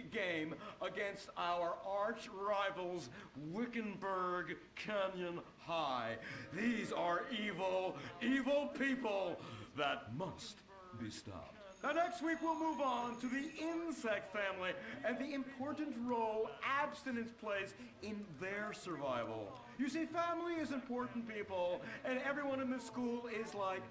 game against our arch rivals, Wickenburg Canyon High. These are evil, evil people that must be stopped. Now next week we'll move on to the insect family and the important role abstinence plays in their survival. You see, family is important, people, and everyone in this school is like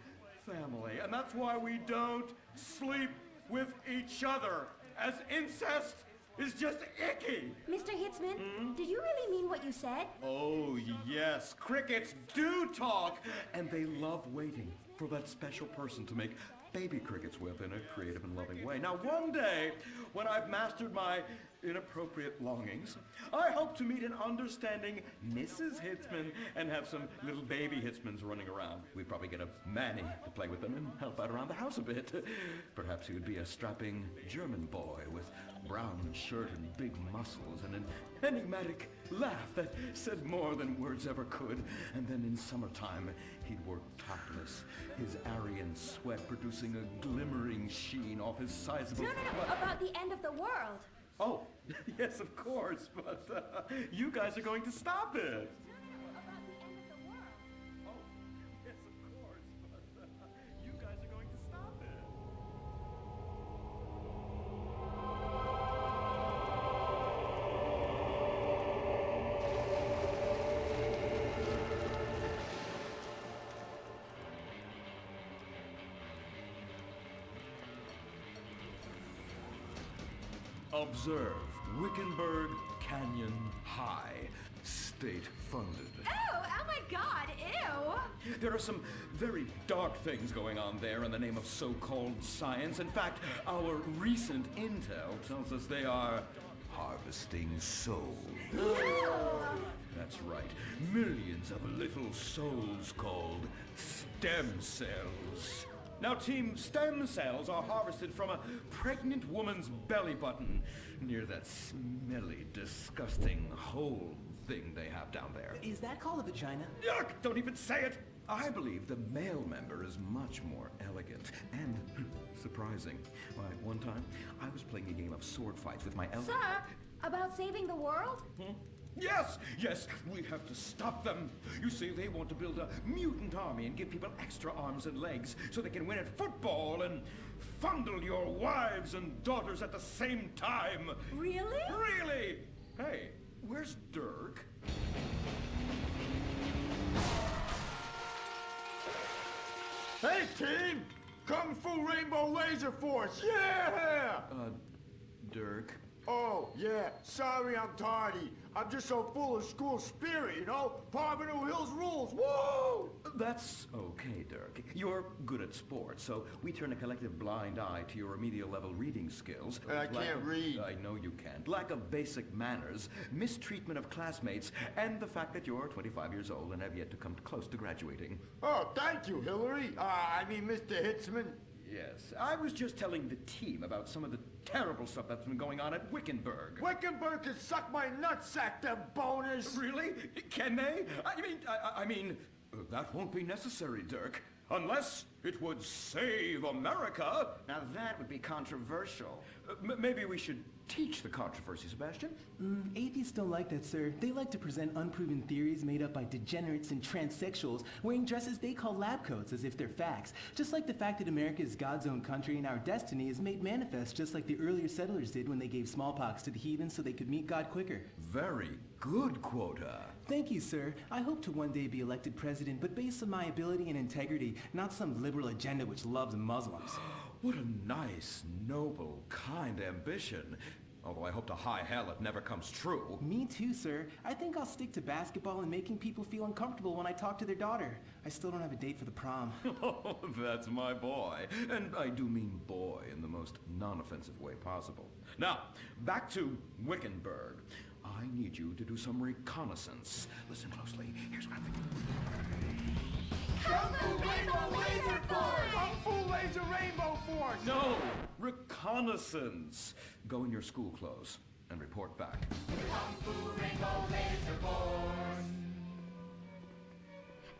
family. And that's why we don't sleep with each other, as incest is just icky. Mr. Hitzman, did you really mean what you said? Oh, yes. Crickets do talk, and they love waiting for that special person to make baby crickets with in a creative and loving way. Now, one day, when I've mastered my inappropriate longings, I hope to meet an understanding Mrs. Hitzman and have some little baby Hitzmans running around. We'd probably get a Manny to play with them and help out around the house a bit. Perhaps he would be a strapping German boy with brown shirt and big muscles and an enigmatic laugh that said more than words ever could. And then in summertime, he'd work topless, his Aryan sweat producing a glimmering sheen off his sizable... No, about the end of the world. Oh, yes, of course, but you guys are going to stop it. About the end of the world. Oh, yes, of course, but you guys are going to stop it. Observe Wickenburg Canyon High, state-funded. Oh my God, ew! There are some very dark things going on there in the name of so-called science. In fact, our recent intel tells us they are harvesting souls. That's right. Millions of little souls called stem cells. Now, Team Stem Cells are harvested from a pregnant woman's belly button near that smelly, disgusting hole thing they have down there. Is that called a vagina? Yuck! Don't even say it! I believe the male member is much more elegant and surprising. Why, one time, I was playing a game of sword fights with my Sir, about saving the world? Yes, yes, we have to stop them. You see, they want to build a mutant army and give people extra arms and legs so they can win at football and fondle your wives and daughters at the same time. Really? Really? Hey, where's Dirk? Hey, team! Kung Fu Rainbow Laser Force, yeah! Dirk? Oh, yeah, sorry I'm tardy. I'm just so full of school spirit, you know? Parvenu Hills rules, woo! That's okay, Dirk. You're good at sports, so we turn a collective blind eye to your remedial level reading skills. I can't read. I know you can't. Lack of basic manners, mistreatment of classmates, and the fact that you're 25 years old and have yet to come close to graduating. Oh, thank you, Hillary. Mr. Hitzman. Yes, I was just telling the team about some of the terrible stuff that's been going on at Wickenburg. Wickenburg can suck my nutsack, them boners! Really? Can they? I mean, that won't be necessary, Dirk. Unless it would save America. Now that would be controversial. Maybe we should teach the controversy, Sebastian. Atheists don't like that, sir. They like to present unproven theories made up by degenerates and transsexuals wearing dresses they call lab coats as if they're facts. Just like the fact that America is God's own country and our destiny is made manifest just like the earlier settlers did when they gave smallpox to the heathens so they could meet God quicker. Very good, Quota. Thank you, sir. I hope to one day be elected president, but based on my ability and integrity, not some liberal agenda which loves Muslims. What a nice, noble, kind ambition. Although I hope to high hell it never comes true. Me too, sir. I think I'll stick to basketball and making people feel uncomfortable when I talk to their daughter. I still don't have a date for the prom. Oh, that's my boy. And I do mean boy in the most non-offensive way possible. Now, back to Wickenburg. I need you to do some reconnaissance. Listen closely. Here's what I'm thinking. Kung Fu Rainbow Laser Force! Kung Fu Laser Rainbow Force! No! Reconnaissance! Go in your school clothes and report back. Kung Fu Rainbow Laser Force!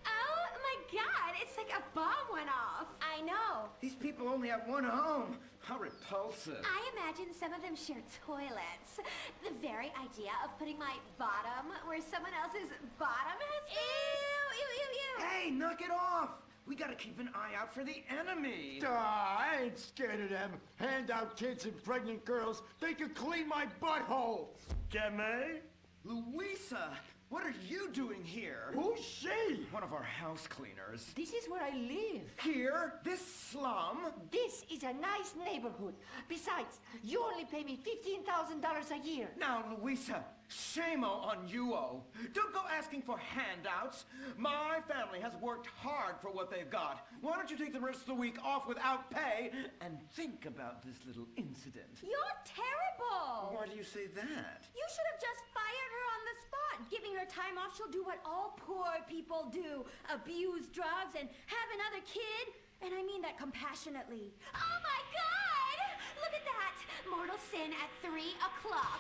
Oh my God, it's like a bomb went off. I know. These people only have one home. How repulsive. I imagine some of them share toilets. The very idea of putting my bottom where someone else's bottom has been. Ew, ew, ew, ew. Hey, knock it off. We gotta keep an eye out for the enemy. I ain't scared of them. Handout kids and pregnant girls. They can clean my butthole. Can they? Louisa, what are you doing here? Who's she? One of our house cleaners. This is where I live. Here? This slum? This is a nice neighborhood. Besides, you only pay me $15,000 a year. Now, Louisa, shame on you-o. Don't go asking for handouts. My family has worked hard for what they've got. Why don't you take the rest of the week off without pay and think about this little incident? You're terrible. Why do you say that? You should have just fired her on the spot. Giving her time off, she'll do what all poor people do. Abuse drugs and have another kid. And I mean that compassionately. Oh my God! Look at that! Mortal sin at 3 o'clock.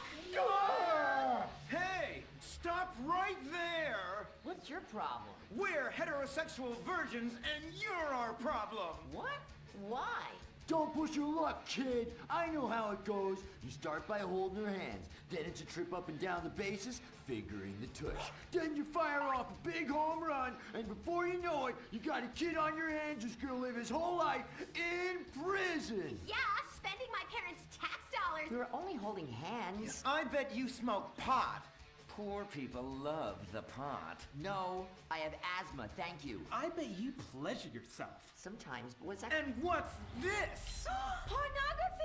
Hey, stop right there! What's your problem? We're heterosexual virgins and you're our problem! What? Why? Don't push your luck, kid. I know how it goes. You start by holding her hands. Then it's a trip up and down the bases, figuring the tush. Then you fire off a big home run, and before you know it, you got a kid on your hands who's gonna live his whole life in prison. Yeah, spending my parents' tax dollars. We were only holding hands. I bet you smoke pot. Poor people love the pot. No, I have asthma, thank you. I bet you pleasure yourself. Sometimes, but what's that? And what's this? Pornography!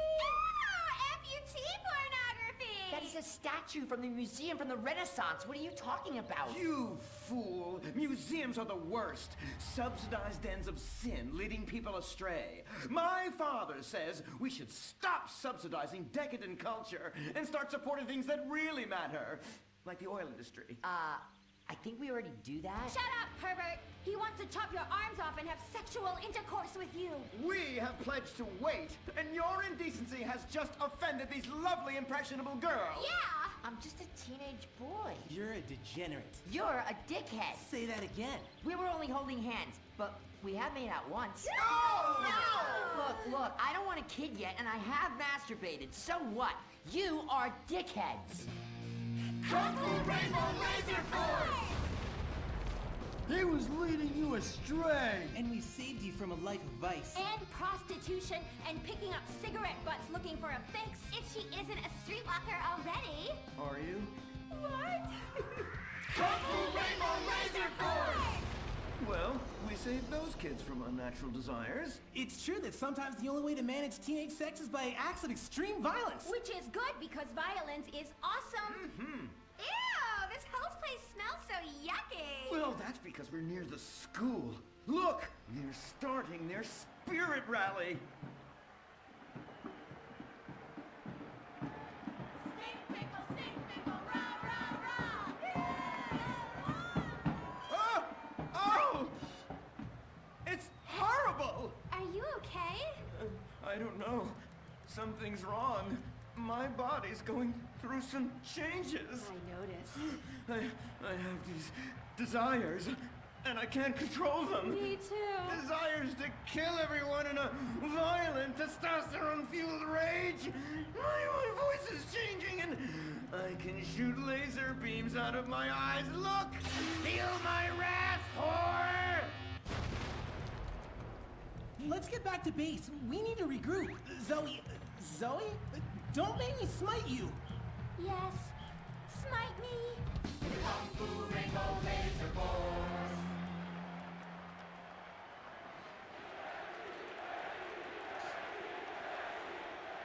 Amputee pornography! That is a statue from the museum from the Renaissance. What are you talking about? You fool! Museums are the worst. Subsidized dens of sin, leading people astray. My father says we should stop subsidizing decadent culture and start supporting things that really matter. Like the oil industry. I think we already do that. Shut up, pervert! He wants to chop your arms off and have sexual intercourse with you. We have pledged to wait, and your indecency has just offended these lovely, impressionable girls. Yeah! I'm just a teenage boy. You're a degenerate. You're a dickhead. Say that again. We were only holding hands, but we have made out once. No! Look, I don't want a kid yet, and I have masturbated. So what? You are dickheads. Kung Fu Rainbow Laser Force! He was leading you astray. And we saved you from a life of vice. And prostitution and picking up cigarette butts looking for a fix if she isn't a streetwalker already. Are you? What? Kung Fu Rainbow Laser Force! Well, we saved those kids from unnatural desires. It's true that sometimes the only way to manage teenage sex is by acts of extreme violence. Which is good because violence is awesome. Ew, this whole place smells so yucky. Well, that's because we're near the school. Look, they're starting their spirit rally. Stink people, rah, rah, rah. Oh! Oh! It's horrible! Are you okay? I don't know. Something's wrong. My body's going through some changes. I noticed. I have these desires, and I can't control them. Me too. Desires to kill everyone in a violent, testosterone-fueled rage. My voice is changing, and I can shoot laser beams out of my eyes. Look! Feel my wrath, whore! Let's get back to base. We need to regroup. Zoe? Don't make me smite you. Yes. Smite me. Kung Fu Rainbow Laser Force!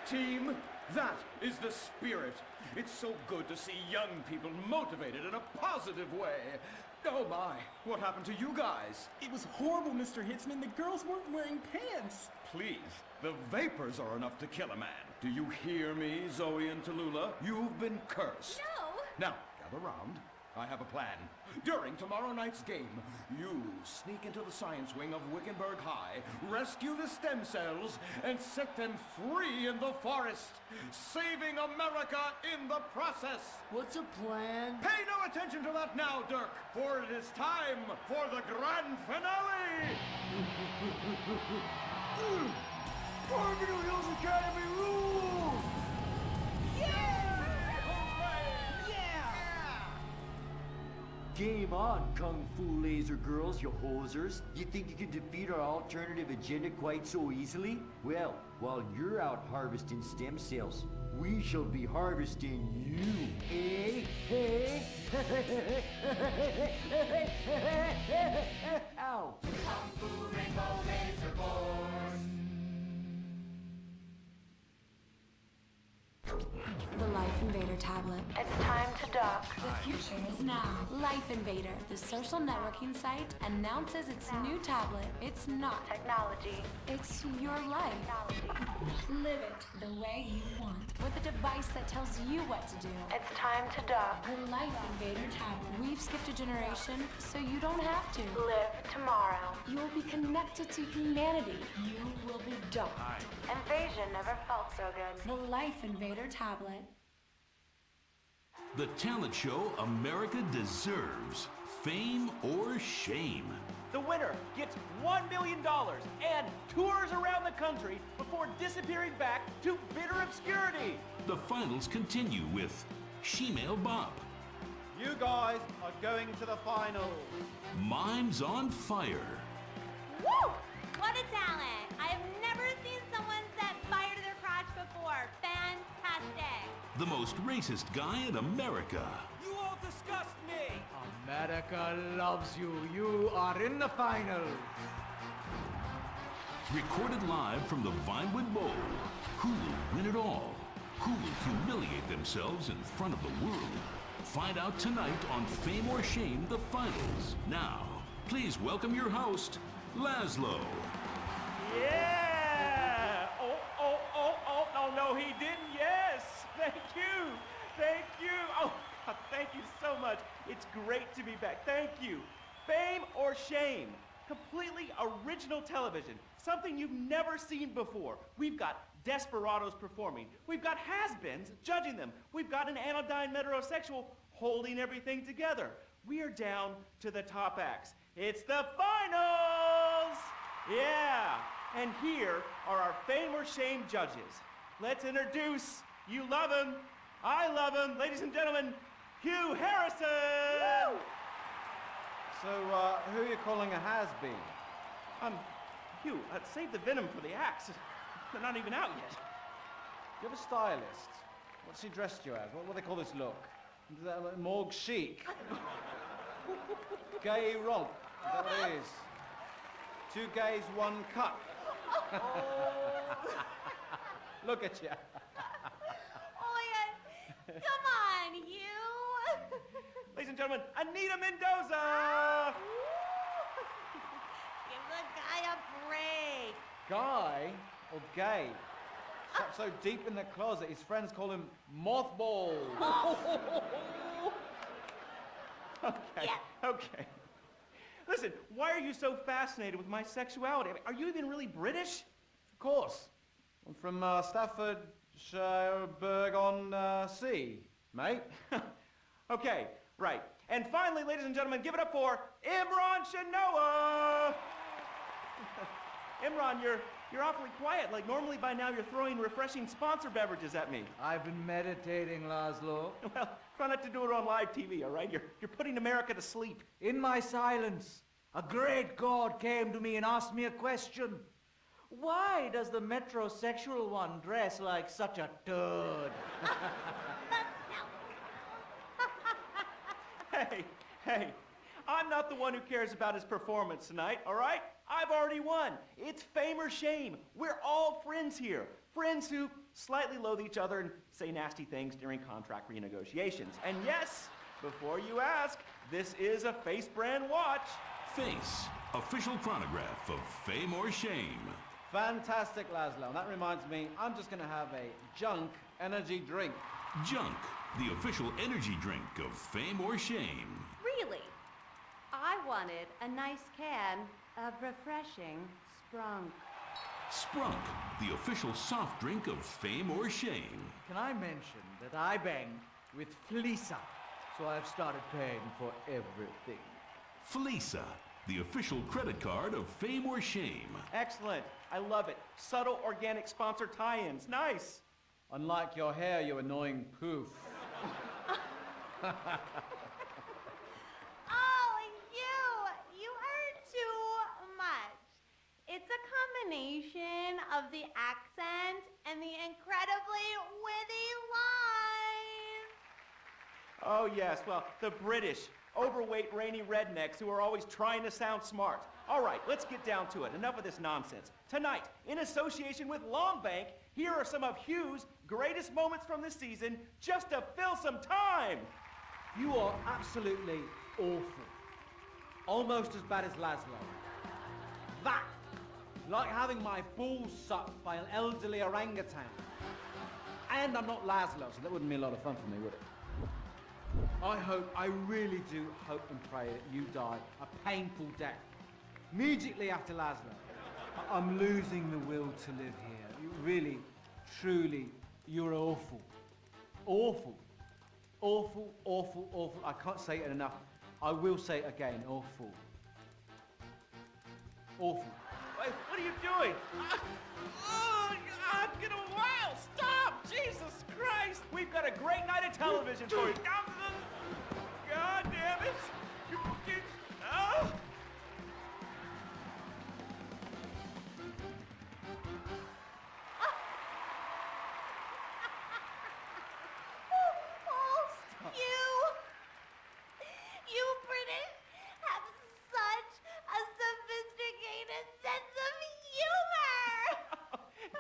Team, that is the spirit. It's so good to see young people motivated in a positive way. Oh my, what happened to you guys? It was horrible, Mr. Hitzman. The girls weren't wearing pants. Please, the vapors are enough to kill a man. Do you hear me, Zoe and Tallulah? You've been cursed. No. Now, gather round. I have a plan. During tomorrow night's game, you sneak into the science wing of Wickenburg High, rescue the stem cells, and set them free in the forest, saving America in the process. What's a plan? Pay no attention to that now, Dirk, for it is time for the grand finale! Farmington Hills Academy rules! Game on, Kung Fu Laser Girls, you hosers. You think you can defeat our alternative agenda quite so easily? Well, while you're out harvesting stem cells, we shall be harvesting you, eh? Hey? Ow! Kung Fu Rainbow Laser Force. The Life Invader tablet. It's time to dock. The future is now. Life Invader, the social networking site, announces its new tablet. It's not technology. It's your life. Live it the way you want. With a device that tells you what to do. It's time to dock. The Life Invader tablet. We've skipped a generation, so you don't have to. Live tomorrow. You will be connected to humanity. You will be docked. Invasion never felt so good. The Life Invader tablet. The talent show America deserves. Fame or shame. The winner gets $1 million and tours around the country before disappearing back to bitter obscurity. The finals continue with Shemale Bop, You guys are going to the finals. Mimes on Fire, Woo! What a talent! I have never seen someone set fire to their crotch before. Fantastic! the most racist guy in America, You all disgust me! America loves you. You are in the finals. recorded live from the Vinewood Bowl. Who will win it all? Who will humiliate themselves in front of the world? Find out tonight on Fame or Shame, the finals. Now, please welcome your host, Laszlo. Yeah! Oh, no, he didn't. Yes! Thank you! Thank you! Oh, thank you so much. It's great to be back. Thank you. Fame or Shame? Completely original television. Something you've never seen before. We've got desperados performing. We've got has-beens judging them. We've got an anodyne metrosexual holding everything together. We are down to the top acts. It's the finals! Yeah! And here are our Fame or Shame judges. Let's introduce, you love him, I love him, ladies and gentlemen, Hugh Harrison! Woo! So, who are you calling a has-been? Hugh, save the venom for the acts. They're not even out yet. You have a stylist. What's he dressed you as? What do they call this look? Is that like morgue chic? Gay romp. Is that what it is? Two gays, one cup. Look at you. Oh my god! Come on, you! Ladies and gentlemen, Anita Mendoza! Give the guy a break! Guy or gay? Trapped so deep in the closet, his friends call him Mothball. Okay. Listen, why are you so fascinated with my sexuality? I mean, are you even really British? Of course. I'm from Staffordshire-on-Sea, mate. Okay, right. And finally, ladies and gentlemen, give it up for Imran Shanoa! Imran, you're awfully quiet. Like, normally by now you're throwing refreshing sponsor beverages at me. I've been meditating, Laszlo. Well, try not to do it on live TV, all right? You're putting America to sleep. In my silence, a great god came to me and asked me a question. Why does the metrosexual one dress like such a turd? Hey, I'm not the one who cares about his performance tonight, all right? I've already won. It's Fame or Shame. We're all friends here. Friends who slightly loathe each other and say nasty things during contract renegotiations. And yes, before you ask, this is a Face brand watch. Face, official chronograph of Fame or Shame. Fantastic, Laszlo. And that reminds me, I'm just going to have a junk energy drink. Junk, the official energy drink of fame or shame. Really? I wanted a nice can of refreshing Sprunk. Sprunk, the official soft drink of fame or shame. Can I mention that I banged with Felisa, so I've started paying for everything. Felisa, the official credit card of fame or shame. Excellent. I love it. Subtle organic sponsor tie-ins. Nice. Unlike your hair, you annoying poof. Oh, you are too much. It's a combination of the accent and the incredibly witty lines. Oh, yes. Well, the British, overweight, rainy rednecks who are always trying to sound smart. All right, let's get down to it. Enough of this nonsense. Tonight, in association with Longbank, here are some of Hugh's greatest moments from this season, just to fill some time. You are absolutely awful. Almost as bad as Laszlo. That, like having my balls sucked by an elderly orangutan. And I'm not Laszlo, so that wouldn't be a lot of fun for me, would it? I really do hope and pray that you die a painful death. Immediately after Laszlo. I'm losing the will to live here. You really, truly, you're awful. Awful. Awful, awful, awful. I can't say it enough. I will say it again. Awful. Awful. Wait, what are you doing? Get a while! Stop! Jesus Christ! We've got a great night of television for you. God damn it! Oh! You British have such a sophisticated sense of humor!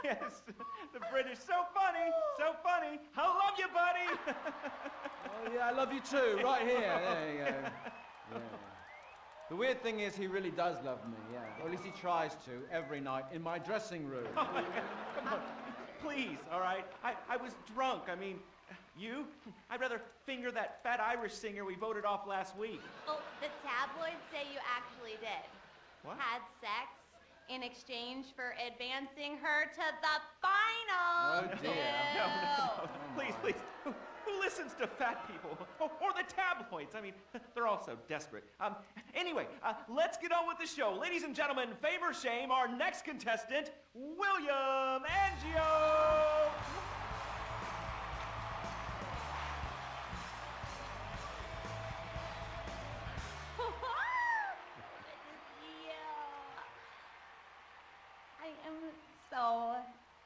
Yes, the British, so funny, so funny. I love you, buddy. Oh yeah, I love you too, right here. There you go. Yeah. The weird thing is he really does love me, yeah. Or at least he tries to, every night, in my dressing room. Oh my God. Come on, please, all right? I was drunk, I mean, you? I'd rather finger that fat Irish singer we voted off last week. Oh, the tabloids say you actually did. What? Had sex in exchange for advancing her to the final. Oh, dear. No. Please, please. Who listens to fat people? Or the tabloids? I mean, they're all so desperate. Anyway, let's get on with the show. Ladies and gentlemen, fame or shame, our next contestant, William Angio. I am so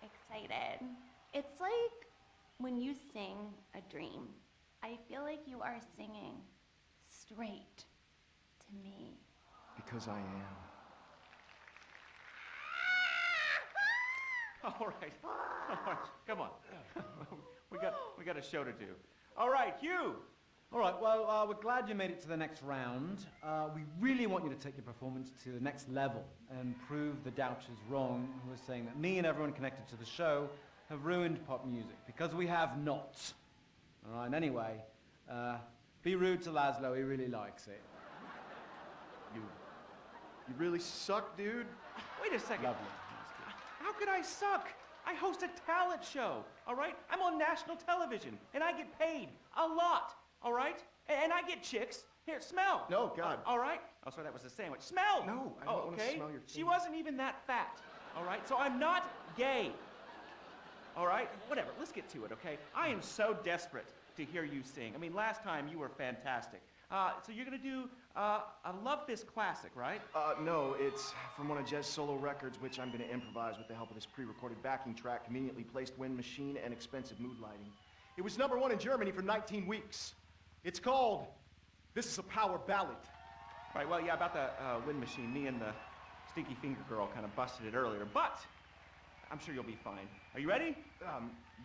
excited. It's like when you sing a dream. I feel like you are singing straight to me. Because I am. All right. Come on. we got a show to do. All right, Hugh. All right, well, we're glad you made it to the next round. We really want you to take your performance to the next level and prove the doubters wrong who are saying that me and everyone connected to the show have ruined pop music, because we have not. All right, anyway, be rude to Laszlo, he really likes it. You really suck, dude. Wait a second. Lovely. How could I suck? I host a talent show, all right? I'm on national television, and I get paid a lot, all right? And I get chicks. Here, smell. No, God. All right? Oh, sorry, that was a sandwich. Smell. No, I don't want to smell your She wasn't even that fat, all right? So I'm not gay. All right? Whatever, let's get to it, okay? I am so desperate to hear you sing. I mean, last time you were fantastic. So you're gonna do a Love This classic, right? No, it's from one of Jez's solo records, which I'm going to improvise with the help of this pre-recorded backing track, conveniently placed wind machine and expensive mood lighting. It was #1 in Germany for 19 weeks. It's called This Is a Power Ballad. Right, well, yeah, about the wind machine, me and the Stinky Finger Girl kind of busted it earlier, but I'm sure you'll be fine. Are you ready?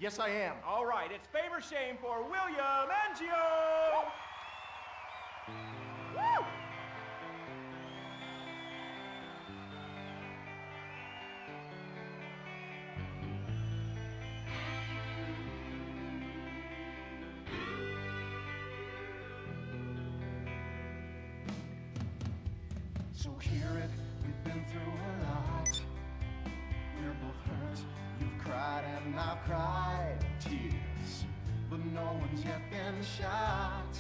Yes, I am. All right, it's Fame or Shame for William Angio! Woo! So hear it, we've been through a lot. We're both hurt, you've cried and I've cried tears, but no one's yet been shot.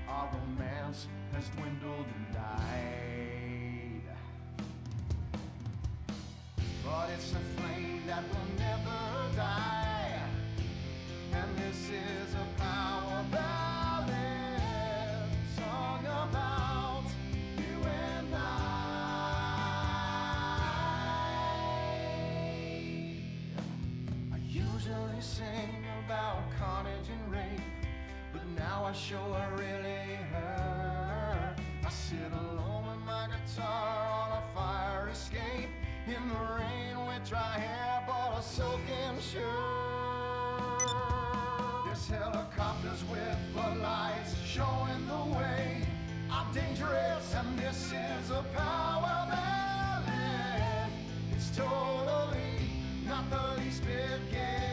Our romance has dwindled and died, but it's a flame that will never die. And this is a power ballad song about you and I. I usually sing about carnage and rape, but now I sure really hurt. I sit alone with my guitar on a fire escape, in the rain with dry hair but a soaking shirt. There's helicopters with floodlights showing the way. I'm dangerous and this is a power ballad. It's totally not the least bit gay.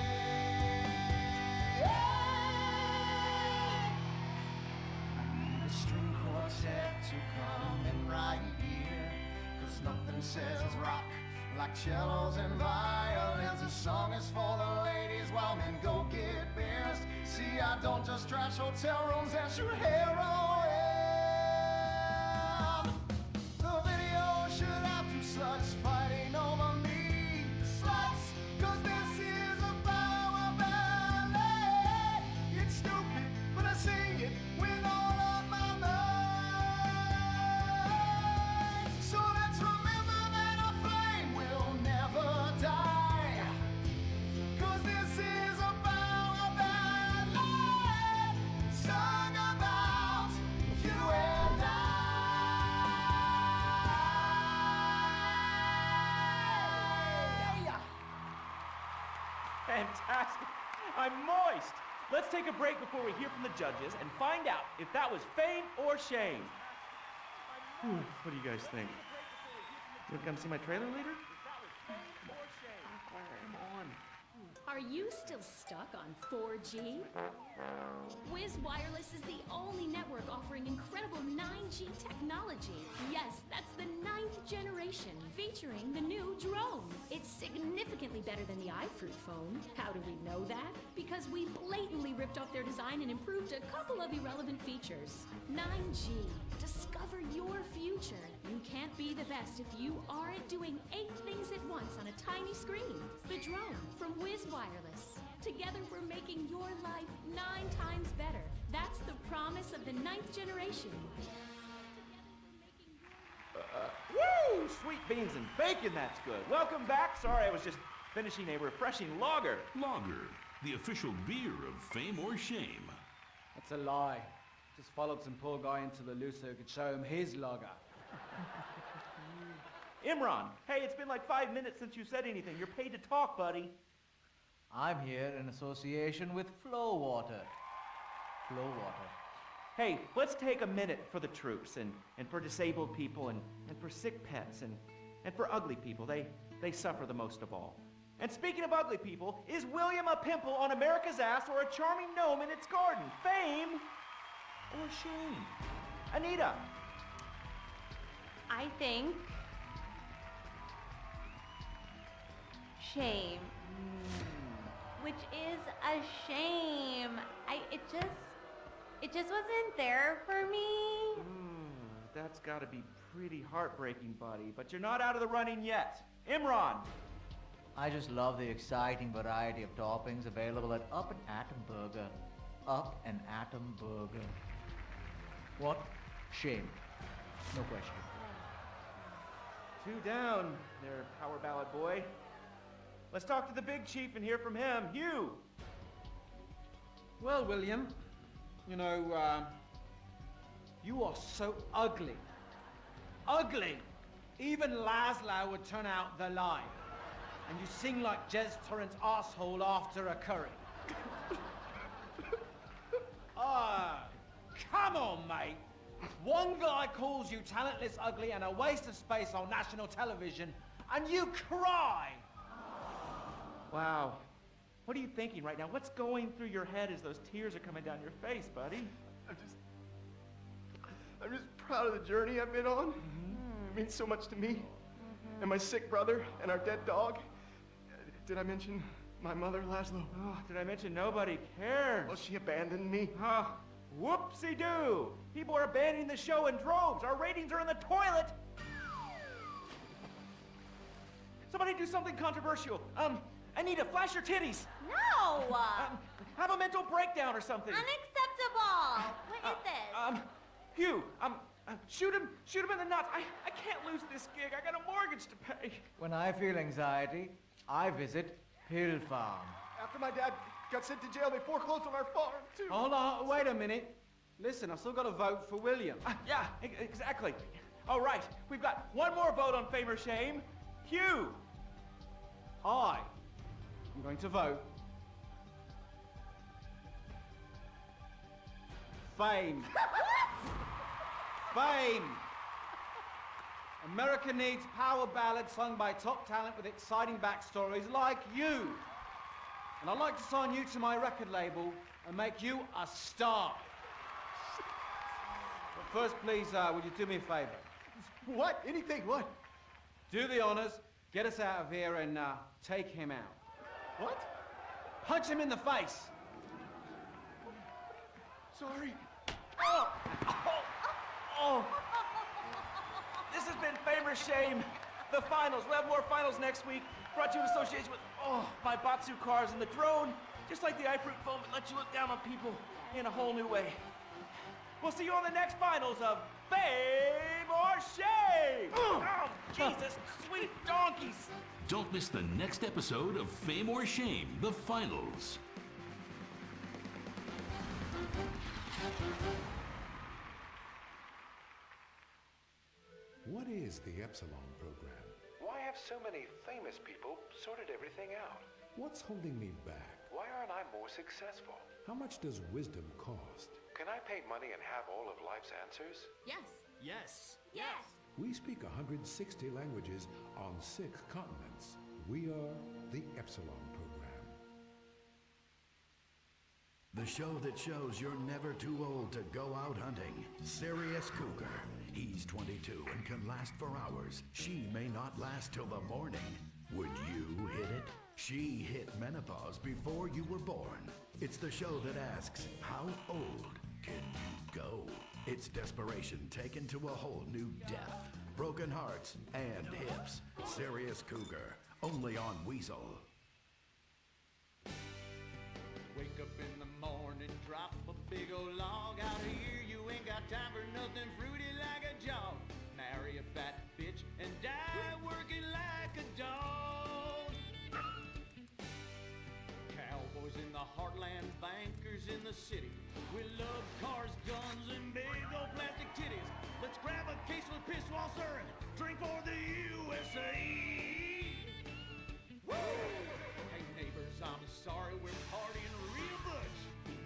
String quartet to come in right here, 'cause nothing says rock like cellos and violins. This song is for the ladies while men go get beers. See, I don't just trash hotel rooms and shoot heroin. The video should have two sluts fighting over me. Sluts, 'cause this is a power ballad. It's stupid, but I sing it with all of my might. So let's remember that our flame will never die, 'cause this is a power ballad sung about you and I. Fantastic. I'm moist. Let's take a break before we hear from the judges and find out if that was fame or shame. What do you guys think? You want to come see my trailer later? Come on. Are you still stuck on 4G? Wiz Wireless is the only network offering incredible 9G technology. Yes, that's the 9th generation, featuring the new drone. It's significantly better than the iFruit phone. How do we know that? Because we blatantly ripped off their design and improved a couple of irrelevant features. 9G. Discover your future. You can't be the best if you aren't doing 8 things at once on a tiny screen. The drone from Wiz Wireless. Together we're making your life 9 times better. That's the promise of the 9th generation. Woo! Sweet beans and bacon, that's good. Welcome back. Sorry, I was just finishing a refreshing lager. Lager, the official beer of fame or shame. That's a lie. Just followed some poor guy into the loose so he could show him his lager. Imran, hey, it's been like 5 minutes since you said anything. You're paid to talk, buddy. I'm here in association with Flow Water. Flow Water. Hey, let's take a minute for the troops and for disabled people and for sick pets and for ugly people. They suffer the most of all. And speaking of ugly people, is William a pimple on America's ass or a charming gnome in its garden? Fame or shame? Anita. I think shame. Which is a shame. It just wasn't there for me. That's gotta be pretty heartbreaking, buddy. But you're not out of the running yet. Imran. I just love the exciting variety of toppings available at Up and Atom Burger. Up and Atom Burger. What? Shame. No question. 2 down there, power ballad boy. Let's talk to the big chief and hear from him. Hugh. Well, William, you know, you are so ugly. Ugly! Even Laszlo would turn out the light. And you sing like Jez Torrant's asshole after a curry. Come on, mate. One guy calls you talentless, ugly, and a waste of space on national television, and you cry! Wow. What are you thinking right now? What's going through your head as those tears are coming down your face, buddy? I'm just proud of the journey I've been on. It means so much to me, and my sick brother, and our dead dog. Did I mention my mother, Laszlo? Oh, did I mention nobody cares? Well, she abandoned me. Oh, whoopsie-doo! People are abandoning the show in droves. Our ratings are in the toilet. Somebody do something controversial. Anita, flash your titties. No! Have a mental breakdown or something. Unacceptable! What is this? Hugh, shoot him in the nuts. I can't lose this gig. I got a mortgage to pay. When I feel anxiety, I visit Hill Farm. After my dad got sent to jail, they foreclosed on our farm, too. Hold on, wait a minute. Listen, I've still got to vote for William. Yeah, exactly. All right, we've got one more vote on Fame or Shame. Hugh. I'm going to vote Fame. Fame. America needs power ballads sung by top talent with exciting backstories like you. And I'd like to sign you to my record label and make you a star. But first, please, would you do me a favor? What? Anything? What? Do the honors, get us out of here, and take him out. What? Punch him in the face. Sorry. Oh. This has been Fame or Shame, the finals. We'll have more finals next week. Brought to you in association with, my Batsu cars and the drone. Just like the iFruit foam, it lets you look down on people in a whole new way. We'll see you on the next finals of Fame or Shame. Oh, Jesus, sweet donkeys. Don't miss the next episode of Fame or Shame, the finals. What is the Epsilon program? Why have so many famous people sorted everything out? What's holding me back? Why aren't I more successful? How much does wisdom cost? Can I pay money and have all of life's answers? Yes. Yes. Yes. We speak 160 languages on 6 continents. We are the Epsilon program. The show that shows you're never too old to go out hunting. Serious Cougar. He's 22 and can last for hours. She may not last till the morning. Would you hit it? She hit menopause before you were born. It's the show that asks, how old can you go? It's desperation taken to a whole new depth. Broken hearts and hips. Serious Cougar. Only on Weasel. Wake up in the morning, drop a big old log out here. You ain't got time for nothing fruity like a jog. Marry a fat bitch and die working like a dog. Cowboys in the heartland, bankers in the city. We love cars, guns, and big old plastic titties. Let's grab a case of Pisswasser and drink for the USA. Woo! Hey neighbors, I'm sorry, we're partying real much.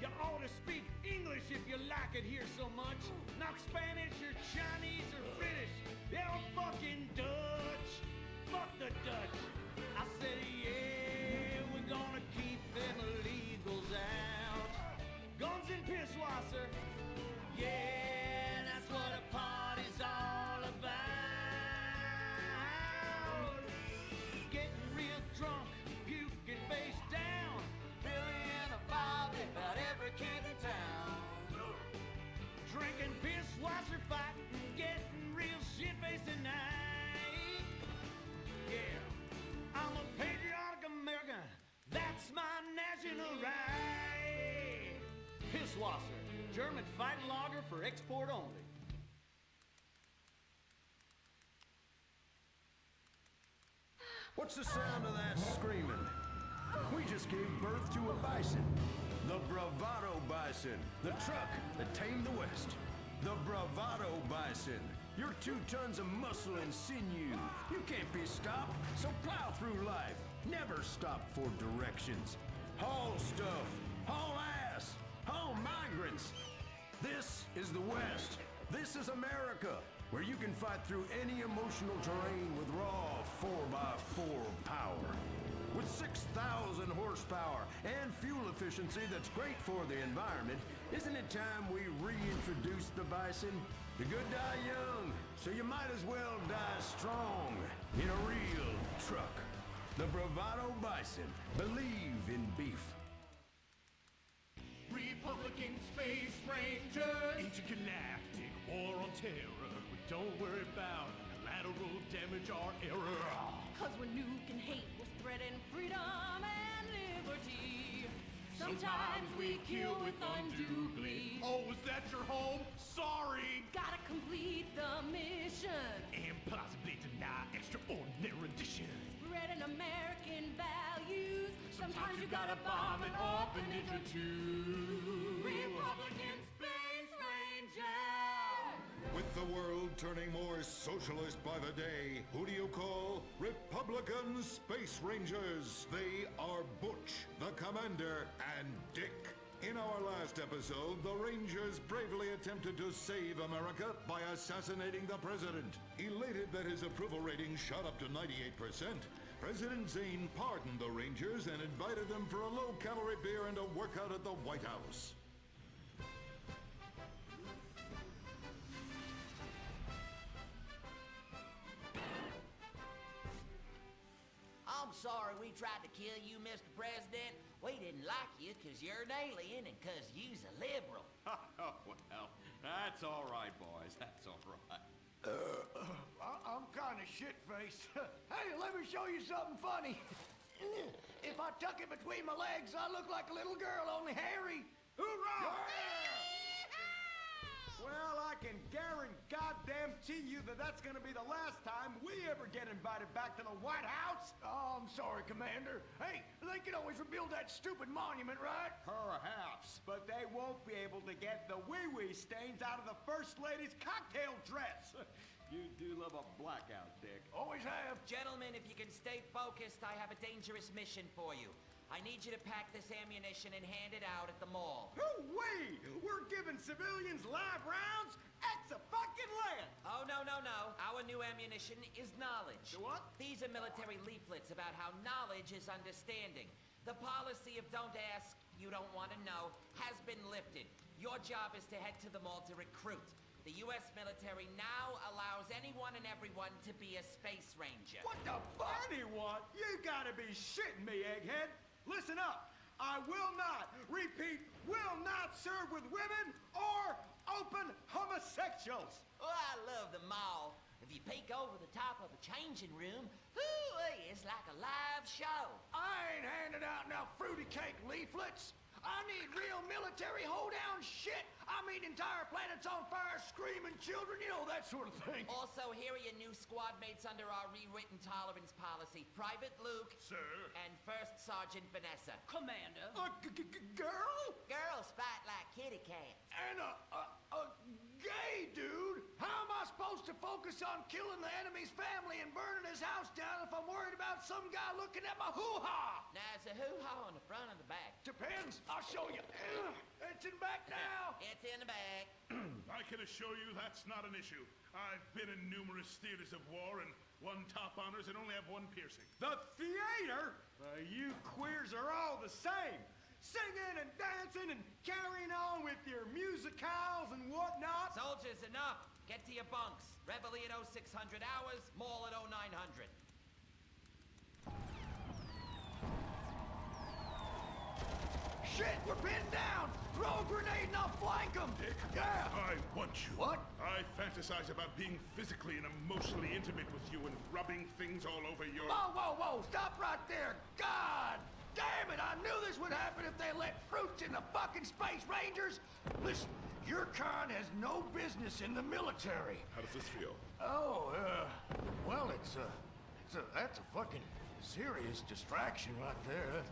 You ought to speak English if you like it here so much. Not Spanish or Chinese or British. They're fucking Dutch. Fuck the Dutch. I said, yeah, we're gonna keep them illegals out. Guns and Pisswasser. Yeah, that's what a party's all about. Getting real drunk, puking face down. Billy and a Bobby, about every kid in town. Drinking Pisswasser, fighting, getting real shit-faced tonight. Yeah, I'm a patriotic American. That's my national right. Pisswasser, German fighting lager for export only. What's the sound of that screaming? We just gave birth to a bison. The Bravado Bison. The truck that tamed the West. The Bravado Bison. You're 2 tons of muscle and sinew. You can't be stopped, so plow through life. Never stop for directions. Haul stuff. Haul ass. Haul migrants. This is the West. This is America, where you can fight through any emotional terrain with raw 4x4 power. With 6,000 horsepower. horsepower and fuel efficiency that's great for the environment, isn't it time we reintroduce the bison? The good die young, so you might as well die strong in a real truck. The Bravado Bison. Believe in beef. Republican Space Ranger, intergalactic war on terror. We don't worry about collateral damage or error. Cause we're nuking hate, we're spreading freedom and liberty. Sometimes we kill with undue glee. Oh, is that your home? Sorry! Gotta complete the mission. And possibly deny extraordinary addition. Spreading American values. Sometimes you gotta bomb an orphanage or two. Republican Space Ranger! With the world turning more socialist by the day, who do you call Republican Space Rangers? They are Butch, the Commander, and Dick. In our last episode, the Rangers bravely attempted to save America by assassinating the president. Elated that his approval rating shot up to 98%, President Zane pardoned the Rangers and invited them for a low-calorie beer and a workout at the White House. I'm sorry we tried to kill you, Mr. President. We didn't like you because you're an alien and because you's a liberal. Oh, well, that's all right, boys. That's all right. I'm kind of shit-faced. Hey, let me show you something funny. If I tuck it between my legs, I look like a little girl, only hairy. Hoorah! Well, I can guarantee you that that's gonna be the last time we ever get invited back to the White House. Oh, I'm sorry, Commander. Hey, they can always rebuild that stupid monument, right? Perhaps, but they won't be able to get the wee-wee stains out of the First Lady's cocktail dress. You do love a blackout, Dick. Always have. Gentlemen, if you can stay focused, I have a dangerous mission for you. I need you to pack this ammunition and hand it out at the mall. Hoo-wee! We're giving civilians live rounds? Ex-a-fucking-land! Oh, no. Our new ammunition is knowledge. What? These are military leaflets about how knowledge is understanding. The policy of don't ask, you don't want to know, has been lifted. Your job is to head to the mall to recruit. The U.S. military now allows anyone and everyone to be a space ranger. What the fuck? Anyone? You gotta be shitting me, egghead. Listen up. I will not, repeat, will not serve with women or open homosexuals. Oh, I love the mall. If you peek over the top of the changing room, it's like a live show. I ain't handing out no fruity cake leaflets. I need real military hoedown shit. I mean entire planets on fire, screaming children, you know, that sort of thing. Also, here are your new squad mates under our rewritten tolerance policy. Private Luke. Sir. And First Sergeant Vanessa. Commander. Girl? Girls fight like kitty cats. And a gay dude? How am I supposed to focus on killing the enemy's family and burning his house down if I'm worried about some guy looking at my hoo-ha? Now, it's a hoo-ha on the front or the back? Depends. I'll show you. It's in back now. It's in the back. I can assure you that's not an issue. I've been in numerous theaters of war and won top honors and only have one piercing. The theater? You queers are all the same. Singing and dancing and carrying on with your musicals and whatnot. Soldiers, enough. Get to your bunks. Reveille at 0600 hours, mall at 0900. Shit, we're pinned down! Throw a grenade and I'll flank them! Dick, yeah! I want you. What? I fantasize about being physically and emotionally intimate with you and rubbing things all over your... Whoa! Stop right there! God damn it! I knew this would happen if they let fruits in the fucking Space Rangers! Listen, your kind has no business in the military. How does this feel? Oh, well, that's a fucking serious distraction right there.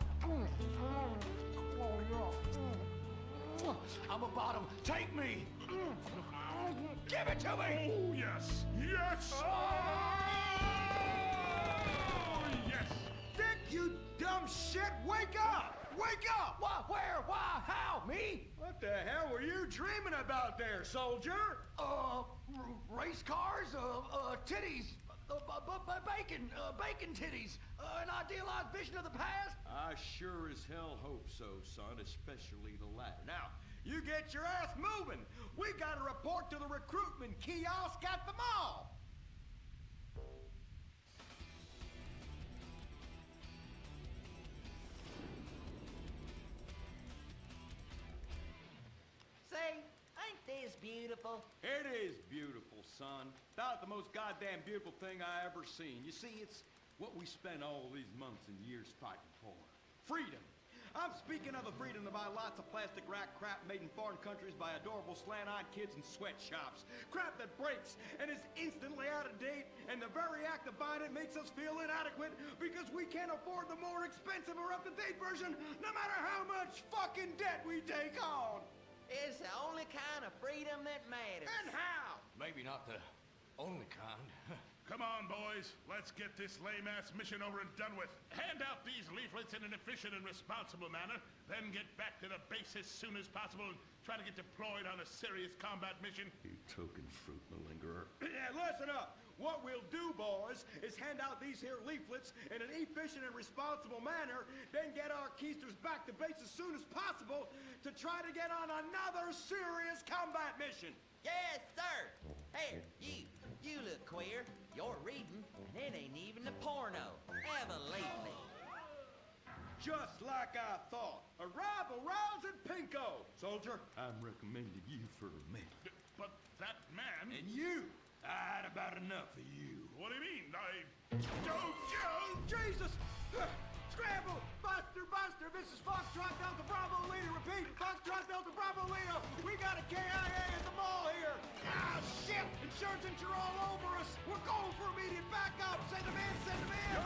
I'm a bottom. Take me. Give it to me. Oh, yes. Yes. Oh, yes. Dick, you dumb shit. Wake up. Wake up. What? Where? Why? How? Me? What the hell were you dreaming about there, soldier? Race cars, titties, Bacon titties, an idealized vision of the past? I sure as hell hope so, son, especially the latter. Now, you get your ass moving. We got to report to the recruitment kiosk at the mall. Say, ain't this beautiful? It is beautiful, son. About the most goddamn beautiful thing I ever seen. You see, it's what we spent all these months and years fighting for. Freedom. I'm speaking of the freedom to buy lots of plastic rack crap made in foreign countries by adorable slant-eyed kids in sweatshops. Crap that breaks and is instantly out of date, and the very act of buying it makes us feel inadequate because we can't afford the more expensive or up-to-date version, no matter how much fucking debt we take on. It's the only kind of freedom that matters. And how? Maybe not the only kind. Come on, boys. Let's get this lame-ass mission over and done with. Hand out these leaflets in an efficient and responsible manner, then get back to the base as soon as possible and try to get deployed on a serious combat mission. You token fruit malingerer. Yeah, listen up. What we'll do, boys, is hand out these here leaflets in an efficient and responsible manner, then get our keisters back to base as soon as possible to try to get on another serious combat mission. Yes, sir. Hey, you look queer. You're reading, and it ain't even a porno. Evidently. Just like I thought. Arrival rounds at Pinko. Soldier, I'm recommending you for a man. But that man... And you. I had about enough of you. What do you mean? Joe! Jesus! Scramble! Buster! This is Foxtrot Delta Bravo Leader. Repeat, Foxtrot Delta Bravo Leader. We got a KIA at the mall here. Ah, shit! Insurgents are all over us. We're going for immediate backup. Send them in, send them in.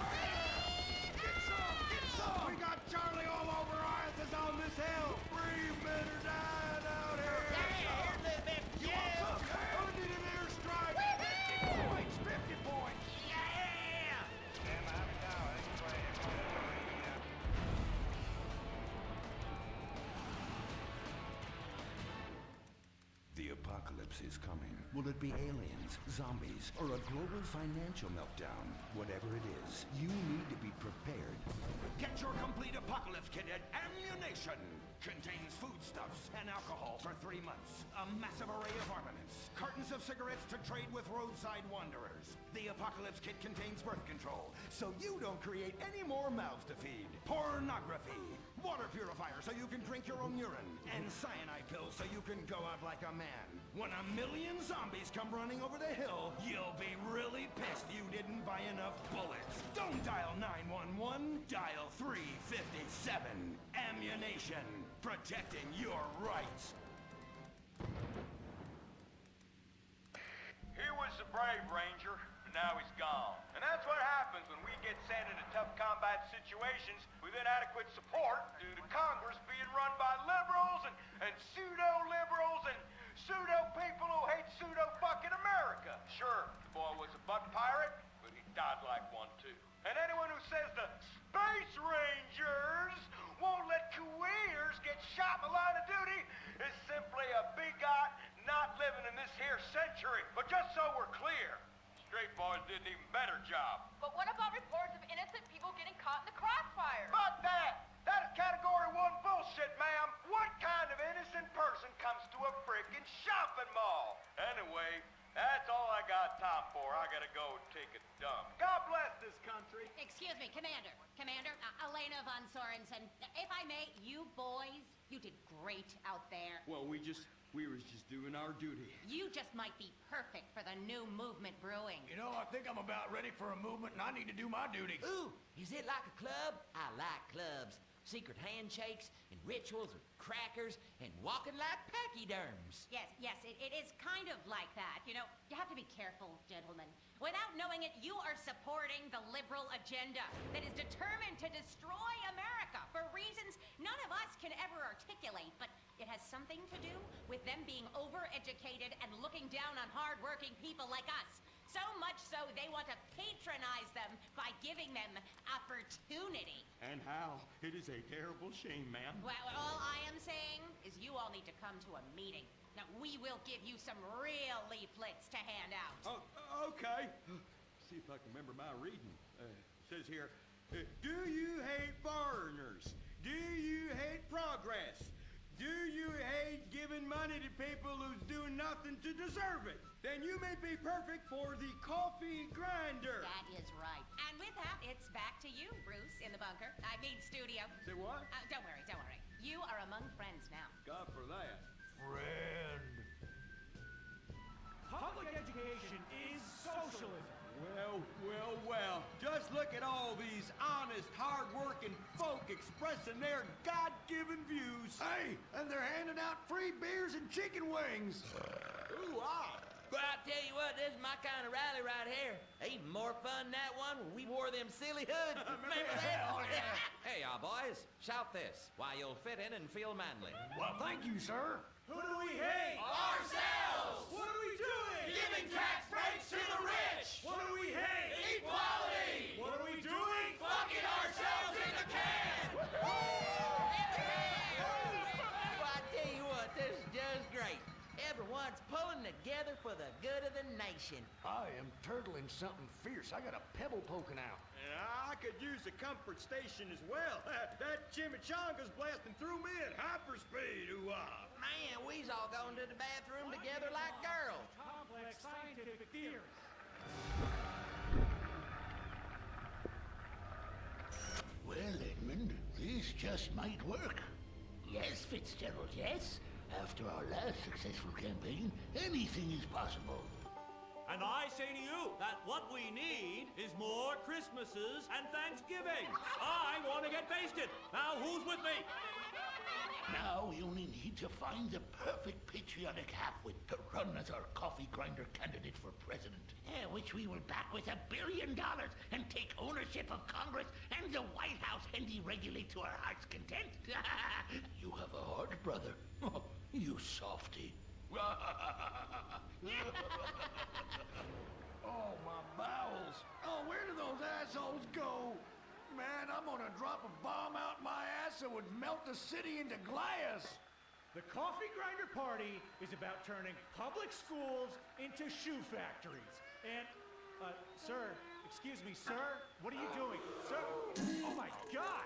Get some! We got Charlie all over our asses on this hill. 3 men are dying out here. Here's the bit. You want some? I need an airstrike. 50 points, 50 points. Yeah! The apocalypse is coming. Will it be aliens, zombies, or a global financial meltdown? Whatever it is, you need to be prepared. Get your complete apocalypse kit at Ammunition. Contains foodstuffs and alcohol for 3 months. A massive array of armaments. Cartons of cigarettes to trade with roadside wanderers. The apocalypse kit contains birth control, so you don't create any more mouths to feed. Pornography. Water purifier so you can drink your own urine. And cyanide pills so you can go out like a man. When 1 million zombies come running over the hill, you'll be really pissed you didn't buy enough bullets. Don't dial 911, dial 357. Ammunition. Protecting your rights. Here was the brave Ranger, but now he's gone. And that's what happens when we get sent into tough combat situations with inadequate support due to Congress being run by liberals and pseudo-liberals and pseudo-people who hate pseudo-fucking America. Sure, the boy was a butt pirate, but he died like one too. And anyone who says the Space Rangers won't let queers get shot in the line of duty is simply a bigot not living in this here century. But just so we're clear, straight boys did an even better job. But what about reports of innocent people getting caught in the crossfire? Fuck that! That is category 1 bullshit, ma'am. What kind of innocent person comes to a freaking shopping mall? Anyway, that's all I got time for. I gotta go take a dump. God bless this country. Excuse me, Commander. Commander, Elena von Sorensen. If I may, you boys, you did great out there. Well, we was just doing our duty. You just might be perfect for the new movement brewing. You know, I think I'm about ready for a movement and I need to do my duty. Ooh, is it like a club? I like clubs. Secret handshakes and rituals with crackers and walking like pachyderms. Yes, it is kind of like that. You know, you have to be careful, gentlemen. Without knowing it, you are supporting the liberal agenda that is determined to destroy America for reasons none of us can ever articulate, but it has something to do with them being overeducated and looking down on hard-working people like us. So much so they want to patronize them by giving them opportunity. And how? It is a terrible shame, ma'am. Well, all I am saying is you all need to come to a meeting. Now, we will give you some real leaflets to hand out. Oh, okay. see if I can remember my reading. It says here, do you hate foreigners? Do you hate progress? Do you hate giving money to people who's doing nothing to deserve it? Then you may be perfect for the coffee grinder. That is right. And with that, it's back to you, Bruce, in the bunker. I mean, studio. Say what? Don't worry, don't worry. You are among friends now. God for that. Friend. Public education is socialism. Well. Just look at all these honest, hard-working folk expressing their God-given views. Hey, and they're handing out free beers and chicken wings. Ooh, ah. But I tell you what, this is my kind of rally right here. Even more fun than that one when we wore them silly hoods. Remember that? Oh, yeah. Hey, y'all boys, shout this while you'll fit in and feel manly. Well, thank you, sir. Who do we hate? Ourselves! What are we doing? Giving tax breaks to the rich! What do we hate? Equality! What are we doing? Fucking ourselves in the can! Well, I tell you what, this is just great. Everyone's pulling together for the good of the nation. I am turtling something fierce. I got a pebble poking out. I could use a comfort station as well. That chimichanga's blasting through me at hyperspeed. Ooh-ah. Man, we's all going to the bathroom together like girls. Complex scientific theories. Well, Edmund, this just might work. Yes, Fitzgerald, yes. After our last successful campaign, anything is possible. And I say to you that what we need is more Christmases and Thanksgiving. I want to get basted. Now, who's with me? Now we only need to find the perfect patriotic halfwit to run as our coffee grinder candidate for president. Which we will back with $1 billion and take ownership of Congress and the White House and deregulate to our heart's content. You have a heart, brother. You softy. Oh, my bowels. Oh, where do those assholes go? Man, I'm gonna drop a bomb out my ass that would melt the city into glass. The Coffee Grinder Party is about turning public schools into shoe factories. And, sir, excuse me, sir, what are you doing? Sir, oh my God!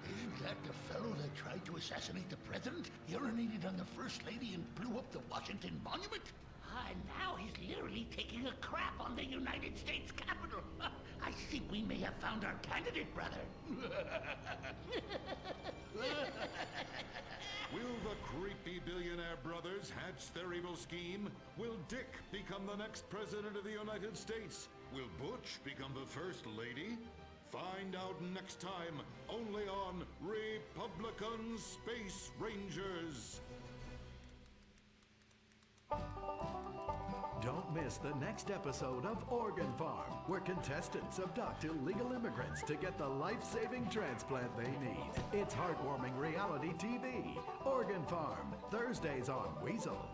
Isn't that the fellow that tried to assassinate the president, urinated on the First Lady, and blew up the Washington Monument? And now he's literally taking a crap on the United States Capitol. I think we may have found our candidate, brother. Will the creepy billionaire brothers hatch their evil scheme? Will Dick become the next president of the United States? Will Butch become the first lady? Find out next time, only on Republican Space Rangers. Don't miss the next episode of Organ Farm, where contestants abduct illegal immigrants to get the life-saving transplant they need. It's heartwarming reality TV. Organ Farm, Thursdays on Weasel.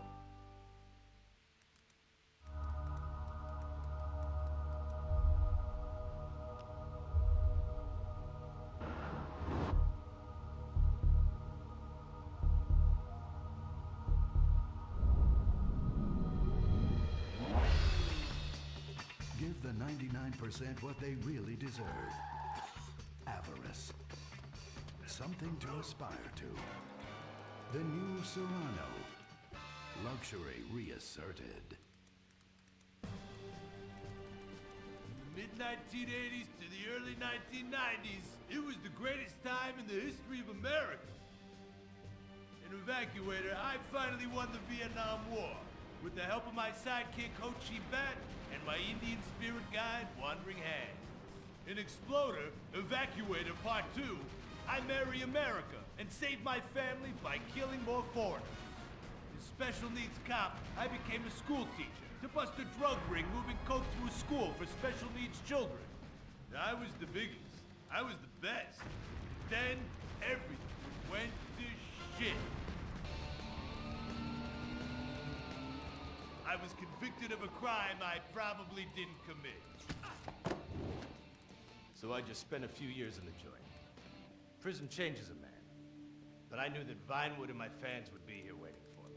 Give the 99% what they really deserve. Avarice. Something to aspire to. The new Serrano. Luxury reasserted. Mid-1980s to the early 1990s, it was the greatest time in the history of America. An evacuator, I finally won the Vietnam War with the help of my sidekick Ho Chi Bat and my Indian spirit guide Wandering Hand. An exploder, evacuator part 2, I marry America and save my family by killing more foreigners. As special needs cop, I became a school teacher to bust a drug ring moving coke to a school for special needs children. I was the biggest. I was the best. Then everything went to shit. I was convicted of a crime I probably didn't commit. So I just spent a few years in the joint. Prison changes a man. But I knew that Vinewood and my fans would be here waiting for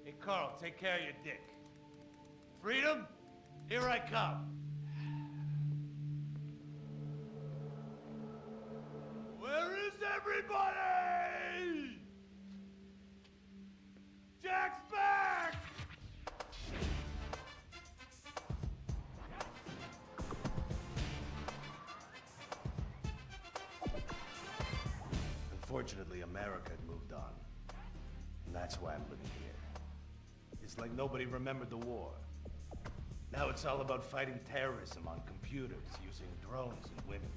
Hey, Carl, take care of your dick. Freedom, here I come. Where is everybody? Jack's back! Unfortunately, America had moved on. And that's why I'm living here. It's like nobody remembered the war. Now it's all about fighting terrorism on computers, using drones and women.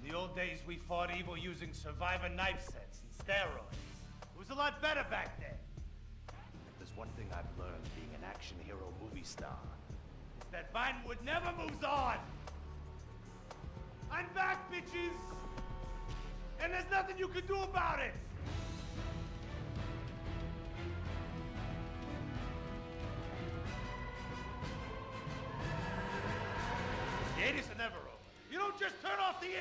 In the old days, we fought evil using survivor knife sets and steroids. It was a lot better back then. If there's one thing I've learned being an action hero movie star, It's that Vinewood never moves on! I'm back, bitches! And there's nothing you can do about it! The 80s are never over. You don't just turn off the 80s!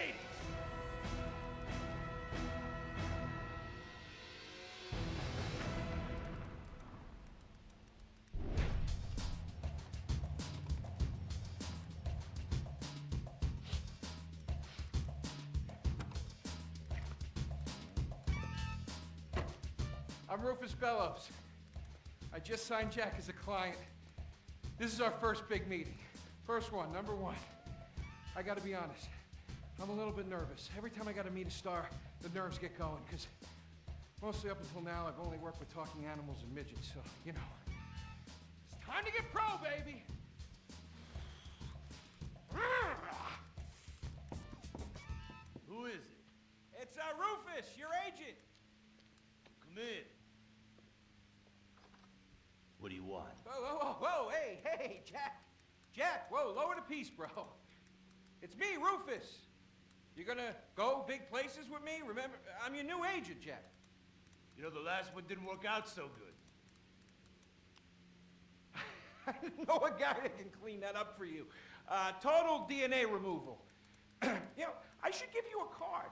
I'm Rufus Bellows. I just signed Jack as a client. This is our first big meeting. First one, number one. I gotta be honest, I'm a little bit nervous. Every time I gotta meet a star, the nerves get going, because mostly up until now, I've only worked with talking animals and midgets, so, you know. It's time to get pro, baby! Who is it? It's Rufus, your agent. Come in. what do you want? Whoa, hey, Jack, whoa, lower the piece, bro. It's me, Rufus. You gonna go big places with me? Remember, I'm your new agent, Jack. You know, the last one didn't work out so good. I know a guy that can clean that up for you. Total DNA removal. You know, I should give you a card.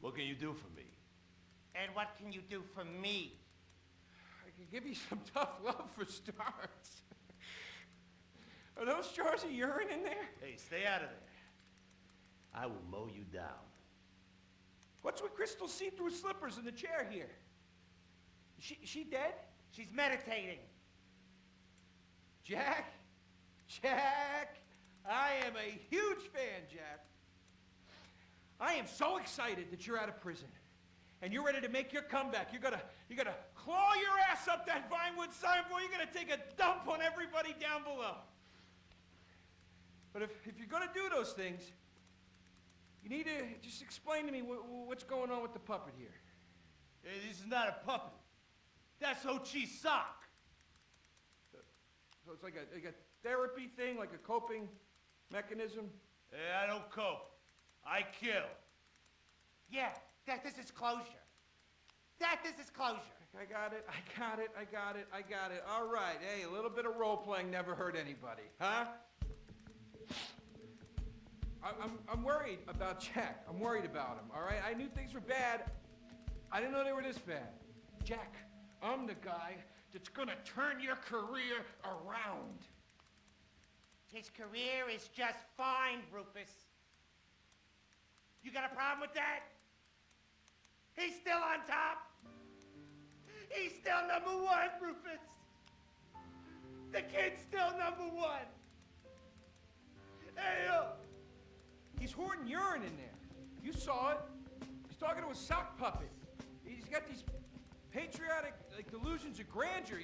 What can you do for me? And what can you do for me? I can give you some tough love for starts. Are those jars of urine in there? Hey, stay out of there. I will mow you down. What's with Crystal's see-through slippers in the chair here? She dead? She's meditating. Jack, I am a huge fan, Jack. I am so excited that you're out of prison. And you're ready to make your comeback. You're gonna claw your ass up that Vinewood signboard. You're gonna take a dump on everybody down below. But if you're gonna do those things, you need to just explain to me what's going on with the puppet here. Hey, this is not a puppet. That's Ho Chi's sock. So it's like a therapy thing, like a coping mechanism? Hey, I don't cope. I kill. Yeah, this is closure. This is closure. I got it. All right, hey, a little bit of role-playing never hurt anybody, huh? I'm worried about Jack. I'm worried about him, all right? I knew things were bad. I didn't know they were this bad. Jack, I'm the guy that's gonna turn your career around. His career is just fine, Rufus. You got a problem with that? He's still on top. He's still number one, Rufus. The kid's still number one. Hey, He's hoarding urine in there. You saw it. He's talking to a sock puppet. He's got these patriotic delusions of grandeur.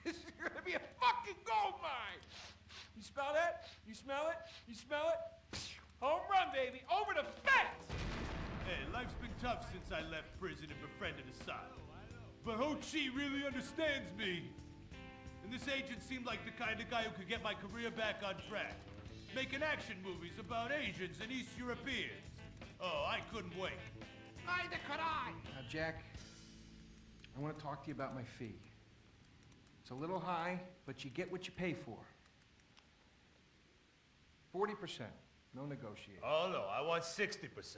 This is gonna be a fucking gold mine. You smell that? You smell it? You smell it? Home run, baby. Over the fence. Hey, life's been tough since I left prison and befriended Assad. But Ho Chi really understands me. And this agent seemed like the kind of guy who could get my career back on track. Making action movies about Asians and East Europeans. Oh, I couldn't wait. Neither could I. Now, Jack, I want to talk to you about my fee. It's a little high, but you get what you pay for. 40%. No negotiation. Oh, no, I want 60%.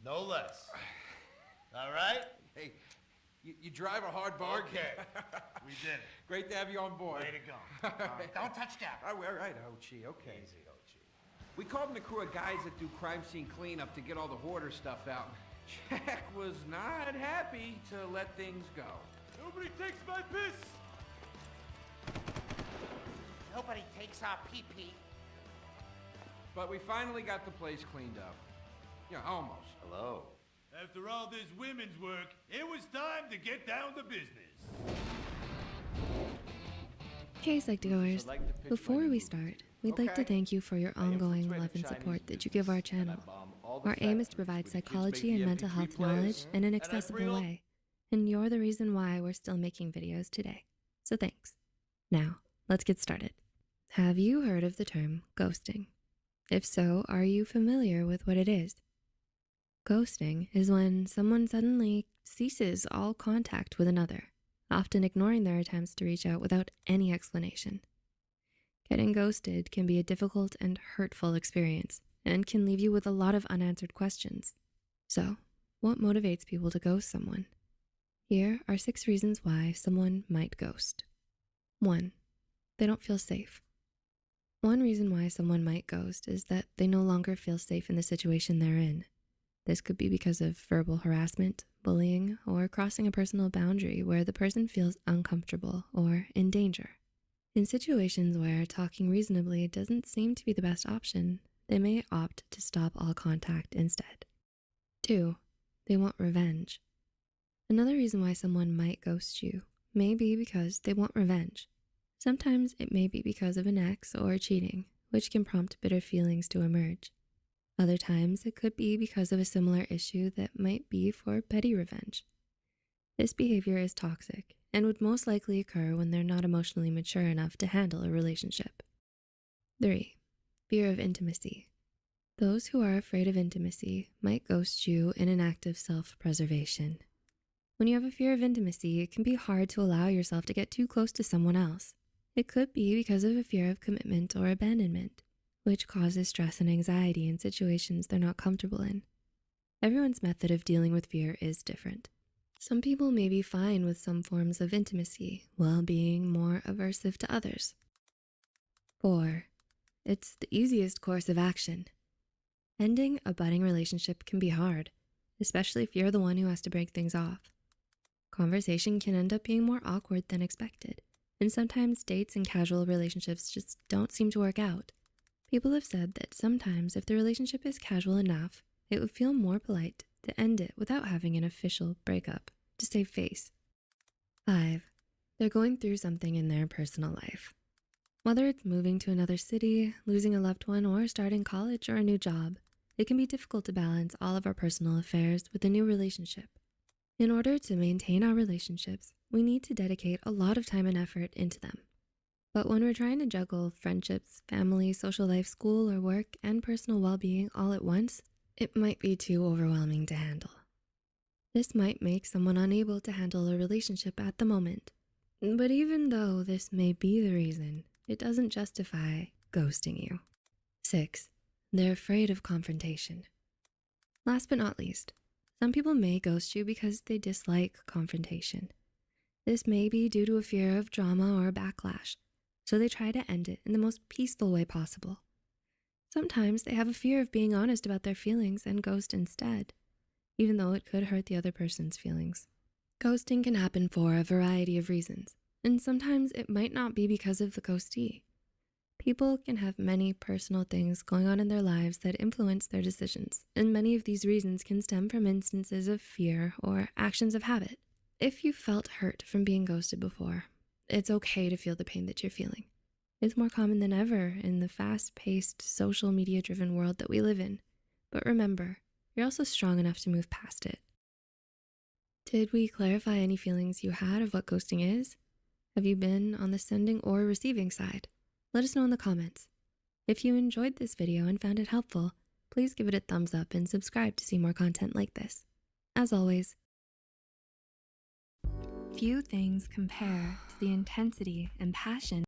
No less. All right? Hey, you drive a hard bargain. Okay. We did it. Great to have you on board. Way to go. Don't touch that. All right, Ochi, okay. Easy, Ochi. We called in the crew of guys that do crime scene cleanup to get all the hoarder stuff out. Jack was not happy to let things go. Nobody takes my piss. Nobody takes our pee-pee. But we finally got the place cleaned up. Yeah, almost. Hello. After all this women's work, it was time to get down to business. Hey Psych2Goers, before we start, we'd like to thank you for your ongoing love and support that you give our channel. Our aim is to provide psychology and mental health knowledge in an accessible way, and you're the reason why we're still making videos today. So thanks. Now, let's get started. Have you heard of the term ghosting? If so, are you familiar with what it is? Ghosting is when someone suddenly ceases all contact with another, often ignoring their attempts to reach out without any explanation. Getting ghosted can be a difficult and hurtful experience and can leave you with a lot of unanswered questions. So, what motivates people to ghost someone? Here are 6 reasons why someone might ghost. 1. They don't feel safe. One reason why someone might ghost is that they no longer feel safe in the situation they're in. This could be because of verbal harassment, bullying, or crossing a personal boundary where the person feels uncomfortable or in danger. In situations where talking reasonably doesn't seem to be the best option, they may opt to stop all contact instead. 2. They want revenge. Another reason why someone might ghost you may be because they want revenge. Sometimes it may be because of an ex or cheating, which can prompt bitter feelings to emerge. Other times, it could be because of a similar issue that might be for petty revenge. This behavior is toxic and would most likely occur when they're not emotionally mature enough to handle a relationship. 3. Fear of intimacy. Those who are afraid of intimacy might ghost you in an act of self-preservation. When you have a fear of intimacy, it can be hard to allow yourself to get too close to someone else. It could be because of a fear of commitment or abandonment, which causes stress and anxiety in situations they're not comfortable in. Everyone's method of dealing with fear is different. Some people may be fine with some forms of intimacy while being more aversive to others. 4. It's the easiest course of action. Ending a budding relationship can be hard, especially if you're the one who has to break things off. Conversation can end up being more awkward than expected, and sometimes dates and casual relationships just don't seem to work out. People have said that sometimes if the relationship is casual enough, it would feel more polite to end it without having an official breakup, to save face. 5. They're going through something in their personal life. Whether it's moving to another city, losing a loved one, or starting college or a new job, it can be difficult to balance all of our personal affairs with a new relationship. In order to maintain our relationships, we need to dedicate a lot of time and effort into them. But when we're trying to juggle friendships, family, social life, school, or work, and personal well-being all at once, it might be too overwhelming to handle. This might make someone unable to handle a relationship at the moment. But even though this may be the reason, it doesn't justify ghosting you. 6. They're afraid of confrontation. Last but not least, some people may ghost you because they dislike confrontation. This may be due to a fear of drama or backlash, so they try to end it in the most peaceful way possible. Sometimes they have a fear of being honest about their feelings and ghost instead, even though it could hurt the other person's feelings. Ghosting can happen for a variety of reasons, and sometimes it might not be because of the ghostee. People can have many personal things going on in their lives that influence their decisions, and many of these reasons can stem from instances of fear or actions of habit. If you felt hurt from being ghosted before, it's okay to feel the pain that you're feeling. It's more common than ever in the fast-paced, social media-driven world that we live in. But remember, you're also strong enough to move past it. Did we clarify any feelings you had of what ghosting is? Have you been on the sending or receiving side? Let us know in the comments. If you enjoyed this video and found it helpful, please give it a thumbs up and subscribe to see more content like this. As always, few things compare to the intensity and passion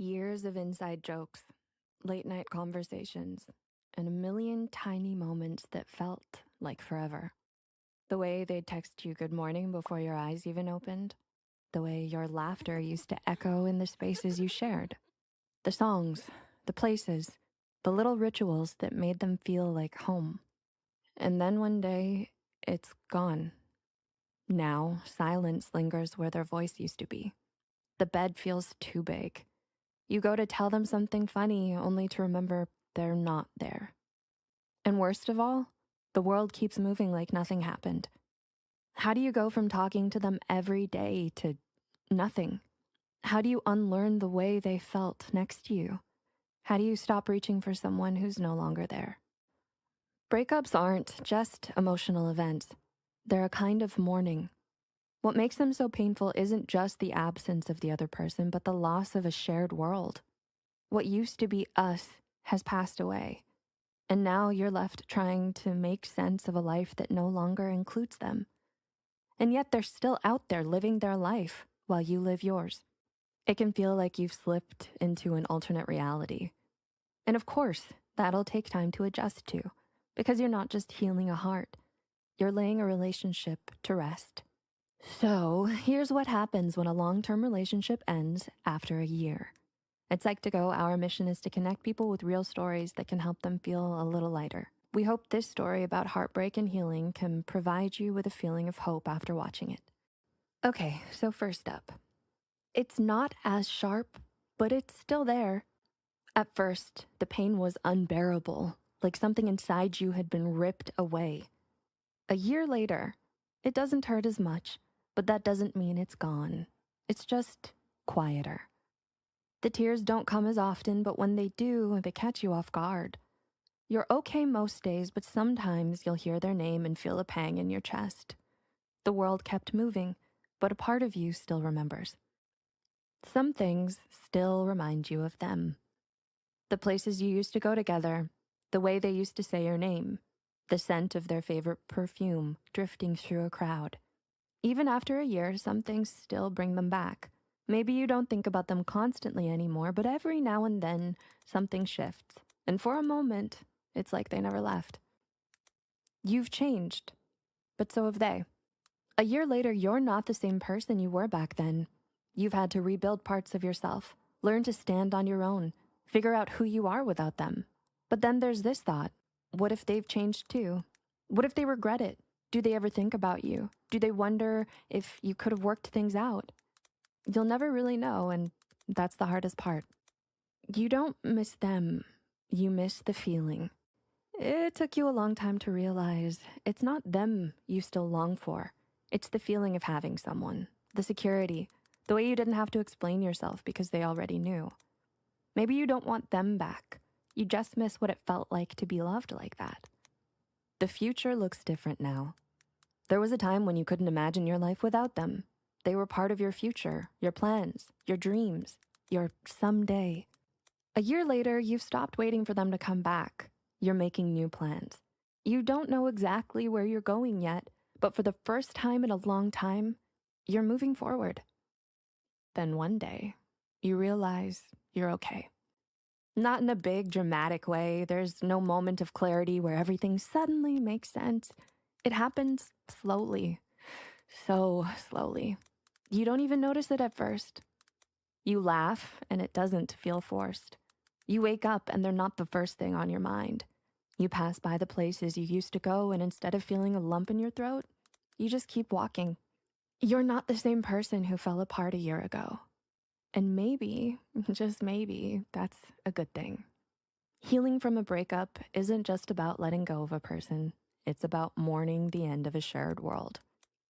Years of inside jokes, late night conversations, and a million tiny moments that felt like forever. The way they'd text you good morning before your eyes even opened. The way your laughter used to echo in the spaces you shared. The songs, the places, the little rituals that made them feel like home. And then one day, it's gone. Now, silence lingers where their voice used to be. The bed feels too big. You go to tell them something funny only to remember they're not there. And worst of all, the world keeps moving like nothing happened. How do you go from talking to them every day to nothing? How do you unlearn the way they felt next to you? How do you stop reaching for someone who's no longer there? Breakups aren't just emotional events. They're a kind of mourning. What makes them so painful isn't just the absence of the other person, but the loss of a shared world. What used to be us has passed away, and now you're left trying to make sense of a life that no longer includes them. And yet they're still out there living their life while you live yours. It can feel like you've slipped into an alternate reality. And of course, that'll take time to adjust to, because you're not just healing a heart, you're laying a relationship to rest. So here's what happens when a long-term relationship ends after a year. At Psych2Go, our mission is to connect people with real stories that can help them feel a little lighter. We hope this story about heartbreak and healing can provide you with a feeling of hope after watching it. Okay, so first up, it's not as sharp, but it's still there. At first, the pain was unbearable, like something inside you had been ripped away. A year later, it doesn't hurt as much, but that doesn't mean it's gone. It's just quieter. The tears don't come as often, but when they do, they catch you off guard. You're okay most days, but sometimes you'll hear their name and feel a pang in your chest. The world kept moving, but a part of you still remembers. Some things still remind you of them. The places you used to go together, the way they used to say your name, the scent of their favorite perfume drifting through a crowd. Even after a year, some things still bring them back. Maybe you don't think about them constantly anymore, but every now and then, something shifts. And for a moment, it's like they never left. You've changed, but so have they. A year later, you're not the same person you were back then. You've had to rebuild parts of yourself, learn to stand on your own, figure out who you are without them. But then there's this thought. What if they've changed too? What if they regret it? Do they ever think about you? Do they wonder if you could have worked things out? You'll never really know, and that's the hardest part. You don't miss them. You miss the feeling. It took you a long time to realize it's not them you still long for. It's the feeling of having someone, the security, the way you didn't have to explain yourself because they already knew. Maybe you don't want them back. You just miss what it felt like to be loved like that. The future looks different now. There was a time when you couldn't imagine your life without them. They were part of your future, your plans, your dreams, your someday. A year later, you've stopped waiting for them to come back. You're making new plans. You don't know exactly where you're going yet, but for the first time in a long time, you're moving forward. Then one day, you realize you're okay. Not in a big, dramatic way. There's no moment of clarity where everything suddenly makes sense. It happens slowly, so slowly. You don't even notice it at first. You laugh, and it doesn't feel forced. You wake up, and they're not the first thing on your mind. You pass by the places you used to go, and instead of feeling a lump in your throat, you just keep walking. You're not the same person who fell apart a year ago. And maybe, just maybe, that's a good thing. Healing from a breakup isn't just about letting go of a person. It's about mourning the end of a shared world.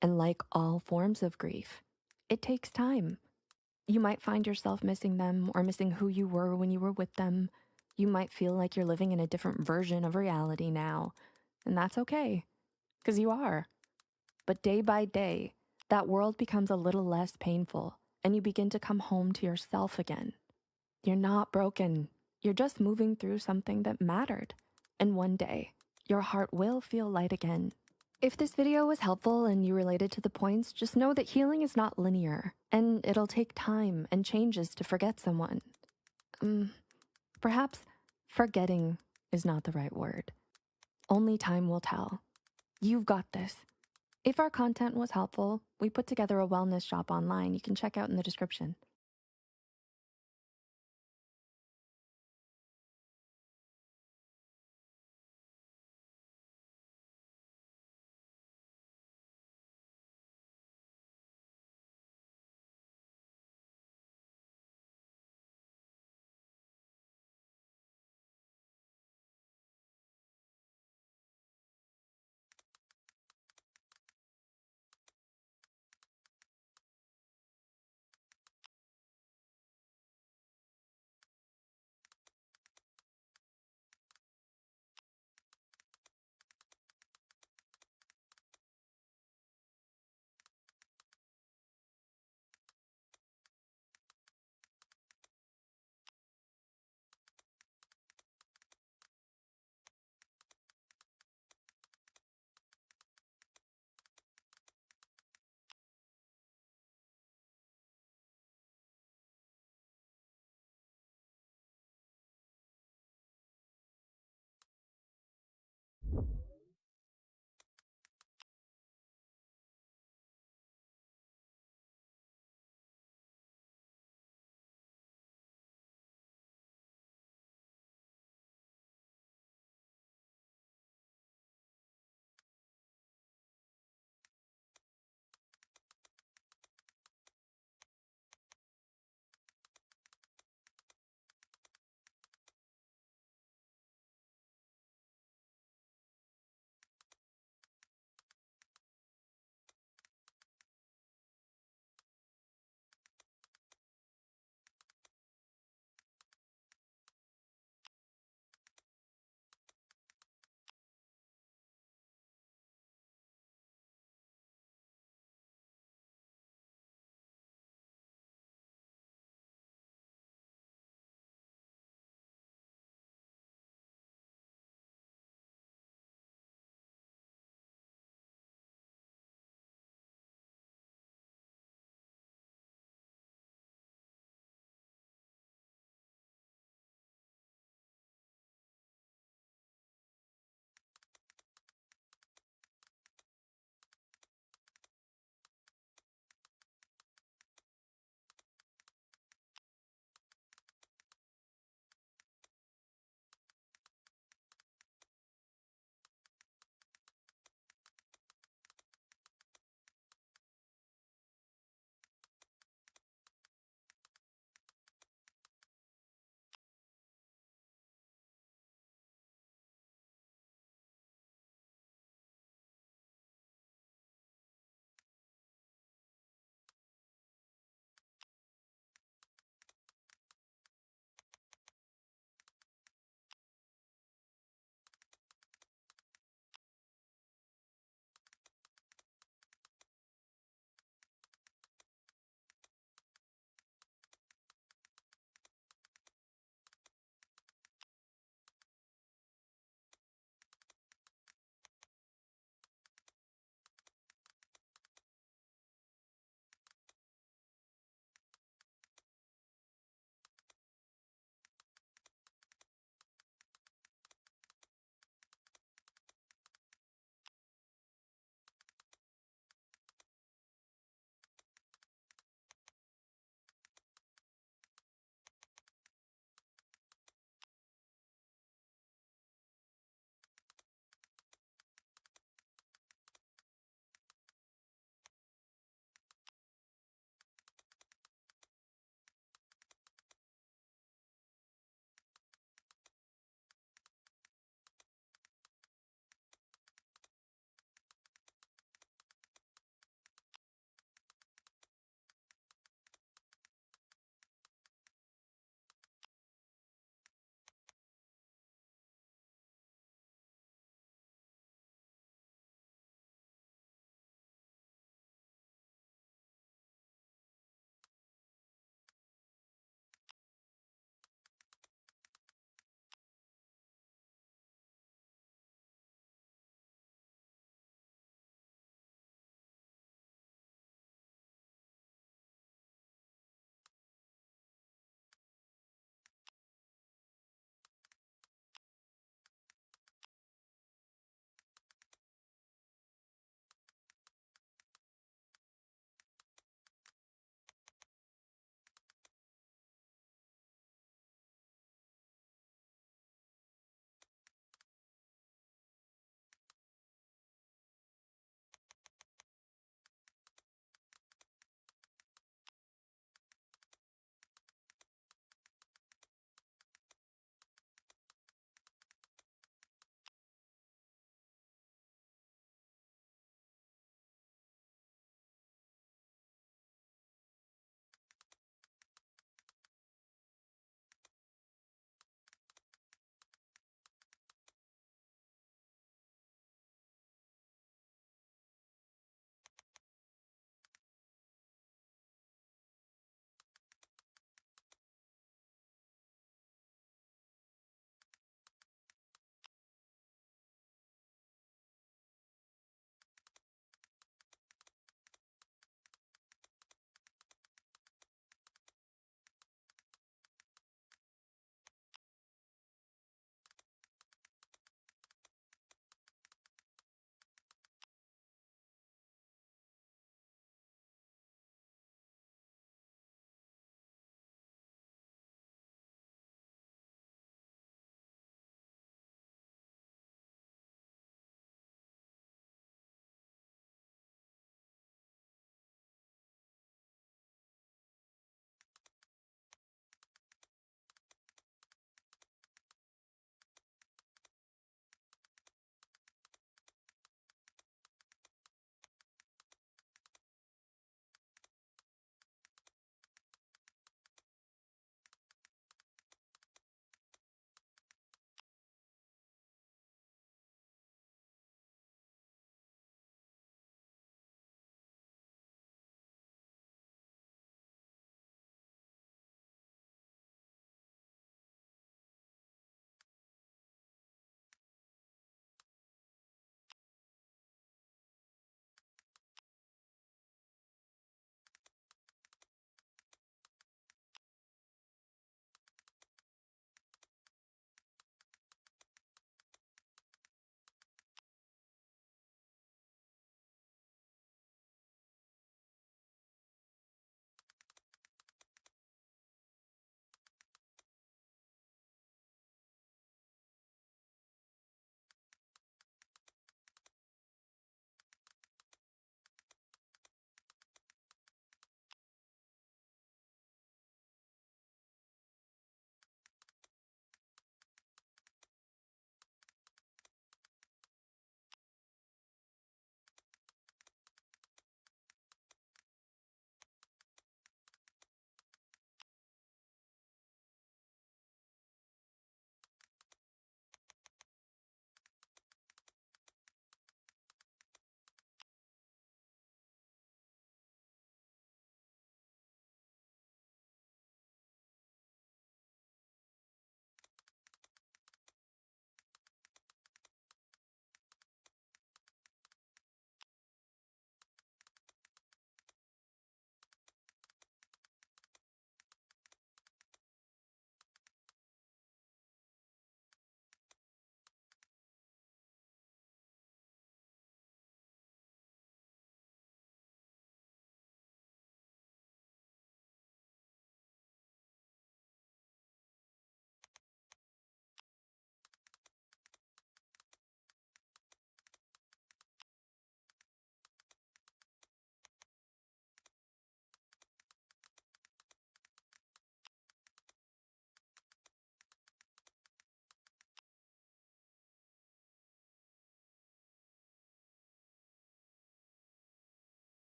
And like all forms of grief, it takes time. You might find yourself missing them or missing who you were when you were with them. You might feel like you're living in a different version of reality now. And that's okay, because you are. But day by day, that world becomes a little less painful, and you begin to come home to yourself again. You're not broken. You're just moving through something that mattered. And one day, your heart will feel light again. If this video was helpful and you related to the points, just know that healing is not linear, and it'll take time and changes to forget someone. Perhaps forgetting is not the right word. Only time will tell. You've got this. If our content was helpful, we put together a wellness shop online you can check out in the description.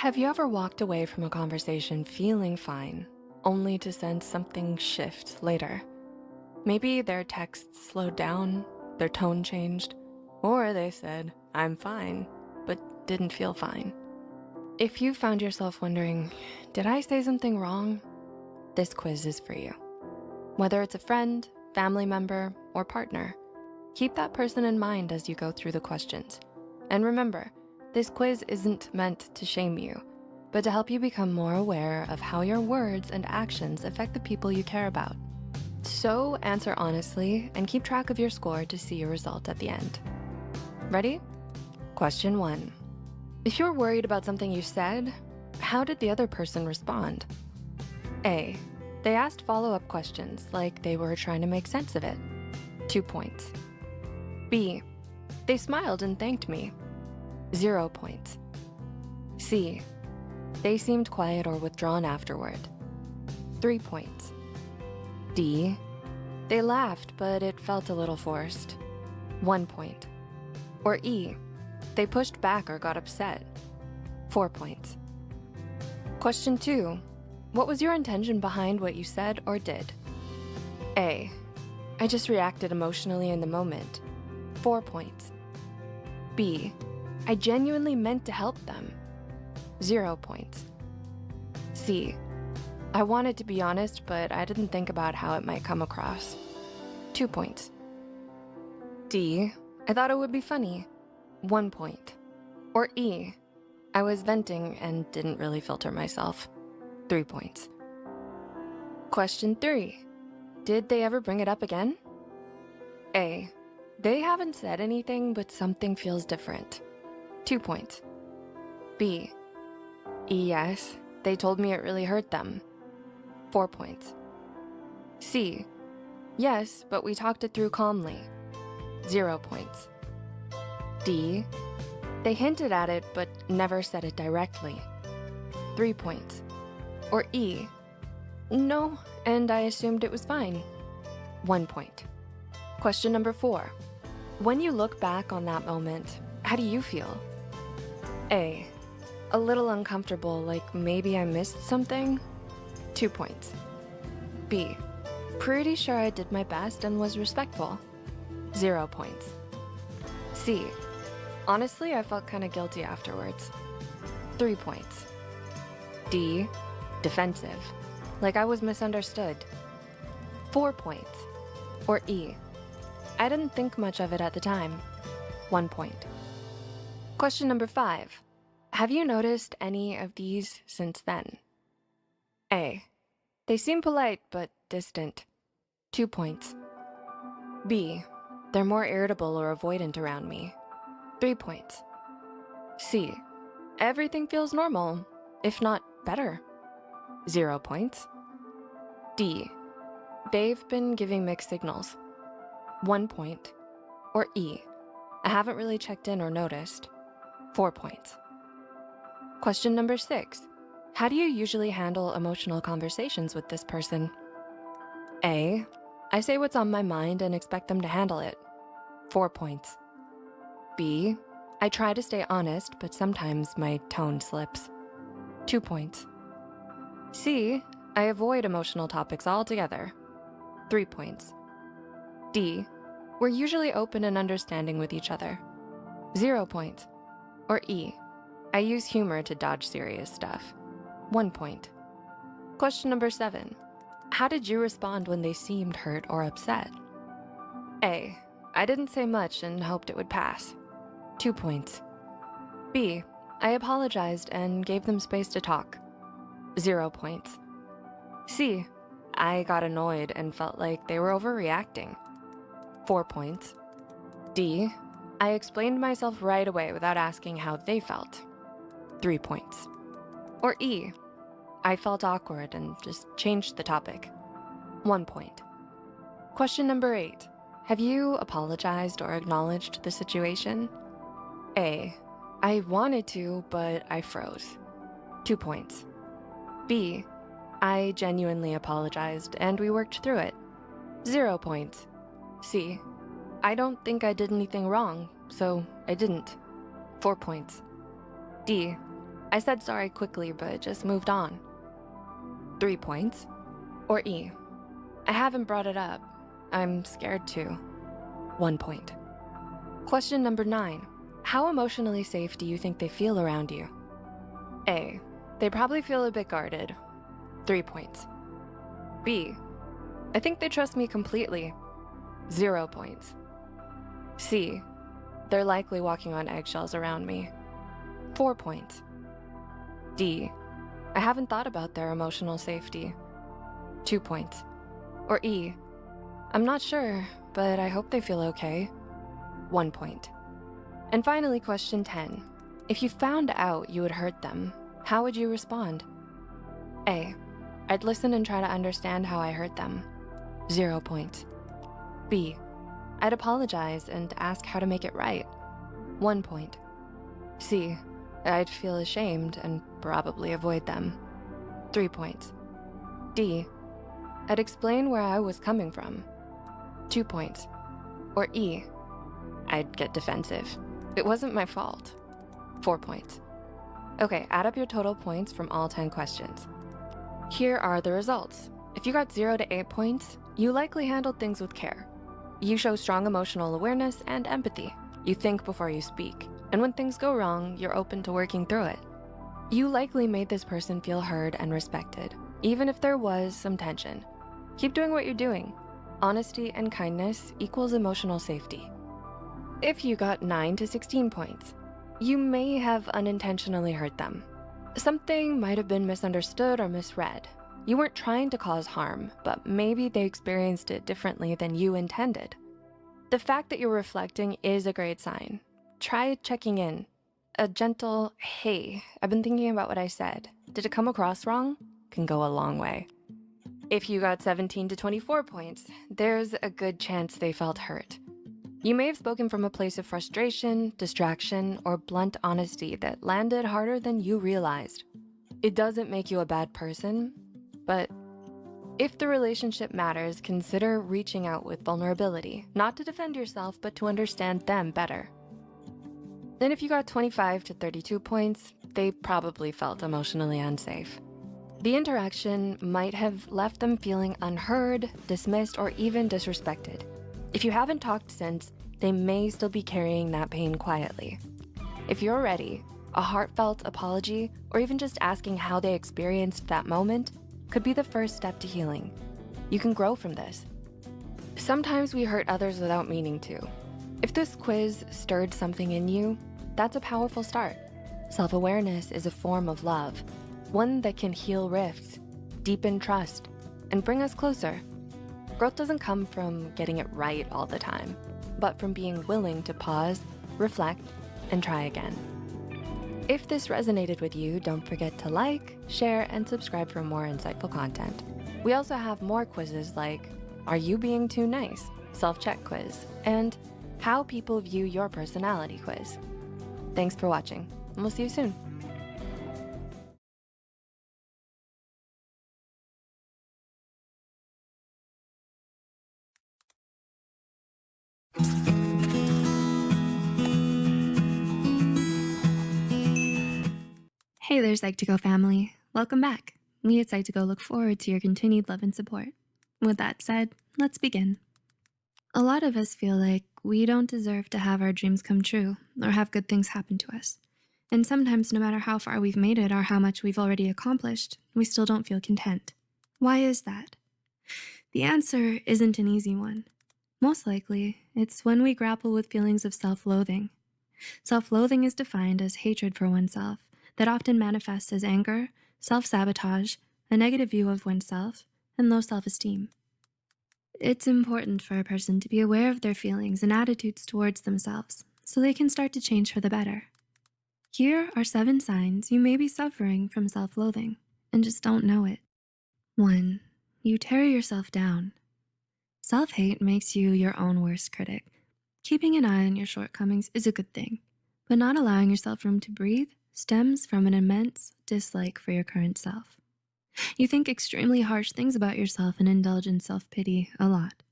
Have you ever walked away from a conversation feeling fine, only to sense something shift later? Maybe their text slowed down, their tone changed, or they said, "I'm fine," but didn't feel fine. If you found yourself wondering, did I say something wrong? This quiz is for you. Whether it's a friend, family member, or partner, keep that person in mind as you go through the questions. And remember, this quiz isn't meant to shame you, but to help you become more aware of how your words and actions affect the people you care about. So answer honestly and keep track of your score to see your result at the end. Ready? Question 1. If you're worried about something you said, how did the other person respond? A. They asked follow-up questions like they were trying to make sense of it. 2 points. B. They smiled and thanked me. 0 points. C. They seemed quiet or withdrawn afterward. 3 points. D. They laughed, but it felt a little forced. 1 point. Or E. They pushed back or got upset. 4 points. Question 2. What was your intention behind what you said or did? A. I just reacted emotionally in the moment. 4 points. B. I genuinely meant to help them. 0 points. C. I wanted to be honest, but I didn't think about how it might come across. 2 points. D. I thought it would be funny. 1 point. Or E. I was venting and didn't really filter myself. 3 points. Question 3. Did they ever bring it up again? A. They haven't said anything, but something feels different. 2 points. B. Yes, they told me it really hurt them. 4 points. C. Yes, but we talked it through calmly. 0 points. D. They hinted at it, but never said it directly. 3 points. Or E. No, and I assumed it was fine. 1 point. Question number 4. When you look back on that moment, how do you feel? A. A little uncomfortable, like maybe I missed something. 2 points. B. Pretty sure I did my best and was respectful. 0 points. C. Honestly, I felt kind of guilty afterwards. 3 points. D. Defensive, like I was misunderstood. 4 points. Or E. I didn't think much of it at the time. 1 point. Question number 5. Have you noticed any of these since then? A. They seem polite but distant. 2 points. B. They're more irritable or avoidant around me. 3 points. C. Everything feels normal, if not better. 0 points. D. They've been giving mixed signals. 1 point. Or E. I haven't really checked in or noticed. 4 points. Question number 6. How do you usually handle emotional conversations with this person? A. I say what's on my mind and expect them to handle it. 4 points. B. I try to stay honest, but sometimes my tone slips. 2 points. C. I avoid emotional topics altogether. 3 points. D. We're usually open and understanding with each other. 0 points. Or E. I use humor to dodge serious stuff. 1 point. Question number 7. How did you respond when they seemed hurt or upset? A. I didn't say much and hoped it would pass. 2 points. B. I apologized and gave them space to talk. 0 points. C. I got annoyed and felt like they were overreacting. 4 points. D. I explained myself right away without asking how they felt. 3 points. Or E. I felt awkward and just changed the topic. 1 point. Question number 8. Have you apologized or acknowledged the situation? A. I wanted to, but I froze. 2 points. B. I genuinely apologized and we worked through it. 0 points. C. I don't think I did anything wrong, so I didn't. 4 points. D. I said sorry quickly but just moved on. 3 points. Or E, I haven't brought it up. I'm scared to. 1 point. Question number 9. How emotionally safe do you think they feel around you? A, they probably feel a bit guarded. 3 points. B, I think they trust me completely. 0 points. C, they're likely walking on eggshells around me. 4 points. D, I haven't thought about their emotional safety. 2 points. Or E, I'm not sure, but I hope they feel okay. 1 point. And finally, question 10. If you found out you would hurt them, how would you respond? A, I'd listen and try to understand how I hurt them. 0 points. B, I'd apologize and ask how to make it right. 1 point. C, I'd feel ashamed and probably avoid them. 3 points. D, I'd explain where I was coming from. 2 points. Or E, I'd get defensive. It wasn't my fault. 4 points. Okay, add up your total points from all 10 questions. Here are the results. If you got 0 to 8 points, you likely handled things with care. You show strong emotional awareness and empathy. You think before you speak. And when things go wrong, you're open to working through it. You likely made this person feel heard and respected, even if there was some tension. Keep doing what you're doing. Honesty and kindness equals emotional safety. If you got 9 to 16 points, you may have unintentionally hurt them. Something might have been misunderstood or misread. You weren't trying to cause harm, but maybe they experienced it differently than you intended. The fact that you're reflecting is a great sign. Try checking in. A gentle, hey, I've been thinking about what I said. Did it come across wrong? Can go a long way. If you got 17 to 24 points, there's a good chance they felt hurt. You may have spoken from a place of frustration, distraction, or blunt honesty that landed harder than you realized. It doesn't make you a bad person, but if the relationship matters, consider reaching out with vulnerability, not to defend yourself, but to understand them better. Then if you got 25 to 32 points, they probably felt emotionally unsafe. The interaction might have left them feeling unheard, dismissed, or even disrespected. If you haven't talked since, they may still be carrying that pain quietly. If you're ready, a heartfelt apology, or even just asking how they experienced that moment, could be the first step to healing. You can grow from this. Sometimes we hurt others without meaning to. If this quiz stirred something in you, that's a powerful start. Self-awareness is a form of love, one that can heal rifts, deepen trust, and bring us closer. Growth doesn't come from getting it right all the time, but from being willing to pause, reflect, and try again. If this resonated with you, don't forget to like, share, and subscribe for more insightful content. We also have more quizzes like, Are You Being Too Nice? Self-check quiz, and How People View Your Personality quiz. Thanks for watching, and we'll see you soon. Hey there, Psych2Go family. Welcome back. We at Psych2Go look forward to your continued love and support. With that said, let's begin. A lot of us feel like we don't deserve to have our dreams come true or have good things happen to us. And sometimes, no matter how far we've made it or how much we've already accomplished, we still don't feel content. Why is that? The answer isn't an easy one. Most likely, it's when we grapple with feelings of self-loathing. Self-loathing is defined as hatred for oneself that often manifests as anger, self-sabotage, a negative view of oneself, and low self-esteem. It's important for a person to be aware of their feelings and attitudes towards themselves so they can start to change for the better. Here are 7 signs you may be suffering from self-loathing and just don't know it. 1. You tear yourself down. Self-hate makes you your own worst critic. Keeping an eye on your shortcomings is a good thing, but not allowing yourself room to breathe stems from an immense dislike for your current self. You think extremely harsh things about yourself and indulge in self-pity a lot,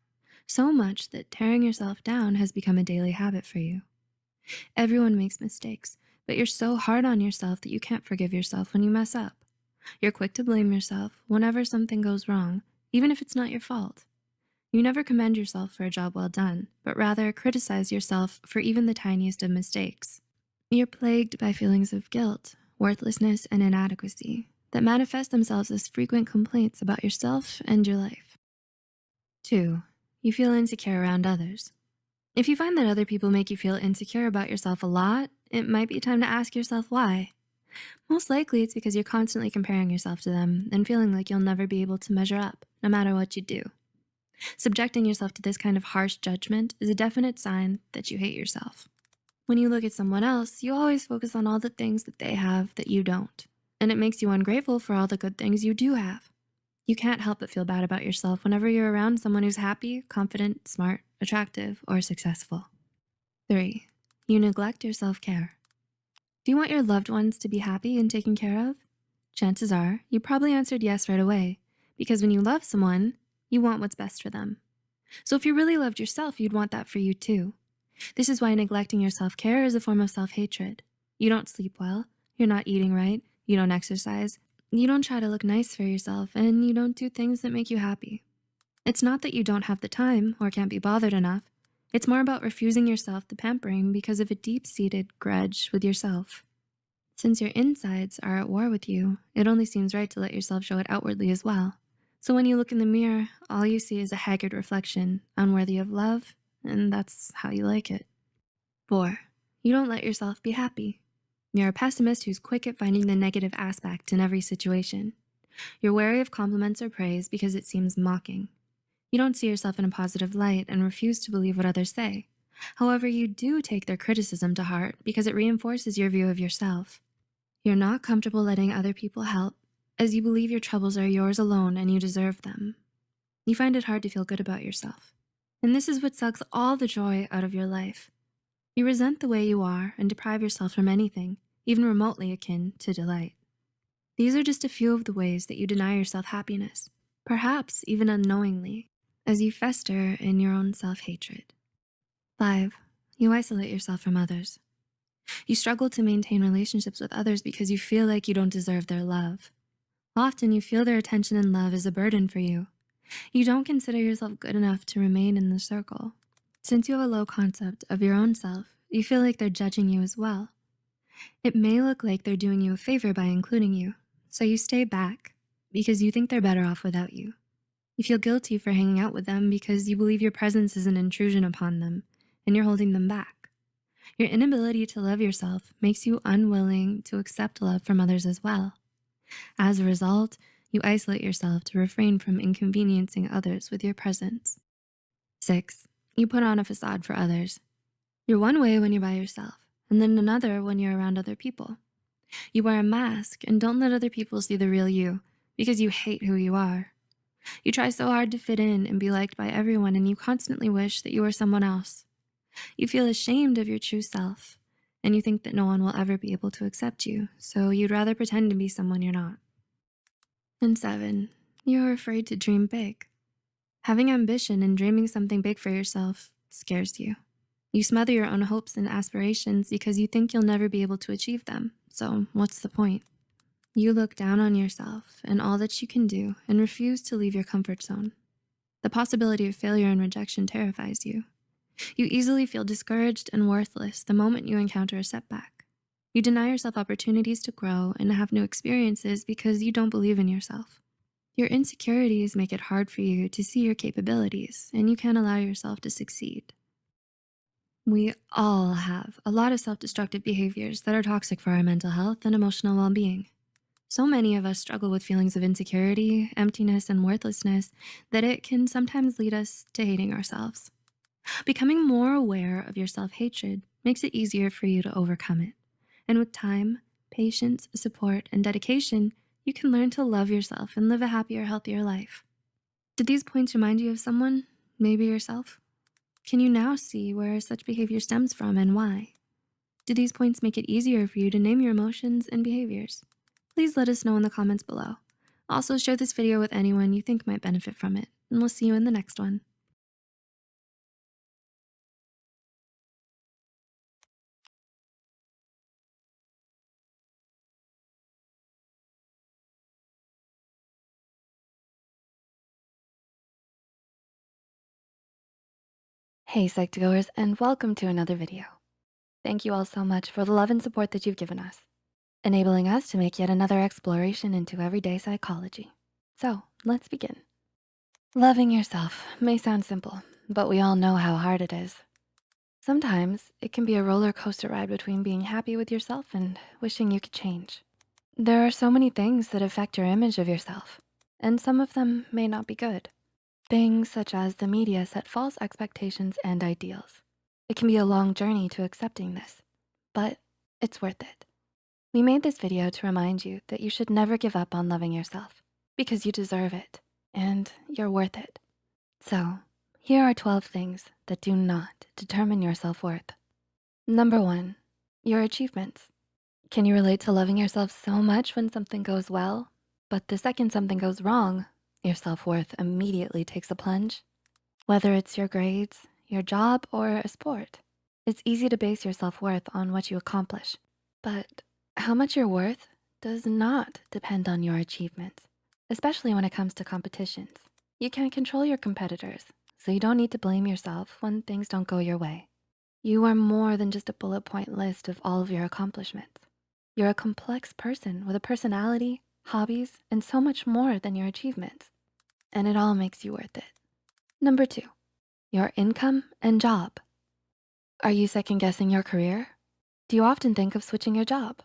so much that tearing yourself down has become a daily habit for you. Everyone makes mistakes, but you're so hard on yourself that you can't forgive yourself when you mess up. You're quick to blame yourself whenever something goes wrong, even if it's not your fault. You never commend yourself for a job well done, but rather criticize yourself for even the tiniest of mistakes. You're plagued by feelings of guilt, worthlessness, and inadequacy that manifest themselves as frequent complaints about yourself and your life. 2. You feel insecure around others. If you find that other people make you feel insecure about yourself a lot, it might be time to ask yourself why. Most likely it's because you're constantly comparing yourself to them and feeling like you'll never be able to measure up, no matter what you do. Subjecting yourself to this kind of harsh judgment is a definite sign that you hate yourself. When you look at someone else, you always focus on all the things that they have that you don't, and it makes you ungrateful for all the good things you do have. You can't help but feel bad about yourself whenever you're around someone who's happy, confident, smart, attractive, or successful. 3. You neglect your self-care. Do you want your loved ones to be happy and taken care of? Chances are you probably answered yes right away, because when you love someone, you want what's best for them. So if you really loved yourself, you'd want that for you too. This is why neglecting your self-care is a form of self-hatred. You don't sleep well, you're not eating right, you don't exercise, you don't try to look nice for yourself, and you don't do things that make you happy. It's not that you don't have the time or can't be bothered enough. It's more about refusing yourself the pampering because of a deep-seated grudge with yourself. Since your insides are at war with you, it only seems right to let yourself show it outwardly as well. So when you look in the mirror, all you see is a haggard reflection, unworthy of love, and that's how you like it. 4. You don't let yourself be happy. You're a pessimist who's quick at finding the negative aspect in every situation. You're wary of compliments or praise because it seems mocking. You don't see yourself in a positive light and refuse to believe what others say. However, you do take their criticism to heart because it reinforces your view of yourself. You're not comfortable letting other people help, as you believe your troubles are yours alone and you deserve them. You find it hard to feel good about yourself. And this is what sucks all the joy out of your life. You resent the way you are and deprive yourself from anything, even remotely akin to delight. These are just a few of the ways that you deny yourself happiness, perhaps even unknowingly, as you fester in your own self-hatred. 5. You isolate yourself from others. You struggle to maintain relationships with others because you feel like you don't deserve their love. Often you feel their attention and love is a burden for you. You don't consider yourself good enough to remain in the circle. Since you have a low concept of your own self, you feel like they're judging you as well. It may look like they're doing you a favor by including you, so you stay back because you think they're better off without you. You feel guilty for hanging out with them because you believe your presence is an intrusion upon them, and you're holding them back. Your inability to love yourself makes you unwilling to accept love from others as well. As a result, you isolate yourself to refrain from inconveniencing others with your presence. 6. You put on a facade for others. You're one way when you're by yourself, and then another when you're around other people. You wear a mask and don't let other people see the real you because you hate who you are. You try so hard to fit in and be liked by everyone, and you constantly wish that you were someone else. You feel ashamed of your true self, and you think that no one will ever be able to accept you, so you'd rather pretend to be someone you're not. And 7, you're afraid to dream big. Having ambition and dreaming something big for yourself scares you. You smother your own hopes and aspirations because you think you'll never be able to achieve them, so what's the point? You look down on yourself and all that you can do and refuse to leave your comfort zone. The possibility of failure and rejection terrifies you. You easily feel discouraged and worthless the moment you encounter a setback. You deny yourself opportunities to grow and have new experiences because you don't believe in yourself. Your insecurities make it hard for you to see your capabilities, and you can't allow yourself to succeed. We all have a lot of self-destructive behaviors that are toxic for our mental health and emotional well-being. So many of us struggle with feelings of insecurity, emptiness, and worthlessness that it can sometimes lead us to hating ourselves. Becoming more aware of your self-hatred makes it easier for you to overcome it. And with time, patience, support, and dedication, you can learn to love yourself and live a happier, healthier life. Did these points remind you of someone, maybe yourself? Can you now see where such behavior stems from and why? Do these points make it easier for you to name your emotions and behaviors? Please let us know in the comments below. Also, share this video with anyone you think might benefit from it, and we'll see you in the next one. Hey Psych2Goers, and welcome to another video. Thank you all so much for the love and support that you've given us, enabling us to make yet another exploration into everyday psychology. So let's begin. Loving yourself may sound simple, but we all know how hard it is. Sometimes it can be a roller coaster ride between being happy with yourself and wishing you could change. There are so many things that affect your image of yourself, and some of them may not be good. Things such as the media set false expectations and ideals. It can be a long journey to accepting this, but it's worth it. We made this video to remind you that you should never give up on loving yourself because you deserve it and you're worth it. So here are 12 things that do not determine your self-worth. Number 1, your achievements. Can you relate to loving yourself so much when something goes well, but the second something goes wrong, your self-worth immediately takes a plunge? Whether it's your grades, your job, or a sport, it's easy to base your self-worth on what you accomplish. But how much you're worth does not depend on your achievements, especially when it comes to competitions. You can't control your competitors, so you don't need to blame yourself when things don't go your way. You are more than just a bullet point list of all of your accomplishments. You're a complex person with a personality, hobbies, and so much more than your achievements. And it all makes you worth it. Number 2, your income and job. Are you second guessing your career? Do you often think of switching your job?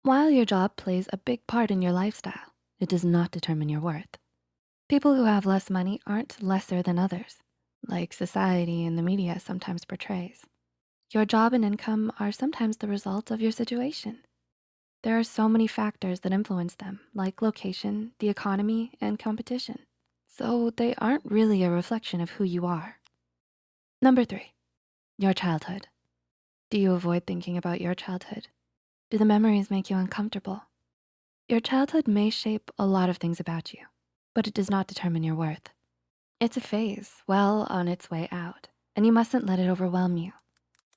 While your job plays a big part in your lifestyle, it does not determine your worth. People who have less money aren't lesser than others, like society and the media sometimes portrays. Your job and income are sometimes the result of your situation. There are so many factors that influence them, like location, the economy, and competition. So they aren't really a reflection of who you are. Number 3, your childhood. Do you avoid thinking about your childhood? Do the memories make you uncomfortable? Your childhood may shape a lot of things about you, but it does not determine your worth. It's a phase well on its way out, and you mustn't let it overwhelm you.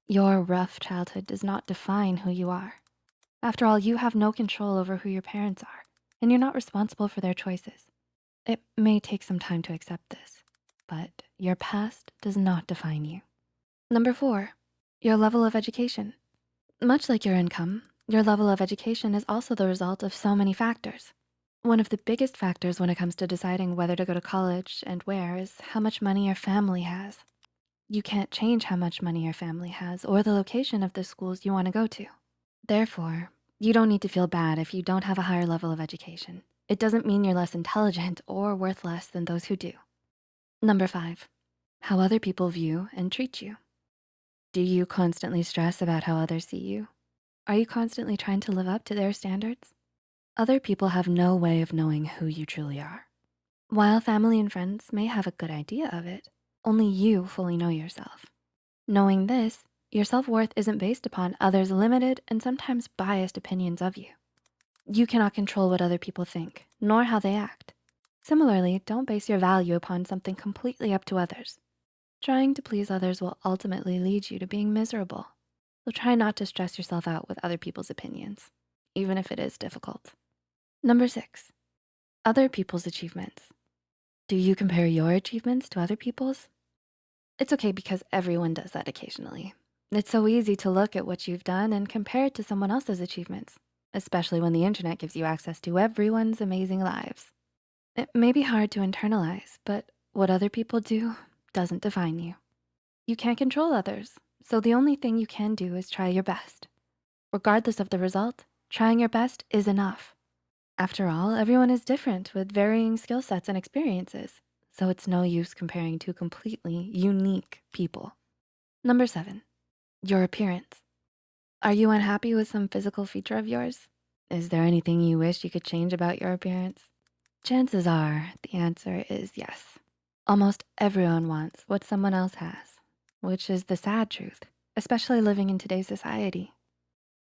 Your rough childhood does not define who you are. After all, you have no control over who your parents are, and you're not responsible for their choices. It may take some time to accept this, but your past does not define you. Number 4, your level of education. Much like your income, your level of education is also the result of so many factors. One of the biggest factors when it comes to deciding whether to go to college and where is how much money your family has. You can't change how much money your family has or the location of the schools you wanna go to. Therefore, you don't need to feel bad if you don't have a higher level of education. It doesn't mean you're less intelligent or worth less than those who do. Number 5, how other people view and treat you. Do you constantly stress about how others see you? Are you constantly trying to live up to their standards? Other people have no way of knowing who you truly are. While family and friends may have a good idea of it, only you fully know yourself. Knowing this, your self-worth isn't based upon others' limited and sometimes biased opinions of you. You cannot control what other people think, nor how they act. Similarly, don't base your value upon something completely up to others. Trying to please others will ultimately lead you to being miserable. So try not to stress yourself out with other people's opinions, even if it is difficult. Number 6, other people's achievements. Do you compare your achievements to other people's? It's okay because everyone does that occasionally. It's so easy to look at what you've done and compare it to someone else's achievements, especially when the internet gives you access to everyone's amazing lives. It may be hard to internalize, but what other people do doesn't define you. You can't control others, so the only thing you can do is try your best. Regardless of the result, trying your best is enough. After all, everyone is different with varying skill sets and experiences, so it's no use comparing two completely unique people. Number 7, your appearance. Are you unhappy with some physical feature of yours? Is there anything you wish you could change about your appearance? Chances are the answer is yes. Almost everyone wants what someone else has, which is the sad truth, especially living in today's society.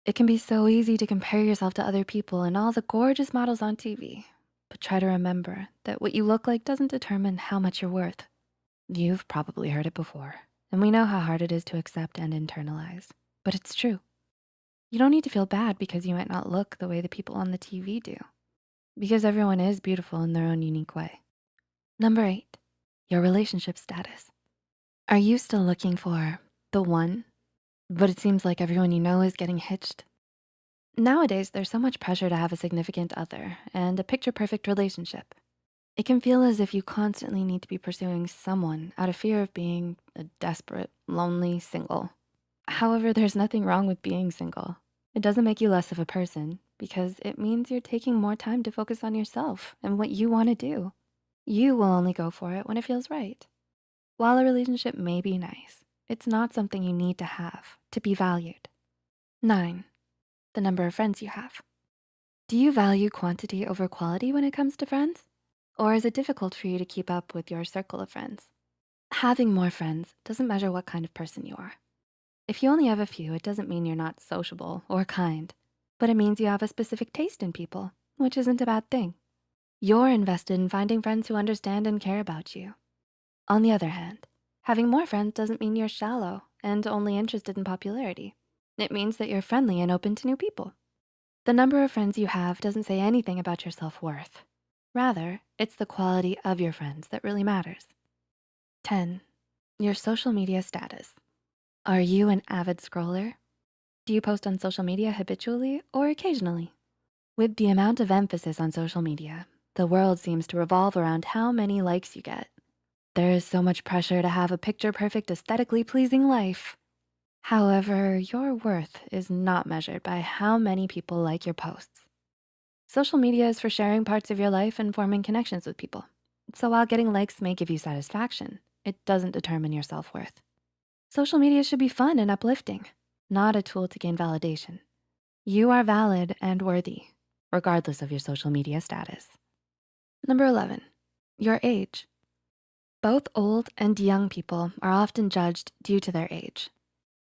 It can be so easy to compare yourself to other people and all the gorgeous models on TV, but try to remember that what you look like doesn't determine how much you're worth. You've probably heard it before, and we know how hard it is to accept and internalize, but it's true. You don't need to feel bad because you might not look the way the people on the TV do, because everyone is beautiful in their own unique way. Number 8, your relationship status. Are you still looking for the one? But it seems like everyone you know is getting hitched. Nowadays, there's so much pressure to have a significant other and a picture-perfect relationship. It can feel as if you constantly need to be pursuing someone out of fear of being a desperate, lonely single. However, there's nothing wrong with being single. It doesn't make you less of a person because it means you're taking more time to focus on yourself and what you wanna do. You will only go for it when it feels right. While a relationship may be nice, it's not something you need to have to be valued. 9, the number of friends you have. Do you value quantity over quality when it comes to friends? Or is it difficult for you to keep up with your circle of friends? Having more friends doesn't measure what kind of person you are. If you only have a few, it doesn't mean you're not sociable or kind, but it means you have a specific taste in people, which isn't a bad thing. You're invested in finding friends who understand and care about you. On the other hand, having more friends doesn't mean you're shallow and only interested in popularity. It means that you're friendly and open to new people. The number of friends you have doesn't say anything about your self-worth. Rather, it's the quality of your friends that really matters. 10, your social media status. Are you an avid scroller? Do you post on social media habitually or occasionally? With the amount of emphasis on social media, the world seems to revolve around how many likes you get. There is so much pressure to have a picture-perfect, aesthetically pleasing life. However, your worth is not measured by how many people like your posts. Social media is for sharing parts of your life and forming connections with people. So while getting likes may give you satisfaction, it doesn't determine your self-worth. Social media should be fun and uplifting, not a tool to gain validation. You are valid and worthy, regardless of your social media status. Number 11, your age. Both old and young people are often judged due to their age.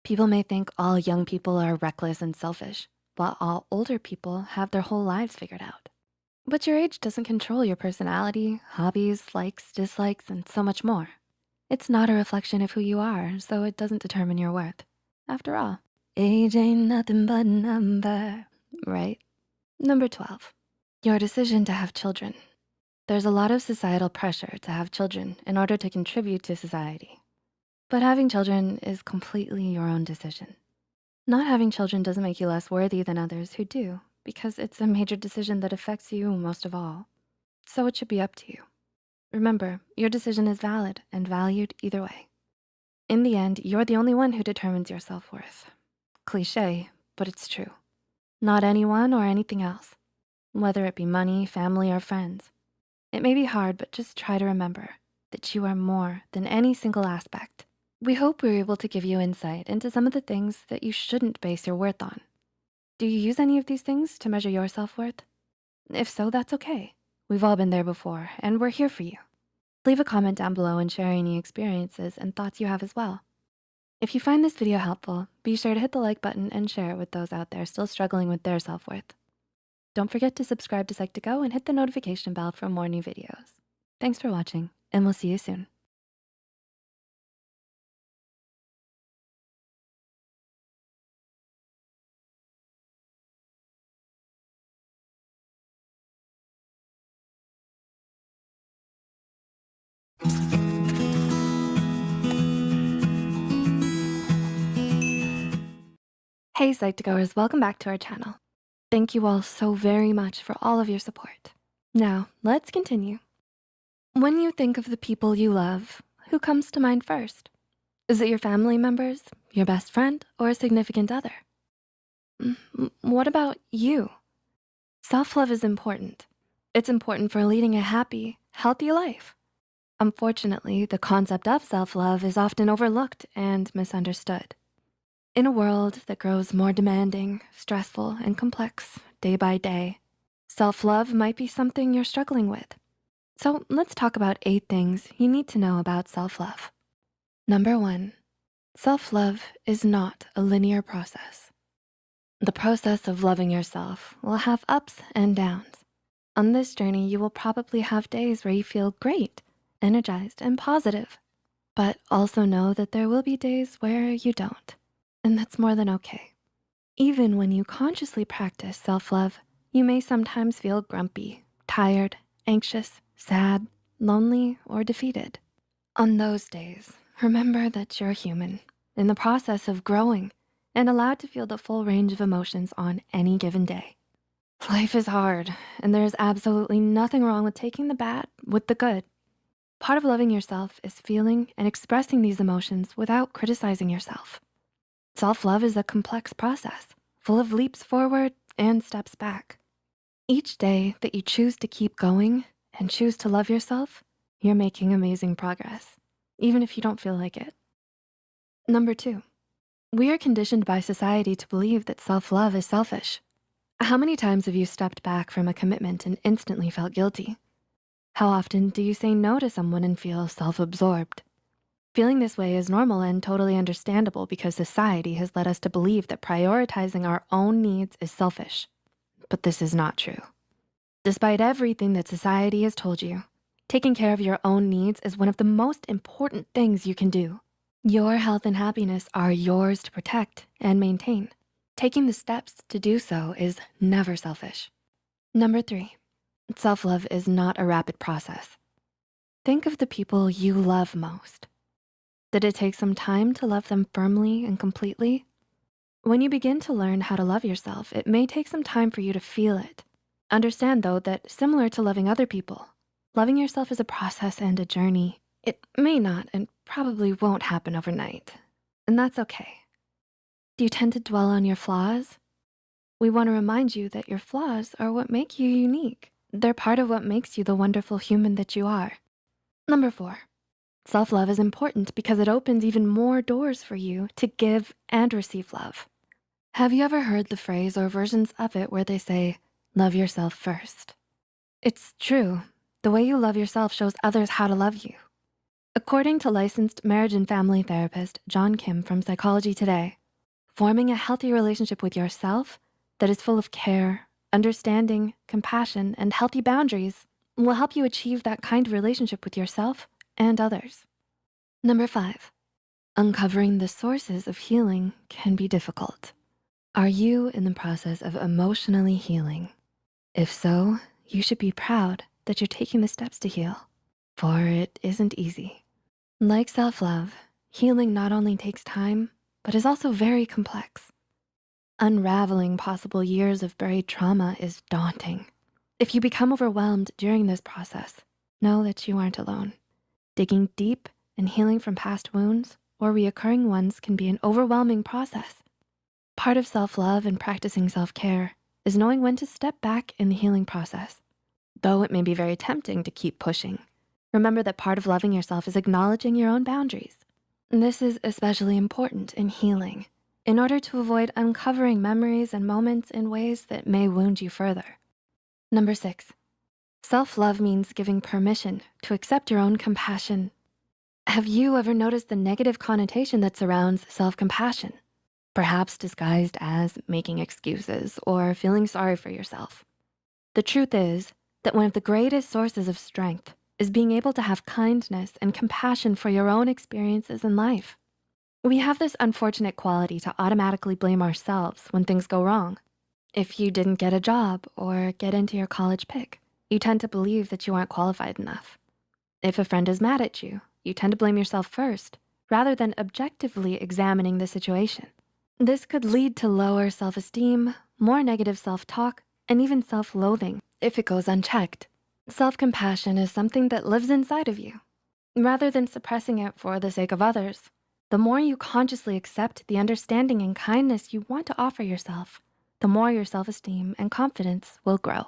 People may think all young people are reckless and selfish, while all older people have their whole lives figured out. But your age doesn't control your personality, hobbies, likes, dislikes, and so much more. It's not a reflection of who you are, so it doesn't determine your worth. After all, age ain't nothing but a number, right? Number 12, your decision to have children. There's a lot of societal pressure to have children in order to contribute to society. But having children is completely your own decision. Not having children doesn't make you less worthy than others who do, because it's a major decision that affects you most of all. So it should be up to you. Remember, your decision is valid and valued either way. In the end, you're the only one who determines your self-worth. Cliché, but it's true. Not anyone or anything else, whether it be money, family, or friends. It may be hard, but just try to remember that you are more than any single aspect. We hope we were able to give you insight into some of the things that you shouldn't base your worth on. Do you use any of these things to measure your self-worth? If so, that's okay. We've all been there before, and we're here for you. Leave a comment down below and share any experiences and thoughts you have as well. If you find this video helpful, be sure to hit the like button and share it with those out there still struggling with their self-worth. Don't forget to subscribe to Psych2Go and hit the notification bell for more new videos. Thanks for watching, and we'll see you soon. Hey Psych2Goers, welcome back to our channel. Thank you all so very much for all of your support. Now, let's continue. When you think of the people you love, who comes to mind first? Is it your family members, your best friend, or a significant other? What about you? Self-love is important. It's important for leading a happy, healthy life. Unfortunately, the concept of self-love is often overlooked and misunderstood. In a world that grows more demanding, stressful, and complex day by day, self-love might be something you're struggling with. So let's talk about 8 things you need to know about self-love. Number 1, self-love is not a linear process. The process of loving yourself will have ups and downs. On this journey, you will probably have days where you feel great, energized, and positive, but also know that there will be days where you don't. And that's more than okay. Even when you consciously practice self-love, you may sometimes feel grumpy, tired, anxious, sad, lonely, or defeated. On those days, Remember that you're human, in the process of growing, and allowed to feel the full range of emotions on any given day. Life is hard, and there is absolutely nothing wrong with taking the bad with the good. Part of loving yourself is feeling and expressing these emotions without criticizing yourself. Self-love is a complex process, full of leaps forward and steps back. Each day that you choose to keep going and choose to love yourself, you're making amazing progress, even if you don't feel like it. Number 2, we are conditioned by society to believe that self-love is selfish. How many times have you stepped back from a commitment and instantly felt guilty? How often do you say no to someone and feel self-absorbed? Feeling this way is normal and totally understandable because society has led us to believe that prioritizing our own needs is selfish. But this is not true. Despite everything that society has told you, taking care of your own needs is one of the most important things you can do. Your health and happiness are yours to protect and maintain. Taking the steps to do so is never selfish. Number 3, self-love is not a rapid process. Think of the people you love most. Did it take some time to love them firmly and completely? When you begin to learn how to love yourself, it may take some time for you to feel it. Understand though that similar to loving other people, loving yourself is a process and a journey. It may not and probably won't happen overnight, and that's okay. Do you tend to dwell on your flaws? We want to remind you that your flaws are what make you unique. They're part of what makes you the wonderful human that you are. Number 4, self-love is important because it opens even more doors for you to give and receive love. Have you ever heard the phrase or versions of it where they say, love yourself first? It's true. The way you love yourself shows others how to love you. According to licensed marriage and family therapist John Kim from Psychology Today, forming a healthy relationship with yourself that is full of care, understanding, compassion, and healthy boundaries will help you achieve that kind of relationship with yourself and others. Number 5, uncovering the sources of healing can be difficult. Are you in the process of emotionally healing? If so, you should be proud that you're taking the steps to heal, for it isn't easy. Like self-love, healing not only takes time, but is also very complex. Unraveling possible years of buried trauma is daunting. If you become overwhelmed during this process, know that you aren't alone. Digging deep and healing from past wounds or reoccurring ones can be an overwhelming process. Part of self-love and practicing self-care is knowing when to step back in the healing process. Though it may be very tempting to keep pushing, remember that part of loving yourself is acknowledging your own boundaries. This is especially important in healing in order to avoid uncovering memories and moments in ways that may wound you further. Number 6, self-love means giving permission to accept your own compassion. Have you ever noticed the negative connotation that surrounds self-compassion? Perhaps disguised as making excuses or feeling sorry for yourself. The truth is that one of the greatest sources of strength is being able to have kindness and compassion for your own experiences in life. We have this unfortunate quality to automatically blame ourselves when things go wrong. If you didn't get a job or get into your college pick, you tend to believe that you aren't qualified enough. If a friend is mad at you, you tend to blame yourself first, rather than objectively examining the situation. This could lead to lower self-esteem, more negative self-talk, and even self-loathing if it goes unchecked. Self-compassion is something that lives inside of you. Rather than suppressing it for the sake of others, the more you consciously accept the understanding and kindness you want to offer yourself, the more your self-esteem and confidence will grow.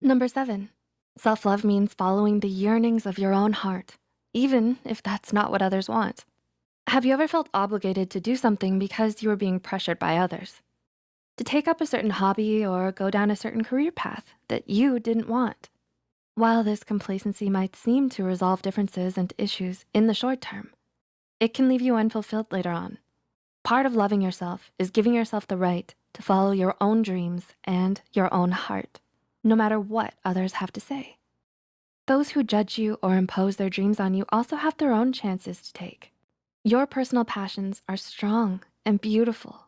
Number 7, self-love means following the yearnings of your own heart, even if that's not what others want. Have you ever felt obligated to do something because you were being pressured by others? To take up a certain hobby or go down a certain career path that you didn't want? While this complacency might seem to resolve differences and issues in the short term, it can leave you unfulfilled later on. Part of loving yourself is giving yourself the right to follow your own dreams and your own heart, no matter what others have to say. Those who judge you or impose their dreams on you also have their own chances to take. Your personal passions are strong and beautiful.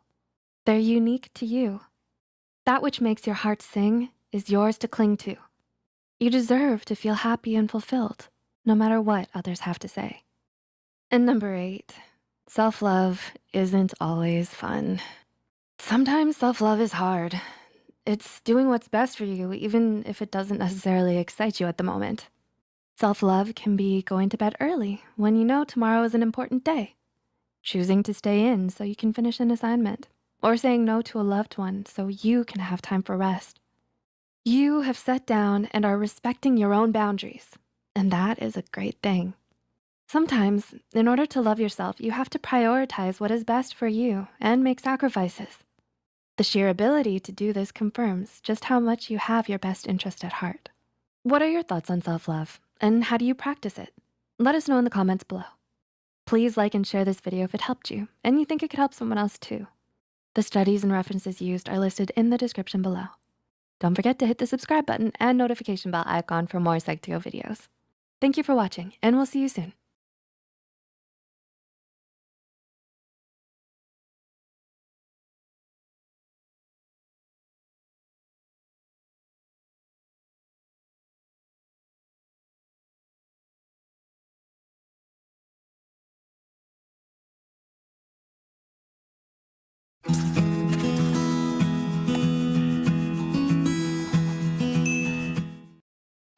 They're unique to you. That which makes your heart sing is yours to cling to. You deserve to feel happy and fulfilled, no matter what others have to say. And number 8, self-love isn't always fun. Sometimes self-love is hard. It's doing what's best for you, even if it doesn't necessarily excite you at the moment. Self-love can be going to bed early when you know tomorrow is an important day, choosing to stay in so you can finish an assignment, or saying no to a loved one so you can have time for rest. You have sat down and are respecting your own boundaries, and that is a great thing. Sometimes, in order to love yourself, you have to prioritize what is best for you and make sacrifices. The sheer ability to do this confirms just how much you have your best interest at heart. What are your thoughts on self-love, and how do you practice it? Let us know in the comments below. Please like and share this video if it helped you, and you think it could help someone else too. The studies and references used are listed in the description below. Don't forget to hit the subscribe button and notification bell icon for more Psych2Go videos. Thank you for watching, and we'll see you soon.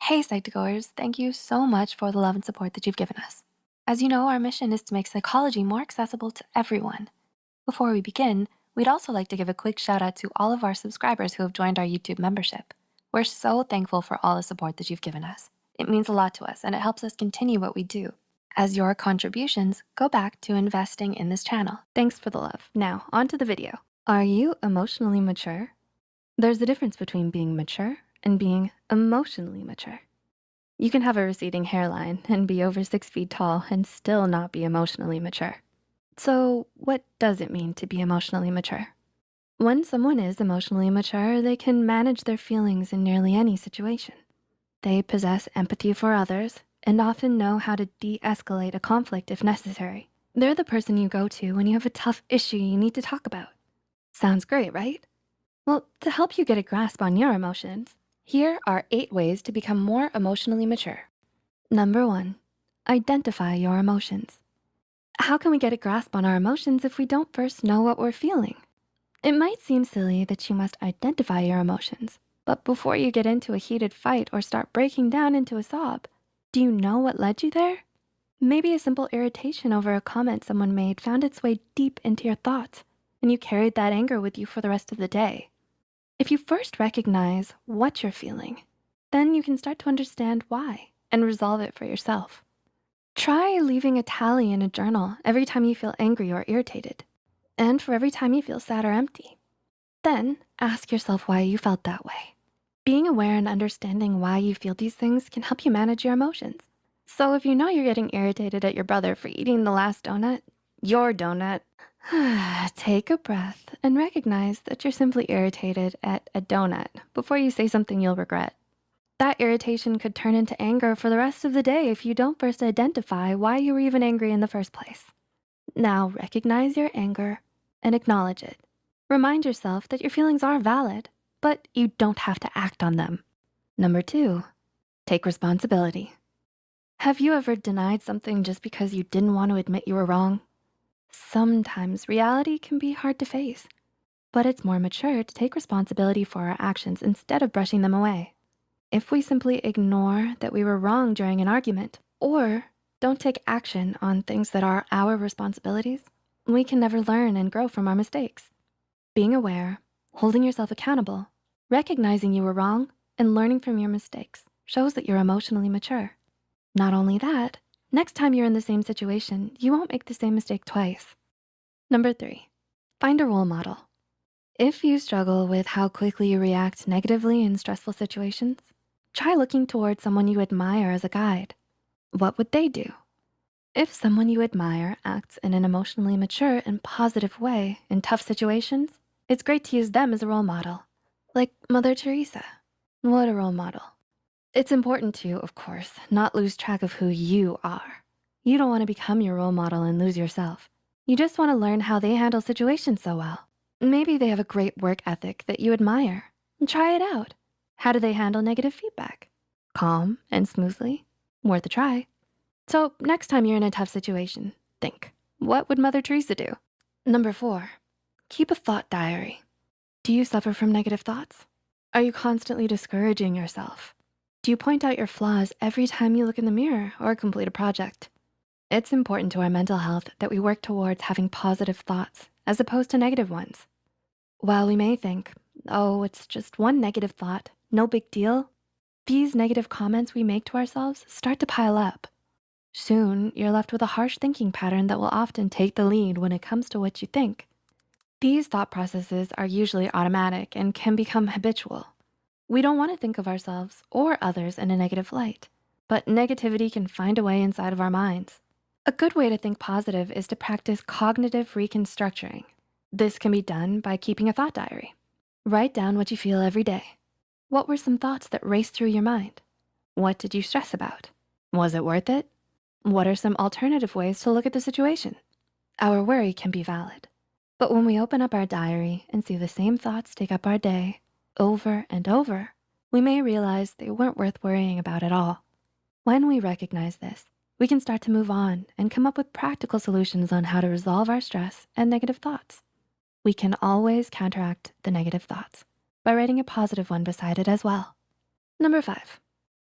Hey Psych2Goers, thank you so much for the love and support that you've given us. As you know, our mission is to make psychology more accessible to everyone. Before we begin, we'd also like to give a quick shout out to all of our subscribers who have joined our YouTube membership. We're so thankful for all the support that you've given us. It means a lot to us and it helps us continue what we do, as your contributions go back to investing in this channel. Thanks for the love. Now, on to the video. Are you emotionally mature? There's a difference between being mature and being emotionally mature. You can have a receding hairline and be over 6 feet tall and still not be emotionally mature. So what does it mean to be emotionally mature? When someone is emotionally mature, they can manage their feelings in nearly any situation. They possess empathy for others and often know how to de-escalate a conflict if necessary. They're the person you go to when you have a tough issue you need to talk about. Sounds great, right? Well, to help you get a grasp on your emotions, here are 8 ways to become more emotionally mature. Number 1, identify your emotions. How can we get a grasp on our emotions if we don't first know what we're feeling? It might seem silly that you must identify your emotions, but before you get into a heated fight or start breaking down into a sob, do you know what led you there? Maybe a simple irritation over a comment someone made found its way deep into your thoughts, and you carried that anger with you for the rest of the day. If you first recognize what you're feeling, then you can start to understand why and resolve it for yourself. Try leaving a tally in a journal every time you feel angry or irritated, and for every time you feel sad or empty. Then ask yourself why you felt that way. Being aware and understanding why you feel these things can help you manage your emotions. So if you know you're getting irritated at your brother for eating the last donut, your donut, take a breath and recognize that you're simply irritated at a donut before you say something you'll regret. That irritation could turn into anger for the rest of the day if you don't first identify why you were even angry in the first place. Now recognize your anger and acknowledge it. Remind yourself that your feelings are valid, but you don't have to act on them. Number 2, take responsibility. Have you ever denied something just because you didn't want to admit you were wrong? Sometimes reality can be hard to face, but it's more mature to take responsibility for our actions instead of brushing them away. If we simply ignore that we were wrong during an argument or don't take action on things that are our responsibilities, we can never learn and grow from our mistakes. Being aware, holding yourself accountable, recognizing you were wrong, and learning from your mistakes shows that you're emotionally mature. Not only that, next time you're in the same situation, you won't make the same mistake twice. Number 3, find a role model. If you struggle with how quickly you react negatively in stressful situations, try looking towards someone you admire as a guide. What would they do? If someone you admire acts in an emotionally mature and positive way in tough situations, it's great to use them as a role model. Like Mother Teresa. What a role model. It's important to, of course, not lose track of who you are. You don't wanna become your role model and lose yourself. You just wanna learn how they handle situations so well. Maybe they have a great work ethic that you admire. Try it out. How do they handle negative feedback? Calm and smoothly? Worth a try. So next time you're in a tough situation, Think, what would Mother Teresa do? Number 4, keep a thought diary. Do you suffer from negative thoughts? Are you constantly discouraging yourself? Do you point out your flaws every time you look in the mirror or complete a project? It's important to our mental health that we work towards having positive thoughts as opposed to negative ones. While we may think, oh, it's just one negative thought, no big deal, these negative comments we make to ourselves start to pile up. Soon, you're left with a harsh thinking pattern that will often take the lead when it comes to what you think. These thought processes are usually automatic and can become habitual. We don't want to think of ourselves or others in a negative light, but negativity can find a way inside of our minds. A good way to think positive is to practice cognitive reconstructuring. This can be done by keeping a thought diary. Write down what you feel every day. What were some thoughts that raced through your mind? What did you stress about? Was it worth it? What are some alternative ways to look at the situation? Our worry can be valid, but when we open up our diary and see the same thoughts take up our day over and over, we may realize they weren't worth worrying about at all. When we recognize this, we can start to move on and come up with practical solutions on how to resolve our stress and negative thoughts. We can always counteract the negative thoughts by writing a positive one beside it as well. Number 5,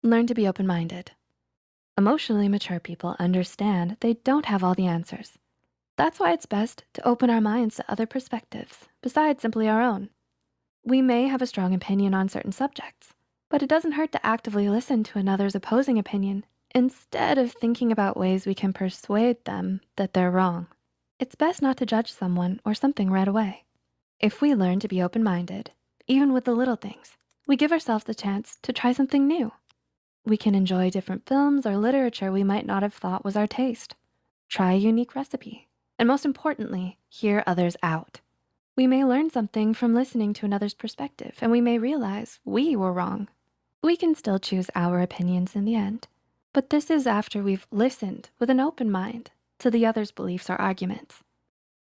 learn to be open-minded. Emotionally mature people understand they don't have all the answers. That's why it's best to open our minds to other perspectives besides simply our own. We may have a strong opinion on certain subjects, but it doesn't hurt to actively listen to another's opposing opinion instead of thinking about ways we can persuade them that they're wrong. It's best not to judge someone or something right away. If we learn to be open-minded, even with the little things, we give ourselves the chance to try something new. We can enjoy different films or literature we might not have thought was our taste, try a unique recipe, and most importantly, hear others out. We may learn something from listening to another's perspective, and we may realize we were wrong. We can still choose our opinions in the end, but this is after we've listened with an open mind to the other's beliefs or arguments.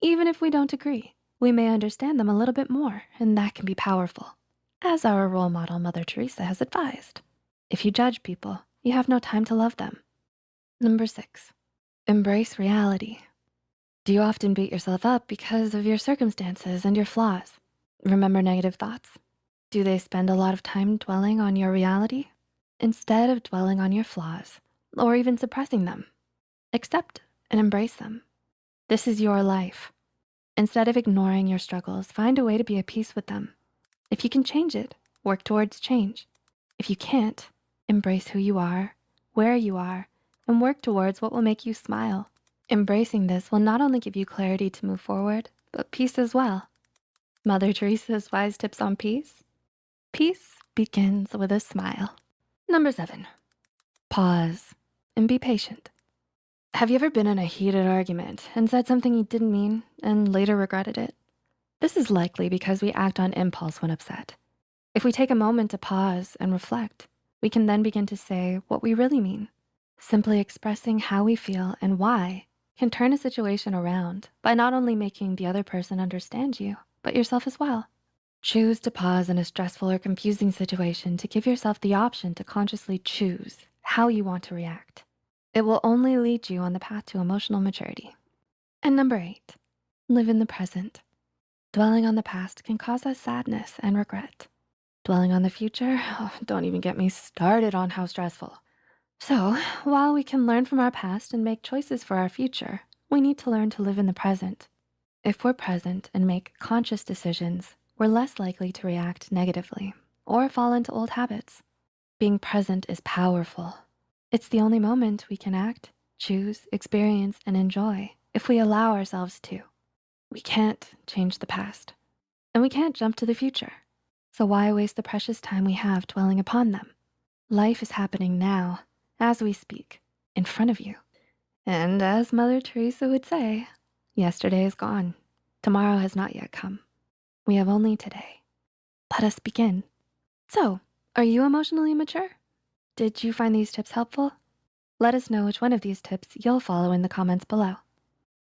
Even if we don't agree, we may understand them a little bit more, and that can be powerful. As our role model, Mother Teresa, has advised, if you judge people, you have no time to love them. Number 6, embrace reality. Do you often beat yourself up because of your circumstances and your flaws? Remember negative thoughts? Do they spend a lot of time dwelling on your reality instead of dwelling on your flaws or even suppressing them? Accept and embrace them. This is your life. Instead of ignoring your struggles, find a way to be at peace with them. If you can change it, work towards change. If you can't, embrace who you are, where you are, and work towards what will make you smile. Embracing this will not only give you clarity to move forward, but peace as well. Mother Teresa's wise tips on peace? Peace begins with a smile. Number 7, pause and be patient. Have you ever been in a heated argument and said something you didn't mean and later regretted it? This is likely because we act on impulse when upset. If we take a moment to pause and reflect, we can then begin to say what we really mean. Simply expressing how we feel and why can turn a situation around by not only making the other person understand you, but yourself as well. Choose to pause in a stressful or confusing situation to give yourself the option to consciously choose how you want to react. It will only lead you on the path to emotional maturity. And number 8, live in the present. Dwelling on the past can cause us sadness and regret. Dwelling on the future, don't even get me started on how stressful. So, while we can learn from our past and make choices for our future, we need to learn to live in the present. If we're present and make conscious decisions, we're less likely to react negatively or fall into old habits. Being present is powerful. It's the only moment we can act, choose, experience, and enjoy if we allow ourselves to. We can't change the past, and we can't jump to the future. So why waste the precious time we have dwelling upon them? Life is happening now, as we speak, in front of you. And as Mother Teresa would say, yesterday is gone. Tomorrow has not yet come. We have only today. Let us begin. So, are you emotionally mature? Did you find these tips helpful? Let us know which one of these tips you'll follow in the comments below.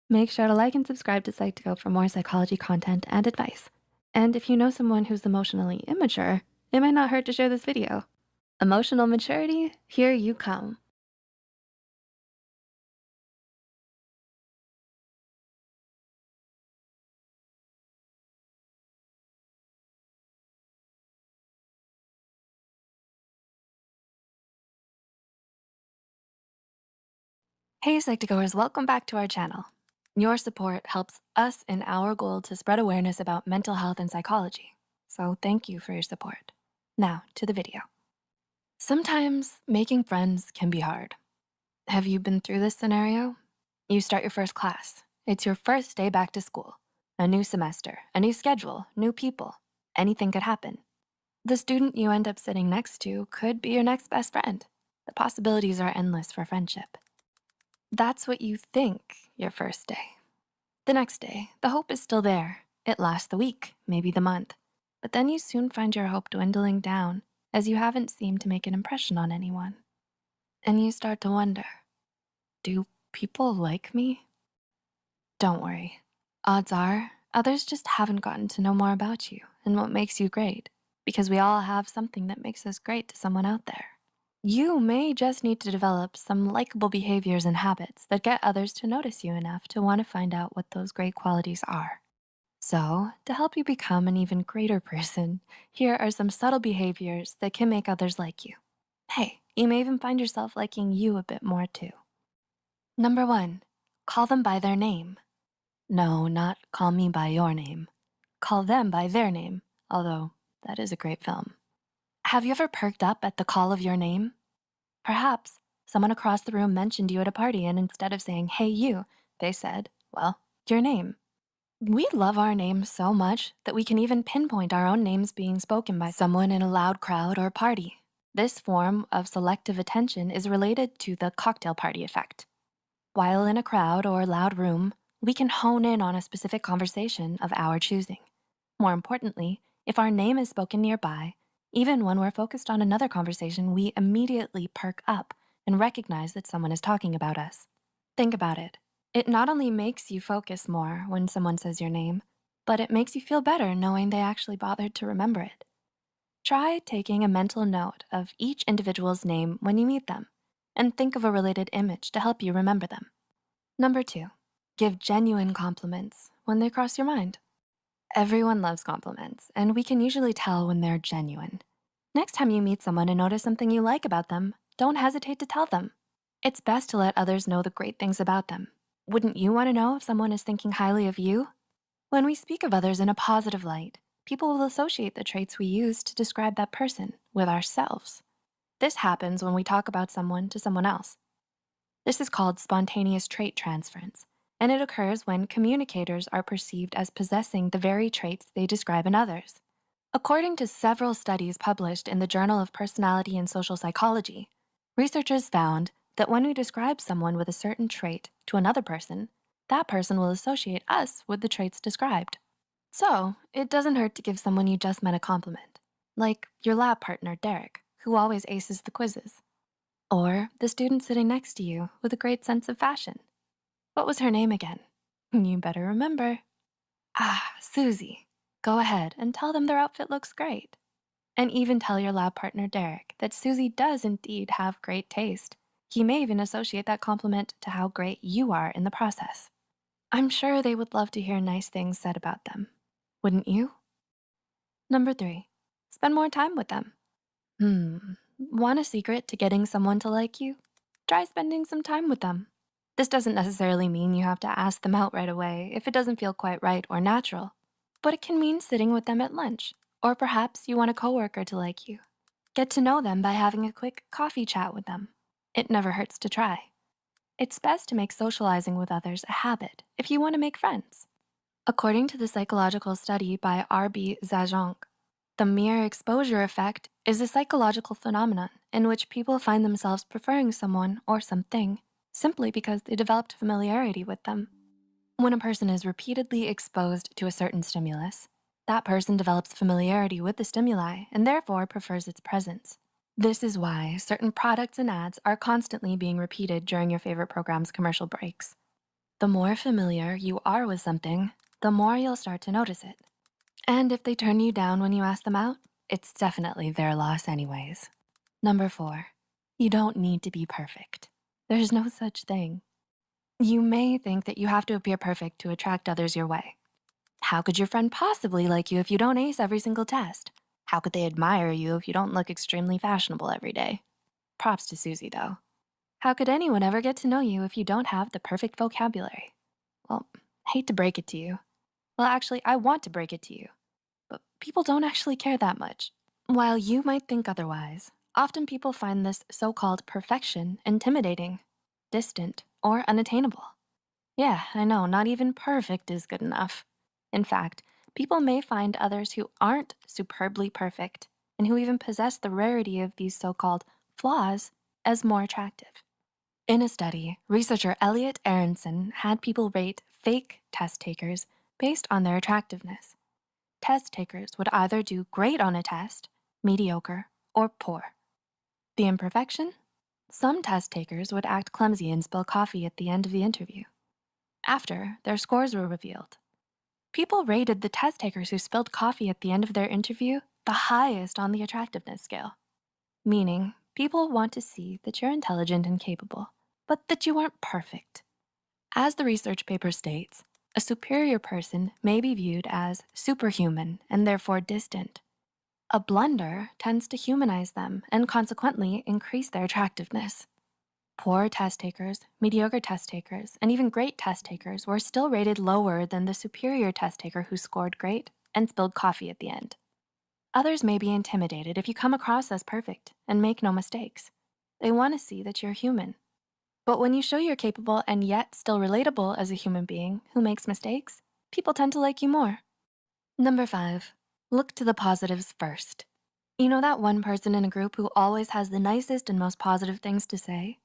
Make sure to like and subscribe to Psych2Go for more psychology content and advice. And if you know someone who's emotionally immature, it might not hurt to share this video. Emotional maturity, here you come. Hey Psych2Goers, welcome back to our channel. Your support helps us in our goal to spread awareness about mental health and psychology. So thank you for your support. Now to the video. Sometimes making friends can be hard. Have you been through this scenario? You start your first class. It's your first day back to school. A new semester, a new schedule, new people. Anything could happen. The student you end up sitting next to could be your next best friend. The possibilities are endless for friendship. That's what you think your first day. The next day, the hope is still there. It lasts the week, maybe the month. But then you soon find your hope dwindling down as you haven't seemed to make an impression on anyone. And you start to wonder, do people like me? Don't worry. Odds are, others just haven't gotten to know more about you and what makes you great, because we all have something that makes us great to someone out there. You may just need to develop some likable behaviors and habits that get others to notice you enough to want to find out what those great qualities are. So, to help you become an even greater person, here are some subtle behaviors that can make others like you. Hey, you may even find yourself liking you a bit more too. Number 1, call them by their name. No, not call me by your name. Call them by their name, although that is a great film. Have you ever perked up at the call of your name? Perhaps someone across the room mentioned you at a party and instead of saying, hey you, they said, well, your name. We love our names so much that we can even pinpoint our own names being spoken by someone in a loud crowd or party. This form of selective attention is related to the cocktail party effect. While in a crowd or loud room, we can hone in on a specific conversation of our choosing. More importantly, if our name is spoken nearby, even when we're focused on another conversation, we immediately perk up and recognize that someone is talking about us. Think about it. It not only makes you focus more when someone says your name, but it makes you feel better knowing they actually bothered to remember it. Try taking a mental note of each individual's name when you meet them, and think of a related image to help you remember them. Number 2, give genuine compliments when they cross your mind. Everyone loves compliments, and we can usually tell when they're genuine. Next time you meet someone and notice something you like about them, don't hesitate to tell them. It's best to let others know the great things about them. Wouldn't you want to know if someone is thinking highly of you? When we speak of others in a positive light, people will associate the traits we use to describe that person with ourselves. This happens when we talk about someone to someone else. This is called spontaneous trait transference, and it occurs when communicators are perceived as possessing the very traits they describe in others. According to several studies published in the Journal of Personality and Social Psychology, researchers found that when we describe someone with a certain trait to another person, that person will associate us with the traits described. So, it doesn't hurt to give someone you just met a compliment, like your lab partner, Derek, who always aces the quizzes. Or the student sitting next to you with a great sense of fashion. What was her name again? You better remember. Susie. Go ahead and tell them their outfit looks great. And even tell your lab partner, Derek, that Susie does indeed have great taste. He may even associate that compliment to how great you are in the process. I'm sure they would love to hear nice things said about them. Wouldn't you? Number 3, spend more time with them. Want a secret to getting someone to like you? Try spending some time with them. This doesn't necessarily mean you have to ask them out right away if it doesn't feel quite right or natural, but it can mean sitting with them at lunch, or perhaps you want a coworker to like you. Get to know them by having a quick coffee chat with them. It never hurts to try. It's best to make socializing with others a habit if you want to make friends. According to the psychological study by R.B. Zajonc, the mere exposure effect is a psychological phenomenon in which people find themselves preferring someone or something simply because they developed familiarity with them. When a person is repeatedly exposed to a certain stimulus, that person develops familiarity with the stimuli and therefore prefers its presence. This is why certain products and ads are constantly being repeated during your favorite program's commercial breaks. The more familiar you are with something, the more you'll start to notice it. And if they turn you down when you ask them out, it's definitely their loss anyways. Number 4, you don't need to be perfect. There's no such thing. You may think that you have to appear perfect to attract others your way. How could your friend possibly like you if you don't ace every single test? How could they admire you if you don't look extremely fashionable every day? Props to Susie though. How could anyone ever get to know you if you don't have the perfect vocabulary? Well, hate to break it to you. Well, actually, I want to break it to you. But people don't actually care that much. While you might think otherwise, often people find this so-called perfection intimidating, distant, or unattainable. Yeah, I know, not even perfect is good enough. In fact, people may find others who aren't superbly perfect and who even possess the rarity of these so-called flaws as more attractive. In a study, researcher Elliot Aronson had people rate fake test takers based on their attractiveness. Test takers would either do great on a test, mediocre, or poor. The imperfection? Some test takers would act clumsy and spill coffee at the end of the interview. After, their scores were revealed. People rated the test takers who spilled coffee at the end of their interview the highest on the attractiveness scale. Meaning, people want to see that you're intelligent and capable, but that you aren't perfect. As the research paper states, a superior person may be viewed as superhuman and therefore distant. A blunder tends to humanize them and consequently increase their attractiveness. Poor test takers, mediocre test takers, and even great test takers were still rated lower than the superior test taker who scored great and spilled coffee at the end. Others may be intimidated if you come across as perfect and make no mistakes. They want to see that you're human. But when you show you're capable and yet still relatable as a human being who makes mistakes, people tend to like you more. Number 5, look to the positives first. You know that one person in a group who always has the nicest and most positive things to say?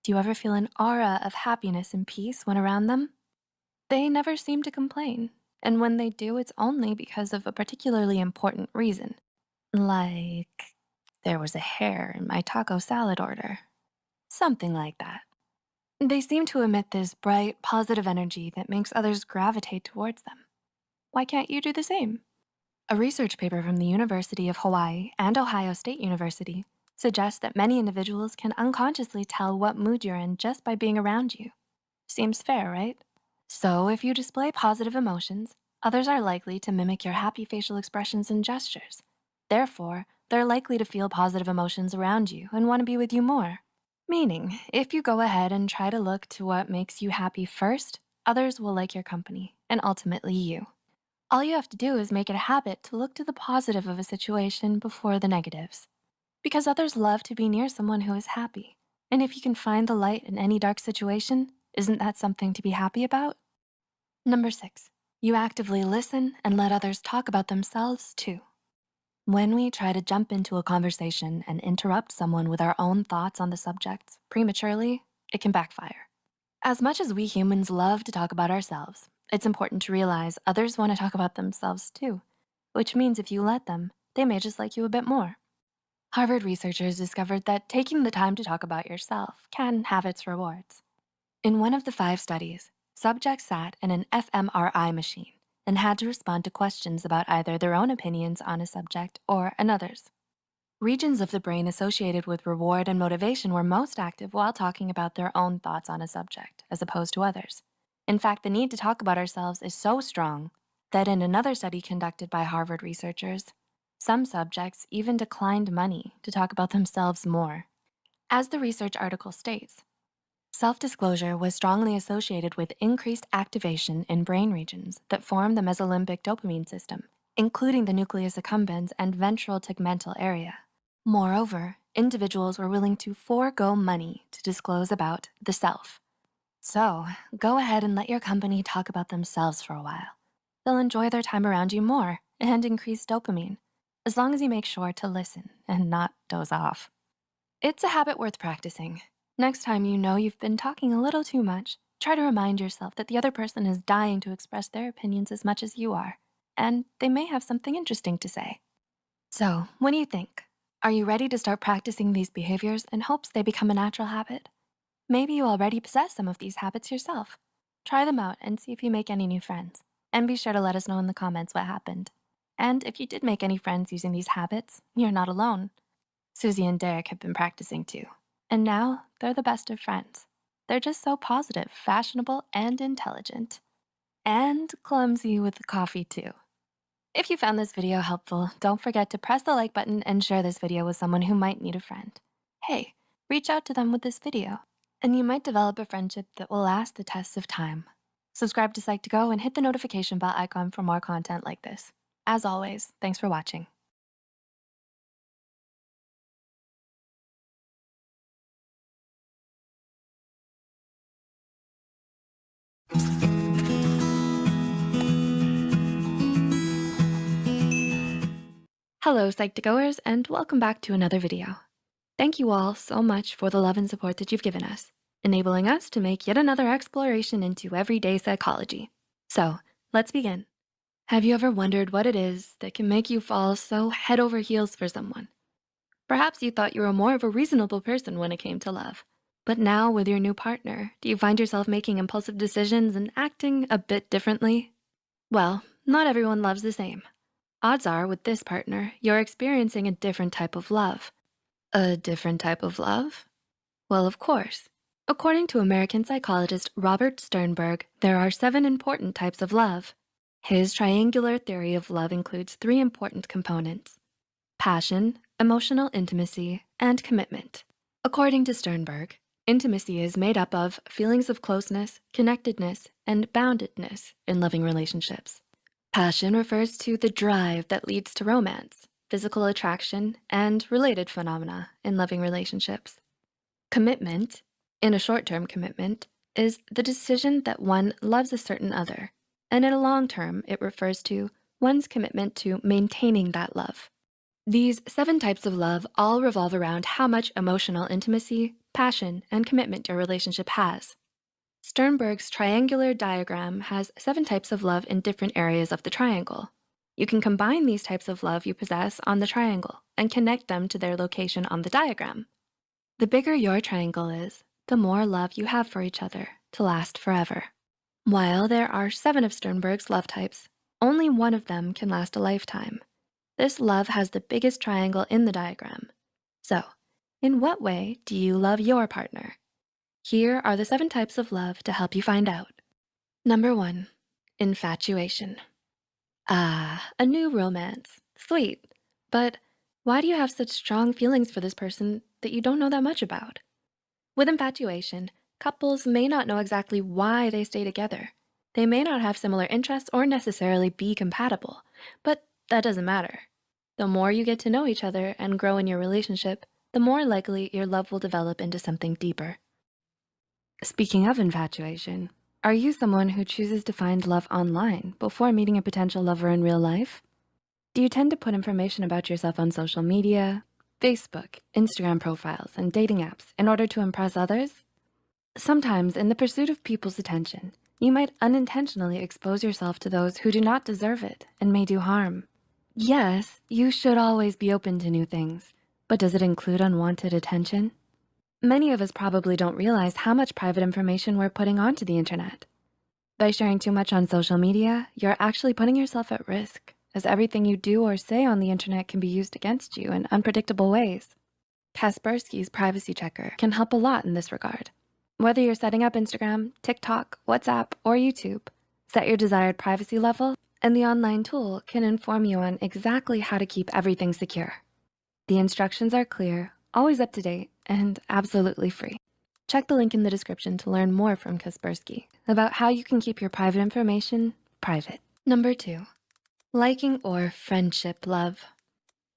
Do you ever feel an aura of happiness and peace when around them? They never seem to complain, and when they do, it's only because of a particularly important reason. Like, there was a hair in my taco salad order. Something like that. They seem to emit this bright, positive energy that makes others gravitate towards them. Why can't you do the same? A research paper from the University of Hawaii and Ohio State University suggests that many individuals can unconsciously tell what mood you're in just by being around you. Seems fair, right? So if you display positive emotions, others are likely to mimic your happy facial expressions and gestures. Therefore, they're likely to feel positive emotions around you and want to be with you more. Meaning, if you go ahead and try to look to what makes you happy first, others will like your company, and ultimately you. All you have to do is make it a habit to look to the positive of a situation before the negatives. Because others love to be near someone who is happy. And if you can find the light in any dark situation, isn't that something to be happy about? Number 6, you actively listen and let others talk about themselves too. When we try to jump into a conversation and interrupt someone with our own thoughts on the subject prematurely, it can backfire. As much as we humans love to talk about ourselves, it's important to realize others want to talk about themselves too, which means if you let them, they may just like you a bit more. Harvard researchers discovered that taking the time to talk about yourself can have its rewards. In one of the 5 studies, subjects sat in an fMRI machine and had to respond to questions about either their own opinions on a subject or another's. Regions of the brain associated with reward and motivation were most active while talking about their own thoughts on a subject, as opposed to others. In fact, the need to talk about ourselves is so strong that in another study conducted by Harvard researchers, some subjects even declined money to talk about themselves more. As the research article states, self-disclosure was strongly associated with increased activation in brain regions that form the mesolimbic dopamine system, including the nucleus accumbens and ventral tegmental area. Moreover, individuals were willing to forego money to disclose about the self. So, go ahead and let your company talk about themselves for a while. They'll enjoy their time around you more and increase dopamine, as long as you make sure to listen and not doze off. It's a habit worth practicing. Next time you know you've been talking a little too much, try to remind yourself that the other person is dying to express their opinions as much as you are, and they may have something interesting to say. So, what do you think? Are you ready to start practicing these behaviors in hopes they become a natural habit? Maybe you already possess some of these habits yourself. Try them out and see if you make any new friends. And be sure to let us know in the comments what happened. And if you did make any friends using these habits, you're not alone. Susie and Derek have been practicing too. And now they're the best of friends. They're just so positive, fashionable, and intelligent. And clumsy with the coffee too. If you found this video helpful, don't forget to press the like button and share this video with someone who might need a friend. Hey, reach out to them with this video and you might develop a friendship that will last the tests of time. Subscribe to Psych2Go and hit the notification bell icon for more content like this. As always, thanks for watching. Hello, Psych2Goers, and welcome back to another video. Thank you all so much for the love and support that you've given us, enabling us to make yet another exploration into everyday psychology. So, let's begin. Have you ever wondered what it is that can make you fall so head over heels for someone? Perhaps you thought you were more of a reasonable person when it came to love. But now with your new partner, do you find yourself making impulsive decisions and acting a bit differently? Well, not everyone loves the same. Odds are with this partner, you're experiencing a different type of love. A different type of love? Well, of course. According to American psychologist Robert Sternberg, there are 7 important types of love. His triangular theory of love includes 3 important components: passion, emotional intimacy, and commitment. According to Sternberg, intimacy is made up of feelings of closeness, connectedness, and boundedness in loving relationships. Passion refers to the drive that leads to romance, physical attraction, and related phenomena in loving relationships. Commitment, in a short-term commitment, is the decision that one loves a certain other, and in a long term, it refers to one's commitment to maintaining that love. These 7 types of love all revolve around how much emotional intimacy, passion, and commitment your relationship has. Sternberg's triangular diagram has 7 types of love in different areas of the triangle. You can combine these types of love you possess on the triangle and connect them to their location on the diagram. The bigger your triangle is, the more love you have for each other to last forever. While there are 7 of Sternberg's love types, only 1 of them can last a lifetime. This love has the biggest triangle in the diagram. So, in what way do you love your partner? Here are the 7 types of love to help you find out. Number 1, infatuation. Ah, a new romance, sweet. But why do you have such strong feelings for this person that you don't know that much about? With infatuation, couples may not know exactly why they stay together. They may not have similar interests or necessarily be compatible, but that doesn't matter. The more you get to know each other and grow in your relationship, the more likely your love will develop into something deeper. Speaking of infatuation, are you someone who chooses to find love online before meeting a potential lover in real life? Do you tend to put information about yourself on social media, Facebook, Instagram profiles, and dating apps in order to impress others? Sometimes in the pursuit of people's attention, you might unintentionally expose yourself to those who do not deserve it and may do harm. Yes, you should always be open to new things, but does it include unwanted attention? Many of us probably don't realize how much private information we're putting onto the internet. By sharing too much on social media, you're actually putting yourself at risk, as everything you do or say on the internet can be used against you in unpredictable ways. Kaspersky's privacy checker can help a lot in this regard. Whether you're setting up Instagram, TikTok, WhatsApp, or YouTube, set your desired privacy level, and the online tool can inform you on exactly how to keep everything secure. The instructions are clear, always up to date, and absolutely free. Check the link in the description to learn more from Kaspersky about how you can keep your private information private. Number 2, liking or friendship love.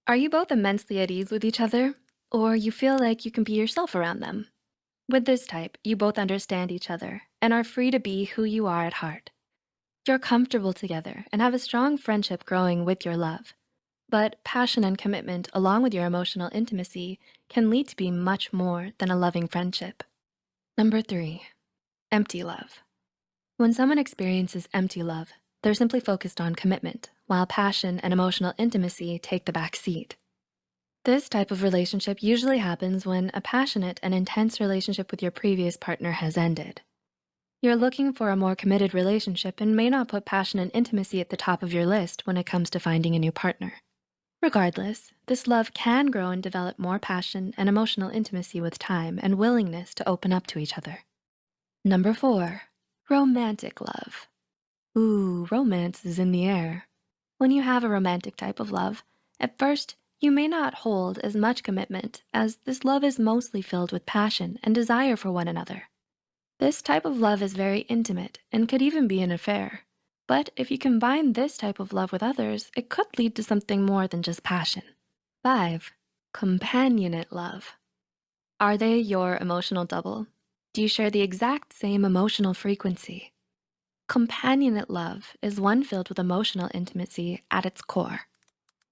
Are you both immensely at ease with each other, or you feel like you can be yourself around them? With this type, you both understand each other and are free to be who you are at heart. You're comfortable together and have a strong friendship growing with your love. But passion and commitment, along with your emotional intimacy, can lead to be much more than a loving friendship. Number 3, empty love. When someone experiences empty love, they're simply focused on commitment, while passion and emotional intimacy take the back seat. This type of relationship usually happens when a passionate and intense relationship with your previous partner has ended. You're looking for a more committed relationship and may not put passion and intimacy at the top of your list when it comes to finding a new partner. Regardless, this love can grow and develop more passion and emotional intimacy with time and willingness to open up to each other. Number 4, romantic love. Ooh, romance is in the air. When you have a romantic type of love, at first, You may not hold as much commitment, as this love is mostly filled with passion and desire for one another. This type of love is very intimate and could even be an affair. But if you combine this type of love with others, it could lead to something more than just passion. 5. Companionate love. Are they your emotional double? Do you share the exact same emotional frequency? Companionate love is one filled with emotional intimacy at its core.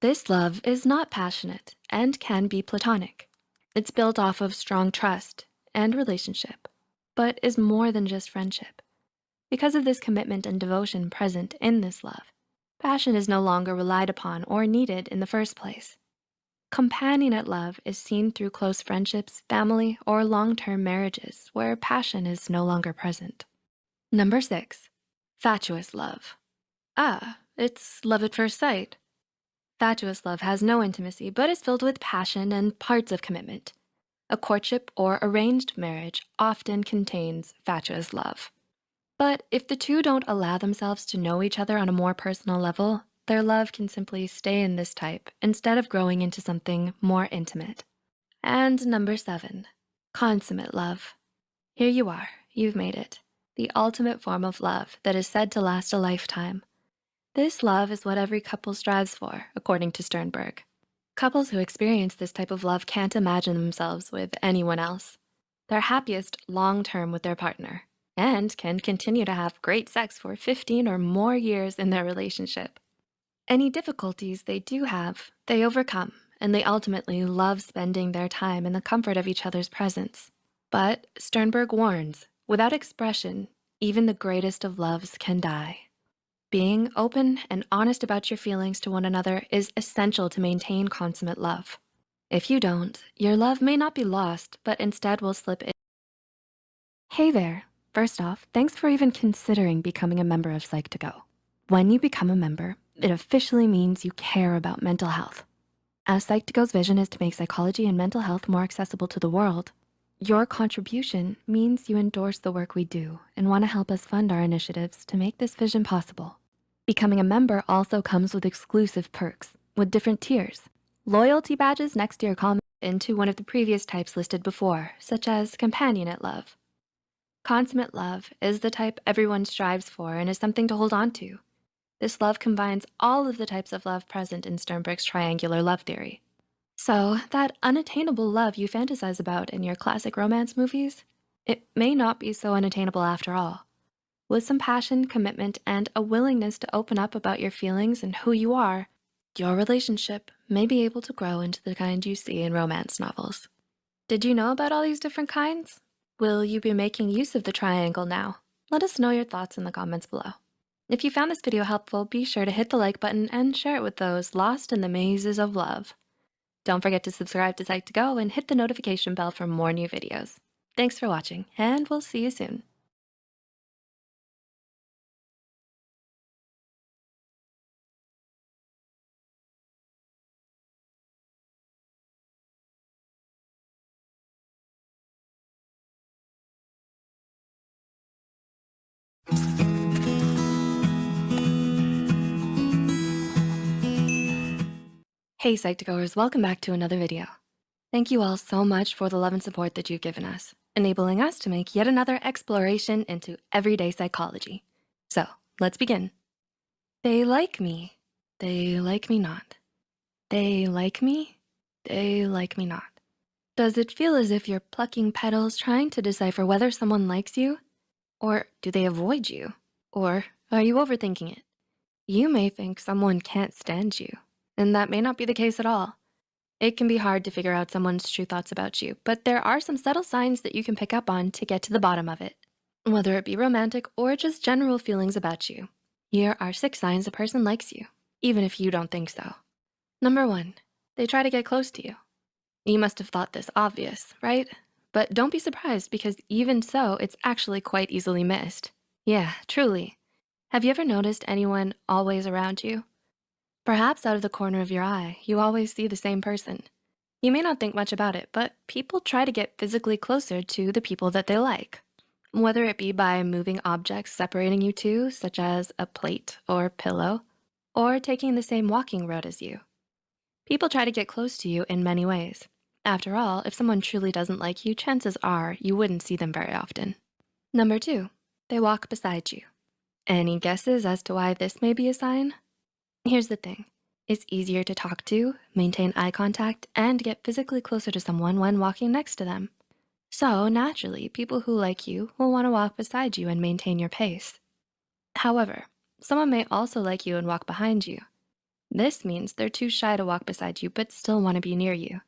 This love is not passionate and can be platonic. It's built off of strong trust and relationship, but is more than just friendship. Because of this commitment and devotion present in this love, passion is no longer relied upon or needed in the first place. Companionate love is seen through close friendships, family, or long-term marriages where passion is no longer present. Number 6, fatuous love. It's love at first sight. Fatuous love has no intimacy, but is filled with passion and parts of commitment. A courtship or arranged marriage often contains fatuous love. But if the two don't allow themselves to know each other on a more personal level, their love can simply stay in this type instead of growing into something more intimate. And number 7, consummate love. Here you are, you've made it. The ultimate form of love that is said to last a lifetime. This love is what every couple strives for, according to Sternberg. Couples who experience this type of love can't imagine themselves with anyone else. They're happiest long-term with their partner and can continue to have great sex for 15 or more years in their relationship. Any difficulties they do have, they overcome, and they ultimately love spending their time in the comfort of each other's presence. But Sternberg warns, without expression, even the greatest of loves can die. Being open and honest about your feelings to one another is essential to maintain consummate love. If you don't, your love may not be lost, but instead will slip in. Hey there. First off, thanks for even considering becoming a member of Psych2Go. When you become a member, it officially means you care about mental health. As Psych2Go's vision is to make psychology and mental health more accessible to the world, your contribution means you endorse the work we do and wanna help us fund our initiatives to make this vision possible. Becoming a member also comes with exclusive perks, with different tiers. Loyalty badges next to your comment into one of the previous types listed before, such as companionate love. Consummate love is the type everyone strives for and is something to hold on to. This love combines all of the types of love present in Sternberg's triangular love theory. So that unattainable love you fantasize about in your classic romance movies, it may not be so unattainable after all. With some passion, commitment, and a willingness to open up about your feelings and who you are, your relationship may be able to grow into the kind you see in romance novels. Did you know about all these different kinds? Will you be making use of the triangle now? Let us know your thoughts in the comments below. If you found this video helpful, be sure to hit the like button and share it with those lost in the mazes of love. Don't forget to subscribe to Psych2Go and hit the notification bell for more new videos. Thanks for watching, and we'll see you soon. Hey Psych2Goers, welcome back to another video. Thank you all so much for the love and support that you've given us, enabling us to make yet another exploration into everyday psychology. So let's begin. They like me. They like me not. They like me. They like me not. Does it feel as if you're plucking petals trying to decipher whether someone likes you? Or do they avoid you? Or are you overthinking it? You may think someone can't stand you, and that may not be the case at all. It can be hard to figure out someone's true thoughts about you, but there are some subtle signs that you can pick up on to get to the bottom of it, whether it be romantic or just general feelings about you. Here are 6 signs a person likes you, even if you don't think so. Number 1, they try to get close to you. You must have thought this obvious, right? But don't be surprised because even so, it's actually quite easily missed. Yeah, truly. Have you ever noticed anyone always around you? Perhaps out of the corner of your eye, you always see the same person. You may not think much about it, but people try to get physically closer to the people that they like. Whether it be by moving objects separating you two, such as a plate or pillow, or taking the same walking route as you. People try to get close to you in many ways. After all, if someone truly doesn't like you, chances are you wouldn't see them very often. Number 2, they walk beside you. Any guesses as to why this may be a sign? Here's the thing. It's easier to talk to, maintain eye contact, and get physically closer to someone when walking next to them. So naturally, people who like you will want to walk beside you and maintain your pace. However, someone may also like you and walk behind you. This means they're too shy to walk beside you but still want to be near you.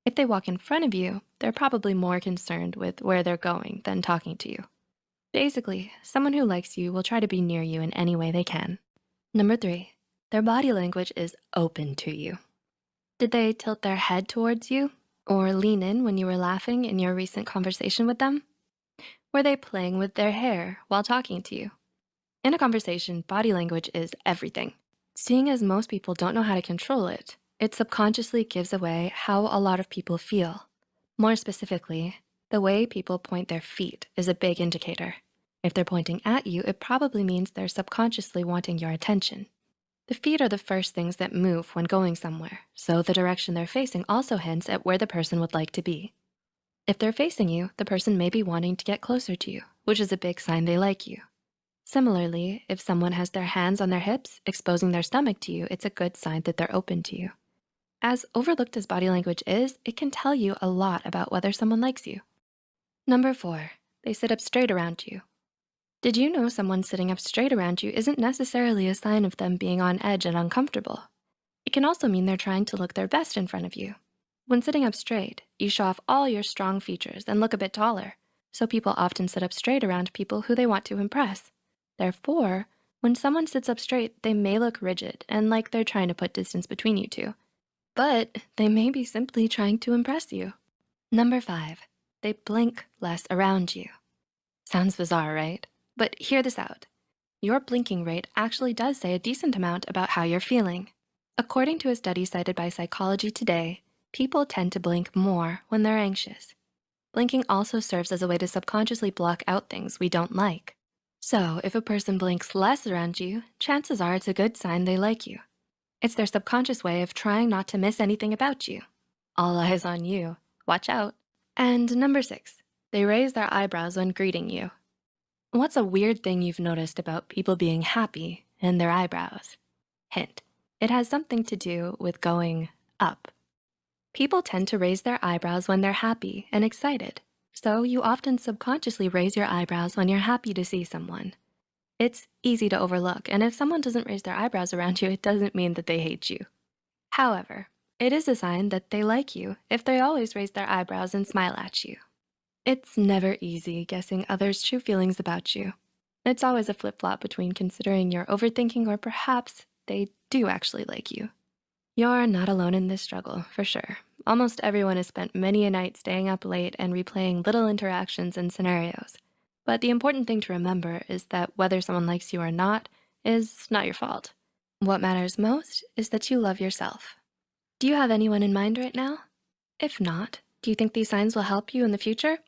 If they walk in front of you, they're probably more concerned with where they're going than talking to you. Basically, someone who likes you will try to be near you in any way they can. Number 3, their body language is open to you. Did they tilt their head towards you or lean in when you were laughing in your recent conversation with them? Were they playing with their hair while talking to you? In a conversation, body language is everything. Seeing as most people don't know how to control it, it subconsciously gives away how a lot of people feel. More specifically, the way people point their feet is a big indicator. If they're pointing at you, it probably means they're subconsciously wanting your attention. The feet are the first things that move when going somewhere, so the direction they're facing also hints at where the person would like to be. If they're facing you, the person may be wanting to get closer to you, which is a big sign they like you. Similarly, if someone has their hands on their hips, exposing their stomach to you, it's a good sign that they're open to you. As overlooked as body language is, it can tell you a lot about whether someone likes you. Number 4, they sit up straight around you. Did you know someone sitting up straight around you isn't necessarily a sign of them being on edge and uncomfortable? It can also mean they're trying to look their best in front of you. When sitting up straight, you show off all your strong features and look a bit taller, so people often sit up straight around people who they want to impress. Therefore, when someone sits up straight, they may look rigid and like they're trying to put distance between you two. But they may be simply trying to impress you. Number 5, they blink less around you. Sounds bizarre, right? But hear this out. Your blinking rate actually does say a decent amount about how you're feeling. According to a study cited by Psychology Today, people tend to blink more when they're anxious. Blinking also serves as a way to subconsciously block out things we don't like. So if a person blinks less around you, chances are it's a good sign they like you. It's their subconscious way of trying not to miss anything about you. All eyes on you, watch out. And number 6, they raise their eyebrows when greeting you. What's a weird thing you've noticed about people being happy and their eyebrows? Hint, it has something to do with going up. People tend to raise their eyebrows when they're happy and excited, so you often subconsciously raise your eyebrows when you're happy to see someone. It's easy to overlook, and if someone doesn't raise their eyebrows around you, it doesn't mean that they hate you. However, it is a sign that they like you if they always raise their eyebrows and smile at you. It's never easy guessing others' true feelings about you. It's always a flip-flop between considering you're overthinking or perhaps they do actually like you. You're not alone in this struggle, for sure. Almost everyone has spent many a night staying up late and replaying little interactions and scenarios. But the important thing to remember is that whether someone likes you or not is not your fault. What matters most is that you love yourself. Do you have anyone in mind right now? If not, do you think these signs will help you in the future?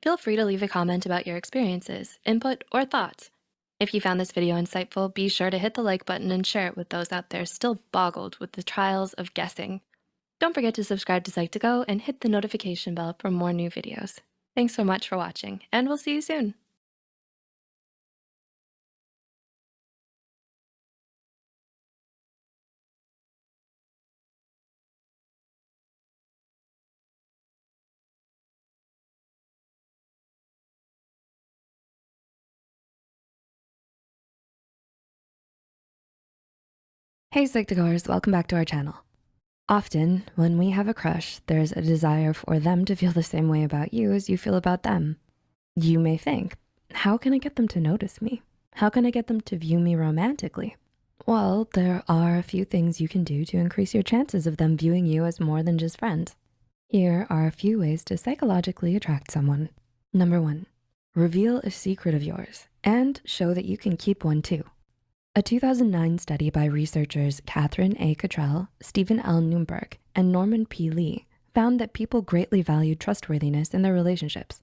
Feel free to leave a comment about your experiences, input, or thoughts. If you found this video insightful, be sure to hit the like button and share it with those out there still boggled with the trials of guessing. Don't forget to subscribe to Psych2Go and hit the notification bell for more new videos. Thanks so much for watching, and we'll see you soon. Hey Psych2Goers, welcome back to our channel. Often, when we have a crush, there's a desire for them to feel the same way about you as you feel about them. You may think, how can I get them to notice me? How can I get them to view me romantically? Well, there are a few things you can do to increase your chances of them viewing you as more than just friends. Here are a few ways to psychologically attract someone. Number 1, reveal a secret of yours and show that you can keep one too. A 2009 study by researchers Catherine A. Cottrell, Stephen L. Newberg, and Norman P. Lee found that people greatly valued trustworthiness in their relationships.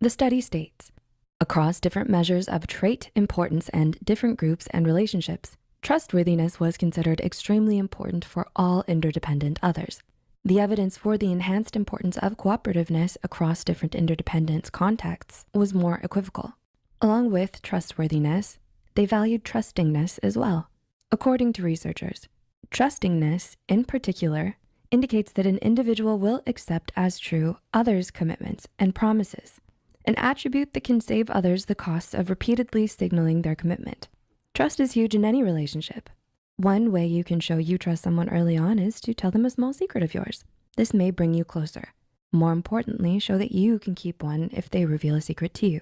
The study states, across different measures of trait importance and different groups and relationships, Trustworthiness was considered extremely important for all interdependent others. The evidence for the enhanced importance of cooperativeness across different interdependence contexts was more equivocal. Along with trustworthiness, they valued trustingness as well. According to researchers, trustingness, in particular, indicates that an individual will accept as true others' commitments and promises, an attribute that can save others the costs of repeatedly signaling their commitment. Trust is huge in any relationship. One way you can show you trust someone early on is to tell them a small secret of yours. This may bring you closer. More importantly, show that you can keep one if they reveal a secret to you.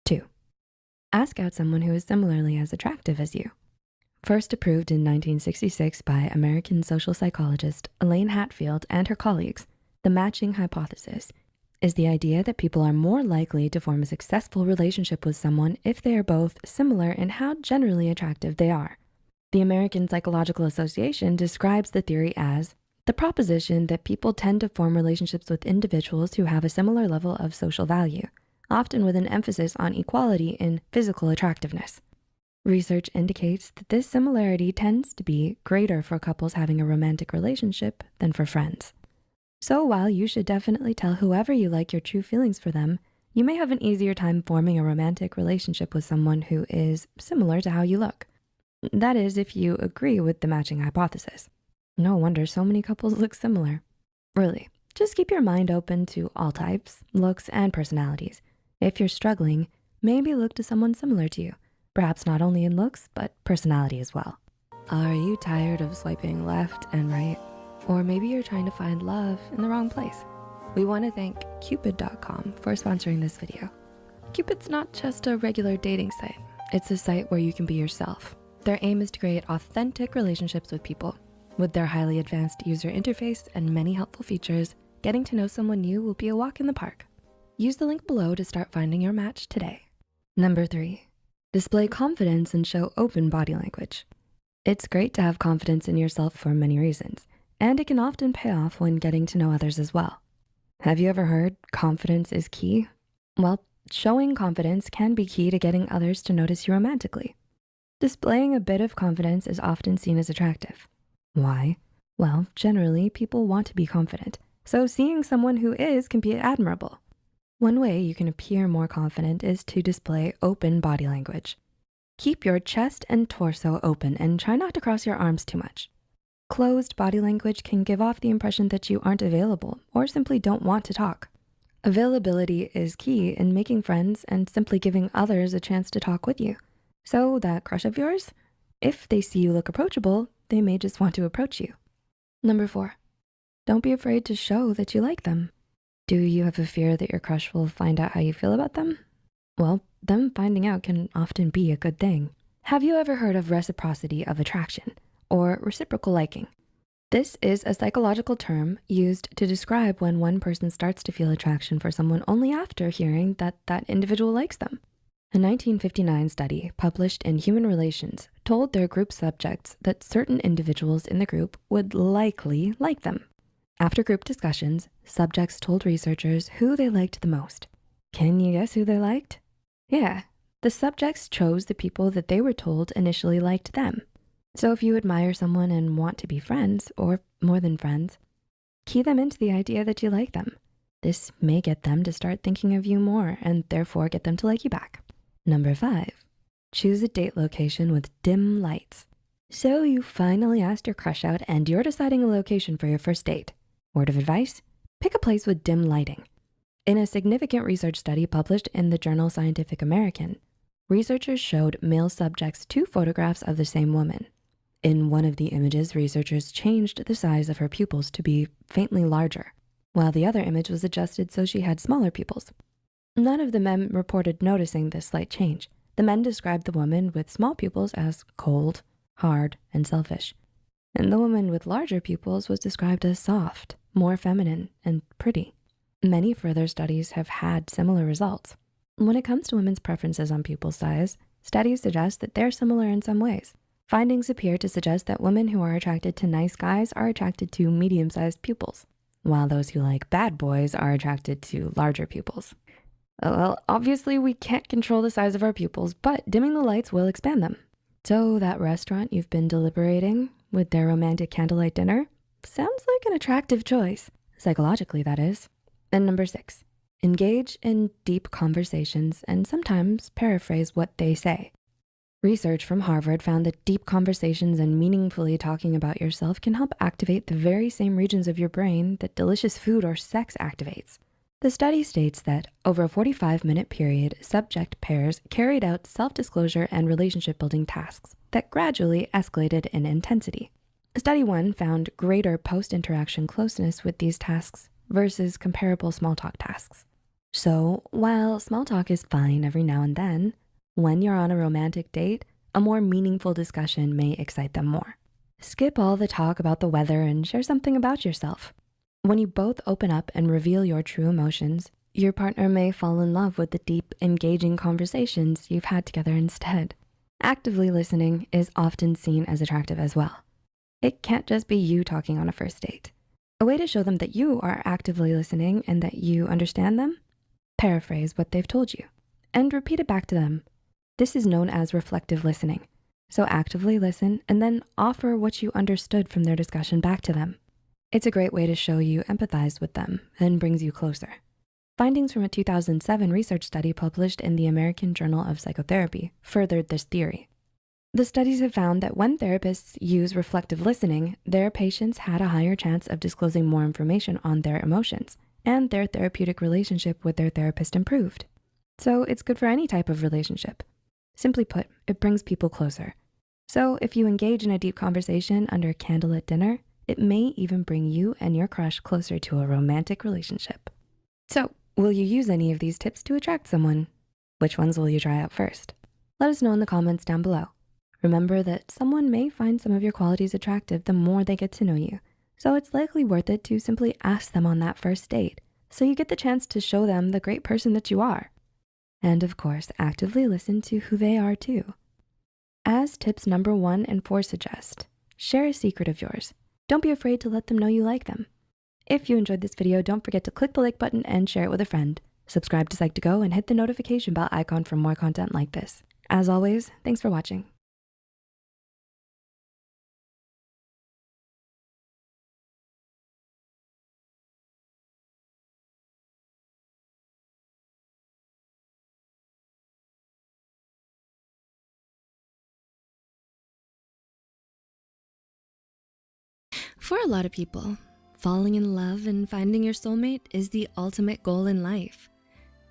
2. Ask out someone who is similarly as attractive as you. First approved in 1966 by American social psychologist Elaine Hatfield and her colleagues, the matching hypothesis is the idea that people are more likely to form a successful relationship with someone if they are both similar in how generally attractive they are. The American Psychological Association describes the theory as the proposition that people tend to form relationships with individuals who have a similar level of social value, often with an emphasis on equality in physical attractiveness. Research indicates that this similarity tends to be greater for couples having a romantic relationship than for friends. So while you should definitely tell whoever you like your true feelings for them, you may have an easier time forming a romantic relationship with someone who is similar to how you look. That is, if you agree with the matching hypothesis. No wonder so many couples look similar. Really, just keep your mind open to all types, looks, and personalities. If you're struggling, maybe look to someone similar to you, perhaps not only in looks, but personality as well. Are you tired of swiping left and right? Or maybe you're trying to find love in the wrong place? We want to thank Cupid.com for sponsoring this video. Cupid's not just a regular dating site. It's a site where you can be yourself. Their aim is to create authentic relationships with people. With their highly advanced user interface and many helpful features, getting to know someone new will be a walk in the park. Use the link below to start finding your match today. Number 3, display confidence and show open body language. It's great to have confidence in yourself for many reasons, and it can often pay off when getting to know others as well. Have you ever heard confidence is key? Well, showing confidence can be key to getting others to notice you romantically. Displaying a bit of confidence is often seen as attractive. Why? Well, generally, people want to be confident, so seeing someone who is can be admirable. One way you can appear more confident is to display open body language. Keep your chest and torso open and try not to cross your arms too much. Closed body language can give off the impression that you aren't available or simply don't want to talk. Availability is key in making friends and simply giving others a chance to talk with you. So that crush of yours, if they see you look approachable, they may just want to approach you. Number 4, don't be afraid to show that you like them. Do you have a fear that your crush will find out how you feel about them? Well, them finding out can often be a good thing. Have you ever heard of reciprocity of attraction or reciprocal liking? This is a psychological term used to describe when one person starts to feel attraction for someone only after hearing that that individual likes them. A 1959 study published in Human Relations told their group subjects that certain individuals in the group would likely like them. After group discussions, subjects told researchers who they liked the most. Can you guess who they liked? Yeah, the subjects chose the people that they were told initially liked them. So if you admire someone and want to be friends, or more than friends, key them into the idea that you like them. This may get them to start thinking of you more and therefore get them to like you back. Number 5, choose a date location with dim lights. So you finally asked your crush out and you're deciding a location for your first date. Word of advice, pick a place with dim lighting. In a significant research study published in the journal Scientific American, researchers showed male subjects 2 photographs of the same woman. In one of the images, researchers changed the size of her pupils to be faintly larger, while the other image was adjusted so she had smaller pupils. None of the men reported noticing this slight change. The men described the woman with small pupils as cold, hard, and selfish. And the woman with larger pupils was described as soft, more feminine, and pretty. Many further studies have had similar results. When it comes to women's preferences on pupil size, studies suggest that they're similar in some ways. Findings appear to suggest that women who are attracted to nice guys are attracted to medium-sized pupils, while those who like bad boys are attracted to larger pupils. Well, obviously we can't control the size of our pupils, but dimming the lights will expand them. So that restaurant you've been deliberating with their romantic candlelight dinner sounds like an attractive choice, psychologically that is. And number 6, engage in deep conversations and sometimes paraphrase what they say. Research from Harvard found that deep conversations and meaningfully talking about yourself can help activate the very same regions of your brain that delicious food or sex activates. The study states that over a 45-minute period, subject pairs carried out self-disclosure and relationship-building tasks that gradually escalated in intensity. Study 1 found greater post-interaction closeness with these tasks versus comparable small talk tasks. So while small talk is fine every now and then, when you're on a romantic date, a more meaningful discussion may excite them more. Skip all the talk about the weather and share something about yourself. When you both open up and reveal your true emotions, your partner may fall in love with the deep, engaging conversations you've had together instead. Actively listening is often seen as attractive as well. It can't just be you talking on a first date. A way to show them that you are actively listening and that you understand them, paraphrase what they've told you and repeat it back to them. This is known as reflective listening. So actively listen and then offer what you understood from their discussion back to them. It's a great way to show you empathize with them and brings you closer. Findings from a 2007 research study published in the American Journal of Psychotherapy furthered this theory. The studies have found that when therapists use reflective listening, their patients had a higher chance of disclosing more information on their emotions, and their therapeutic relationship with their therapist improved. So it's good for any type of relationship. Simply put, it brings people closer. So if you engage in a deep conversation under candlelit dinner, it may even bring you and your crush closer to a romantic relationship. So, will you use any of these tips to attract someone? Which ones will you try out first? Let us know in the comments down below. Remember that someone may find some of your qualities attractive the more they get to know you. So it's likely worth it to simply ask them on that first date, so you get the chance to show them the great person that you are. And of course, actively listen to who they are too. As tips number 1 and 4 suggest, share a secret of yours. Don't be afraid to let them know you like them. If you enjoyed this video, don't forget to click the like button and share it with a friend. Subscribe to Psych2Go and hit the notification bell icon for more content like this. As always, thanks for watching. For a lot of people, falling in love and finding your soulmate is the ultimate goal in life.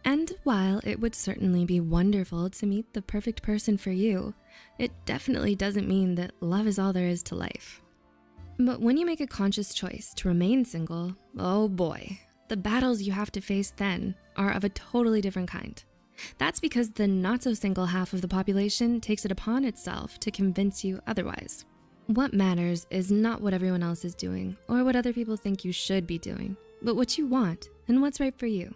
And while it would certainly be wonderful to meet the perfect person for you, it definitely doesn't mean that love is all there is to life. But when you make a conscious choice to remain single, oh boy, the battles you have to face then are of a totally different kind. That's because the not so single half of the population takes it upon itself to convince you otherwise. What matters is not what everyone else is doing or what other people think you should be doing, but what you want and what's right for you.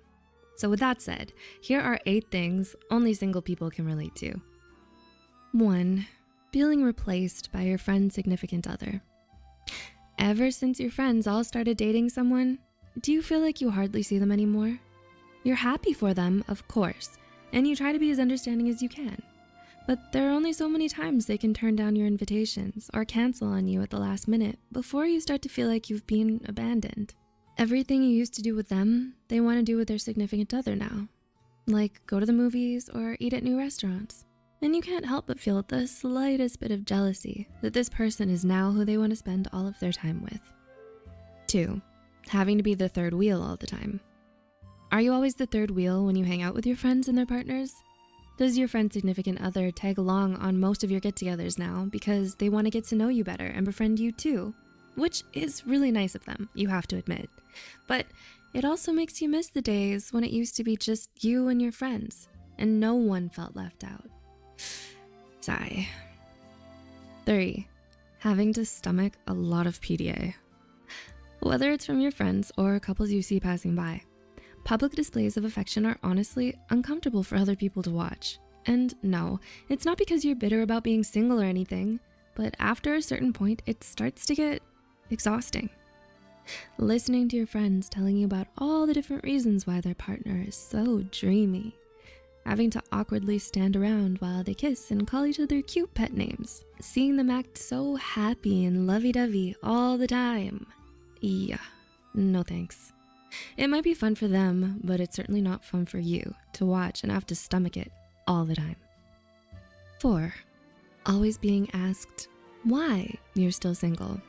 So with that said, here are 8 things only single people can relate to. 1, feeling replaced by your friend's significant other. Ever since your friends all started dating someone, do you feel like you hardly see them anymore? You're happy for them, of course, and you try to be as understanding as you can. But there are only so many times they can turn down your invitations or cancel on you at the last minute before you start to feel like you've been abandoned. Everything you used to do with them, they want to do with their significant other now. Like go to the movies or eat at new restaurants. And you can't help but feel the slightest bit of jealousy that this person is now who they want to spend all of their time with. 2, having to be the third wheel all the time. Are you always the third wheel when you hang out with your friends and their partners? Does your friend's significant other tag along on most of your get-togethers now because they want to get to know you better and befriend you too? Which is really nice of them, you have to admit. But it also makes you miss the days when it used to be just you and your friends and no one felt left out. Sigh. 3, having to stomach a lot of PDA. Whether it's from your friends or couples you see passing by, public displays of affection are honestly uncomfortable for other people to watch. And no, it's not because you're bitter about being single or anything, but after a certain point, it starts to get exhausting. Listening to your friends telling you about all the different reasons why their partner is so dreamy. having to awkwardly stand around while they kiss and call each other cute pet names, seeing them act so happy and lovey-dovey all the time. Yeah, no thanks. It might be fun for them, but it's certainly not fun for you to watch and have to stomach it all the time. 4. Always being asked why you're still single.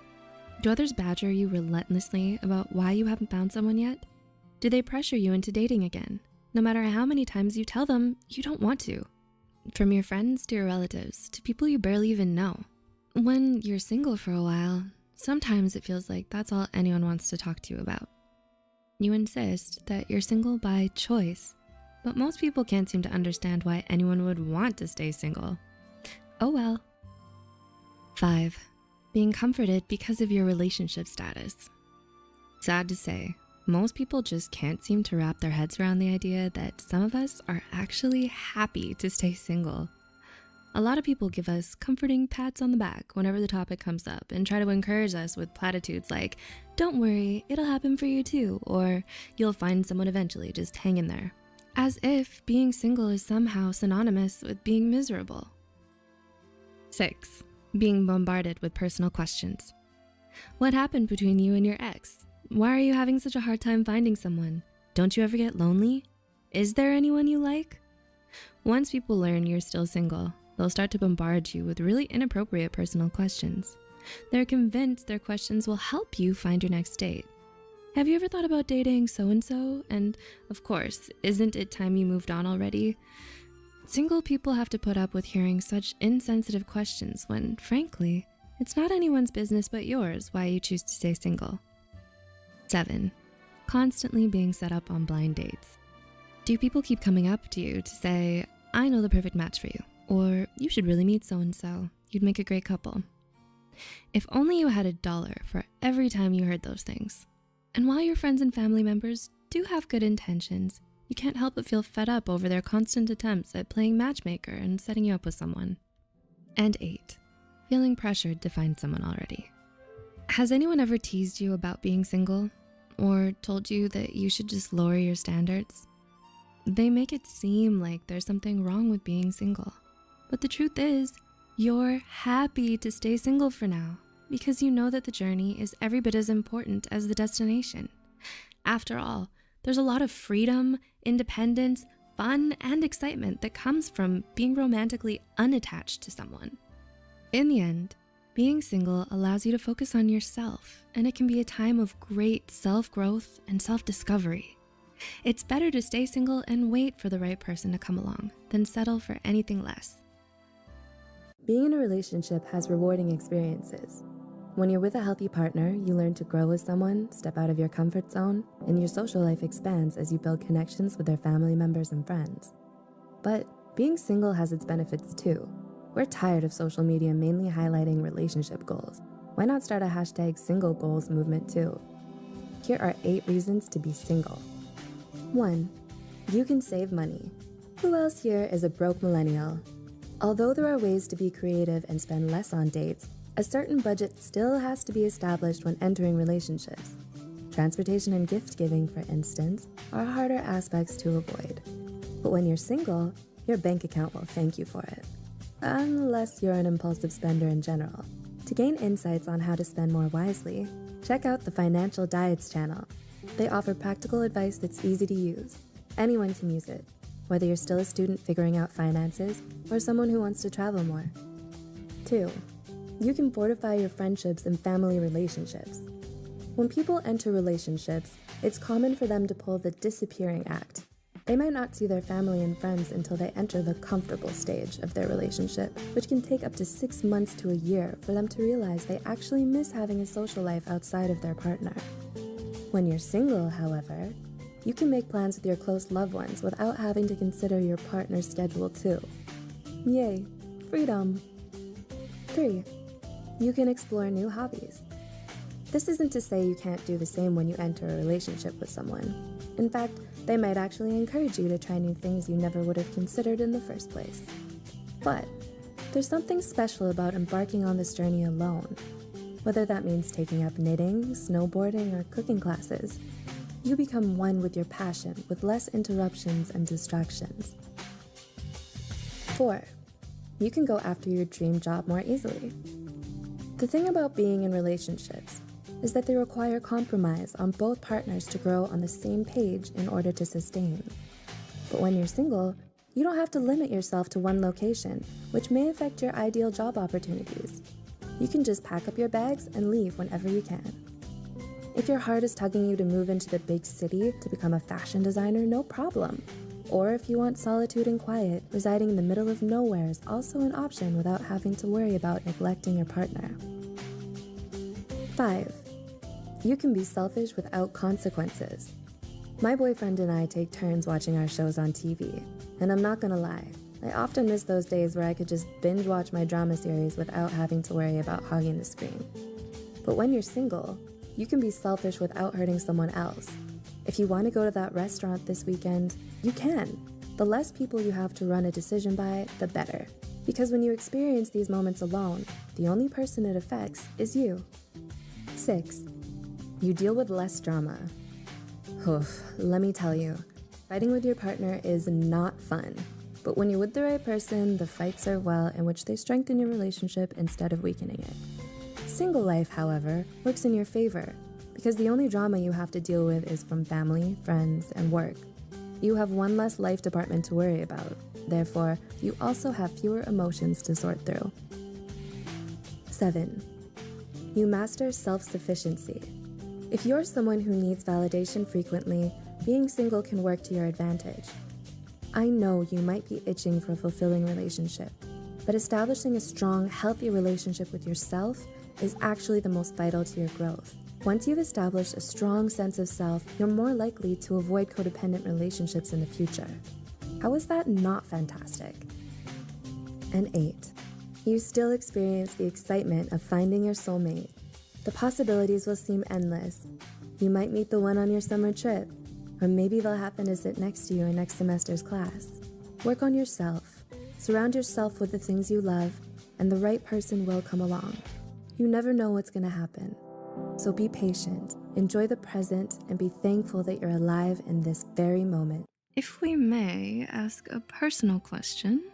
Do others badger you relentlessly about why you haven't found someone yet? Do they pressure you into dating again, no matter how many times you tell them you don't want to? From your friends to your relatives to people you barely even know. When you're single for a while, sometimes it feels like that's all anyone wants to talk to you about. You insist that you're single by choice, but most people can't seem to understand why anyone would want to stay single. Oh well. 5. Being comforted because of your relationship status. Sad to say, most people just can't seem to wrap their heads around the idea that some of us are actually happy to stay single. A lot of people give us comforting pats on the back whenever the topic comes up and try to encourage us with platitudes like, "Don't worry, it'll happen for you too," or "You'll find someone eventually, just hang in there." As if being single is somehow synonymous with being miserable. 6. Being bombarded with personal questions. What happened between you and your ex? Why are you having such a hard time finding someone? Don't you ever get lonely? Is there anyone you like? Once people learn you're still single, they'll start to bombard you with really inappropriate personal questions. They're convinced their questions will help you find your next date. Have you ever thought about dating so-and-so? And of course, isn't it time you moved on already? Single people have to put up with hearing such insensitive questions when, frankly, it's not anyone's business but yours why you choose to stay single. 7. Constantly being set up on blind dates. Do people keep coming up to you to say, "I know the perfect match for you," or "You should really meet so-and-so, you'd make a great couple"? If only you had $1 for every time you heard those things. And while your friends and family members do have good intentions, you can't help but feel fed up over their constant attempts at playing matchmaker and setting you up with someone. And 8. Feeling pressured to find someone already. Has anyone ever teased you about being single? Or told you that you should just lower your standards? They make it seem like there's something wrong with being single. But the truth is, you're happy to stay single for now because you know that the journey is every bit as important as the destination. After all, there's a lot of freedom, independence, fun, and excitement that comes from being romantically unattached to someone. In the end, being single allows you to focus on yourself, and it can be a time of great self-growth and self-discovery. It's better to stay single and wait for the right person to come along than settle for anything less. Being in a relationship has rewarding experiences. When you're with a healthy partner, you learn to grow with someone, step out of your comfort zone, and your social life expands as you build connections with their family members and friends. But being single has its benefits too. We're tired of social media mainly highlighting relationship goals. Why not start a #SingleGoals movement too? Here are 8 reasons to be single. 1. You can save money. Who else here is a broke millennial? Although there are ways to be creative and spend less on dates, a certain budget still has to be established when entering relationships. Transportation and gift giving, for instance, are harder aspects to avoid. But when you're single, your bank account will thank you for it. Unless you're an impulsive spender in general. To gain insights on how to spend more wisely, check out the Financial Diets channel. They offer practical advice that's easy to use. Anyone can use it, whether you're still a student figuring out finances or someone who wants to travel more. 2. You can fortify your friendships and family relationships. When people enter relationships, it's common for them to pull the disappearing act. They might not see their family and friends until they enter the comfortable stage of their relationship, which can take up to 6 months to a year for them to realize they actually miss having a social life outside of their partner. When you're single, however, you can make plans with your close loved ones without having to consider your partner's schedule too. Yay, freedom. 3. You can explore new hobbies. This isn't to say you can't do the same when you enter a relationship with someone. In fact, they might actually encourage you to try new things you never would have considered in the first place. But there's something special about embarking on this journey alone. Whether that means taking up knitting, snowboarding, or cooking classes, you become one with your passion with less interruptions and distractions. 4. You can go after your dream job more easily. The thing about being in relationships is that they require compromise on both partners to grow on the same page in order to sustain. But when you're single, you don't have to limit yourself to one location, which may affect your ideal job opportunities. You can just pack up your bags and leave whenever you can. If your heart is tugging you to move into the big city to become a fashion designer, no problem. Or if you want solitude and quiet, residing in the middle of nowhere is also an option without having to worry about neglecting your partner. 5. You can be selfish without consequences. My boyfriend and I take turns watching our shows on TV, and I'm not gonna lie, I often miss those days where I could just binge watch my drama series without having to worry about hogging the screen. But when you're single, you can be selfish without hurting someone else. If you want to go to that restaurant this weekend, you can. The less people you have to run a decision by, the better. Because when you experience these moments alone, the only person it affects is you. 6. You deal with less drama. Oof, let me tell you, fighting with your partner is not fun. But when you're with the right person, the fights serve well in which they strengthen your relationship instead of weakening it. Single life, however, works in your favor because the only drama you have to deal with is from family, friends, and work. You have one less life department to worry about. Therefore, you also have fewer emotions to sort through. 7. You master self-sufficiency. If you're someone who needs validation frequently, being single can work to your advantage. I know you might be itching for a fulfilling relationship, but establishing a strong, healthy relationship with yourself is actually the most vital to your growth. Once you've established a strong sense of self, you're more likely to avoid codependent relationships in the future. How is that not fantastic? And 8. You still experience the excitement of finding your soulmate. The possibilities will seem endless. You might meet the one on your summer trip, or maybe they'll happen to sit next to you in next semester's class. Work on yourself. Surround yourself with the things you love, and the right person will come along. You never know what's gonna happen. So be patient, enjoy the present, and be thankful that you're alive in this very moment. If we may ask a personal question,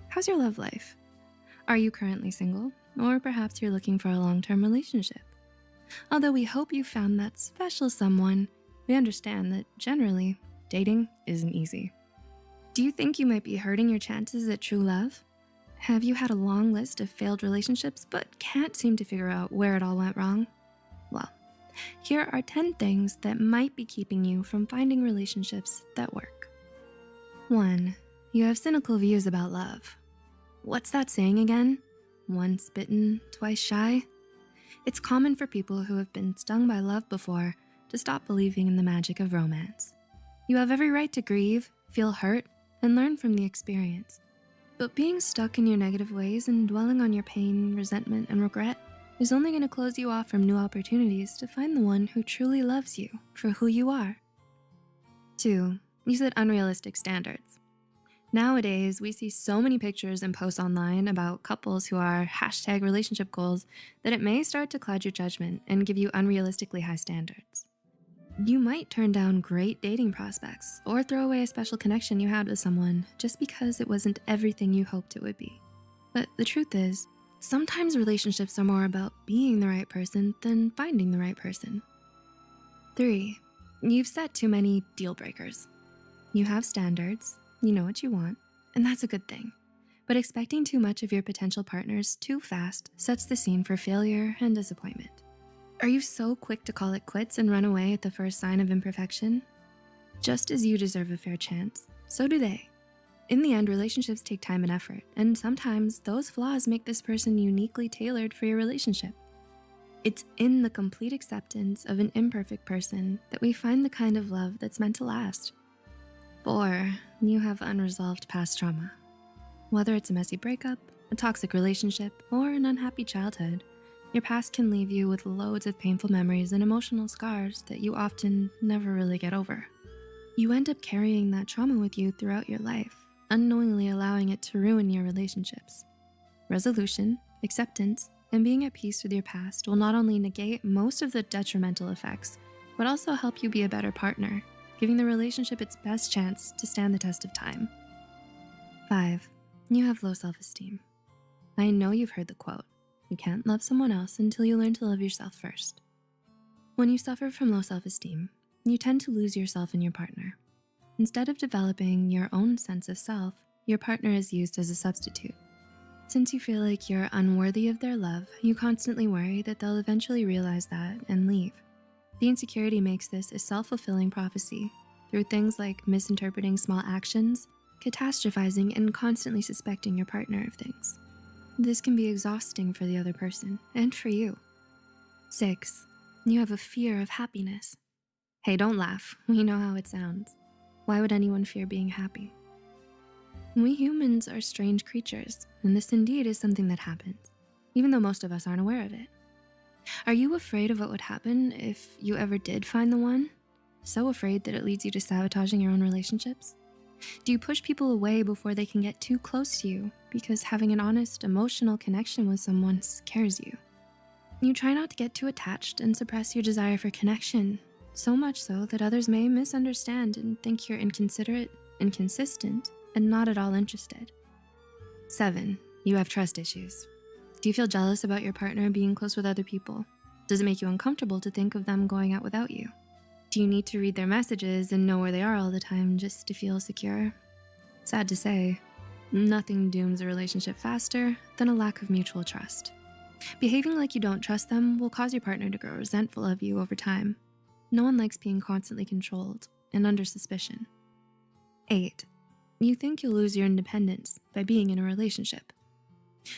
how's your love life? Are you currently single? Or perhaps you're looking for a long-term relationship? Although we hope you found that special someone, we understand that generally, dating isn't easy. Do you think you might be hurting your chances at true love? Have you had a long list of failed relationships but can't seem to figure out where it all went wrong? Well, here are 10 things that might be keeping you from finding relationships that work. 1. You have cynical views about love. What's that saying again? Once bitten, twice shy? It's common for people who have been stung by love before to stop believing in the magic of romance. You have every right to grieve, feel hurt, and learn from the experience. But being stuck in your negative ways and dwelling on your pain, resentment, and regret is only going to close you off from new opportunities to find the one who truly loves you for who you are. 2. You set unrealistic standards. Nowadays, we see so many pictures and posts online about couples who are #relationship goals that it may start to cloud your judgment and give you unrealistically high standards. You might turn down great dating prospects or throw away a special connection you had with someone just because it wasn't everything you hoped it would be. But the truth is, sometimes relationships are more about being the right person than finding the right person. 3. You've set too many deal breakers. You have standards, you know what you want, and that's a good thing. But expecting too much of your potential partners too fast sets the scene for failure and disappointment. Are you so quick to call it quits and run away at the first sign of imperfection? Just as you deserve a fair chance, so do they. In the end, relationships take time and effort, and sometimes those flaws make this person uniquely tailored for your relationship. It's in the complete acceptance of an imperfect person that we find the kind of love that's meant to last. 4. You have unresolved past trauma. Whether it's a messy breakup, a toxic relationship, or an unhappy childhood, your past can leave you with loads of painful memories and emotional scars that you often never really get over. You end up carrying that trauma with you throughout your life, unknowingly allowing it to ruin your relationships. Resolution, acceptance, and being at peace with your past will not only negate most of the detrimental effects, but also help you be a better partner, giving the relationship its best chance to stand the test of time. 5. You have low self-esteem. I know you've heard the quote, you can't love someone else until you learn to love yourself first. When you suffer from low self-esteem, you tend to lose yourself in your partner. Instead of developing your own sense of self, your partner is used as a substitute. Since you feel like you're unworthy of their love, you constantly worry that they'll eventually realize that and leave. The insecurity makes this a self-fulfilling prophecy through things like misinterpreting small actions, catastrophizing, and constantly suspecting your partner of things. This can be exhausting for the other person and for you. 6, you have a fear of happiness. Hey, don't laugh. We know how it sounds. Why would anyone fear being happy? We humans are strange creatures, and this indeed is something that happens, even though most of us aren't aware of it. Are you afraid of what would happen if you ever did find the one? So afraid that it leads you to sabotaging your own relationships? Do you push people away before they can get too close to you because having an honest, emotional connection with someone scares you? You try not to get too attached and suppress your desire for connection, so much so that others may misunderstand and think you're inconsiderate, inconsistent, and not at all interested. 7, you have trust issues. Do you feel jealous about your partner being close with other people? Does it make you uncomfortable to think of them going out without you? Do you need to read their messages and know where they are all the time just to feel secure? Sad to say, nothing dooms a relationship faster than a lack of mutual trust. Behaving like you don't trust them will cause your partner to grow resentful of you over time. No one likes being constantly controlled and under suspicion. 8, you think you'll lose your independence by being in a relationship.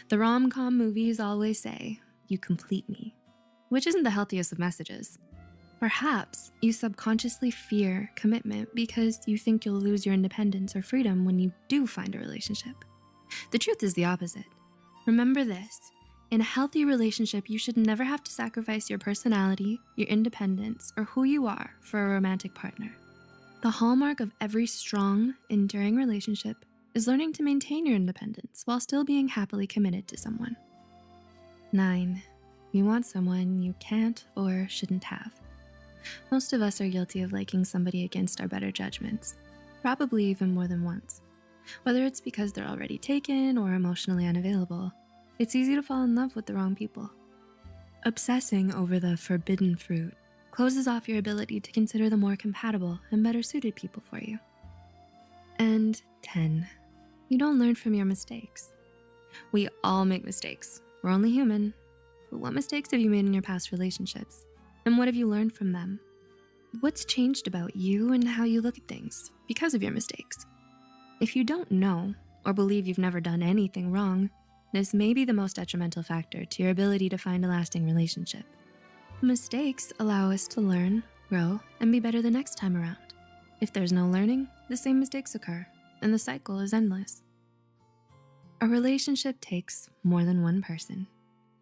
The rom-com movies always say, you complete me, which isn't the healthiest of messages. Perhaps you subconsciously fear commitment because you think you'll lose your independence or freedom when you do find a relationship. The truth is the opposite. Remember this, in a healthy relationship, you should never have to sacrifice your personality, your independence, or who you are for a romantic partner. The hallmark of every strong, enduring relationship is learning to maintain your independence while still being happily committed to someone. 9, you want someone you can't or shouldn't have. Most of us are guilty of liking somebody against our better judgments, probably even more than once. Whether it's because they're already taken or emotionally unavailable, it's easy to fall in love with the wrong people. Obsessing over the forbidden fruit closes off your ability to consider the more compatible and better suited people for you. And 10, you don't learn from your mistakes. We all make mistakes. We're only human. But what mistakes have you made in your past relationships? And what have you learned from them? What's changed about you and how you look at things because of your mistakes? If you don't know or believe you've never done anything wrong, this may be the most detrimental factor to your ability to find a lasting relationship. Mistakes allow us to learn, grow, and be better the next time around. If there's no learning, the same mistakes occur, and the cycle is endless. A relationship takes more than one person.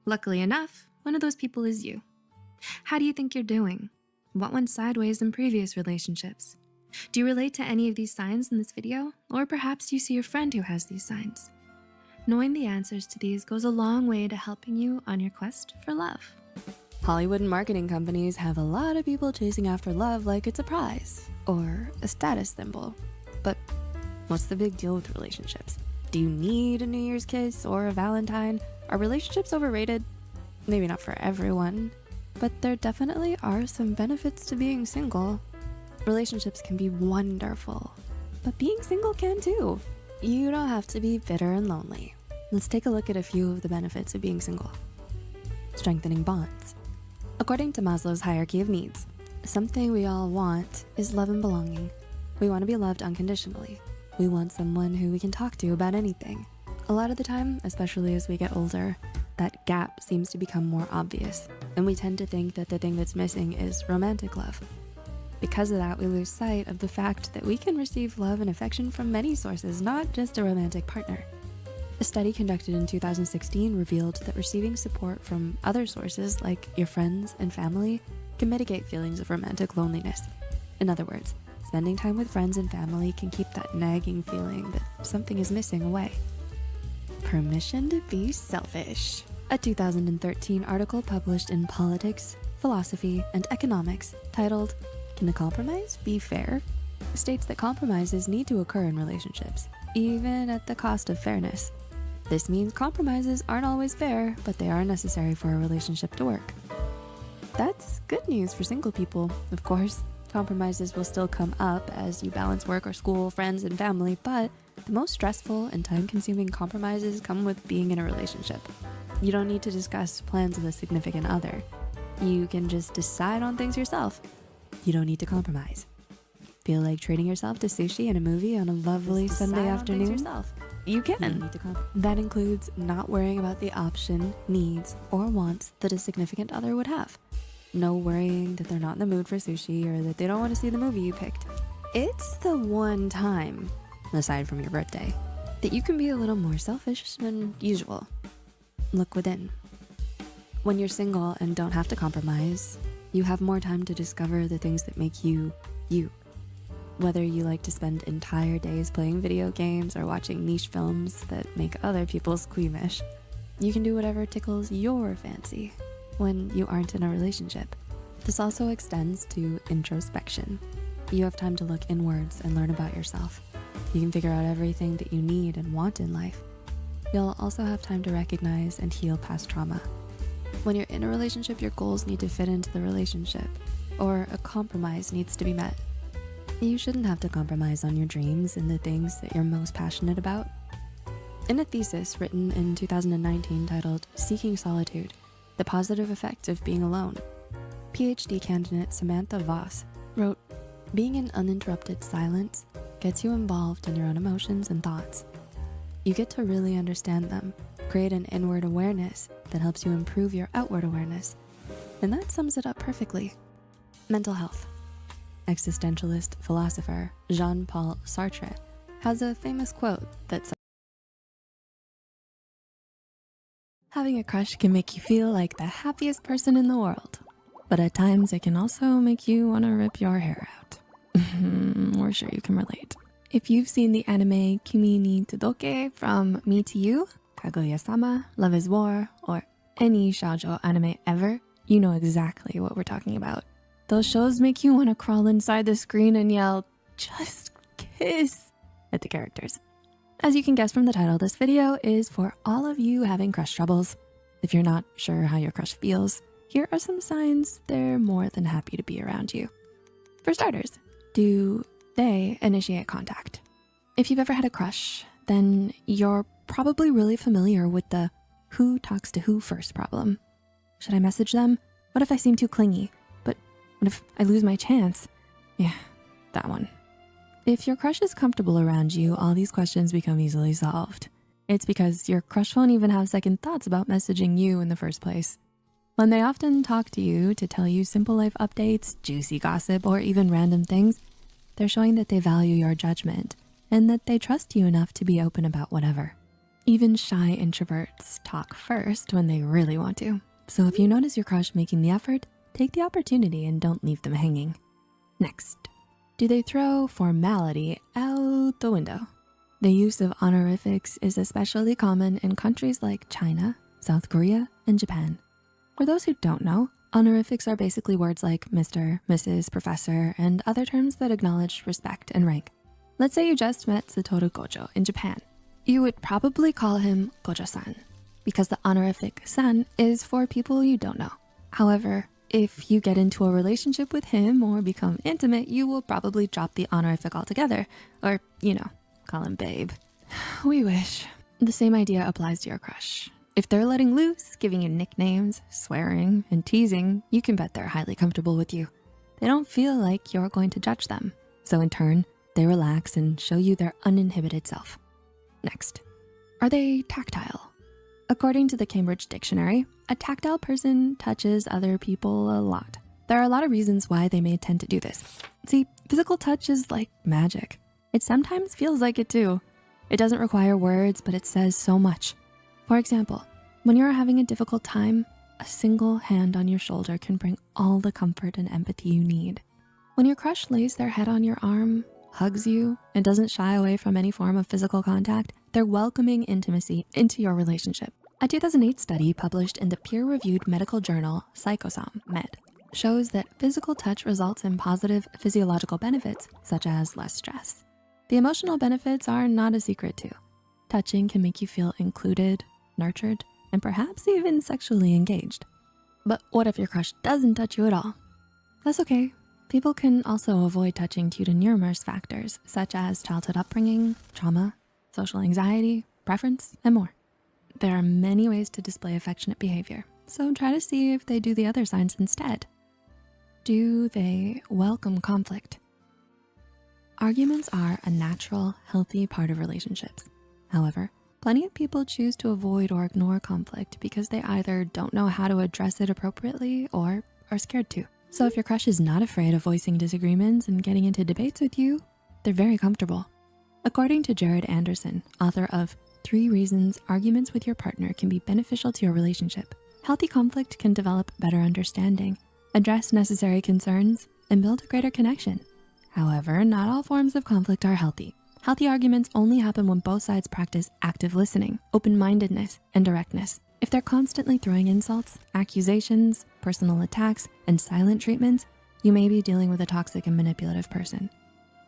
Luckily enough, one of those people is you. How do you think you're doing? What went sideways in previous relationships? Do you relate to any of these signs in this video? Or perhaps you see a friend who has these signs? Knowing the answers to these goes a long way to helping you on your quest for love. Hollywood and marketing companies have a lot of people chasing after love like it's a prize or a status symbol. But what's the big deal with relationships? Do you need a New Year's kiss or a Valentine? Are relationships overrated? Maybe not for everyone, but there definitely are some benefits to being single. Relationships can be wonderful, but being single can too. You don't have to be bitter and lonely. Let's take a look at a few of the benefits of being single. Strengthening bonds. According to Maslow's hierarchy of needs, something we all want is love and belonging. We want to be loved unconditionally. We want someone who we can talk to about anything. A lot of the time, especially as we get older, that gap seems to become more obvious, and we tend to think that the thing that's missing is romantic love. Because of that, we lose sight of the fact that we can receive love and affection from many sources, not just a romantic partner. A study conducted in 2016 revealed that receiving support from other sources like your friends and family can mitigate feelings of romantic loneliness. In other words, spending time with friends and family can keep that nagging feeling that something is missing away. Permission to be selfish. A 2013 article published in Politics, Philosophy, and Economics titled, "Can a compromise be fair?" states that compromises need to occur in relationships. even at the cost of fairness. This means compromises aren't always fair, but they are necessary for a relationship to work. That's good news for single people, of course. Compromises will still come up as you balance work or school, friends, and family, but the most stressful and time-consuming compromises come with being in a relationship. You don't need to discuss plans with a significant other. You can just decide on things yourself. You don't need to compromise. Feel like treating yourself to sushi and a movie on a lovely Sunday afternoon? You can. That includes not worrying about the option, needs, or wants that a significant other would have. No worrying that they're not in the mood for sushi or that they don't want to see the movie you picked. It's the one time, aside from your birthday, that you can be a little more selfish than usual. Look within. When you're single and don't have to compromise, you have more time to discover the things that make you, you. Whether you like to spend entire days playing video games or watching niche films that make other people squeamish, you can do whatever tickles your fancy when you aren't in a relationship. This also extends to introspection. You have time to look inwards and learn about yourself. You can figure out everything that you need and want in life. You'll also have time to recognize and heal past trauma. When you're in a relationship, your goals need to fit into the relationship, or a compromise needs to be met. You shouldn't have to compromise on your dreams and the things that you're most passionate about. In a thesis written in 2019 titled "Seeking Solitude: The Positive Effects of Being Alone," PhD candidate Samantha Voss wrote, "Being in uninterrupted silence gets you involved in your own emotions and thoughts. You get to really understand them, create an inward awareness that helps you improve your outward awareness." And that sums it up perfectly. Mental health. Existentialist philosopher Jean-Paul Sartre has a famous quote that says, "Having a crush can make you feel like the happiest person in the world, but at times it can also make you want to rip your hair out." We're sure you can relate. If you've seen the anime Kimi ni Todoke from Me to You, Kaguya-sama, Love is War, or any shoujo anime ever, you know exactly what we're talking about. Those shows make you want to crawl inside the screen and yell, "Just kiss," at the characters. As you can guess from the title, this video is for all of you having crush troubles. If you're not sure how your crush feels, here are some signs they're more than happy to be around you. For starters, do they initiate contact? If you've ever had a crush, then you're probably really familiar with the who talks to who first problem. Should I message them? What if I seem too clingy? What if I lose my chance? Yeah, that one. If your crush is comfortable around you, all these questions become easily solved. It's because your crush won't even have second thoughts about messaging you in the first place. When they often talk to you to tell you simple life updates, juicy gossip, or even random things, they're showing that they value your judgment and that they trust you enough to be open about whatever. Even shy introverts talk first when they really want to. So if you notice your crush making the effort, take the opportunity and don't leave them hanging. Next, do they throw formality out the window? The use of honorifics is especially common in countries like China, South Korea, and Japan. For those who don't know, honorifics are basically words like Mr., Mrs., Professor, and other terms that acknowledge respect and rank. Let's say you just met Satoru Gojo in Japan. You would probably call him Gojo-san, because the honorific san is for people you don't know. However, if you get into a relationship with him or become intimate, you will probably drop the honorific altogether, or, call him babe. We wish. The same idea applies to your crush. If they're letting loose, giving you nicknames, swearing, and teasing, you can bet they're highly comfortable with you. They don't feel like you're going to judge them. So in turn, they relax and show you their uninhibited self. Next, are they tactile? According to the Cambridge Dictionary, a tactile person touches other people a lot. There are a lot of reasons why they may tend to do this. See, physical touch is like magic. It sometimes feels like it too. It doesn't require words, but it says so much. For example, when you're having a difficult time, a single hand on your shoulder can bring all the comfort and empathy you need. When your crush lays their head on your arm, hugs you, and doesn't shy away from any form of physical contact, they're welcoming intimacy into your relationship. A 2008 study published in the peer-reviewed medical journal Psychosom Med shows that physical touch results in positive physiological benefits such as less stress. The emotional benefits are not a secret too. Touching can make you feel included, nurtured, and perhaps even sexually engaged. But what if your crush doesn't touch you at all? That's okay. People can also avoid touching due to numerous factors, such as childhood upbringing, trauma, social anxiety, preference, and more. There are many ways to display affectionate behavior, so try to see if they do the other signs instead. Do they welcome conflict? Arguments are a natural, healthy part of relationships. However, plenty of people choose to avoid or ignore conflict because they either don't know how to address it appropriately or are scared to. So if your crush is not afraid of voicing disagreements and getting into debates with you, they're very comfortable. According to Jared Anderson, author of 3 Reasons Arguments with Your Partner Can Be Beneficial to Your Relationship, healthy conflict can develop better understanding, address necessary concerns, and build a greater connection. However, not all forms of conflict are healthy. Healthy arguments only happen when both sides practice active listening, open-mindedness, and directness. If they're constantly throwing insults, accusations, personal attacks, and silent treatments, you may be dealing with a toxic and manipulative person.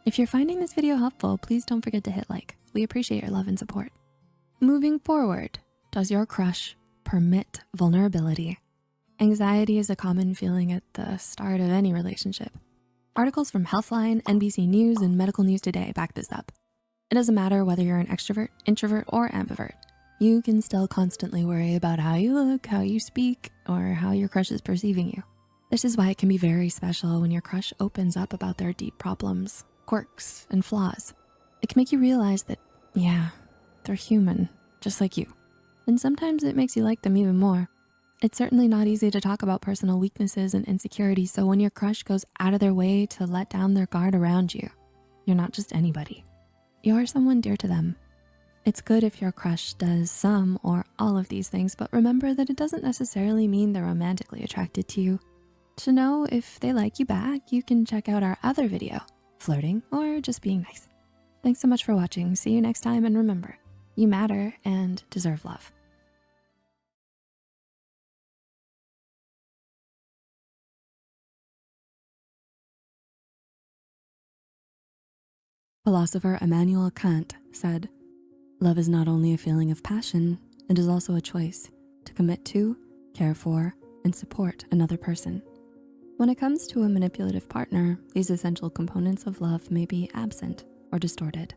If you're finding this video helpful, please don't forget to hit like. We appreciate your love and support. Moving forward, does your crush permit vulnerability? Anxiety is a common feeling at the start of any relationship. Articles from Healthline, NBC News, and Medical News Today back this up. It doesn't matter whether you're an extrovert, introvert, or ambivert. You can still constantly worry about how you look, how you speak, or how your crush is perceiving you. This is why it can be very special when your crush opens up about their deep problems, quirks, and flaws. It can make you realize that, yeah, they're human, just like you. And sometimes it makes you like them even more. It's certainly not easy to talk about personal weaknesses and insecurities, so when your crush goes out of their way to let down their guard around you, you're not just anybody. You're someone dear to them. It's good if your crush does some or all of these things, but remember that it doesn't necessarily mean they're romantically attracted to you. To know if they like you back, you can check out our other video, flirting or just being nice. Thanks so much for watching. See you next time, and remember, you matter and deserve love. Philosopher Immanuel Kant said, "Love is not only a feeling of passion, it is also a choice to commit to, care for, and support another person." When it comes to a manipulative partner, these essential components of love may be absent or distorted.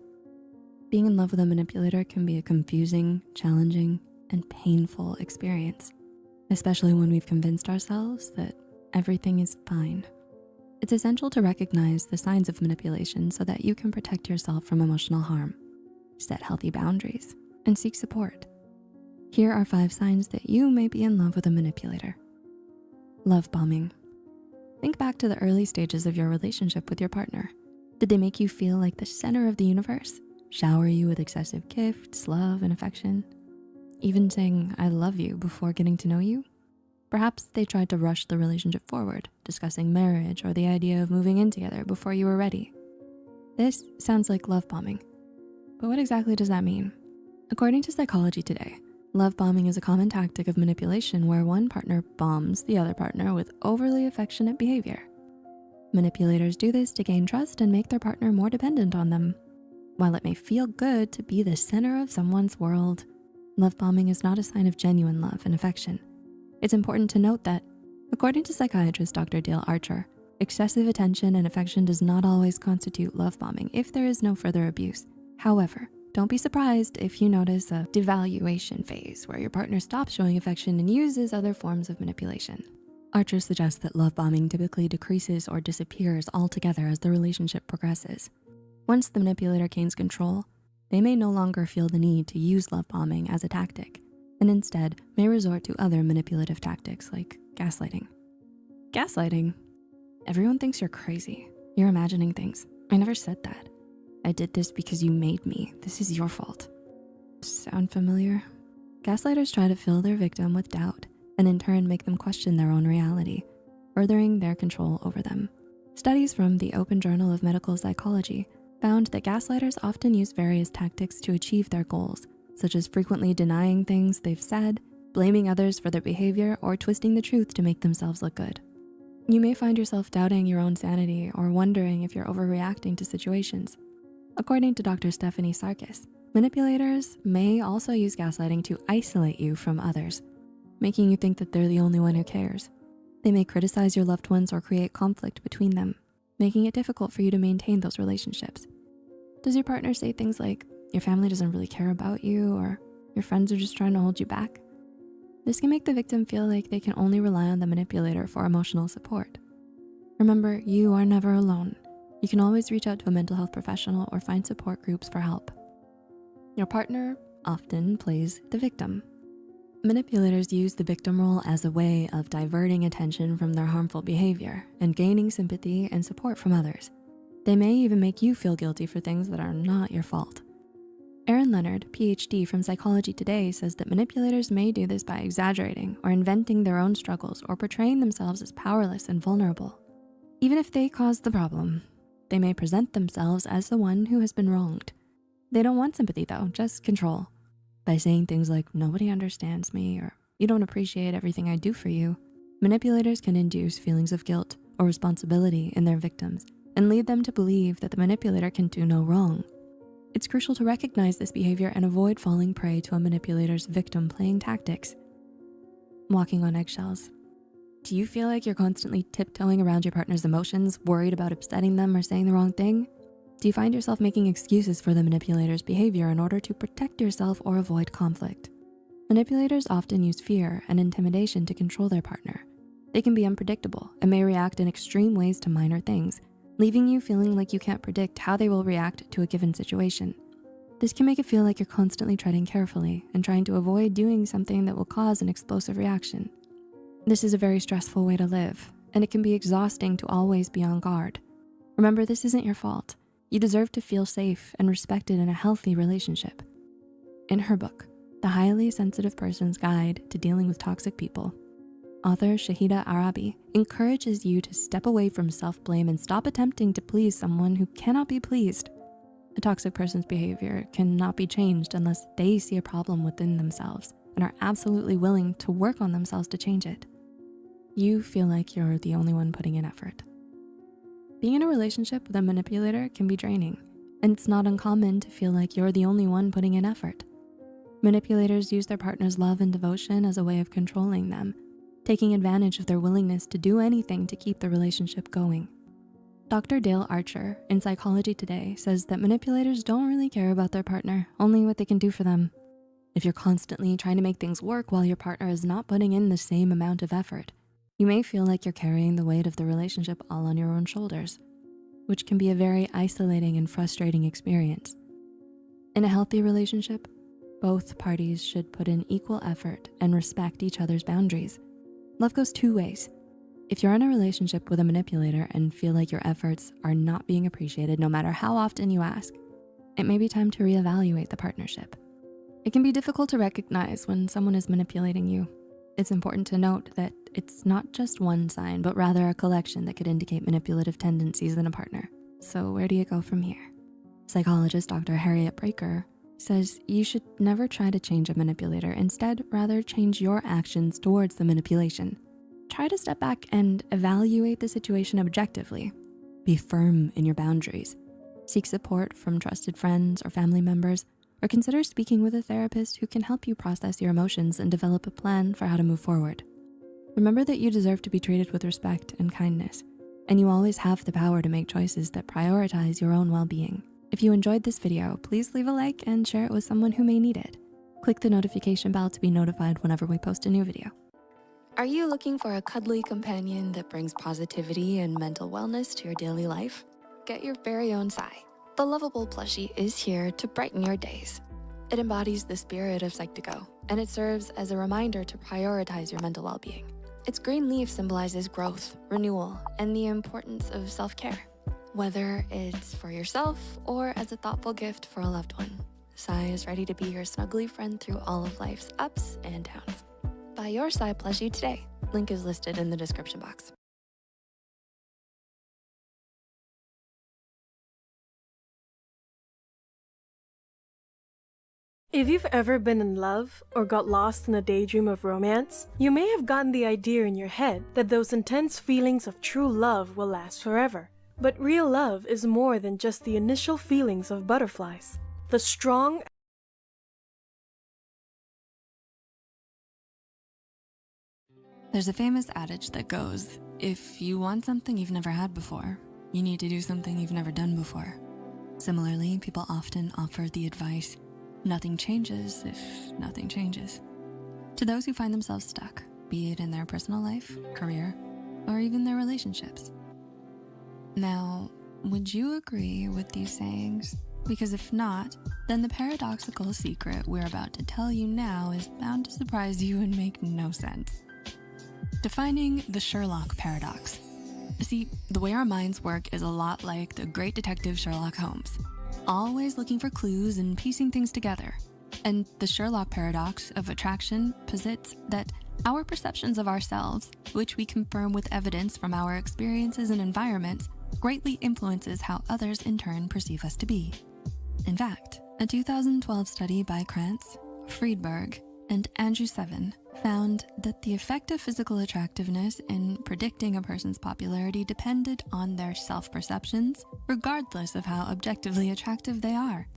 Being in love with a manipulator can be a confusing, challenging, and painful experience, especially when we've convinced ourselves that everything is fine. It's essential to recognize the signs of manipulation so that you can protect yourself from emotional harm, set healthy boundaries, and seek support. Here are 5 signs that you may be in love with a manipulator. Love bombing. Think back to the early stages of your relationship with your partner. Did they make you feel like the center of the universe? Shower you with excessive gifts, love, and affection? Even saying, "I love you" before getting to know you? Perhaps they tried to rush the relationship forward, discussing marriage or the idea of moving in together before you were ready. This sounds like love bombing. But what exactly does that mean? According to Psychology Today, love bombing is a common tactic of manipulation where one partner bombs the other partner with overly affectionate behavior. Manipulators do this to gain trust and make their partner more dependent on them. While it may feel good to be the center of someone's world, love bombing is not a sign of genuine love and affection. It's important to note that, according to psychiatrist Dr. Dale Archer, excessive attention and affection does not always constitute love bombing if there is no further abuse. However, don't be surprised if you notice a devaluation phase where your partner stops showing affection and uses other forms of manipulation. Archer suggests that love bombing typically decreases or disappears altogether as the relationship progresses. Once the manipulator gains control, they may no longer feel the need to use love bombing as a tactic, and instead may resort to other manipulative tactics like gaslighting. Gaslighting? Everyone thinks you're crazy. You're imagining things. I never said that. I did this because you made me. This is your fault. Sound familiar? Gaslighters try to fill their victim with doubt and in turn make them question their own reality, furthering their control over them. Studies from the Open Journal of Medical Psychology found that gaslighters often use various tactics to achieve their goals, such as frequently denying things they've said, blaming others for their behavior, or twisting the truth to make themselves look good. You may find yourself doubting your own sanity or wondering if you're overreacting to situations. According to Dr. Stephanie Sarkis, manipulators may also use gaslighting to isolate you from others, making you think that they're the only one who cares. They may criticize your loved ones or create conflict between them, making it difficult for you to maintain those relationships. Does your partner say things like, your family doesn't really care about you, or your friends are just trying to hold you back? This can make the victim feel like they can only rely on the manipulator for emotional support. Remember, you are never alone. You can always reach out to a mental health professional or find support groups for help. Your partner often plays the victim. Manipulators use the victim role as a way of diverting attention from their harmful behavior and gaining sympathy and support from others. They may even make you feel guilty for things that are not your fault. Erin Leonard, PhD from Psychology Today, says that manipulators may do this by exaggerating or inventing their own struggles or portraying themselves as powerless and vulnerable. Even if they caused the problem, they may present themselves as the one who has been wronged. They don't want sympathy though, just control. By saying things like, nobody understands me, or you don't appreciate everything I do for you, manipulators can induce feelings of guilt or responsibility in their victims and lead them to believe that the manipulator can do no wrong. It's crucial to recognize this behavior and avoid falling prey to a manipulator's victim-playing tactics. Walking on eggshells. Do you feel like you're constantly tiptoeing around your partner's emotions, worried about upsetting them or saying the wrong thing? Do you find yourself making excuses for the manipulator's behavior in order to protect yourself or avoid conflict? Manipulators often use fear and intimidation to control their partner. They can be unpredictable and may react in extreme ways to minor things, leaving you feeling like you can't predict how they will react to a given situation. This can make it feel like you're constantly treading carefully and trying to avoid doing something that will cause an explosive reaction. This is a very stressful way to live, and it can be exhausting to always be on guard. Remember, this isn't your fault. You deserve to feel safe and respected in a healthy relationship. In her book, The Highly Sensitive Person's Guide to Dealing with Toxic People, author Shahida Arabi encourages you to step away from self-blame and stop attempting to please someone who cannot be pleased. A toxic person's behavior cannot be changed unless they see a problem within themselves and are absolutely willing to work on themselves to change it. You feel like you're the only one putting in effort. Being in a relationship with a manipulator can be draining, and it's not uncommon to feel like you're the only one putting in effort. Manipulators use their partner's love and devotion as a way of controlling them, taking advantage of their willingness to do anything to keep the relationship going. Dr. Dale Archer in Psychology Today says that manipulators don't really care about their partner, only what they can do for them. If you're constantly trying to make things work while your partner is not putting in the same amount of effort, you may feel like you're carrying the weight of the relationship all on your own shoulders, which can be a very isolating and frustrating experience. In a healthy relationship, both parties should put in equal effort and respect each other's boundaries. Love goes two ways. If you're in a relationship with a manipulator and feel like your efforts are not being appreciated no matter how often you ask, it may be time to reevaluate the partnership. It can be difficult to recognize when someone is manipulating you. It's important to note that it's not just one sign, but rather a collection that could indicate manipulative tendencies in a partner. So where do you go from here? Psychologist Dr. Harriet Breaker says you should never try to change a manipulator. Instead, rather change your actions towards the manipulation. Try to step back and evaluate the situation objectively. Be firm in your boundaries. Seek support from trusted friends or family members, or consider speaking with a therapist who can help you process your emotions and develop a plan for how to move forward. Remember that you deserve to be treated with respect and kindness, and you always have the power to make choices that prioritize your own well-being. If you enjoyed this video, please leave a like and share it with someone who may need it. Click the notification bell to be notified whenever we post a new video. Are you looking for a cuddly companion that brings positivity and mental wellness to your daily life? Get your very own Psy. The lovable plushie is here to brighten your days. It embodies the spirit of Psych2Go, and it serves as a reminder to prioritize your mental well-being. Its green leaf symbolizes growth, renewal, and the importance of self-care. Whether it's for yourself or as a thoughtful gift for a loved one, Psy is ready to be your snuggly friend through all of life's ups and downs. Buy your Psy plushie today. Link is listed in the description box. If you've ever been in love or got lost in a daydream of romance, you may have gotten the idea in your head that those intense feelings of true love will last forever. But real love is more than just the initial feelings of butterflies. The strong There's a famous adage that goes, if you want something you've never had before, you need to do something you've never done before. Similarly, people often offer the advice, nothing changes if nothing changes. To those who find themselves stuck, be it in their personal life, career, or even their relationships. Now, would you agree with these sayings? Because if not, then the paradoxical secret we're about to tell you now is bound to surprise you and make no sense. Defining the Sherlock paradox. See, the way our minds work is a lot like the great detective Sherlock Holmes, always looking for clues and piecing things together. And the Sherlock paradox of attraction posits that our perceptions of ourselves, which we confirm with evidence from our experiences and environments, greatly influences how others in turn perceive us to be. In fact, a 2012 study by Krantz, Friedberg, and Andrew Seven found that the effect of physical attractiveness in predicting a person's popularity depended on their self-perceptions, regardless of how objectively attractive they are.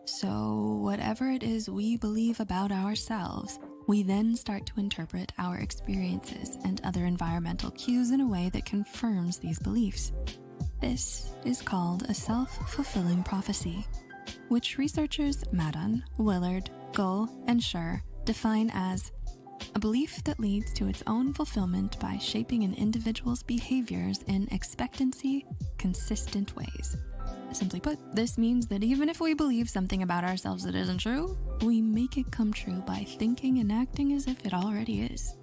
So whatever it is we believe about ourselves, we then start to interpret our experiences and other environmental cues in a way that confirms these beliefs. This is called a self-fulfilling prophecy, which researchers Madden, Willard, Gull, and Schur define as a belief that leads to its own fulfillment by shaping an individual's behaviors in expectancy, consistent ways. Simply put, this means that even if we believe something about ourselves that isn't true, we make it come true by thinking and acting as if it already is.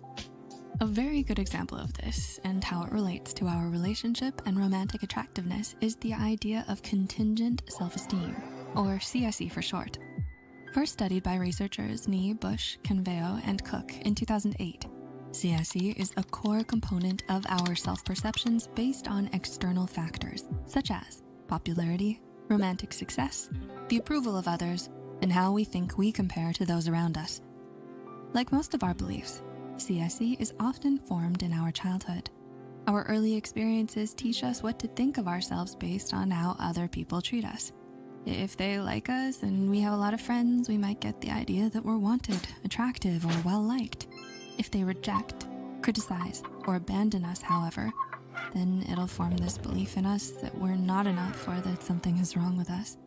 A very good example of this, and how it relates to our relationship and romantic attractiveness, is the idea of contingent self-esteem, or CSE for short. First studied by researchers Nee, Bush, Canveo, and Cook in 2008, CSE is a core component of our self-perceptions based on external factors, such as popularity, romantic success, the approval of others, and how we think we compare to those around us. Like most of our beliefs, CSE is often formed in our childhood. Our early experiences teach us what to think of ourselves based on how other people treat us. If they like us and we have a lot of friends, we might get the idea that we're wanted, attractive, or well-liked. If they reject, criticize, or abandon us, however, then it'll form this belief in us that we're not enough or that something is wrong with us.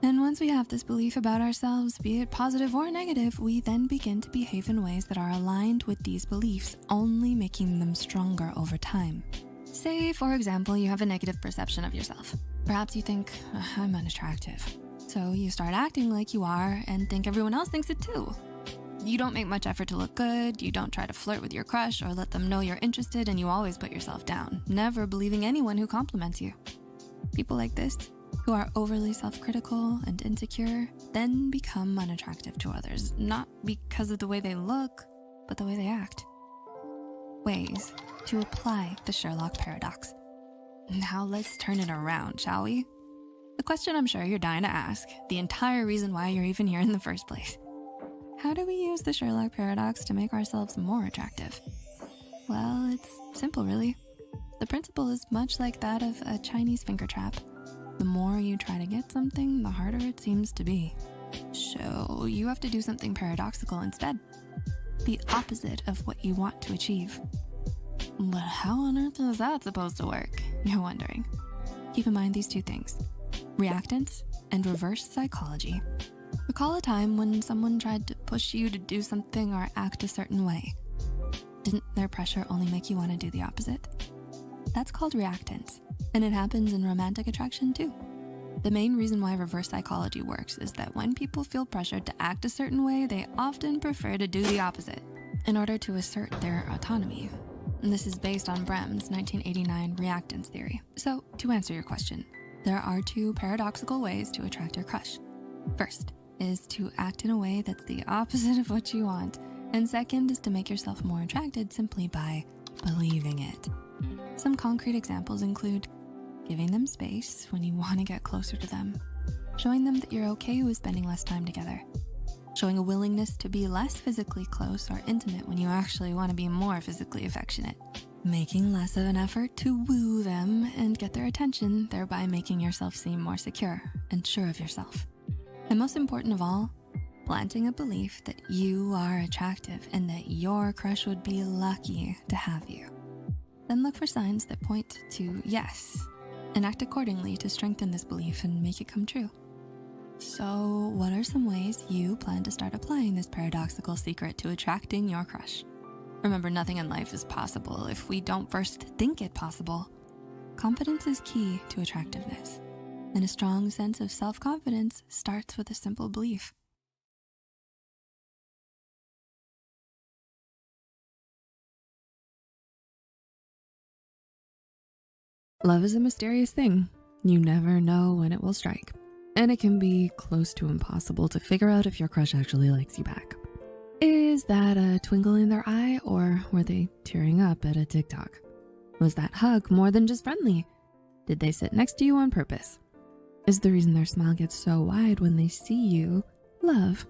And once we have this belief about ourselves, be it positive or negative, we then begin to behave in ways that are aligned with these beliefs, only making them stronger over time. Say, for example, you have a negative perception of yourself. Perhaps you think, I'm unattractive. So you start acting like you are and think everyone else thinks it too. You don't make much effort to look good, you don't try to flirt with your crush or let them know you're interested, and you always put yourself down, never believing anyone who compliments you. People like this, who are overly self-critical and insecure, then become unattractive to others, not because of the way they look, but the way they act. Ways to apply the Sherlock paradox. Now let's turn it around, shall we? The question I'm sure you're dying to ask, the entire reason why you're even here in the first place. How do we use the Sherlock paradox to make ourselves more attractive? Well, it's simple, really. The principle is much like that of a Chinese finger trap. The more you try to get something, the harder it seems to be. So you have to do something paradoxical instead. The opposite of what you want to achieve. But how on earth is that supposed to work, you're wondering? Keep in mind these two things: reactance and reverse psychology. Recall a time when someone tried to push you to do something or act a certain way. Didn't their pressure only make you want to do the opposite? That's called reactance, and it happens in romantic attraction too. The main reason why reverse psychology works is that when people feel pressured to act a certain way, they often prefer to do the opposite in order to assert their autonomy. And this is based on Brem's 1989 reactance theory. So to answer your question, there are two paradoxical ways to attract your crush. First is to act in a way that's the opposite of what you want. And second is to make yourself more attracted simply by believing it. Some concrete examples include giving them space when you want to get closer to them, showing them that you're okay with spending less time together, showing a willingness to be less physically close or intimate when you actually want to be more physically affectionate, making less of an effort to woo them and get their attention, thereby making yourself seem more secure and sure of yourself. And most important of all, planting a belief that you are attractive and that your crush would be lucky to have you. Then look for signs that point to yes, and act accordingly to strengthen this belief and make it come true. So what are some ways you plan to start applying this paradoxical secret to attracting your crush? Remember, nothing in life is possible if we don't first think it possible. Confidence is key to attractiveness, and a strong sense of self-confidence starts with a simple belief. Love is a mysterious thing. You never know when it will strike, and it can be close to impossible to figure out if your crush actually likes you back. Is that a twinkle in their eye, or were they tearing up at a TikTok? Was that hug more than just friendly? Did they sit next to you on purpose? Is the reason their smile gets so wide when they see you love?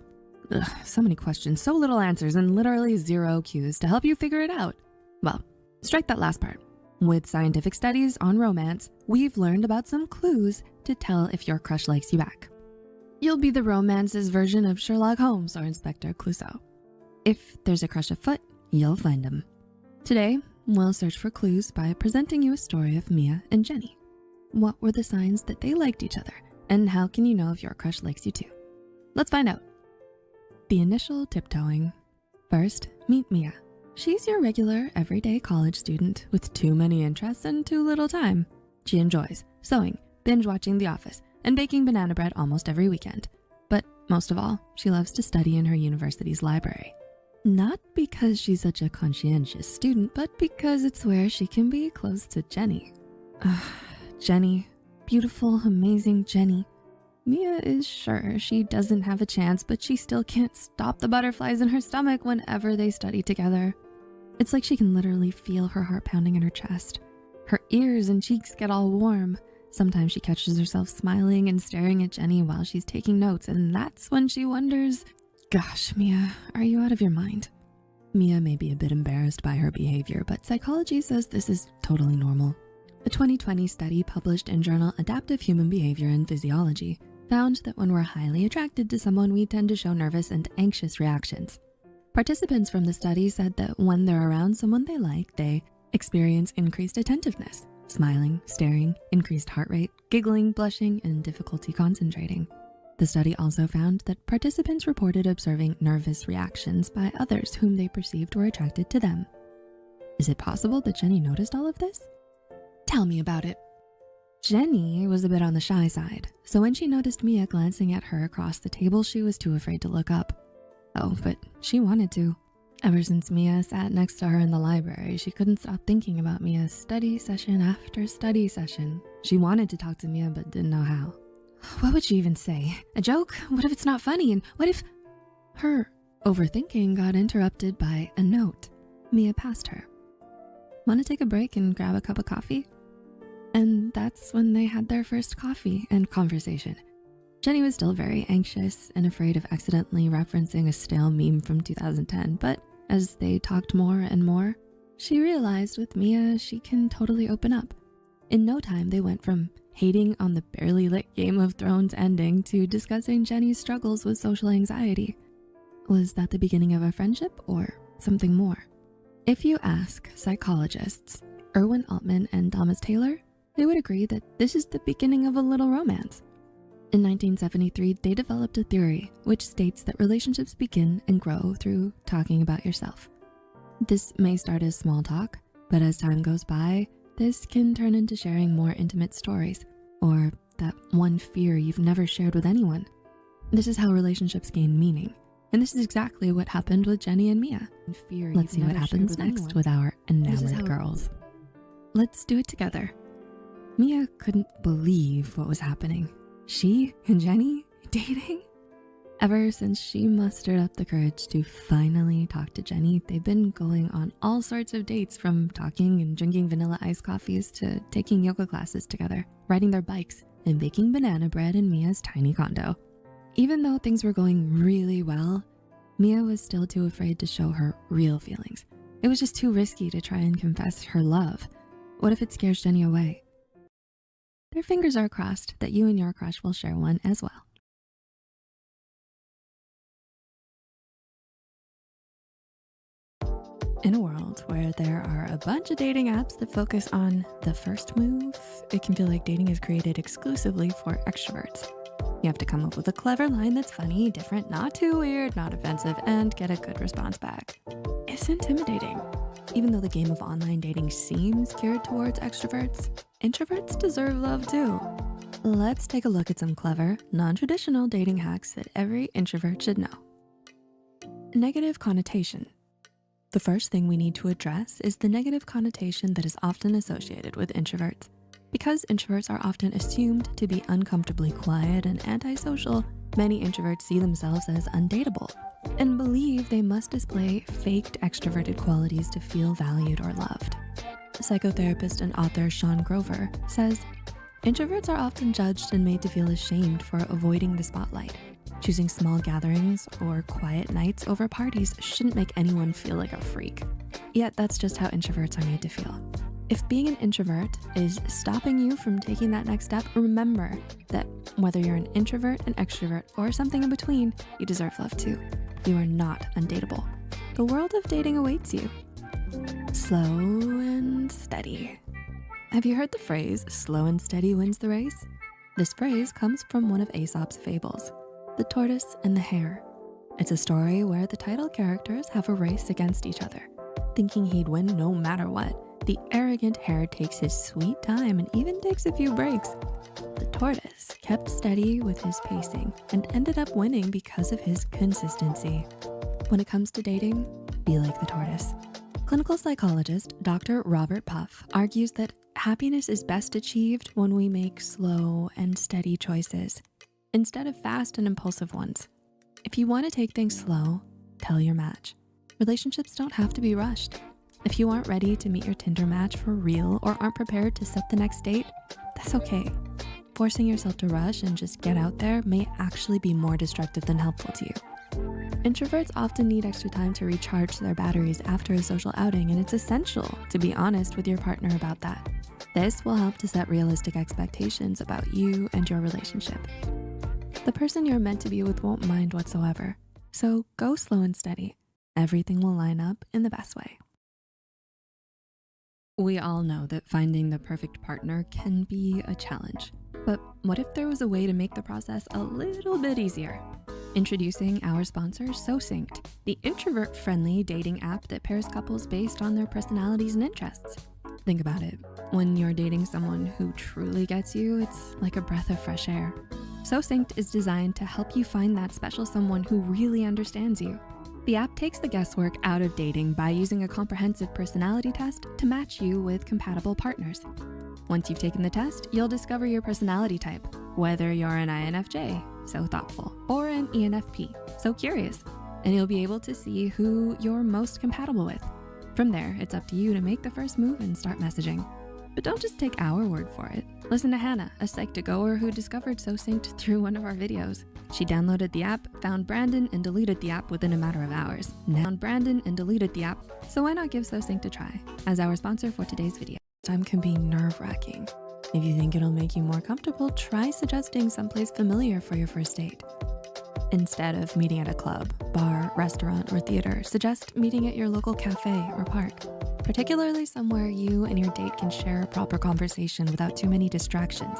Ugh, so many questions, so little answers, and literally zero cues to help you figure it out. Well, strike that last part. With scientific studies on romance, we've learned about some clues to tell if your crush likes you back. You'll be the romance's version of Sherlock Holmes or Inspector Clouseau. If there's a crush afoot, you'll find him. Today, we'll search for clues by presenting you a story of Mia and Jenny. What were the signs that they liked each other, and how can you know if your crush likes you too? Let's find out. The initial tiptoeing. First, meet Mia. She's your regular, everyday college student with too many interests and too little time. She enjoys sewing, binge watching The Office, and baking banana bread almost every weekend. But most of all, she loves to study in her university's library. Not because she's such a conscientious student, but because it's where she can be close to Jenny. Jenny, beautiful, amazing Jenny. Mia is sure she doesn't have a chance, but she still can't stop the butterflies in her stomach whenever they study together. It's like she can literally feel her heart pounding in her chest. Her ears and cheeks get all warm. Sometimes she catches herself smiling and staring at Jenny while she's taking notes, and that's when she wonders, gosh, Mia, are you out of your mind? Mia may be a bit embarrassed by her behavior, but psychology says this is totally normal. A 2020 study published in journal Adaptive Human Behavior and Physiology found that when we're highly attracted to someone, we tend to show nervous and anxious reactions. Participants from the study said that when they're around someone they like, they experience increased attentiveness, smiling, staring, increased heart rate, giggling, blushing, and difficulty concentrating. The study also found that participants reported observing nervous reactions by others whom they perceived were attracted to them. Is it possible that Jenny noticed all of this? Tell me about it. Jenny was a bit on the shy side, so when she noticed Mia glancing at her across the table, she was too afraid to look up. Oh, but she wanted to. Ever since Mia sat next to her in the library, she couldn't stop thinking about Mia's study session after study session. She wanted to talk to Mia, but didn't know how. What would she even say? A joke? What if it's not funny? And what if... Her overthinking got interrupted by a note Mia passed her. Want to take a break and grab a cup of coffee? And that's when they had their first coffee and conversation. Jenny was still very anxious and afraid of accidentally referencing a stale meme from 2010, but as they talked more and more, she realized with Mia, she can totally open up. In no time, they went from hating on the barely lit Game of Thrones ending to discussing Jenny's struggles with social anxiety. Was that the beginning of a friendship or something more? If you ask psychologists Erwin Altman and Thomas Taylor, they would agree that this is the beginning of a little romance. In 1973, they developed a theory which states that relationships begin and grow through talking about yourself. This may start as small talk, but as time goes by, this can turn into sharing more intimate stories, or that one fear you've never shared with anyone. This is how relationships gain meaning, and this is exactly what happened with Jenny and Mia. Let's see what happens next with our enamored girls. Let's do it together. Mia couldn't believe what was happening. She and Jenny dating? Ever since she mustered up the courage to finally talk to Jenny, they've been going on all sorts of dates, from talking and drinking vanilla iced coffees to taking yoga classes together, riding their bikes, and baking banana bread in Mia's tiny condo. Even though things were going really well, Mia was still too afraid to show her real feelings. It was just too risky to try and confess her love. What if it scares Jenny away? Their fingers are crossed that you and your crush will share one as well. In a world where there are a bunch of dating apps that focus on the first move, it can feel like dating is created exclusively for extroverts. You have to come up with a clever line that's funny, different, not too weird, not offensive, and get a good response back. It's intimidating. Even though the game of online dating seems geared towards extroverts, introverts deserve love too. Let's take a look at some clever, non-traditional dating hacks that every introvert should know. Negative connotation. The first thing we need to address is the negative connotation that is often associated with introverts. Because introverts are often assumed to be uncomfortably quiet and antisocial, many introverts see themselves as undateable and believe they must display faked extroverted qualities to feel valued or loved. Psychotherapist and author Sean Grover says, introverts are often judged and made to feel ashamed for avoiding the spotlight. Choosing small gatherings or quiet nights over parties shouldn't make anyone feel like a freak. Yet that's just how introverts are made to feel. If being an introvert is stopping you from taking that next step, remember that whether you're an introvert, an extrovert, or something in between, you deserve love too. You are not undateable. The world of dating awaits you. Slow and steady. Have you heard the phrase, slow and steady wins the race? This phrase comes from one of Aesop's fables, The Tortoise and the Hare. It's a story where the title characters have a race against each other. Thinking he'd win no matter what, the arrogant hare takes his sweet time and even takes a few breaks. The tortoise kept steady with his pacing and ended up winning because of his consistency. When it comes to dating, be like the tortoise. Clinical psychologist Dr. Robert Puff argues that happiness is best achieved when we make slow and steady choices instead of fast and impulsive ones. If you want to take things slow, tell your match. Relationships don't have to be rushed. If you aren't ready to meet your Tinder match for real or aren't prepared to set the next date, that's okay. Forcing yourself to rush and just get out there may actually be more destructive than helpful to you. Introverts often need extra time to recharge their batteries after a social outing, and it's essential to be honest with your partner about that. This will help to set realistic expectations about you and your relationship. The person you're meant to be with won't mind whatsoever, so go slow and steady. Everything will line up in the best way. We all know that finding the perfect partner can be a challenge, but what if there was a way to make the process a little bit easier? Introducing our sponsor, SoSynced, the introvert-friendly dating app that pairs couples based on their personalities and interests. Think about it. When you're dating someone who truly gets you, it's like a breath of fresh air. SoSynced is designed to help you find that special someone who really understands you. The app takes the guesswork out of dating by using a comprehensive personality test to match you with compatible partners. Once you've taken the test, you'll discover your personality type, whether you're an INFJ, so thoughtful, or an ENFP, so curious, and you'll be able to see who you're most compatible with. From there, it's up to you to make the first move and start messaging. But don't just take our word for it. Listen to Hannah, a Psych2Goer who discovered SoSynced through one of our videos. She downloaded the app, found Brandon, and deleted the app within a matter of hours. So why not give SoSynced a try? As our sponsor for today's video, time can be nerve-wracking. If you think it'll make you more comfortable, try suggesting someplace familiar for your first date. Instead of meeting at a club, bar, restaurant, or theater, suggest meeting at your local cafe or park, particularly somewhere you and your date can share a proper conversation without too many distractions.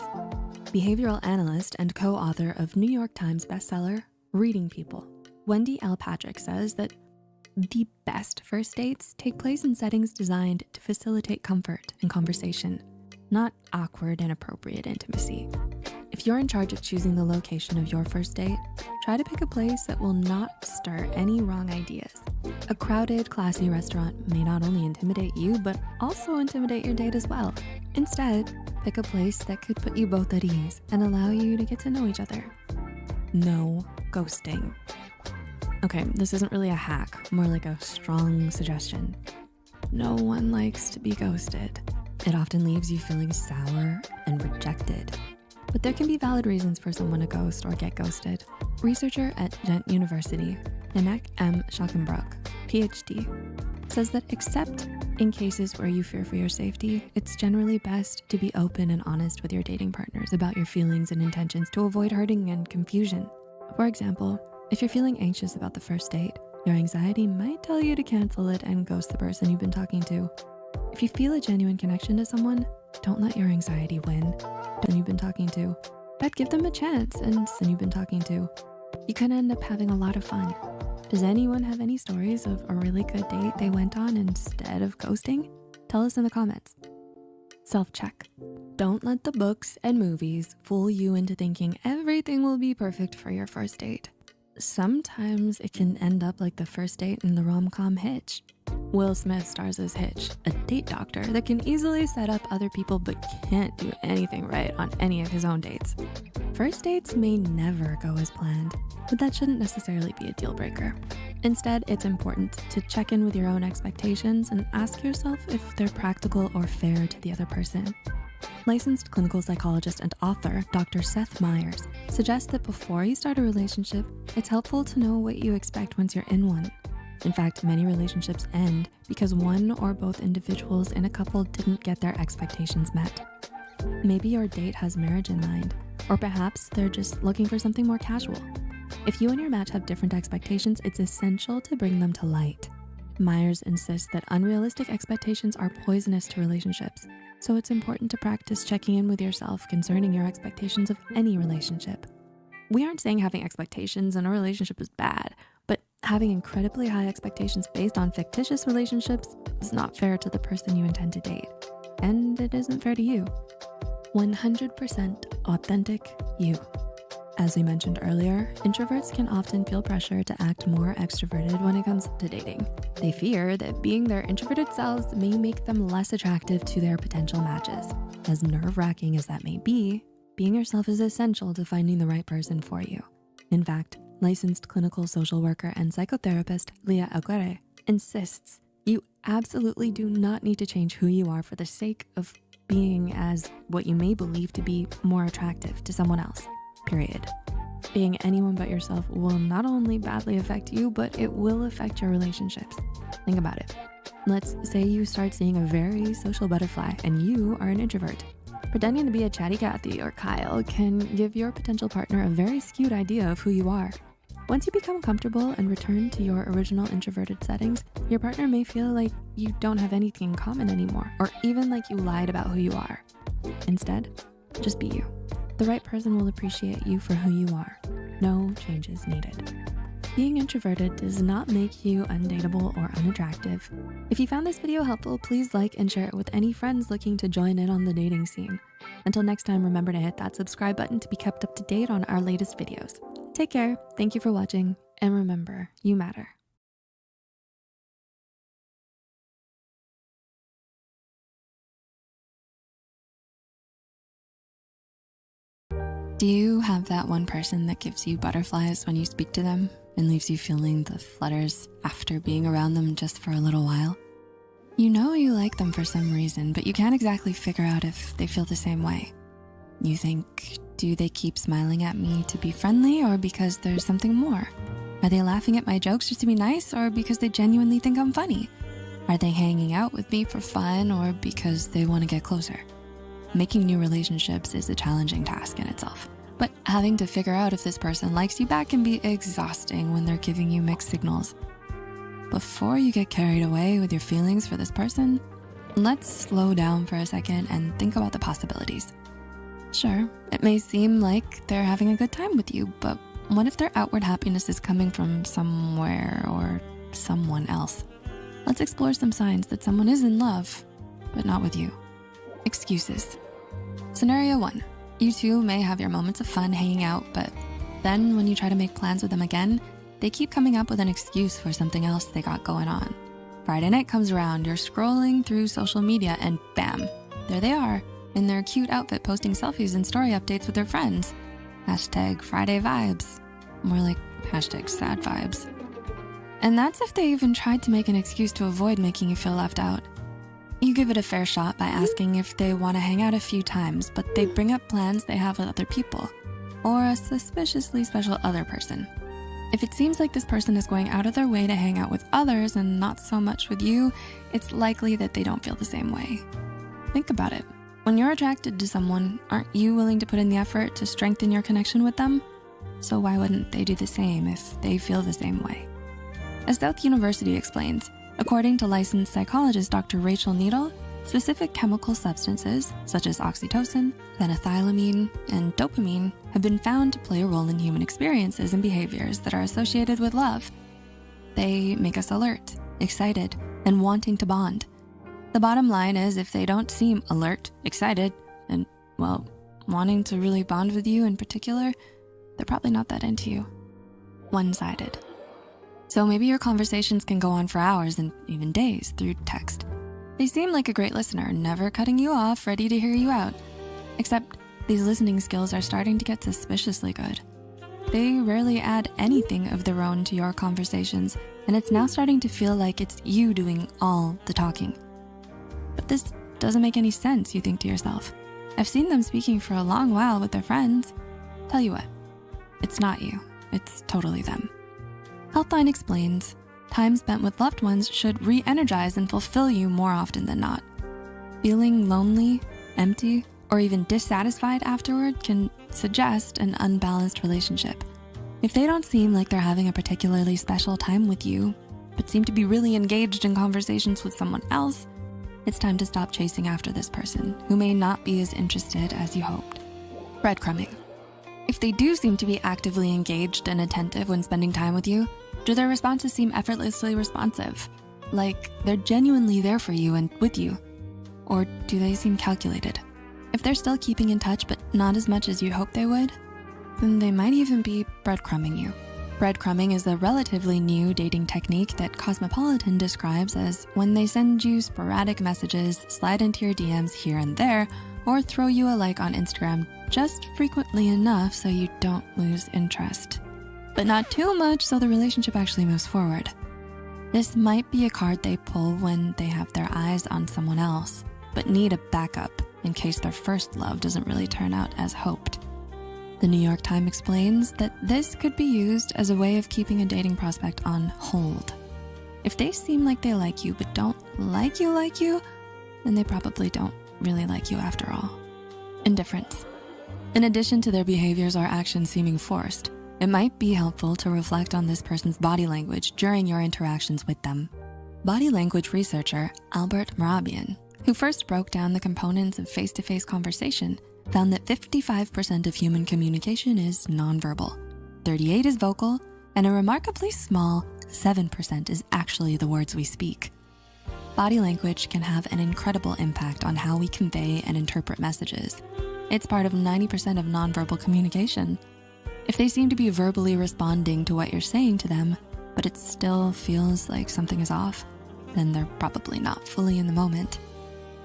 Behavioral analyst and co-author of New York Times bestseller, Reading People, Wendy L. Patrick says that the best first dates take place in settings designed to facilitate comfort and conversation, not awkward, inappropriate intimacy. If you're in charge of choosing the location of your first date, try to pick a place that will not stir any wrong ideas. A crowded, classy restaurant may not only intimidate you, but also intimidate your date as well. Instead, pick a place that could put you both at ease and allow you to get to know each other. No ghosting. Okay, this isn't really a hack, more like a strong suggestion. No one likes to be ghosted. It often leaves you feeling sour and rejected. But there can be valid reasons for someone to ghost or get ghosted. Researcher at Ghent University, Nanak M. Schackenbroek, PhD, says that except in cases where you fear for your safety, it's generally best to be open and honest with your dating partners about your feelings and intentions to avoid hurting and confusion. For example, if you're feeling anxious about the first date, your anxiety might tell you to cancel it and ghost the person you've been talking to. If you feel a genuine connection to someone, don't let your anxiety win. You've been talking to, but give them a chance and someone you've been talking to. You could end up having a lot of fun. Does anyone have any stories of a really good date they went on instead of ghosting? Tell us in the comments. Self-check. Don't let the books and movies fool you into thinking everything will be perfect for your first date. Sometimes it can end up like the first date in the rom-com Hitch. Will Smith stars as Hitch, a date doctor that can easily set up other people but can't do anything right on any of his own dates. First dates may never go as planned, but that shouldn't necessarily be a deal breaker. Instead, it's important to check in with your own expectations and ask yourself if they're practical or fair to the other person. Licensed clinical psychologist and author Dr. Seth Meyers suggests that before you start a relationship, it's helpful to know what you expect once you're in one. In fact, many relationships end because one or both individuals in a couple didn't get their expectations met. Maybe your date has marriage in mind, or perhaps they're just looking for something more casual. If you and your match have different expectations, it's essential to bring them to light. Myers insists that unrealistic expectations are poisonous to relationships, so it's important to practice checking in with yourself concerning your expectations of any relationship. We aren't saying having expectations in a relationship is bad, but having incredibly high expectations based on fictitious relationships is not fair to the person you intend to date, and it isn't fair to you. 100% authentic you. As we mentioned earlier, introverts can often feel pressure to act more extroverted when it comes to dating. They fear that being their introverted selves may make them less attractive to their potential matches. As nerve-wracking as that may be, being yourself is essential to finding the right person for you. In fact, licensed clinical social worker and psychotherapist Leah Aguirre insists you absolutely do not need to change who you are for the sake of being as what you may believe to be more attractive to someone else. Period. Being anyone but yourself will not only badly affect you, but it will affect your relationships. Think about it. Let's say you start seeing a very social butterfly and you are an introvert. Pretending to be a chatty Cathy or Kyle can give your potential partner a very skewed idea of who you are. Once you become comfortable and return to your original introverted settings, your partner may feel like you don't have anything in common anymore, or even like you lied about who you are. Instead, just be you. The right person will appreciate you for who you are. No changes needed. Being introverted does not make you undateable or unattractive. If you found this video helpful, please like and share it with any friends looking to join in on the dating scene. Until next time, remember to hit that subscribe button to be kept up to date on our latest videos. Take care, thank you for watching, and remember, you matter. Do you have that one person that gives you butterflies when you speak to them and leaves you feeling the flutters after being around them just for a little while? You know you like them for some reason, but you can't exactly figure out if they feel the same way. You think, do they keep smiling at me to be friendly or because there's something more? Are they laughing at my jokes just to be nice or because they genuinely think I'm funny? Are they hanging out with me for fun or because they want to get closer? Making new relationships is a challenging task in itself, but having to figure out if this person likes you back can be exhausting when they're giving you mixed signals. Before you get carried away with your feelings for this person, let's slow down for a second and think about the possibilities. Sure, it may seem like they're having a good time with you, but what if their outward happiness is coming from somewhere or someone else? Let's explore some signs that someone is in love, but not with you. Excuses. Scenario 1, you two may have your moments of fun hanging out, but then when you try to make plans with them again, they keep coming up with an excuse for something else they got going on. Friday night comes around, you're scrolling through social media and bam, there they are in their cute outfit posting selfies and story updates with their friends. Hashtag Friday vibes. More like hashtag sad vibes. And that's if they even tried to make an excuse to avoid making you feel left out. You give it a fair shot by asking if they want to hang out a few times, but they bring up plans they have with other people, or a suspiciously special other person. If it seems like this person is going out of their way to hang out with others and not so much with you, it's likely that they don't feel the same way. Think about it. When you're attracted to someone, aren't you willing to put in the effort to strengthen your connection with them? So why wouldn't they do the same if they feel the same way? As South University explains, according to licensed psychologist Dr. Rachel Needle, specific chemical substances such as oxytocin, phenethylamine, and dopamine have been found to play a role in human experiences and behaviors that are associated with love. They make us alert, excited, and wanting to bond. The bottom line is if they don't seem alert, excited, and, well, wanting to really bond with you in particular, they're probably not that into you. One-sided. So maybe your conversations can go on for hours and even days through text. They seem like a great listener, never cutting you off, ready to hear you out. Except these listening skills are starting to get suspiciously good. They rarely add anything of their own to your conversations, and it's now starting to feel like it's you doing all the talking. But this doesn't make any sense, you think to yourself. I've seen them speaking for a long while with their friends. Tell you what, it's not you, it's totally them. Healthline explains, time spent with loved ones should re-energize and fulfill you more often than not. Feeling lonely, empty, or even dissatisfied afterward can suggest an unbalanced relationship. If they don't seem like they're having a particularly special time with you, but seem to be really engaged in conversations with someone else, it's time to stop chasing after this person who may not be as interested as you hoped. Breadcrumbing. If they do seem to be actively engaged and attentive when spending time with you, do their responses seem effortlessly responsive? Like they're genuinely there for you and with you? Or do they seem calculated? If they're still keeping in touch but not as much as you hoped they would, then they might even be breadcrumbing you. Breadcrumbing is a relatively new dating technique that Cosmopolitan describes as when they send you sporadic messages, slide into your DMs here and there, or throw you a like on Instagram just frequently enough so you don't lose interest. But not too much so the relationship actually moves forward. This might be a card they pull when they have their eyes on someone else, but need a backup in case their first love doesn't really turn out as hoped. The New York Times explains that this could be used as a way of keeping a dating prospect on hold. If they seem like they like you but don't like you, then they probably don't really like you after all. Indifference. In addition to their behaviors or actions seeming forced, it might be helpful to reflect on this person's body language during your interactions with them. Body language researcher Albert Mehrabian, who first broke down the components of face-to-face conversation, found that 55% of human communication is nonverbal, 38% is vocal, and a remarkably small 7% is actually the words we speak. Body language can have an incredible impact on how we convey and interpret messages. It's part of 90% of nonverbal communication. If they seem to be verbally responding to what you're saying to them, but it still feels like something is off, then they're probably not fully in the moment.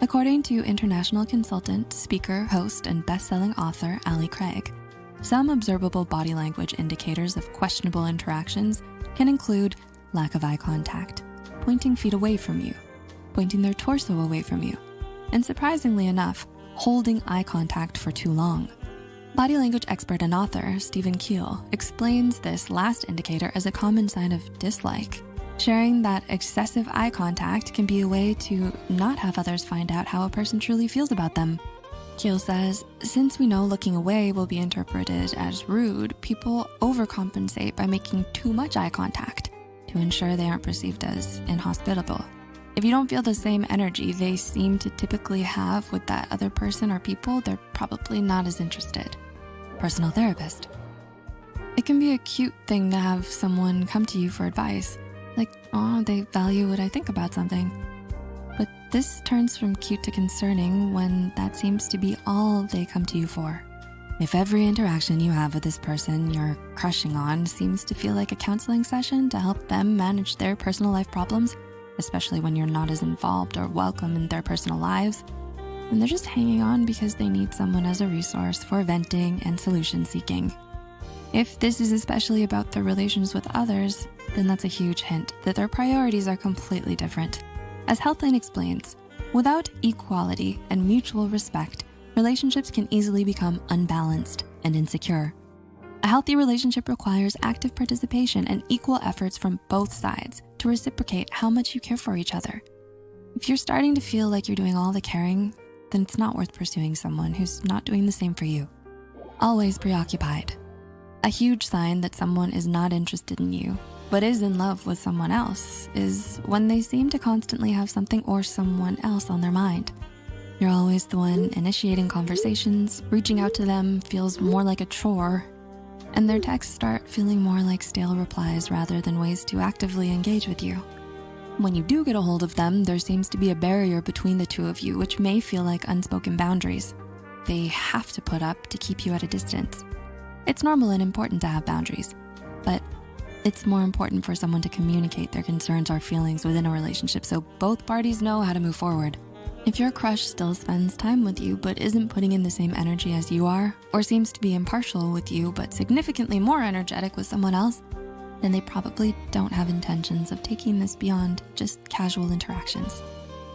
According to international consultant, speaker, host, and best-selling author Ali Craig, some observable body language indicators of questionable interactions can include lack of eye contact, pointing feet away from you, pointing their torso away from you, and surprisingly enough, holding eye contact for too long. Body language expert and author Stephen Keel explains this last indicator as a common sign of dislike, sharing that excessive eye contact can be a way to not have others find out how a person truly feels about them. Keel says, since we know looking away will be interpreted as rude, people overcompensate by making too much eye contact to ensure they aren't perceived as inhospitable. If you don't feel the same energy they seem to typically have with that other person or people, they're probably not as interested. Personal therapist. It can be a cute thing to have someone come to you for advice. Like, oh, they value what I think about something. But this turns from cute to concerning when that seems to be all they come to you for. If every interaction you have with this person you're crushing on seems to feel like a counseling session to help them manage their personal life problems, especially when you're not as involved or welcome in their personal lives, then they're just hanging on because they need someone as a resource for venting and solution seeking. If this is especially about their relations with others, then that's a huge hint that their priorities are completely different. As Healthline explains, without equality and mutual respect, relationships can easily become unbalanced and insecure. A healthy relationship requires active participation and equal efforts from both sides to reciprocate how much you care for each other. If you're starting to feel like you're doing all the caring, then it's not worth pursuing someone who's not doing the same for you. Always preoccupied. A huge sign that someone is not interested in you, but is in love with someone else, is when they seem to constantly have something or someone else on their mind. You're always the one initiating conversations, reaching out to them feels more like a chore, and their texts start feeling more like stale replies rather than ways to actively engage with you. When you do get a hold of them, there seems to be a barrier between the two of you, which may feel like unspoken boundaries. They have to put up to keep you at a distance. It's normal and important to have boundaries, but it's more important for someone to communicate their concerns or feelings within a relationship so both parties know how to move forward. If your crush still spends time with you but isn't putting in the same energy as you are, or seems to be impartial with you but significantly more energetic with someone else, then they probably don't have intentions of taking this beyond just casual interactions.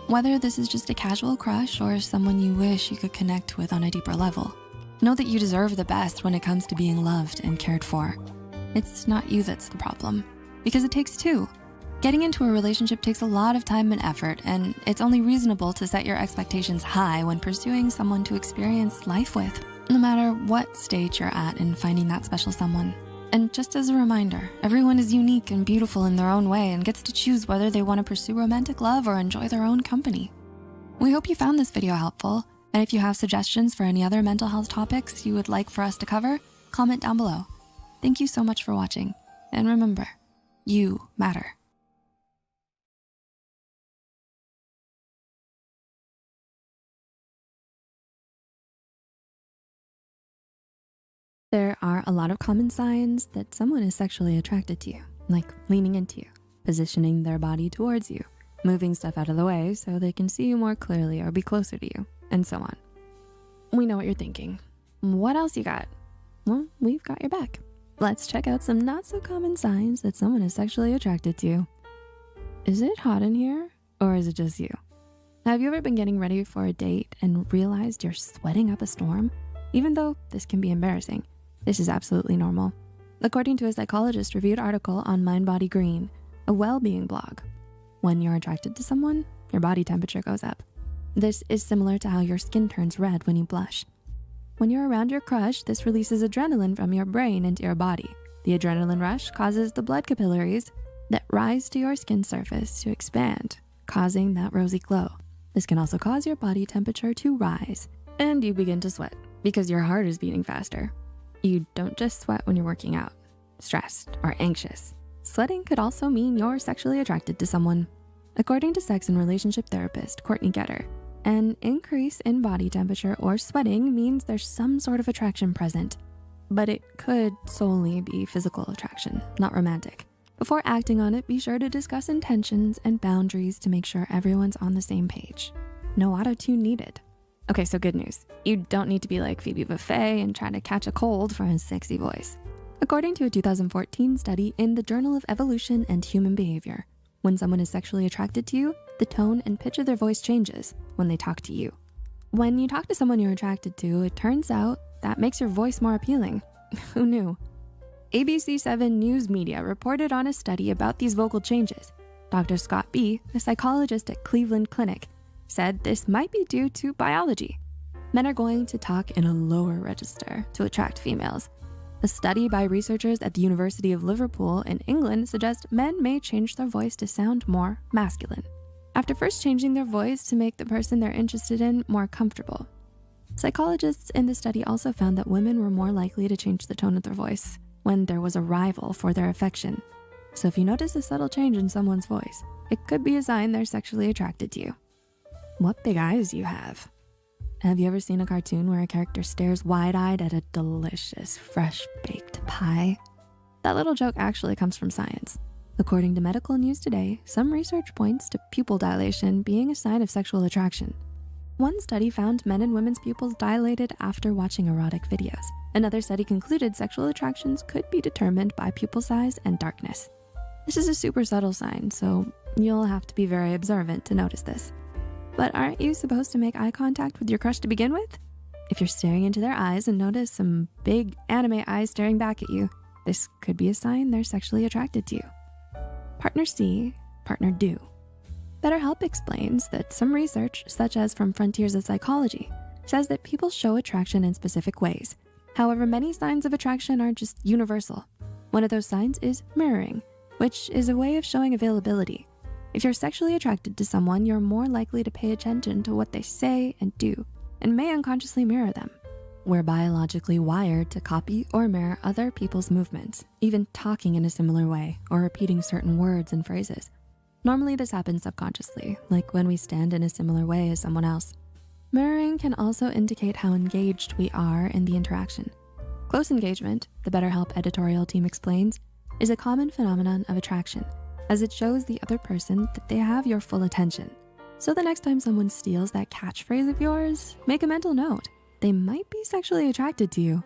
Whether this is just a casual crush or someone you wish you could connect with on a deeper level, know that you deserve the best when it comes to being loved and cared for. It's not you that's the problem, because it takes two. Getting into a relationship takes a lot of time and effort, and it's only reasonable to set your expectations high when pursuing someone to experience life with, no matter what stage you're at in finding that special someone. And just as a reminder, everyone is unique and beautiful in their own way and gets to choose whether they want to pursue romantic love or enjoy their own company. We hope you found this video helpful, and if you have suggestions for any other mental health topics you would like for us to cover, comment down below. Thank you so much for watching, and remember, you matter. There are a lot of common signs that someone is sexually attracted to you, like leaning into you, positioning their body towards you, moving stuff out of the way so they can see you more clearly or be closer to you, and so on. We know what you're thinking. What else you got? Well, we've got your back. Let's check out some not so common signs that someone is sexually attracted to you. Is it hot in here, or is it just you? Have you ever been getting ready for a date and realized you're sweating up a storm? Even though this can be embarrassing, this is absolutely normal. According to a psychologist-reviewed article on Mind Body Green, a well-being blog, when you're attracted to someone, your body temperature goes up. This is similar to how your skin turns red when you blush. When you're around your crush, this releases adrenaline from your brain into your body. The adrenaline rush causes the blood capillaries that rise to your skin surface to expand, causing that rosy glow. This can also cause your body temperature to rise, and you begin to sweat because your heart is beating faster. You don't just sweat when you're working out, stressed, or anxious. Sweating could also mean you're sexually attracted to someone. According to sex and relationship therapist Courtney Getter, an increase in body temperature or sweating means there's some sort of attraction present, but it could solely be physical attraction, not romantic. Before acting on it, be sure to discuss intentions and boundaries to make sure everyone's on the same page. No auto-tune needed. Okay, so good news. You don't need to be like Phoebe Buffay and try to catch a cold for his sexy voice. According to a 2014 study in the Journal of Evolution and Human Behavior, when someone is sexually attracted to you, the tone and pitch of their voice changes when they talk to you. When you talk to someone you're attracted to, it turns out that makes your voice more appealing. Who knew? ABC 7 News Media reported on a study about these vocal changes. Dr. Scott B., a psychologist at Cleveland Clinic, said this might be due to biology. Men are going to talk in a lower register to attract females. A study by researchers at the University of Liverpool in England suggests men may change their voice to sound more masculine, after first changing their voice to make the person they're interested in more comfortable. Psychologists in the study also found that women were more likely to change the tone of their voice when there was a rival for their affection. So if you notice a subtle change in someone's voice, it could be a sign they're sexually attracted to you. What big eyes you have. Have you ever seen a cartoon where a character stares wide-eyed at a delicious, fresh-baked pie? That little joke actually comes from science. According to Medical News Today, some research points to pupil dilation being a sign of sexual attraction. One study found men and women's pupils dilated after watching erotic videos. Another study concluded sexual attractions could be determined by pupil size and darkness. This is a super subtle sign, so you'll have to be very observant to notice this. But aren't you supposed to make eye contact with your crush to begin with? If you're staring into their eyes and notice some big anime eyes staring back at you, this could be a sign they're sexually attracted to you. Partner see, partner do. BetterHelp explains that some research, such as from Frontiers of Psychology, says that people show attraction in specific ways. However, many signs of attraction are just universal. One of those signs is mirroring, which is a way of showing availability. If you're sexually attracted to someone, you're more likely to pay attention to what they say and do, and may unconsciously mirror them. We're biologically wired to copy or mirror other people's movements, even talking in a similar way or repeating certain words and phrases. Normally this happens subconsciously, like when we stand in a similar way as someone else. Mirroring can also indicate how engaged we are in the interaction. Close engagement, the BetterHelp editorial team explains, is a common phenomenon of attraction, as it shows the other person that they have your full attention. So the next time someone steals that catchphrase of yours, make a mental note. They might be sexually attracted to you.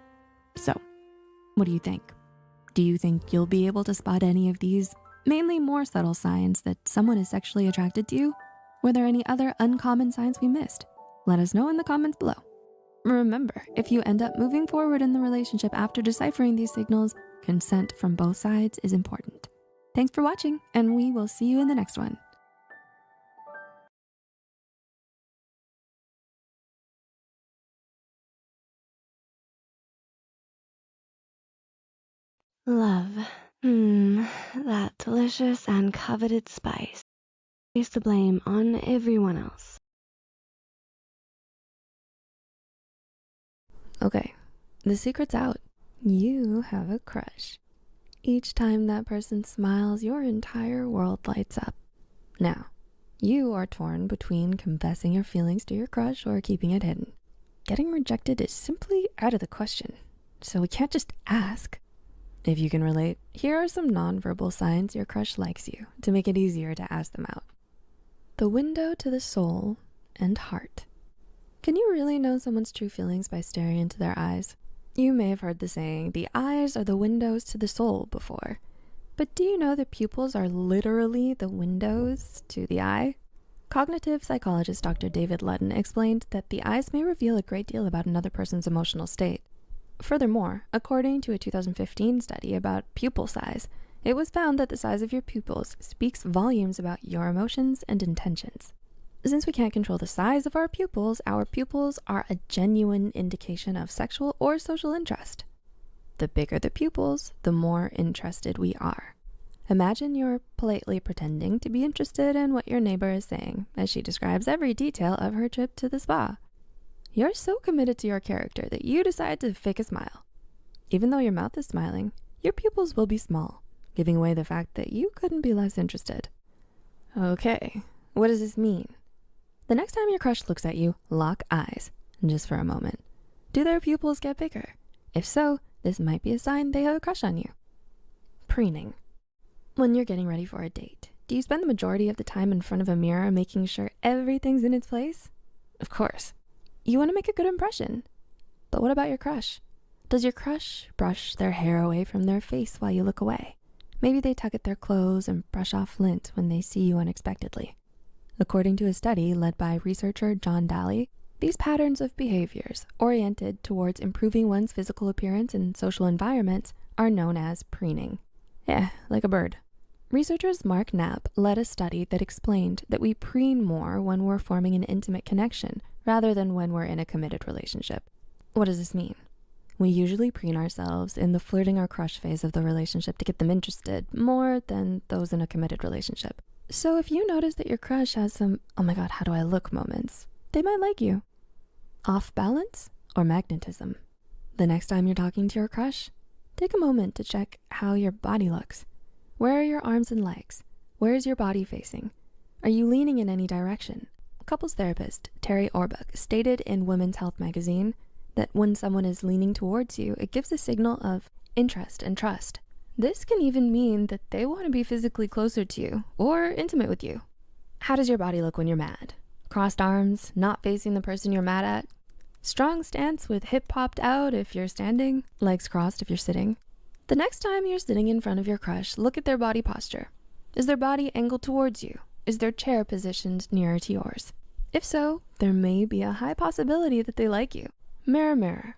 So, what do you think? Do you think you'll be able to spot any of these, mainly more subtle signs that someone is sexually attracted to you? Were there any other uncommon signs we missed? Let us know in the comments below. Remember, if you end up moving forward in the relationship after deciphering these signals, consent from both sides is important. Thanks for watching, and we will see you in the next one. Love. That delicious and coveted spice. Place the blame on everyone else. Okay, the secret's out. You have a crush. Each time that person smiles, your entire world lights up. Now, you are torn between confessing your feelings to your crush or keeping it hidden. Getting rejected is simply out of the question, so we can't just ask. If you can relate, here are some nonverbal signs your crush likes you to make it easier to ask them out. The window to the soul and heart. Can you really know someone's true feelings by staring into their eyes? You may have heard the saying, the eyes are the windows to the soul before. But do you know that pupils are literally the windows to the eye? Cognitive psychologist Dr. David Ludden explained that the eyes may reveal a great deal about another person's emotional state. Furthermore, according to a 2015 study about pupil size, it was found that the size of your pupils speaks volumes about your emotions and intentions. Since we can't control the size of our pupils are a genuine indication of sexual or social interest. The bigger the pupils, the more interested we are. Imagine you're politely pretending to be interested in what your neighbor is saying as she describes every detail of her trip to the spa. You're so committed to your character that you decide to fake a smile. Even though your mouth is smiling, your pupils will be small, giving away the fact that you couldn't be less interested. Okay, what does this mean? The next time your crush looks at you, lock eyes, just for a moment. Do their pupils get bigger? If so, this might be a sign they have a crush on you. Preening. When you're getting ready for a date, do you spend the majority of the time in front of a mirror making sure everything's in its place? Of course. You want to make a good impression. But what about your crush? Does your crush brush their hair away from their face while you look away? Maybe they tug at their clothes and brush off lint when they see you unexpectedly. According to a study led by researcher John Daly, these patterns of behaviors oriented towards improving one's physical appearance in social environments are known as preening. Yeah, like a bird. Researchers Mark Knapp led a study that explained that we preen more when we're forming an intimate connection rather than when we're in a committed relationship. What does this mean? We usually preen ourselves in the flirting or crush phase of the relationship to get them interested more than those in a committed relationship. So if you notice that your crush has some, oh my god, how do I look moments, they might like you. Off balance or magnetism. The next time you're talking to your crush, take a moment to check how your body looks. Where are your arms and legs? Where is your body facing? Are you leaning in any direction? Couples therapist Terry Orbuck stated in Women's Health magazine that when someone is leaning towards you, it gives a signal of interest and trust. This can even mean that they want to be physically closer to you or intimate with you. How does your body look when you're mad? Crossed arms, not facing the person you're mad at? Strong stance with hip popped out if you're standing, legs crossed if you're sitting? The next time you're sitting in front of your crush, look at their body posture. Is their body angled towards you? Is their chair positioned nearer to yours? If so, there may be a high possibility that they like you. Mirror, mirror.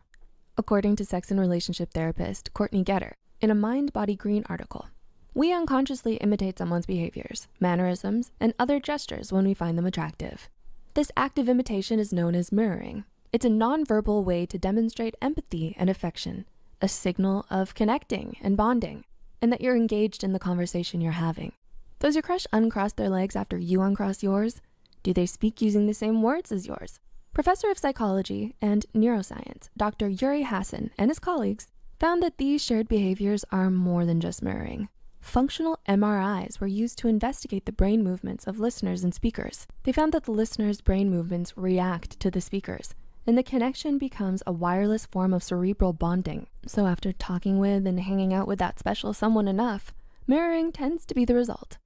According to sex and relationship therapist Courtney Getter in a Mind Body Green article, we unconsciously imitate someone's behaviors, mannerisms, and other gestures when we find them attractive. This active imitation is known as mirroring. It's a nonverbal way to demonstrate empathy and affection, a signal of connecting and bonding, and that you're engaged in the conversation you're having. Does your crush uncross their legs after you uncross yours? Do they speak using the same words as yours? Professor of psychology and neuroscience, Dr. Yuri Hassan and his colleagues found that these shared behaviors are more than just mirroring. Functional MRIs were used to investigate the brain movements of listeners and speakers. They found that the listeners' brain movements react to the speakers, and the connection becomes a wireless form of cerebral bonding. So after talking with and hanging out with that special someone enough, mirroring tends to be the result.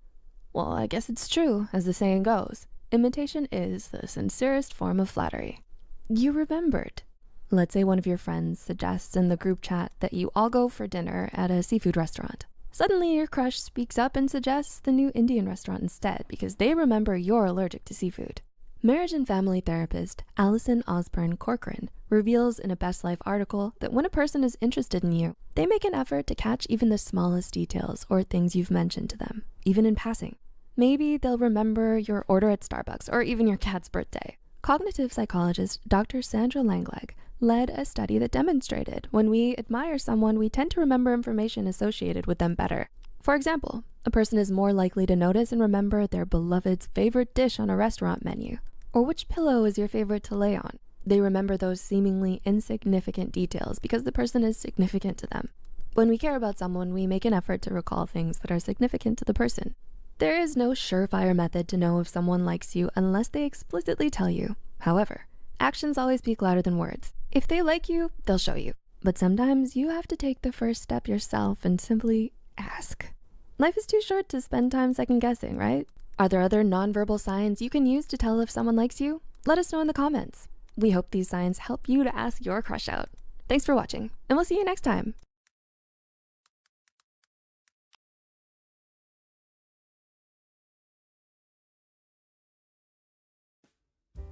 Well, I guess it's true, as the saying goes. Imitation is the sincerest form of flattery. You remembered. Let's say one of your friends suggests in the group chat that you all go for dinner at a seafood restaurant. Suddenly your crush speaks up and suggests the new Indian restaurant instead because they remember you're allergic to seafood. Marriage and family therapist Allison Osborne Corcoran reveals in a Best Life article that when a person is interested in you, they make an effort to catch even the smallest details or things you've mentioned to them, even in passing. Maybe they'll remember your order at Starbucks or even your cat's birthday. Cognitive psychologist Dr. Sandra Langleg led a study that demonstrated when we admire someone, we tend to remember information associated with them better. For example, a person is more likely to notice and remember their beloved's favorite dish on a restaurant menu, or which pillow is your favorite to lay on. They remember those seemingly insignificant details because the person is significant to them. When we care about someone, we make an effort to recall things that are significant to the person. There is no surefire method to know if someone likes you unless they explicitly tell you. However, actions always speak louder than words. If they like you, they'll show you. But sometimes you have to take the first step yourself and simply ask. Life is too short to spend time second guessing, right? Are there other nonverbal signs you can use to tell if someone likes you? Let us know in the comments. We hope these signs help you to ask your crush out. Thanks for watching, and we'll see you next time.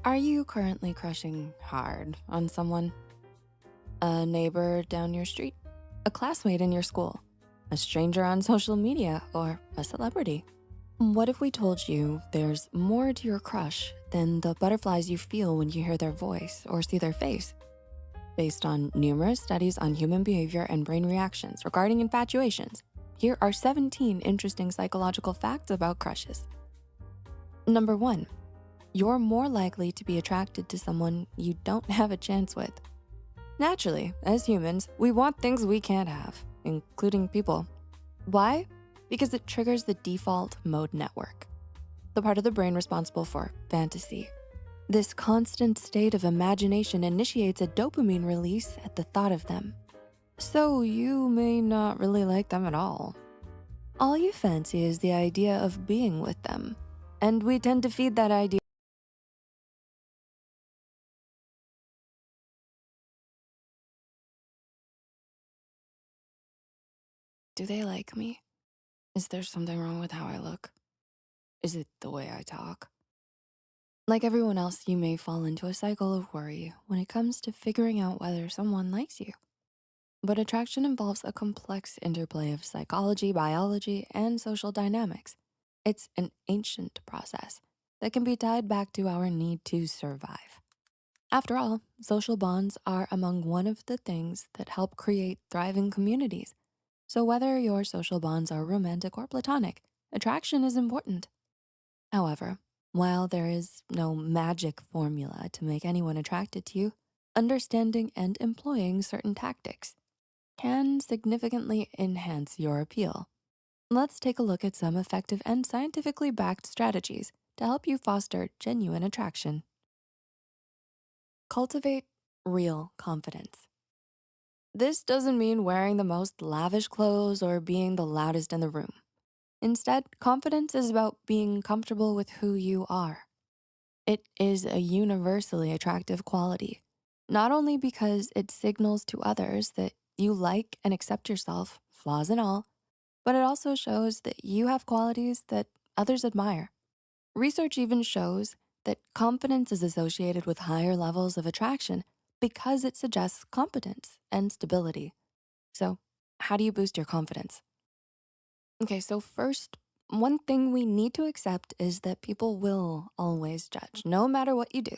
Are you currently crushing hard on someone? A neighbor down your street? A classmate in your school? A stranger on social media, or a celebrity? What if we told you there's more to your crush than the butterflies you feel when you hear their voice or see their face? Based on numerous studies on human behavior and brain reactions regarding infatuations, here are 17 interesting psychological facts about crushes. Number 1, you're more likely to be attracted to someone you don't have a chance with. Naturally, as humans, we want things we can't have, including people. Why? Because it triggers the default mode network, the part of the brain responsible for fantasy. This constant state of imagination initiates a dopamine release at the thought of them. So you may not really like them at all. All you fancy is the idea of being with them, and we tend to feed that idea. Do they like me? Is there something wrong with how I look? Is it the way I talk? Like everyone else, you may fall into a cycle of worry when it comes to figuring out whether someone likes you. But attraction involves a complex interplay of psychology, biology, and social dynamics. It's an ancient process that can be tied back to our need to survive. After all, social bonds are among one of the things that help create thriving communities. So whether your social bonds are romantic or platonic, attraction is important. However, while there is no magic formula to make anyone attracted to you, understanding and employing certain tactics can significantly enhance your appeal. Let's take a look at some effective and scientifically backed strategies to help you foster genuine attraction. Cultivate real confidence. This doesn't mean wearing the most lavish clothes or being the loudest in the room. Instead, confidence is about being comfortable with who you are. It is a universally attractive quality, not only because it signals to others that you like and accept yourself, flaws and all, but it also shows that you have qualities that others admire. Research even shows that confidence is associated with higher levels of attraction because it suggests competence and stability. So, how do you boost your confidence? Okay, so first, one thing we need to accept is that people will always judge, no matter what you do,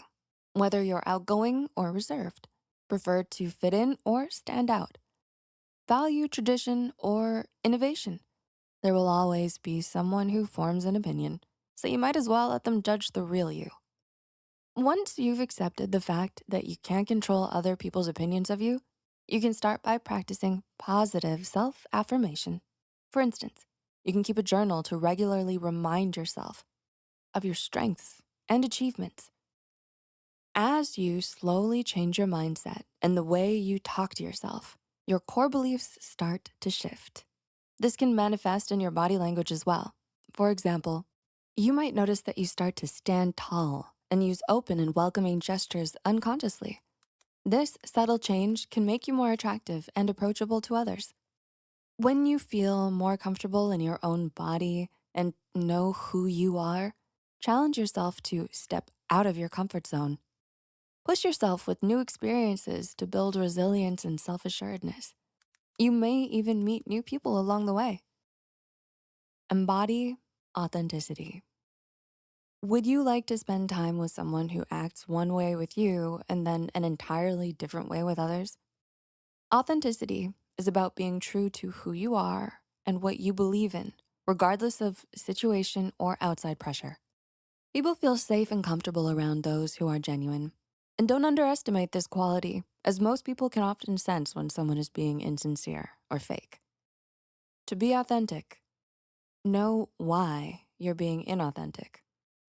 whether you're outgoing or reserved, prefer to fit in or stand out, value tradition or innovation. There will always be someone who forms an opinion, so you might as well let them judge the real you. Once you've accepted the fact that you can't control other people's opinions of you, you can start by practicing positive self-affirmation. For instance, you can keep a journal to regularly remind yourself of your strengths and achievements. As you slowly change your mindset and the way you talk to yourself, your core beliefs start to shift. This can manifest in your body language as well. For example, you might notice that you start to stand tall and use open and welcoming gestures unconsciously. This subtle change can make you more attractive and approachable to others. When you feel more comfortable in your own body and know who you are, challenge yourself to step out of your comfort zone. Push yourself with new experiences to build resilience and self-assuredness. You may even meet new people along the way. Embody authenticity. Would you like to spend time with someone who acts one way with you and then an entirely different way with others? Authenticity is about being true to who you are and what you believe in, regardless of situation or outside pressure. People feel safe and comfortable around those who are genuine. And don't underestimate this quality, as most people can often sense when someone is being insincere or fake. To be authentic, know why you're being inauthentic.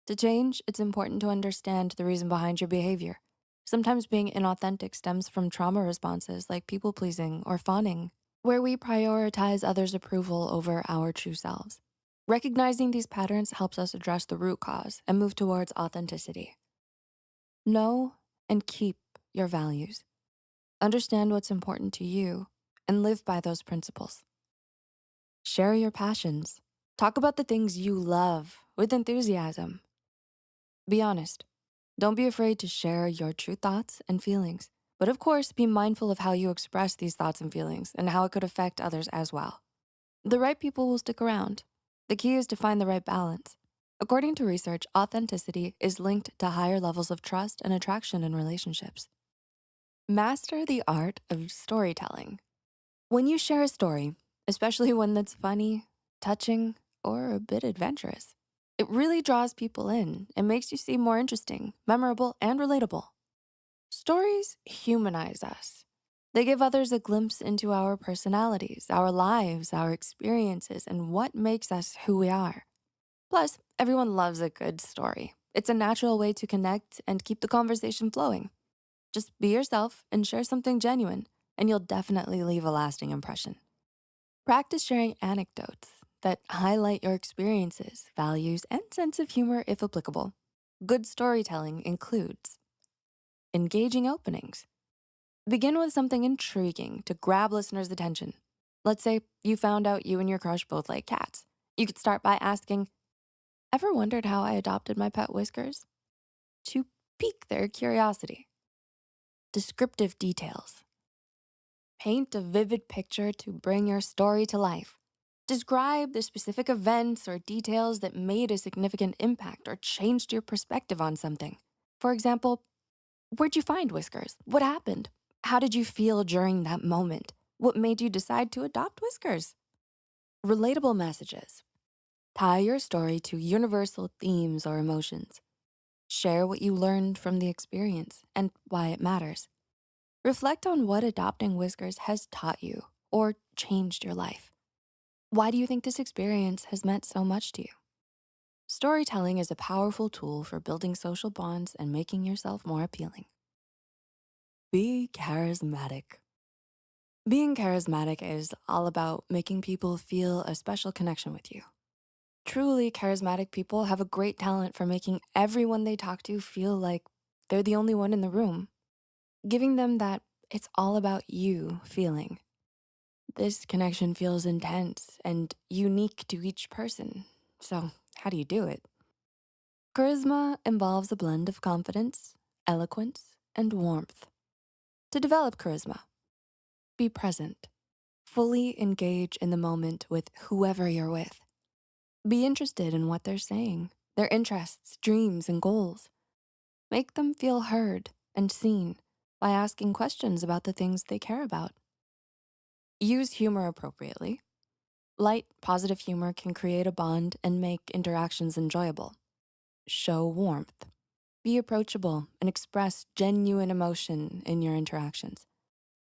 To change, it's important to understand the reason behind your behavior. Sometimes being inauthentic stems from trauma responses like people-pleasing or fawning, where we prioritize others' approval over our true selves. Recognizing these patterns helps us address the root cause and move towards authenticity. Know and keep your values. Understand what's important to you and live by those principles. Share your passions. Talk about the things you love with enthusiasm. Be honest. Don't be afraid to share your true thoughts and feelings. But of course, be mindful of how you express these thoughts and feelings and how it could affect others as well. The right people will stick around. The key is to find the right balance. According to research, authenticity is linked to higher levels of trust and attraction in relationships. Master the art of storytelling. When you share a story, especially one that's funny, touching, or a bit adventurous, it really draws people in and makes you seem more interesting, memorable, and relatable. Stories humanize us. They give others a glimpse into our personalities, our lives, our experiences, and what makes us who we are. Plus, everyone loves a good story. It's a natural way to connect and keep the conversation flowing. Just be yourself and share something genuine, and you'll definitely leave a lasting impression. Practice sharing anecdotes that highlight your experiences, values, and sense of humor if applicable. Good storytelling includes engaging openings. Begin with something intriguing to grab listeners' attention. Let's say you found out you and your crush both like cats. You could start by asking, "Ever wondered how I adopted my pet Whiskers?" To pique their curiosity. Descriptive details. Paint a vivid picture to bring your story to life. Describe the specific events or details that made a significant impact or changed your perspective on something. For example, where'd you find Whiskers? What happened? How did you feel during that moment? What made you decide to adopt Whiskers? Relatable messages. Tie your story to universal themes or emotions. Share what you learned from the experience and why it matters. Reflect on what adopting Whiskers has taught you or changed your life. Why do you think this experience has meant so much to you? Storytelling is a powerful tool for building social bonds and making yourself more appealing. Be charismatic. Being charismatic is all about making people feel a special connection with you. Truly charismatic people have a great talent for making everyone they talk to feel like they're the only one in the room, giving them that it's all about you feeling. This connection feels intense and unique to each person. So how do you do it? Charisma involves a blend of confidence, eloquence, and warmth. To develop charisma, be present. Fully engage in the moment with whoever you're with. Be interested in what they're saying, their interests, dreams, and goals. Make them feel heard and seen by asking questions about the things they care about. Use humor appropriately. Light, positive humor can create a bond and make interactions enjoyable. Show warmth. Be approachable and express genuine emotion in your interactions.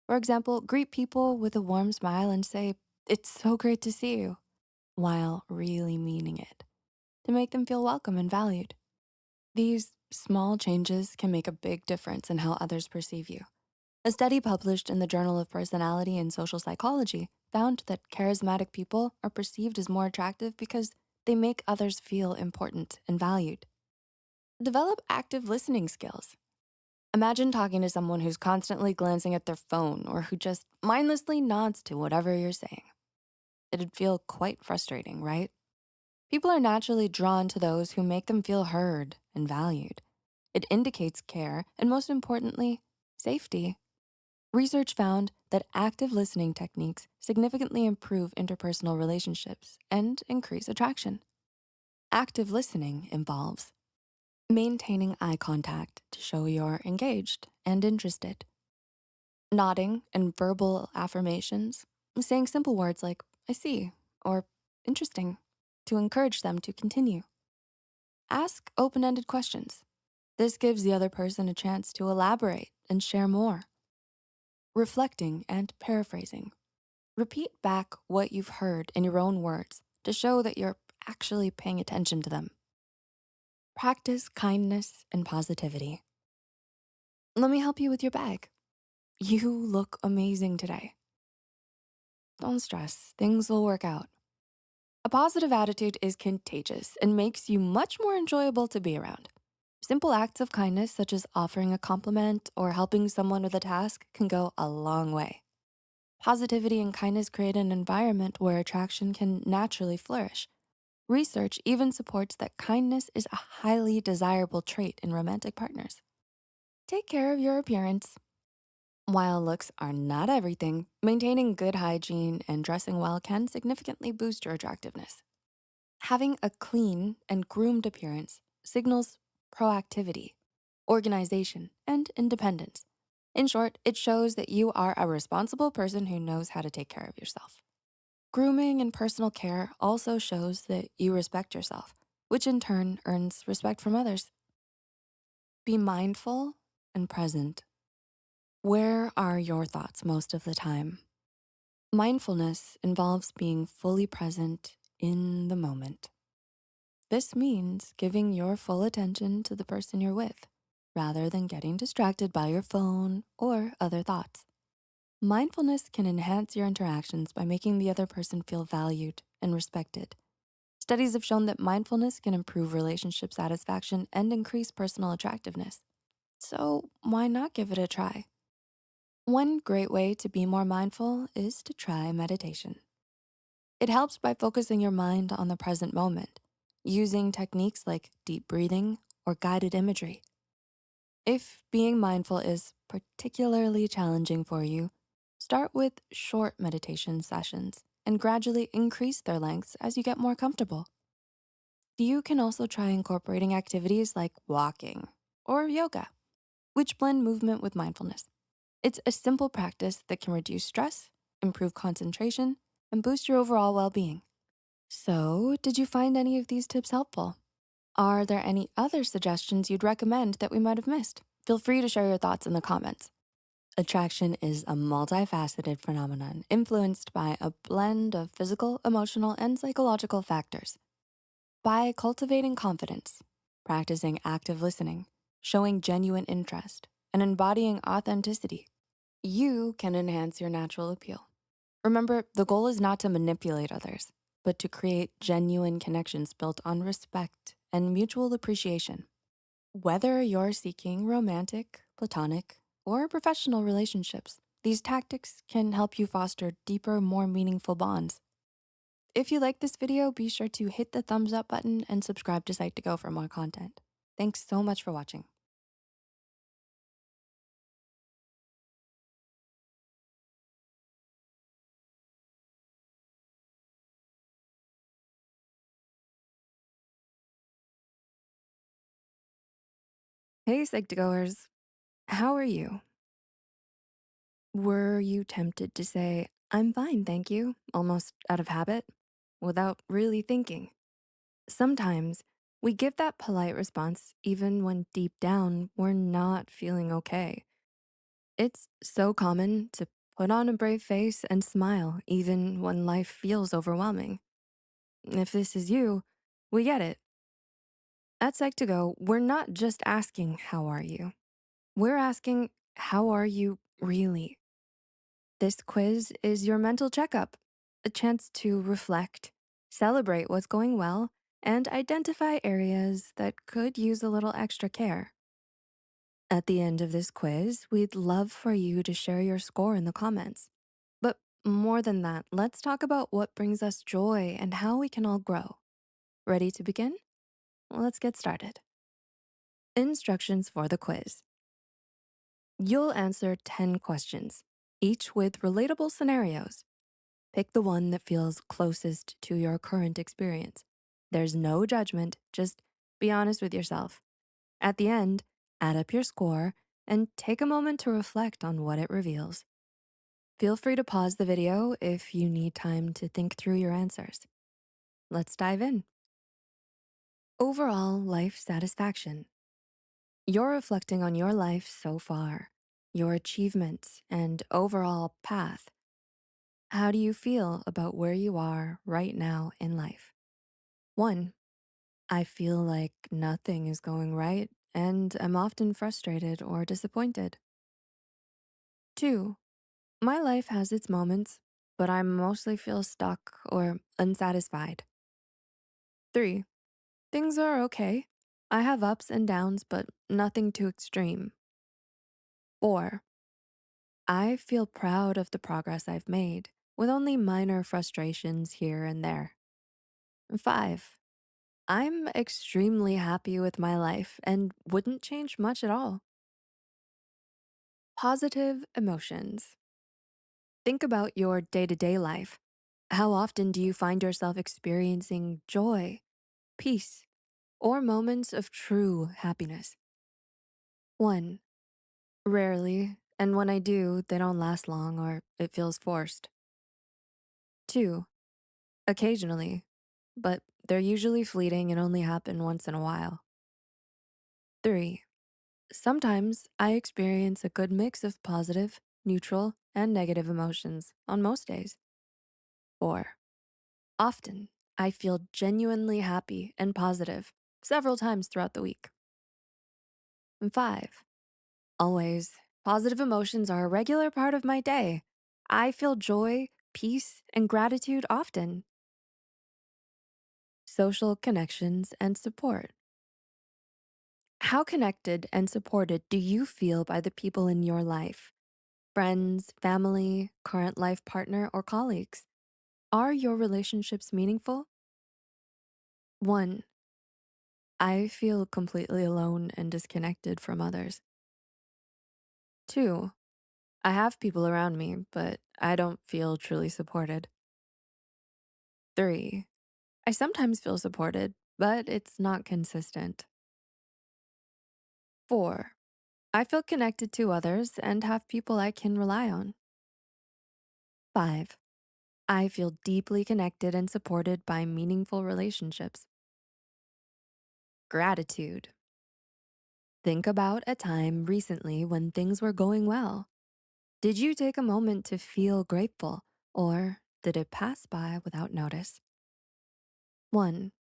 For example, greet people with a warm smile and say, "It's so great to see you," while really meaning it, to make them feel welcome and valued. These small changes can make a big difference in how others perceive you. A study published in the Journal of Personality and Social Psychology found that charismatic people are perceived as more attractive because they make others feel important and valued. Develop active listening skills. Imagine talking to someone who's constantly glancing at their phone or who just mindlessly nods to whatever you're saying. It'd feel quite frustrating, right? People are naturally drawn to those who make them feel heard and valued. It indicates care and, most importantly, safety. Research found that active listening techniques significantly improve interpersonal relationships and increase attraction. Active listening involves maintaining eye contact to show you're engaged and interested, nodding and verbal affirmations, saying simple words like "I see" or "interesting" to encourage them to continue. Ask open-ended questions. This gives the other person a chance to elaborate and share more. Reflecting and paraphrasing. Repeat back what you've heard in your own words to show that you're actually paying attention to them. Practice kindness and positivity. Let me help you with your bag. You look amazing today. Don't stress, things will work out. A positive attitude is contagious and makes you much more enjoyable to be around. Simple acts of kindness, such as offering a compliment or helping someone with a task, can go a long way. Positivity and kindness create an environment where attraction can naturally flourish. Research even supports that kindness is a highly desirable trait in romantic partners. Take care of your appearance. While looks are not everything, maintaining good hygiene and dressing well can significantly boost your attractiveness. Having a clean and groomed appearance signals proactivity, organization, and independence. In short, it shows that you are a responsible person who knows how to take care of yourself. Grooming and personal care also shows that you respect yourself, which in turn earns respect from others. Be mindful and present. Where are your thoughts most of the time? Mindfulness involves being fully present in the moment. This means giving your full attention to the person you're with, rather than getting distracted by your phone or other thoughts. Mindfulness can enhance your interactions by making the other person feel valued and respected. Studies have shown that mindfulness can improve relationship satisfaction and increase personal attractiveness. So why not give it a try? One great way to be more mindful is to try meditation. It helps by focusing your mind on the present moment, using techniques like deep breathing or guided imagery. If being mindful is particularly challenging for you, start with short meditation sessions and gradually increase their lengths as you get more comfortable. You can also try incorporating activities like walking or yoga, which blend movement with mindfulness. It's a simple practice that can reduce stress, improve concentration, and boost your overall well-being. So, did you find any of these tips helpful? Are there any other suggestions you'd recommend that we might have missed? Feel free to share your thoughts in the comments. Attraction is a multifaceted phenomenon influenced by a blend of physical, emotional, and psychological factors. By cultivating confidence, practicing active listening, showing genuine interest, and embodying authenticity, you can enhance your natural appeal. Remember, the goal is not to manipulate others, but to create genuine connections built on respect and mutual appreciation. Whether you're seeking romantic, platonic, or professional relationships, these tactics can help you foster deeper, more meaningful bonds. If you like this video, be sure to hit the thumbs up button and subscribe to Psych2Go for more content. Thanks so much for watching. Hey, Psych2Goers. How are you? Were you tempted to say, I'm fine, thank you, almost out of habit, without really thinking? Sometimes we give that polite response even when deep down we're not feeling okay. It's so common to put on a brave face and smile even when life feels overwhelming. If this is you, we get it. At Psych2Go, we're not just asking, how are you? We're asking, how are you really? This quiz is your mental checkup, a chance to reflect, celebrate what's going well, and identify areas that could use a little extra care. At the end of this quiz, we'd love for you to share your score in the comments. But more than that, let's talk about what brings us joy and how we can all grow. Ready to begin? Let's get started. Instructions for the quiz. You'll answer 10 questions, each with relatable scenarios. Pick the one that feels closest to your current experience. There's no judgment, just be honest with yourself. At the end, add up your score and take a moment to reflect on what it reveals. Feel free to pause the video if you need time to think through your answers. Let's dive in. Overall life satisfaction. You're reflecting on your life so far, your achievements and overall path. How do you feel about where you are right now in life? 1, I feel like nothing is going right and I'm often frustrated or disappointed. 2, my life has its moments, but I mostly feel stuck or unsatisfied. 3, things are okay. I have ups and downs, but nothing too extreme. 4, I feel proud of the progress I've made, with only minor frustrations here and there. 5, I'm extremely happy with my life and wouldn't change much at all. Positive emotions. Think about your day-to-day life. How often do you find yourself experiencing joy, peace, or moments of true happiness? 1, rarely, and when I do, they don't last long or it feels forced. 2, occasionally, but they're usually fleeting and only happen once in a while. 3, sometimes I experience a good mix of positive, neutral, and negative emotions on most days. 4, often I feel genuinely happy and positive several times throughout the week. And 5, always, positive emotions are a regular part of my day. I feel joy, peace, and gratitude often. Social connections and support. How connected and supported do you feel by the people in your life? Friends, family, current life partner, or colleagues? Are your relationships meaningful? 1, I feel completely alone and disconnected from others. 2, I have people around me, but I don't feel truly supported. 3, I sometimes feel supported, but it's not consistent. 4, I feel connected to others and have people I can rely on. 5, I feel deeply connected and supported by meaningful relationships. Gratitude. Think about a time recently when things were going well. Did you take a moment to feel grateful, or did it pass by without notice? 1,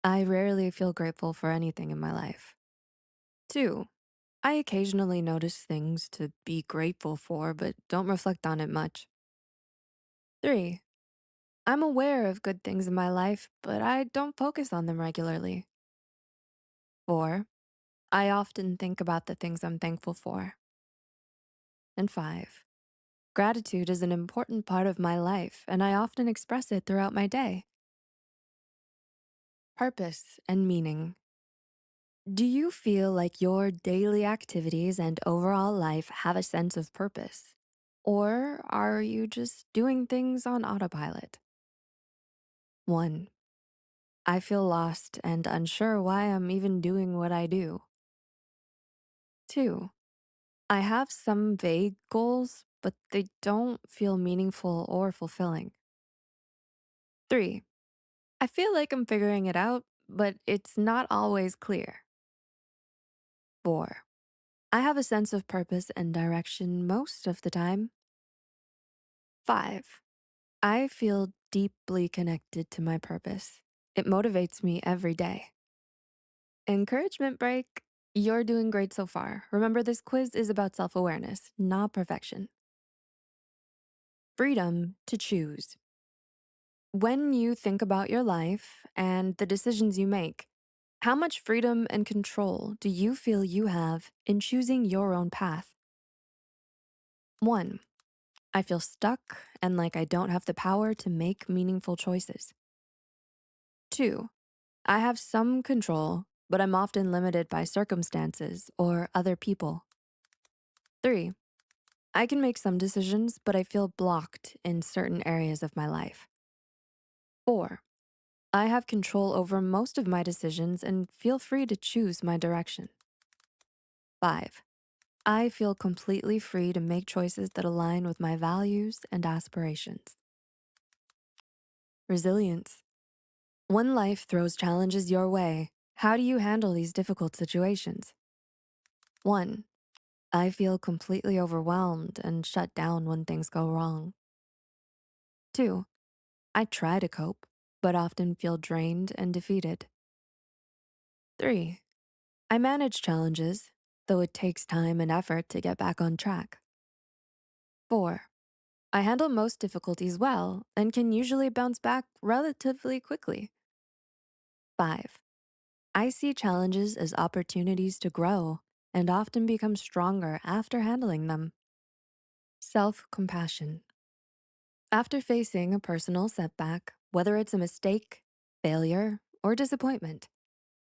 I rarely feel grateful for anything in my life. 2, I occasionally notice things to be grateful for, but don't reflect on it much. 3, I'm aware of good things in my life, but I don't focus on them regularly. 4, I often think about the things I'm thankful for. And 5, gratitude is an important part of my life, and I often express it throughout my day. Purpose and meaning. Do you feel like your daily activities and overall life have a sense of purpose? Or are you just doing things on autopilot? 1, I feel lost and unsure why I'm even doing what I do. 2. I have some vague goals, but they don't feel meaningful or fulfilling. 3. I feel like I'm figuring it out, but it's not always clear. 4. I have a sense of purpose and direction most of the time. 5. I feel deeply connected to my purpose. It motivates me every day. Encouragement break. You're doing great so far. Remember, this quiz is about self-awareness, not perfection. Freedom to choose. When you think about your life and the decisions you make, how much freedom and control do you feel you have in choosing your own path? 1. I feel stuck and like I don't have the power to make meaningful choices. 2. I have some control, but I'm often limited by circumstances or other people. 3. I can make some decisions, but I feel blocked in certain areas of my life. 4. I have control over most of my decisions and feel free to choose my direction. 5. I feel completely free to make choices that align with my values and aspirations. Resilience. When life throws challenges your way, how do you handle these difficult situations? 1. I feel completely overwhelmed and shut down when things go wrong. 2. I try to cope, but often feel drained and defeated. 3. I manage challenges, though it takes time and effort to get back on track. 4. I handle most difficulties well and can usually bounce back relatively quickly. 5. I see challenges as opportunities to grow and often become stronger after handling them. Self-compassion. After facing a personal setback, whether it's a mistake, failure, or disappointment,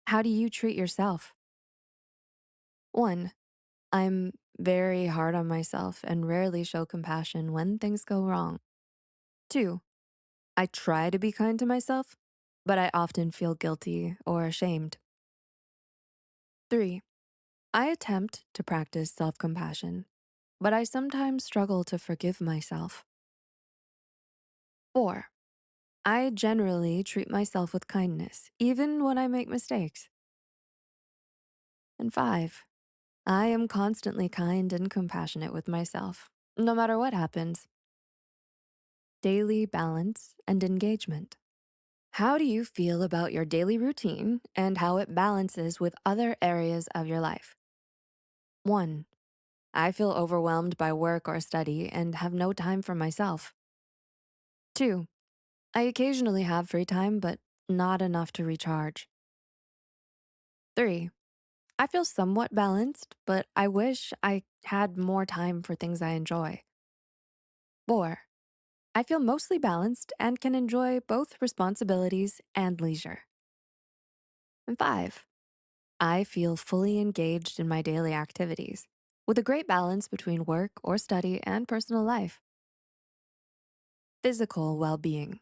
how do you treat yourself? 1. I'm very hard on myself and rarely show compassion when things go wrong. 2. I try to be kind to myself, but I often feel guilty or ashamed. 3. I attempt to practice self-compassion, but I sometimes struggle to forgive myself. 4. I generally treat myself with kindness, even when I make mistakes. And 5. I am constantly kind and compassionate with myself, no matter what happens. Daily balance and engagement. How do you feel about your daily routine and how it balances with other areas of your life? 1. I feel overwhelmed by work or study and have no time for myself. 2. I occasionally have free time, but not enough to recharge. 3. I feel somewhat balanced, but I wish I had more time for things I enjoy. 4. I feel mostly balanced and can enjoy both responsibilities and leisure. And 5. I feel fully engaged in my daily activities with a great balance between work or study and personal life. Physical well-being.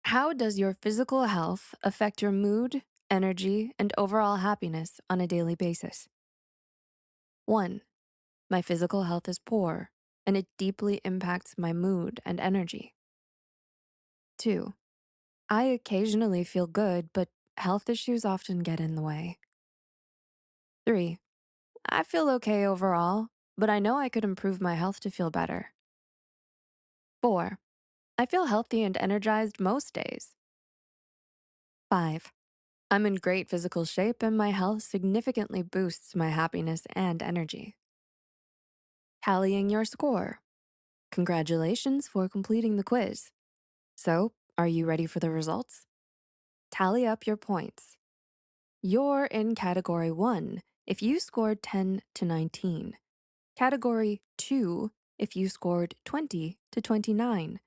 How does your physical health affect your mood, energy, and overall happiness on a daily basis? 1. My physical health is poor, and it deeply impacts my mood and energy. 2. I occasionally feel good, but health issues often get in the way. 3. I feel okay overall, but I know I could improve my health to feel better. 4. I feel healthy and energized most days. 5. I'm in great physical shape and my health significantly boosts my happiness and energy. Tallying your score. Congratulations for completing the quiz. So, are you ready for the results? Tally up your points. You're in category 1 if you scored 10 to 19. Category 2 if you scored 20 to 29.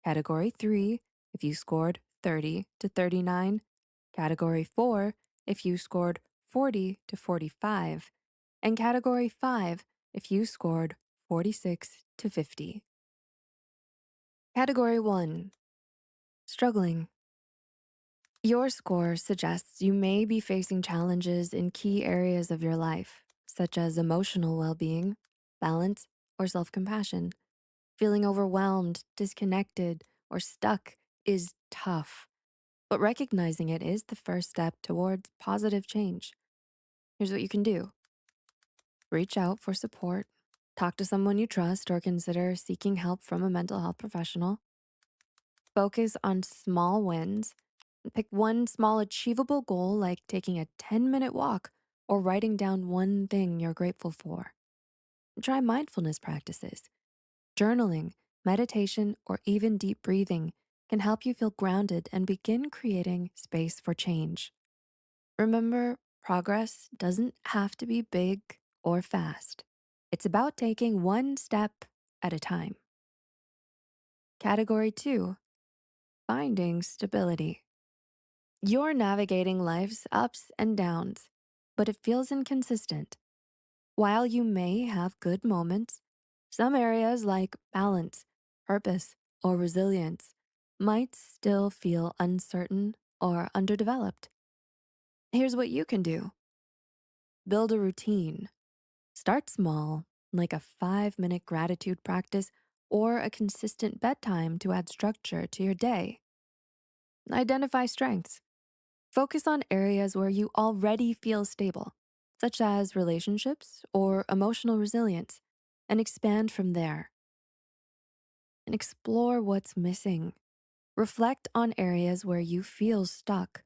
Category 3 if you scored 30 to 39. Category 4 if you scored 40 to 45. And Category 5 if you scored 46 to 50. Category 1. Struggling. Your score suggests you may be facing challenges in key areas of your life, such as emotional well-being, balance, or self-compassion. Feeling overwhelmed, disconnected, or stuck is tough, but recognizing it is the first step towards positive change. Here's what you can do. Reach out for support, talk to someone you trust, or consider seeking help from a mental health professional. Focus on small wins. Pick one small achievable goal like taking a 10-minute walk or writing down one thing you're grateful for. Try mindfulness practices. Journaling, meditation, or even deep breathing can help you feel grounded and begin creating space for change. Remember, progress doesn't have to be big or fast. It's about taking one step at a time. Category 2, finding stability. You're navigating life's ups and downs, but it feels inconsistent. While you may have good moments, some areas like balance, purpose, or resilience might still feel uncertain or underdeveloped. Here's what you can do. Build a routine. Start small, like a 5-minute gratitude practice or a consistent bedtime to add structure to your day. Identify strengths. Focus on areas where you already feel stable, such as relationships or emotional resilience, and expand from there. And explore what's missing. Reflect on areas where you feel stuck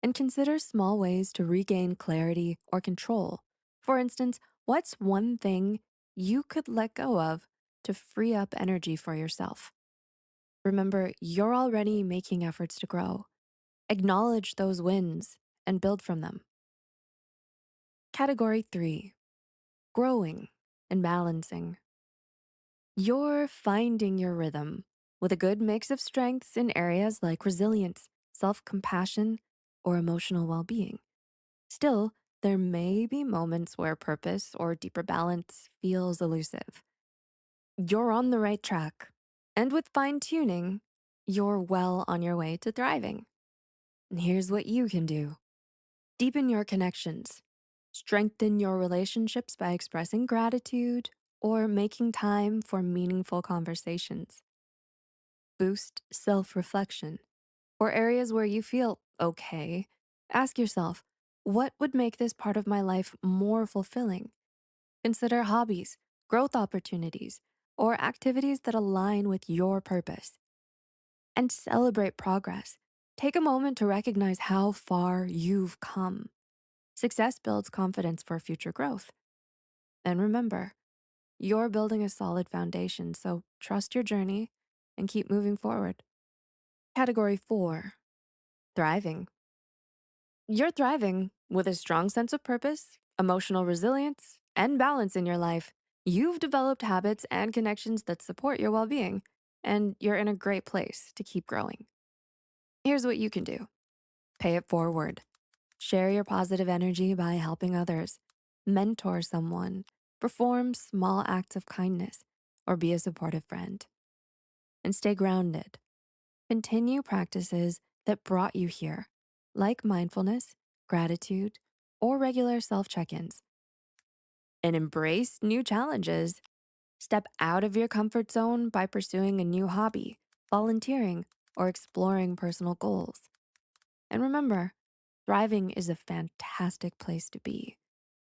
and consider small ways to regain clarity or control. For instance, what's one thing you could let go of to free up energy for yourself? Remember, you're already making efforts to grow. Acknowledge those wins and build from them. Category 3, growing and balancing. You're finding your rhythm with a good mix of strengths in areas like resilience, self-compassion, or emotional well-being. Still, there may be moments where purpose or deeper balance feels elusive. You're on the right track, and with fine-tuning, you're well on your way to thriving. And here's what you can do. Deepen your connections. Strengthen your relationships by expressing gratitude or making time for meaningful conversations. Boost self-reflection. For areas where you feel okay, ask yourself, what would make this part of my life more fulfilling? Consider hobbies, growth opportunities, or activities that align with your purpose. And celebrate progress. Take a moment to recognize how far you've come. Success builds confidence for future growth. And remember, you're building a solid foundation, so trust your journey and keep moving forward. Category 4, thriving. You're thriving with a strong sense of purpose, emotional resilience, and balance in your life. You've developed habits and connections that support your well-being, and you're in a great place to keep growing. Here's what you can do. Pay it forward. Share your positive energy by helping others. Mentor someone. Perform small acts of kindness, or be a supportive friend. And stay grounded. Continue practices that brought you here, like mindfulness, gratitude, or regular self-check-ins. And embrace new challenges. Step out of your comfort zone by pursuing a new hobby, volunteering, or exploring personal goals. And remember, thriving is a fantastic place to be.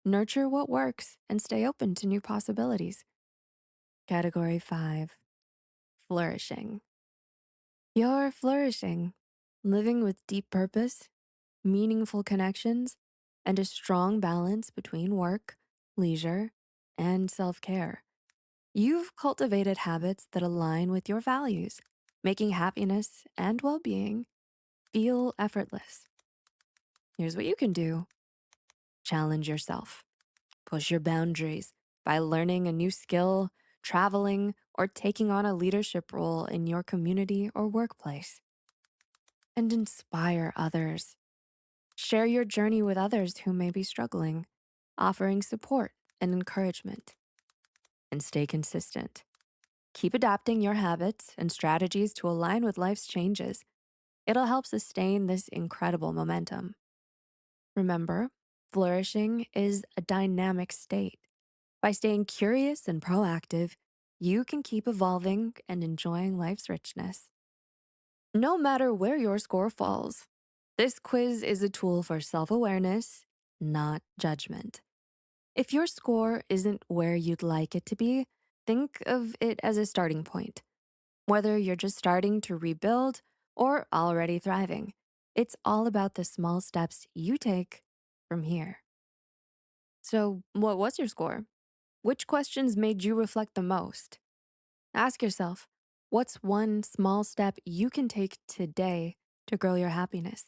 Nurture what works and stay open to new possibilities. Category 5, flourishing. You're flourishing, living with deep purpose, meaningful connections, and a strong balance between work, leisure, and self-care. You've cultivated habits that align with your values, making happiness and well-being feel effortless. Here's what you can do. Challenge yourself. Push your boundaries by learning a new skill, traveling, or taking on a leadership role in your community or workplace. And inspire others. Share your journey with others who may be struggling, offering support and encouragement. And stay consistent. Keep adapting your habits and strategies to align with life's changes. It'll help sustain this incredible momentum. Remember, flourishing is a dynamic state. By staying curious and proactive, you can keep evolving and enjoying life's richness. No matter where your score falls, this quiz is a tool for self-awareness, not judgment. If your score isn't where you'd like it to be, think of it as a starting point. Whether you're just starting to rebuild or already thriving, it's all about the small steps you take from here. So, what was your score? Which questions made you reflect the most? Ask yourself, what's one small step you can take today to grow your happiness?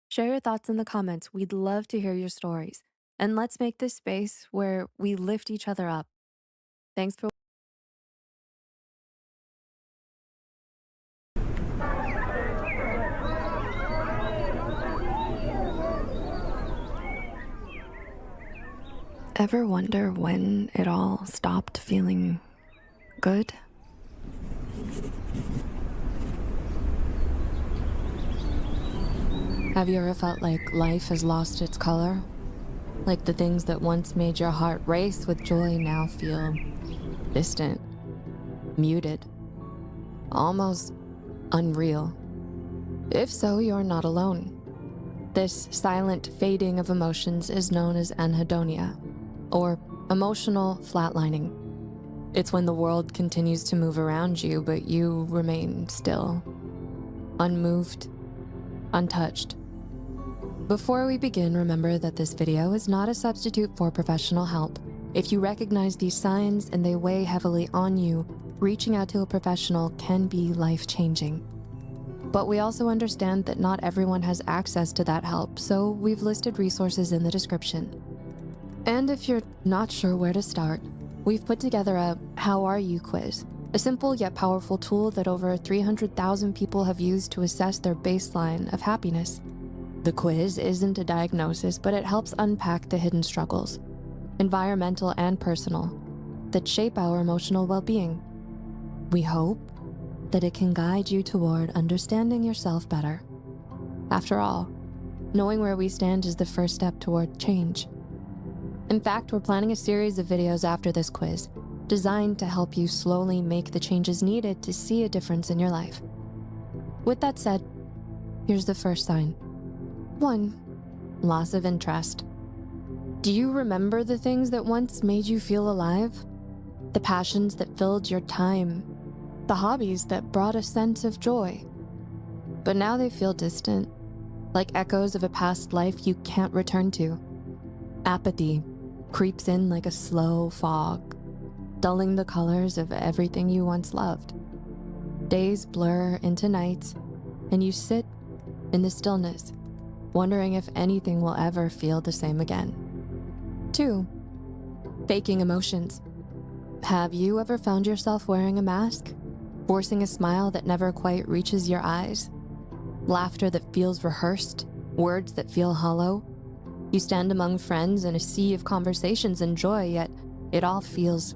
Share your thoughts in the comments. We'd love to hear your stories. And let's make this space where we lift each other up. Thanks for Ever wonder when it all stopped feeling good? Have you ever felt like life has lost its color? Like the things that once made your heart race with joy now feel distant, muted, almost unreal? If so, you're not alone. This silent fading of emotions is known as anhedonia, or emotional flatlining. It's when the world continues to move around you, but you remain still, unmoved, untouched. Before we begin, remember that this video is not a substitute for professional help. If you recognize these signs and they weigh heavily on you, reaching out to a professional can be life-changing. But we also understand that not everyone has access to that help, so we've listed resources in the description. And if you're not sure where to start, we've put together a How Are You quiz, a simple yet powerful tool that over 300,000 people have used to assess their baseline of happiness. The quiz isn't a diagnosis, but it helps unpack the hidden struggles, environmental and personal, that shape our emotional well-being. We hope that it can guide you toward understanding yourself better. After all, knowing where we stand is the first step toward change. In fact, we're planning a series of videos after this quiz, designed to help you slowly make the changes needed to see a difference in your life. With that said, here's the first sign. 1. Loss of interest. Do you remember the things that once made you feel alive? The passions that filled your time, the hobbies that brought a sense of joy. But now they feel distant, like echoes of a past life you can't return to. Apathy creeps in like a slow fog, dulling the colors of everything you once loved. Days blur into nights, and you sit in the stillness, wondering if anything will ever feel the same again. 2. Faking emotions. Have you ever found yourself wearing a mask? Forcing a smile that never quite reaches your eyes? Laughter that feels rehearsed? Words that feel hollow? You stand among friends in a sea of conversations and joy, yet it all feels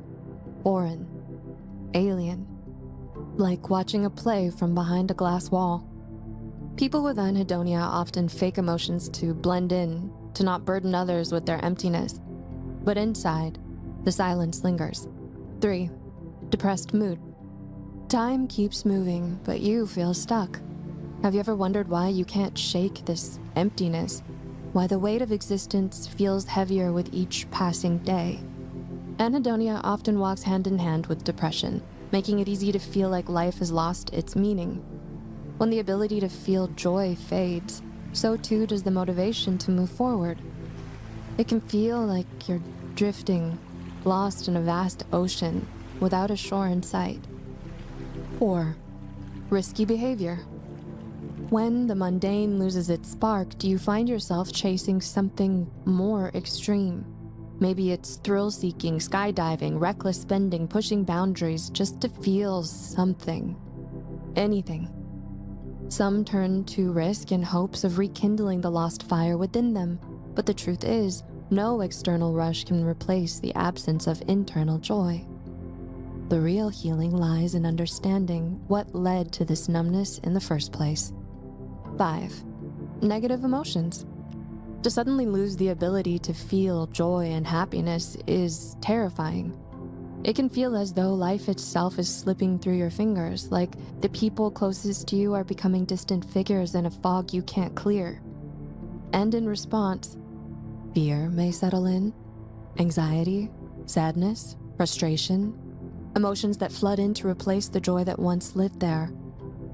foreign, alien, like watching a play from behind a glass wall. People with anhedonia often fake emotions to blend in, to not burden others with their emptiness. But inside, the silence lingers. 3. Depressed mood. Time keeps moving, but you feel stuck. Have you ever wondered why you can't shake this emptiness? Why the weight of existence feels heavier with each passing day? Anhedonia often walks hand in hand with depression, making it easy to feel like life has lost its meaning. When the ability to feel joy fades, so too does the motivation to move forward. It can feel like you're drifting, lost in a vast ocean without a shore in sight. 4. Risky behavior. When the mundane loses its spark, do you find yourself chasing something more extreme? Maybe it's thrill-seeking, skydiving, reckless spending, pushing boundaries just to feel something. Anything. Some turn to risk in hopes of rekindling the lost fire within them, but the truth is, no external rush can replace the absence of internal joy. The real healing lies in understanding what led to this numbness in the first place. 5. Negative emotions. To suddenly lose the ability to feel joy and happiness is terrifying. It can feel as though life itself is slipping through your fingers, like the people closest to you are becoming distant figures in a fog you can't clear. And in response, fear may settle in, anxiety, sadness, frustration, emotions that flood in to replace the joy that once lived there.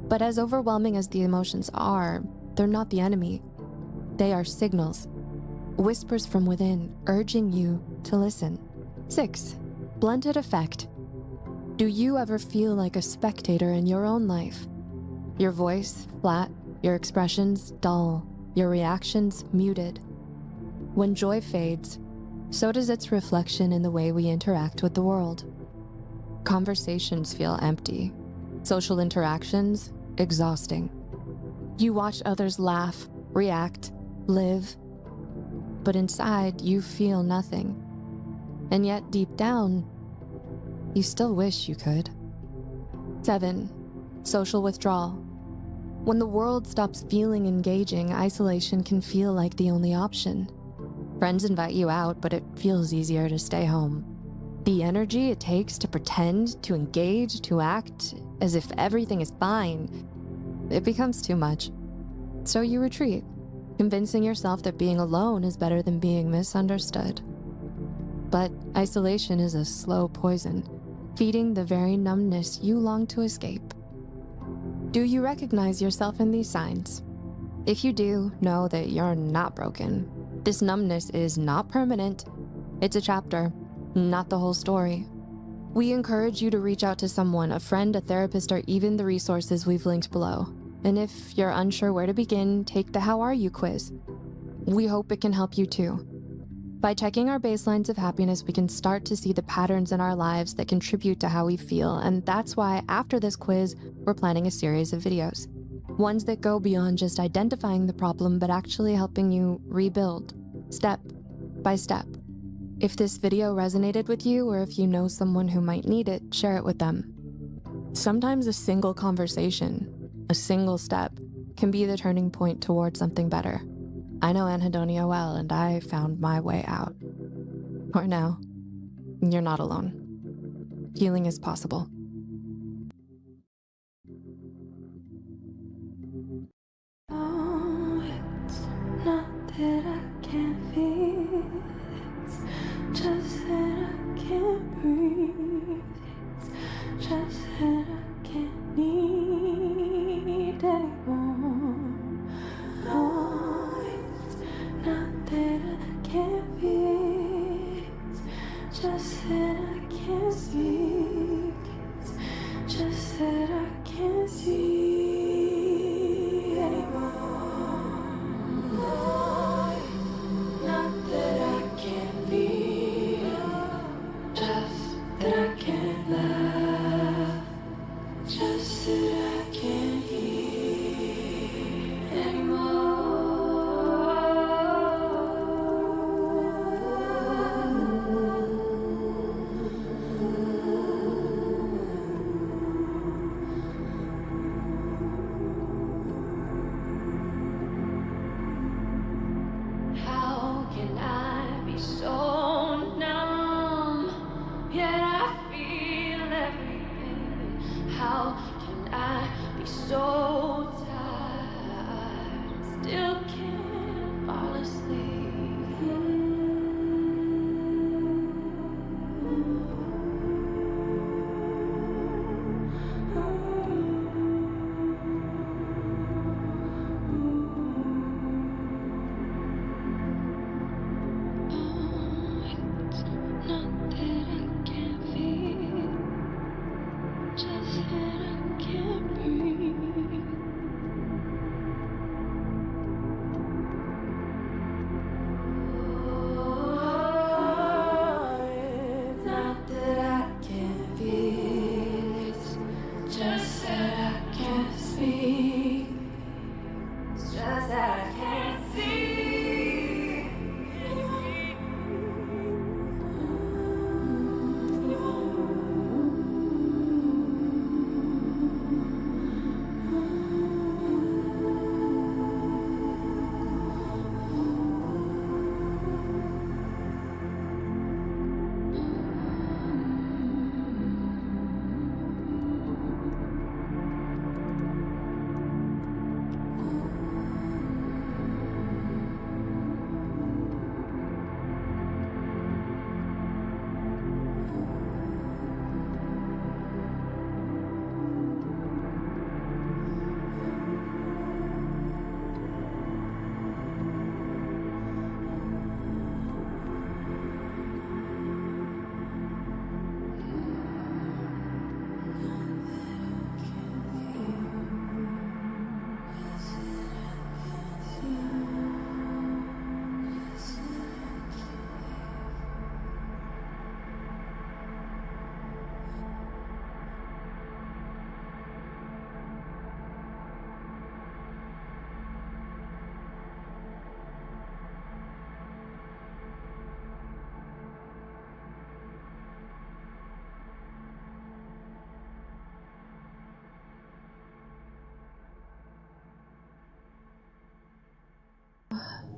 But as overwhelming as the emotions are, they're not the enemy. They are signals, whispers from within urging you to listen. 6. Blunted effect. Do you ever feel like a spectator in your own life? Your voice flat, your expressions dull, your reactions muted. When joy fades, so does its reflection in the way we interact with the world. Conversations feel empty. Social interactions, exhausting. You watch others laugh, react, live, but inside you feel nothing. And yet deep down, you still wish you could. 7. Social withdrawal. When the world stops feeling engaging, isolation can feel like the only option. Friends invite you out, but it feels easier to stay home. The energy it takes to pretend, to engage, to act as if everything is fine, it becomes too much. So you retreat, convincing yourself that being alone is better than being misunderstood. But isolation is a slow poison, feeding the very numbness you long to escape. Do you recognize yourself in these signs? If you do, know that you're not broken. This numbness is not permanent. It's a chapter, not the whole story. We encourage you to reach out to someone, a friend, a therapist, or even the resources we've linked below. And if you're unsure where to begin, take the How Are You quiz. We hope it can help you too. By checking our baselines of happiness, we can start to see the patterns in our lives that contribute to how we feel, and that's why after this quiz, we're planning a series of videos. Ones that go beyond just identifying the problem, but actually helping you rebuild, step by step. If this video resonated with you, or if you know someone who might need it, share it with them. Sometimes a single conversation, a single step, can be the turning point towards something better. I know Anhedonia well, and I found my way out. For now, you're not alone. Healing is possible. Oh, it's not that I can't feel, it's just that I can't breathe, it's just that I can't need anymore. Oh, it's not that I can't feel, it's just that I can't speak, it's just that I can't see.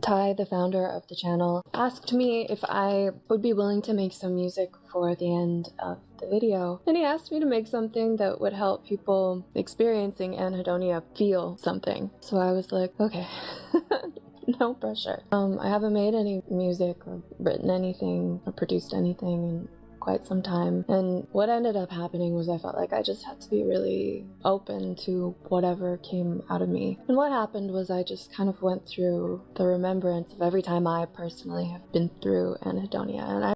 Ty, the founder of the channel, asked me if I would be willing to make some music for the end of the video. And he asked me to make something that would help people experiencing anhedonia feel something. So I was like, okay, no pressure. I haven't made any music or written anything or produced anything in quite some time, and what ended up happening was I felt like I just had to be really open to whatever came out of me. And what happened was I just kind of went through the remembrance of every time I personally have been through anhedonia, and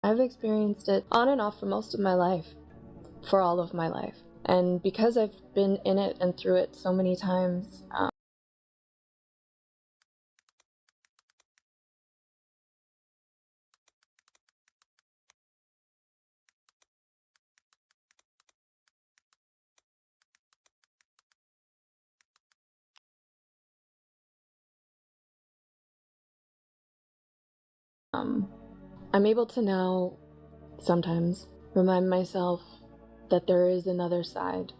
I've experienced it on and off for most of my life, for all of my life. And because I've been in it and through it so many times, I'm able to now sometimes remind myself that there is another side.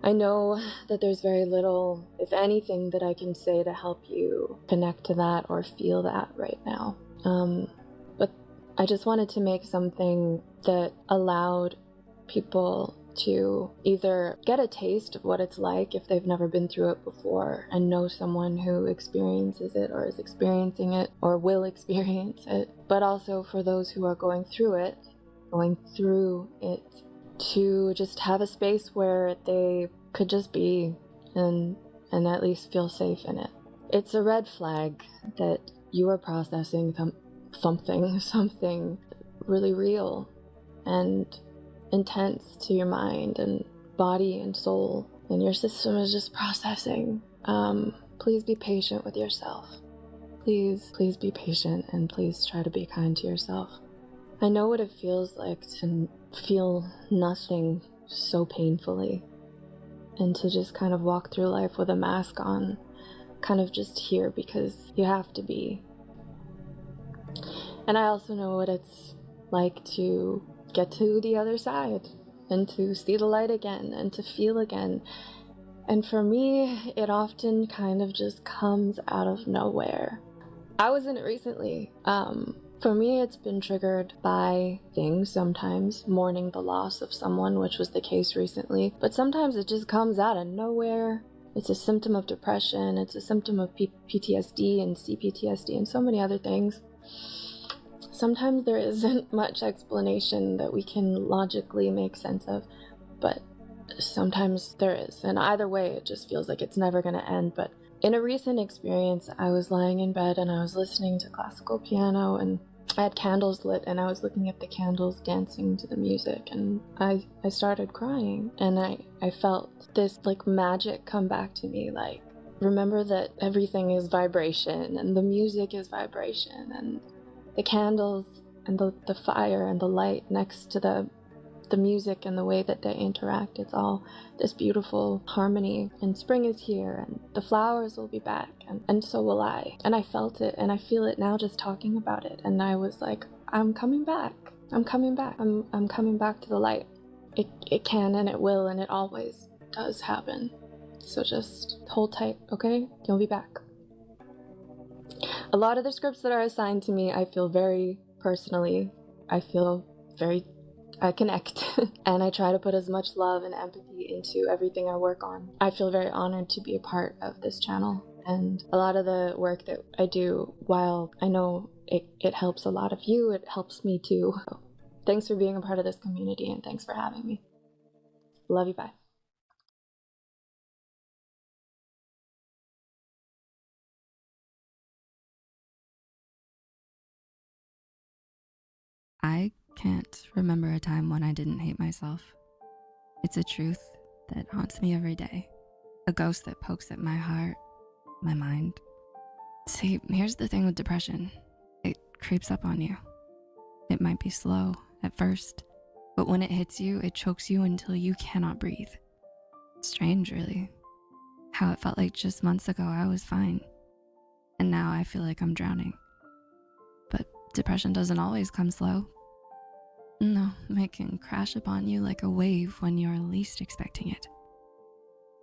I know that there's very little, if anything, that I can say to help you connect to that or feel that right now. But I just wanted to make something that allowed people to either get a taste of what it's like if they've never been through it before and know someone who experiences it or is experiencing it or will experience it, but also for those who are going through it, to just have a space where they could just be and at least feel safe in it. It's a red flag that you are processing something really real and intense to your mind and body and soul, and your system is just processing. Please be patient with yourself. Please be patient, and please try to be kind to yourself. I know what it feels like to feel nothing so painfully, and to just kind of walk through life with a mask on, kind of just here because you have to be. And I also know what it's like to get to the other side and to see the light again and to feel again. And for me, it often kind of just comes out of nowhere. I was in it recently. For me, it's been triggered by things sometimes, mourning the loss of someone, which was the case recently. But sometimes it just comes out of nowhere. It's a symptom of depression. It's a symptom of PTSD and CPTSD and so many other things. Sometimes there isn't much explanation that we can logically make sense of, but sometimes there is. And either way, it just feels like it's never going to end. But in a recent experience, I was lying in bed and I was listening to classical piano, and I had candles lit and I was looking at the candles dancing to the music, and I started crying, and I felt this like magic come back to me, like, remember that everything is vibration and the music is vibration, and the candles and the fire and the light next to the music and the way that they interact, it's all this beautiful harmony. And spring is here and the flowers will be back, and so will I. And I felt it, and I feel it now just talking about it. And I was like, I'm coming back. I'm coming back. I'm coming back to the light. It can and it will and it always does happen. So just hold tight, okay? You'll be back. A lot of the scripts that are assigned to me, I feel very personally. I connect and I try to put as much love and empathy into everything I work on. I feel very honored to be a part of this channel, and a lot of the work that I do, while I know it helps a lot of you, it helps me too. Thanks for being a part of this community, and thanks for having me. Love you, bye. I can't remember a time when I didn't hate myself. It's a truth that haunts me every day. A ghost that pokes at my heart, my mind. See, here's the thing with depression. It creeps up on you. It might be slow at first, but when it hits you, it chokes you until you cannot breathe. Strange, really. How it felt like just months ago I was fine, and now I feel like I'm drowning. But depression doesn't always come slow. No, it can crash upon you like a wave when you're least expecting it.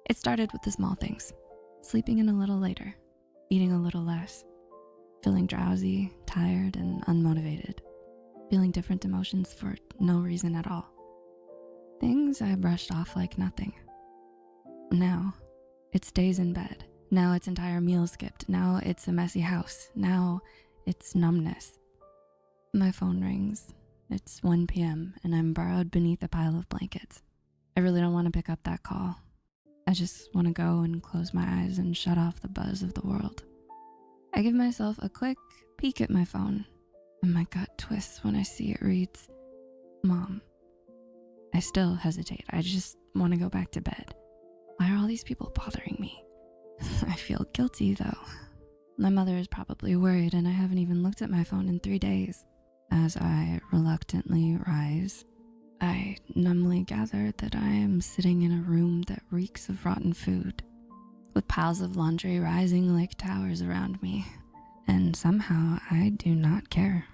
It started with the small things. Sleeping in a little later, eating a little less, feeling drowsy, tired, and unmotivated, feeling different emotions for no reason at all. Things I brushed off like nothing. Now, it's days in bed. Now it's entire meals skipped. Now it's a messy house. Now it's numbness. My phone rings. It's 1 p.m. and I'm burrowed beneath a pile of blankets. I really don't want to pick up that call. I just want to go and close my eyes and shut off the buzz of the world. I give myself a quick peek at my phone, and my gut twists when I see it reads, Mom. I still hesitate. I just want to go back to bed. Why are all these people bothering me? I feel guilty, though. My mother is probably worried, and I haven't even looked at my phone in 3 days. As I reluctantly rise, I numbly gather that I am sitting in a room that reeks of rotten food, with piles of laundry rising like towers around me, and somehow I do not care.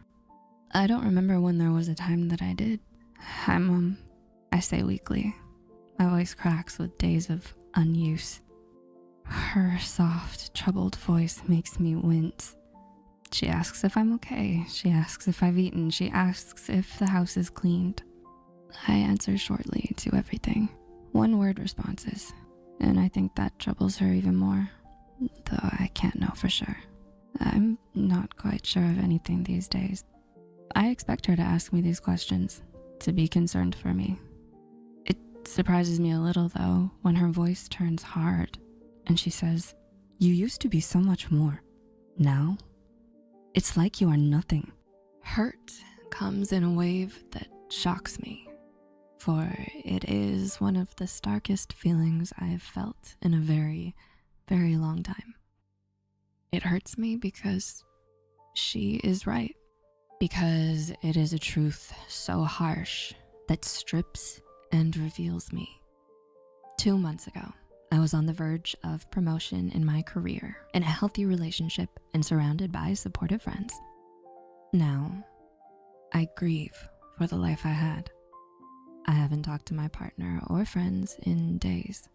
I don't remember when there was a time that I did. Hi, Mom, I say weakly. My voice cracks with days of unuse. Her soft, troubled voice makes me wince. She asks if I'm okay. She asks if I've eaten. She asks if the house is cleaned. I answer shortly to everything. One-word responses, and I think that troubles her even more, though I can't know for sure. I'm not quite sure of anything these days. I expect her to ask me these questions, to be concerned for me. It surprises me a little, though, when her voice turns hard, and she says, "You used to be so much more. Now, it's like you are nothing." Hurt comes in a wave that shocks me, for it is one of the starkest feelings I have felt in a very, very long time. It hurts me because she is right, because it is a truth so harsh that strips and reveals me. 2 months ago, I was on the verge of promotion in my career, in a healthy relationship, and surrounded by supportive friends. Now, I grieve for the life I had. I haven't talked to my partner or friends in days.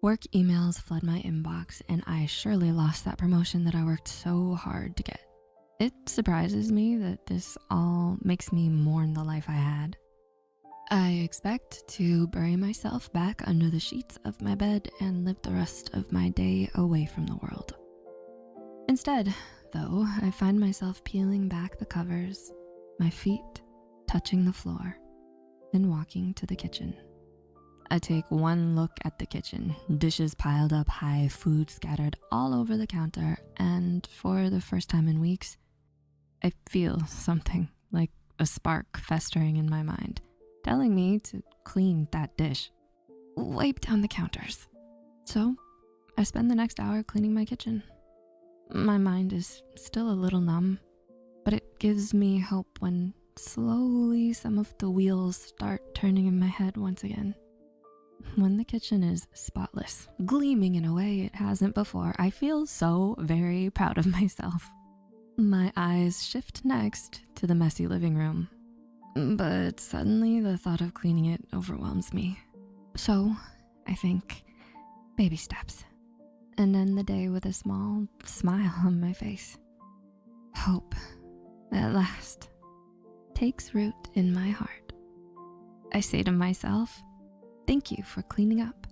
Work emails flood my inbox, and I surely lost that promotion that I worked so hard to get. It surprises me that this all makes me mourn the life I had. I expect to bury myself back under the sheets of my bed and live the rest of my day away from the world. Instead, though, I find myself peeling back the covers, my feet touching the floor, and walking to the kitchen. I take one look at the kitchen, dishes piled up high, food scattered all over the counter, and for the first time in weeks, I feel something like a spark festering in my mind, telling me to clean that dish, wipe down the counters. So I spend the next hour cleaning my kitchen. My mind is still a little numb, but it gives me hope when slowly some of the wheels start turning in my head once again. When the kitchen is spotless, gleaming in a way it hasn't before, I feel so very proud of myself. My eyes shift next to the messy living room, but suddenly the thought of cleaning it overwhelms me. So I think baby steps, and end the day with a small smile on my face. Hope, at last, takes root in my heart. I say to myself, thank you for cleaning up.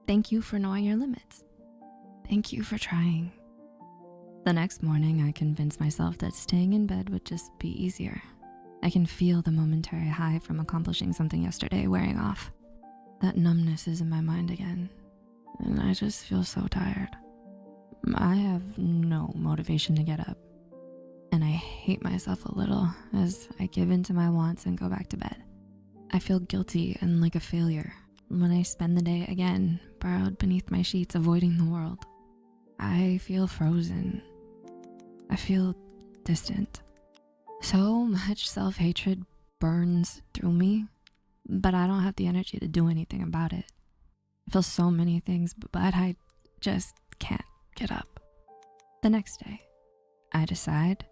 Thank you for knowing your limits. Thank you for trying. The next morning, I convince myself that staying in bed would just be easier. I can feel the momentary high from accomplishing something yesterday wearing off. That numbness is in my mind again, and I just feel so tired. I have no motivation to get up, and I hate myself a little as I give in to my wants and go back to bed. I feel guilty and like a failure when I spend the day again burrowed beneath my sheets, avoiding the world. I feel frozen. I feel distant. So much self-hatred burns through me, but I don't have the energy to do anything about it. I feel so many things, but I just can't get up. The next day, I decide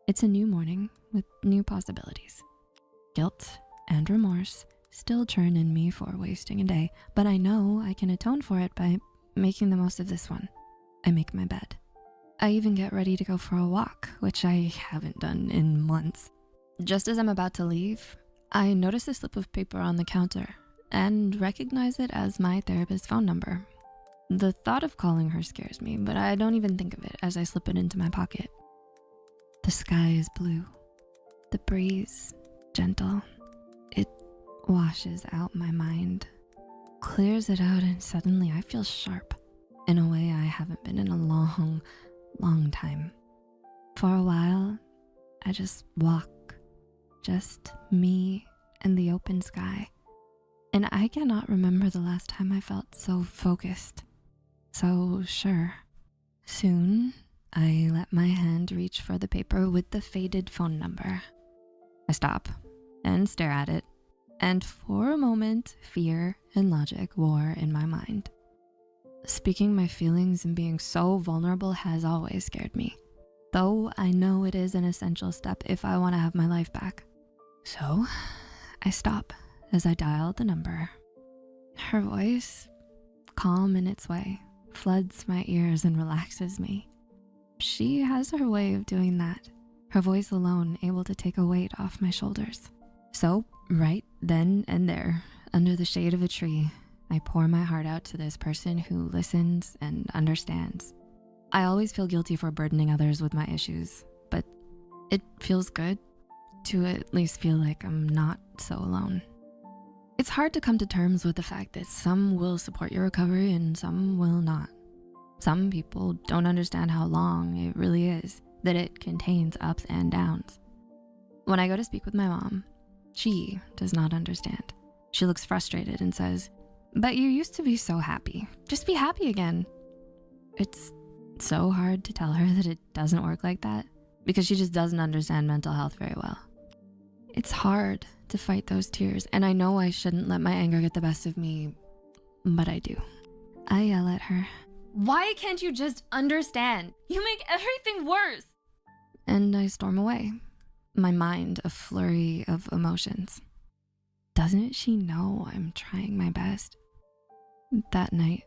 it's a new morning with new possibilities. Guilt and remorse still churn in me for wasting a day, but I know I can atone for it by making the most of this one. I make my bed. I even get ready to go for a walk, which I haven't done in months. Just as I'm about to leave, I notice a slip of paper on the counter and recognize it as my therapist's phone number. The thought of calling her scares me, but I don't even think of it as I slip it into my pocket. The sky is blue. The breeze, gentle. It washes out my mind, clears it out, and suddenly I feel sharp in a way I haven't been in a long time. For a while, I just walk, just me and the open sky. And I cannot remember the last time I felt so focused, so sure. Soon, I let my hand reach for the paper with the faded phone number. I stop and stare at it, and for a moment, fear and logic war in my mind. Speaking my feelings and being so vulnerable has always scared me, though I know it is an essential step if I want to have my life back. So, I stop as I dial the number. Her voice, calm in its way, floods my ears and relaxes me. She has her way of doing that, her voice alone able to take a weight off my shoulders. So, right then and there, under the shade of a tree, I pour my heart out to this person who listens and understands. I always feel guilty for burdening others with my issues, but it feels good to at least feel like I'm not so alone. It's hard to come to terms with the fact that some will support your recovery and some will not. Some people don't understand how long it really is, that it contains ups and downs. When I go to speak with my mom, she does not understand. She looks frustrated and says, "But you used to be so happy. Just be happy again." It's so hard to tell her that it doesn't work like that because she just doesn't understand mental health very well. It's hard to fight those tears, and I know I shouldn't let my anger get the best of me, but I do. I yell at her, "Why can't you just understand? You make everything worse." And I storm away, my mind a flurry of emotions. Doesn't she know I'm trying my best? That night,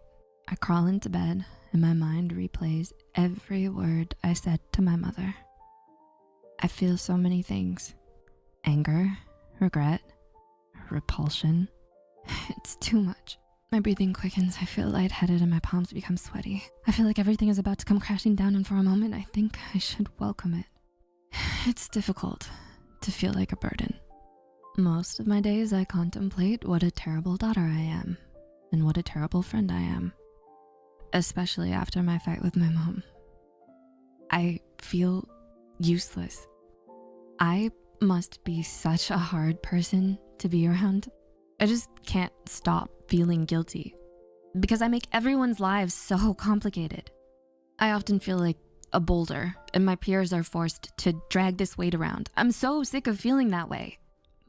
I crawl into bed and my mind replays every word I said to my mother. I feel so many things. Anger, regret, repulsion. It's too much. My breathing quickens, I feel lightheaded, and my palms become sweaty. I feel like everything is about to come crashing down, and for a moment, I think I should welcome it. It's difficult to feel like a burden. Most of my days, I contemplate what a terrible daughter I am, and what a terrible friend I am, especially after my fight with my mom. I feel useless. I must be such a hard person to be around. I just can't stop feeling guilty because I make everyone's lives so complicated. I often feel like a boulder and my peers are forced to drag this weight around. I'm so sick of feeling that way,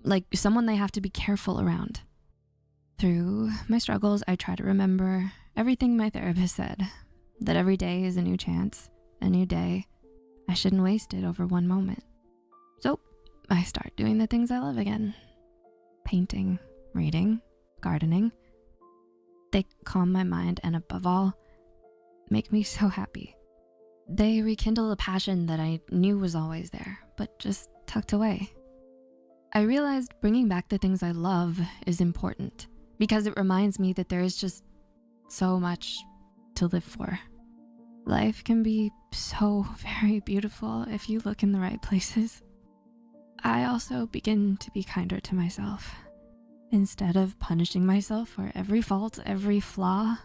like someone they have to be careful around. Through my struggles, I try to remember everything my therapist said, that every day is a new chance, a new day. I shouldn't waste it over one moment. So I start doing the things I love again. Painting, reading, gardening. They calm my mind and above all, make me so happy. They rekindle a passion that I knew was always there, but just tucked away. I realized bringing back the things I love is important because it reminds me that there is just so much to live for. Life can be so very beautiful if you look in the right places. I also begin to be kinder to myself. Instead of punishing myself for every fault, every flaw,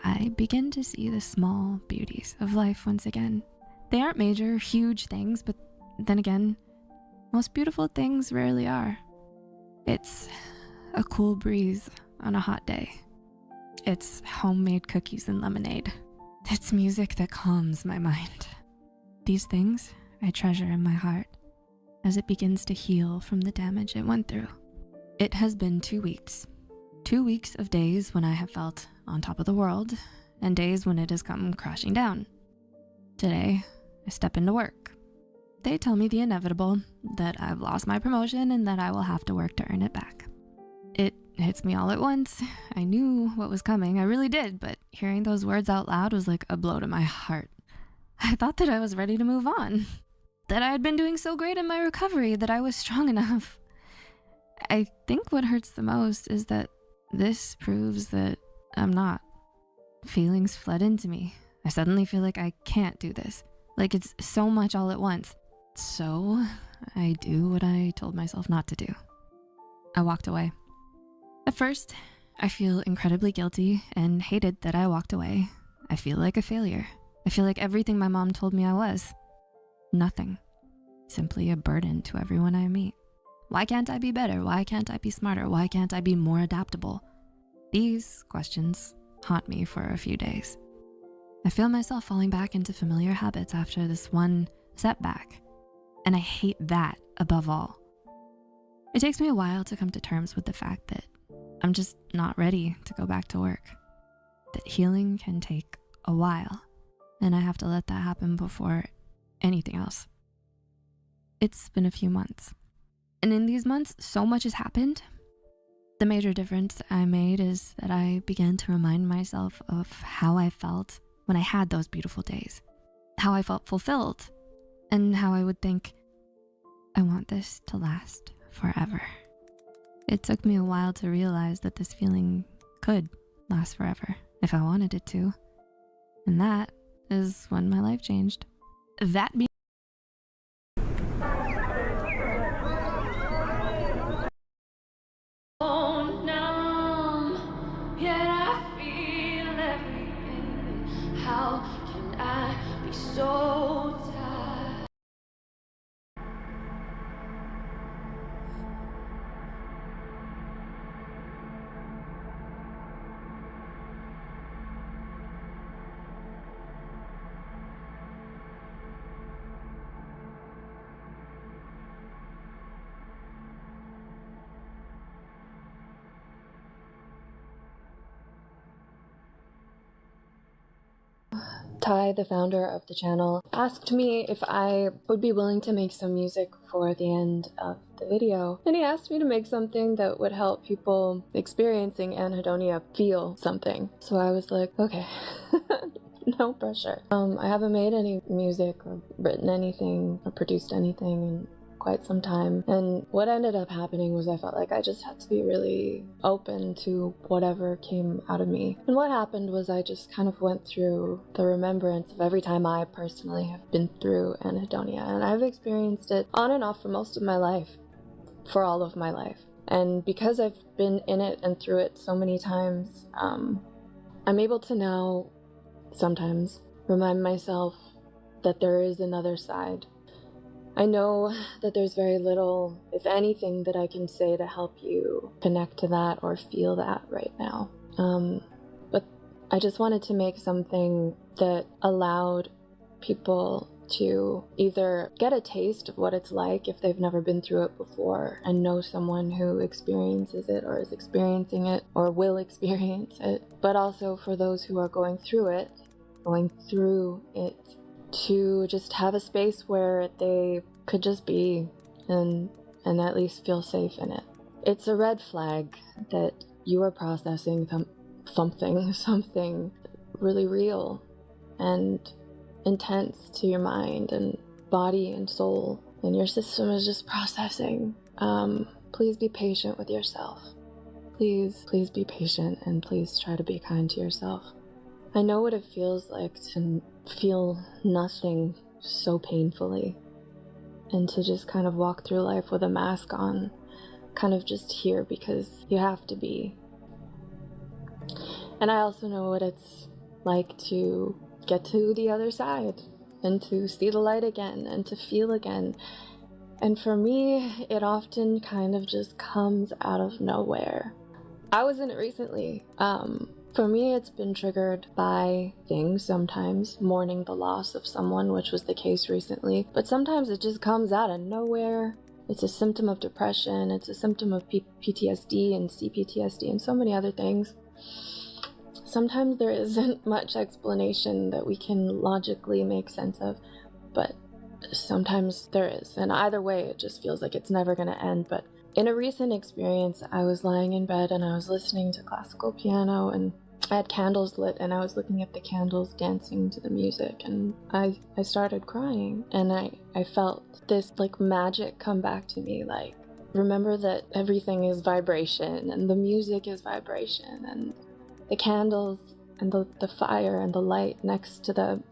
I begin to see the small beauties of life once again. They aren't major, huge things, but then again, most beautiful things rarely are. It's a cool breeze on a hot day. It's homemade cookies and lemonade. It's music that calms my mind. These things I treasure in my heart as it begins to heal from the damage it went through. It has been 2 weeks. 2 weeks of days when I have felt on top of the world and days when it has come crashing down. Today, I step into work. They tell me the inevitable, that I've lost my promotion and that I will have to work to earn it back. It hits me all at once. I knew what was coming, I really did, but hearing those words out loud was like a blow to my heart. I thought that I was ready to move on, that I had been doing so great in my recovery, that I was strong enough. I think what hurts the most is that this proves that I'm not. Feelings flood into me. I suddenly feel like I can't do this, like it's so much all at once. So I do what I told myself not to do. I walked away. At first, I feel incredibly guilty and hated that I walked away. I feel like a failure. I feel like everything my mom told me I was. Nothing. Simply a burden to everyone I meet. Why can't I be better? Why can't I be smarter? Why can't I be more adaptable? These questions haunt me for a few days. I feel myself falling back into familiar habits after this one setback, and I hate that above all. It takes me a while to come to terms with the fact that I'm just not ready to go back to work, that healing can take a while, and I have to let that happen before anything else. It's been a few months, and in these months, so much has happened. The major difference I made is that I began to remind myself of how I felt when I had those beautiful days, how I felt fulfilled, and how I would think, I want this to last forever. It took me a while to realize that this feeling could last forever if I wanted it to. And that is when my life changed. That being How can I be so tired? Ty, the founder of the channel, asked me if I would be willing to make some music for the end of the video. And he asked me to make something that would help people experiencing anhedonia feel something. So I was like, okay, no pressure. I haven't made any music or written anything or produced anything in quite some time, and what ended up happening was I felt like I just had to be really open to whatever came out of me. And what happened was I just kind of went through the remembrance of every time I personally have been through anhedonia, and I've experienced it on and off for most of my life, for all of my life. And because I've been in it and through it so many times, I'm able to now sometimes remind myself that there is another side. I know that there's very little, if anything, that I can say to help you connect to that or feel that right now. But I just wanted to make something that allowed people to either get a taste of what it's like if they've never been through it before and know someone who experiences it or is experiencing it or will experience it, but also for those who are going through it, to just have a space where they could just be and at least feel safe in it. It's a red flag that you are processing something really real and intense to your mind and body and soul, and your system is just processing. Please be patient with yourself. Please be patient, and please try to be kind to yourself. I know what it feels like to feel nothing so painfully, and to just kind of walk through life with a mask on, kind of just here because you have to be. And I also know what it's like to get to the other side and to see the light again and to feel again. And for me, it often kind of just comes out of nowhere. I was in it recently. For me, it's been triggered by things sometimes, mourning the loss of someone, which was the case recently. But sometimes it just comes out of nowhere. It's a symptom of depression. It's a symptom of PTSD and CPTSD and so many other things. Sometimes there isn't much explanation that we can logically make sense of, but sometimes there is. And either way, it just feels like it's never going to end. But in a recent experience, I was lying in bed and I was listening to classical piano, and I had candles lit and I was looking at the candles dancing to the music, and I started crying, and I felt this like magic come back to me, like, remember that everything is vibration and the music is vibration, and the candles and the fire and the light next to the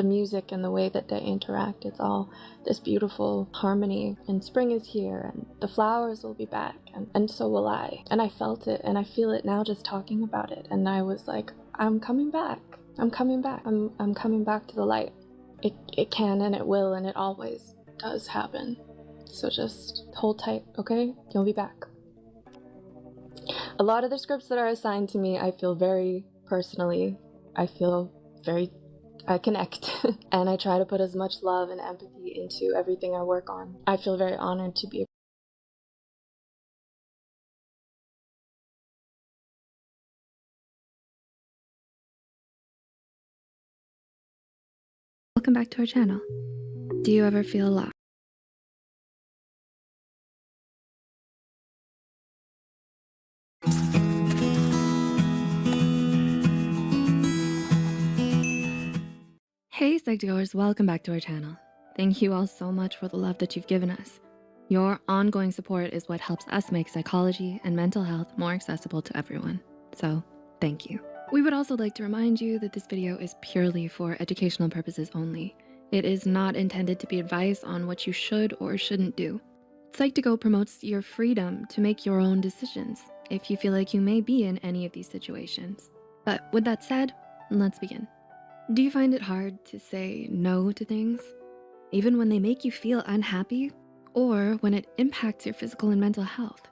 music and the way that they interact, it's all this beautiful harmony. And spring is here and the flowers will be back, and so will I. And I felt it and I feel it now just talking about it, and I was like, I'm coming back. I'm coming back. I'm coming back to the light. It can and it will and it always does happen. So just hold tight, okay? You'll be back. A lot of the scripts that are assigned to me, I feel very personally. I connect and I try to put as much love and empathy into everything I work on. I feel very honored to be. Welcome back to our channel. Do you ever feel lost? Hey Psych2Goers, welcome back to our channel. Thank you all so much for the love that you've given us. Your ongoing support is what helps us make psychology and mental health more accessible to everyone. So, thank you. We would also like to remind you that this video is purely for educational purposes only. It is not intended to be advice on what you should or shouldn't do. Psych2Go promotes your freedom to make your own decisions if you feel like you may be in any of these situations. But with that said, let's begin. Do you find it hard to say no to things, even when they make you feel unhappy or when it impacts your physical and mental health?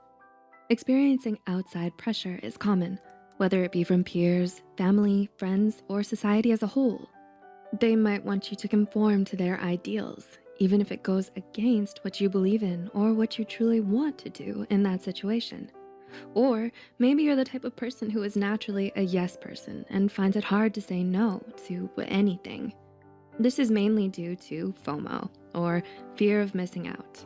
Experiencing outside pressure is common, whether it be from peers, family, friends, or society as a whole. They might want you to conform to their ideals, even if it goes against what you believe in or what you truly want to do in that situation. Or maybe you're the type of person who is naturally a yes person and finds it hard to say no to anything. This is mainly due to FOMO, or fear of missing out.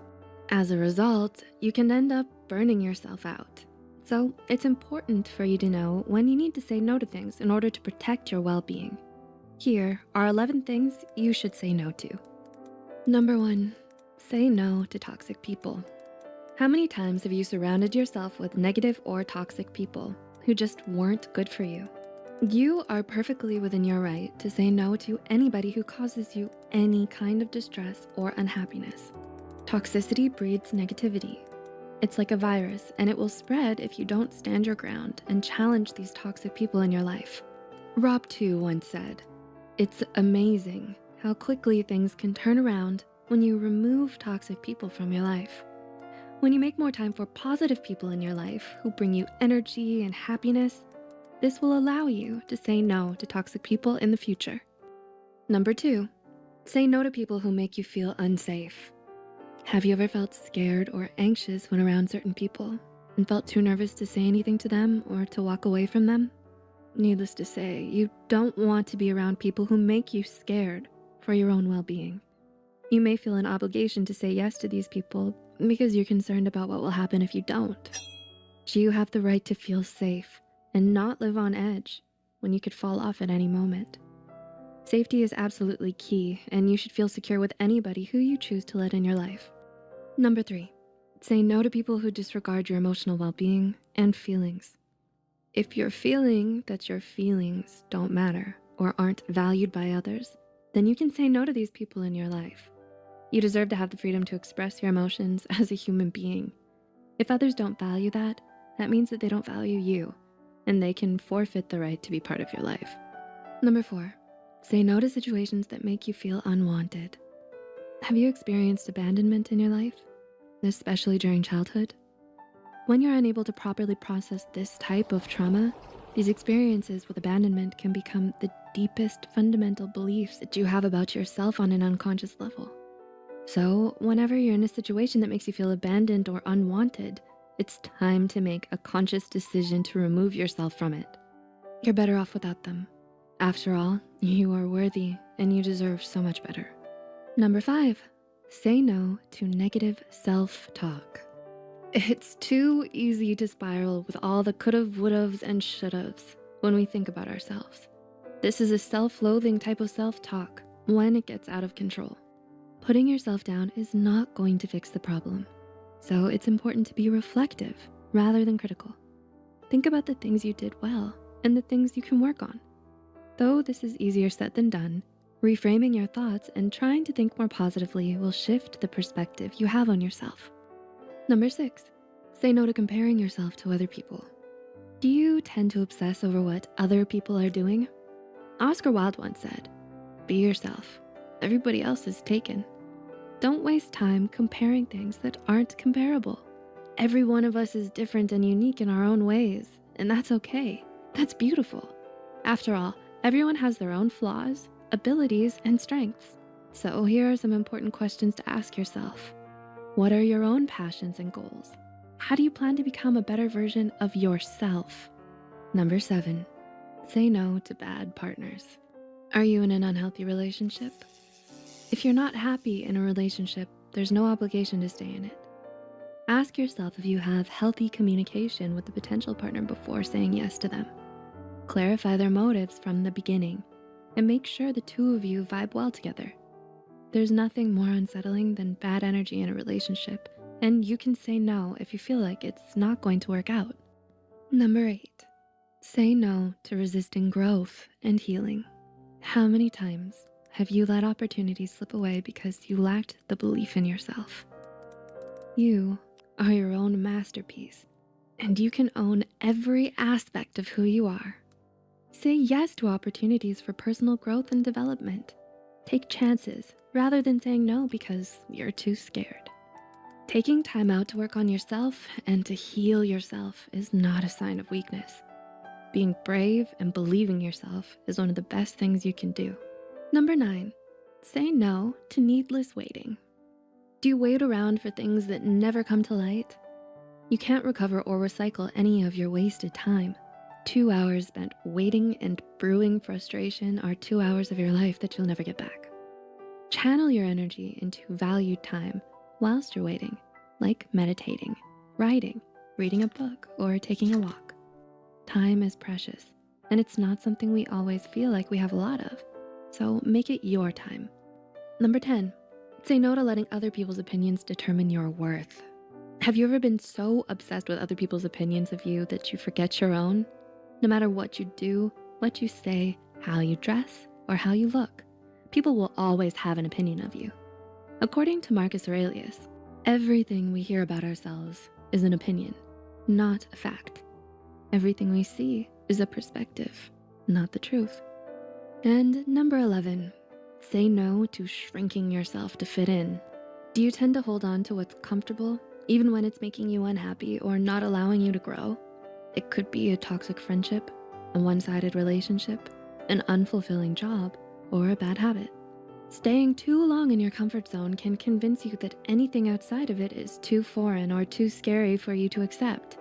As a result, you can end up burning yourself out. So it's important for you to know when you need to say no to things in order to protect your well-being. Here are 11 things you should say no to. Number 1, say no to toxic people. How many times have you surrounded yourself with negative or toxic people who just weren't good for you? You are perfectly within your right to say no to anybody who causes you any kind of distress or unhappiness. Toxicity breeds negativity. It's like a virus, and it will spread if you don't stand your ground and challenge these toxic people in your life. Rob 2 once said, "It's amazing how quickly things can turn around when you remove toxic people from your life." When you make more time for positive people in your life who bring you energy and happiness, this will allow you to say no to toxic people in the future. Number 2, say no to people who make you feel unsafe. Have you ever felt scared or anxious when around certain people and felt too nervous to say anything to them or to walk away from them? Needless to say, you don't want to be around people who make you scared for your own well-being. You may feel an obligation to say yes to these people because you're concerned about what will happen if you don't. You have the right to feel safe and not live on edge when you could fall off at any moment. Safety is absolutely key, and you should feel secure with anybody who you choose to let in your life. Number 3, say no to people who disregard your emotional well-being and feelings. If you're feeling that your feelings don't matter or aren't valued by others, then you can say no to these people in your life. You deserve to have the freedom to express your emotions as a human being. If others don't value that, that means that they don't value you, and they can forfeit the right to be part of your life. Number 4, say no to situations that make you feel unwanted. Have you experienced abandonment in your life, especially during childhood? When you're unable to properly process this type of trauma, these experiences with abandonment can become the deepest fundamental beliefs that you have about yourself on an unconscious level. So whenever you're in a situation that makes you feel abandoned or unwanted, it's time to make a conscious decision to remove yourself from it. You're better off without them. After all, you are worthy and you deserve so much better. Number 5, say no to negative self-talk. It's too easy to spiral with all the could've, would'ves, and should'ves when we think about ourselves. This is a self-loathing type of self-talk when it gets out of control. Putting yourself down is not going to fix the problem. So it's important to be reflective rather than critical. Think about the things you did well and the things you can work on. Though this is easier said than done, reframing your thoughts and trying to think more positively will shift the perspective you have on yourself. Number 6, say no to comparing yourself to other people. Do you tend to obsess over what other people are doing? Oscar Wilde once said, "Be yourself. Everybody else is taken." Don't waste time comparing things that aren't comparable. Every one of us is different and unique in our own ways, and that's okay. That's beautiful. After all, everyone has their own flaws, abilities, and strengths. So here are some important questions to ask yourself. What are your own passions and goals? How do you plan to become a better version of yourself? Number 7, say no to bad partners. Are you in an unhealthy relationship? If you're not happy in a relationship, there's no obligation to stay in it. Ask yourself if you have healthy communication with the potential partner before saying yes to them. Clarify their motives from the beginning and make sure the two of you vibe well together. There's nothing more unsettling than bad energy in a relationship, and you can say no if you feel like it's not going to work out. Number 8, say no to resisting growth and healing. How many times have you let opportunities slip away because you lacked the belief in yourself? You are your own masterpiece, and you can own every aspect of who you are. Say yes to opportunities for personal growth and development. Take chances rather than saying no because you're too scared. Taking time out to work on yourself and to heal yourself is not a sign of weakness. Being brave and believing yourself is one of the best things you can do. Number 9, say no to needless waiting. Do you wait around for things that never come to light? You can't recover or recycle any of your wasted time. 2 hours spent waiting and brewing frustration are 2 hours of your life that you'll never get back. Channel your energy into valued time whilst you're waiting, like meditating, writing, reading a book, or taking a walk. Time is precious, and it's not something we always feel like we have a lot of. So make it your time. Number 10, say no to letting other people's opinions determine your worth. Have you ever been so obsessed with other people's opinions of you that you forget your own? No matter what you do, what you say, how you dress, or how you look, people will always have an opinion of you. According to Marcus Aurelius, everything we hear about ourselves is an opinion, not a fact. Everything we see is a perspective, not the truth. And number 11, say no to shrinking yourself to fit in. Do you tend to hold on to what's comfortable, even when it's making you unhappy or not allowing you to grow? It could be a toxic friendship, a one-sided relationship, an unfulfilling job, or a bad habit. Staying too long in your comfort zone can convince you that anything outside of it is too foreign or too scary for you to accept.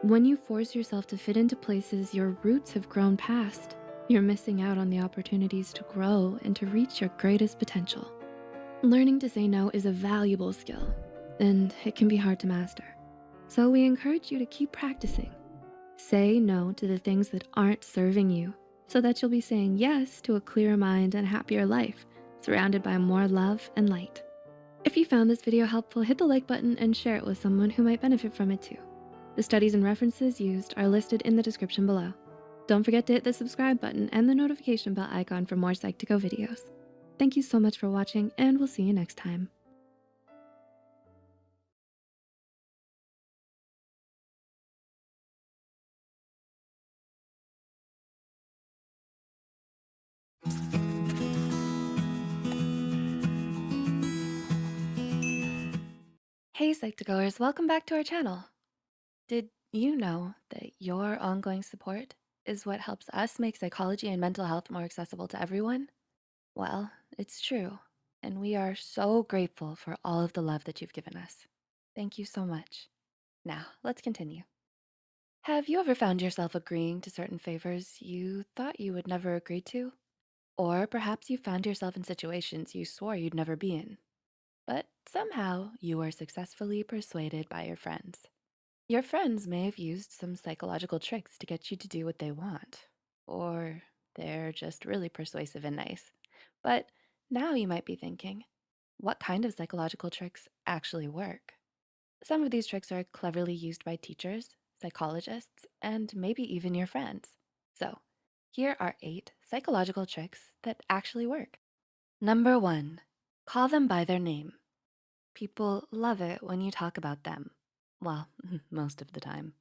When you force yourself to fit into places your roots have grown past, you're missing out on the opportunities to grow and to reach your greatest potential. Learning to say no is a valuable skill, and it can be hard to master. So we encourage you to keep practicing. Say no to the things that aren't serving you, so that you'll be saying yes to a clearer mind and happier life, surrounded by more love and light. If you found this video helpful, hit the like button and share it with someone who might benefit from it too. The studies and references used are listed in the description below. Don't forget to hit the subscribe button and the notification bell icon for more Psych2Go videos. Thank you so much for watching, and we'll see you next time. Hey Psych2Goers, welcome back to our channel. Did you know that your ongoing support is what helps us make psychology and mental health more accessible to everyone? Well, it's true, and we are so grateful for all of the love that you've given us. Thank you so much. Now, let's continue. Have you ever found yourself agreeing to certain favors you thought you would never agree to? Or perhaps you found yourself in situations you swore you'd never be in, but somehow you were successfully persuaded by your friends. Your friends may have used some psychological tricks to get you to do what they want, or they're just really persuasive and nice. But now you might be thinking, what kind of psychological tricks actually work? Some of these tricks are cleverly used by teachers, psychologists, and maybe even your friends. So here are 8 psychological tricks that actually work. Number 1, call them by their name. People love it when you talk about them. Well, most of the time.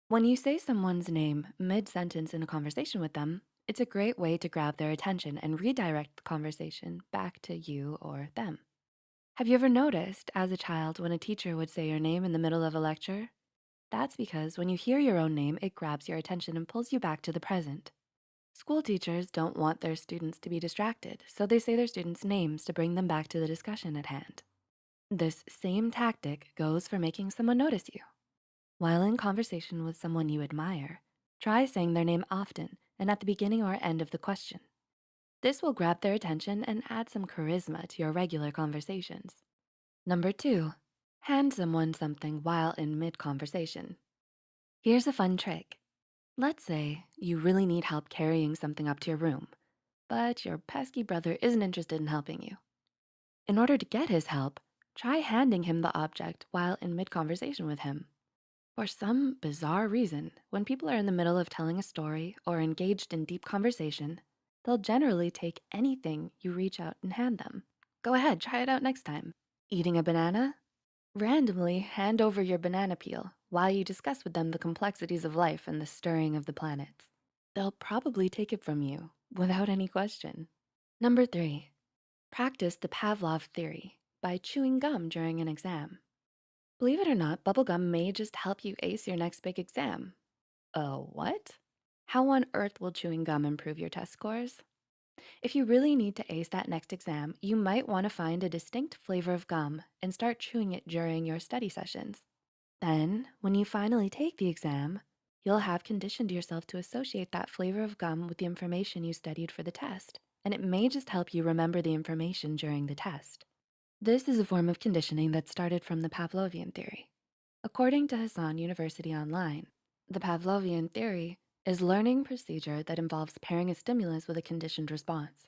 When you say someone's name mid-sentence in a conversation with them, it's a great way to grab their attention and redirect the conversation back to you or them. Have you ever noticed as a child when a teacher would say your name in the middle of a lecture? That's because when you hear your own name, it grabs your attention and pulls you back to the present. School teachers don't want their students to be distracted, so they say their students' names to bring them back to the discussion at hand. This same tactic goes for making someone notice you. While in conversation with someone you admire, try saying their name often and at the beginning or end of the question. This will grab their attention and add some charisma to your regular conversations. Number 2, hand someone something while in mid-conversation. Here's a fun trick. Let's say you really need help carrying something up to your room, but your pesky brother isn't interested in helping you. In order to get his help, try handing him the object while in mid-conversation with him. For some bizarre reason, when people are in the middle of telling a story or engaged in deep conversation, they'll generally take anything you reach out and hand them. Go ahead, try it out next time. Eating a banana? Randomly hand over your banana peel while you discuss with them the complexities of life and the stirring of the planets. They'll probably take it from you without any question. Number 3, practice the Pavlov theory by chewing gum during an exam. Believe it or not, bubblegum may just help you ace your next big exam. Oh, what? How on earth will chewing gum improve your test scores? If you really need to ace that next exam, you might want to find a distinct flavor of gum and start chewing it during your study sessions. Then, when you finally take the exam, you'll have conditioned yourself to associate that flavor of gum with the information you studied for the test, and it may just help you remember the information during the test. This is a form of conditioning that started from the Pavlovian theory. According to Hassan University Online, the Pavlovian theory is learning procedure that involves pairing a stimulus with a conditioned response.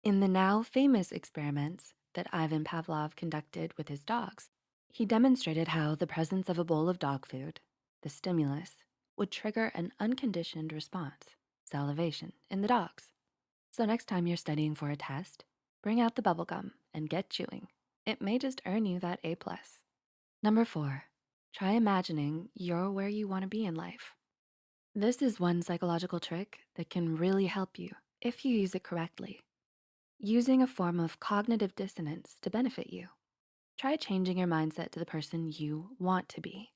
In the now famous experiments that Ivan Pavlov conducted with his dogs, he demonstrated how the presence of a bowl of dog food, the stimulus, would trigger an unconditioned response, salivation, in the dogs. So next time you're studying for a test, bring out the bubble gum and get chewing. It may just earn you that A+. Number 4, try imagining you're where you wanna be in life. This is one psychological trick that can really help you if you use it correctly. Using a form of cognitive dissonance to benefit you. Try changing your mindset to the person you want to be.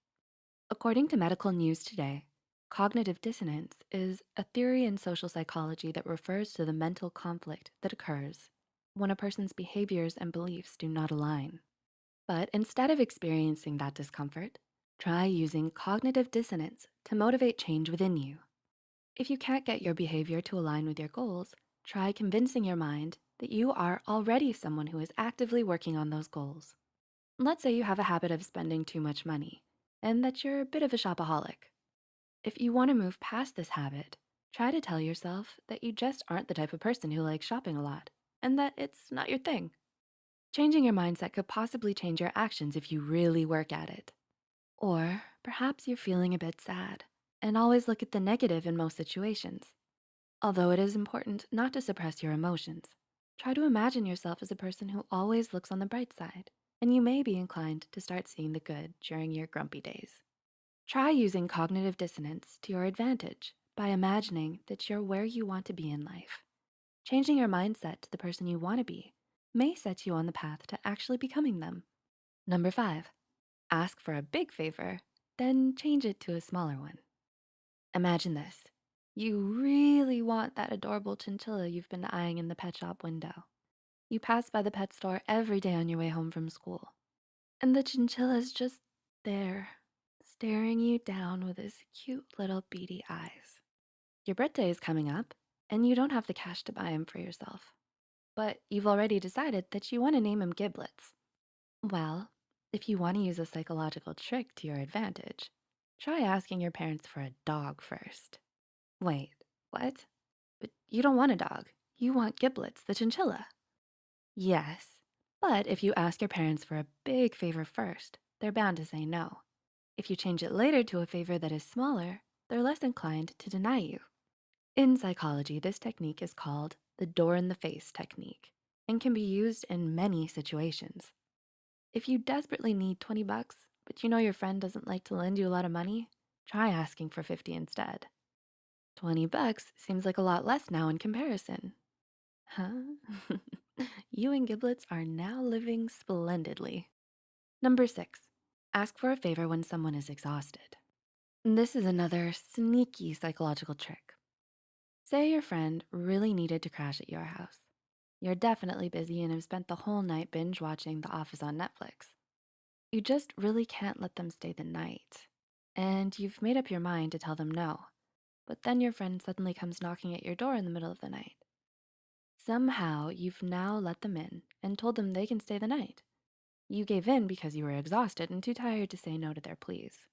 According to Medical News Today, cognitive dissonance is a theory in social psychology that refers to the mental conflict that occurs when a person's behaviors and beliefs do not align. But instead of experiencing that discomfort, try using cognitive dissonance to motivate change within you. If you can't get your behavior to align with your goals, try convincing your mind that you are already someone who is actively working on those goals. Let's say you have a habit of spending too much money and that you're a bit of a shopaholic. If you wanna move past this habit, try to tell yourself that you just aren't the type of person who likes shopping a lot and that it's not your thing. Changing your mindset could possibly change your actions if you really work at it. Or perhaps you're feeling a bit sad and always look at the negative in most situations. Although it is important not to suppress your emotions, Try to imagine yourself as a person who always looks on the bright side, and you may be inclined to start seeing the good during your grumpy days. Try using cognitive dissonance to your advantage by imagining that you're where you want to be in life. Changing your mindset to the person you want to be may set you on the path to actually becoming them. Number 5, ask for a big favor, then change it to a smaller one. Imagine this. You really want that adorable chinchilla you've been eyeing in the pet shop window. You pass by the pet store every day on your way home from school, and the chinchilla's just there, staring you down with his cute little beady eyes. Your birthday is coming up, and you don't have the cash to buy him for yourself. But you've already decided that you want to name him Giblets. Well, if you want to use a psychological trick to your advantage, try asking your parents for a dog first. Wait, what? But you don't want a dog. You want Giblets, the chinchilla. Yes, but if you ask your parents for a big favor first, they're bound to say no. If you change it later to a favor that is smaller, they're less inclined to deny you. In psychology, this technique is called the door in the face technique and can be used in many situations. If you desperately need 20 bucks, but you know your friend doesn't like to lend you a lot of money, try asking for 50 instead. 20 bucks seems like a lot less now in comparison. Huh? You and Giblets are now living splendidly. Number 6, ask for a favor when someone is exhausted. This is another sneaky psychological trick. Say your friend really needed to crash at your house. You're definitely busy and have spent the whole night binge watching The Office on Netflix. You just really can't let them stay the night. And you've made up your mind to tell them no, but then your friend suddenly comes knocking at your door in the middle of the night. Somehow you've now let them in and told them they can stay the night. You gave in because you were exhausted and too tired to say no to their pleas.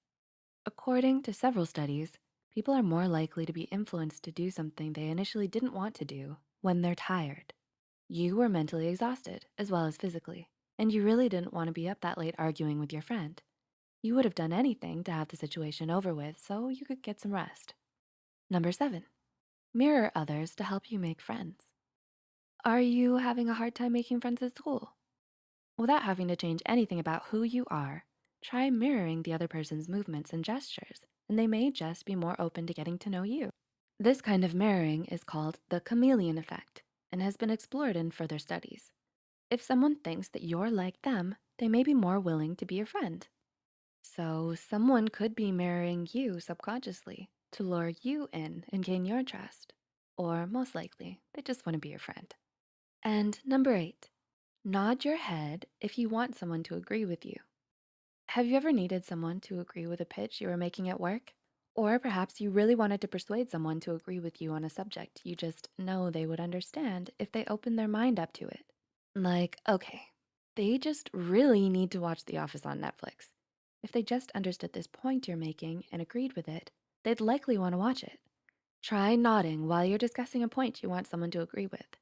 According to several studies, people are more likely to be influenced to do something they initially didn't want to do when they're tired. You were mentally exhausted as well as physically, and you really didn't want to be up that late arguing with your friend. You would have done anything to have the situation over with so you could get some rest. Number 7, mirror others to help you make friends. Are you having a hard time making friends at school? Without having to change anything about who you are, try mirroring the other person's movements and gestures, and they may just be more open to getting to know you. This kind of mirroring is called the chameleon effect and has been explored in further studies. If someone thinks that you're like them, they may be more willing to be your friend. So someone could be mirroring you subconsciously to lure you in and gain your trust. Or most likely, they just want to be your friend. And number 8, nod your head if you want someone to agree with you. Have you ever needed someone to agree with a pitch you were making at work? Or perhaps you really wanted to persuade someone to agree with you on a subject you just know they would understand if they opened their mind up to it. Like, okay, they just really need to watch The Office on Netflix. If they just understood this point you're making and agreed with it, they'd likely want to watch it. Try nodding while you're discussing a point you want someone to agree with.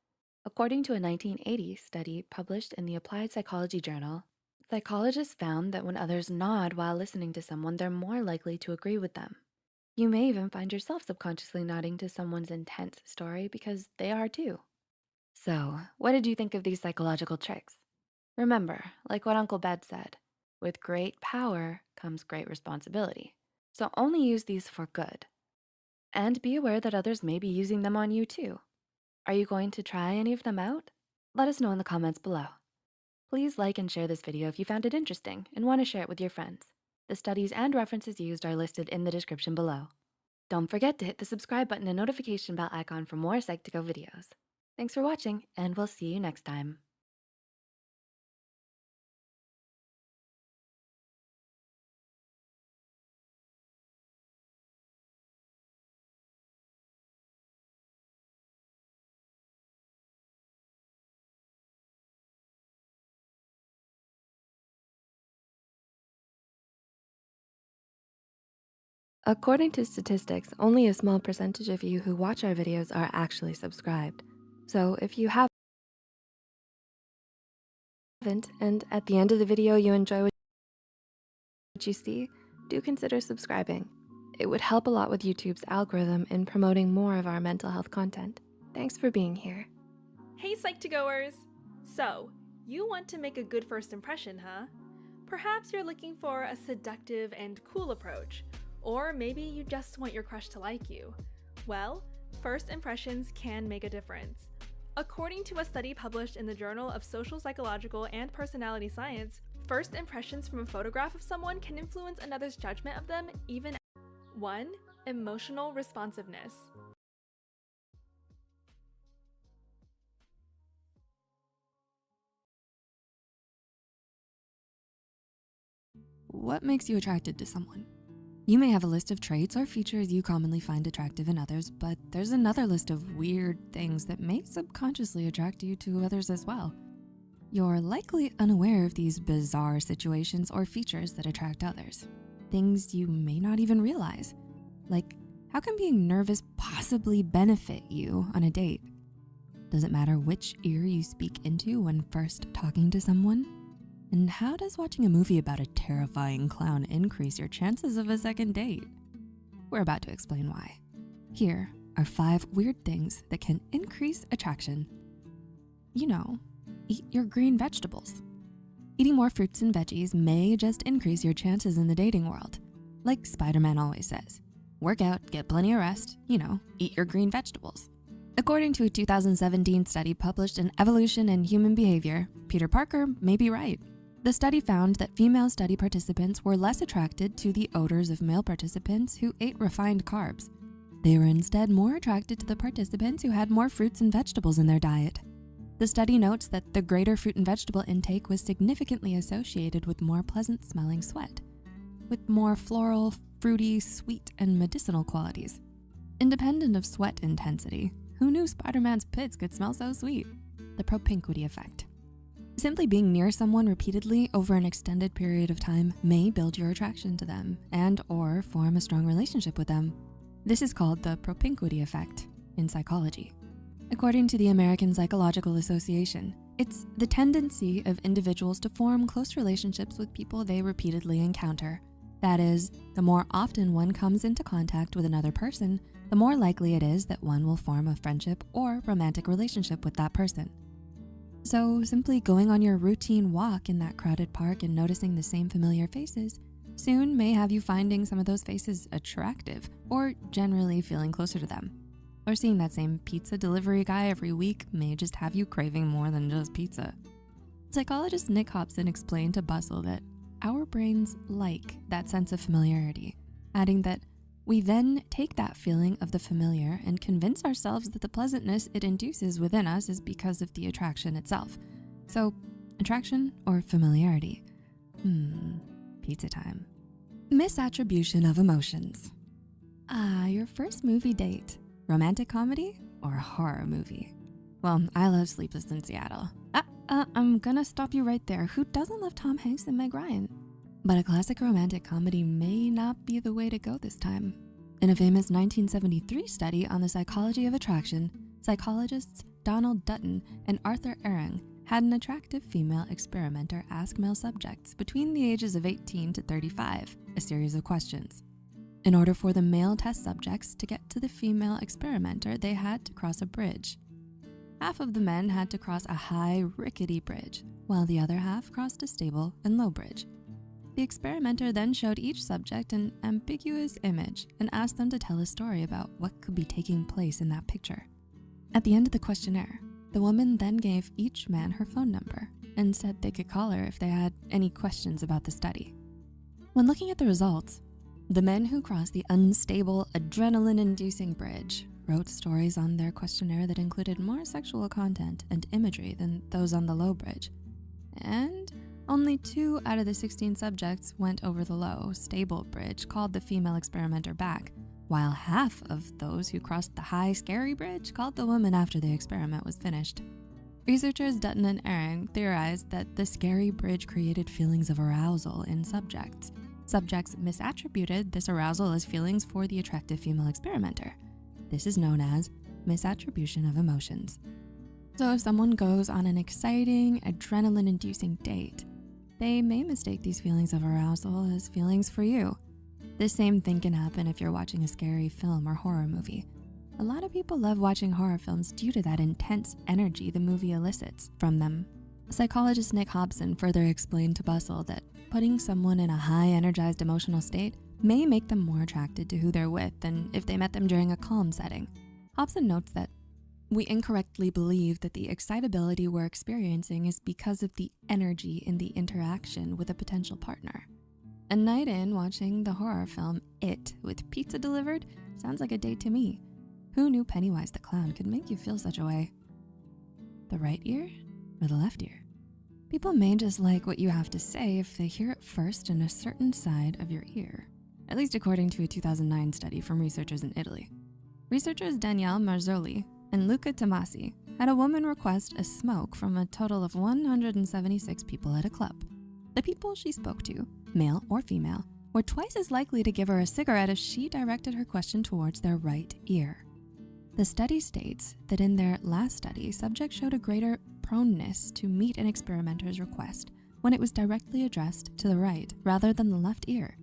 According to a 1980 study published in the Applied Psychology Journal, psychologists found that when others nod while listening to someone, they're more likely to agree with them. You may even find yourself subconsciously nodding to someone's intense story because they are too. So, what did you think of these psychological tricks? Remember, like what Uncle Bed said, with great power comes great responsibility. So only use these for good. And be aware that others may be using them on you too. Are you going to try any of them out? Let us know in the comments below. Please like and share this video if you found it interesting and want to share it with your friends. The studies and references used are listed in the description below. Don't forget to hit the subscribe button and notification bell icon for more Psych2Go videos. Thanks for watching, and we'll see you next time. According to statistics, only a small percentage of you who watch our videos are actually subscribed. So if you haven't, and at the end of the video you enjoy what you see, do consider subscribing. It would help a lot with YouTube's algorithm in promoting more of our mental health content. Thanks for being here. Hey Psych2Goers! So, you want to make a good first impression, huh? Perhaps you're looking for a seductive and cool approach, or maybe you just want your crush to like you. Well, first impressions can make a difference. According to a study published in the Journal of Social, Psychological, and Personality Science, first impressions from a photograph of someone can influence another's judgment of them even. 1. Emotional responsiveness. What makes you attracted to someone? You may have a list of traits or features you commonly find attractive in others, but there's another list of weird things that may subconsciously attract you to others as well. You're likely unaware of these bizarre situations or features that attract others. Things you may not even realize. Like, how can being nervous possibly benefit you on a date? Does it matter which ear you speak into when first talking to someone? And how does watching a movie about a terrifying clown increase your chances of a second date? We're about to explain why. Here are 5 weird things that can increase attraction. You know, eat your green vegetables. Eating more fruits and veggies may just increase your chances in the dating world. Like Spider-Man always says, work out, get plenty of rest, eat your green vegetables. According to a 2017 study published in Evolution and Human Behavior, Peter Parker may be right. The study found that female study participants were less attracted to the odors of male participants who ate refined carbs. They were instead more attracted to the participants who had more fruits and vegetables in their diet. The study notes that the greater fruit and vegetable intake was significantly associated with more pleasant smelling sweat, with more floral, fruity, sweet, and medicinal qualities. Independent of sweat intensity, who knew Spider-Man's pits could smell so sweet? The propinquity effect. Simply being near someone repeatedly over an extended period of time may build your attraction to them and/or form a strong relationship with them. This is called the propinquity effect in psychology. According to the American Psychological Association, it's the tendency of individuals to form close relationships with people they repeatedly encounter. That is, the more often one comes into contact with another person, the more likely it is that one will form a friendship or romantic relationship with that person. So simply going on your routine walk in that crowded park and noticing the same familiar faces soon may have you finding some of those faces attractive or generally feeling closer to them. Or seeing that same pizza delivery guy every week may just have you craving more than just pizza. Psychologist Nick Hobson explained to Bustle that our brains like that sense of familiarity, adding that we then take that feeling of the familiar and convince ourselves that the pleasantness it induces within us is because of the attraction itself. So, attraction or familiarity? Pizza time. Misattribution of emotions. Your first movie date. Romantic comedy or horror movie? Well, I love Sleepless in Seattle. I'm gonna stop you right there. Who doesn't love Tom Hanks and Meg Ryan? But a classic romantic comedy may not be the way to go this time. In a famous 1973 study on the psychology of attraction, psychologists Donald Dutton and Arthur Ehring had an attractive female experimenter ask male subjects between the ages of 18 to 35 a series of questions. In order for the male test subjects to get to the female experimenter, they had to cross a bridge. Half of the men had to cross a high, rickety bridge, while the other half crossed a stable and low bridge. The experimenter then showed each subject an ambiguous image and asked them to tell a story about what could be taking place in that picture. At the end of the questionnaire, the woman then gave each man her phone number and said they could call her if they had any questions about the study. When looking at the results, the men who crossed the unstable, adrenaline-inducing bridge wrote stories on their questionnaire that included more sexual content and imagery than those on the low bridge. And only 2 out of the 16 subjects went over the low, stable bridge called the female experimenter back, while half of those who crossed the high, scary bridge called the woman after the experiment was finished. Researchers Dutton and Ehring theorized that the scary bridge created feelings of arousal in subjects. Subjects misattributed this arousal as feelings for the attractive female experimenter. This is known as misattribution of emotions. So if someone goes on an exciting, adrenaline-inducing date, they may mistake these feelings of arousal as feelings for you. This same thing can happen if you're watching a scary film or horror movie. a lot of people love watching horror films due to that intense energy the movie elicits from them. Psychologist Nick Hobson further explained to Bustle that putting someone in a high energized emotional state may make them more attracted to who they're with than if they met them during a calm setting. Hobson notes that we incorrectly believe that the excitability we're experiencing is because of the energy in the interaction with a potential partner. A night in watching the horror film It with pizza delivered sounds like a date to me. Who knew Pennywise the Clown could make you feel such a way? The right ear or the left ear? People may just like what you have to say if they hear it first in a certain side of your ear, at least according to a 2009 study from researchers in Italy. Researchers Danielle Marzoli and Luca Tomasi had a woman request a smoke from a total of 176 people at a club. The people she spoke to, male or female, were twice as likely to give her a cigarette if she directed her question towards their right ear. The study states that in their last study, subjects showed a greater proneness to meet an experimenter's request when it was directly addressed to the right rather than the left ear.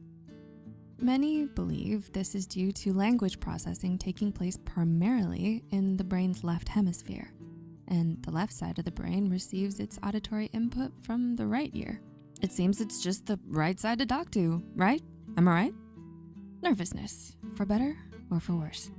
Many believe this is due to language processing taking place primarily in the brain's left hemisphere, and the left side of the brain receives its auditory input from the right ear. It seems it's just the right side to talk to, right? Am I right? Nervousness, for better or for worse.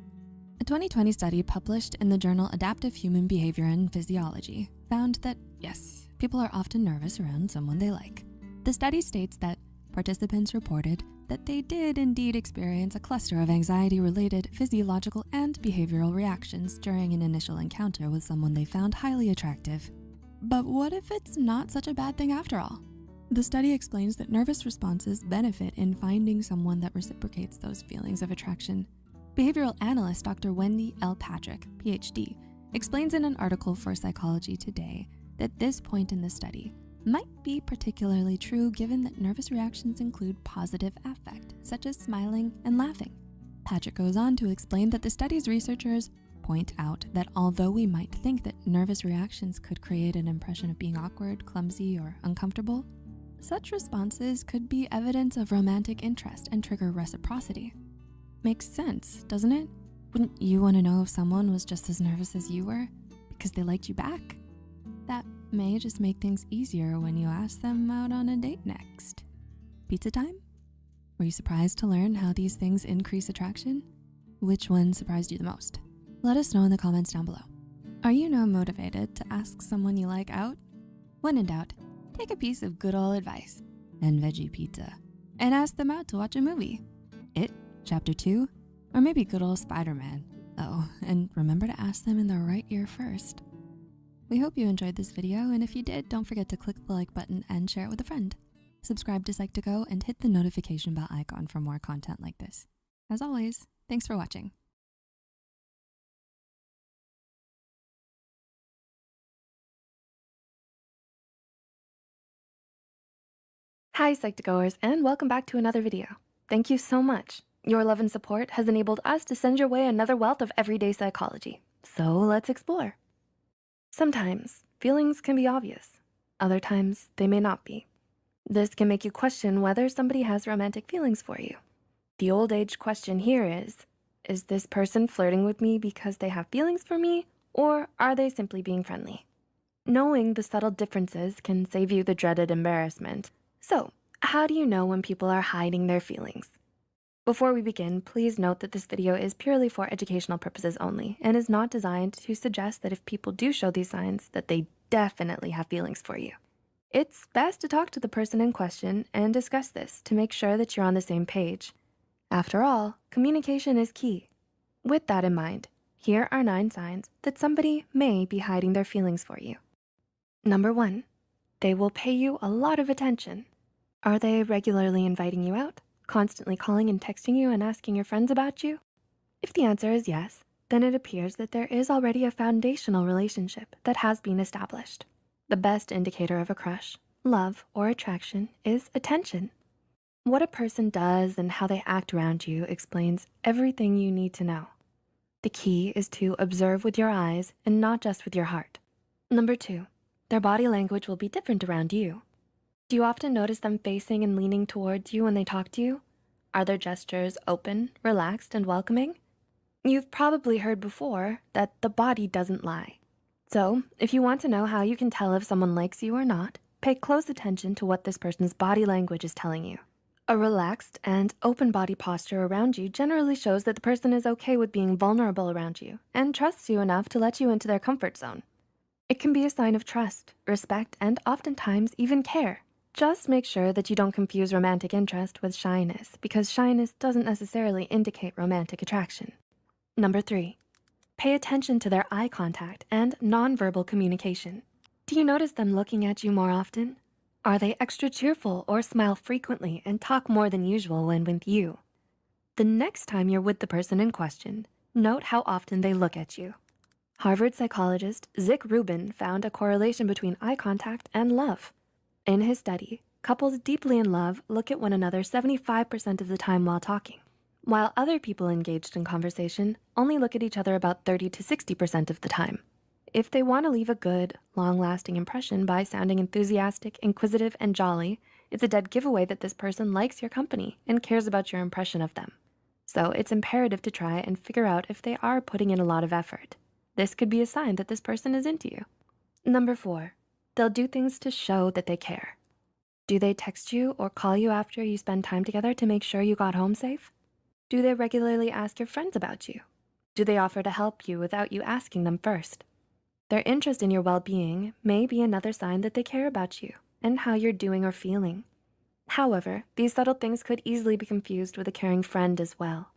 A 2020 study published in the journal Adaptive Human Behavior and Physiology found that, yes, people are often nervous around someone they like. The study states that participants reported that they did indeed experience a cluster of anxiety-related physiological and behavioral reactions during an initial encounter with someone they found highly attractive. But what if it's not such a bad thing after all? The study explains that nervous responses benefit in finding someone that reciprocates those feelings of attraction. Behavioral analyst Dr. Wendy L. Patrick, PhD, explains in an article for Psychology Today that this point in the study might be particularly true given that nervous reactions include positive affect, such as smiling and laughing. Patrick goes on to explain that the study's researchers point out that although we might think that nervous reactions could create an impression of being awkward, clumsy, or uncomfortable, such responses could be evidence of romantic interest and trigger reciprocity. Makes sense, doesn't it? Wouldn't you want to know if someone was just as nervous as you were because they liked you back? That may just make things easier when you ask them out on a date next. Pizza time? Were you surprised to learn how these things increase attraction? Which one surprised you the most? Let us know in the comments down below. Are you now motivated to ask someone you like out? When in doubt, take a piece of good old advice and veggie pizza and ask them out to watch a movie. It, Chapter 2, or maybe good old Spider-Man. Oh, and remember to ask them in the right ear first. We hope you enjoyed this video, and if you did, don't forget to click the like button and share it with a friend. Subscribe to Psych2Go and hit the notification bell icon for more content like this. As always, thanks for watching. Hi Psych2Goers, and welcome back to another video. Thank you so much. Your love and support has enabled us to send your way another wealth of everyday psychology. So let's explore. Sometimes feelings can be obvious. Other times they may not be. This can make you question whether somebody has romantic feelings for you. The old age question here is this person flirting with me because they have feelings for me, or are they simply being friendly? Knowing the subtle differences can save you the dreaded embarrassment. So, how do you know when people are hiding their feelings? Before we begin, please note that this video is purely for educational purposes only and is not designed to suggest that if people do show these signs, that they definitely have feelings for you. It's best to talk to the person in question and discuss this to make sure that you're on the same page. After all, communication is key. With that in mind, here are 9 signs that somebody may be hiding their feelings for you. Number 1, they will pay you a lot of attention. Are they regularly inviting you out? Constantly calling and texting you and asking your friends about you? If the answer is yes, then it appears that there is already a foundational relationship that has been established. The best indicator of a crush, love, or attraction is attention. What a person does and how they act around you explains everything you need to know. The key is to observe with your eyes and not just with your heart. Number 2, their body language will be different around you. Do you often notice them facing and leaning towards you when they talk to you? Are their gestures open, relaxed, and welcoming? You've probably heard before that the body doesn't lie. So, if you want to know how you can tell if someone likes you or not, pay close attention to what this person's body language is telling you. A relaxed and open body posture around you generally shows that the person is okay with being vulnerable around you and trusts you enough to let you into their comfort zone. It can be a sign of trust, respect, and oftentimes even care. Just make sure that you don't confuse romantic interest with shyness, because shyness doesn't necessarily indicate romantic attraction. Number 3, pay attention to their eye contact and nonverbal communication. Do you notice them looking at you more often? Are they extra cheerful or smile frequently and talk more than usual when with you? The next time you're with the person in question, note how often they look at you. Harvard psychologist Zick Rubin found a correlation between eye contact and love. In his study, couples deeply in love look at one another 75% of the time while talking, while other people engaged in conversation only look at each other about 30 to 60% of the time. If they want to leave a good, long-lasting impression by sounding enthusiastic, inquisitive, and jolly, it's a dead giveaway that this person likes your company and cares about your impression of them. So it's imperative to try and figure out if they are putting in a lot of effort. This could be a sign that this person is into you. Number 4, they'll do things to show that they care. Do they text you or call you after you spend time together to make sure you got home safe? Do they regularly ask your friends about you? Do they offer to help you without you asking them first? Their interest in your well-being may be another sign that they care about you and how you're doing or feeling. However, these subtle things could easily be confused with a caring friend as well.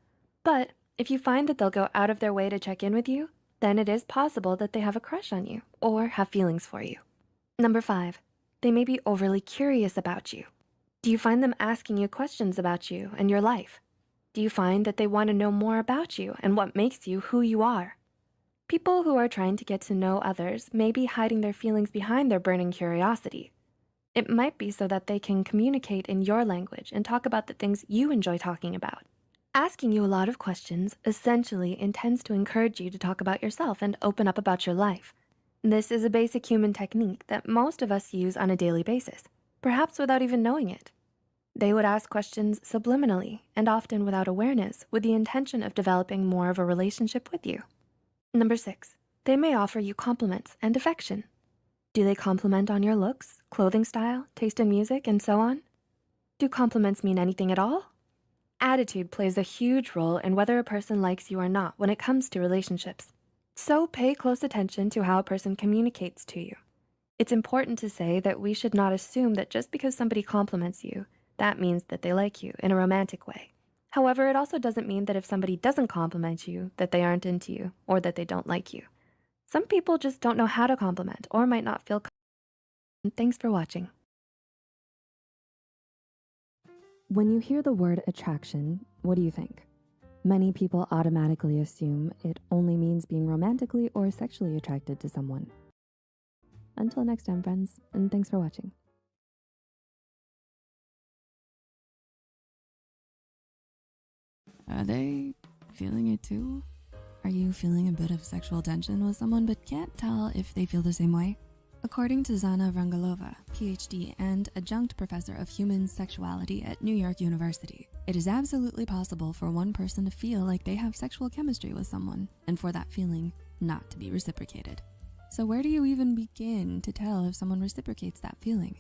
But if you find that they'll go out of their way to check in with you, then it is possible that they have a crush on you or have feelings for you. Number 5, they may be overly curious about you. Do you find them asking you questions about you and your life? Do you find that they want to know more about you and what makes you who you are? People who are trying to get to know others may be hiding their feelings behind their burning curiosity. It might be so that they can communicate in your language and talk about the things you enjoy talking about. Asking you a lot of questions essentially intends to encourage you to talk about yourself and open up about your life. This is a basic human technique that most of us use on a daily basis, perhaps without even knowing it. They would ask questions subliminally and often without awareness, with the intention of developing more of a relationship with you. Number 6, they may offer you compliments and affection. Do they compliment on your looks, clothing style, taste in music, and so on? Do compliments mean anything at all? Attitude plays a huge role in whether a person likes you or not when it comes to relationships. So pay close attention to how a person communicates to you. It's important to say that we should not assume that just because somebody compliments you, that means that they like you in a romantic way. However, it also doesn't mean that if somebody doesn't compliment you, that they aren't into you or that they don't like you. Some people just don't know how to compliment or might not feel comfortable. Thanks for watching. When you hear the word attraction, what do you think? Many people automatically assume it only means being romantically or sexually attracted to someone. Until next time, friends, and thanks for watching. Are they feeling it too? Are you feeling a bit of sexual tension with someone but can't tell if they feel the same way? According to Zana Vrangalova, PhD and adjunct professor of human sexuality at New York University, it is absolutely possible for one person to feel like they have sexual chemistry with someone and for that feeling not to be reciprocated. So where do you even begin to tell if someone reciprocates that feeling?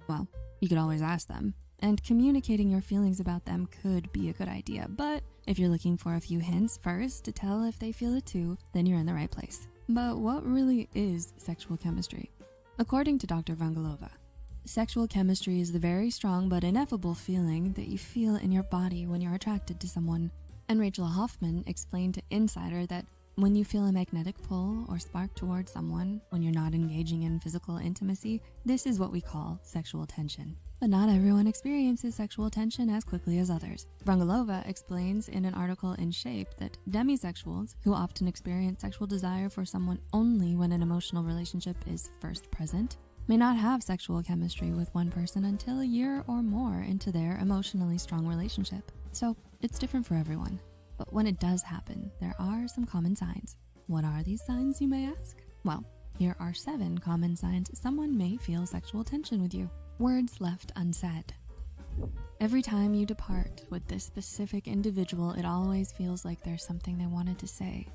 Well, you could always ask them, and communicating your feelings about them could be a good idea, but if you're looking for a few hints first to tell if they feel it too, then you're in the right place. But what really is sexual chemistry? According to Dr. Vrangalova, sexual chemistry is the very strong but ineffable feeling that you feel in your body when you're attracted to someone. And Rachel Hoffman explained to Insider that when you feel a magnetic pull or spark towards someone when you're not engaging in physical intimacy, this is what we call sexual tension. But not everyone experiences sexual tension as quickly as others. Vrangalova explains in an article in Shape that demisexuals, who often experience sexual desire for someone only when an emotional relationship is first present, may not have sexual chemistry with one person until a year or more into their emotionally strong relationship. So it's different for everyone. But when it does happen, there are some common signs. What are these signs, you may ask? Well, here are 7 common signs someone may feel sexual tension with you. Words left unsaid. Every time you depart with this specific individual, it always feels like there's something they wanted to say,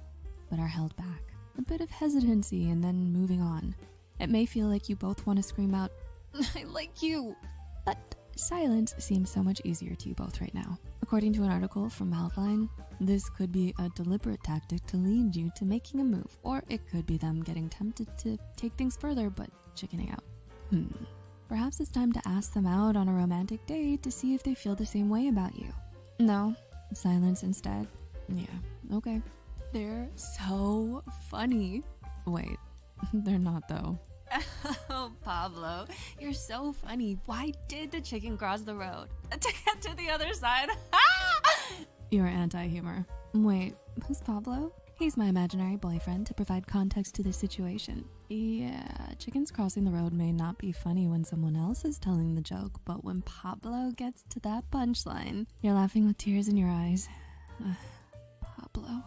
but are held back. A bit of hesitancy and then moving on. It may feel like you both want to scream out, "I like you!" But silence seems so much easier to you both right now. According to an article from Healthline, this could be a deliberate tactic to lead you to making a move, or it could be them getting tempted to take things further but chickening out. Perhaps it's time to ask them out on a romantic date to see if they feel the same way about you. No, silence instead. Yeah, okay. They're so funny. Wait, they're not though. Oh, Pablo, you're so funny. Why did the chicken cross the road? To get to the other side? You're anti-humor. Wait, who's Pablo? He's my imaginary boyfriend to provide context to the situation. Yeah, chickens crossing the road may not be funny when someone else is telling the joke, but when Pablo gets to that punchline, you're laughing with tears in your eyes. Pablo.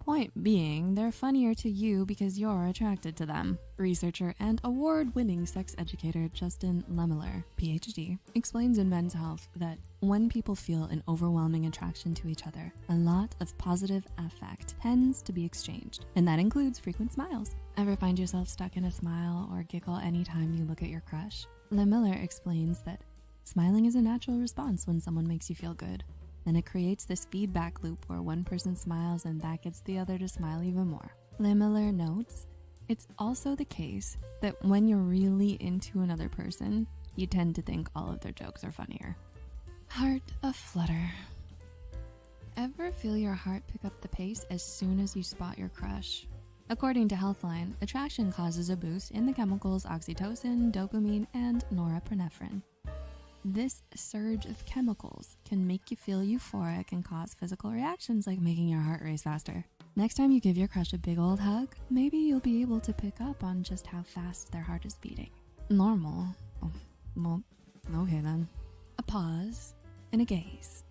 Point being, they're funnier to you because you're attracted to them. Researcher and award-winning sex educator Justin Lemiller, PhD, explains in Men's Health that when people feel an overwhelming attraction to each other, a lot of positive affect tends to be exchanged, and that includes frequent smiles. Ever find yourself stuck in a smile or giggle anytime you look at your crush? Lemiller explains that smiling is a natural response when someone makes you feel good. And it creates this feedback loop where one person smiles and that gets the other to smile even more. Lemiller notes, it's also the case that when you're really into another person, you tend to think all of their jokes are funnier. Heart aflutter. Ever feel your heart pick up the pace as soon as you spot your crush? According to Healthline, attraction causes a boost in the chemicals oxytocin, dopamine, and norepinephrine. This surge of chemicals can make you feel euphoric and cause physical reactions like making your heart race faster. Next time you give your crush a big old hug, maybe you'll be able to pick up on just how fast their heart is beating. Normal? Oh, well, okay then. A pause and a gaze.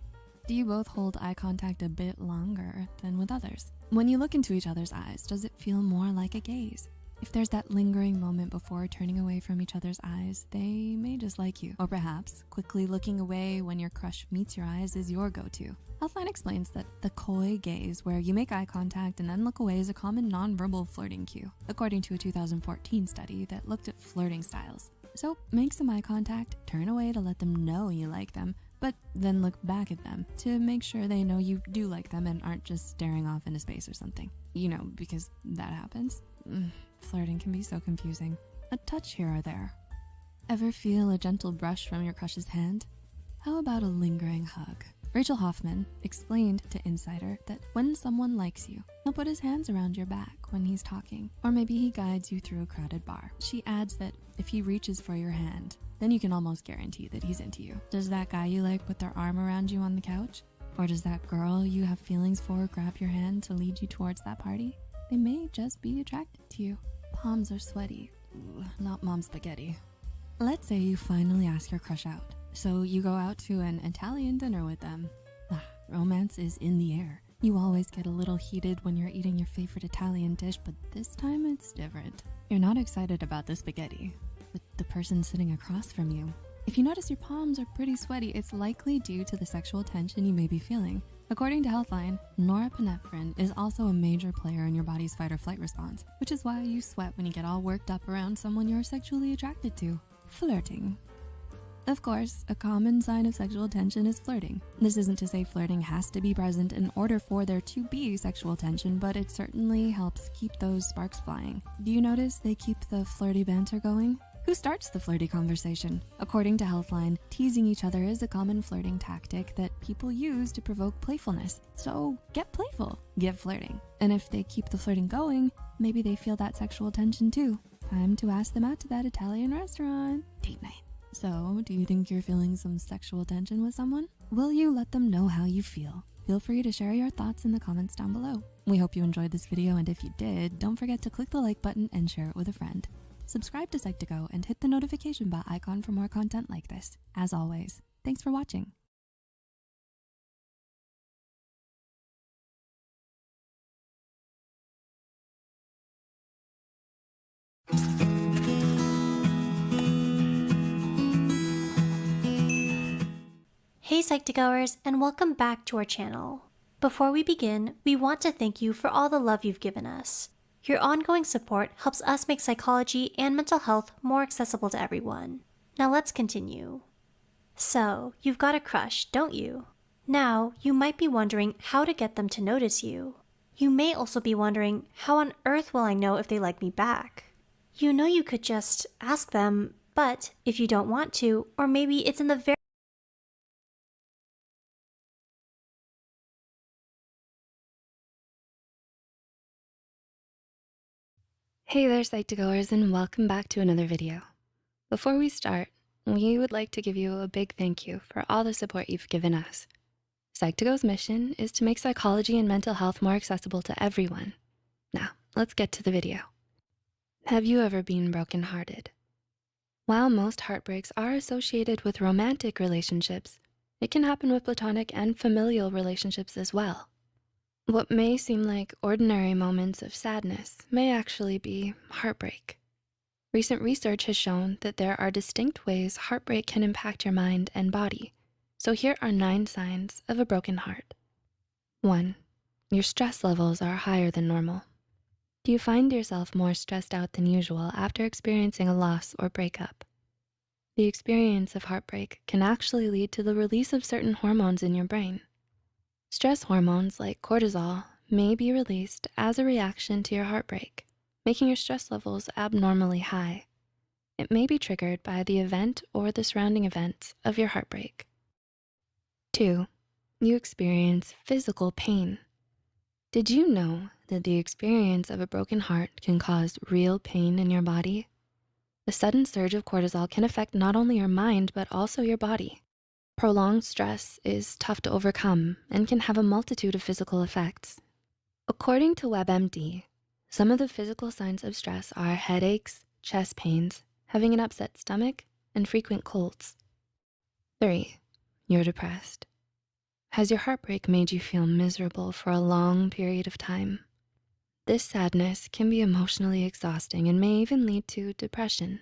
Do you both hold eye contact a bit longer than with others? When you look into each other's eyes, does it feel more like a gaze? If there's that lingering moment before turning away from each other's eyes, they may just like you. Or perhaps quickly looking away when your crush meets your eyes is your go-to. Healthline explains that the coy gaze, where you make eye contact and then look away, is a common nonverbal flirting cue, according to a 2014 study that looked at flirting styles. So make some eye contact, turn away to let them know you like them, but then look back at them to make sure they know you do like them and aren't just staring off into space or something. You know, because that happens. Flirting can be so confusing. A touch here or there. Ever feel a gentle brush from your crush's hand? How about a lingering hug? Rachel Hoffman explained to Insider that when someone likes you, he'll put his hands around your back when he's talking, or maybe he guides you through a crowded bar. She adds that if he reaches for your hand, then you can almost guarantee that he's into you. Does that guy you like put their arm around you on the couch? Or does that girl you have feelings for grab your hand to lead you towards that party? They may just be attracted to you. Palms are sweaty. Ooh, not mom spaghetti. Let's say you finally ask your crush out. So you go out to an Italian dinner with them. Romance is in the air. You always get a little heated when you're eating your favorite Italian dish, but this time it's different. You're not excited about the spaghetti, but the person sitting across from you. If you notice your palms are pretty sweaty, it's likely due to the sexual tension you may be feeling. According to Healthline, norepinephrine is also a major player in your body's fight or flight response, which is why you sweat when you get all worked up around someone you're sexually attracted to. Flirting. Of course, a common sign of sexual tension is flirting. This isn't to say flirting has to be present in order for there to be sexual tension, but it certainly helps keep those sparks flying. Do you notice they keep the flirty banter going? Who starts the flirty conversation? According to Healthline, teasing each other is a common flirting tactic that people use to provoke playfulness. So get playful, get flirting. And if they keep the flirting going, maybe they feel that sexual tension too. Time to ask them out to that Italian restaurant. Date night. So, do you think you're feeling some sexual tension with someone? Will you let them know how you feel? Feel free to share your thoughts in the comments down below. We hope you enjoyed this video, and if you did, don't forget to click the like button and share it with a friend. Subscribe to Psych2Go and hit the notification bell icon for more content like this. As always, thanks for watching. Hey Psych2Goers, and welcome back to our channel. Before we begin, we want to thank you for all the love you've given us. Your ongoing support helps us make psychology and mental health more accessible to everyone. Now let's continue. So, you've got a crush, don't you? Now, you might be wondering how to get them to notice you. You may also be wondering, how on earth will I know if they like me back? You know you could just ask them, but if you don't want to, or maybe it's in the very Hey there, Psych2Goers, and welcome back to another video. Before we start, we would like to give you a big thank you for all the support you've given us. Psych2Go's mission is to make psychology and mental health more accessible to everyone. Now, let's get to the video. Have you ever been brokenhearted? While most heartbreaks are associated with romantic relationships, it can happen with platonic and familial relationships as well. What may seem like ordinary moments of sadness may actually be heartbreak. Recent research has shown that there are distinct ways heartbreak can impact your mind and body. So here are 9 signs of a broken heart. 1, your stress levels are higher than normal. Do you find yourself more stressed out than usual after experiencing a loss or breakup? The experience of heartbreak can actually lead to the release of certain hormones in your brain. Stress hormones like cortisol may be released as a reaction to your heartbreak, making your stress levels abnormally high. It may be triggered by the event or the surrounding events of your heartbreak. 2, you experience physical pain. Did you know that the experience of a broken heart can cause real pain in your body? The sudden surge of cortisol can affect not only your mind, but also your body. Prolonged stress is tough to overcome and can have a multitude of physical effects. According to WebMD, some of the physical signs of stress are headaches, chest pains, having an upset stomach, and frequent colds. 3, you're depressed. Has your heartbreak made you feel miserable for a long period of time? This sadness can be emotionally exhausting and may even lead to depression.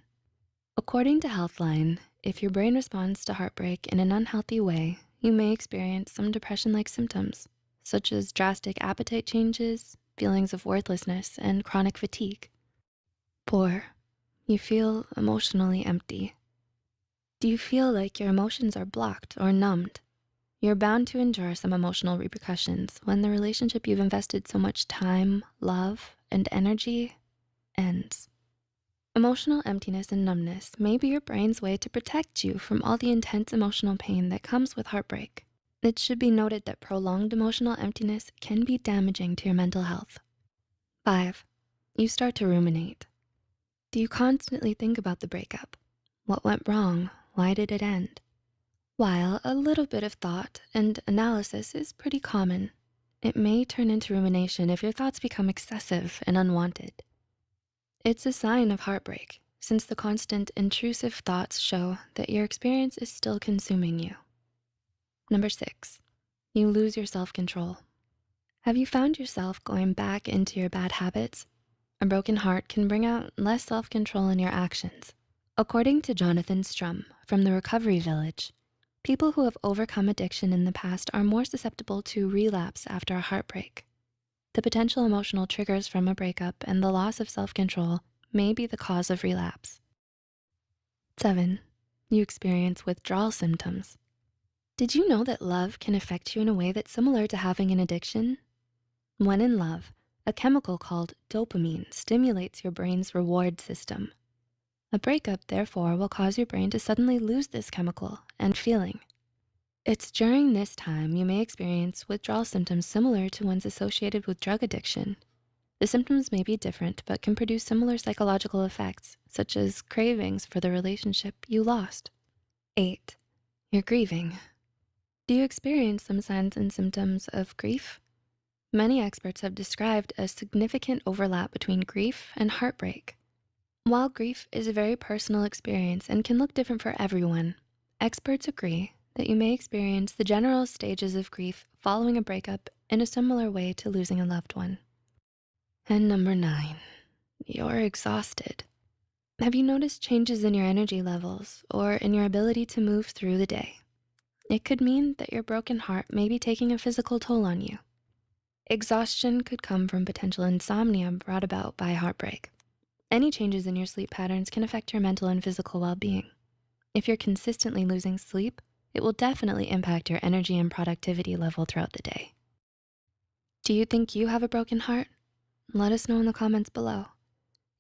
According to Healthline, if your brain responds to heartbreak in an unhealthy way, you may experience some depression-like symptoms, such as drastic appetite changes, feelings of worthlessness, and chronic fatigue. 4, you feel emotionally empty. Do you feel like your emotions are blocked or numbed? You're bound to endure some emotional repercussions when the relationship you've invested so much time, love, and energy ends. Emotional emptiness and numbness may be your brain's way to protect you from all the intense emotional pain that comes with heartbreak. It should be noted that prolonged emotional emptiness can be damaging to your mental health. 5, you start to ruminate. Do you constantly think about the breakup? What went wrong? Why did it end? While a little bit of thought and analysis is pretty common, it may turn into rumination if your thoughts become excessive and unwanted. It's a sign of heartbreak, since the constant intrusive thoughts show that your experience is still consuming you. 6, you lose your self-control. Have you found yourself going back into your bad habits? A broken heart can bring out less self-control in your actions. According to Jonathan Strum from the Recovery Village, people who have overcome addiction in the past are more susceptible to relapse after a heartbreak. The potential emotional triggers from a breakup and the loss of self-control may be the cause of relapse. 7, you experience withdrawal symptoms. Did you know that love can affect you in a way that's similar to having an addiction? When in love, a chemical called dopamine stimulates your brain's reward system. A breakup, therefore, will cause your brain to suddenly lose this chemical and feeling. It's during this time you may experience withdrawal symptoms similar to ones associated with drug addiction. The symptoms may be different, but can produce similar psychological effects, such as cravings for the relationship you lost. 8, you're grieving. Do you experience some signs and symptoms of grief? Many experts have described a significant overlap between grief and heartbreak. While grief is a very personal experience and can look different for everyone, experts agree that you may experience the general stages of grief following a breakup in a similar way to losing a loved one. And 9, you're exhausted. Have you noticed changes in your energy levels or in your ability to move through the day? It could mean that your broken heart may be taking a physical toll on you. Exhaustion could come from potential insomnia brought about by heartbreak. Any changes in your sleep patterns can affect your mental and physical well-being. If you're consistently losing sleep, it will definitely impact your energy and productivity level throughout the day. Do you think you have a broken heart? Let us know in the comments below.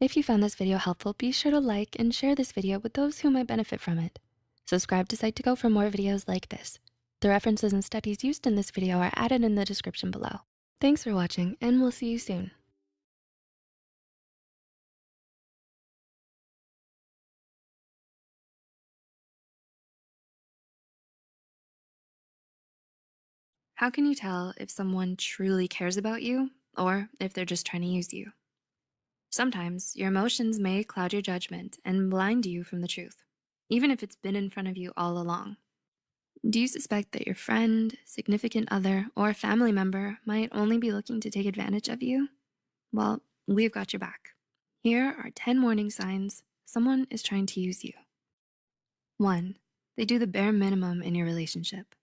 If you found this video helpful, be sure to like and share this video with those who might benefit from it. Subscribe to Psych2Go for more videos like this. The references and studies used in this video are added in the description below. Thanks for watching, and we'll see you soon. How can you tell if someone truly cares about you or if they're just trying to use you? Sometimes your emotions may cloud your judgment and blind you from the truth, even if it's been in front of you all along. Do you suspect that your friend, significant other, or family member might only be looking to take advantage of you? Well, we've got your back. Here are 10 warning signs someone is trying to use you. 1. They do the bare minimum in your relationship.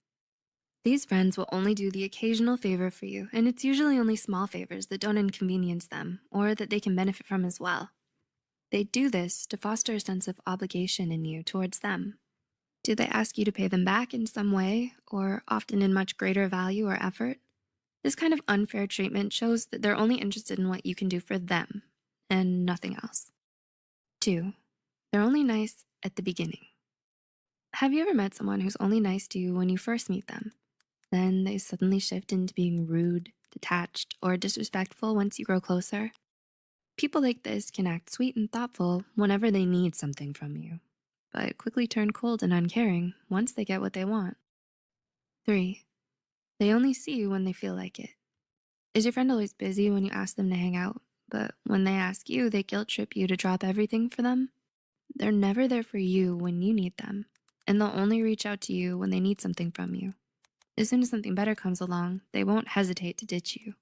These friends will only do the occasional favor for you, and it's usually only small favors that don't inconvenience them or that they can benefit from as well. They do this to foster a sense of obligation in you towards them. Do they ask you to pay them back in some way, or often in much greater value or effort? This kind of unfair treatment shows that they're only interested in what you can do for them and nothing else. 2. They're only nice at the beginning. Have you ever met someone who's only nice to you when you first meet them? Then they suddenly shift into being rude, detached, or disrespectful once you grow closer? People like this can act sweet and thoughtful whenever they need something from you, but quickly turn cold and uncaring once they get what they want. 3. They only see you when they feel like it. Is your friend always busy when you ask them to hang out, but when they ask you, they guilt trip you to drop everything for them? They're never there for you when you need them, and they'll only reach out to you when they need something from you. As soon as something better comes along, they won't hesitate to ditch you.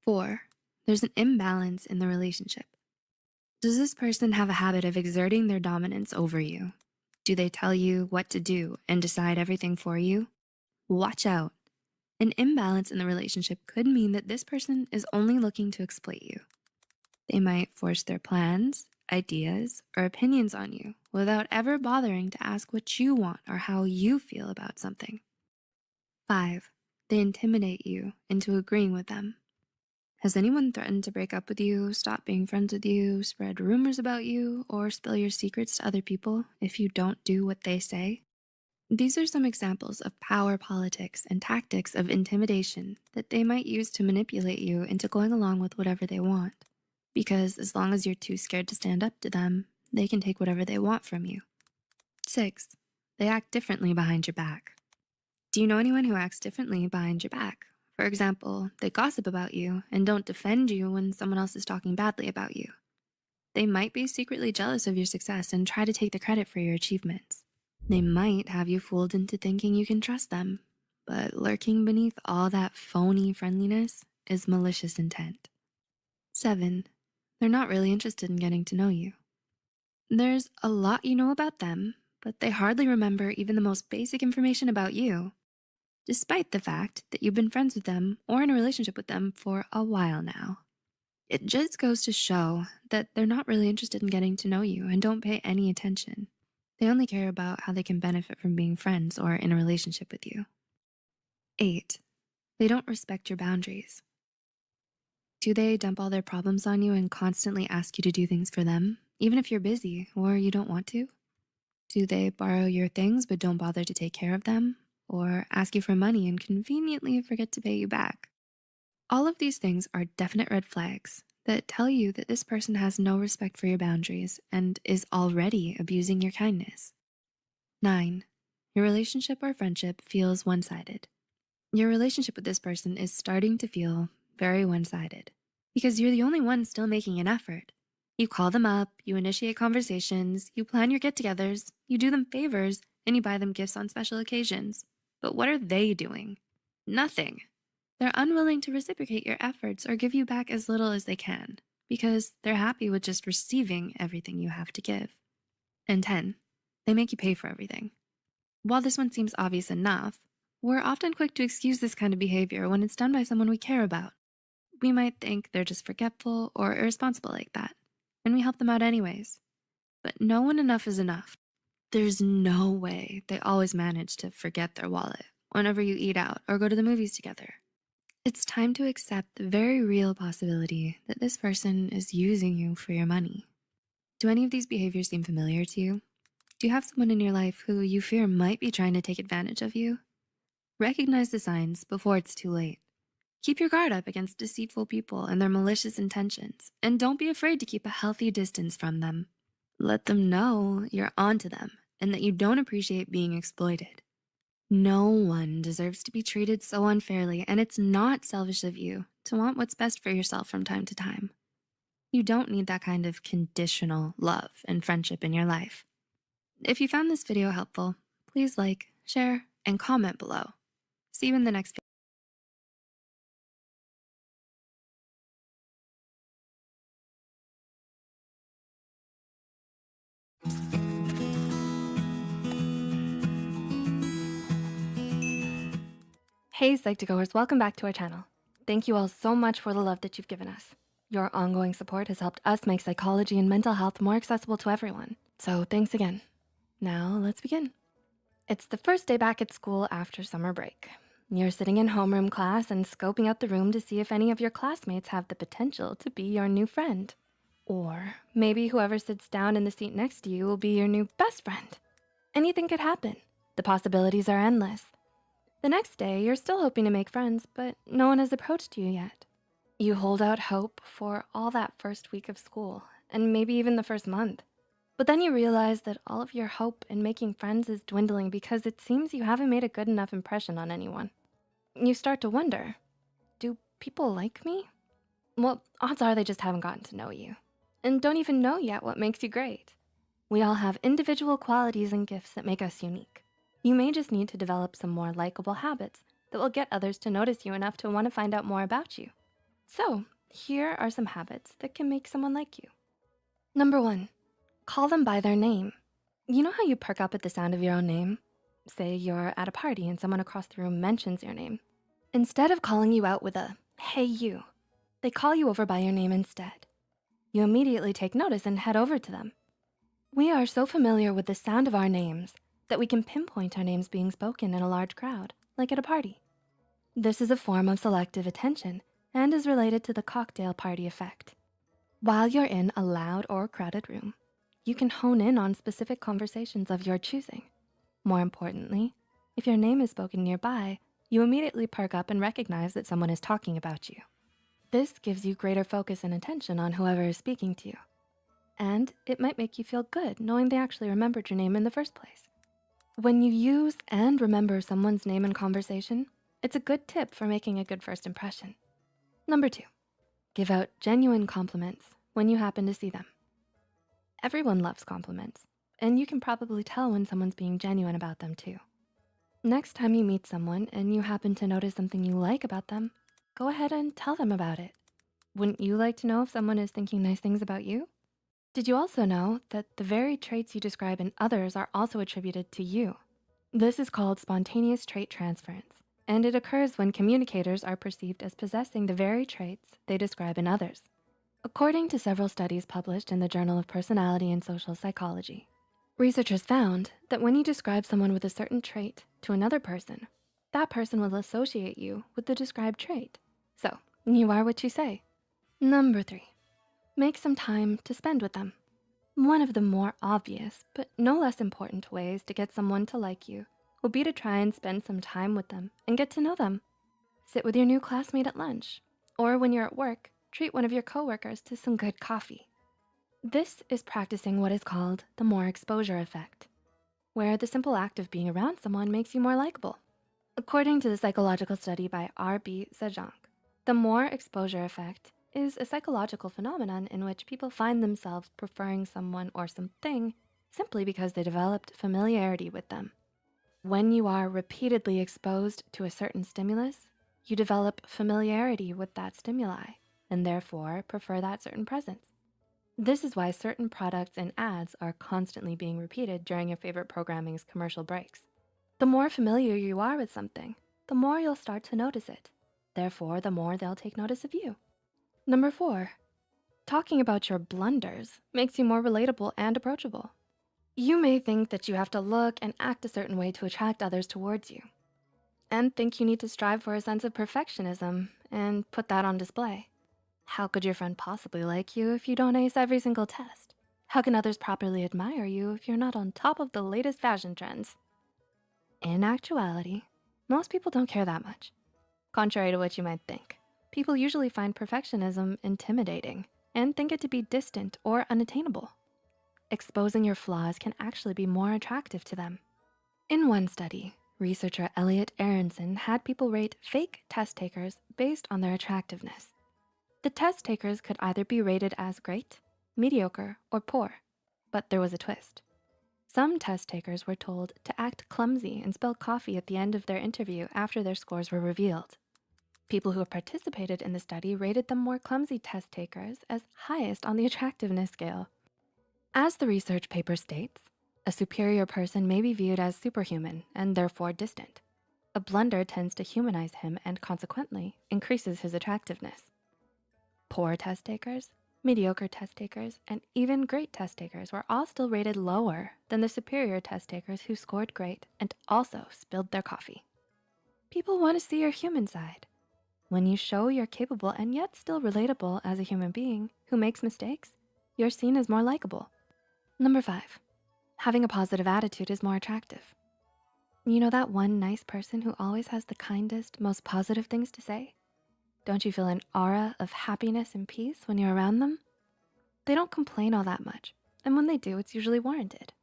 4. There's an imbalance in the relationship. Does this person have a habit of exerting their dominance over you? Do they tell you what to do and decide everything for you? Watch out. An imbalance in the relationship could mean that this person is only looking to exploit you. They might force their plans, ideas, or opinions on you without ever bothering to ask what you want or how you feel about something. 5. They intimidate you into agreeing with them. Has anyone threatened to break up with you, stop being friends with you, spread rumors about you, or spill your secrets to other people if you don't do what they say? These are some examples of power politics and tactics of intimidation that they might use to manipulate you into going along with whatever they want. Because as long as you're too scared to stand up to them, they can take whatever they want from you. 6. They act differently behind your back. Do you know anyone who acts differently behind your back? For example, they gossip about you and don't defend you when someone else is talking badly about you. They might be secretly jealous of your success and try to take the credit for your achievements. They might have you fooled into thinking you can trust them, but lurking beneath all that phony friendliness is malicious intent. 7. They're not really interested in getting to know you. There's a lot you know about them, but they hardly remember even the most basic information about you, despite the fact that you've been friends with them or in a relationship with them for a while now. It just goes to show that they're not really interested in getting to know you and don't pay any attention. They only care about how they can benefit from being friends or in a relationship with you. 8. They don't respect your boundaries. Do they dump all their problems on you and constantly ask you to do things for them, even if you're busy or you don't want to? Do they borrow your things but don't bother to take care of them, or ask you for money and conveniently forget to pay you back? All of these things are definite red flags that tell you that this person has no respect for your boundaries and is already abusing your kindness. 9. Your relationship or friendship feels one-sided. Your relationship with this person is starting to feel very one-sided because you're the only one still making an effort. You call them up, you initiate conversations, you plan your get-togethers, you do them favors, and you buy them gifts on special occasions. But what are they doing? Nothing. They're unwilling to reciprocate your efforts or give you back as little as they can because they're happy with just receiving everything you have to give. And 10, they make you pay for everything. While this one seems obvious enough, we're often quick to excuse this kind of behavior when it's done by someone we care about. We might think they're just forgetful or irresponsible like that, and we help them out anyways. But no one enough is enough. There's no way they always manage to forget their wallet whenever you eat out or go to the movies together. It's time to accept the very real possibility that this person is using you for your money. Do any of these behaviors seem familiar to you? Do you have someone in your life who you fear might be trying to take advantage of you? Recognize the signs before it's too late. Keep your guard up against deceitful people and their malicious intentions, and don't be afraid to keep a healthy distance from them. Let them know you're onto them and that you don't appreciate being exploited. No one deserves to be treated so unfairly, and it's not selfish of you to want what's best for yourself from time to time. You don't need that kind of conditional love and friendship in your life. If you found this video helpful, please like, share, and comment below. See you in the next video. Hey Psych2Goers, welcome back to our channel. Thank you all so much for the love that you've given us. Your ongoing support has helped us make psychology and mental health more accessible to everyone. So thanks again. Now let's begin. It's the first day back at school after summer break. You're sitting in homeroom class and scoping out the room to see if any of your classmates have the potential to be your new friend. Or maybe whoever sits down in the seat next to you will be your new best friend. Anything could happen. The possibilities are endless. The next day, you're still hoping to make friends, but no one has approached you yet. You hold out hope for all that first week of school, and maybe even the first month. But then you realize that all of your hope in making friends is dwindling because it seems you haven't made a good enough impression on anyone. You start to wonder, do people like me? Well, odds are they just haven't gotten to know you, and don't even know yet what makes you great. We all have individual qualities and gifts that make us unique. You may just need to develop some more likable habits that will get others to notice you enough to want to find out more about you. So here are some habits that can make someone like you. Number 1, call them by their name. You know how you perk up at the sound of your own name? Say you're at a party and someone across the room mentions your name. Instead of calling you out with a, "Hey you," they call you over by your name instead. You immediately take notice and head over to them. We are so familiar with the sound of our names that we can pinpoint our names being spoken in a large crowd, like at a party. This is a form of selective attention and is related to the cocktail party effect. While you're in a loud or crowded room, you can hone in on specific conversations of your choosing. More importantly, if your name is spoken nearby, you immediately perk up and recognize that someone is talking about you. This gives you greater focus and attention on whoever is speaking to you. And it might make you feel good knowing they actually remembered your name in the first place. When you use and remember someone's name in conversation, it's a good tip for making a good first impression. Number 2, give out genuine compliments when you happen to see them. Everyone loves compliments, and you can probably tell when someone's being genuine about them too. Next time you meet someone and you happen to notice something you like about them, go ahead and tell them about it. Wouldn't you like to know if someone is thinking nice things about you? Did you also know that the very traits you describe in others are also attributed to you? This is called spontaneous trait transference, and it occurs when communicators are perceived as possessing the very traits they describe in others. According to several studies published in the Journal of Personality and Social Psychology, researchers found that when you describe someone with a certain trait to another person, that person will associate you with the described trait. So you are what you say. Number 3, make some time to spend with them. One of the more obvious, but no less important ways to get someone to like you will be to try and spend some time with them and get to know them. Sit with your new classmate at lunch, or when you're at work, treat one of your coworkers to some good coffee. This is practicing what is called the more exposure effect, where the simple act of being around someone makes you more likable. According to the psychological study by R.B. Sajjank, the more exposure effect is a psychological phenomenon in which people find themselves preferring someone or something simply because they developed familiarity with them. When you are repeatedly exposed to a certain stimulus, you develop familiarity with that stimuli and therefore prefer that certain presence. This is why certain products and ads are constantly being repeated during your favorite programming's commercial breaks. The more familiar you are with something, the more you'll start to notice it. Therefore, the more they'll take notice of you. Number 4, talking about your blunders makes you more relatable and approachable. You may think that you have to look and act a certain way to attract others towards you, and think you need to strive for a sense of perfectionism and put that on display. How could your friend possibly like you if you don't ace every single test? How can others properly admire you if you're not on top of the latest fashion trends? In actuality, most people don't care that much. Contrary to what you might think, people usually find perfectionism intimidating and think it to be distant or unattainable. Exposing your flaws can actually be more attractive to them. In one study, researcher Elliot Aronson had people rate fake test takers based on their attractiveness. The test takers could either be rated as great, mediocre, or poor, but there was a twist. Some test takers were told to act clumsy and spill coffee at the end of their interview after their scores were revealed. People who participated in the study rated the more clumsy test takers as highest on the attractiveness scale. As the research paper states, a superior person may be viewed as superhuman and therefore distant. A blunder tends to humanize him and consequently increases his attractiveness. Poor test takers, mediocre test takers, and even great test takers were all still rated lower than the superior test takers who scored great and also spilled their coffee. People want to see your human side. When you show you're capable and yet still relatable as a human being who makes mistakes, you're seen as more likable. Number 5, having a positive attitude is more attractive. You know that one nice person who always has the kindest, most positive things to say? Don't you feel an aura of happiness and peace when you're around them? They don't complain all that much, and when they do, it's usually warranted.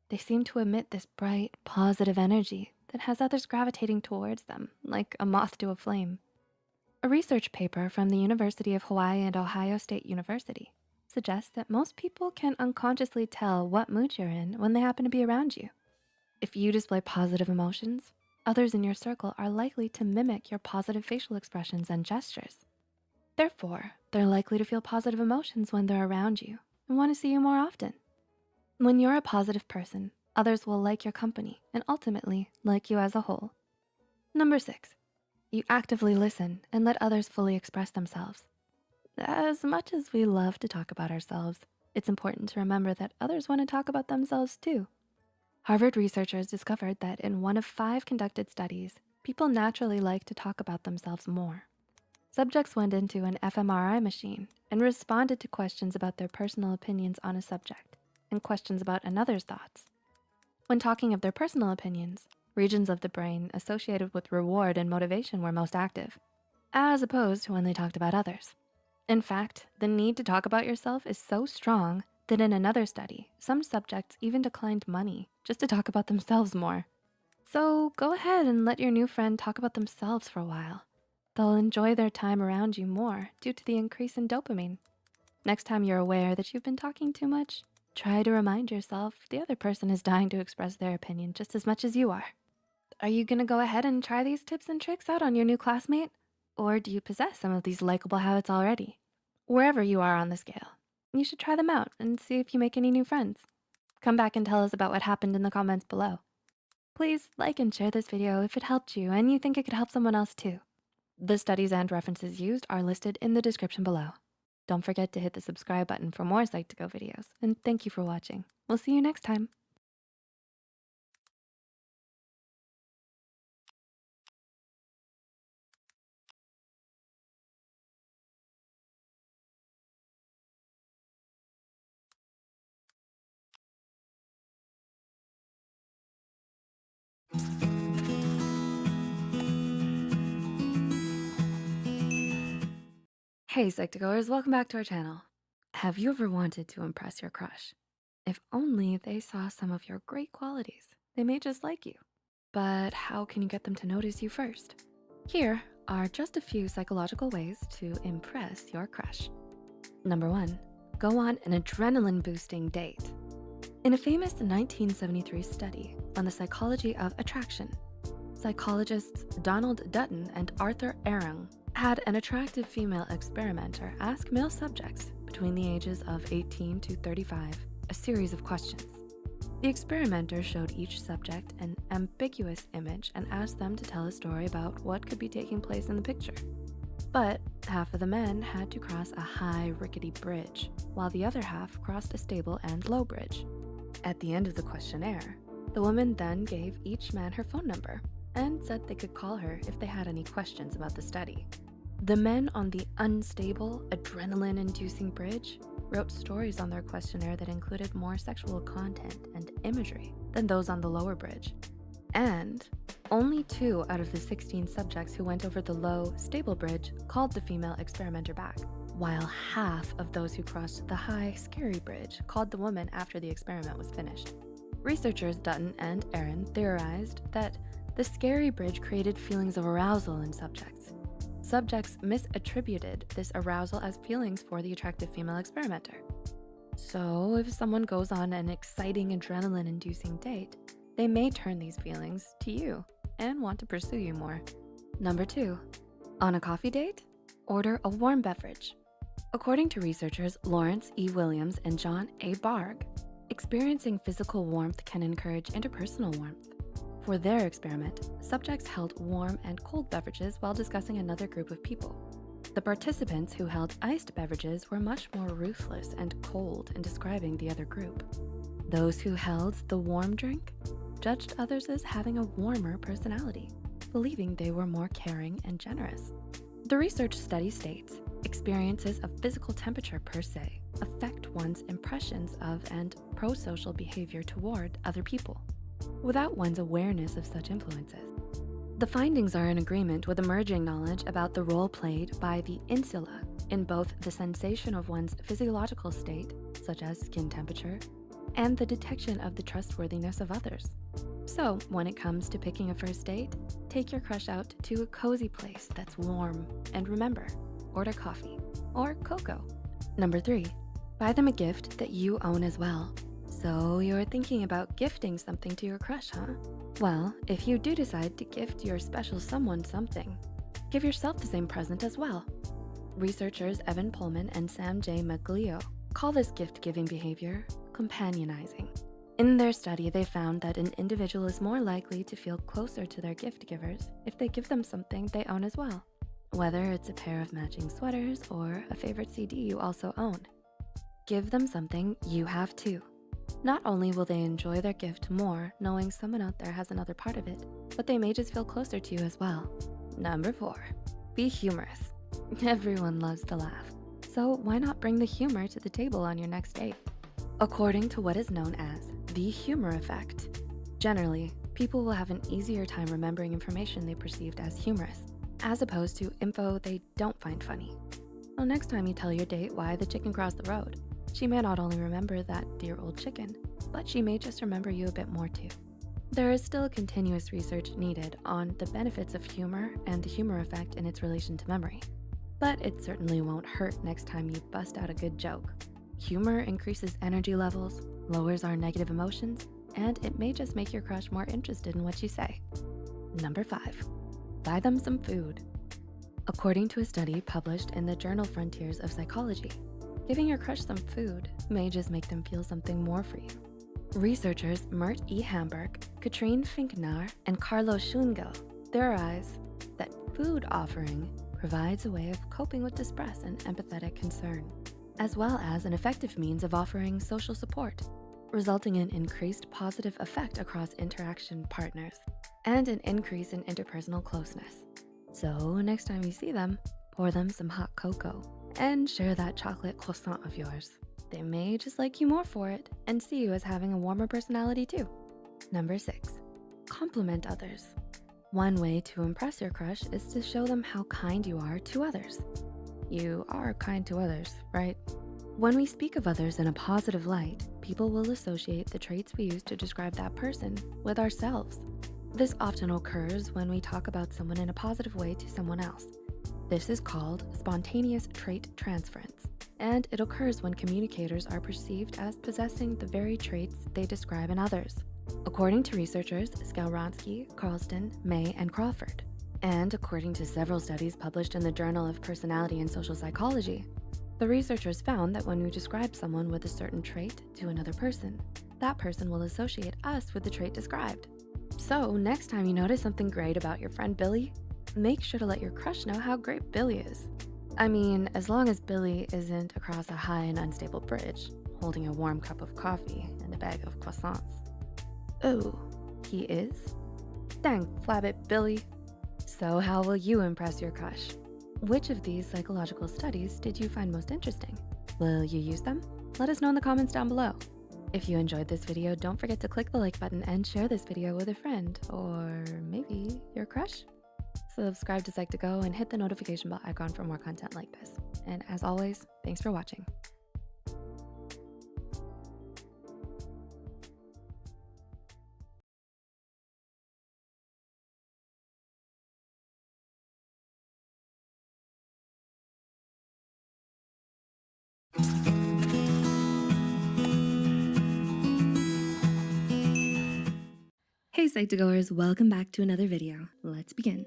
They seem to emit this bright, positive energy that has others gravitating towards them, like a moth to a flame. A research paper from the University of Hawaii and Ohio State University suggests that most people can unconsciously tell what mood you're in when they happen to be around you. If you display positive emotions, others in your circle are likely to mimic your positive facial expressions and gestures. Therefore, they're likely to feel positive emotions when they're around you and want to see you more often. When you're a positive person, others will like your company and ultimately like you as a whole. Number 6, you actively listen and let others fully express themselves. As much as we love to talk about ourselves, it's important to remember that others want to talk about themselves too. Harvard researchers discovered that in one of 5 conducted studies, people naturally like to talk about themselves more. Subjects went into an fMRI machine and responded to questions about their personal opinions on a subject and questions about another's thoughts. When talking of their personal opinions, regions of the brain associated with reward and motivation were most active, as opposed to when they talked about others. In fact, the need to talk about yourself is so strong that in another study, some subjects even declined money just to talk about themselves more. So go ahead and let your new friend talk about themselves for a while. They'll enjoy their time around you more due to the increase in dopamine. Next time you're aware that you've been talking too much, try to remind yourself the other person is dying to express their opinion just as much as you are. Are you gonna go ahead and try these tips and tricks out on your new classmate? Or do you possess some of these likable habits already? Wherever you are on the scale, you should try them out and see if you make any new friends. Come back and tell us about what happened in the comments below. Please like and share this video if it helped you and you think it could help someone else too. The studies and references used are listed in the description below. Don't forget to hit the subscribe button for more Psych2Go videos, and thank you for watching. We'll see you next time. Hey Psych2Goers, welcome back to our channel. Have you ever wanted to impress your crush? If only they saw some of your great qualities, they may just like you. But how can you get them to notice you first? Here are just a few psychological ways to impress your crush. Number 1, go on an adrenaline-boosting date. In a famous 1973 study on the psychology of attraction, psychologists Donald Dutton and Arthur Arung had an attractive female experimenter ask male subjects between the ages of 18 to 35 a series of questions. The experimenter showed each subject an ambiguous image and asked them to tell a story about what could be taking place in the picture. But half of the men had to cross a high, rickety bridge, while the other half crossed a stable and low bridge. At the end of the questionnaire, the woman then gave each man her phone number and said they could call her if they had any questions about the study. The men on the unstable, adrenaline-inducing bridge wrote stories on their questionnaire that included more sexual content and imagery than those on the lower bridge. And only 2 out of the 16 subjects who went over the low, stable bridge called the female experimenter back, while half of those who crossed the high, scary bridge called the woman after the experiment was finished. Researchers Dutton and Aaron theorized that the scary bridge created feelings of arousal in subjects. Subjects misattributed this arousal as feelings for the attractive female experimenter. So if someone goes on an exciting adrenaline-inducing date, they may turn these feelings to you and want to pursue you more. Number 2, on a coffee date, order a warm beverage. According to researchers Lawrence E. Williams and John A. Barg, experiencing physical warmth can encourage interpersonal warmth. For their experiment, subjects held warm and cold beverages while discussing another group of people. The participants who held iced beverages were much more ruthless and cold in describing the other group. Those who held the warm drink judged others as having a warmer personality, believing they were more caring and generous. The research study states, experiences of physical temperature per se affect one's impressions of and pro-social behavior toward other people, without one's awareness of such influences. The findings are in agreement with emerging knowledge about the role played by the insula in both the sensation of one's physiological state, such as skin temperature, and the detection of the trustworthiness of others. So when it comes to picking a first date, take your crush out to a cozy place that's warm, and remember, order coffee or cocoa. Number 3, buy them a gift that you own as well. So you're thinking about gifting something to your crush, huh? Well, if you do decide to gift your special someone something, give yourself the same present as well. Researchers Evan Pullman and Sam J. Maglio call this gift-giving behavior companionizing. In their study, they found that an individual is more likely to feel closer to their gift givers if they give them something they own as well, whether it's a pair of matching sweaters or a favorite CD you also own. Give them something you have too. Not only will they enjoy their gift more knowing someone out there has another part of it, but they may just feel closer to you as well. Number 4, be humorous. Everyone loves to laugh, so why not bring the humor to the table on your next date? According to what is known as the humor effect, generally, people will have an easier time remembering information they perceived as humorous, as opposed to info they don't find funny. So next time you tell your date why the chicken crossed the road, she may not only remember that dear old chicken, but she may just remember you a bit more too. There is still continuous research needed on the benefits of humor and the humor effect in its relation to memory, but it certainly won't hurt next time you bust out a good joke. Humor increases energy levels, lowers our negative emotions, and it may just make your crush more interested in what you say. Number 5, buy them some food. According to a study published in the journal Frontiers of Psychology, giving your crush some food may just make them feel something more for you. Researchers Mert E. Hamburg, Katrine Finknar, and Carlo Schungel theorize that food offering provides a way of coping with distress and empathetic concern, as well as an effective means of offering social support, resulting in increased positive effect across interaction partners and an increase in interpersonal closeness. So next time you see them, pour them some hot cocoa and share that chocolate croissant of yours. They may just like you more for it and see you as having a warmer personality too. Number 6, compliment others. One way to impress your crush is to show them how kind you are to others. You are kind to others, right? When we speak of others in a positive light, people will associate the traits we use to describe that person with ourselves. This often occurs when we talk about someone in a positive way to someone else. This is called spontaneous trait transference, and it occurs when communicators are perceived as possessing the very traits they describe in others. According to researchers Skalronsky, Carlston, May, and Crawford, and according to several studies published in the Journal of Personality and Social Psychology, The researchers found that when we describe someone with a certain trait to another person, that person will associate us with the trait described. So next time you notice something great about your friend Billy, make sure to let your crush know how great Billy is. I mean, as long as Billy isn't across a high and unstable bridge, holding a warm cup of coffee and a bag of croissants. Oh, he is? Dang flabbit, Billy. So how will you impress your crush? Which of these psychological studies did you find most interesting? Will you use them? Let us know in the comments down below. If you enjoyed this video, don't forget to click the like button and share this video with a friend, or maybe your crush. Subscribe to Psych2Go and hit the notification bell icon for more content like this. And as always, thanks for watching. Hey Psych2Goers, welcome back to another video. Let's begin.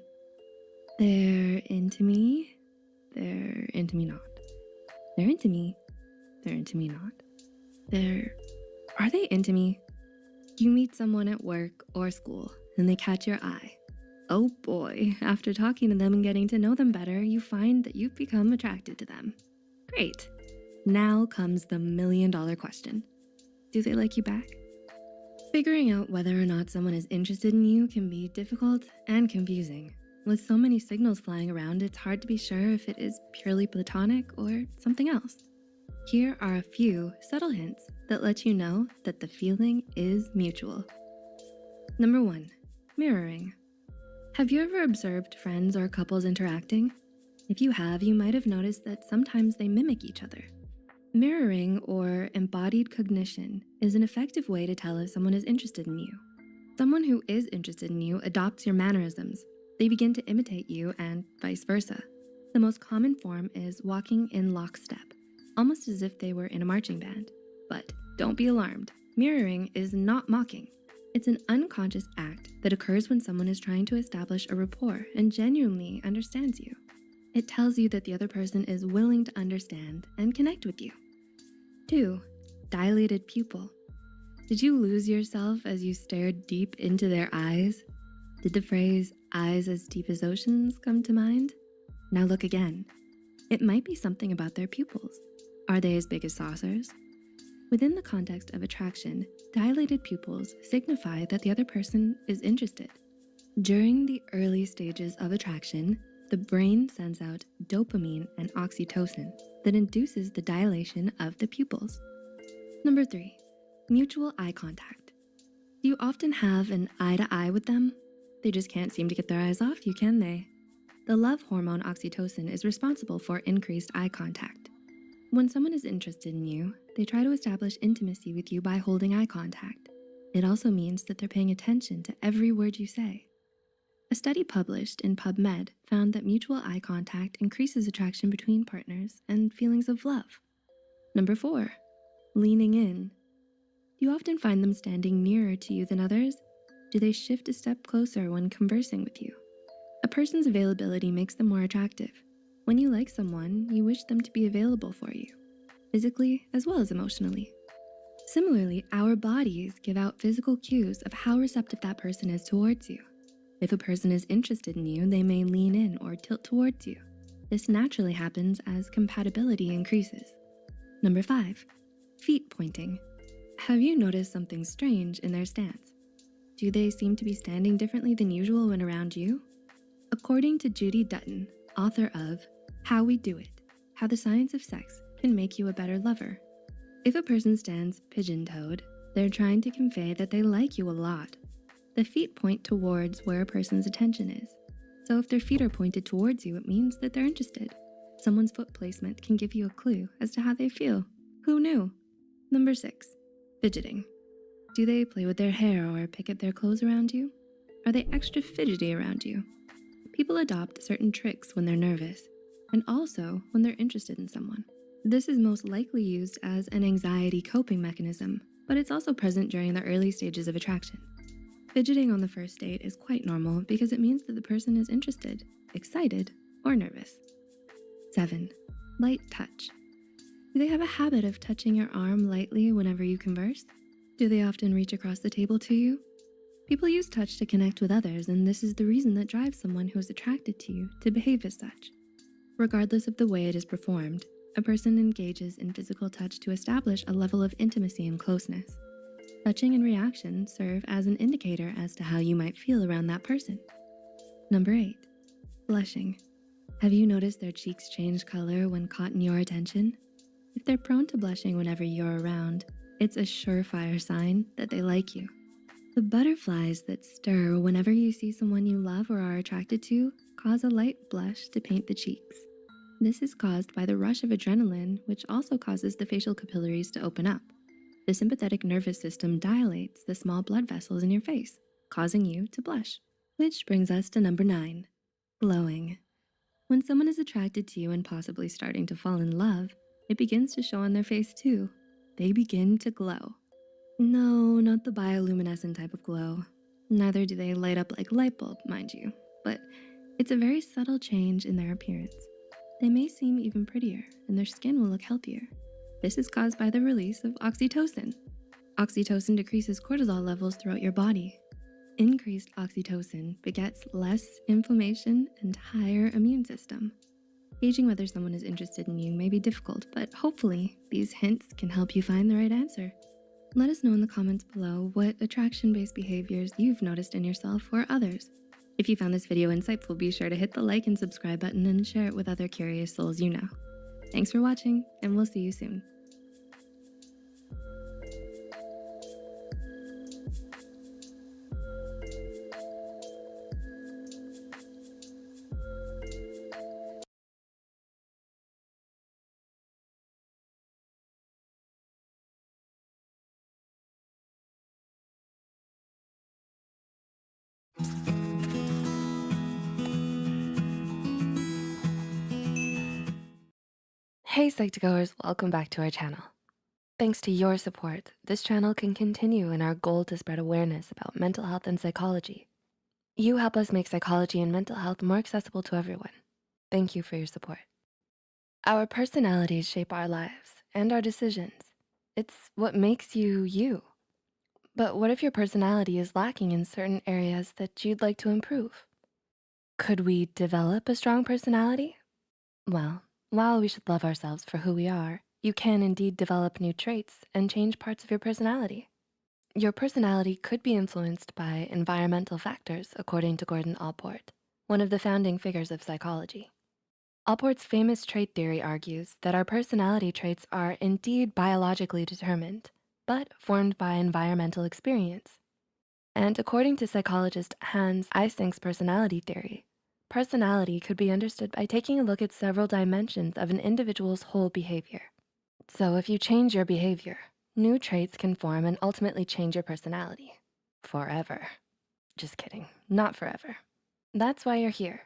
They're into me. They're into me not. They're into me. They're into me not. Are they into me? You meet someone at work or school and they catch your eye. Oh boy, after talking to them and getting to know them better, you find that you've become attracted to them. Great. Now comes the million-dollar question. Do they like you back? Figuring out whether or not someone is interested in you can be difficult and confusing. With so many signals flying around, it's hard to be sure if it is purely platonic or something else. Here are a few subtle hints that let you know that the feeling is mutual. Number 1, mirroring. Have you ever observed friends or couples interacting? If you have, you might have noticed that sometimes they mimic each other. Mirroring, or embodied cognition, is an effective way to tell if someone is interested in you. Someone who is interested in you adopts your mannerisms. They begin to imitate you and vice versa. The most common form is walking in lockstep, almost as if they were in a marching band. But don't be alarmed. Mirroring is not mocking. It's an unconscious act that occurs when someone is trying to establish a rapport and genuinely understands you. It tells you that the other person is willing to understand and connect with you. 2, dilated pupil. Did you lose yourself as you stared deep into their eyes? Did the phrase, eyes as deep as oceans, come to mind? Now look again. It might be something about their pupils. Are they as big as saucers? Within the context of attraction, dilated pupils signify that the other person is interested. During the early stages of attraction, the brain sends out dopamine and oxytocin that induces the dilation of the pupils. Number 3, mutual eye contact. Do you often have an eye-to-eye with them? They just can't seem to get their eyes off you, can they? The love hormone oxytocin is responsible for increased eye contact. When someone is interested in you, they try to establish intimacy with you by holding eye contact. It also means that they're paying attention to every word you say. A study published in PubMed found that mutual eye contact increases attraction between partners and feelings of love. Number 4, leaning in. Do you often find them standing nearer to you than others? Do they shift a step closer when conversing with you? A person's availability makes them more attractive. When you like someone, you wish them to be available for you, physically as well as emotionally. Similarly, our bodies give out physical cues of how receptive that person is towards you. If a person is interested in you, they may lean in or tilt towards you. This naturally happens as compatibility increases. Number 5, feet pointing. Have you noticed something strange in their stance? Do they seem to be standing differently than usual when around you? According to Judy Dutton, author of How We Do It, How the Science of Sex Can Make You a Better Lover, if a person stands pigeon-toed, they're trying to convey that they like you a lot. The feet point towards where a person's attention is. So if their feet are pointed towards you, it means that they're interested. Someone's foot placement can give you a clue as to how they feel. Who knew? Number 6, fidgeting. Do they play with their hair or pick at their clothes around you? Are they extra fidgety around you? People adopt certain tricks when they're nervous, and also when they're interested in someone. This is most likely used as an anxiety coping mechanism, but it's also present during the early stages of attraction. Fidgeting on the first date is quite normal because it means that the person is interested, excited, or nervous. 7, light touch. Do they have a habit of touching your arm lightly whenever you converse? Do they often reach across the table to you? People use touch to connect with others, and this is the reason that drives someone who is attracted to you to behave as such. Regardless of the way it is performed, a person engages in physical touch to establish a level of intimacy and closeness. Touching and reaction serve as an indicator as to how you might feel around that person. Number 8, blushing. Have you noticed their cheeks change color when caught in your attention? If they're prone to blushing whenever you're around, it's a surefire sign that they like you. The butterflies that stir whenever you see someone you love or are attracted to cause a light blush to paint the cheeks. This is caused by the rush of adrenaline, which also causes the facial capillaries to open up. The sympathetic nervous system dilates the small blood vessels in your face, causing you to blush. Which brings us to number 9, glowing. When someone is attracted to you and possibly starting to fall in love, it begins to show on their face too. They begin to glow. No, not the bioluminescent type of glow. Neither do they light up like a light bulb, mind you, but it's a very subtle change in their appearance. They may seem even prettier, and their skin will look healthier. This is caused by the release of oxytocin. Oxytocin decreases cortisol levels throughout your body. Increased oxytocin begets less inflammation and higher immune system. Gauging whether someone is interested in you may be difficult, but hopefully these hints can help you find the right answer. Let us know in the comments below what attraction-based behaviors you've noticed in yourself or others. If you found this video insightful, be sure to hit the like and subscribe button and share it with other curious souls you know. Thanks for watching, and we'll see you soon. Hey Psych2Goers, welcome back to our channel. Thanks to your support, this channel can continue in our goal to spread awareness about mental health and psychology. You help us make psychology and mental health more accessible to everyone. Thank you for your support. Our personalities shape our lives and our decisions. It's what makes you, you. But what if your personality is lacking in certain areas that you'd like to improve? Could we develop a strong personality? Well, while we should love ourselves for who we are, you can indeed develop new traits and change parts of your personality. Your personality could be influenced by environmental factors, according to Gordon Allport, one of the founding figures of psychology. Allport's famous trait theory argues that our personality traits are indeed biologically determined, but formed by environmental experience. And according to psychologist Hans Eysenck's personality theory, personality could be understood by taking a look at several dimensions of an individual's whole behavior. So if you change your behavior, new traits can form and ultimately change your personality. Forever. Just kidding, not forever. That's why you're here,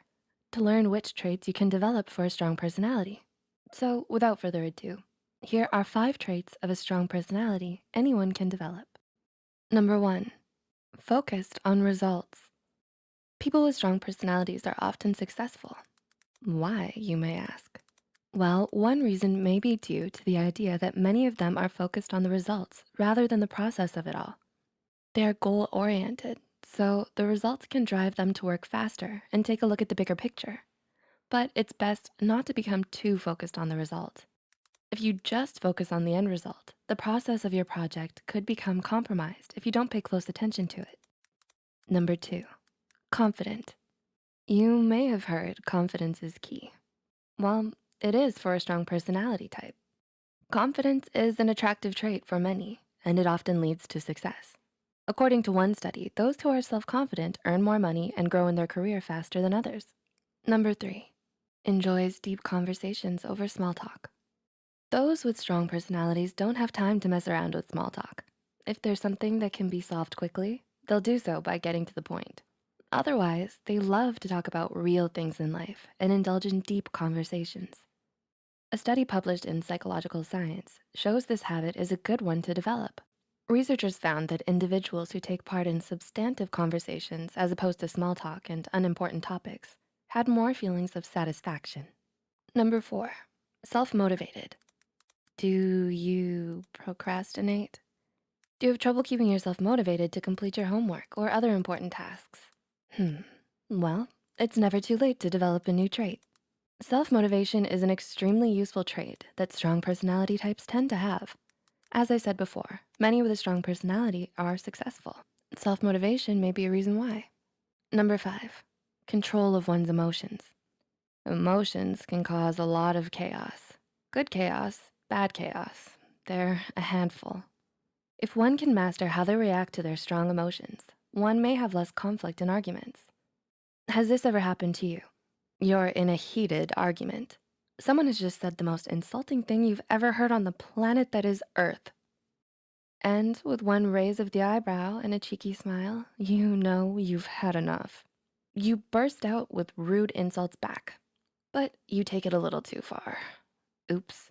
to learn which traits you can develop for a strong personality. So without further ado, here are 5 traits of a strong personality anyone can develop. Number 1, focused on results. People with strong personalities are often successful. Why, you may ask? Well, one reason may be due to the idea that many of them are focused on the results rather than the process of it all. They are goal-oriented, so the results can drive them to work faster and take a look at the bigger picture. But it's best not to become too focused on the result. If you just focus on the end result, the process of your project could become compromised if you don't pay close attention to it. Number 2, confident. You may have heard confidence is key. Well, it is for a strong personality type. Confidence is an attractive trait for many, and it often leads to success. According to one study, those who are self-confident earn more money and grow in their career faster than others. Number 3, enjoys deep conversations over small talk. Those with strong personalities don't have time to mess around with small talk. If there's something that can be solved quickly, they'll do so by getting to the point. Otherwise, they love to talk about real things in life and indulge in deep conversations. A study published in Psychological Science shows this habit is a good one to develop. Researchers found that individuals who take part in substantive conversations as opposed to small talk and unimportant topics had more feelings of satisfaction. Number 4, self-motivated. Do you procrastinate? Do you have trouble keeping yourself motivated to complete your homework or other important tasks? Well, it's never too late to develop a new trait. Self-motivation is an extremely useful trait that strong personality types tend to have. As I said before, many with a strong personality are successful. Self-motivation may be a reason why. Number 5, control of one's emotions. Emotions can cause a lot of chaos. Good chaos, bad chaos. They're a handful. If one can master how they react to their strong emotions, one may have less conflict in arguments. Has this ever happened to you? You're in a heated argument. Someone has just said the most insulting thing you've ever heard on the planet that is Earth. And with one raise of the eyebrow and a cheeky smile, you know you've had enough. You burst out with rude insults back, but you take it a little too far. Oops.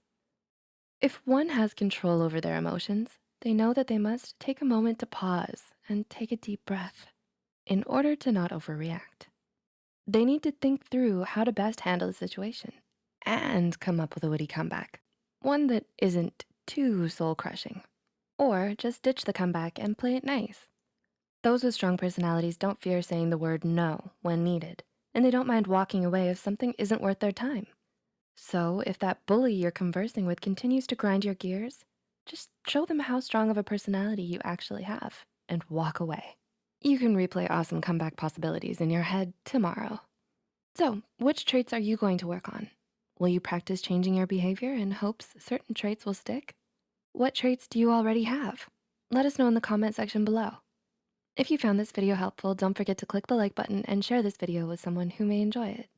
If one has control over their emotions, they know that they must take a moment to pause and take a deep breath in order to not overreact. They need to think through how to best handle the situation and come up with a witty comeback, one that isn't too soul-crushing. Or just ditch the comeback and play it nice. Those with strong personalities don't fear saying the word no when needed, and they don't mind walking away if something isn't worth their time. So if that bully you're conversing with continues to grind your gears, just show them how strong of a personality you actually have and walk away. You can replay awesome comeback possibilities in your head tomorrow. So which traits are you going to work on? Will you practice changing your behavior in hopes certain traits will stick? What traits do you already have? Let us know in the comment section below. If you found this video helpful, don't forget to click the like button and share this video with someone who may enjoy it.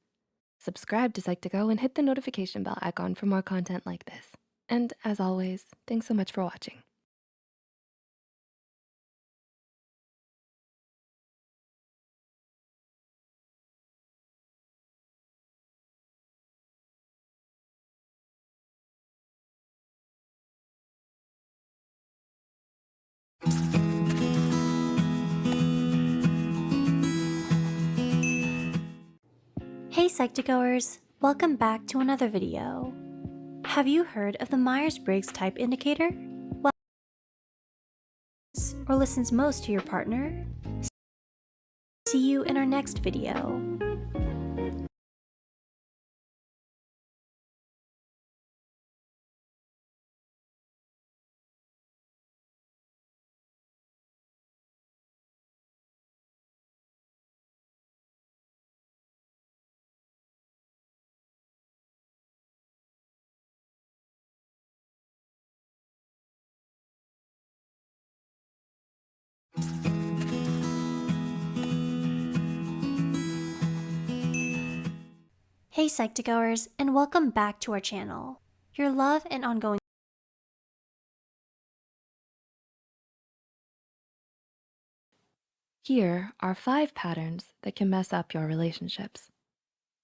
Subscribe to Psych2Go and hit the notification bell icon for more content like this. And as always, thanks so much for watching. Hey Psych2Goers, welcome back to another video. Have you heard of the Myers-Briggs Type Indicator? Well, or listens most to your partner? See you in our next video. Hey Psych2Goers, and welcome back to our channel. Your love and ongoing Here are 5 patterns that can mess up your relationships.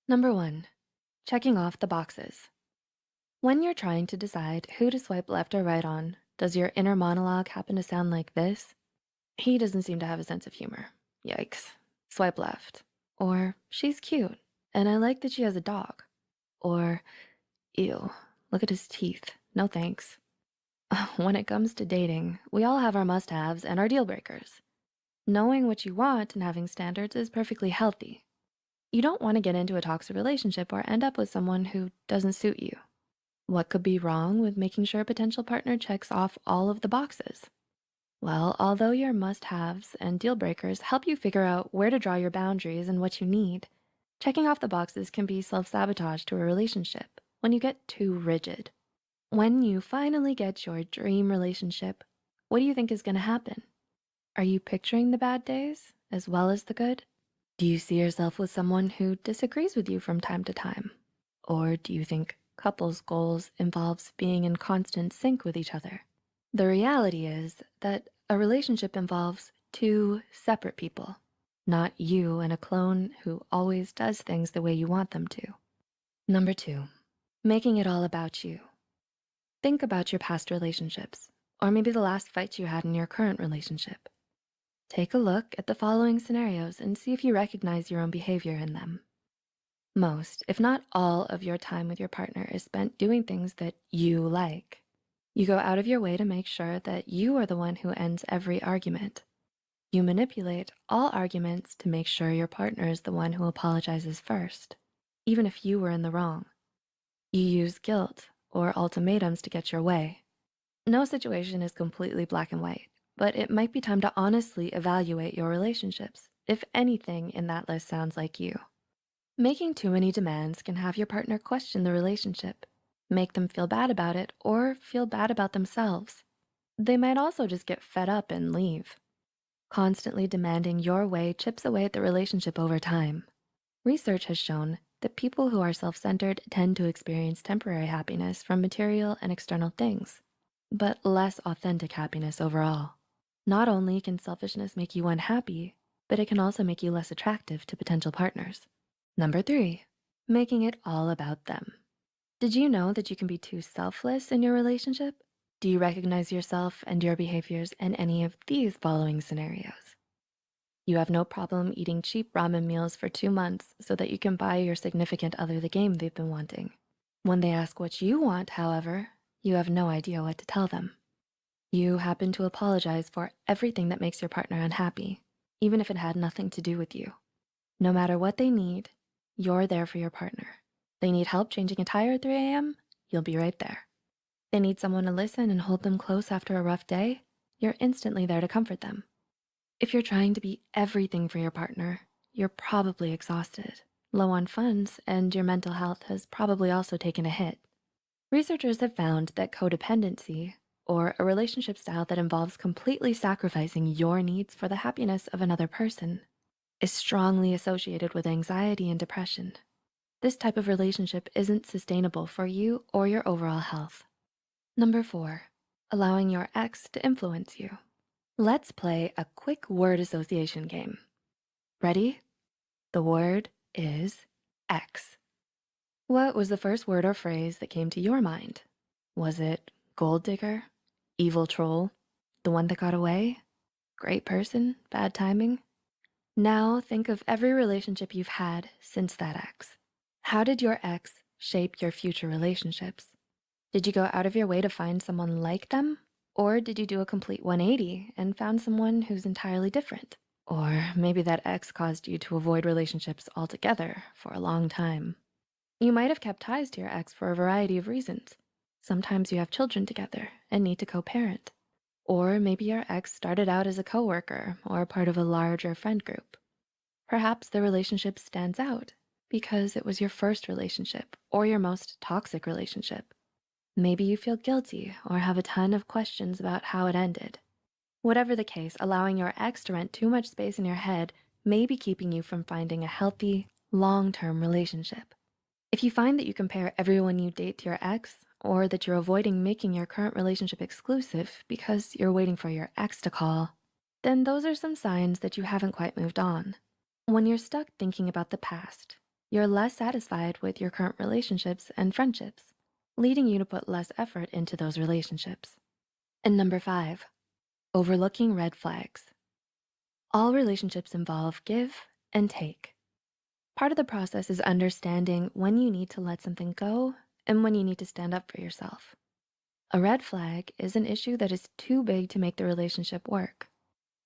Number 1, checking off the boxes. When you're trying to decide who to swipe left or right on, does your inner monologue happen to sound like this? He doesn't seem to have a sense of humor. Yikes. Swipe left. Or she's cute and I like that she has a dog. Or ew, look at his teeth. No thanks. When it comes to dating, we all have our must-haves and our deal breakers. Knowing what you want and having standards is perfectly healthy. You don't want to get into a toxic relationship or end up with someone who doesn't suit you. What could be wrong with making sure a potential partner checks off all of the boxes? Well, although your must-haves and deal breakers help you figure out where to draw your boundaries and what you need, checking off the boxes can be self-sabotage to a relationship when you get too rigid. When you finally get your dream relationship, what do you think is gonna happen? Are you picturing the bad days as well as the good? Do you see yourself with someone who disagrees with you from time to time? Or do you think couples goals involves being in constant sync with each other? The reality is that a relationship involves 2 separate people, not you and a clone who always does things the way you want them to. Number 2, making it all about you. Think about your past relationships, or maybe the last fight you had in your current relationship. Take a look at the following scenarios and see if you recognize your own behavior in them. Most, if not all, of your time with your partner is spent doing things that you like. You go out of your way to make sure that you are the one who ends every argument. You manipulate all arguments to make sure your partner is the one who apologizes first, even if you were in the wrong. You use guilt or ultimatums to get your way. No situation is completely black and white, but it might be time to honestly evaluate your relationships if anything in that list sounds like you. Making too many demands can have your partner question the relationship, make them feel bad about it, or feel bad about themselves. They might also just get fed up and leave. Constantly demanding your way chips away at the relationship over time. Research has shown that people who are self-centered tend to experience temporary happiness from material and external things, but less authentic happiness overall. Not only can selfishness make you unhappy, but it can also make you less attractive to potential partners. Number 3, making it all about them. Did you know that you can be too selfless in your relationship? Do you recognize yourself and your behaviors in any of these following scenarios? You have no problem eating cheap ramen meals for 2 months so that you can buy your significant other the game they've been wanting. When they ask what you want, however, you have no idea what to tell them. You happen to apologize for everything that makes your partner unhappy, even if it had nothing to do with you. No matter what they need, you're there for your partner. They need help changing a tire at 3 a.m., you'll be right there. They need someone to listen and hold them close after a rough day, you're instantly there to comfort them. If you're trying to be everything for your partner, you're probably exhausted, low on funds, and your mental health has probably also taken a hit. Researchers have found that codependency, or a relationship style that involves completely sacrificing your needs for the happiness of another person, is strongly associated with anxiety and depression. This type of relationship isn't sustainable for you or your overall health. Number 4, allowing your ex to influence you. Let's play a quick word association game. Ready? The word is ex. What was the first word or phrase that came to your mind? Was it gold digger, evil troll, the one that got away, great person, bad timing? Now think of every relationship you've had since that ex. How did your ex shape your future relationships? Did you go out of your way to find someone like them? Or did you do a complete 180 and found someone who's entirely different? Or maybe that ex caused you to avoid relationships altogether for a long time. You might have kept ties to your ex for a variety of reasons. Sometimes you have children together and need to co-parent. Or maybe your ex started out as a coworker or part of a larger friend group. Perhaps the relationship stands out because it was your first relationship or your most toxic relationship. Maybe you feel guilty or have a ton of questions about how it ended. Whatever the case, allowing your ex to rent too much space in your head may be keeping you from finding a healthy, long-term relationship. If you find that you compare everyone you date to your ex, or that you're avoiding making your current relationship exclusive because you're waiting for your ex to call, then those are some signs that you haven't quite moved on. When you're stuck thinking about the past, you're less satisfied with your current relationships and friendships, leading you to put less effort into those relationships. And number 5, overlooking red flags. All relationships involve give and take. Part of the process is understanding when you need to let something go and when you need to stand up for yourself. A red flag is an issue that is too big to make the relationship work.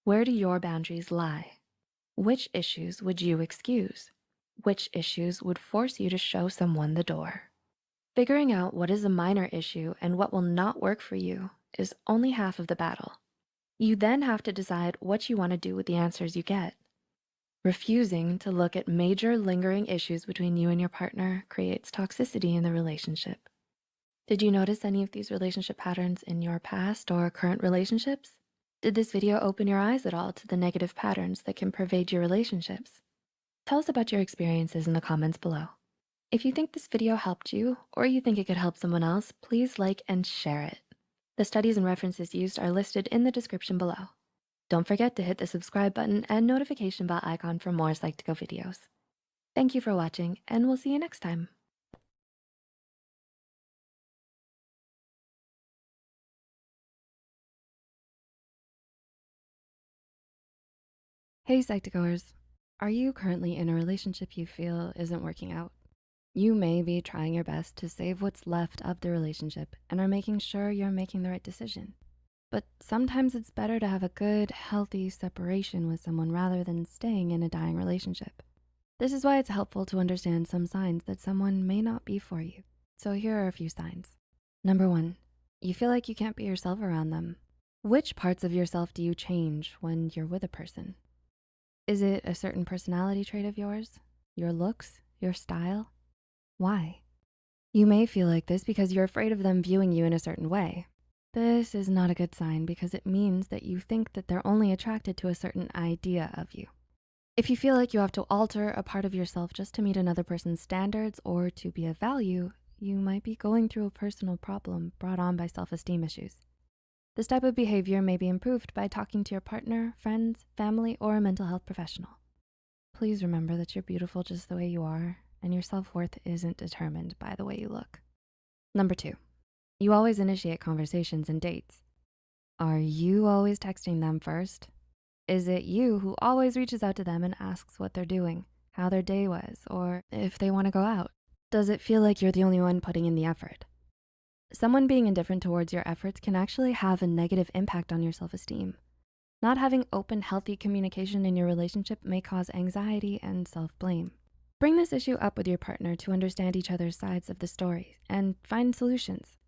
Where do your boundaries lie? Which issues would you excuse? Which issues would force you to show someone the door? Figuring out what is a minor issue and what will not work for you is only half of the battle. You then have to decide what you want to do with the answers you get. Refusing to look at major lingering issues between you and your partner creates toxicity in the relationship. Did you notice any of these relationship patterns in your past or current relationships? Did this video open your eyes at all to the negative patterns that can pervade your relationships? Tell us about your experiences in the comments below. If you think this video helped you or you think it could help someone else, please like and share it. The studies and references used are listed in the description below. Don't forget to hit the subscribe button and notification bell icon for more Psych2Go videos. Thank you for watching, and we'll see you next time. Hey Psych2Goers, are you currently in a relationship you feel isn't working out? You may be trying your best to save what's left of the relationship and are making sure you're making the right decision. But sometimes it's better to have a good, healthy separation with someone rather than staying in a dying relationship. This is why it's helpful to understand some signs that someone may not be for you. So here are a few signs. Number 1, you feel like you can't be yourself around them. Which parts of yourself do you change when you're with a person? Is it a certain personality trait of yours? Your looks? Your style? Why? You may feel like this because you're afraid of them viewing you in a certain way. This is not a good sign because it means that you think that they're only attracted to a certain idea of you. If you feel like you have to alter a part of yourself just to meet another person's standards or to be of value, you might be going through a personal problem brought on by self-esteem issues. This type of behavior may be improved by talking to your partner, friends, family, or a mental health professional. Please remember that you're beautiful just the way you are, and your self-worth isn't determined by the way you look. Number 2, you always initiate conversations and dates. Are you always texting them first? Is it you who always reaches out to them and asks what they're doing, how their day was, or if they wanna go out? Does it feel like you're the only one putting in the effort? Someone being indifferent towards your efforts can actually have a negative impact on your self-esteem. Not having open, healthy communication in your relationship may cause anxiety and self-blame. Bring this issue up with your partner to understand each other's sides of the story and find solutions.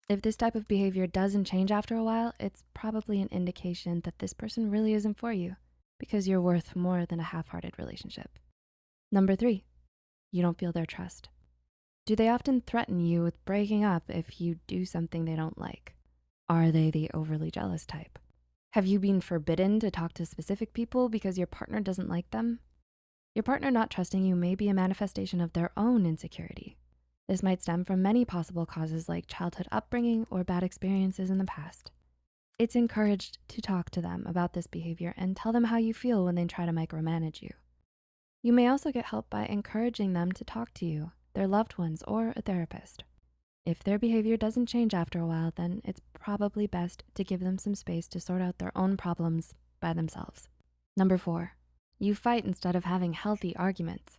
If this type of behavior doesn't change after a while, it's probably an indication that this person really isn't for you because you're worth more than a half-hearted relationship. Number 3, you don't feel their trust. Do they often threaten you with breaking up if you do something they don't like? Are they the overly jealous type? Have you been forbidden to talk to specific people because your partner doesn't like them? Your partner not trusting you may be a manifestation of their own insecurity. This might stem from many possible causes like childhood upbringing or bad experiences in the past. It's encouraged to talk to them about this behavior and tell them how you feel when they try to micromanage you. You may also get help by encouraging them to talk to you, their loved ones, or a therapist. If their behavior doesn't change after a while, then it's probably best to give them some space to sort out their own problems by themselves. Number 4, you fight instead of having healthy arguments.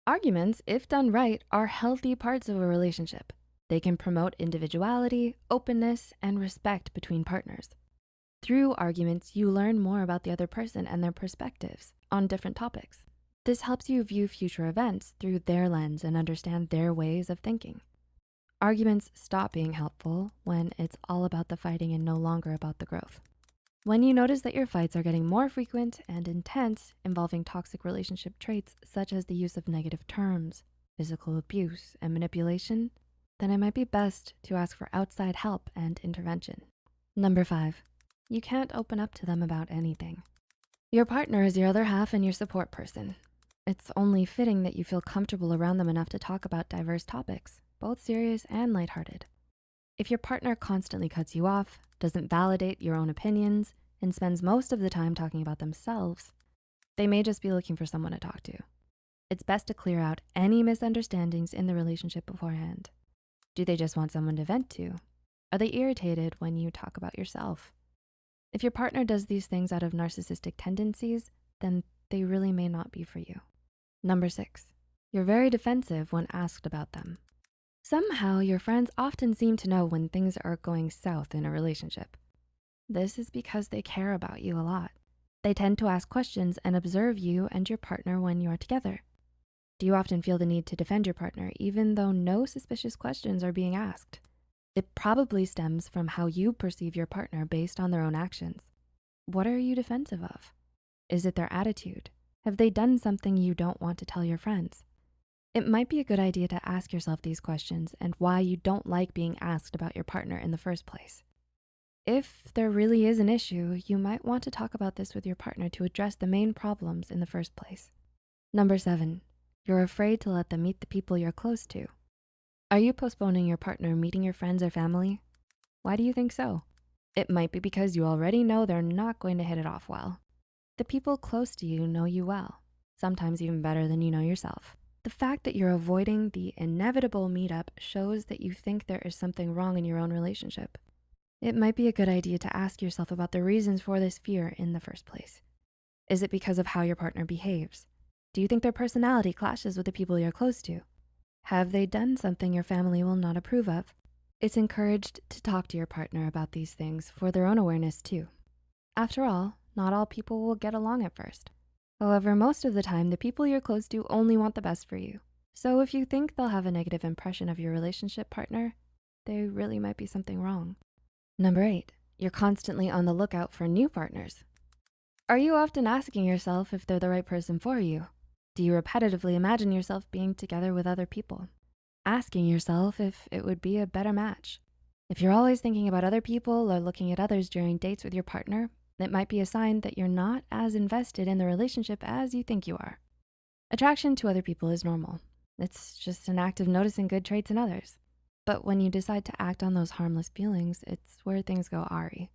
Arguments, if done right, are healthy parts of a relationship. They can promote individuality, openness, and respect between partners. Through arguments, you learn more about the other person and their perspectives on different topics. This helps you view future events through their lens and understand their ways of thinking. Arguments stop being helpful when it's all about the fighting and no longer about the growth. When you notice that your fights are getting more frequent and intense, involving toxic relationship traits such as the use of negative terms, physical abuse, and manipulation, then it might be best to ask for outside help and intervention. Number 5, you can't open up to them about anything. Your partner is your other half and your support person. It's only fitting that you feel comfortable around them enough to talk about diverse topics, both serious and lighthearted. If your partner constantly cuts you off, doesn't validate your own opinions, and spends most of the time talking about themselves, they may just be looking for someone to talk to. It's best to clear out any misunderstandings in the relationship beforehand. Do they just want someone to vent to? Are they irritated when you talk about yourself? If your partner does these things out of narcissistic tendencies, then they really may not be for you. Number 6, you're very defensive when asked about them. Somehow, your friends often seem to know when things are going south in a relationship. This is because they care about you a lot. They tend to ask questions and observe you and your partner when you are together. Do you often feel the need to defend your partner even though no suspicious questions are being asked? It probably stems from how you perceive your partner based on their own actions. What are you defensive of? Is it their attitude? Have they done something you don't want to tell your friends? It might be a good idea to ask yourself these questions and why you don't like being asked about your partner in the first place. If there really is an issue, you might want to talk about this with your partner to address the main problems in the first place. Number 7, you're afraid to let them meet the people you're close to. Are you postponing your partner meeting your friends or family? Why do you think so? It might be because you already know they're not going to hit it off well. The people close to you know you well, sometimes even better than you know yourself. The fact that you're avoiding the inevitable meetup shows that you think there is something wrong in your own relationship. It might be a good idea to ask yourself about the reasons for this fear in the first place. Is it because of how your partner behaves? Do you think their personality clashes with the people you're close to? Have they done something your family will not approve of? It's encouraged to talk to your partner about these things for their own awareness too. After all, not all people will get along at first. However, most of the time, the people you're close to only want the best for you. So if you think they'll have a negative impression of your relationship partner, there really might be something wrong. Number 8, you're constantly on the lookout for new partners. Are you often asking yourself if they're the right person for you? Do you repetitively imagine yourself being together with other people? Asking yourself if it would be a better match. If you're always thinking about other people or looking at others during dates with your partner, it might be a sign that you're not as invested in the relationship as you think you are. Attraction to other people is normal. It's just an act of noticing good traits in others. But when you decide to act on those harmless feelings, it's where things go awry.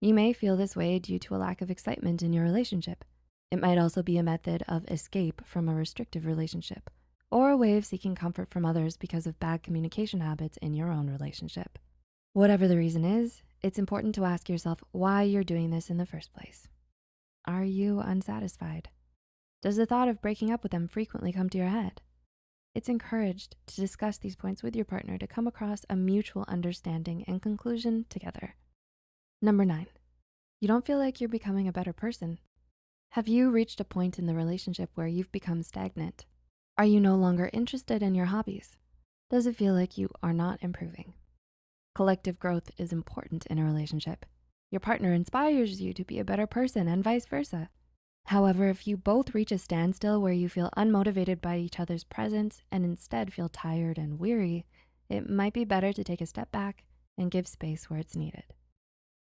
You may feel this way due to a lack of excitement in your relationship. It might also be a method of escape from a restrictive relationship, or a way of seeking comfort from others because of bad communication habits in your own relationship. Whatever the reason is, it's important to ask yourself why you're doing this in the first place. Are you unsatisfied? Does the thought of breaking up with them frequently come to your head? It's encouraged to discuss these points with your partner to come across a mutual understanding and conclusion together. Number 9, you don't feel like you're becoming a better person. Have you reached a point in the relationship where you've become stagnant? Are you no longer interested in your hobbies? Does it feel like you are not improving? Collective growth is important in a relationship. Your partner inspires you to be a better person and vice versa. However, if you both reach a standstill where you feel unmotivated by each other's presence and instead feel tired and weary, it might be better to take a step back and give space where it's needed.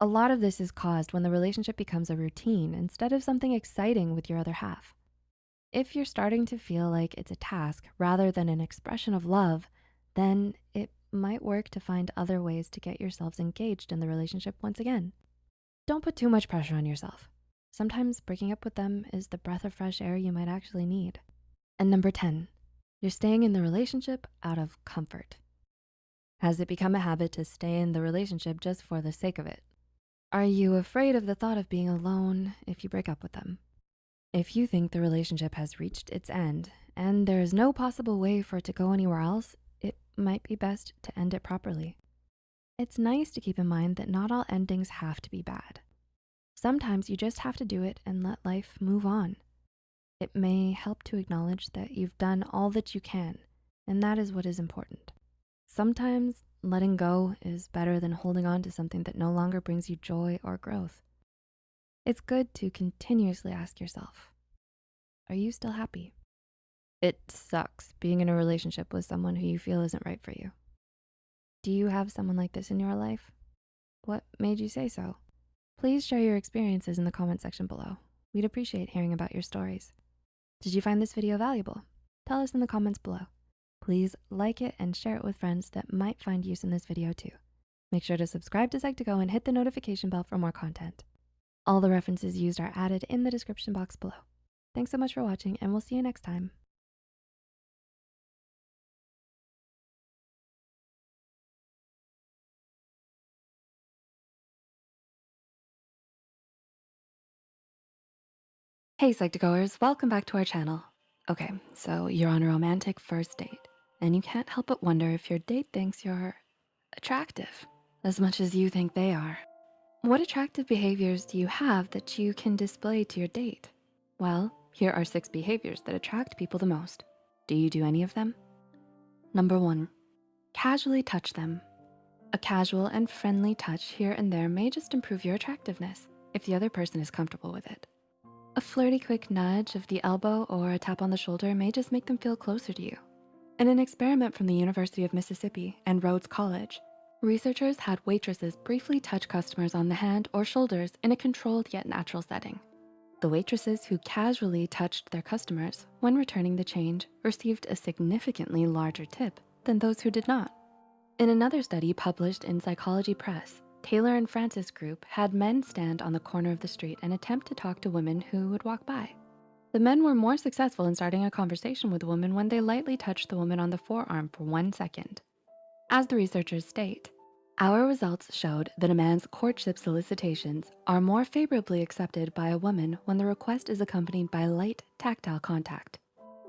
A lot of this is caused when the relationship becomes a routine instead of something exciting with your other half. If you're starting to feel like it's a task rather than an expression of love, then it might work to find other ways to get yourselves engaged in the relationship once again. Don't put too much pressure on yourself. Sometimes breaking up with them is the breath of fresh air you might actually need. And number 10, you're staying in the relationship out of comfort. Has it become a habit to stay in the relationship just for the sake of it? Are you afraid of the thought of being alone if you break up with them? If you think the relationship has reached its end and there is no possible way for it to go anywhere else, it might be best to end it properly. It's nice to keep in mind that not all endings have to be bad. Sometimes you just have to do it and let life move on. It may help to acknowledge that you've done all that you can, and that is what is important. Sometimes letting go is better than holding on to something that no longer brings you joy or growth. It's good to continuously ask yourself, are you still happy? It sucks being in a relationship with someone who you feel isn't right for you. Do you have someone like this in your life? What made you say so? Please share your experiences in the comment section below. We'd appreciate hearing about your stories. Did you find this video valuable? Tell us in the comments below. Please like it and share it with friends that might find use in this video too. Make sure to subscribe to Psych2Go and hit the notification bell for more content. All the references used are added in the description box below. Thanks so much for watching, and we'll see you next time. Hey Psych2Goers, welcome back to our channel. Okay, so you're on a romantic first date, and you can't help but wonder if your date thinks you're attractive as much as you think they are. What attractive behaviors do you have that you can display to your date? Well, here are 6 behaviors that attract people the most. Do you do any of them? Number 1, casually touch them. A casual and friendly touch here and there may just improve your attractiveness if the other person is comfortable with it. A flirty quick nudge of the elbow or a tap on the shoulder may just make them feel closer to you. In an experiment from the University of Mississippi and Rhodes College, researchers had waitresses briefly touch customers on the hand or shoulders in a controlled yet natural setting. The waitresses who casually touched their customers when returning the change received a significantly larger tip than those who did not. In another study published in Psychology Press, Taylor and Francis group had men stand on the corner of the street and attempt to talk to women who would walk by. The men were more successful in starting a conversation with a woman when they lightly touched the woman on the forearm for 1 second. As the researchers state, our results showed that a man's courtship solicitations are more favorably accepted by a woman when the request is accompanied by light tactile contact.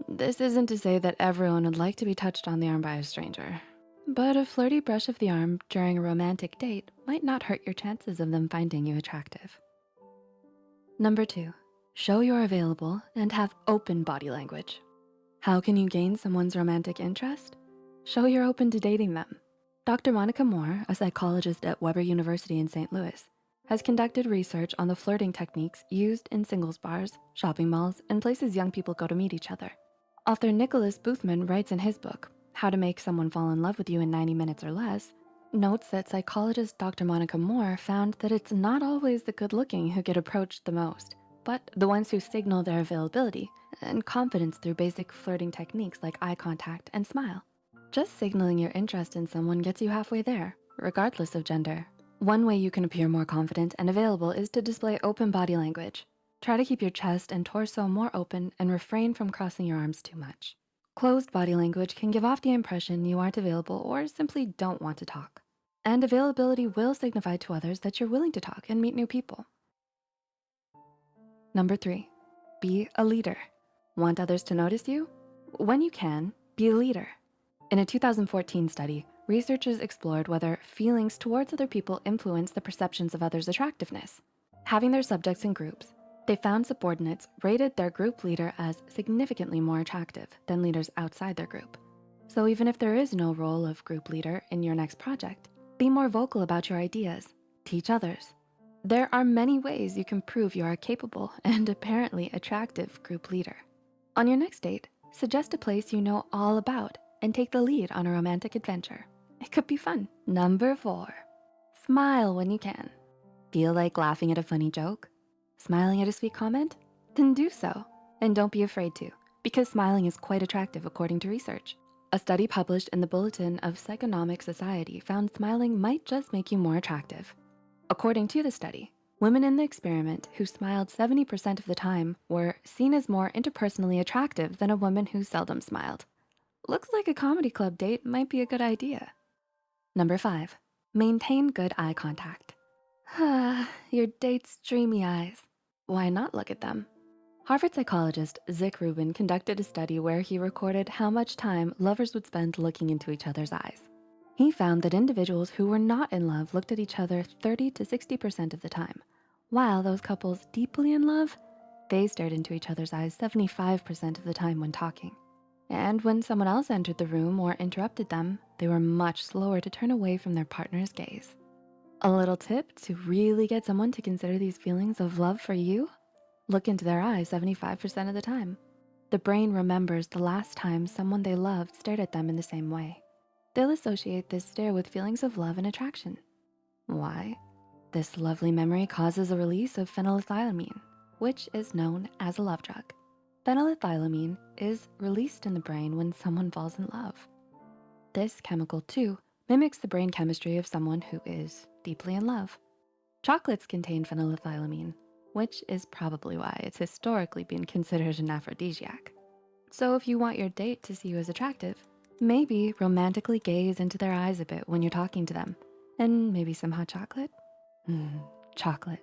This isn't to say that everyone would like to be touched on the arm by a stranger, but a flirty brush of the arm during a romantic date might not hurt your chances of them finding you attractive. Number 2, show you're available and have open body language. How can you gain someone's romantic interest? Show you're open to dating them. Dr. Monica Moore, a psychologist at Weber University in St. Louis, has conducted research on the flirting techniques used in singles bars, shopping malls, and places young people go to meet each other. Author Nicholas Boothman writes in his book, How to Make Someone Fall in Love with You in 90 Minutes or Less, notes that psychologist Dr. Monica Moore found that it's not always the good-looking who get approached the most, but the ones who signal their availability and confidence through basic flirting techniques like eye contact and smile. Just signaling your interest in someone gets you halfway there, regardless of gender. One way you can appear more confident and available is to display open body language. Try to keep your chest and torso more open and refrain from crossing your arms too much. Closed body language can give off the impression you aren't available or simply don't want to talk. And availability will signify to others that you're willing to talk and meet new people. Number 3, be a leader. Want others to notice you? When you can, be a leader. In a 2014 study, researchers explored whether feelings towards other people influence the perceptions of others' attractiveness. Having their subjects in groups, they found subordinates rated their group leader as significantly more attractive than leaders outside their group. So even if there is no role of group leader in your next project, be more vocal about your ideas, teach others. There are many ways you can prove you are a capable and apparently attractive group leader. On your next date, suggest a place you know all about and take the lead on a romantic adventure. It could be fun. Number 4, smile when you can. Feel like laughing at a funny joke? Smiling at a sweet comment? Then do so, and don't be afraid to, because smiling is quite attractive according to research. A study published in the Bulletin of Psychonomic Society found smiling might just make you more attractive. According to the study, women in the experiment who smiled 70% of the time were seen as more interpersonally attractive than a woman who seldom smiled. Looks like a comedy club date might be a good idea. Number 5, maintain good eye contact. Your date's dreamy eyes. Why not look at them? Harvard psychologist Zick Rubin conducted a study where he recorded how much time lovers would spend looking into each other's eyes. He found that individuals who were not in love looked at each other 30 to 60% of the time, while those couples deeply in love, they stared into each other's eyes 75% of the time when talking. And when someone else entered the room or interrupted them, they were much slower to turn away from their partner's gaze. A little tip to really get someone to consider these feelings of love for you? Look into their eyes 75% of the time. The brain remembers the last time someone they loved stared at them in the same way. They'll associate this stare with feelings of love and attraction. Why? This lovely memory causes a release of phenylethylamine, which is known as a love drug. Phenylethylamine is released in the brain when someone falls in love. This chemical too mimics the brain chemistry of someone who is deeply in love. Chocolates contain phenylethylamine, which is probably why it's historically been considered an aphrodisiac. So if you want your date to see you as attractive, maybe romantically gaze into their eyes a bit when you're talking to them, and maybe some hot chocolate. Chocolate.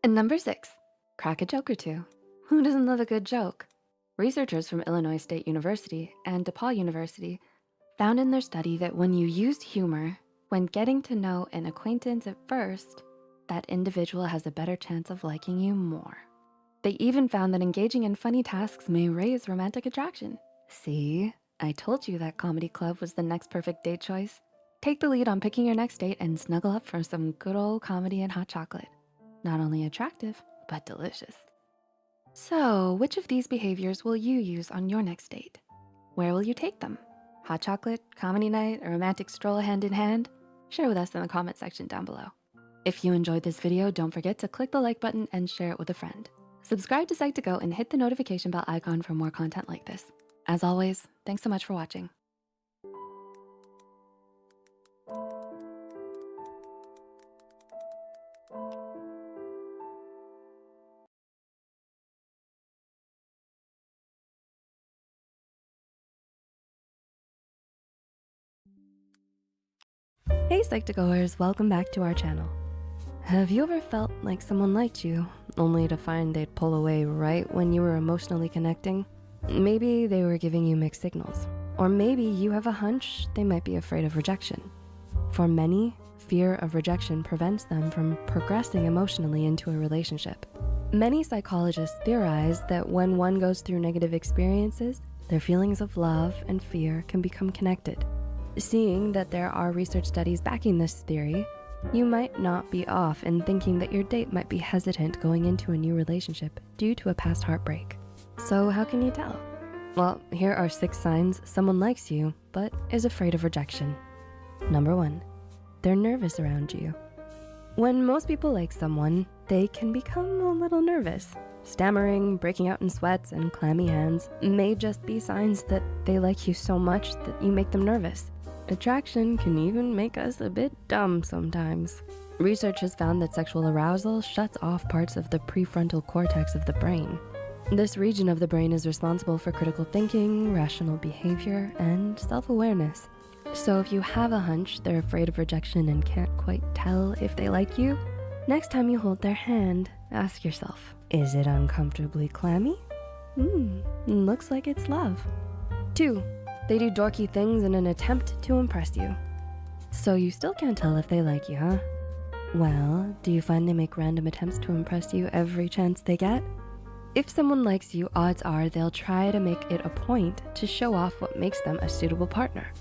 And number 6, crack a joke or two. Who doesn't love a good joke? Researchers from Illinois State University and DePaul University found in their study that when you used humor, when getting to know an acquaintance at first, that individual has a better chance of liking you more. They even found that engaging in funny tasks may raise romantic attraction. See, I told you that comedy club was the next perfect date choice. Take the lead on picking your next date and snuggle up for some good old comedy and hot chocolate. Not only attractive, but delicious. So, which of these behaviors will you use on your next date? Where will you take them? Hot chocolate, comedy night, a romantic stroll hand in hand? Share with us in the comment section down below. If you enjoyed this video, don't forget to click the like button and share it with a friend. Subscribe to Psych2Go and hit the notification bell icon for more content like this. As always, thanks so much for watching. Hey Psych2Goers, welcome back to our channel. Have you ever felt like someone liked you, only to find they'd pull away right when you were emotionally connecting? Maybe they were giving you mixed signals, or maybe you have a hunch they might be afraid of rejection. For many, fear of rejection prevents them from progressing emotionally into a relationship. Many psychologists theorize that when one goes through negative experiences, their feelings of love and fear can become connected. Seeing that there are research studies backing this theory, you might not be off in thinking that your date might be hesitant going into a new relationship due to a past heartbreak. So how can you tell? Well, here are 6 signs someone likes you, but is afraid of rejection. Number 1, they're nervous around you. When most people like someone, they can become a little nervous. Stammering, breaking out in sweats, and clammy hands may just be signs that they like you so much that you make them nervous. Attraction can even make us a bit dumb sometimes. Research has found that sexual arousal shuts off parts of the prefrontal cortex of the brain. This region of the brain is responsible for critical thinking, rational behavior, and self-awareness. So if you have a hunch they're afraid of rejection and can't quite tell if they like you, next time you hold their hand, ask yourself, is it uncomfortably clammy? Looks like it's love. 2, they do dorky things in an attempt to impress you. So you still can't tell if they like you, huh? Well, do you find they make random attempts to impress you every chance they get? If someone likes you, odds are they'll try to make it a point to show off what makes them a suitable partner.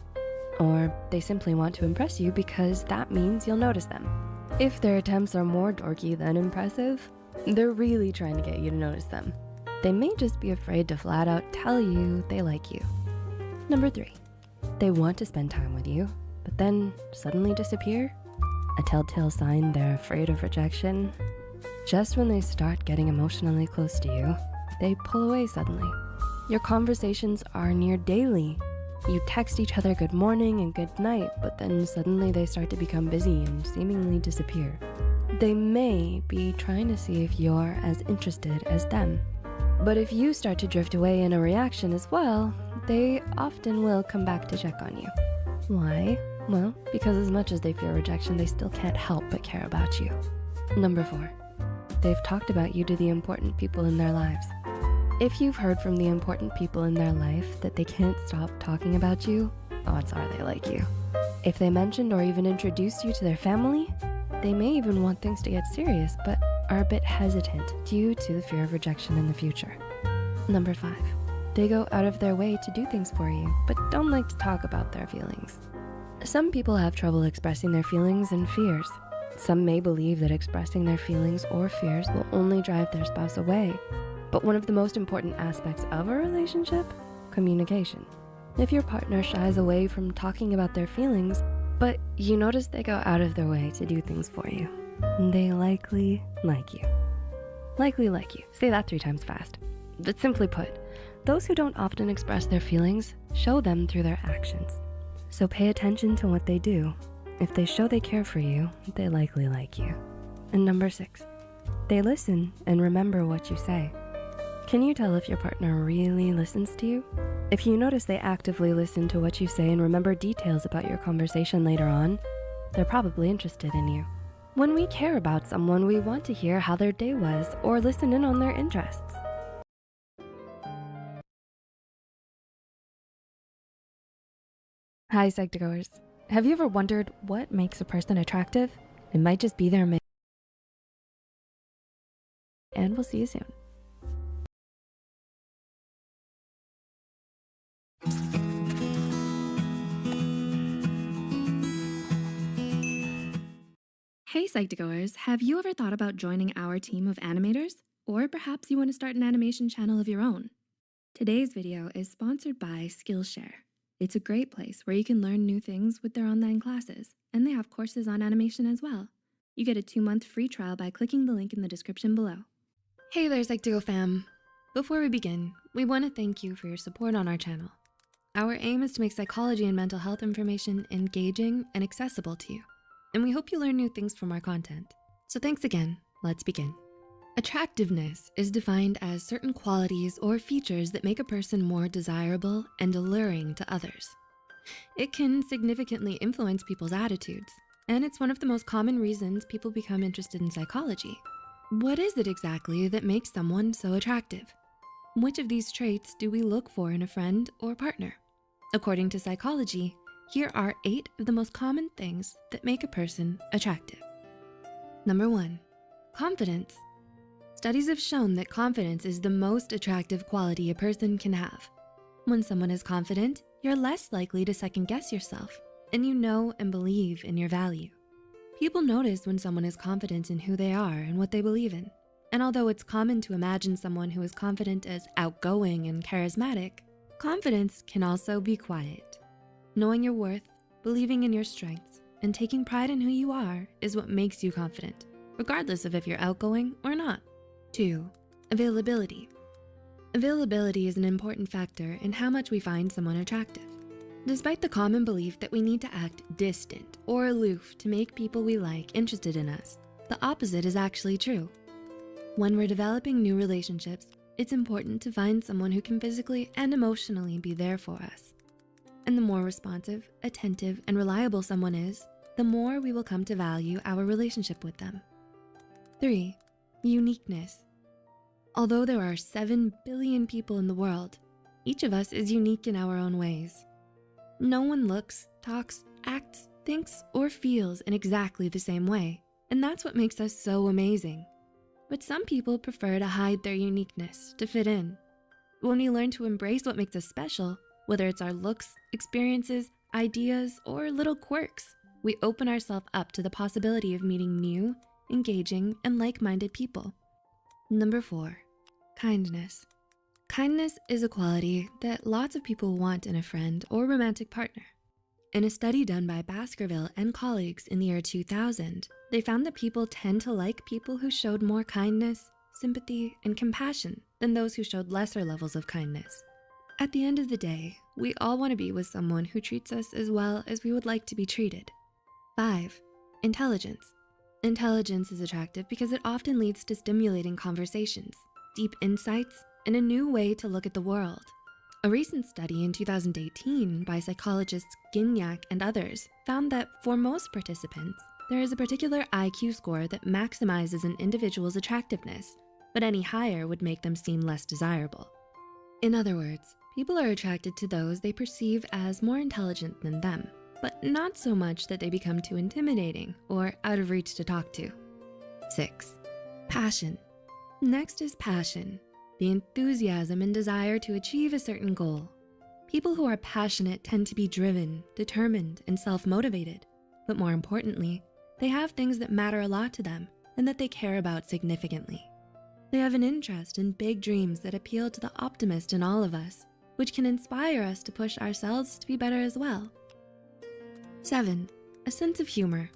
Or they simply want to impress you because that means you'll notice them. If their attempts are more dorky than impressive, they're really trying to get you to notice them. They may just be afraid to flat out tell you they like you. Number 3, they want to spend time with you, but then suddenly disappear. A telltale sign they're afraid of rejection. Just when they start getting emotionally close to you, they pull away suddenly. Your conversations are near daily. You text each other good morning and good night, but then suddenly they start to become busy and seemingly disappear. They may be trying to see if you're as interested as them. But if you start to drift away in a reaction as well, they often will come back to check on you. Why? Well, because as much as they fear rejection, they still can't help but care about you. Number 4, they've talked about you to the important people in their lives. If you've heard from the important people in their life that they can't stop talking about you, odds are they like you. If they mentioned or even introduced you to their family, they may even want things to get serious, but are a bit hesitant due to the fear of rejection in the future. Number 5, they go out of their way to do things for you, but don't like to talk about their feelings. Some people have trouble expressing their feelings and fears. Some may believe that expressing their feelings or fears will only drive their spouse away. But one of the most important aspects of a relationship, communication. If your partner shies away from talking about their feelings, but you notice they go out of their way to do things for you, they likely like you. Likely like you. Say that 3 times fast. But simply put, those who don't often express their feelings show them through their actions. So pay attention to what they do. If they show they care for you, they likely like you. And number 6, they listen and remember what you say. Can you tell if your partner really listens to you? If you notice they actively listen to what you say and remember details about your conversation later on, they're probably interested in you. When we care about someone, we want to hear how their day was or listen in on their interests. Hi, Psych2Goers. Have you ever wondered what makes a person attractive? It might just be their man. And we'll see you soon. Hey Psych2Goers, have you ever thought about joining our team of animators? Or perhaps you want to start an animation channel of your own? Today's video is sponsored by Skillshare. It's a great place where you can learn new things with their online classes, and they have courses on animation as well. You get a 2-month free trial by clicking the link in the description below. Hey there Psych2Go fam. Before we begin, we want to thank you for your support on our channel. Our aim is to make psychology and mental health information engaging and accessible to you. And we hope you learn new things from our content. So thanks again, let's begin. Attractiveness is defined as certain qualities or features that make a person more desirable and alluring to others. It can significantly influence people's attitudes, and it's one of the most common reasons people become interested in psychology. What is it exactly that makes someone so attractive? Which of these traits do we look for in a friend or partner? According to psychology, here are 8 of the most common things that make a person attractive. Number 1, confidence. Studies have shown that confidence is the most attractive quality a person can have. When someone is confident, you're less likely to second guess yourself, and you know and believe in your value. People notice when someone is confident in who they are and what they believe in. And although it's common to imagine someone who is confident as outgoing and charismatic, confidence can also be quiet. Knowing your worth, believing in your strengths, and taking pride in who you are is what makes you confident, regardless of if you're outgoing or not. 2, availability. Availability is an important factor in how much we find someone attractive. Despite the common belief that we need to act distant or aloof to make people we like interested in us, the opposite is actually true. When we're developing new relationships, it's important to find someone who can physically and emotionally be there for us. And the more responsive, attentive, and reliable someone is, the more we will come to value our relationship with them. 3, uniqueness. Although there are 7 billion people in the world, each of us is unique in our own ways. No one looks, talks, acts, thinks, or feels in exactly the same way, and that's what makes us so amazing. But some people prefer to hide their uniqueness to fit in. When we learn to embrace what makes us special, whether it's our looks, experiences, ideas, or little quirks, we open ourselves up to the possibility of meeting new, engaging, and like-minded people. Number 4, kindness. Kindness is a quality that lots of people want in a friend or romantic partner. In a study done by Baskerville and colleagues in the year 2000, they found that people tend to like people who showed more kindness, sympathy, and compassion than those who showed lesser levels of kindness. At the end of the day, we all want to be with someone who treats us as well as we would like to be treated. 5, intelligence. Intelligence is attractive because it often leads to stimulating conversations, deep insights, and a new way to look at the world. A recent study in 2018 by psychologists Gignac and others found that for most participants, there is a particular IQ score that maximizes an individual's attractiveness, but any higher would make them seem less desirable. In other words, people are attracted to those they perceive as more intelligent than them, but not so much that they become too intimidating or out of reach to talk to. 6, passion. Next is passion. The enthusiasm and desire to achieve a certain goal. People who are passionate tend to be driven, determined, and self-motivated. But more importantly, they have things that matter a lot to them and that they care about significantly. They have an interest in big dreams that appeal to the optimist in all of us, which can inspire us to push ourselves to be better as well. 7, a sense of humor.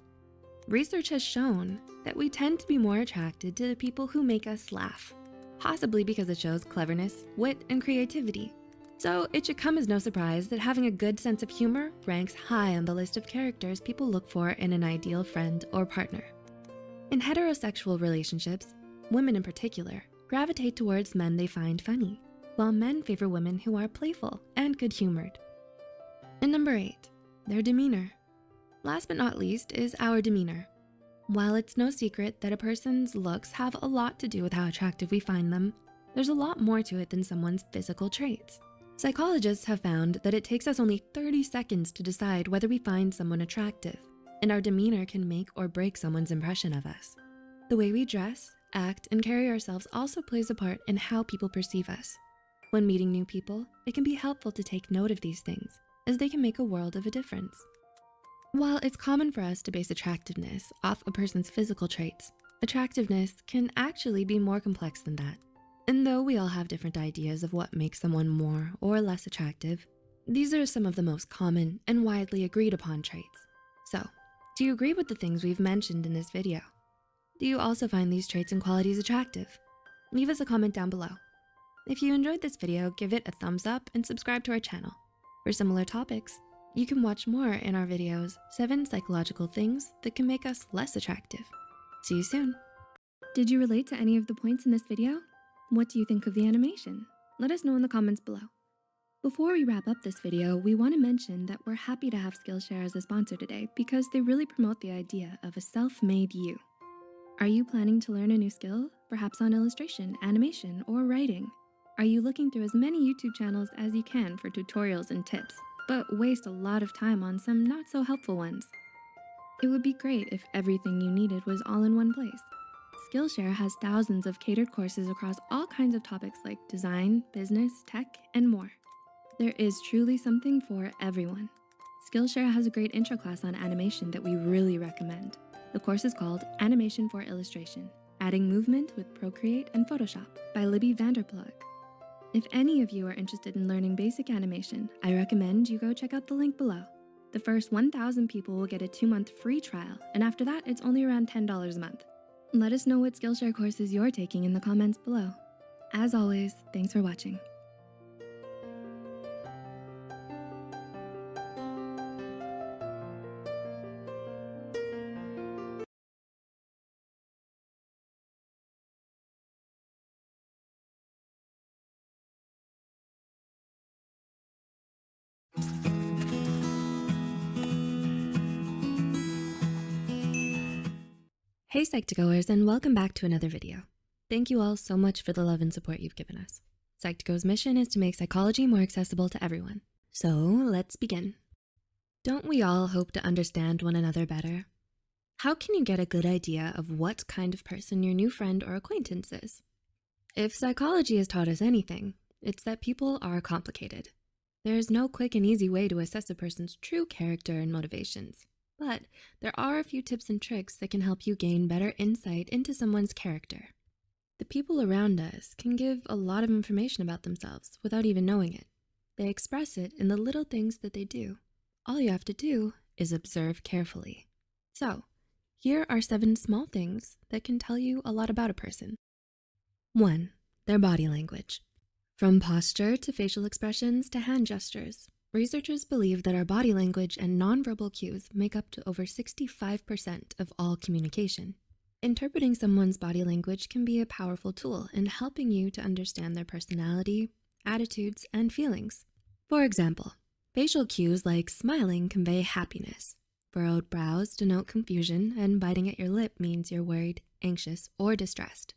Research has shown that we tend to be more attracted to the people who make us laugh, possibly because it shows cleverness, wit, and creativity. So it should come as no surprise that having a good sense of humor ranks high on the list of characters people look for in an ideal friend or partner. In heterosexual relationships, women in particular gravitate towards men they find funny, while men favor women who are playful and good-humored. And number 8, their demeanor. Last but not least is our demeanor. While it's no secret that a person's looks have a lot to do with how attractive we find them, there's a lot more to it than someone's physical traits. Psychologists have found that it takes us only 30 seconds to decide whether we find someone attractive, and our demeanor can make or break someone's impression of us. The way we dress, act, and carry ourselves also plays a part in how people perceive us. When meeting new people, it can be helpful to take note of these things, as they can make a world of a difference. While it's common for us to base attractiveness off a person's physical traits, attractiveness can actually be more complex than that. And though we all have different ideas of what makes someone more or less attractive, these are some of the most common and widely agreed upon traits. So, do you agree with the things we've mentioned in this video? Do you also find these traits and qualities attractive? Leave us a comment down below. If you enjoyed this video, give it a thumbs up and subscribe to our channel. For similar topics, you can watch more in our videos, 7 psychological things that can make us less attractive. See you soon. Did you relate to any of the points in this video? What do you think of the animation? Let us know in the comments below. Before we wrap up this video, we want to mention that we're happy to have Skillshare as a sponsor today because they really promote the idea of a self-made you. Are you planning to learn a new skill? Perhaps on illustration, animation, or writing? Are you looking through as many YouTube channels as you can for tutorials and tips, but waste a lot of time on some not so helpful ones? It would be great if everything you needed was all in one place. Skillshare has thousands of catered courses across all kinds of topics like design, business, tech, and more. There is truly something for everyone. Skillshare has a great intro class on animation that we really recommend. The course is called Animation for Illustration, Adding Movement with Procreate and Photoshop by Libby Vanderplug. If any of you are interested in learning basic animation, I recommend you go check out the link below. The first 1,000 people will get a 2-month free trial, and after that, it's only around $10 a month. Let us know what Skillshare courses you're taking in the comments below. As always, thanks for watching. Hey Psych2Goers, and welcome back to another video. Thank you all so much for the love and support you've given us. Psych2Go's mission is to make psychology more accessible to everyone. So let's begin. Don't we all hope to understand one another better? How can you get a good idea of what kind of person your new friend or acquaintance is? If psychology has taught us anything, it's that people are complicated. There's no quick and easy way to assess a person's true character and motivations. But there are a few tips and tricks that can help you gain better insight into someone's character. The people around us can give a lot of information about themselves without even knowing it. They express it in the little things that they do. All you have to do is observe carefully. So, here are 7 small things that can tell you a lot about a person. 1. Their body language. From posture to facial expressions to hand gestures, researchers believe that our body language and nonverbal cues make up to over 65% of all communication. Interpreting someone's body language can be a powerful tool in helping you to understand their personality, attitudes, and feelings. For example, facial cues like smiling convey happiness. Furrowed brows denote confusion, and biting at your lip means you're worried, anxious, or distressed.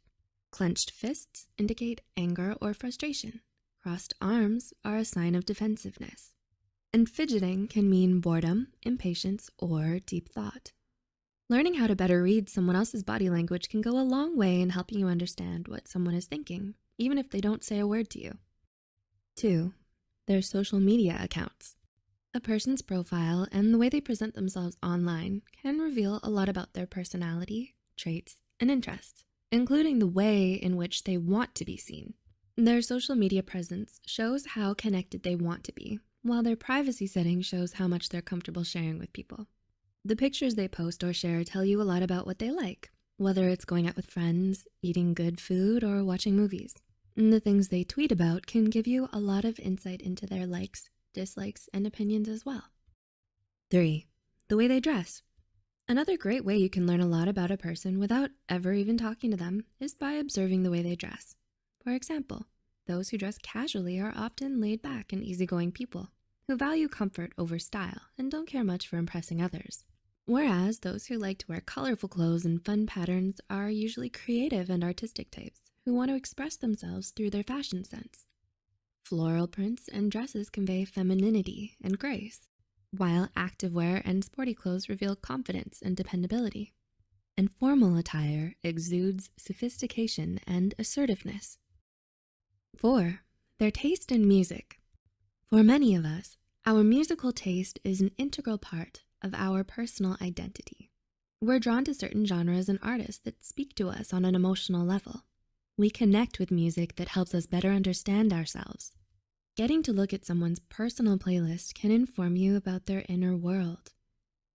Clenched fists indicate anger or frustration. Crossed arms are a sign of defensiveness. And fidgeting can mean boredom, impatience, or deep thought. Learning how to better read someone else's body language can go a long way in helping you understand what someone is thinking, even if they don't say a word to you. 2. Their social media accounts. A person's profile and the way they present themselves online can reveal a lot about their personality, traits, and interests, including the way in which they want to be seen. Their social media presence shows how connected they want to be, while their privacy setting shows how much they're comfortable sharing with people. The pictures they post or share tell you a lot about what they like, whether it's going out with friends, eating good food, or watching movies. And the things they tweet about can give you a lot of insight into their likes, dislikes, and opinions as well. 3. The way they dress. Another great way you can learn a lot about a person without ever even talking to them is by observing the way they dress. For example, those who dress casually are often laid back and easygoing people who value comfort over style and don't care much for impressing others. Whereas those who like to wear colorful clothes and fun patterns are usually creative and artistic types who want to express themselves through their fashion sense. Floral prints and dresses convey femininity and grace, while activewear and sporty clothes reveal confidence and dependability. And formal attire exudes sophistication and assertiveness. 4. Their taste in music. For many of us, our musical taste is an integral part of our personal identity. We're drawn to certain genres and artists that speak to us on an emotional level. We connect with music that helps us better understand ourselves. Getting to look at someone's personal playlist can inform you about their inner world.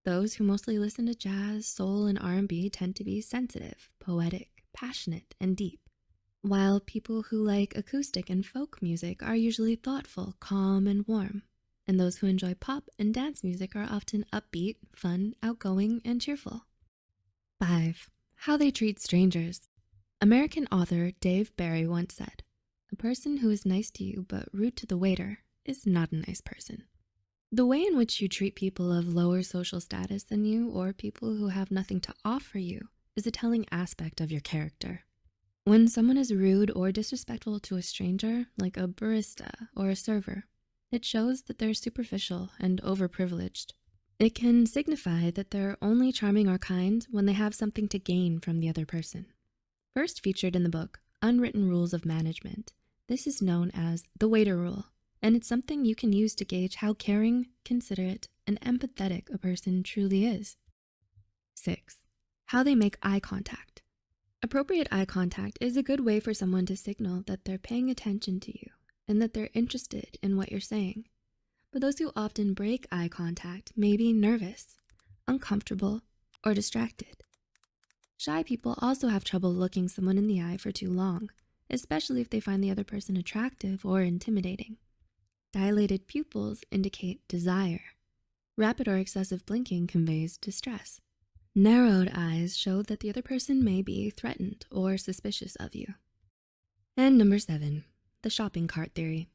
Those who mostly listen to jazz, soul, and R&B tend to be sensitive, poetic, passionate, and deep, while people who like acoustic and folk music are usually thoughtful, calm, and warm. And those who enjoy pop and dance music are often upbeat, fun, outgoing, and cheerful. 5. How they treat strangers. American author Dave Barry once said, "A person who is nice to you but rude to the waiter is not a nice person." The way in which you treat people of lower social status than you or people who have nothing to offer you is a telling aspect of your character. When someone is rude or disrespectful to a stranger, like a barista or a server, it shows that they're superficial and overprivileged. It can signify that they're only charming or kind when they have something to gain from the other person. First featured in the book, Unwritten Rules of Management, this is known as the waiter rule, and it's something you can use to gauge how caring, considerate, and empathetic a person truly is. 6. How they make eye contact. Appropriate eye contact is a good way for someone to signal that they're paying attention to you and that they're interested in what you're saying. But those who often break eye contact may be nervous, uncomfortable, or distracted. Shy people also have trouble looking someone in the eye for too long, especially if they find the other person attractive or intimidating. Dilated pupils indicate desire. Rapid or excessive blinking conveys distress. Narrowed eyes show that the other person may be threatened or suspicious of you. And number 7, the shopping cart theory.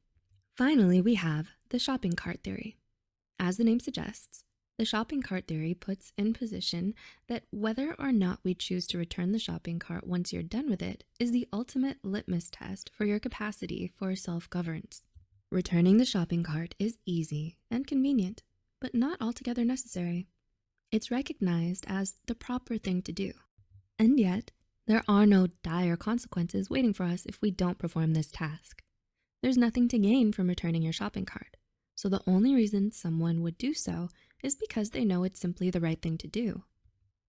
Finally, we have the shopping cart theory. As the name suggests, the shopping cart theory puts in position that whether or not we choose to return the shopping cart once you're done with it is the ultimate litmus test for your capacity for self-governance. Returning the shopping cart is easy and convenient, but not altogether necessary. It's recognized as the proper thing to do. And yet, there are no dire consequences waiting for us if we don't perform this task. There's nothing to gain from returning your shopping cart, so the only reason someone would do so is because they know it's simply the right thing to do.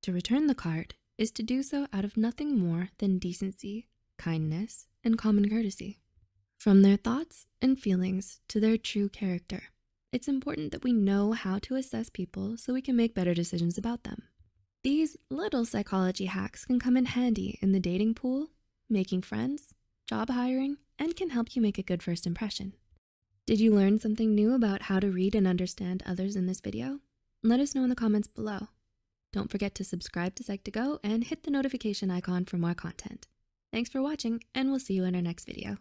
To return the cart is to do so out of nothing more than decency, kindness, and common courtesy. From their thoughts and feelings to their true character, it's important that we know how to assess people so we can make better decisions about them. These little psychology hacks can come in handy in the dating pool, making friends, job hiring, and can help you make a good first impression. Did you learn something new about how to read and understand others in this video? Let us know in the comments below. Don't forget to subscribe to Psych2Go and hit the notification icon for more content. Thanks for watching, and we'll see you in our next video.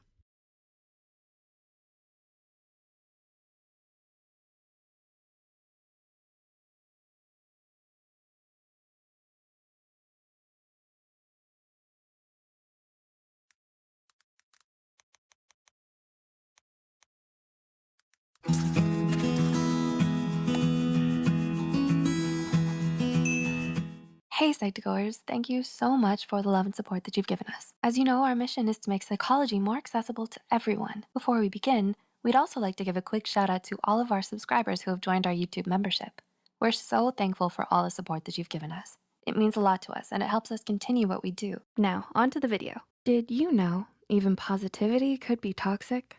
Hey Psych2Goers, thank you so much for the love and support that you've given us. As you know, our mission is to make psychology more accessible to everyone. Before we begin, we'd also like to give a quick shout out to all of our subscribers who have joined our YouTube membership. We're so thankful for all the support that you've given us. It means a lot to us and it helps us continue what we do. Now, on to the video. Did you know even positivity could be toxic?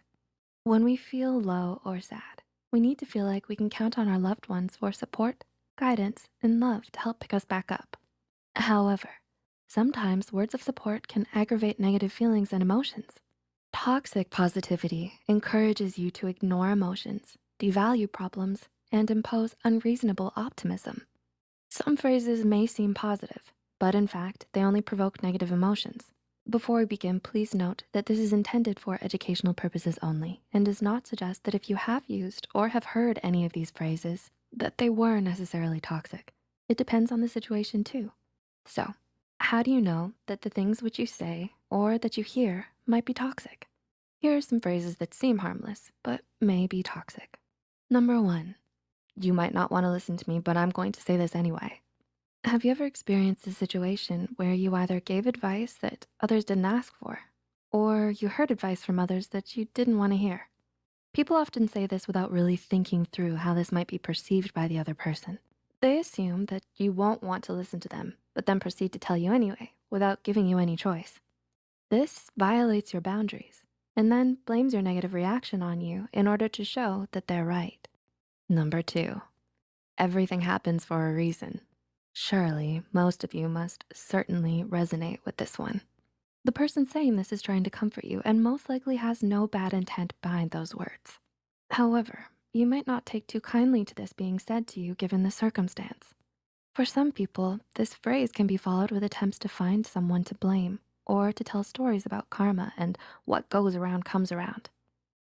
When we feel low or sad, we need to feel like we can count on our loved ones for support, guidance, and love to help pick us back up. However, sometimes words of support can aggravate negative feelings and emotions. Toxic positivity encourages you to ignore emotions, devalue problems, and impose unreasonable optimism. Some phrases may seem positive, but in fact, they only provoke negative emotions. Before we begin, please note that this is intended for educational purposes only and does not suggest that if you have used or have heard any of these phrases, that they were necessarily toxic. It depends on the situation too. So, how do you know that the things which you say or that you hear might be toxic? Here are some phrases that seem harmless, but may be toxic. Number 1, you might not wanna listen to me, but I'm going to say this anyway. Have you ever experienced a situation where you either gave advice that others didn't ask for, or you heard advice from others that you didn't wanna hear? People often say this without really thinking through how this might be perceived by the other person. They assume that you won't want to listen to them, but then proceed to tell you anyway, without giving you any choice. This violates your boundaries, and then blames your negative reaction on you in order to show that they're right. Number 2, everything happens for a reason. Surely, most of you must certainly resonate with this one. The person saying this is trying to comfort you and most likely has no bad intent behind those words. However, you might not take too kindly to this being said to you given the circumstance. For some people, this phrase can be followed with attempts to find someone to blame or to tell stories about karma and what goes around comes around.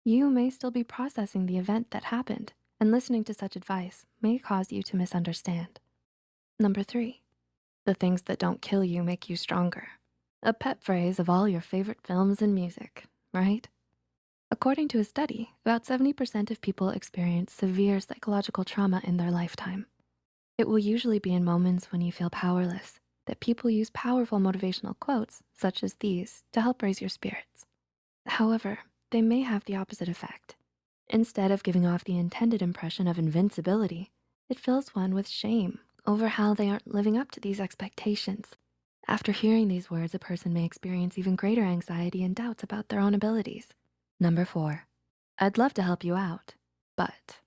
You may still be processing the event that happened, and listening to such advice may cause you to misunderstand. Number 3, the things that don't kill you make you stronger. A pet phrase of all your favorite films and music, right? According to a study, about 70% of people experience severe psychological trauma in their lifetime. It will usually be in moments when you feel powerless that people use powerful motivational quotes, such as these, to help raise your spirits. However, they may have the opposite effect. Instead of giving off the intended impression of invincibility, it fills one with shame over how they aren't living up to these expectations. After hearing these words, a person may experience even greater anxiety and doubts about their own abilities. Number 4, I'd love to help you out, but.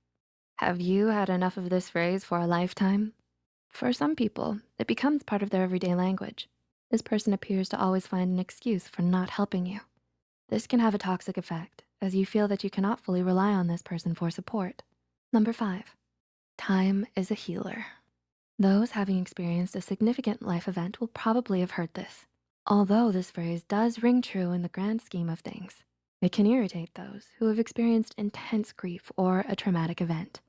Have you had enough of this phrase for a lifetime? For some people, it becomes part of their everyday language. This person appears to always find an excuse for not helping you. This can have a toxic effect, as you feel that you cannot fully rely on this person for support. Number 5, time is a healer. Those having experienced a significant life event will probably have heard this. Although this phrase does ring true in the grand scheme of things, it can irritate those who have experienced intense grief or a traumatic event.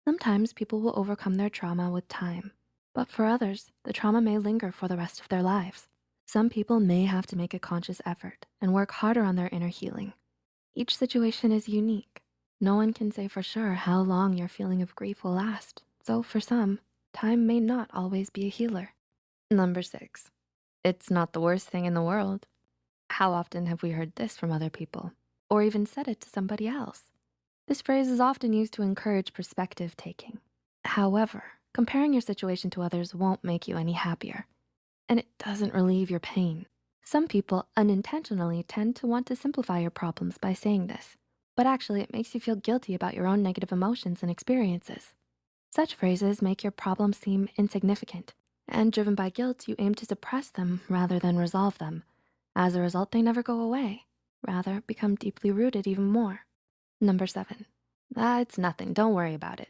Sometimes people will overcome their trauma with time, but for others, the trauma may linger for the rest of their lives. Some people may have to make a conscious effort and work harder on their inner healing. Each situation is unique. No one can say for sure how long your feeling of grief will last, so for some, time may not always be a healer. Number 6, it's not the worst thing in the world. How often have we heard this from other people, or even said it to somebody else? This phrase is often used to encourage perspective taking. However, comparing your situation to others won't make you any happier, and it doesn't relieve your pain. Some people unintentionally tend to want to simplify your problems by saying this, but actually it makes you feel guilty about your own negative emotions and experiences. Such phrases make your problems seem insignificant, and driven by guilt, you aim to suppress them rather than resolve them. As a result, they never go away, rather become deeply rooted even more. Number 7, it's nothing, don't worry about it.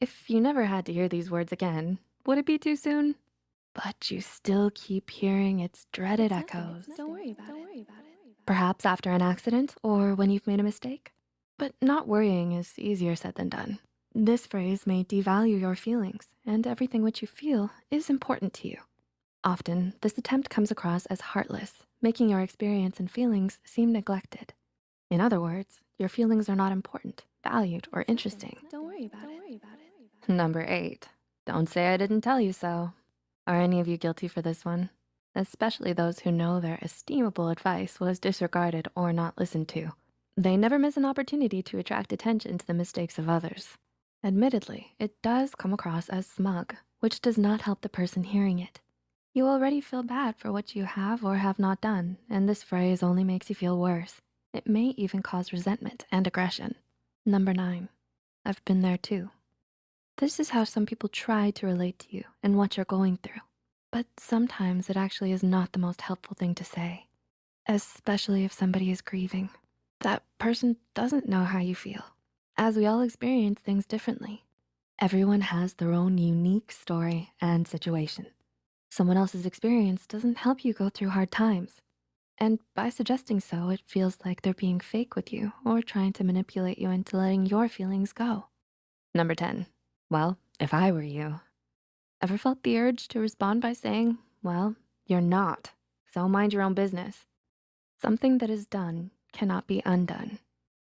If you never had to hear these words again, would it be too soon? But you still keep hearing its dreaded echoes. Don't worry about it. Perhaps after an accident or when you've made a mistake. But not worrying is easier said than done. This phrase may devalue your feelings, and everything which you feel is important to you. Often, this attempt comes across as heartless, making your experience and feelings seem neglected. In other words, your feelings are not important, valued, or interesting. Don't worry about it. Number 8, don't say I didn't tell you so. Are any of you guilty for this one? Especially those who know their estimable advice was disregarded or not listened to. They never miss an opportunity to attract attention to the mistakes of others. Admittedly, it does come across as smug, which does not help the person hearing it. You already feel bad for what you have or have not done, and this phrase only makes you feel worse. It may even cause resentment and aggression. Number 9, I've been there too. This is how some people try to relate to you and what you're going through. But sometimes it actually is not the most helpful thing to say, especially if somebody is grieving. That person doesn't know how you feel, as we all experience things differently. Everyone has their own unique story and situation. Someone else's experience doesn't help you go through hard times. And by suggesting so, it feels like they're being fake with you or trying to manipulate you into letting your feelings go. Number 10, well, if I were you. Ever felt the urge to respond by saying, well, you're not, so mind your own business? Something that is done cannot be undone.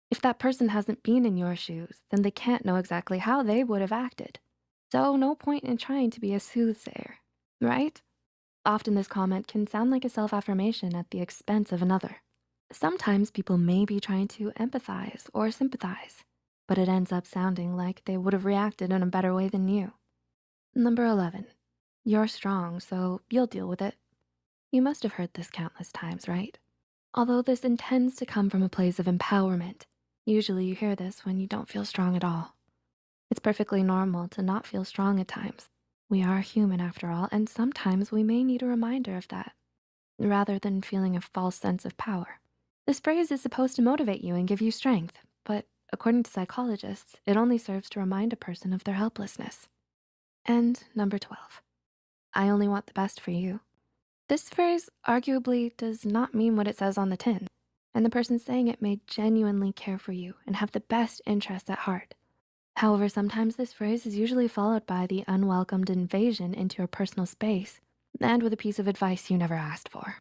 If that person hasn't been in your shoes, then they can't know exactly how they would have acted. So no point in trying to be a soothsayer, right? Often this comment can sound like a self-affirmation at the expense of another. Sometimes people may be trying to empathize or sympathize, but it ends up sounding like they would have reacted in a better way than you. Number 11, you're strong, so you'll deal with it. You must have heard this countless times, right? Although this intends to come from a place of empowerment, usually you hear this when you don't feel strong at all. It's perfectly normal to not feel strong at times. We are human after all, and sometimes we may need a reminder of that, rather than feeling a false sense of power. This phrase is supposed to motivate you and give you strength, but according to psychologists, it only serves to remind a person of their helplessness. And number 12, I only want the best for you. This phrase arguably does not mean what it says on the tin, and the person saying it may genuinely care for you and have the best interests at heart. However, sometimes this phrase is usually followed by the unwelcomed invasion into your personal space, and with a piece of advice you never asked for.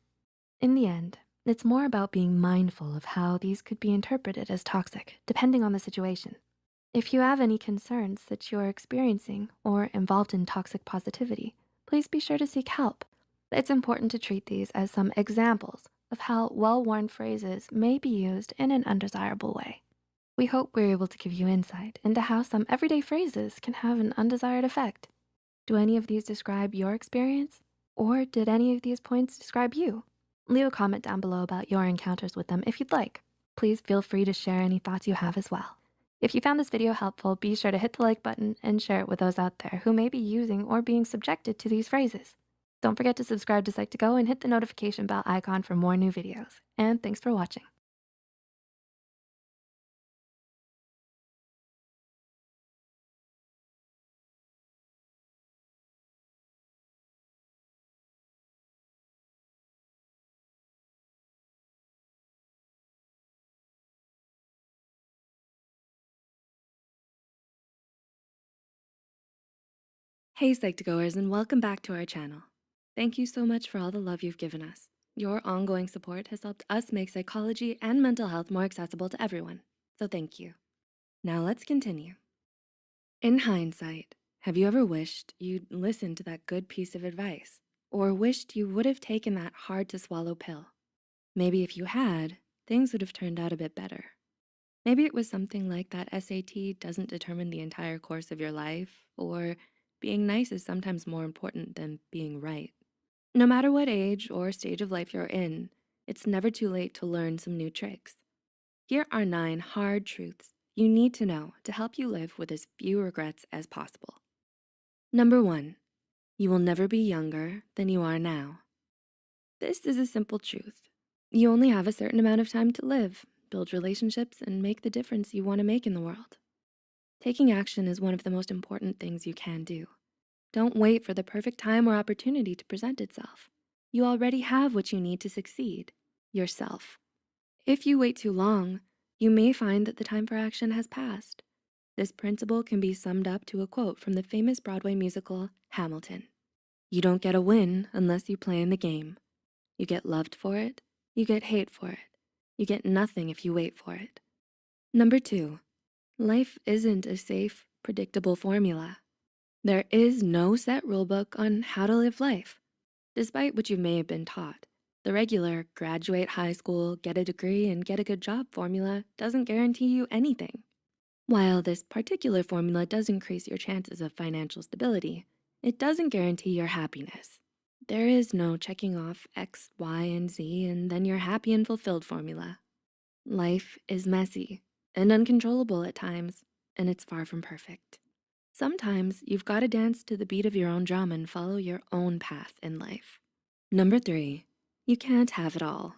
In the end, it's more about being mindful of how these could be interpreted as toxic, depending on the situation. If you have any concerns that you're experiencing or involved in toxic positivity, please be sure to seek help. It's important to treat these as some examples of how well-worn phrases may be used in an undesirable way. We hope we're able to give you insight into how some everyday phrases can have an undesired effect. Do any of these describe your experience? Or did any of these points describe you? Leave a comment down below about your encounters with them if you'd like. Please feel free to share any thoughts you have as well. If you found this video helpful, be sure to hit the like button and share it with those out there who may be using or being subjected to these phrases. Don't forget to subscribe to Psych2Go and hit the notification bell icon for more new videos. And thanks for watching. Hey Psych2Goers, and welcome back to our channel. Thank you so much for all the love you've given us. Your ongoing support has helped us make psychology and mental health more accessible to everyone, so thank you. Now let's continue. In hindsight, have you ever wished you'd listened to that good piece of advice? Or wished you would have taken that hard to swallow pill? Maybe if you had, things would have turned out a bit better. Maybe it was something like that SAT doesn't determine the entire course of your life, or being nice is sometimes more important than being right. No matter what age or stage of life you're in, it's never too late to learn some new tricks. Here are 9 hard truths you need to know to help you live with as few regrets as possible. Number 1, you will never be younger than you are now. This is a simple truth. You only have a certain amount of time to live, build relationships, and make the difference you wanna make in the world. Taking action is one of the most important things you can do. Don't wait for the perfect time or opportunity to present itself. You already have what you need to succeed, yourself. If you wait too long, you may find that the time for action has passed. This principle can be summed up to a quote from the famous Broadway musical, Hamilton. You don't get a win unless you play in the game. You get loved for it, you get hate for it. You get nothing if you wait for it. Number 2, life isn't a safe, predictable formula. There is no set rulebook on how to live life. Despite what you may have been taught, the regular graduate high school, get a degree, and get a good job formula doesn't guarantee you anything. While this particular formula does increase your chances of financial stability, it doesn't guarantee your happiness. There is no checking off X, Y, and Z and then you're happy and fulfilled formula. Life is messy and uncontrollable at times, and it's far from perfect. Sometimes you've gotta dance to the beat of your own drum and follow your own path in life. Number 3, you can't have it all.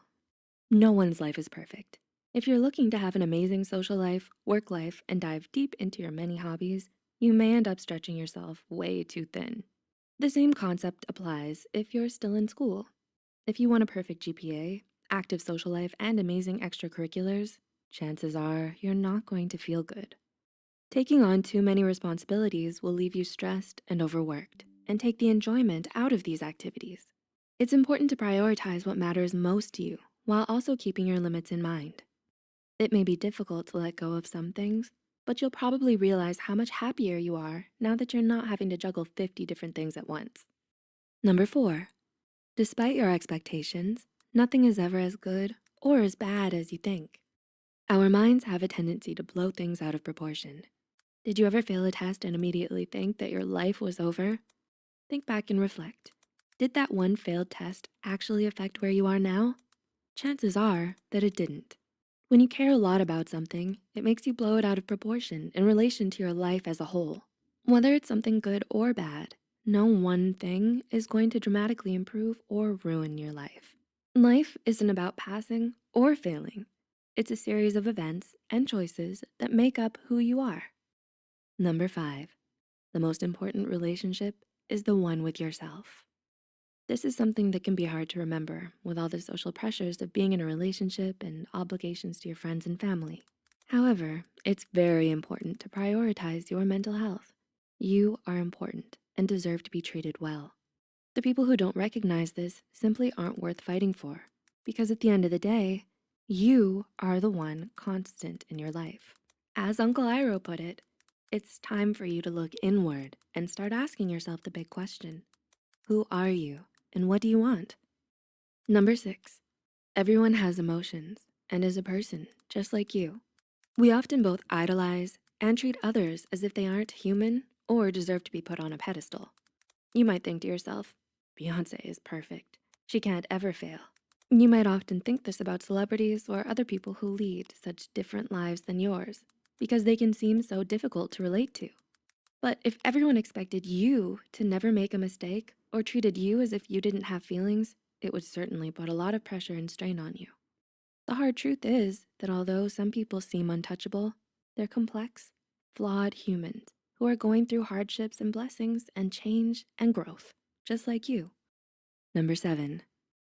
No one's life is perfect. If you're looking to have an amazing social life, work life, and dive deep into your many hobbies, you may end up stretching yourself way too thin. The same concept applies if you're still in school. If you want a perfect GPA, active social life, and amazing extracurriculars, chances are you're not going to feel good. Taking on too many responsibilities will leave you stressed and overworked and take the enjoyment out of these activities. It's important to prioritize what matters most to you while also keeping your limits in mind. It may be difficult to let go of some things, but you'll probably realize how much happier you are now that you're not having to juggle 50 different things at once. Number 4, despite your expectations, nothing is ever as good or as bad as you think. Our minds have a tendency to blow things out of proportion. Did you ever fail a test and immediately think that your life was over? Think back and reflect. Did that one failed test actually affect where you are now? Chances are that it didn't. When you care a lot about something, it makes you blow it out of proportion in relation to your life as a whole. Whether it's something good or bad, no one thing is going to dramatically improve or ruin your life. Life isn't about passing or failing. It's a series of events and choices that make up who you are. Number 5, the most important relationship is the one with yourself. This is something that can be hard to remember with all the social pressures of being in a relationship and obligations to your friends and family. However, it's very important to prioritize your mental health. You are important and deserve to be treated well. The people who don't recognize this simply aren't worth fighting for. Because at the end of the day, you are the one constant in your life. As Uncle Iroh put it, it's time for you to look inward and start asking yourself the big question. Who are you and what do you want? Number 6, everyone has emotions and is a person just like you. We often both idolize and treat others as if they aren't human or deserve to be put on a pedestal. You might think to yourself, Beyonce is perfect. She can't ever fail. You might often think this about celebrities or other people who lead such different lives than yours because they can seem so difficult to relate to. But if everyone expected you to never make a mistake or treated you as if you didn't have feelings, it would certainly put a lot of pressure and strain on you. The hard truth is that although some people seem untouchable, they're complex, flawed humans who are going through hardships and blessings and change and growth, just like you. Number 7,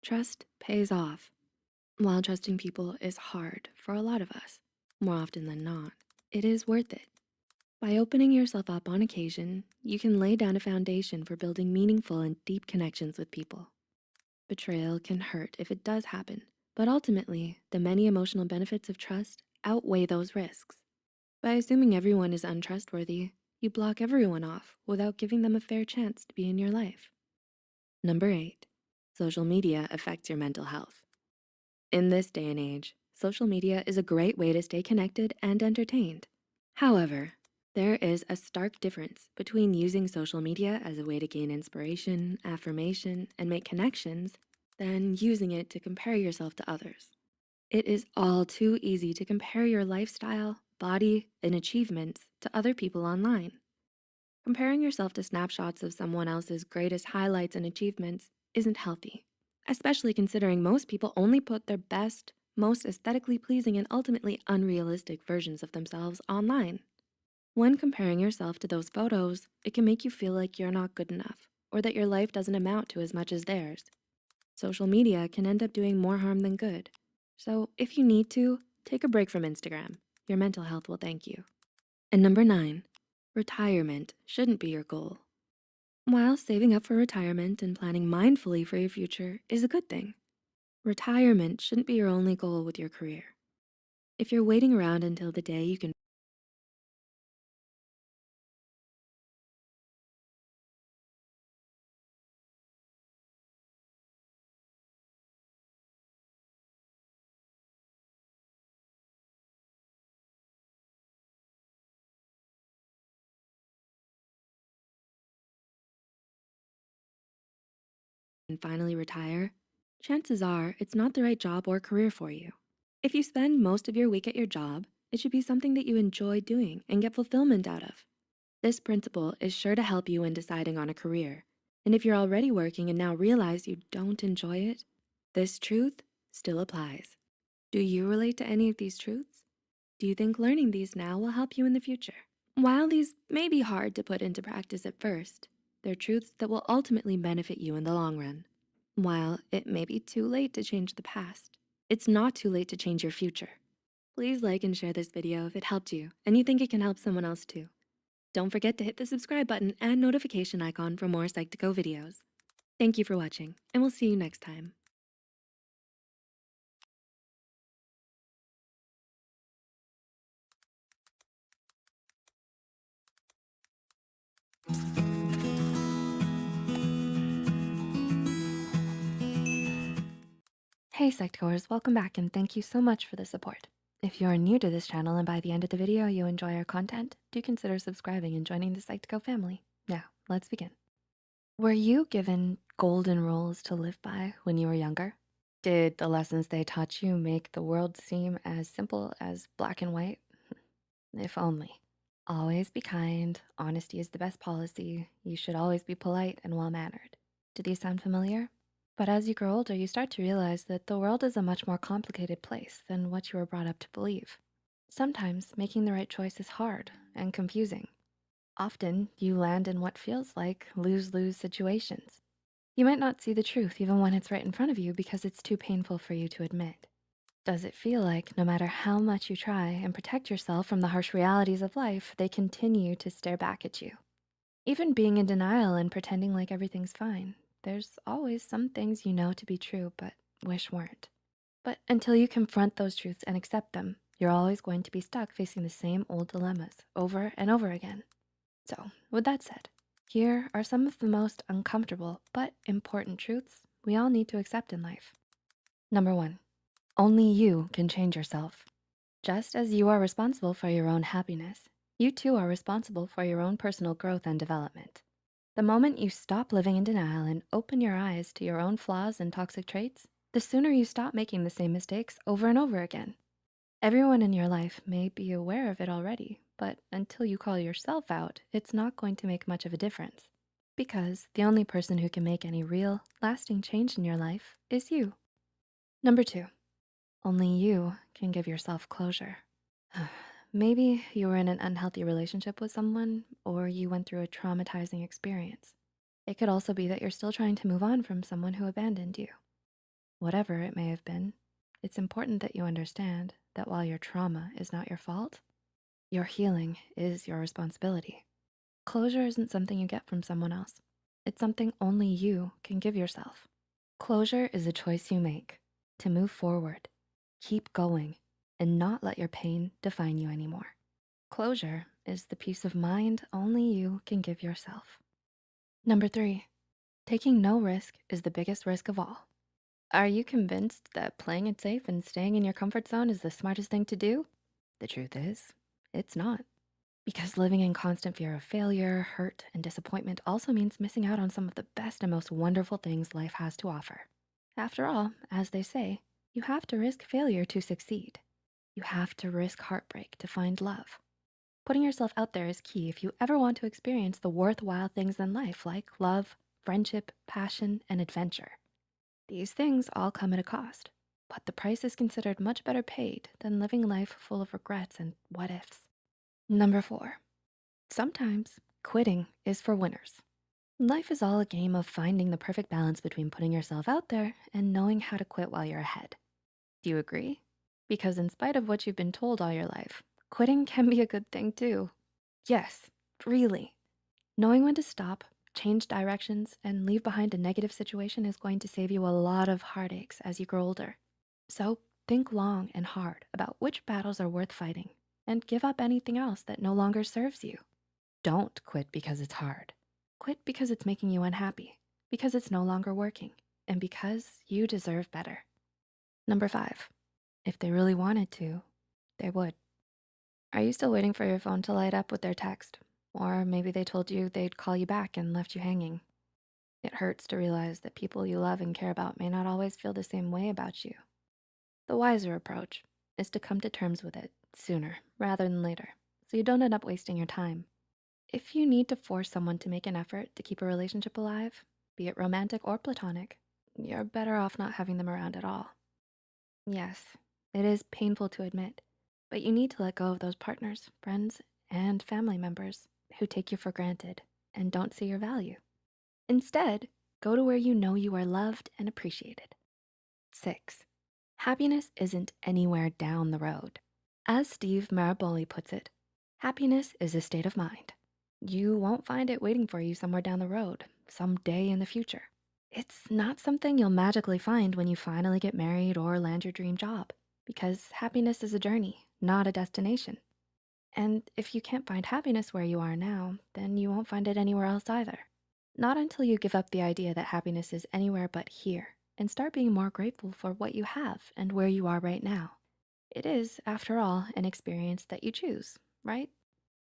trust pays off. While trusting people is hard for a lot of us, more often than not, it is worth it. By opening yourself up on occasion, you can lay down a foundation for building meaningful and deep connections with people. Betrayal can hurt if it does happen, but ultimately, the many emotional benefits of trust outweigh those risks. By assuming everyone is untrustworthy, you block everyone off without giving them a fair chance to be in your life. Number 8, social media affects your mental health. In this day and age, social media is a great way to stay connected and entertained. However, there is a stark difference between using social media as a way to gain inspiration, affirmation, and make connections than using it to compare yourself to others. It is all too easy to compare your lifestyle, body, and achievements to other people online. Comparing yourself to snapshots of someone else's greatest highlights and achievements isn't healthy, especially considering most people only put their best, most aesthetically pleasing and ultimately unrealistic versions of themselves online. When comparing yourself to those photos, it can make you feel like you're not good enough or that your life doesn't amount to as much as theirs. Social media can end up doing more harm than good. So if you need to, take a break from Instagram. Your mental health will thank you. And number 9, retirement shouldn't be your goal. While saving up for retirement and planning mindfully for your future is a good thing, retirement shouldn't be your only goal with your career. If you're waiting around until the day you can finally retire, chances are it's not the right job or career for you. If you spend most of your week at your job, it should be something that you enjoy doing and get fulfillment out of. This principle is sure to help you in deciding on a career. And if you're already working and now realize you don't enjoy it, this truth still applies. Do you relate to any of these truths? Do you think learning these now will help you in the future? While these may be hard to put into practice at first, they're truths that will ultimately benefit you in the long run. While it may be too late to change the past, it's not too late to change your future. Please like and share this video if it helped you and you think it can help someone else too. Don't forget to hit the subscribe button and notification icon for more Psych2Go videos. Thank you for watching, and we'll see you next time. Hey Psych2Goers, welcome back and thank you so much for the support. If you're new to this channel and by the end of the video you enjoy our content, do consider subscribing and joining the Psych2Go family. Now, let's begin. Were you given golden rules to live by when you were younger? Did the lessons they taught you make the world seem as simple as black and white? If only. Always be kind, honesty is the best policy, you should always be polite and well-mannered. Do these sound familiar? But as you grow older, you start to realize that the world is a much more complicated place than what you were brought up to believe. Sometimes making the right choice is hard and confusing. Often you land in what feels like lose-lose situations. You might not see the truth even when it's right in front of you because it's too painful for you to admit. Does it feel like no matter how much you try and protect yourself from the harsh realities of life, they continue to stare back at you? Even being in denial and pretending like everything's fine, there's always some things you know to be true, but wish weren't. But until you confront those truths and accept them, you're always going to be stuck facing the same old dilemmas over and over again. So, with that said, here are some of the most uncomfortable but important truths we all need to accept in life. Number 1, only you can change yourself. Just as you are responsible for your own happiness, you too are responsible for your own personal growth and development. The moment you stop living in denial and open your eyes to your own flaws and toxic traits, the sooner you stop making the same mistakes over and over again. Everyone in your life may be aware of it already, but until you call yourself out, it's not going to make much of a difference, because the only person who can make any real, lasting change in your life is you. Number 2, only you can give yourself closure. Maybe you were in an unhealthy relationship with someone, or you went through a traumatizing experience. It could also be that you're still trying to move on from someone who abandoned you. Whatever it may have been, it's important that you understand that while your trauma is not your fault, your healing is your responsibility. Closure isn't something you get from someone else. It's something only you can give yourself. Closure is a choice you make to move forward, keep going, and not let your pain define you anymore. Closure is the peace of mind only you can give yourself. Number 3, taking no risk is the biggest risk of all. Are you convinced that playing it safe and staying in your comfort zone is the smartest thing to do? The truth is, it's not. Because living in constant fear of failure, hurt, and disappointment also means missing out on some of the best and most wonderful things life has to offer. After all, as they say, you have to risk failure to succeed. You have to risk heartbreak to find love. Putting yourself out there is key if you ever want to experience the worthwhile things in life like love, friendship, passion, and adventure. These things all come at a cost, but the price is considered much better paid than living life full of regrets and what ifs. Number 4, sometimes quitting is for winners. Life is all a game of finding the perfect balance between putting yourself out there and knowing how to quit while you're ahead. Do you agree? Because in spite of what you've been told all your life, quitting can be a good thing too. Yes, really. Knowing when to stop, change directions, and leave behind a negative situation is going to save you a lot of heartaches as you grow older. So think long and hard about which battles are worth fighting and give up anything else that no longer serves you. Don't quit because it's hard. Quit because it's making you unhappy, because it's no longer working, and because you deserve better. Number 5, if they really wanted to, they would. Are you still waiting for your phone to light up with their text? Or maybe they told you they'd call you back and left you hanging. It hurts to realize that people you love and care about may not always feel the same way about you. The wiser approach is to come to terms with it sooner rather than later, so you don't end up wasting your time. If you need to force someone to make an effort to keep a relationship alive, be it romantic or platonic, you're better off not having them around at all. Yes, it is painful to admit, but you need to let go of those partners, friends, and family members who take you for granted and don't see your value. Instead, go to where you know you are loved and appreciated. 6, happiness isn't anywhere down the road. As Steve Maraboli puts it, happiness is a state of mind. You won't find it waiting for you somewhere down the road, some day in the future. It's not something you'll magically find when you finally get married or land your dream job, because happiness is a journey, not a destination. And if you can't find happiness where you are now, then you won't find it anywhere else either. Not until you give up the idea that happiness is anywhere but here and start being more grateful for what you have and where you are right now. It is, after all, an experience that you choose, right?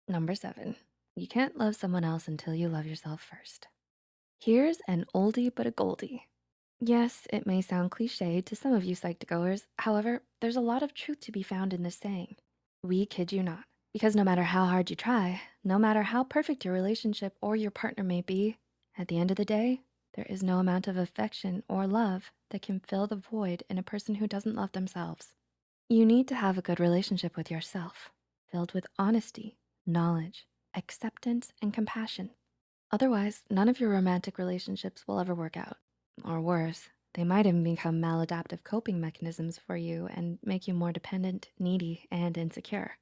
Number 7, you can't love someone else until you love yourself first. Here's an oldie but a goldie. Yes, it may sound cliche to some of you Psych2Goers. However, there's a lot of truth to be found in this saying. We kid you not. Because no matter how hard you try, no matter how perfect your relationship or your partner may be, at the end of the day, there is no amount of affection or love that can fill the void in a person who doesn't love themselves. You need to have a good relationship with yourself, filled with honesty, knowledge, acceptance, and compassion. Otherwise, none of your romantic relationships will ever work out. Or worse, they might even become maladaptive coping mechanisms for you and make you more dependent, needy, and insecure.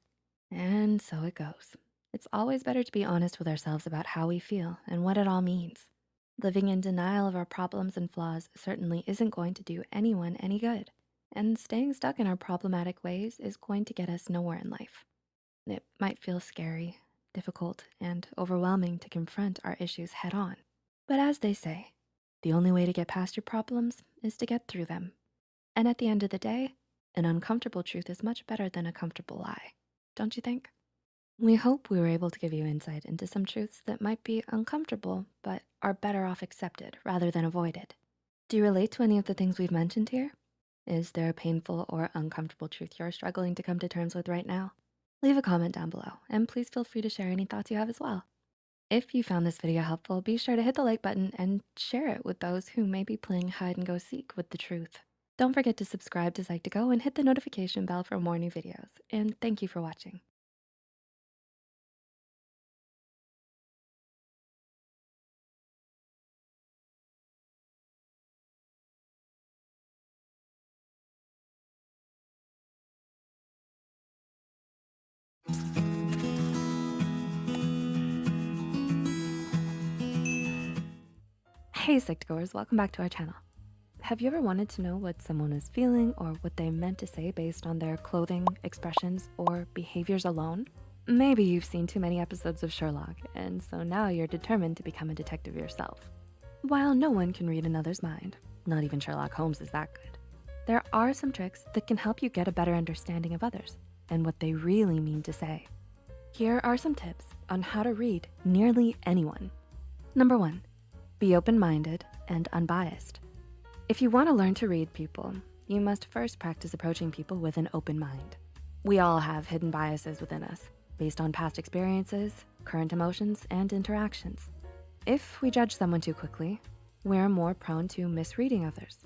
And so it goes. It's always better to be honest with ourselves about how we feel and what it all means. Living in denial of our problems and flaws certainly isn't going to do anyone any good. And staying stuck in our problematic ways is going to get us nowhere in life. It might feel scary, difficult, and overwhelming to confront our issues head on. But as they say, the only way to get past your problems is to get through them. And at the end of the day, an uncomfortable truth is much better than a comfortable lie, don't you think? We hope we were able to give you insight into some truths that might be uncomfortable, but are better off accepted rather than avoided. Do you relate to any of the things we've mentioned here? Is there a painful or uncomfortable truth you're struggling to come to terms with right now? Leave a comment down below, and please feel free to share any thoughts you have as well. If you found this video helpful, be sure to hit the like button and share it with those who may be playing hide and go seek with the truth. Don't forget to subscribe to Psych2Go and hit the notification bell for more new videos. And thank you for watching. Hey Psych2Goers, welcome back to our channel. Have you ever wanted to know what someone is feeling or what they meant to say based on their clothing, expressions, or behaviors alone? Maybe you've seen too many episodes of Sherlock, and so now you're determined to become a detective yourself. While no one can read another's mind, not even Sherlock Holmes is that good, there are some tricks that can help you get a better understanding of others and what they really mean to say. Here are some tips on how to read nearly anyone. Number 1, be open-minded and unbiased. If you want to learn to read people, you must first practice approaching people with an open mind. We all have hidden biases within us based on past experiences, current emotions, and interactions. If we judge someone too quickly, we're more prone to misreading others.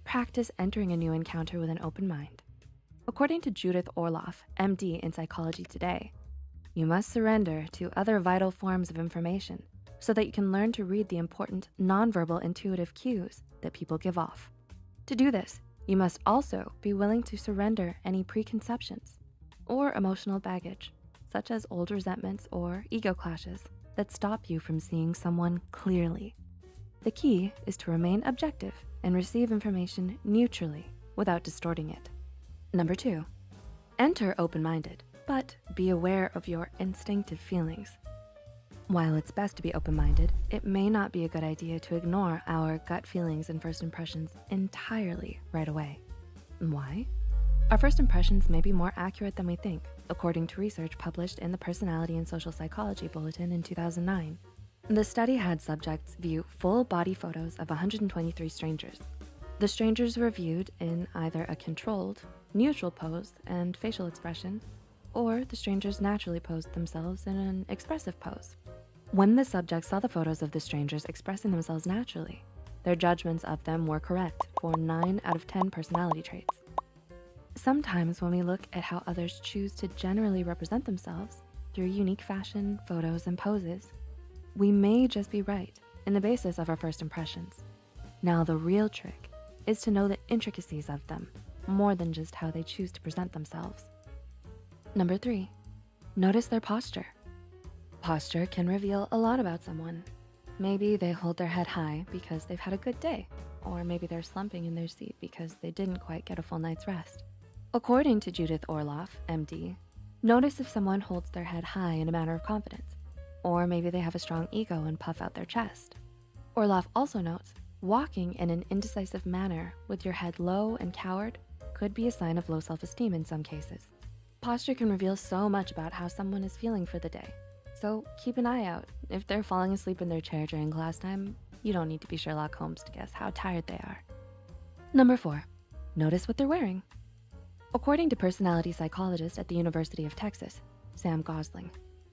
Practice entering a new encounter with an open mind. According to Judith Orloff, MD in Psychology Today, you must surrender to other vital forms of information so that you can learn to read the important nonverbal intuitive cues that people give off. To do this, you must also be willing to surrender any preconceptions or emotional baggage, such as old resentments or ego clashes that stop you from seeing someone clearly. The key is to remain objective and receive information neutrally without distorting it. Number 2, enter open-minded, but be aware of your instinctive feelings. While it's best to be open-minded, it may not be a good idea to ignore our gut feelings and first impressions entirely right away. Why? Our first impressions may be more accurate than we think, according to research published in the Personality and Social Psychology Bulletin in 2009. The study had subjects view full body photos of 123 strangers. The strangers were viewed in either a controlled, neutral pose and facial expression, or the strangers naturally posed themselves in an expressive pose. When the subjects saw the photos of the strangers expressing themselves naturally, their judgments of them were correct for 9 out of 10 personality traits. Sometimes when we look at how others choose to generally represent themselves through unique fashion, photos, and poses, we may just be right in the basis of our first impressions. Now the real trick is to know the intricacies of them more than just how they choose to present themselves. Number 3, notice their posture. Posture can reveal a lot about someone. Maybe they hold their head high because they've had a good day, or maybe they're slumping in their seat because they didn't quite get a full night's rest. According to Judith Orloff, MD, notice if someone holds their head high in a manner of confidence, or maybe they have a strong ego and puff out their chest. Orloff also notes, walking in an indecisive manner with your head low and cowered could be a sign of low self-esteem in some cases. Posture can reveal so much about how someone is feeling for the day. So keep an eye out. If they're falling asleep in their chair during class time, you don't need to be Sherlock Holmes to guess how tired they are. Number 4, notice what they're wearing. According to personality psychologist at the University of Texas, Sam Gosling,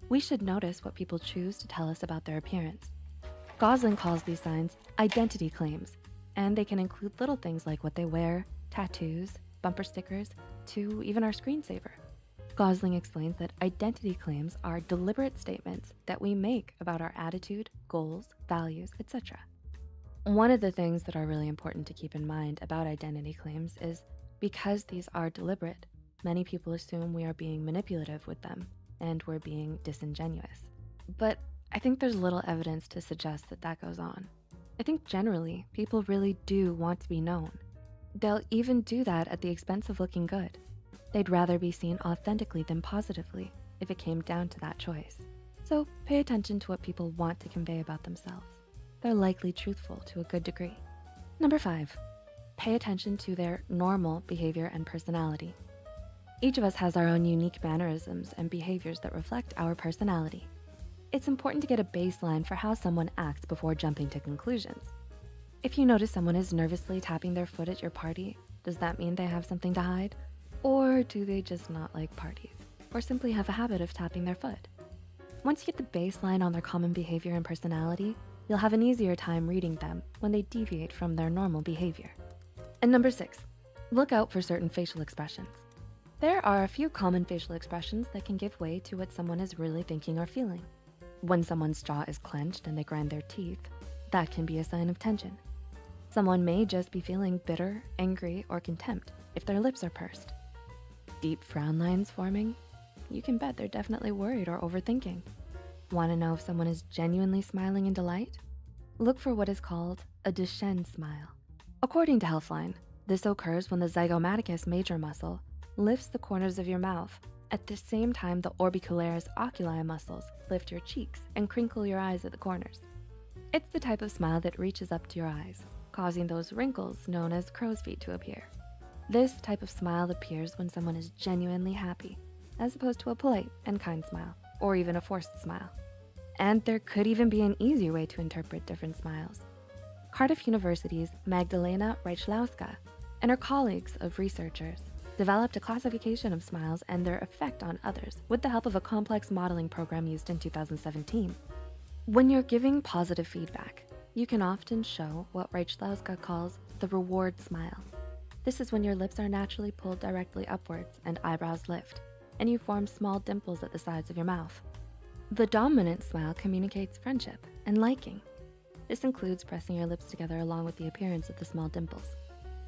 we should notice what people choose to tell us about their appearance. Gosling calls these signs identity claims, and they can include little things like what they wear, tattoos, bumper stickers, to even our screensaver. Gosling explains that identity claims are deliberate statements that we make about our attitude, goals, values, etc. One of the things that are really important to keep in mind about identity claims is because these are deliberate, many people assume we are being manipulative with them and we're being disingenuous. But I think there's little evidence to suggest that that goes on. I think generally, people really do want to be known. They'll even do that at the expense of looking good. They'd rather be seen authentically than positively if it came down to that choice. So pay attention to what people want to convey about themselves. They're likely truthful to a good degree. Number 5, pay attention to their normal behavior and personality. Each of us has our own unique mannerisms and behaviors that reflect our personality. It's important to get a baseline for how someone acts before jumping to conclusions. If you notice someone is nervously tapping their foot at your party, does that mean they have something to hide? Or do they just not like parties? Or simply have a habit of tapping their foot? Once you get the baseline on their common behavior and personality, you'll have an easier time reading them when they deviate from their normal behavior. And number 6, look out for certain facial expressions. There are a few common facial expressions that can give way to what someone is really thinking or feeling. When someone's jaw is clenched and they grind their teeth, that can be a sign of tension. Someone may just be feeling bitter, angry, or contempt if their lips are pursed. Deep frown lines forming? You can bet they're definitely worried or overthinking. Want to know if someone is genuinely smiling in delight? Look for what is called a Duchenne smile. According to Healthline, this occurs when the zygomaticus major muscle lifts the corners of your mouth at the same time the orbicularis oculi muscles lift your cheeks and crinkle your eyes at the corners. It's the type of smile that reaches up to your eyes, causing those wrinkles known as crow's feet to appear. This type of smile appears when someone is genuinely happy, as opposed to a polite and kind smile, or even a forced smile. And there could even be an easier way to interpret different smiles. Cardiff University's Magdalena Reichlowska and her colleagues of researchers developed a classification of smiles and their effect on others with the help of a complex modeling program used in 2017. When you're giving positive feedback, you can often show what Reichlowska calls the reward smile. This is when your lips are naturally pulled directly upwards and eyebrows lift, and you form small dimples at the sides of your mouth. The dominant smile communicates friendship and liking. This includes pressing your lips together along with the appearance of the small dimples.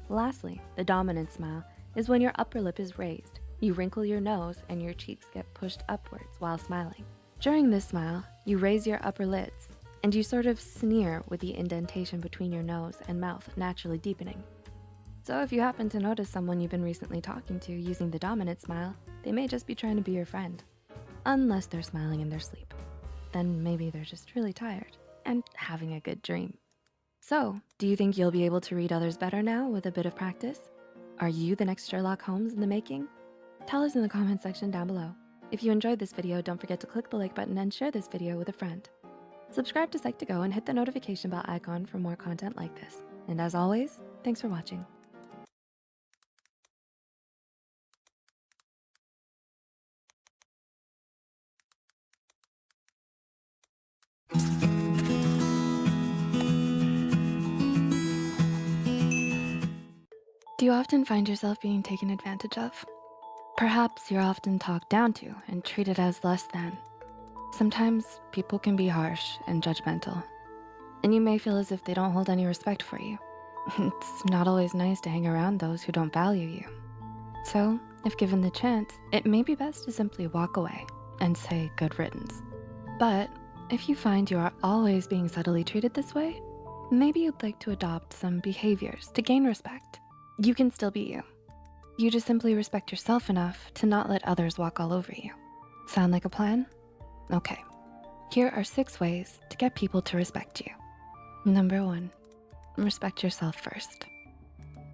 Lastly, the dominant smile is when your upper lip is raised. You wrinkle your nose and your cheeks get pushed upwards while smiling. During this smile, you raise your upper lids and you sort of sneer with the indentation between your nose and mouth naturally deepening. So if you happen to notice someone you've been recently talking to using the dominant smile, they may just be trying to be your friend. Unless they're smiling in their sleep. Then maybe they're just really tired and having a good dream. So, do you think you'll be able to read others better now with a bit of practice? Are you the next Sherlock Holmes in the making? Tell us in the comment section down below. If you enjoyed this video, don't forget to click the like button and share this video with a friend. Subscribe to Psych2Go and hit the notification bell icon for more content like this. And as always, thanks for watching. Do you often find yourself being taken advantage of? Perhaps you're often talked down to and treated as less than. Sometimes people can be harsh and judgmental, and you may feel as if they don't hold any respect for you. It's not always nice to hang around those who don't value you. So, if given the chance, it may be best to simply walk away and say good riddance. But if you find you are always being subtly treated this way, maybe you'd like to adopt some behaviors to gain respect. You can still be you. You just simply respect yourself enough to not let others walk all over you. Sound like a plan? Okay, here are 6 ways to get people to respect you. Number 1, respect yourself first.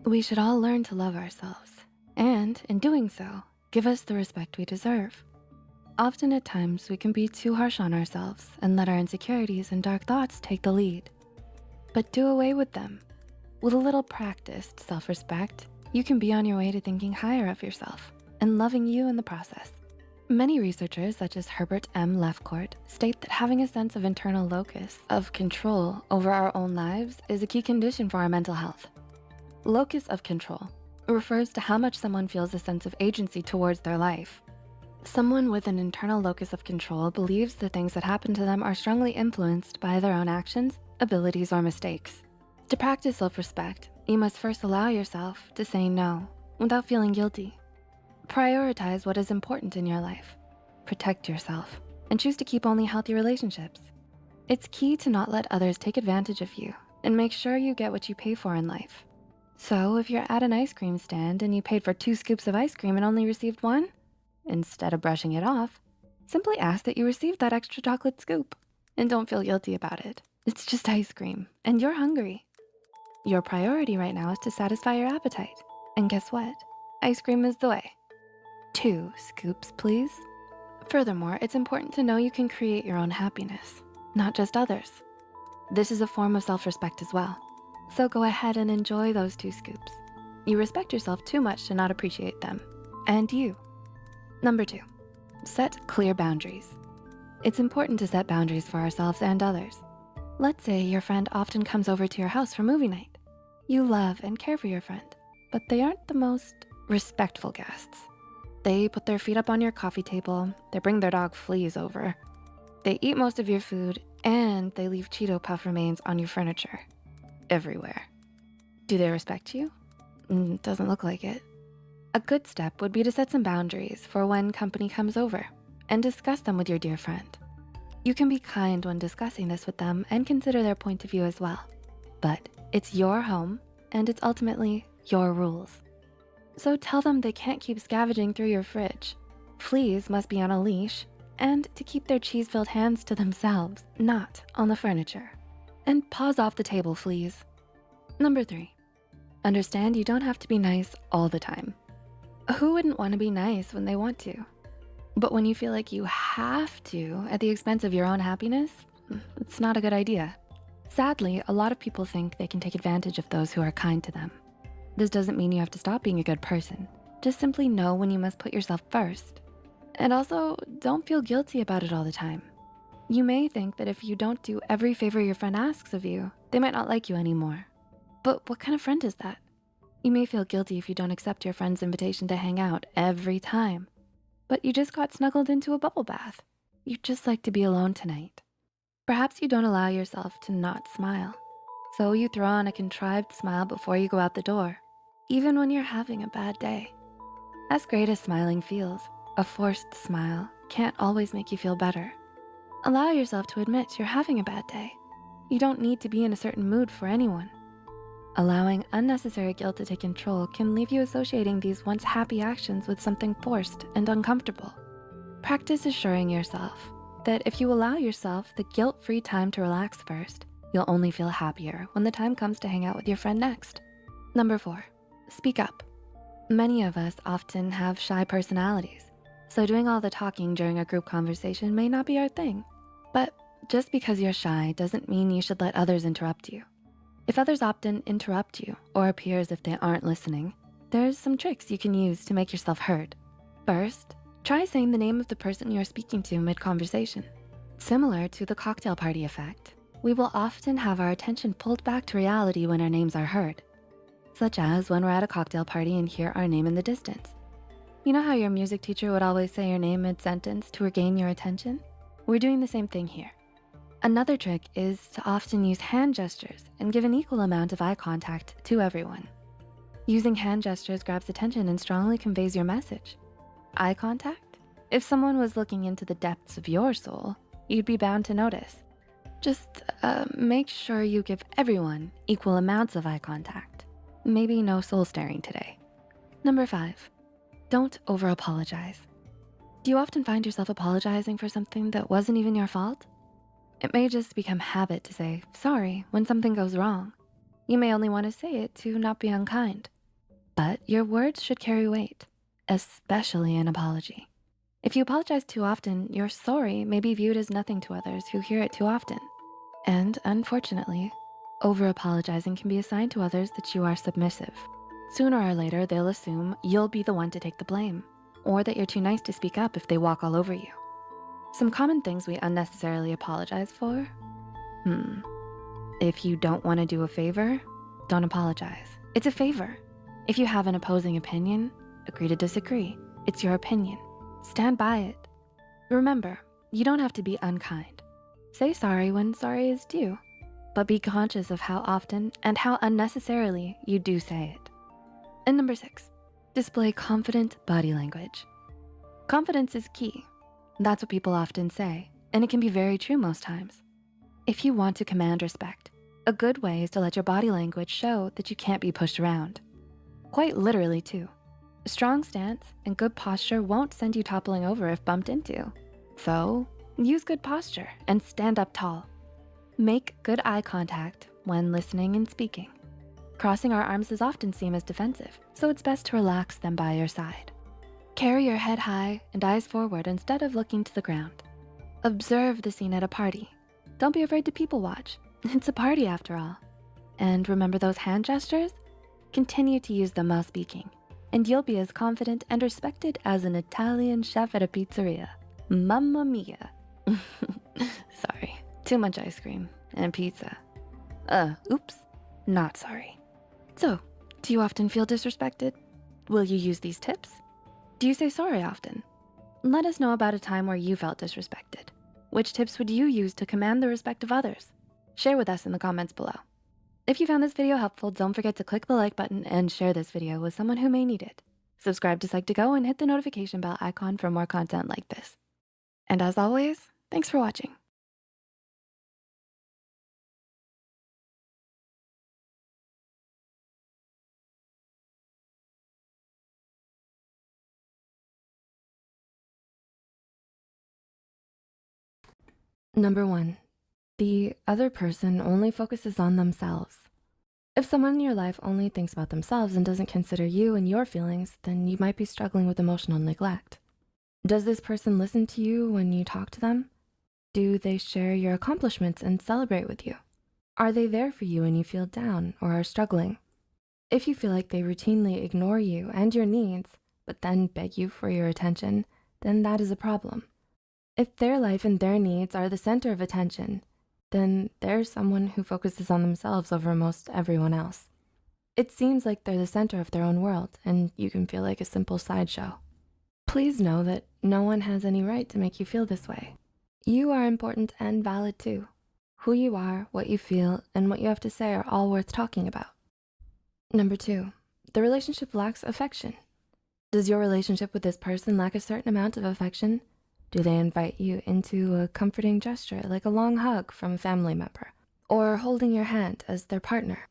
We should all learn to love ourselves, and in doing so, give us the respect we deserve. Often at times, we can be too harsh on ourselves and let our insecurities and dark thoughts take the lead. But do away with them. With a little practiced self-respect, you can be on your way to thinking higher of yourself and loving you in the process. Many researchers, such as Herbert M. Lefcourt, state that having a sense of internal locus of control over our own lives is a key condition for our mental health. Locus of control refers to how much someone feels a sense of agency towards their life. Someone with an internal locus of control believes the things that happen to them are strongly influenced by their own actions, abilities, or mistakes. To practice self-respect, you must first allow yourself to say no without feeling guilty. Prioritize what is important in your life. Protect yourself and choose to keep only healthy relationships. It's key to not let others take advantage of you and make sure you get what you pay for in life. So if you're at an ice cream stand and you paid for 2 scoops of ice cream and only received 1, instead of brushing it off, simply ask that you received that extra chocolate scoop. And don't feel guilty about it. It's just ice cream, and you're hungry. Your priority right now is to satisfy your appetite. And guess what? Ice cream is the way. 2 scoops, please. Furthermore, it's important to know you can create your own happiness, not just others. This is a form of self-respect as well. So go ahead and enjoy those 2 scoops. You respect yourself too much to not appreciate them, and you. Number 2, set clear boundaries. It's important to set boundaries for ourselves and others. Let's say your friend often comes over to your house for movie night. You love and care for your friend, but they aren't the most respectful guests. They put their feet up on your coffee table, they bring their dog Fleas over, they eat most of your food, and they leave Cheeto Puff remains on your furniture. Everywhere. Do they respect you? Doesn't look like it. A good step would be to set some boundaries for when company comes over and discuss them with your dear friend. You can be kind when discussing this with them and consider their point of view as well. But it's your home and it's ultimately your rules. So tell them they can't keep scavenging through your fridge. Fleas must be on a leash and to keep their cheese-filled hands to themselves, not on the furniture. And paws off the table, Fleas. Number 3, understand you don't have to be nice all the time. Who wouldn't want to be nice when they want to? But when you feel like you have to at the expense of your own happiness, it's not a good idea. Sadly, a lot of people think they can take advantage of those who are kind to them. This doesn't mean you have to stop being a good person. Just simply know when you must put yourself first. And also, don't feel guilty about it all the time. You may think that if you don't do every favor your friend asks of you, they might not like you anymore. But what kind of friend is that? You may feel guilty if you don't accept your friend's invitation to hang out every time. But you just got snuggled into a bubble bath. You'd just like to be alone tonight. Perhaps you don't allow yourself to not smile. So you throw on a contrived smile before you go out the door, even when you're having a bad day. As great as smiling feels, a forced smile can't always make you feel better. Allow yourself to admit you're having a bad day. You don't need to be in a certain mood for anyone. Allowing unnecessary guilt to take control can leave you associating these once happy actions with something forced and uncomfortable. Practice assuring yourself that if you allow yourself the guilt-free time to relax first, you'll only feel happier when the time comes to hang out with your friend next. Number 4, speak up. Many of us often have shy personalities, so doing all the talking during a group conversation may not be our thing. But just because you're shy doesn't mean you should let others interrupt you. If others often interrupt you or appear as if they aren't listening, there's some tricks you can use to make yourself heard. First, try saying the name of the person you're speaking to mid-conversation. Similar to the cocktail party effect, we will often have our attention pulled back to reality when our names are heard, such as when we're at a cocktail party and hear our name in the distance. You know how your music teacher would always say your name mid-sentence to regain your attention? We're doing the same thing here. Another trick is to often use hand gestures and give an equal amount of eye contact to everyone. Using hand gestures grabs attention and strongly conveys your message. Eye contact? If someone was looking into the depths of your soul, you'd be bound to notice. Just make sure you give everyone equal amounts of eye contact. Maybe no soul staring today. Number 5, don't over-apologize. Do you often find yourself apologizing for something that wasn't even your fault? It may just become habit to say sorry when something goes wrong. You may only want to say it to not be unkind, but your words should carry weight, especially an apology. If you apologize too often, your sorry may be viewed as nothing to others who hear it too often. And unfortunately, over-apologizing can be a sign to others that you are submissive. Sooner or later, they'll assume you'll be the one to take the blame, or that you're too nice to speak up if they walk all over you. Some common things we unnecessarily apologize for? If you don't want to do a favor, don't apologize. It's a favor. If you have an opposing opinion, agree to disagree. It's your opinion. Stand by it. Remember, you don't have to be unkind. Say sorry when sorry is due, but be conscious of how often and how unnecessarily you do say it. And number 6, display confident body language. Confidence is key. That's what people often say, and it can be very true most times. If you want to command respect, A good way is to let your body language show that you can't be pushed around. Quite literally too. A strong stance and good posture won't send you toppling over if bumped into. So use good posture and stand up tall. Make good eye contact when listening and speaking. Crossing our arms is often seen as defensive, so it's best to relax them by your side. Carry your head high and eyes forward instead of looking to the ground. Observe the scene at a party. Don't be afraid to people watch. It's a party after all. And remember those hand gestures? Continue to use them while speaking, and you'll be as confident and respected as an Italian chef at a pizzeria. Mamma mia. Sorry, too much ice cream and pizza. Oops, not sorry. So, do you often feel disrespected? Will you use these tips? Do you say sorry often? Let us know about a time where you felt disrespected. Which tips would you use to command the respect of others? Share with us in the comments below. If you found this video helpful, don't forget to click the like button and share this video with someone who may need it. Subscribe to Psych2Go and hit the notification bell icon for more content like this. And as always, thanks for watching. Number 1, the other person only focuses on themselves. If someone in your life only thinks about themselves and doesn't consider you and your feelings, then you might be struggling with emotional neglect. Does this person listen to you when you talk to them? Do they share your accomplishments and celebrate with you? Are they there for you when you feel down or are struggling? If you feel like they routinely ignore you and your needs, but then beg you for your attention, then that is a problem. If their life and their needs are the center of attention, then they're someone who focuses on themselves over most everyone else. It seems like they're the center of their own world, and you can feel like a simple sideshow. Please know that no one has any right to make you feel this way. You are important and valid too. Who you are, what you feel, and what you have to say are all worth talking about. Number 2, the relationship lacks affection. Does your relationship with this person lack a certain amount of affection? Do they invite you into a comforting gesture like a long hug from a family member or holding your hand as their partner?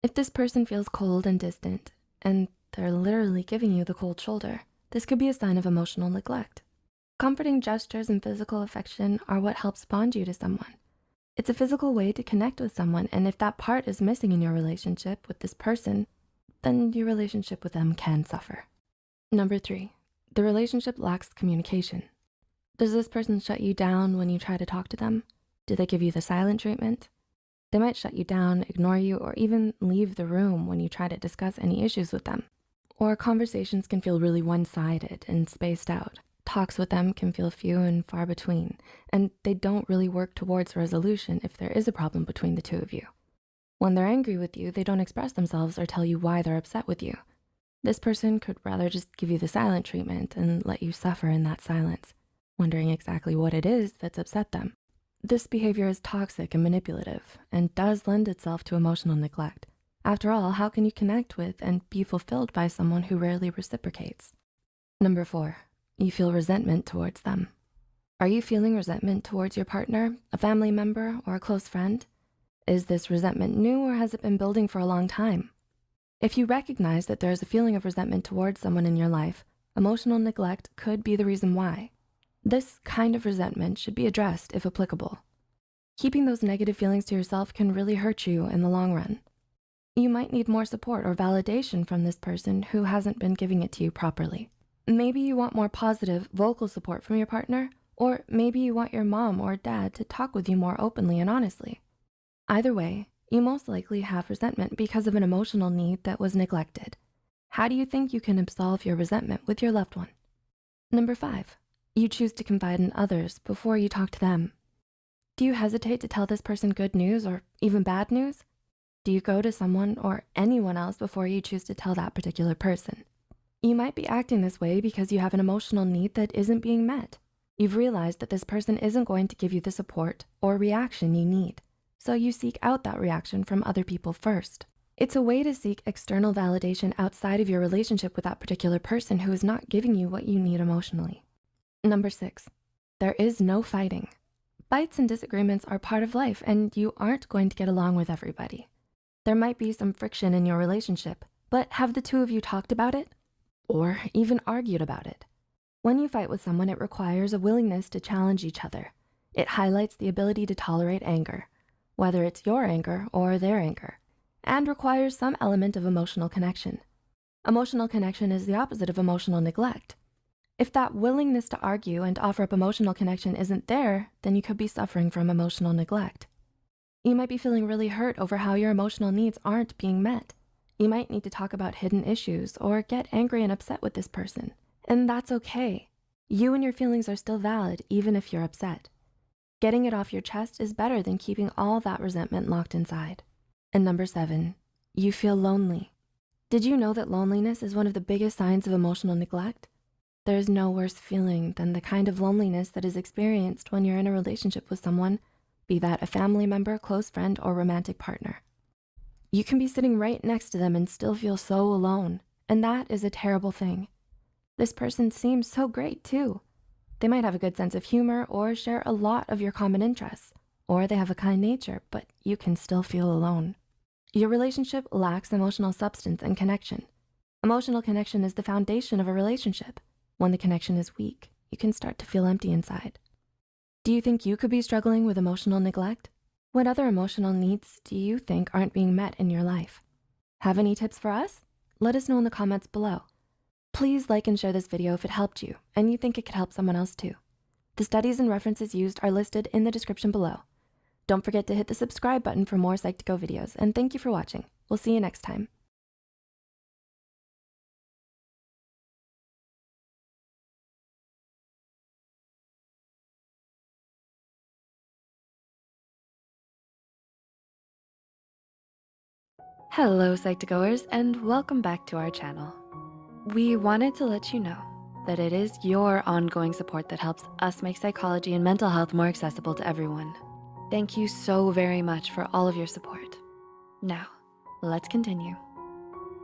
If this person feels cold and distant and they're literally giving you the cold shoulder, this could be a sign of emotional neglect. Comforting gestures and physical affection are what helps bond you to someone. It's a physical way to connect with someone, and if that part is missing in your relationship with this person, then your relationship with them can suffer. Number 3, the relationship lacks communication. Does this person shut you down when you try to talk to them? Do they give you the silent treatment? They might shut you down, ignore you, or even leave the room when you try to discuss any issues with them. Or conversations can feel really one-sided and spaced out. Talks with them can feel few and far between, and they don't really work towards resolution if there is a problem between the two of you. When they're angry with you, they don't express themselves or tell you why they're upset with you. This person could rather just give you the silent treatment and let you suffer in that silence, wondering exactly what it is that's upset them. This behavior is toxic and manipulative and does lend itself to emotional neglect. After all, how can you connect with and be fulfilled by someone who rarely reciprocates? Number 4, you feel resentment towards them. Are you feeling resentment towards your partner, a family member, or a close friend? Is this resentment new or has it been building for a long time? If you recognize that there's a feeling of resentment towards someone in your life, emotional neglect could be the reason why. This kind of resentment should be addressed if applicable. Keeping those negative feelings to yourself can really hurt you in the long run. You might need more support or validation from this person who hasn't been giving it to you properly. Maybe you want more positive vocal support from your partner, or maybe you want your mom or dad to talk with you more openly and honestly. Either way, you most likely have resentment because of an emotional need that was neglected. How do you think you can absolve your resentment with your loved one? Number 5, you choose to confide in others before you talk to them. Do you hesitate to tell this person good news or even bad news? Do you go to someone or anyone else before you choose to tell that particular person? You might be acting this way because you have an emotional need that isn't being met. You've realized that this person isn't going to give you the support or reaction you need, so you seek out that reaction from other people first. It's a way to seek external validation outside of your relationship with that particular person who is not giving you what you need emotionally. Number 6, there is no fighting. Fights and disagreements are part of life, and you aren't going to get along with everybody. There might be some friction in your relationship, but have the two of you talked about it? Or even argued about it? When you fight with someone, it requires a willingness to challenge each other. It highlights the ability to tolerate anger, whether it's your anger or their anger, and requires some element of emotional connection. Emotional connection is the opposite of emotional neglect. If that willingness to argue and offer up emotional connection isn't there, then you could be suffering from emotional neglect. You might be feeling really hurt over how your emotional needs aren't being met. You might need to talk about hidden issues or get angry and upset with this person, and that's okay. You and your feelings are still valid even if you're upset. Getting it off your chest is better than keeping all that resentment locked inside. And number 7, you feel lonely. Did you know that loneliness is one of the biggest signs of emotional neglect? There's no worse feeling than the kind of loneliness that is experienced when you're in a relationship with someone, be that a family member, close friend, or romantic partner. You can be sitting right next to them and still feel so alone, and that is a terrible thing. This person seems so great too. They might have a good sense of humor or share a lot of your common interests, or they have a kind nature, but you can still feel alone. Your relationship lacks emotional substance and connection. Emotional connection is the foundation of a relationship. When the connection is weak, you can start to feel empty inside. Do you think you could be struggling with emotional neglect? What other emotional needs do you think aren't being met in your life? Have any tips for us? Let us know in the comments below. Please like and share this video if it helped you and you think it could help someone else too. The studies and references used are listed in the description below. Don't forget to hit the subscribe button for more Psych2Go videos, and thank you for watching. We'll see you next time. Hello Psych2Goers, and welcome back to our channel. We wanted to let you know that it is your ongoing support that helps us make psychology and mental health more accessible to everyone. Thank you so very much for all of your support. Now, let's continue.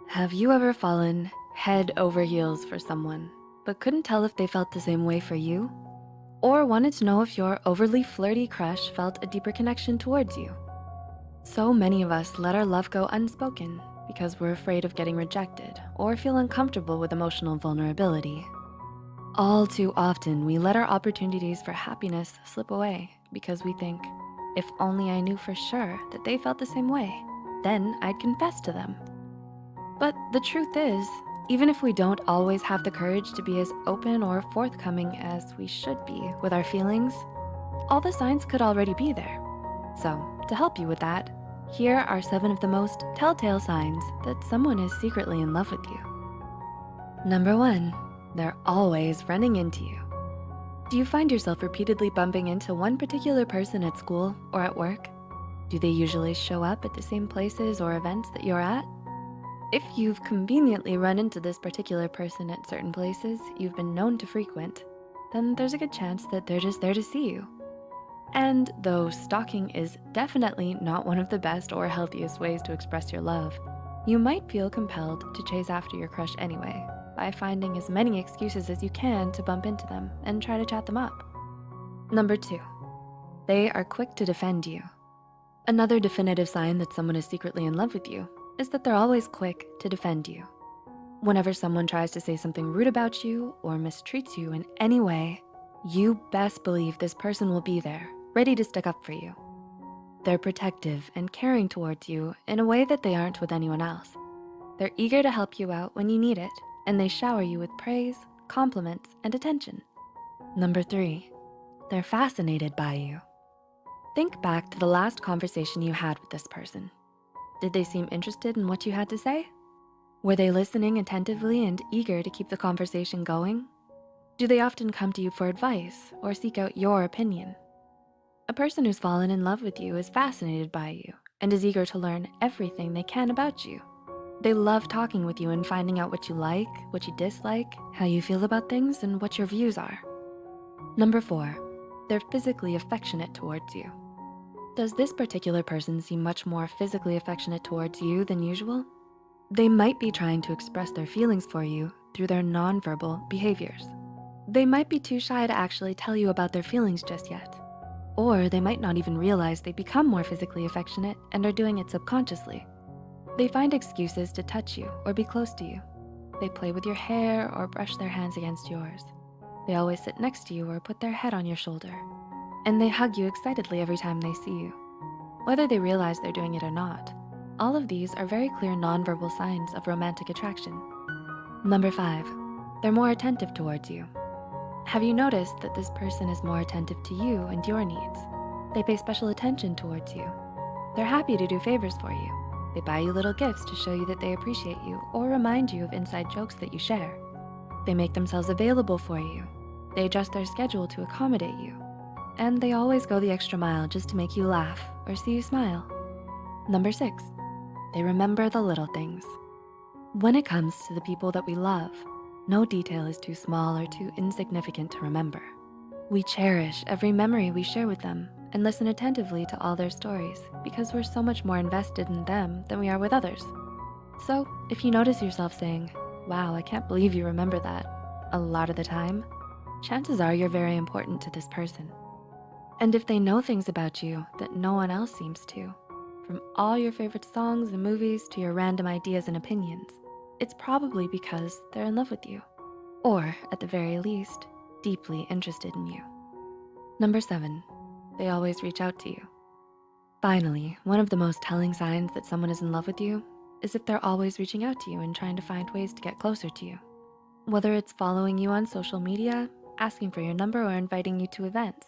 Have you ever fallen head over heels for someone, but couldn't tell if they felt the same way for you? Or wanted to know if your overly flirty crush felt a deeper connection towards you? So many of us let our love go unspoken because we're afraid of getting rejected or feel uncomfortable with emotional vulnerability. All too often, we let our opportunities for happiness slip away because we think, if only I knew for sure that they felt the same way, then I'd confess to them. But the truth is, even if we don't always have the courage to be as open or forthcoming as we should be with our feelings, all the signs could already be there. So, to help you with that, here are 7 of the most telltale signs that someone is secretly in love with you. Number 1, they're always running into you. Do you find yourself repeatedly bumping into one particular person at school or at work? Do they usually show up at the same places or events that you're at? If you've conveniently run into this particular person at certain places you've been known to frequent, then there's a good chance that they're just there to see you. And though stalking is definitely not one of the best or healthiest ways to express your love, you might feel compelled to chase after your crush anyway by finding as many excuses as you can to bump into them and try to chat them up. Number 2, they are quick to defend you. Another definitive sign that someone is secretly in love with you is that they're always quick to defend you. Whenever someone tries to say something rude about you or mistreats you in any way, you best believe this person will be there, ready to stick up for you. They're protective and caring towards you in a way that they aren't with anyone else. They're eager to help you out when you need it, and they shower you with praise, compliments, and attention. Number 3, they're fascinated by you. Think back to the last conversation you had with this person. Did they seem interested in what you had to say? Were they listening attentively and eager to keep the conversation going? Do they often come to you for advice or seek out your opinion? A person who's fallen in love with you is fascinated by you and is eager to learn everything they can about you. They love talking with you and finding out what you like, what you dislike, how you feel about things, and what your views are. Number 4, they're physically affectionate towards you. Does this particular person seem much more physically affectionate towards you than usual? They might be trying to express their feelings for you through their nonverbal behaviors. They might be too shy to actually tell you about their feelings just yet. Or they might not even realize they become more physically affectionate and are doing it subconsciously. They find excuses to touch you or be close to you. They play with your hair or brush their hands against yours. They always sit next to you or put their head on your shoulder. And they hug you excitedly every time they see you. Whether they realize they're doing it or not, all of these are very clear nonverbal signs of romantic attraction. Number 5, they're more attentive towards you. Have you noticed that this person is more attentive to you and your needs? They pay special attention towards you. They're happy to do favors for you. They buy you little gifts to show you that they appreciate you or remind you of inside jokes that you share. They make themselves available for you. They adjust their schedule to accommodate you. And they always go the extra mile just to make you laugh or see you smile. Number 6, they remember the little things. When it comes to the people that we love, no detail is too small or too insignificant to remember. We cherish every memory we share with them and listen attentively to all their stories because we're so much more invested in them than we are with others. So if you notice yourself saying, "Wow, I can't believe you remember that," a lot of the time, chances are you're very important to this person. And if they know things about you that no one else seems to, from all your favorite songs and movies to your random ideas and opinions, it's probably because they're in love with you, or at the very least, deeply interested in you. Number 7, they always reach out to you. Finally, one of the most telling signs that someone is in love with you is if they're always reaching out to you and trying to find ways to get closer to you. Whether it's following you on social media, asking for your number, or inviting you to events.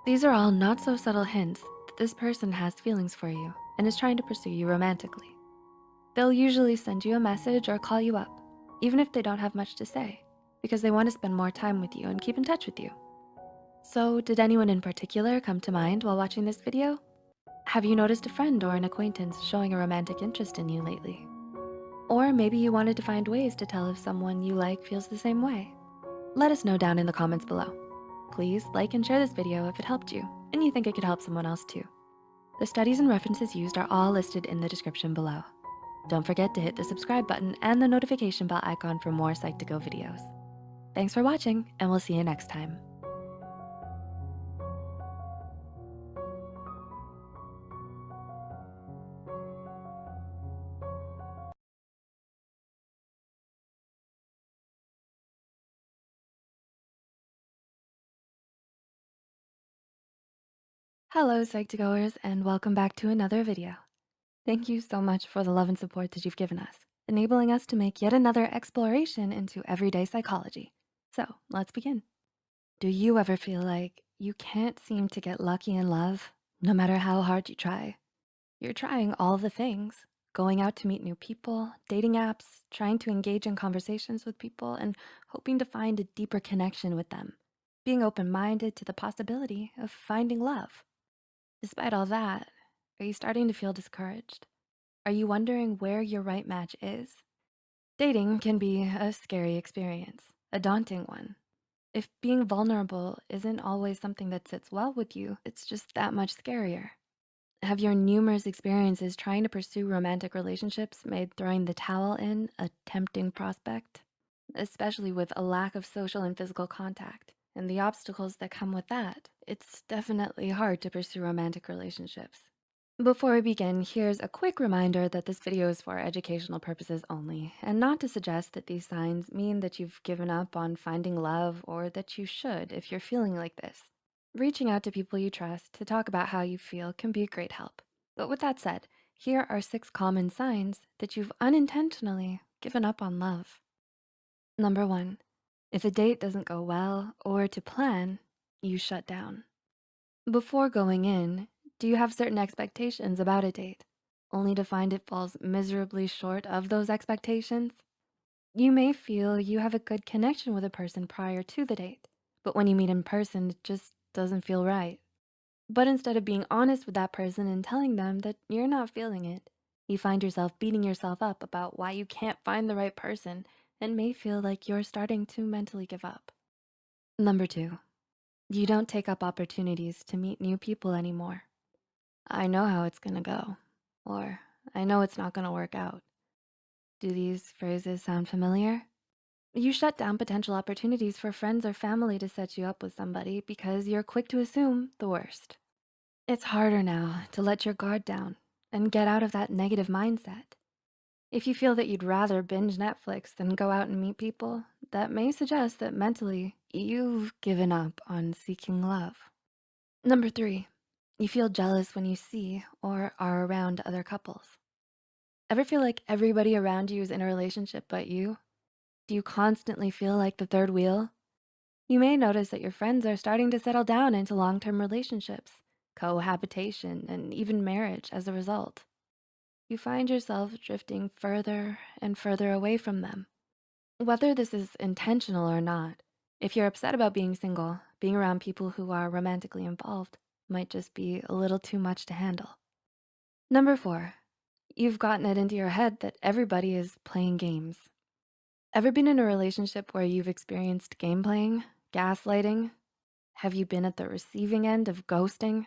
These are all not so subtle hints that this person has feelings for you and is trying to pursue you romantically. They'll usually send you a message or call you up, even if they don't have much to say, because they want to spend more time with you and keep in touch with you. So did anyone in particular come to mind while watching this video? Have you noticed a friend or an acquaintance showing a romantic interest in you lately? Or maybe you wanted to find ways to tell if someone you like feels the same way. Let us know down in the comments below. Please like and share this video if it helped you and you think it could help someone else too. The studies and references used are all listed in the description below. Don't forget to hit the subscribe button and the notification bell icon for more Psych2Go videos. Thanks for watching, and we'll see you next time. Hello, Psych2Goers, and welcome back to another video. Thank you so much for the love and support that you've given us, enabling us to make yet another exploration into everyday psychology. So let's begin. Do you ever feel like you can't seem to get lucky in love, no matter how hard you try? You're trying all the things, going out to meet new people, dating apps, trying to engage in conversations with people, and hoping to find a deeper connection with them, being open-minded to the possibility of finding love. Despite all that, are you starting to feel discouraged? Are you wondering where your right match is? Dating can be a scary experience, a daunting one. If being vulnerable isn't always something that sits well with you, it's just that much scarier. Have your numerous experiences trying to pursue romantic relationships made throwing the towel in a tempting prospect? Especially with a lack of social and physical contact and the obstacles that come with that, it's definitely hard to pursue romantic relationships. Before we begin, here's a quick reminder that this video is for educational purposes only, and not to suggest that these signs mean that you've given up on finding love or that you should if you're feeling like this. Reaching out to people you trust to talk about how you feel can be a great help. But with that said, here are 6 common signs that you've unintentionally given up on love. Number 1, if a date doesn't go well or to plan, you shut down. Before going in, do you have certain expectations about a date, only to find it falls miserably short of those expectations? You may feel you have a good connection with a person prior to the date, but when you meet in person, it just doesn't feel right. But instead of being honest with that person and telling them that you're not feeling it, you find yourself beating yourself up about why you can't find the right person and may feel like you're starting to mentally give up. Number 2, you don't take up opportunities to meet new people anymore. I know how it's gonna go, or I know it's not gonna work out. Do these phrases sound familiar? You shut down potential opportunities for friends or family to set you up with somebody because you're quick to assume the worst. It's harder now to let your guard down and get out of that negative mindset. If you feel that you'd rather binge Netflix than go out and meet people, that may suggest that mentally you've given up on seeking love. Number 3, you feel jealous when you see or are around other couples. Ever feel like everybody around you is in a relationship but you? Do you constantly feel like the third wheel? You may notice that your friends are starting to settle down into long-term relationships, cohabitation, and even marriage as a result. You find yourself drifting further and further away from them. Whether this is intentional or not, if you're upset about being single, being around people who are romantically involved might just be a little too much to handle. Number 4, you've gotten it into your head that everybody is playing games. Ever been in a relationship where you've experienced game playing, gaslighting? Have you been at the receiving end of ghosting?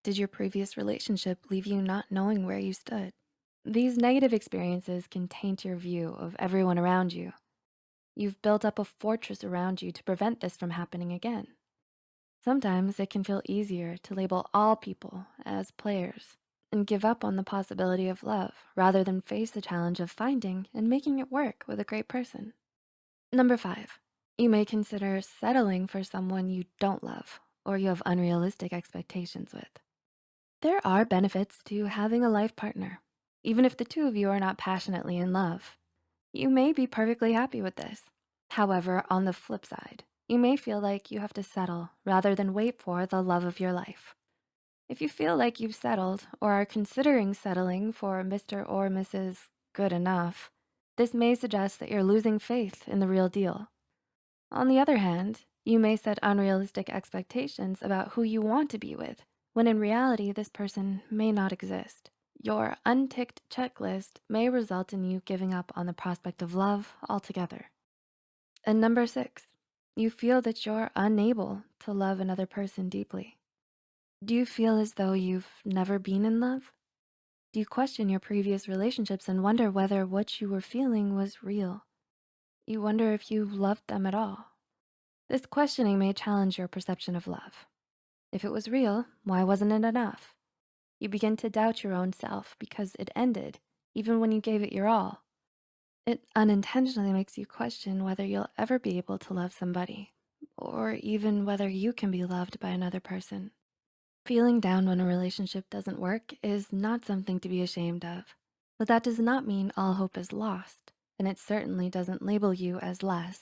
Did your previous relationship leave you not knowing where you stood? These negative experiences can taint your view of everyone around you. You've built up a fortress around you to prevent this from happening again. Sometimes it can feel easier to label all people as players and give up on the possibility of love rather than face the challenge of finding and making it work with a great person. Number 5, you may consider settling for someone you don't love or you have unrealistic expectations with. There are benefits to having a life partner, even if the two of you are not passionately in love. You may be perfectly happy with this. However, on the flip side, you may feel like you have to settle rather than wait for the love of your life. If you feel like you've settled or are considering settling for Mr. or Mrs. Good Enough, this may suggest that you're losing faith in the real deal. On the other hand, you may set unrealistic expectations about who you want to be with, when in reality, this person may not exist. Your unticked checklist may result in you giving up on the prospect of love altogether. And number 6, you feel that you're unable to love another person deeply. Do you feel as though you've never been in love? Do you question your previous relationships and wonder whether what you were feeling was real? You wonder if you loved them at all. This questioning may challenge your perception of love. If it was real, why wasn't it enough? You begin to doubt your own self because it ended, even when you gave it your all. It unintentionally makes you question whether you'll ever be able to love somebody, or even whether you can be loved by another person. Feeling down when a relationship doesn't work is not something to be ashamed of, but that does not mean all hope is lost, and it certainly doesn't label you as less.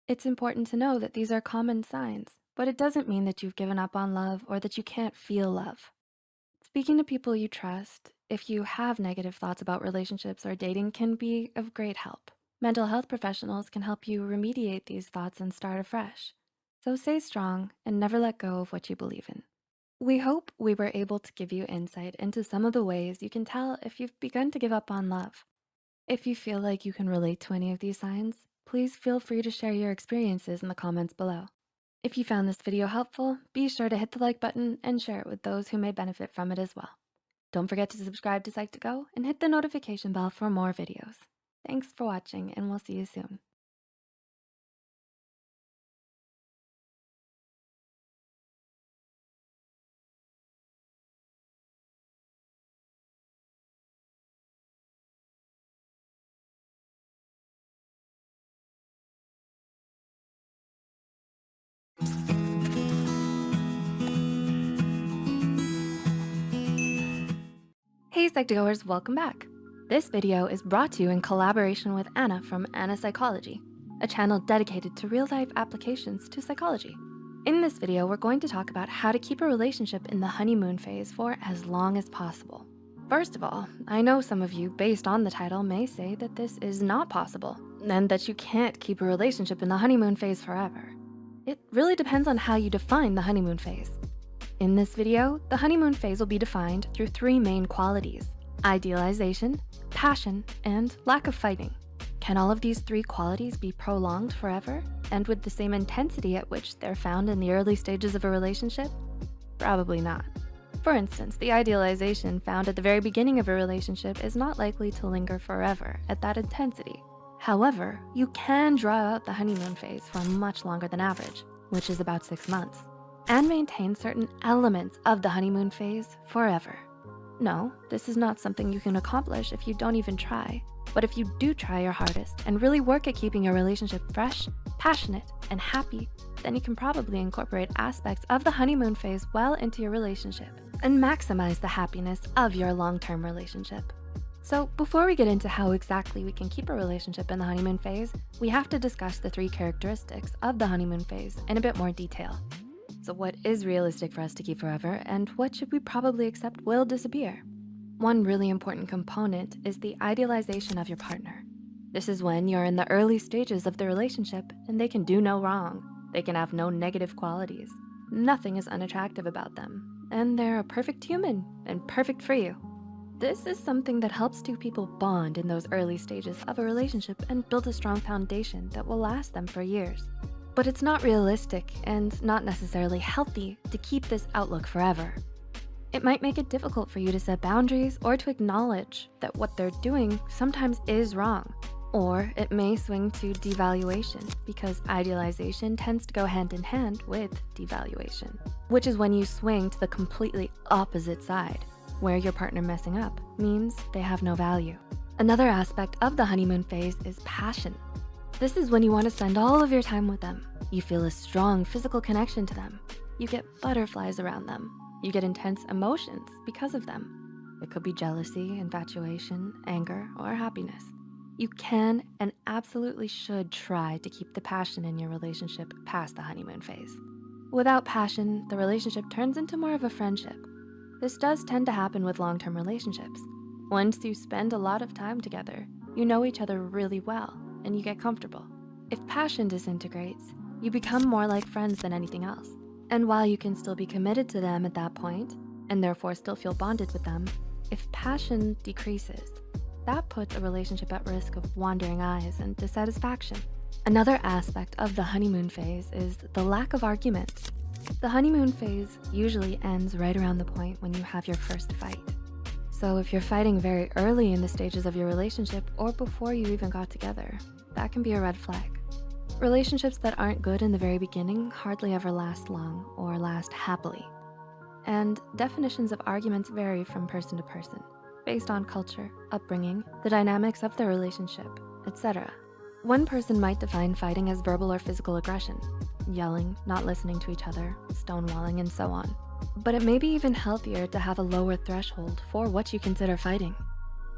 It's important to know that these are common signs, but it doesn't mean that you've given up on love or that you can't feel love. Speaking to people you trust, if you have negative thoughts about relationships or dating, can be of great help. Mental health professionals can help you remediate these thoughts and start afresh. So stay strong and never let go of what you believe in. We hope we were able to give you insight into some of the ways you can tell if you've begun to give up on love. If you feel like you can relate to any of these signs, please feel free to share your experiences in the comments below. If you found this video helpful, be sure to hit the like button and share it with those who may benefit from it as well. Don't forget to subscribe to Psych2Go and hit the notification bell for more videos. Thanks for watching, and we'll see you soon. Hey Psych2Goers, welcome back. This video is brought to you in collaboration with Anna from Anna Psychology, a channel dedicated to real-life applications to psychology. In this video, we're going to talk about how to keep a relationship in the honeymoon phase for as long as possible. First of all, I know some of you, based on the title, may say that this is not possible and that you can't keep a relationship in the honeymoon phase forever. It really depends on how you define the honeymoon phase. In this video, the honeymoon phase will be defined through 3 main qualities: idealization, passion, and lack of fighting. Can all of these 3 qualities be prolonged forever and with the same intensity at which they're found in the early stages of a relationship? Probably not. For instance, the idealization found at the very beginning of a relationship is not likely to linger forever at that intensity. However, you can draw out the honeymoon phase for much longer than average, which is about 6 months. and maintain certain elements of the honeymoon phase forever. No, this is not something you can accomplish if you don't even try. But if you do try your hardest and really work at keeping your relationship fresh, passionate, and happy, then you can probably incorporate aspects of the honeymoon phase well into your relationship and maximize the happiness of your long-term relationship. So before we get into how exactly we can keep a relationship in the honeymoon phase, we have to discuss the 3 characteristics of the honeymoon phase in a bit more detail. So what is realistic for us to keep forever, and what should we probably accept will disappear? One really important component is the idealization of your partner. This is when you're in the early stages of the relationship and they can do no wrong. They can have no negative qualities. Nothing is unattractive about them, and they're a perfect human and perfect for you. This is something that helps 2 people bond in those early stages of a relationship and build a strong foundation that will last them for years. But it's not realistic and not necessarily healthy to keep this outlook forever. It might make it difficult for you to set boundaries or to acknowledge that what they're doing sometimes is wrong. Or it may swing to devaluation because idealization tends to go hand in hand with devaluation, which is when you swing to the completely opposite side, where your partner messing up means they have no value. Another aspect of the honeymoon phase is passion. This is when you want to spend all of your time with them. You feel a strong physical connection to them. You get butterflies around them. You get intense emotions because of them. It could be jealousy, infatuation, anger, or happiness. You can and absolutely should try to keep the passion in your relationship past the honeymoon phase. Without passion, the relationship turns into more of a friendship. This does tend to happen with long-term relationships. Once you spend a lot of time together, you know each other really well and you get comfortable. If passion disintegrates, you become more like friends than anything else. And while you can still be committed to them at that point, and therefore still feel bonded with them, if passion decreases, that puts a relationship at risk of wandering eyes and dissatisfaction. Another aspect of the honeymoon phase is the lack of arguments. The honeymoon phase usually ends right around the point when you have your first fight. So if you're fighting very early in the stages of your relationship or before you even got together, that can be a red flag. Relationships that aren't good in the very beginning hardly ever last long or last happily. And definitions of arguments vary from person to person, based on culture, upbringing, the dynamics of the relationship, etc. One person might define fighting as verbal or physical aggression, yelling, not listening to each other, stonewalling, and so on. But it may be even healthier to have a lower threshold for what you consider fighting.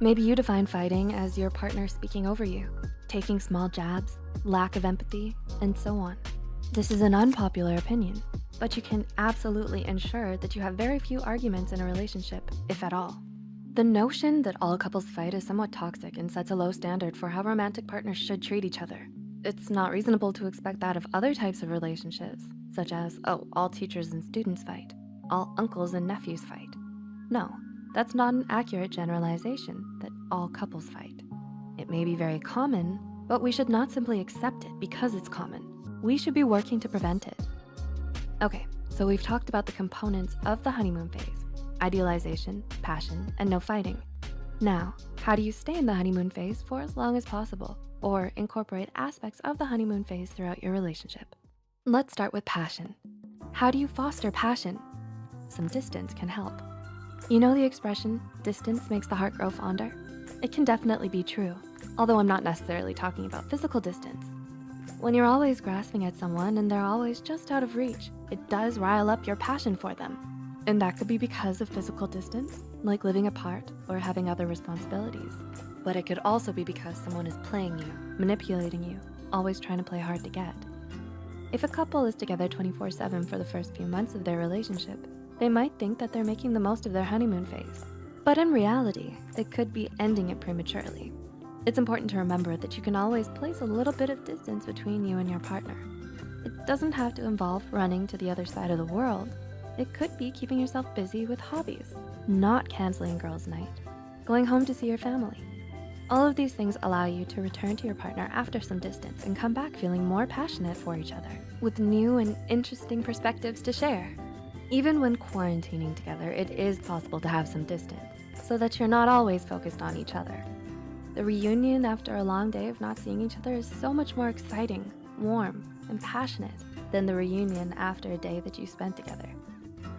Maybe you define fighting as your partner speaking over you, taking small jabs, lack of empathy, and so on. This is an unpopular opinion, but you can absolutely ensure that you have very few arguments in a relationship, if at all. The notion that all couples fight is somewhat toxic and sets a low standard for how romantic partners should treat each other. It's not reasonable to expect that of other types of relationships, such as, oh, all teachers and students fight, all uncles and nephews fight. No, that's not an accurate generalization that all couples fight. It may be very common, but we should not simply accept it because it's common. We should be working to prevent it. Okay, so we've talked about the components of the honeymoon phase: idealization, passion, and no fighting. Now, how do you stay in the honeymoon phase for as long as possible, or incorporate aspects of the honeymoon phase throughout your relationship? Let's start with passion. How do you foster passion? Some distance can help. You know the expression, distance makes the heart grow fonder? It can definitely be true, although I'm not necessarily talking about physical distance. When you're always grasping at someone and they're always just out of reach, it does rile up your passion for them. And that could be because of physical distance, like living apart or having other responsibilities. But it could also be because someone is playing you, manipulating you, always trying to play hard to get. If a couple is together 24/7 for the first few months of their relationship, they might think that they're making the most of their honeymoon phase. But in reality, it could be ending it prematurely. It's important to remember that you can always place a little bit of distance between you and your partner. It doesn't have to involve running to the other side of the world. It could be keeping yourself busy with hobbies, not canceling girls' night, going home to see your family. All of these things allow you to return to your partner after some distance and come back feeling more passionate for each other, with new and interesting perspectives to share. Even when quarantining together, it is possible to have some distance, so that you're not always focused on each other. The reunion after a long day of not seeing each other is so much more exciting, warm, and passionate than the reunion after a day that you spent together.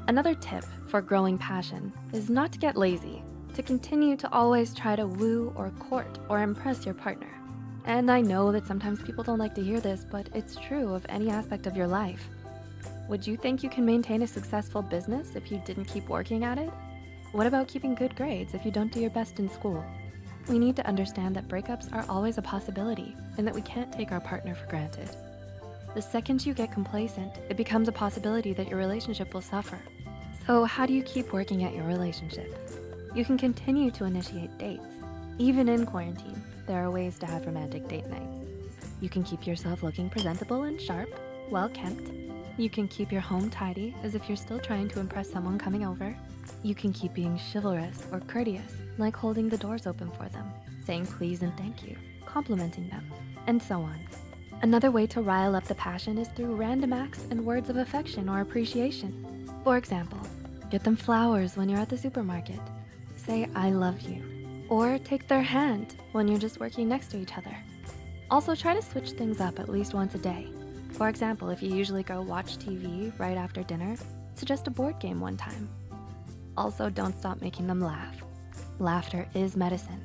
Another tip for growing passion is not to get lazy, to continue to always try to woo or court or impress your partner. And I know that sometimes people don't like to hear this, but it's true of any aspect of your life. Would you think you can maintain a successful business if you didn't keep working at it? What about keeping good grades if you don't do your best in school? We need to understand that breakups are always a possibility and that we can't take our partner for granted. The second you get complacent, it becomes a possibility that your relationship will suffer. So how do you keep working at your relationship? You can continue to initiate dates. Even in quarantine, there are ways to have romantic date nights. You can keep yourself looking presentable and sharp, well kept. You can keep your home tidy as if you're still trying to impress someone coming over. You can keep being chivalrous or courteous, like holding the doors open for them, saying please and thank you, complimenting them, and so on. Another way to rile up the passion is through random acts and words of affection or appreciation. For example, get them flowers when you're at the supermarket. Say, I love you. Or take their hand when you're just working next to each other. Also, try to switch things up at least once a day. For example, if you usually go watch TV right after dinner, suggest a board game one time. Also, don't stop making them laugh. Laughter is medicine.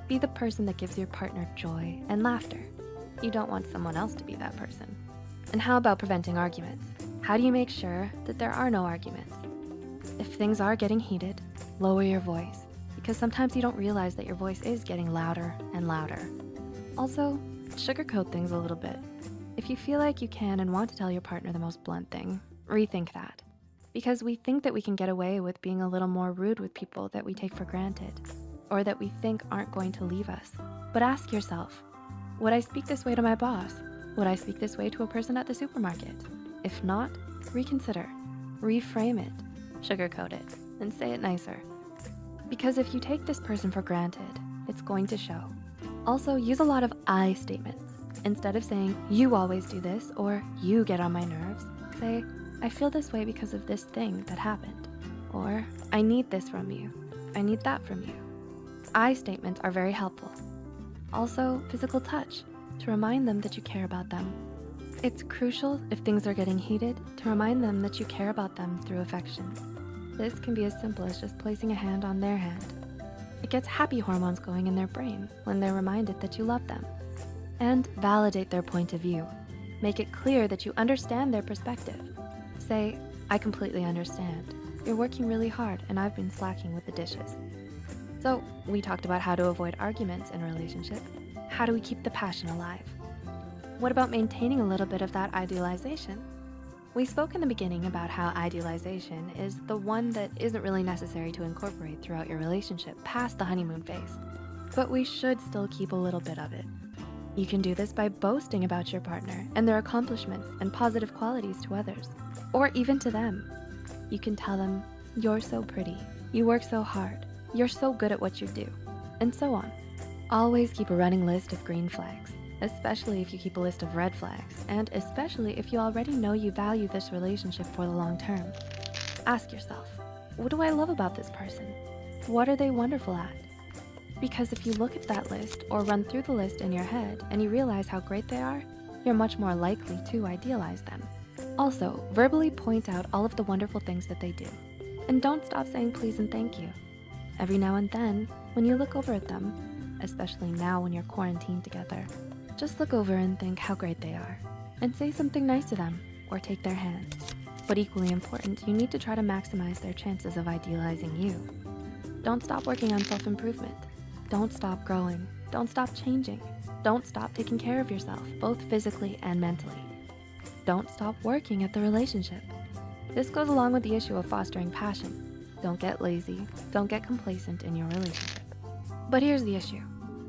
Be the person that gives your partner joy and laughter. You don't want someone else to be that person. And how about preventing arguments? How do you make sure that there are no arguments? If things are getting heated, lower your voice, because sometimes you don't realize that your voice is getting louder and louder. Also, sugarcoat things a little bit. If you feel like you can and want to tell your partner the most blunt thing, rethink that. Because we think that we can get away with being a little more rude with people that we take for granted, or that we think aren't going to leave us. But ask yourself, would I speak this way to my boss? Would I speak this way to a person at the supermarket? If not, reconsider, reframe it, sugarcoat it, and say it nicer. Because if you take this person for granted, it's going to show. Also, use a lot of I statements. Instead of saying, you always do this, or you get on my nerves, say, I feel this way because of this thing that happened. Or, I need this from you. I need that from you. I statements are very helpful. Also, physical touch, to remind them that you care about them. It's crucial, if things are getting heated, to remind them that you care about them through affection. This can be as simple as just placing a hand on their hand. It gets happy hormones going in their brain when they're reminded that you love them. And validate their point of view. Make it clear that you understand their perspective. Say, I completely understand. You're working really hard and I've been slacking with the dishes. So, we talked about how to avoid arguments in a relationship. How do we keep the passion alive? What about maintaining a little bit of that idealization? We spoke in the beginning about how idealization is the one that isn't really necessary to incorporate throughout your relationship past the honeymoon phase. But we should still keep a little bit of it. You can do this by boasting about your partner and their accomplishments and positive qualities to others, or even to them. You can tell them, you're so pretty, you work so hard, you're so good at what you do, and so on. Always keep a running list of green flags, especially if you keep a list of red flags, and especially if you already know you value this relationship for the long term. Ask yourself, what do I love about this person? What are they wonderful at? Because if you look at that list or run through the list in your head and you realize how great they are, you're much more likely to idealize them. Also, verbally point out all of the wonderful things that they do. And don't stop saying please and thank you. Every now and then, when you look over at them, especially now when you're quarantined together, just look over and think how great they are, and say something nice to them, or take their hand. But equally important, you need to try to maximize their chances of idealizing you. Don't stop working on self-improvement. Don't stop growing. Don't stop changing. Don't stop taking care of yourself, both physically and mentally. Don't stop working at the relationship. This goes along with the issue of fostering passion. Don't get lazy. Don't get complacent in your relationship. But here's the issue.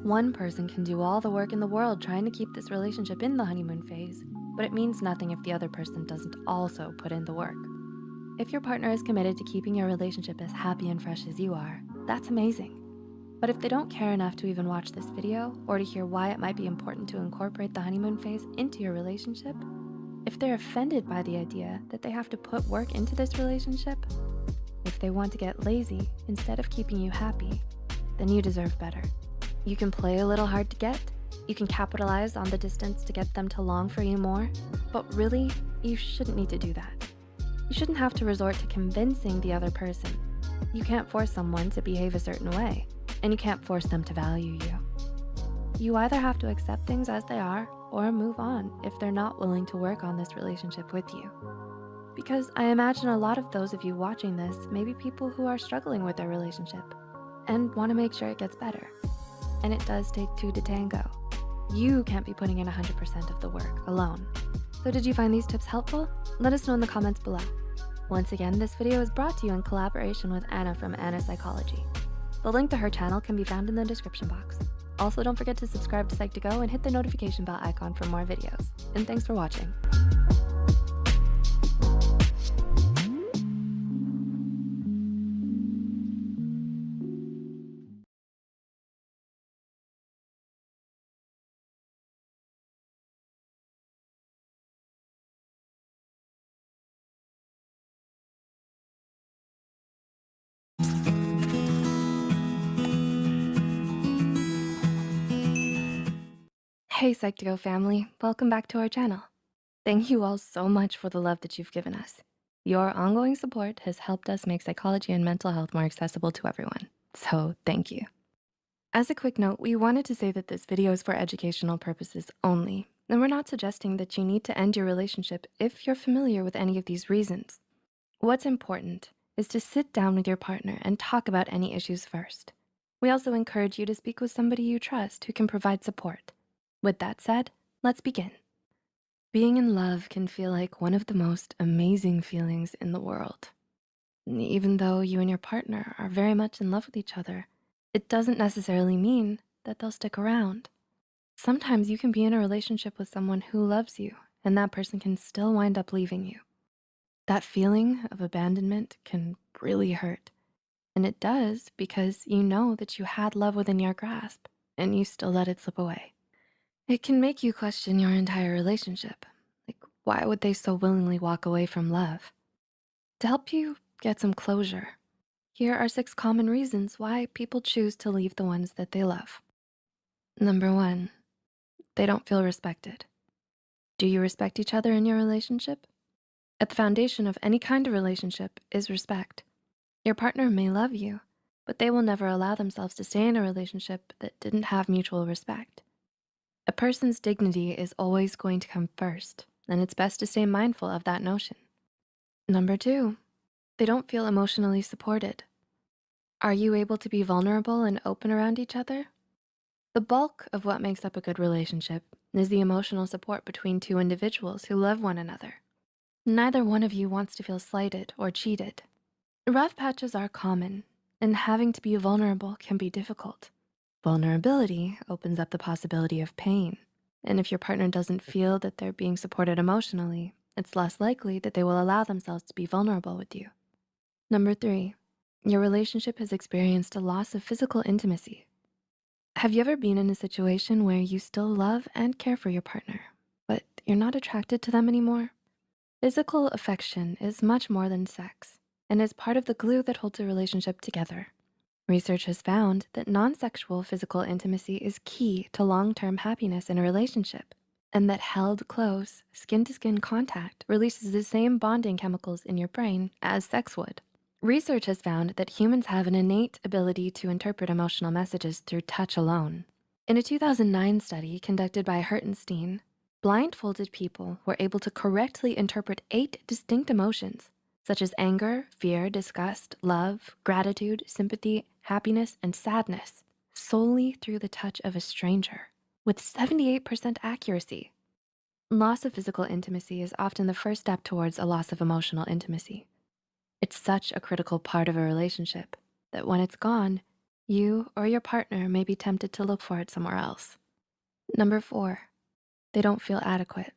One person can do all the work in the world trying to keep this relationship in the honeymoon phase, but it means nothing if the other person doesn't also put in the work. If your partner is committed to keeping your relationship as happy and fresh as you are, that's amazing. But if they don't care enough to even watch this video or to hear why it might be important to incorporate the honeymoon phase into your relationship, if they're offended by the idea that they have to put work into this relationship, if they want to get lazy instead of keeping you happy, then you deserve better. You can play a little hard to get, You can capitalize on the distance to get them to long for you more, but really, you shouldn't need to do that. You shouldn't have to resort to convincing the other person. You can't force someone to behave a certain way, and you can't force them to value you. You either have to accept things as they are or move on if they're not willing to work on this relationship with you. Because I imagine a lot of those of you watching this may be people who are struggling with their relationship and want to make sure it gets better. And it does take two to tango. You can't be putting in 100% of the work alone. So did you find these tips helpful? Let us know in the comments below. Once again, this video is brought to you in collaboration with Anna from Anna Psychology. The link to her channel can be found in the description box. Also, don't forget to subscribe to Psych2Go and hit the notification bell icon for more videos. And thanks for watching. Hey Psych2Go family, welcome back to our channel. Thank you all so much for the love that you've given us. Your ongoing support has helped us make psychology and mental health more accessible to everyone, so thank you. As a quick note, we wanted to say that this video is for educational purposes only, and we're not suggesting that you need to end your relationship if you're familiar with any of these reasons. What's important is to sit down with your partner and talk about any issues first. We also encourage you to speak with somebody you trust who can provide support. With that said, let's begin. Being in love can feel like one of the most amazing feelings in the world. Even though you and your partner are very much in love with each other, it doesn't necessarily mean that they'll stick around. Sometimes you can be in a relationship with someone who loves you, and that person can still wind up leaving you. That feeling of abandonment can really hurt. And it does because you know that you had love within your grasp, and you still let it slip away. It can make you question your entire relationship. Like, why would they so willingly walk away from love? To help you get some closure, here are 6 common reasons why people choose to leave the ones that they love. Number 1, they don't feel respected. Do you respect each other in your relationship? At the foundation of any kind of relationship is respect. Your partner may love you, but they will never allow themselves to stay in a relationship that didn't have mutual respect. A person's dignity is always going to come first, and it's best to stay mindful of that notion. Number 2, they don't feel emotionally supported. Are you able to be vulnerable and open around each other? The bulk of what makes up a good relationship is the emotional support between two individuals who love one another. Neither one of you wants to feel slighted or cheated. Rough patches are common, and having to be vulnerable can be difficult. Vulnerability opens up the possibility of pain, and if your partner doesn't feel that they're being supported emotionally, it's less likely that they will allow themselves to be vulnerable with you. Number 3, your relationship has experienced a loss of physical intimacy. Have you ever been in a situation where you still love and care for your partner, but you're not attracted to them anymore? Physical affection is much more than sex and is part of the glue that holds a relationship together. Research has found that non-sexual physical intimacy is key to long-term happiness in a relationship, and that held close, skin-to-skin contact releases the same bonding chemicals in your brain as sex would. Research has found that humans have an innate ability to interpret emotional messages through touch alone. In a 2009 study conducted by Hertenstein, blindfolded people were able to correctly interpret 8 distinct emotions, such as anger, fear, disgust, love, gratitude, sympathy, happiness, and sadness, solely through the touch of a stranger, with 78% accuracy. Loss of physical intimacy is often the first step towards a loss of emotional intimacy. It's such a critical part of a relationship that when it's gone, you or your partner may be tempted to look for it somewhere else. Number 4, they don't feel adequate.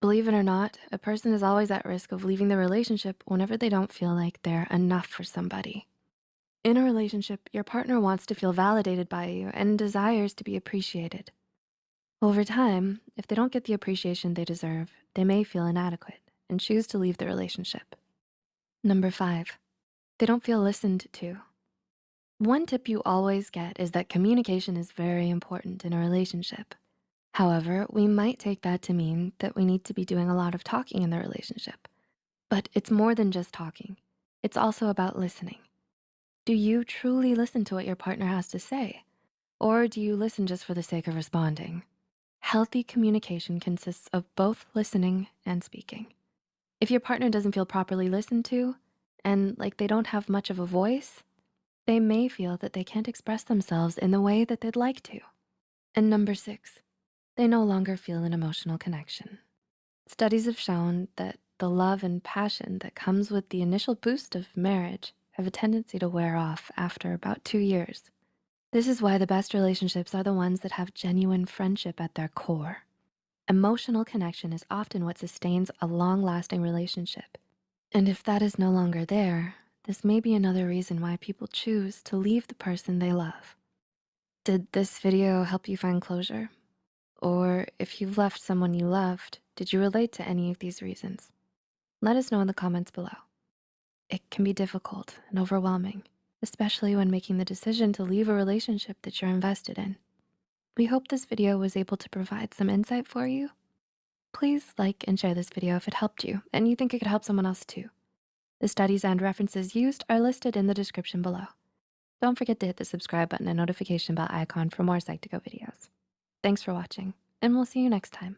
Believe it or not, a person is always at risk of leaving the relationship whenever they don't feel like they're enough for somebody. In a relationship, your partner wants to feel validated by you and desires to be appreciated. Over time, if they don't get the appreciation they deserve, they may feel inadequate and choose to leave the relationship. Number 5, they don't feel listened to. One tip you always get is that communication is very important in a relationship. However, we might take that to mean that we need to be doing a lot of talking in the relationship. But it's more than just talking. It's also about listening. Do you truly listen to what your partner has to say? Or do you listen just for the sake of responding? Healthy communication consists of both listening and speaking. If your partner doesn't feel properly listened to and like they don't have much of a voice, they may feel that they can't express themselves in the way that they'd like to. And number 6, they no longer feel an emotional connection. Studies have shown that the love and passion that comes with the initial boost of marriage have a tendency to wear off after about 2 years. This is why the best relationships are the ones that have genuine friendship at their core. Emotional connection is often what sustains a long-lasting relationship. And if that is no longer there, this may be another reason why people choose to leave the person they love. Did this video help you find closure? Or if you've left someone you loved, did you relate to any of these reasons? Let us know in the comments below. It can be difficult and overwhelming, especially when making the decision to leave a relationship that you're invested in. We hope this video was able to provide some insight for you. Please like and share this video if it helped you and you think it could help someone else too. The studies and references used are listed in the description below. Don't forget to hit the subscribe button and notification bell icon for more Psych2Go videos. Thanks for watching, and we'll see you next time.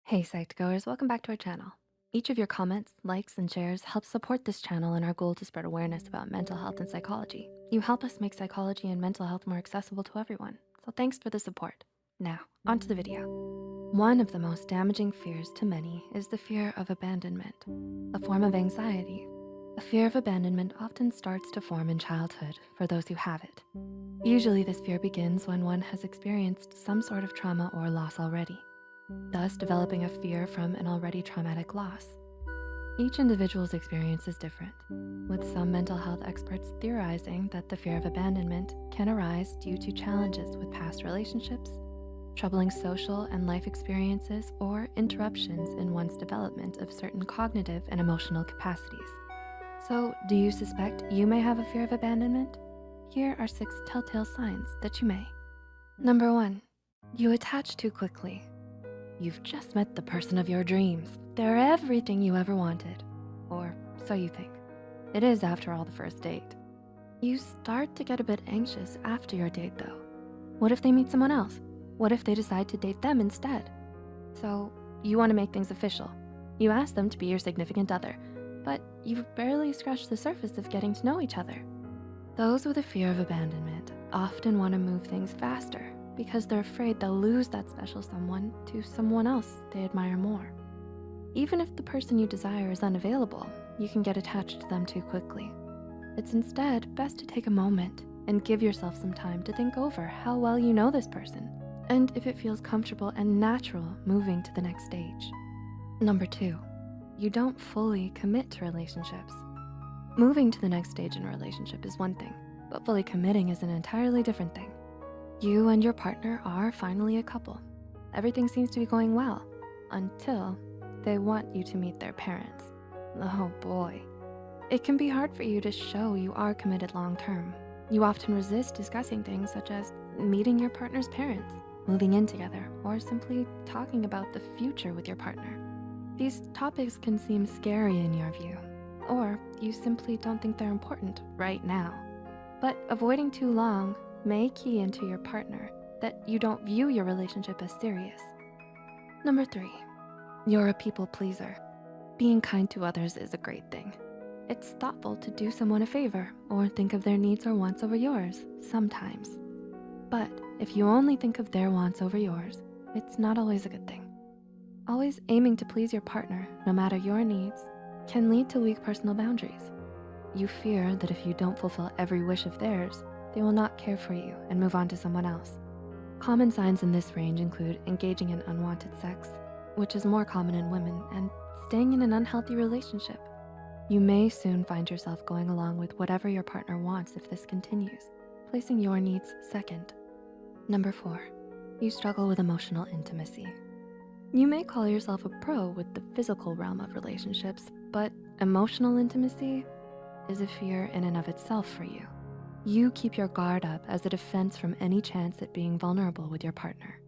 Hey Psych2Goers, welcome back to our channel. Each of your comments, likes, and shares helps support this channel and our goal to spread awareness about mental health and psychology. You help us make psychology and mental health more accessible to everyone, so thanks for the support. Now, onto the video. One of the most damaging fears to many is the fear of abandonment, a form of anxiety. A fear of abandonment often starts to form in childhood for those who have it. Usually this fear begins when one has experienced some sort of trauma or loss already, thus developing a fear from an already traumatic loss. Each individual's experience is different, with some mental health experts theorizing that the fear of abandonment can arise due to challenges with past relationships, troubling social and life experiences, or interruptions in one's development of certain cognitive and emotional capacities. So, do you suspect you may have a fear of abandonment? Here are 6 telltale signs that you may. Number 1, you attach too quickly. You've just met the person of your dreams. They're everything you ever wanted. Or so you think. It is, after all, the first date. You start to get a bit anxious after your date though. What if they meet someone else? What if they decide to date them instead? So you want to make things official. You ask them to be your significant other, but you've barely scratched the surface of getting to know each other. Those with a fear of abandonment often want to move things faster because they're afraid they'll lose that special someone to someone else they admire more. Even if the person you desire is unavailable, you can get attached to them too quickly. It's instead best to take a moment and give yourself some time to think over how well you know this person, and if it feels comfortable and natural moving to the next stage. Number 2, you don't fully commit to relationships. Moving to the next stage in a relationship is one thing, but fully committing is an entirely different thing. You and your partner are finally a couple. Everything seems to be going well until they want you to meet their parents. Oh boy. It can be hard for you to show you are committed long term. You often resist discussing things such as meeting your partner's parents, moving in together, or simply talking about the future with your partner. These topics can seem scary in your view, or you simply don't think they're important right now. But avoiding too long may key into your partner that you don't view your relationship as serious. Number 3, you're a people pleaser. Being kind to others is a great thing. It's thoughtful to do someone a favor or think of their needs or wants over yours sometimes. But if you only think of their wants over yours, it's not always a good thing. Always aiming to please your partner, no matter your needs, can lead to weak personal boundaries. You fear that if you don't fulfill every wish of theirs, they will not care for you and move on to someone else. Common signs in this range include engaging in unwanted sex, which is more common in women, and staying in an unhealthy relationship. You may soon find yourself going along with whatever your partner wants if this continues, placing your needs second. Number 4, you struggle with emotional intimacy. You may call yourself a pro with the physical realm of relationships, but emotional intimacy is a fear in and of itself for you. You keep your guard up as a defense from any chance at being vulnerable with your partner.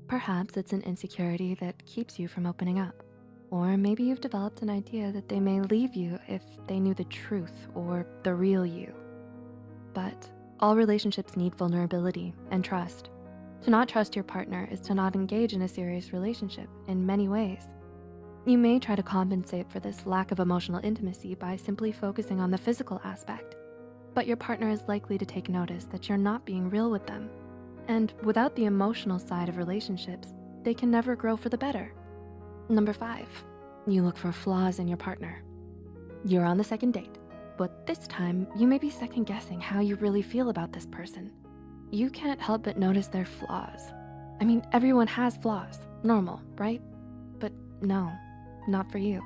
Perhaps it's an insecurity that keeps you from opening up. Or maybe you've developed an idea that they may leave you if they knew the truth or the real you. But all relationships need vulnerability and trust. To not trust your partner is to not engage in a serious relationship in many ways. You may try to compensate for this lack of emotional intimacy by simply focusing on the physical aspect, but your partner is likely to take notice that you're not being real with them. And without the emotional side of relationships, they can never grow for the better. Number 5, you look for flaws in your partner. You're on the second date, but this time you may be second guessing how you really feel about this person. You can't help but notice their flaws. I mean, everyone has flaws, normal, right? But no, not for you.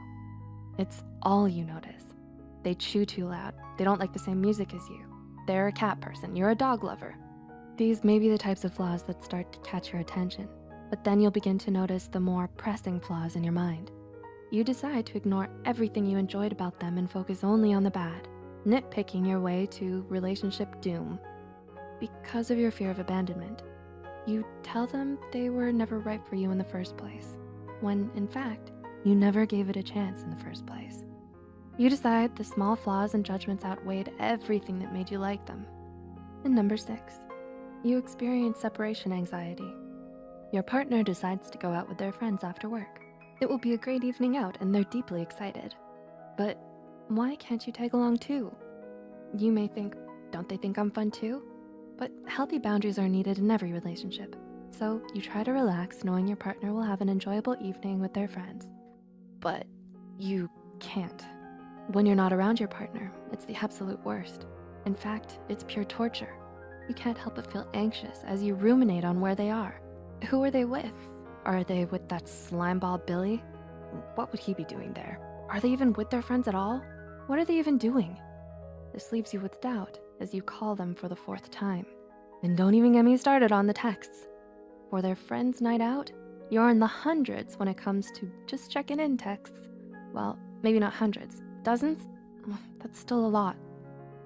It's all you notice. They chew too loud. They don't like the same music as you. They're a cat person, you're a dog lover. These may be the types of flaws that start to catch your attention, but then you'll begin to notice the more pressing flaws in your mind. You decide to ignore everything you enjoyed about them and focus only on the bad, nitpicking your way to relationship doom. Because of your fear of abandonment, you tell them they were never right for you in the first place, when in fact, you never gave it a chance in the first place. You decide the small flaws and judgments outweighed everything that made you like them. And number 6, you experience separation anxiety. Your partner decides to go out with their friends after work. It will be a great evening out and they're deeply excited. But why can't you tag along too? You may think, don't they think I'm fun too? But healthy boundaries are needed in every relationship. So you try to relax knowing your partner will have an enjoyable evening with their friends. But you can't. When you're not around your partner, it's the absolute worst. In fact, it's pure torture. You can't help but feel anxious as you ruminate on where they are. Who are they with? Are they with that slimeball Billy? What would he be doing there? Are they even with their friends at all? What are they even doing? This leaves you with doubt as you call them for the 4th time. And don't even get me started on the texts. For their friends' night out, you're in the hundreds when it comes to just checking in texts. Well, maybe not hundreds, dozens? That's still a lot.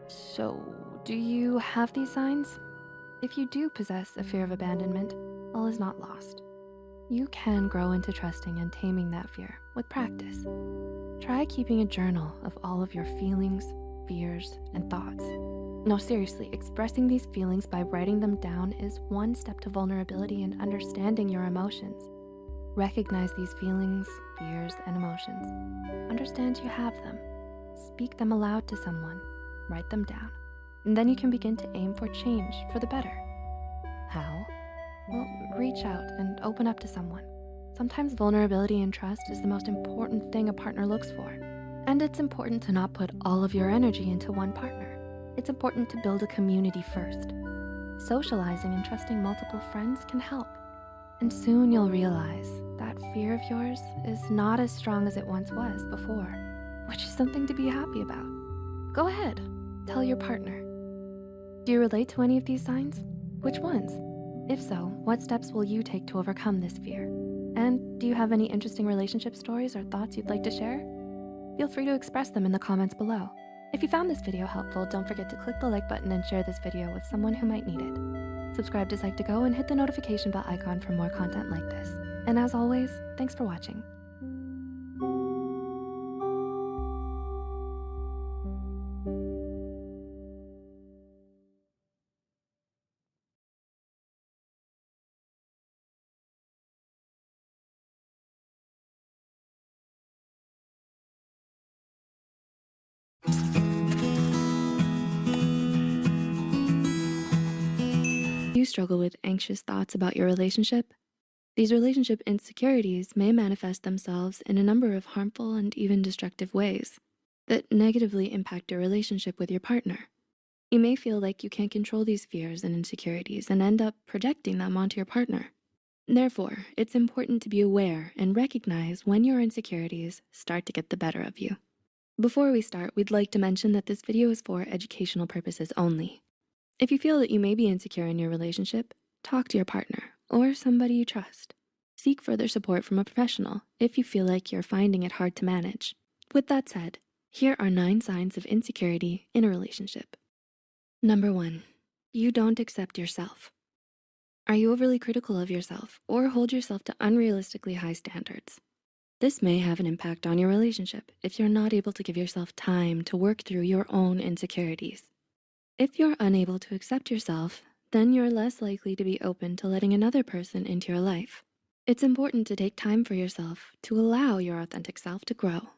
So, do you have these signs? If you do possess a fear of abandonment, all is not lost. You can grow into trusting and taming that fear with practice. Try keeping a journal of all of your feelings, fears, and thoughts. No, seriously, expressing these feelings by writing them down is one step to vulnerability and understanding your emotions. Recognize these feelings, fears, and emotions. Understand you have them. Speak them aloud to someone. Write them down. And then you can begin to aim for change for the better. How? Well, reach out and open up to someone. Sometimes vulnerability and trust is the most important thing a partner looks for. And it's important to not put all of your energy into one partner. It's important to build a community first. Socializing and trusting multiple friends can help. And soon you'll realize that fear of yours is not as strong as it once was before, which is something to be happy about. Go ahead, tell your partner. Do you relate to any of these signs? Which ones? If so, what steps will you take to overcome this fear? And do you have any interesting relationship stories or thoughts you'd like to share? Feel free to express them in the comments below. If you found this video helpful, don't forget to click the like button and share this video with someone who might need it. Subscribe to Psych2Go and hit the notification bell icon for more content like this. And as always, thanks for watching. You struggle with anxious thoughts about your relationship? These relationship insecurities may manifest themselves in a number of harmful and even destructive ways that negatively impact your relationship with your partner. You may feel like you can't control these fears and insecurities and end up projecting them onto your partner. Therefore, it's important to be aware and recognize when your insecurities start to get the better of you. Before we start, we'd like to mention that this video is for educational purposes only. If you feel that you may be insecure in your relationship, talk to your partner or somebody you trust. Seek further support from a professional if you feel like you're finding it hard to manage. With that said, here are 9 signs of insecurity in a relationship. Number 1, you don't accept yourself. Are you overly critical of yourself or hold yourself to unrealistically high standards? This may have an impact on your relationship if you're not able to give yourself time to work through your own insecurities. If you're unable to accept yourself, then you're less likely to be open to letting another person into your life. It's important to take time for yourself to allow your authentic self to grow.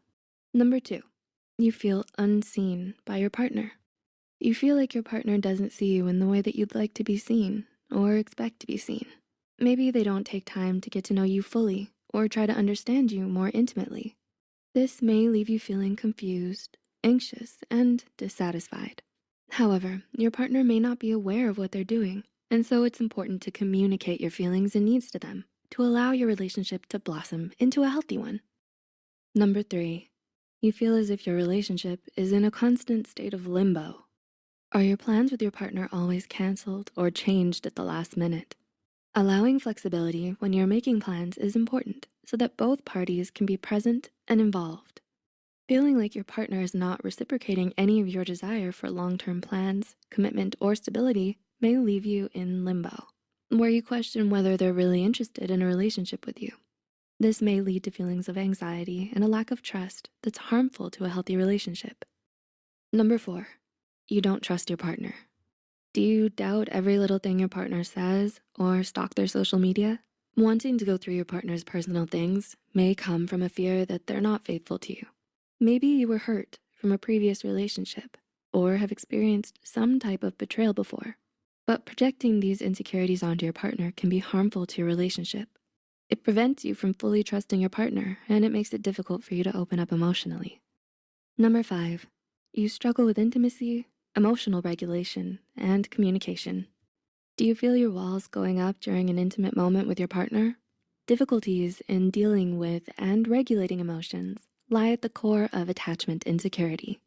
Number 2, you feel unseen by your partner. You feel like your partner doesn't see you in the way that you'd like to be seen or expect to be seen. Maybe they don't take time to get to know you fully or try to understand you more intimately. This may leave you feeling confused, anxious, and dissatisfied. However, your partner may not be aware of what they're doing, and so it's important to communicate your feelings and needs to them to allow your relationship to blossom into a healthy one. Number 3, you feel as if your relationship is in a constant state of limbo. Are your plans with your partner always canceled or changed at the last minute? Allowing flexibility when you're making plans is important so that both parties can be present and involved. Feeling like your partner is not reciprocating any of your desire for long-term plans, commitment, or stability may leave you in limbo, where you question whether they're really interested in a relationship with you. This may lead to feelings of anxiety and a lack of trust that's harmful to a healthy relationship. Number 4, you don't trust your partner. Do you doubt every little thing your partner says or stalk their social media? Wanting to go through your partner's personal things may come from a fear that they're not faithful to you. Maybe you were hurt from a previous relationship or have experienced some type of betrayal before. But projecting these insecurities onto your partner can be harmful to your relationship. It prevents you from fully trusting your partner, and it makes it difficult for you to open up emotionally. Number 5, you struggle with intimacy, emotional regulation, and communication. Do you feel your walls going up during an intimate moment with your partner? Difficulties in dealing with and regulating emotions lie at the core of attachment insecurity.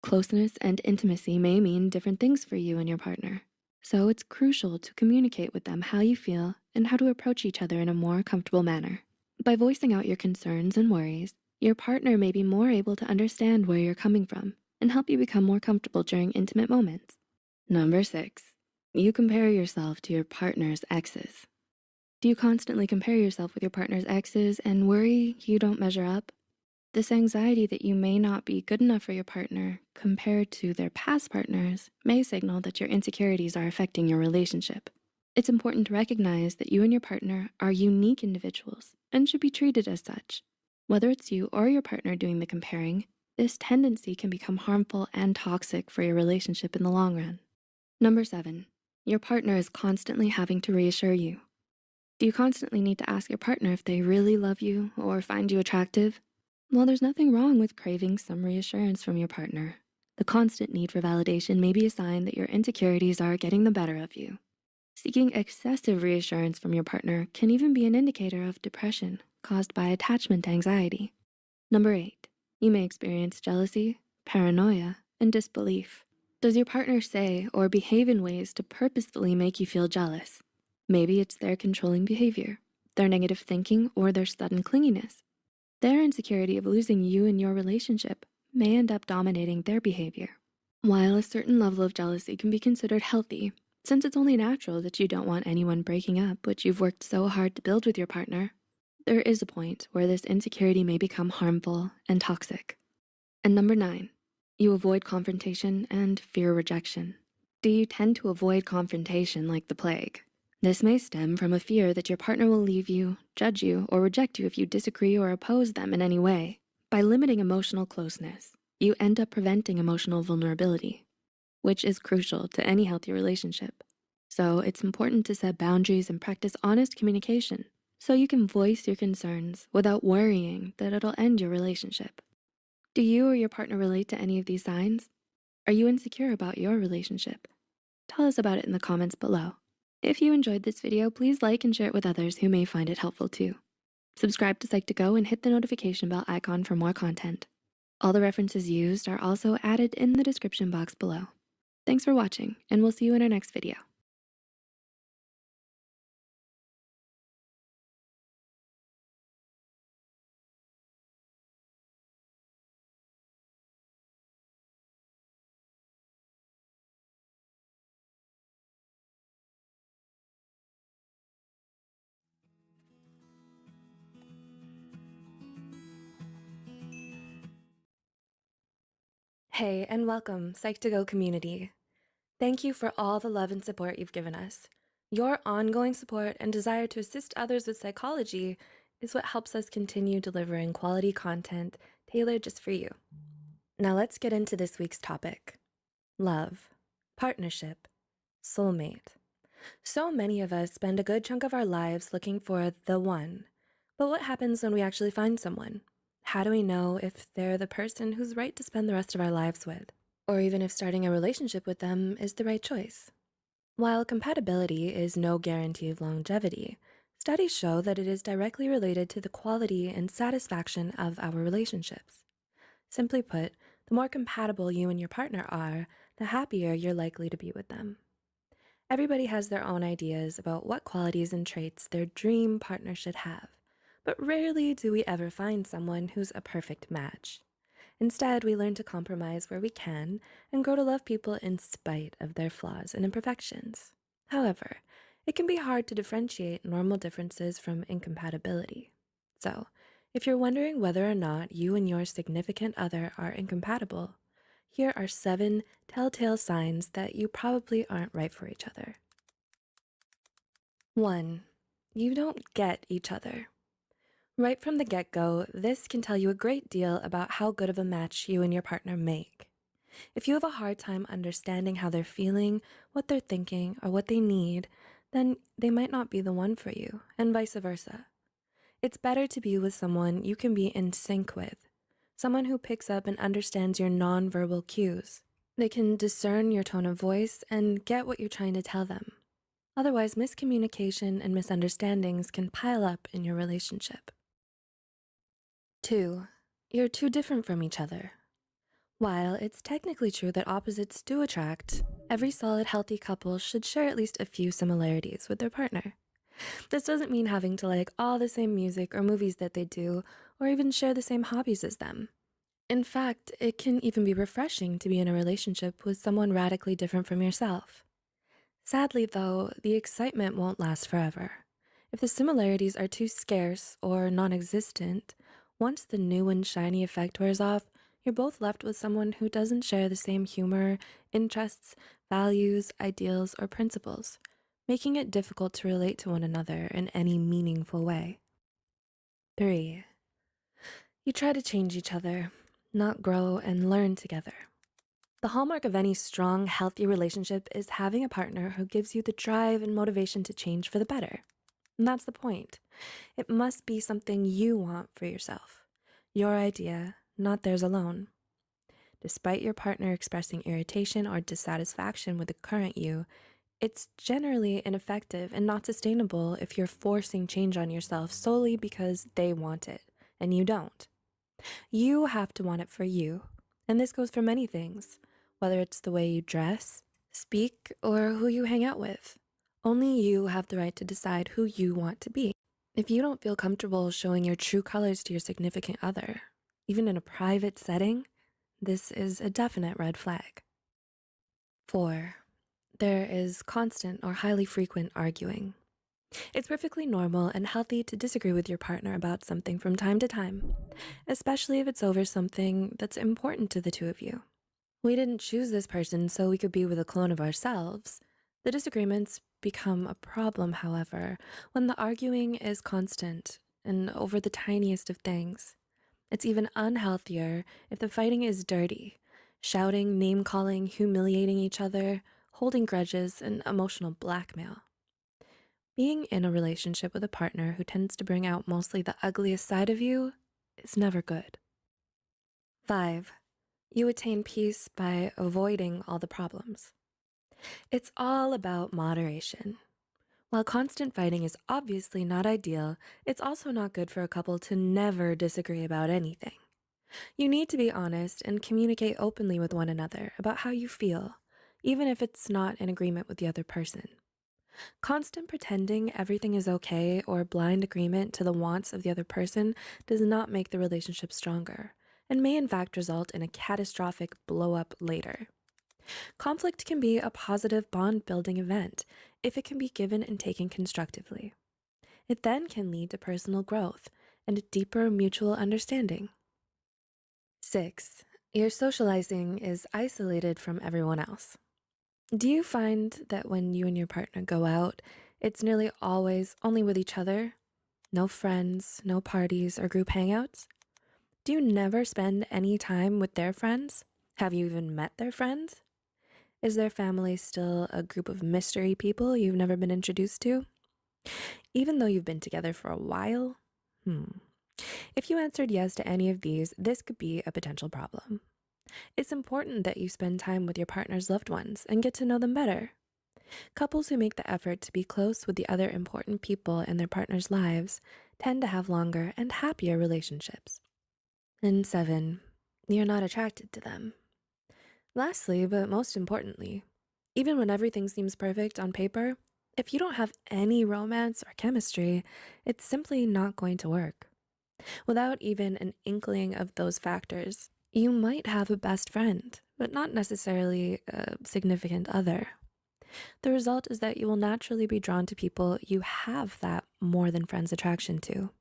Closeness and intimacy may mean different things for you and your partner, so it's crucial to communicate with them how you feel and how to approach each other in a more comfortable manner. By voicing out your concerns and worries, your partner may be more able to understand where you're coming from and help you become more comfortable during intimate moments. Number 6, you compare yourself to your partner's exes. Do you constantly compare yourself with your partner's exes and worry you don't measure up? This anxiety that you may not be good enough for your partner compared to their past partners may signal that your insecurities are affecting your relationship. It's important to recognize that you and your partner are unique individuals and should be treated as such. Whether it's you or your partner doing the comparing, this tendency can become harmful and toxic for your relationship in the long run. Number 7, your partner is constantly having to reassure you. Do you constantly need to ask your partner if they really love you or find you attractive? While there's nothing wrong with craving some reassurance from your partner, the constant need for validation may be a sign that your insecurities are getting the better of you. Seeking excessive reassurance from your partner can even be an indicator of depression caused by attachment anxiety. Number 8, you may experience jealousy, paranoia, and disbelief. Does your partner say or behave in ways to purposefully make you feel jealous? Maybe it's their controlling behavior, their negative thinking, or their sudden clinginess. Their insecurity of losing you in your relationship may end up dominating their behavior. While a certain level of jealousy can be considered healthy, since it's only natural that you don't want anyone breaking up what you've worked so hard to build with your partner, there is a point where this insecurity may become harmful and toxic. And number 9, you avoid confrontation and fear rejection. Do you tend to avoid confrontation like the plague? This may stem from a fear that your partner will leave you, judge you, or reject you if you disagree or oppose them in any way. By limiting emotional closeness, you end up preventing emotional vulnerability, which is crucial to any healthy relationship. So it's important to set boundaries and practice honest communication so you can voice your concerns without worrying that it'll end your relationship. Do you or your partner relate to any of these signs? Are you insecure about your relationship? Tell us about it in the comments below. If you enjoyed this video, please like and share it with others who may find it helpful too. Subscribe to Psych2Go and hit the notification bell icon for more content. All the references used are also added in the description box below. Thanks for watching, and we'll see you in our next video. Hey, and welcome, Psych2Go community. Thank you for all the love and support you've given us. Your ongoing support and desire to assist others with psychology is what helps us continue delivering quality content tailored just for you. Now let's get into this week's topic: love, partnership, soulmate. So many of us spend a good chunk of our lives looking for the one. But what happens when we actually find someone? How do we know if they're the person who's right to spend the rest of our lives with? Or even if starting a relationship with them is the right choice? While compatibility is no guarantee of longevity, studies show that it is directly related to the quality and satisfaction of our relationships. Simply put, the more compatible you and your partner are, the happier you're likely to be with them. Everybody has their own ideas about what qualities and traits their dream partner should have, but rarely do we ever find someone who's a perfect match. Instead, we learn to compromise where we can and grow to love people in spite of their flaws and imperfections. However, it can be hard to differentiate normal differences from incompatibility. So, if you're wondering whether or not you and your significant other are incompatible, here are 7 telltale signs that you probably aren't right for each other. 1. You don't get each other. Right from the get-go, this can tell you a great deal about how good of a match you and your partner make. If you have a hard time understanding how they're feeling, what they're thinking, or what they need, then they might not be the one for you, and vice versa. It's better to be with someone you can be in sync with, someone who picks up and understands your nonverbal cues. They can discern your tone of voice and get what you're trying to tell them. Otherwise, miscommunication and misunderstandings can pile up in your relationship. 2. You're too different from each other. While it's technically true that opposites do attract, every solid, healthy couple should share at least a few similarities with their partner. This doesn't mean having to like all the same music or movies that they do, or even share the same hobbies as them. In fact, it can even be refreshing to be in a relationship with someone radically different from yourself. Sadly, though, the excitement won't last forever. If the similarities are too scarce or non-existent, once the new and shiny effect wears off, you're both left with someone who doesn't share the same humor, interests, values, ideals, or principles, making it difficult to relate to one another in any meaningful way. 3. You try to change each other, not grow and learn together. The hallmark of any strong, healthy relationship is having a partner who gives you the drive and motivation to change for the better. And that's the point. It must be something you want for yourself. Your idea, not theirs alone. Despite your partner expressing irritation or dissatisfaction with the current you, it's generally ineffective and not sustainable if you're forcing change on yourself solely because they want it and you don't. You have to want it for you, and this goes for many things, whether it's the way you dress, speak, or who you hang out with. Only you have the right to decide who you want to be. If you don't feel comfortable showing your true colors to your significant other, even in a private setting, this is a definite red flag. 4. There is constant or highly frequent arguing. It's perfectly normal and healthy to disagree with your partner about something from time to time, especially if it's over something that's important to the two of you. We didn't choose this person so we could be with a clone of ourselves. The disagreements become a problem, however, when the arguing is constant and over the tiniest of things. It's even unhealthier if the fighting is dirty, shouting, name-calling, humiliating each other, holding grudges, and emotional blackmail. Being in a relationship with a partner who tends to bring out mostly the ugliest side of you is never good. 5. You attain peace by avoiding all the problems. It's all about moderation. While constant fighting is obviously not ideal, it's also not good for a couple to never disagree about anything. You need to be honest and communicate openly with one another about how you feel, even if it's not in agreement with the other person. Constant pretending everything is okay or blind agreement to the wants of the other person does not make the relationship stronger and may in fact result in a catastrophic blow-up later. Conflict can be a positive bond-building event if it can be given and taken constructively. It then can lead to personal growth and a deeper mutual understanding. 6. Your socializing is isolated from everyone else. Do you find that when you and your partner go out, it's nearly always only with each other? No friends, no parties, or group hangouts? Do you never spend any time with their friends? Have you even met their friends? Is their family still a group of mystery people you've never been introduced to? Even though you've been together for a while? If you answered yes to any of these, this could be a potential problem. It's important that you spend time with your partner's loved ones and get to know them better. Couples who make the effort to be close with the other important people in their partner's lives tend to have longer and happier relationships. And 7, you're not attracted to them. Lastly, but most importantly, even when everything seems perfect on paper, if you don't have any romance or chemistry, it's simply not going to work. Without even an inkling of those factors, you might have a best friend, but not necessarily a significant other. The result is that you will naturally be drawn to people you have that more than friends attraction to.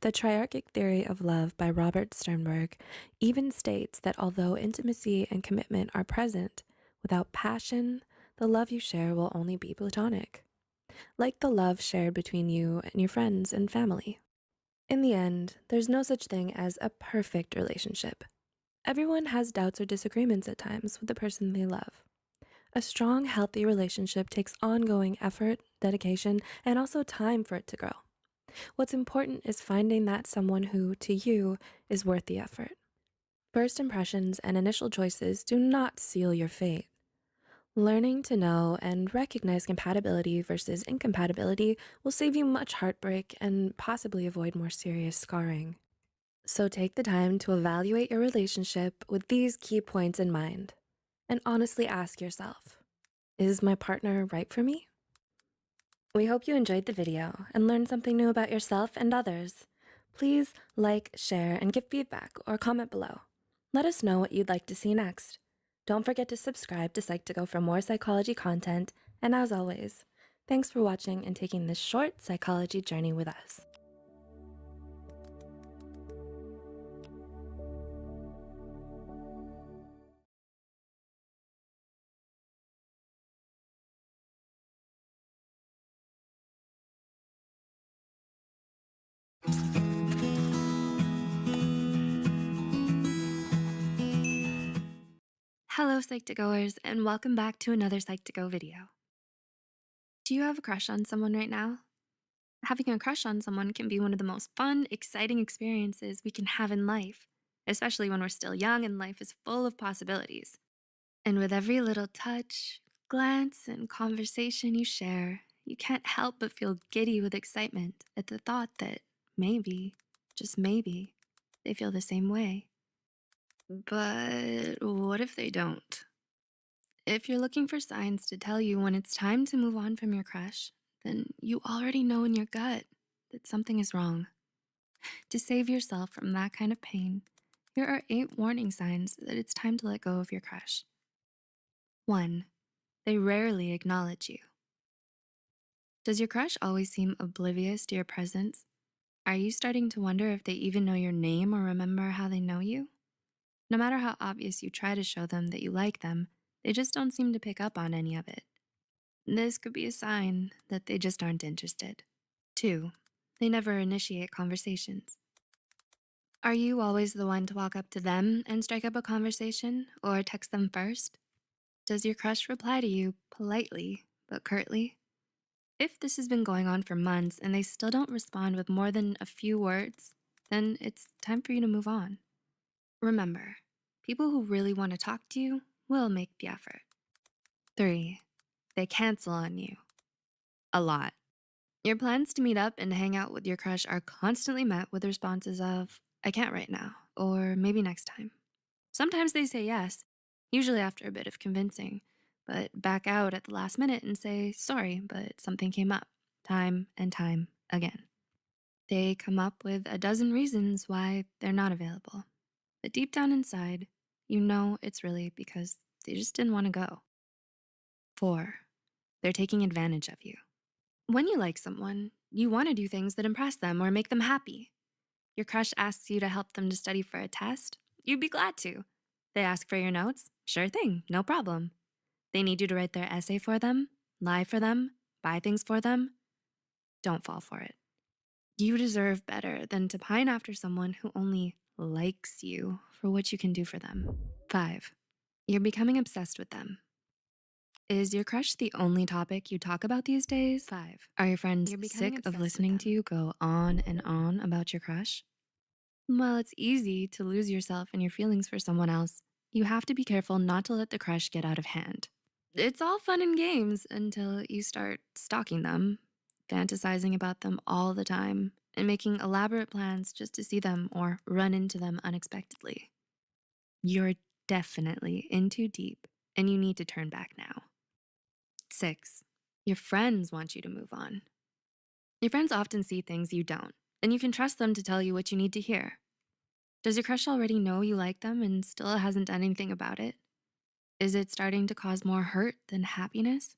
The triarchic theory of love by Robert Sternberg even states that although intimacy and commitment are present, without passion, the love you share will only be platonic, like the love shared between you and your friends and family. In the end, there's no such thing as a perfect relationship. Everyone has doubts or disagreements at times with the person they love. A strong, healthy relationship takes ongoing effort, dedication, and also time for it to grow. What's important is finding that someone who, to you, is worth the effort. First impressions and initial choices do not seal your fate. Learning to know and recognize compatibility versus incompatibility will save you much heartbreak and possibly avoid more serious scarring. So take the time to evaluate your relationship with these key points in mind, and honestly ask yourself, is my partner right for me? We hope you enjoyed the video and learned something new about yourself and others. Please like, share, and give feedback or comment below. Let us know what you'd like to see next. Don't forget to subscribe to Psych2Go for more psychology content, and as always, thanks for watching and taking this short psychology journey with us. Hello Psych2Goers, and welcome back to another Psych2Go video. Do you have a crush on someone right now? Having a crush on someone can be one of the most fun, exciting experiences we can have in life, especially when we're still young and life is full of possibilities. And with every little touch, glance, and conversation you share, you can't help but feel giddy with excitement at the thought that maybe, just maybe, they feel the same way. But what if they don't? If you're looking for signs to tell you when it's time to move on from your crush, then you already know in your gut that something is wrong. To save yourself from that kind of pain, here are 8 warning signs that it's time to let go of your crush. 1. They rarely acknowledge you. Does your crush always seem oblivious to your presence? Are you starting to wonder if they even know your name or remember how they know you? No matter how obvious you try to show them that you like them, they just don't seem to pick up on any of it. This could be a sign that they just aren't interested. 2. They never initiate conversations. Are you always the one to walk up to them and strike up a conversation or text them first? Does your crush reply to you politely but curtly? If this has been going on for months and they still don't respond with more than a few words, then it's time for you to move on. Remember, people who really want to talk to you will make the effort. 3. They cancel on you. a lot. Your plans to meet up and hang out with your crush are constantly met with responses of, I can't right now, or maybe next time. Sometimes they say yes, usually after a bit of convincing, but back out at the last minute and say, sorry, but something came up, time and time again. They come up with a dozen reasons why they're not available. But deep down inside, you know it's really because they just didn't want to go. 4, they're taking advantage of you. When you like someone, you want to do things that impress them or make them happy. Your crush asks you to help them to study for a test, you'd be glad to. They ask for your notes, sure thing, no problem. They need you to write their essay for them, lie for them, buy things for them. Don't fall for it. You deserve better than to pine after someone who only likes you for what you can do for them. 5, you're becoming obsessed with them. Is your crush the only topic you talk about these days? 5, are your friends sick of listening to you go on and on about your crush? While it's easy to lose yourself and your feelings for someone else, you have to be careful not to let the crush get out of hand. It's all fun and games until you start stalking them, fantasizing about them all the time, and making elaborate plans just to see them or run into them unexpectedly. You're definitely in too deep, and you need to turn back now. 6, your friends want you to move on. Your friends often see things you don't, and you can trust them to tell you what you need to hear. Does your crush already know you like them and still hasn't done anything about it? Is it starting to cause more hurt than happiness?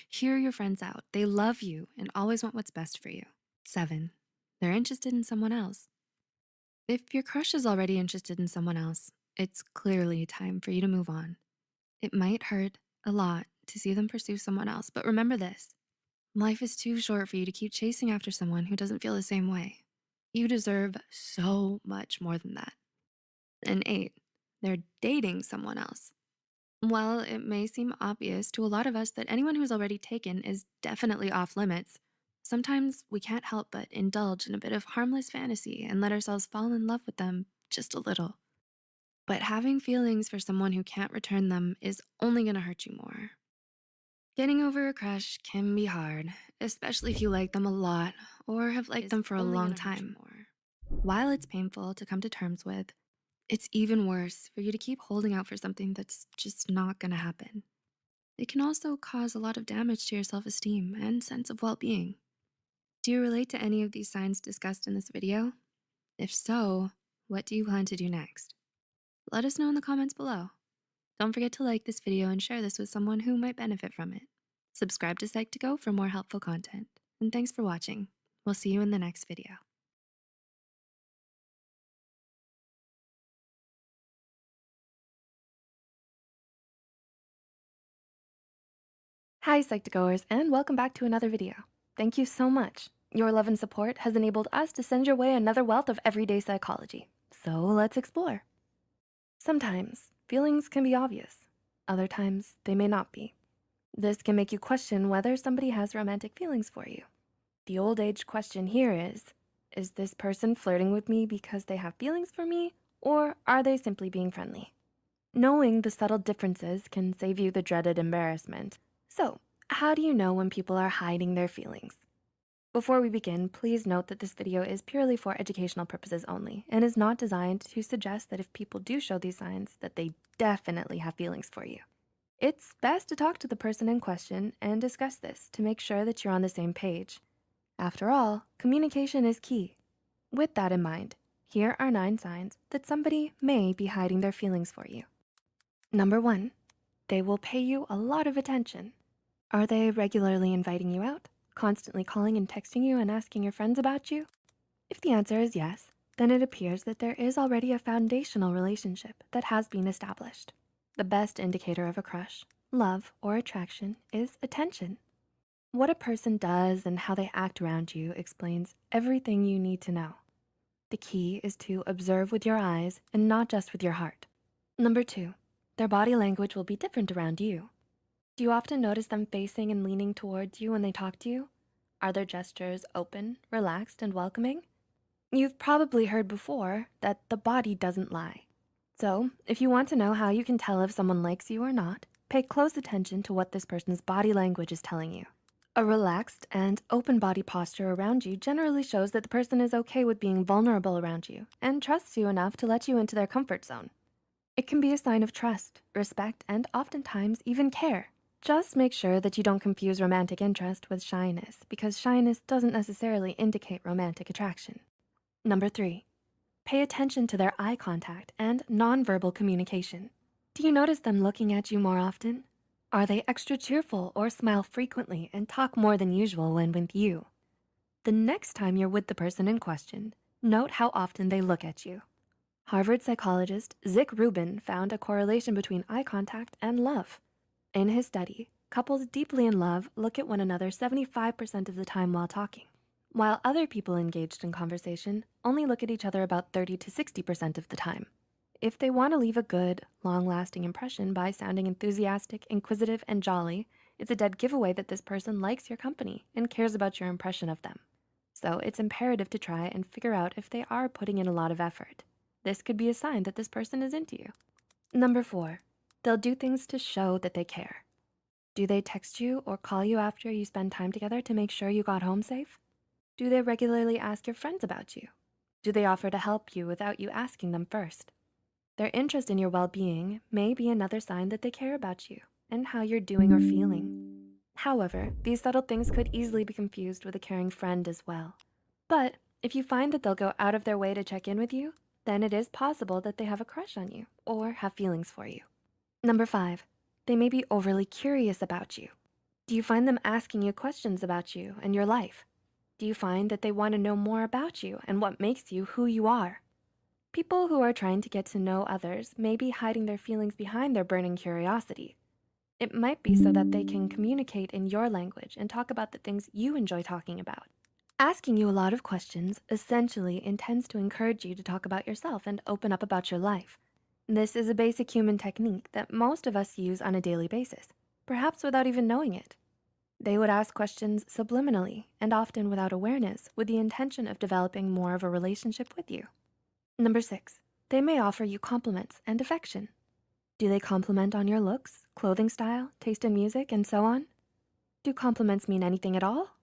Hear your friends out. They love you and always want what's best for you. 7, they're interested in someone else. If your crush is already interested in someone else, it's clearly time for you to move on. It might hurt a lot to see them pursue someone else, but remember this. Life is too short for you to keep chasing after someone who doesn't feel the same way. You deserve so much more than that. And 8, they're dating someone else. While it may seem obvious to a lot of us that anyone who's already taken is definitely off limits, sometimes we can't help but indulge in a bit of harmless fantasy and let ourselves fall in love with them just a little. But having feelings for someone who can't return them is only gonna hurt you more. Getting over a crush can be hard, especially if you like them a lot or have liked them for a long time. While it's painful to come to terms with, it's even worse for you to keep holding out for something that's just not gonna happen. It can also cause a lot of damage to your self-esteem and sense of well-being. Do you relate to any of these signs discussed in this video? If so, what do you plan to do next? Let us know in the comments below. Don't forget to like this video and share this with someone who might benefit from it. Subscribe to Psych2Go for more helpful content. And thanks for watching. We'll see you in the next video. Hi Psych2Goers, and welcome back to another video. Thank you so much. Your love and support has enabled us to send your way another wealth of everyday psychology. So let's explore. Sometimes feelings can be obvious. Other times they may not be. This can make you question whether somebody has romantic feelings for you. The old age question here is this person flirting with me because they have feelings for me, or are they simply being friendly? Knowing the subtle differences can save you the dreaded embarrassment. So, how do you know when people are hiding their feelings? Before we begin, please note that this video is purely for educational purposes only and is not designed to suggest that if people do show these signs, that they definitely have feelings for you. It's best to talk to the person in question and discuss this to make sure that you're on the same page. After all, communication is key. With that in mind, here are 9 signs that somebody may be hiding their feelings for you. Number 1, they will pay you a lot of attention. Are they regularly inviting you out, constantly calling and texting you and asking your friends about you? If the answer is yes, then it appears that there is already a foundational relationship that has been established. The best indicator of a crush, love, or attraction is attention. What a person does and how they act around you explains everything you need to know. The key is to observe with your eyes and not just with your heart. Number 2, their body language will be different around you. Do you often notice them facing and leaning towards you when they talk to you? Are their gestures open, relaxed, and welcoming? You've probably heard before that the body doesn't lie. So, if you want to know how you can tell if someone likes you or not, pay close attention to what this person's body language is telling you. A relaxed and open body posture around you generally shows that the person is okay with being vulnerable around you and trusts you enough to let you into their comfort zone. It can be a sign of trust, respect, and oftentimes even care. Just make sure that you don't confuse romantic interest with shyness, because shyness doesn't necessarily indicate romantic attraction. Number 3, pay attention to their eye contact and nonverbal communication. Do you notice them looking at you more often? Are they extra cheerful or smile frequently and talk more than usual when with you? The next time you're with the person in question, note how often they look at you. Harvard psychologist Zick Rubin found a correlation between eye contact and love. In his study, couples deeply in love look at one another 75% of the time while talking, while other people engaged in conversation only look at each other about 30 to 60% of the time. If they want to leave a good, long-lasting impression by sounding enthusiastic, inquisitive, and jolly, it's a dead giveaway that this person likes your company and cares about your impression of them. So it's imperative to try and figure out if they are putting in a lot of effort. This could be a sign that this person is into you. Number 4, they'll do things to show that they care. Do they text you or call you after you spend time together to make sure you got home safe? Do they regularly ask your friends about you? Do they offer to help you without you asking them first? Their interest in your well-being may be another sign that they care about you and how you're doing or feeling. However, these subtle things could easily be confused with a caring friend as well. But if you find that they'll go out of their way to check in with you, then it is possible that they have a crush on you or have feelings for you. Number 5, they may be overly curious about you. Do you find them asking you questions about you and your life? Do you find that they want to know more about you and what makes you who you are? People who are trying to get to know others may be hiding their feelings behind their burning curiosity. It might be so that they can communicate in your language and talk about the things you enjoy talking about. Asking you a lot of questions essentially intends to encourage you to talk about yourself and open up about your life. This is a basic human technique that most of us use on a daily basis, perhaps without even knowing it. They would ask questions subliminally and often without awareness, with the intention of developing more of a relationship with you. Number 6, they may offer you compliments and affection. Do they compliment on your looks, clothing style, taste in music, and so on? Do compliments mean anything at all?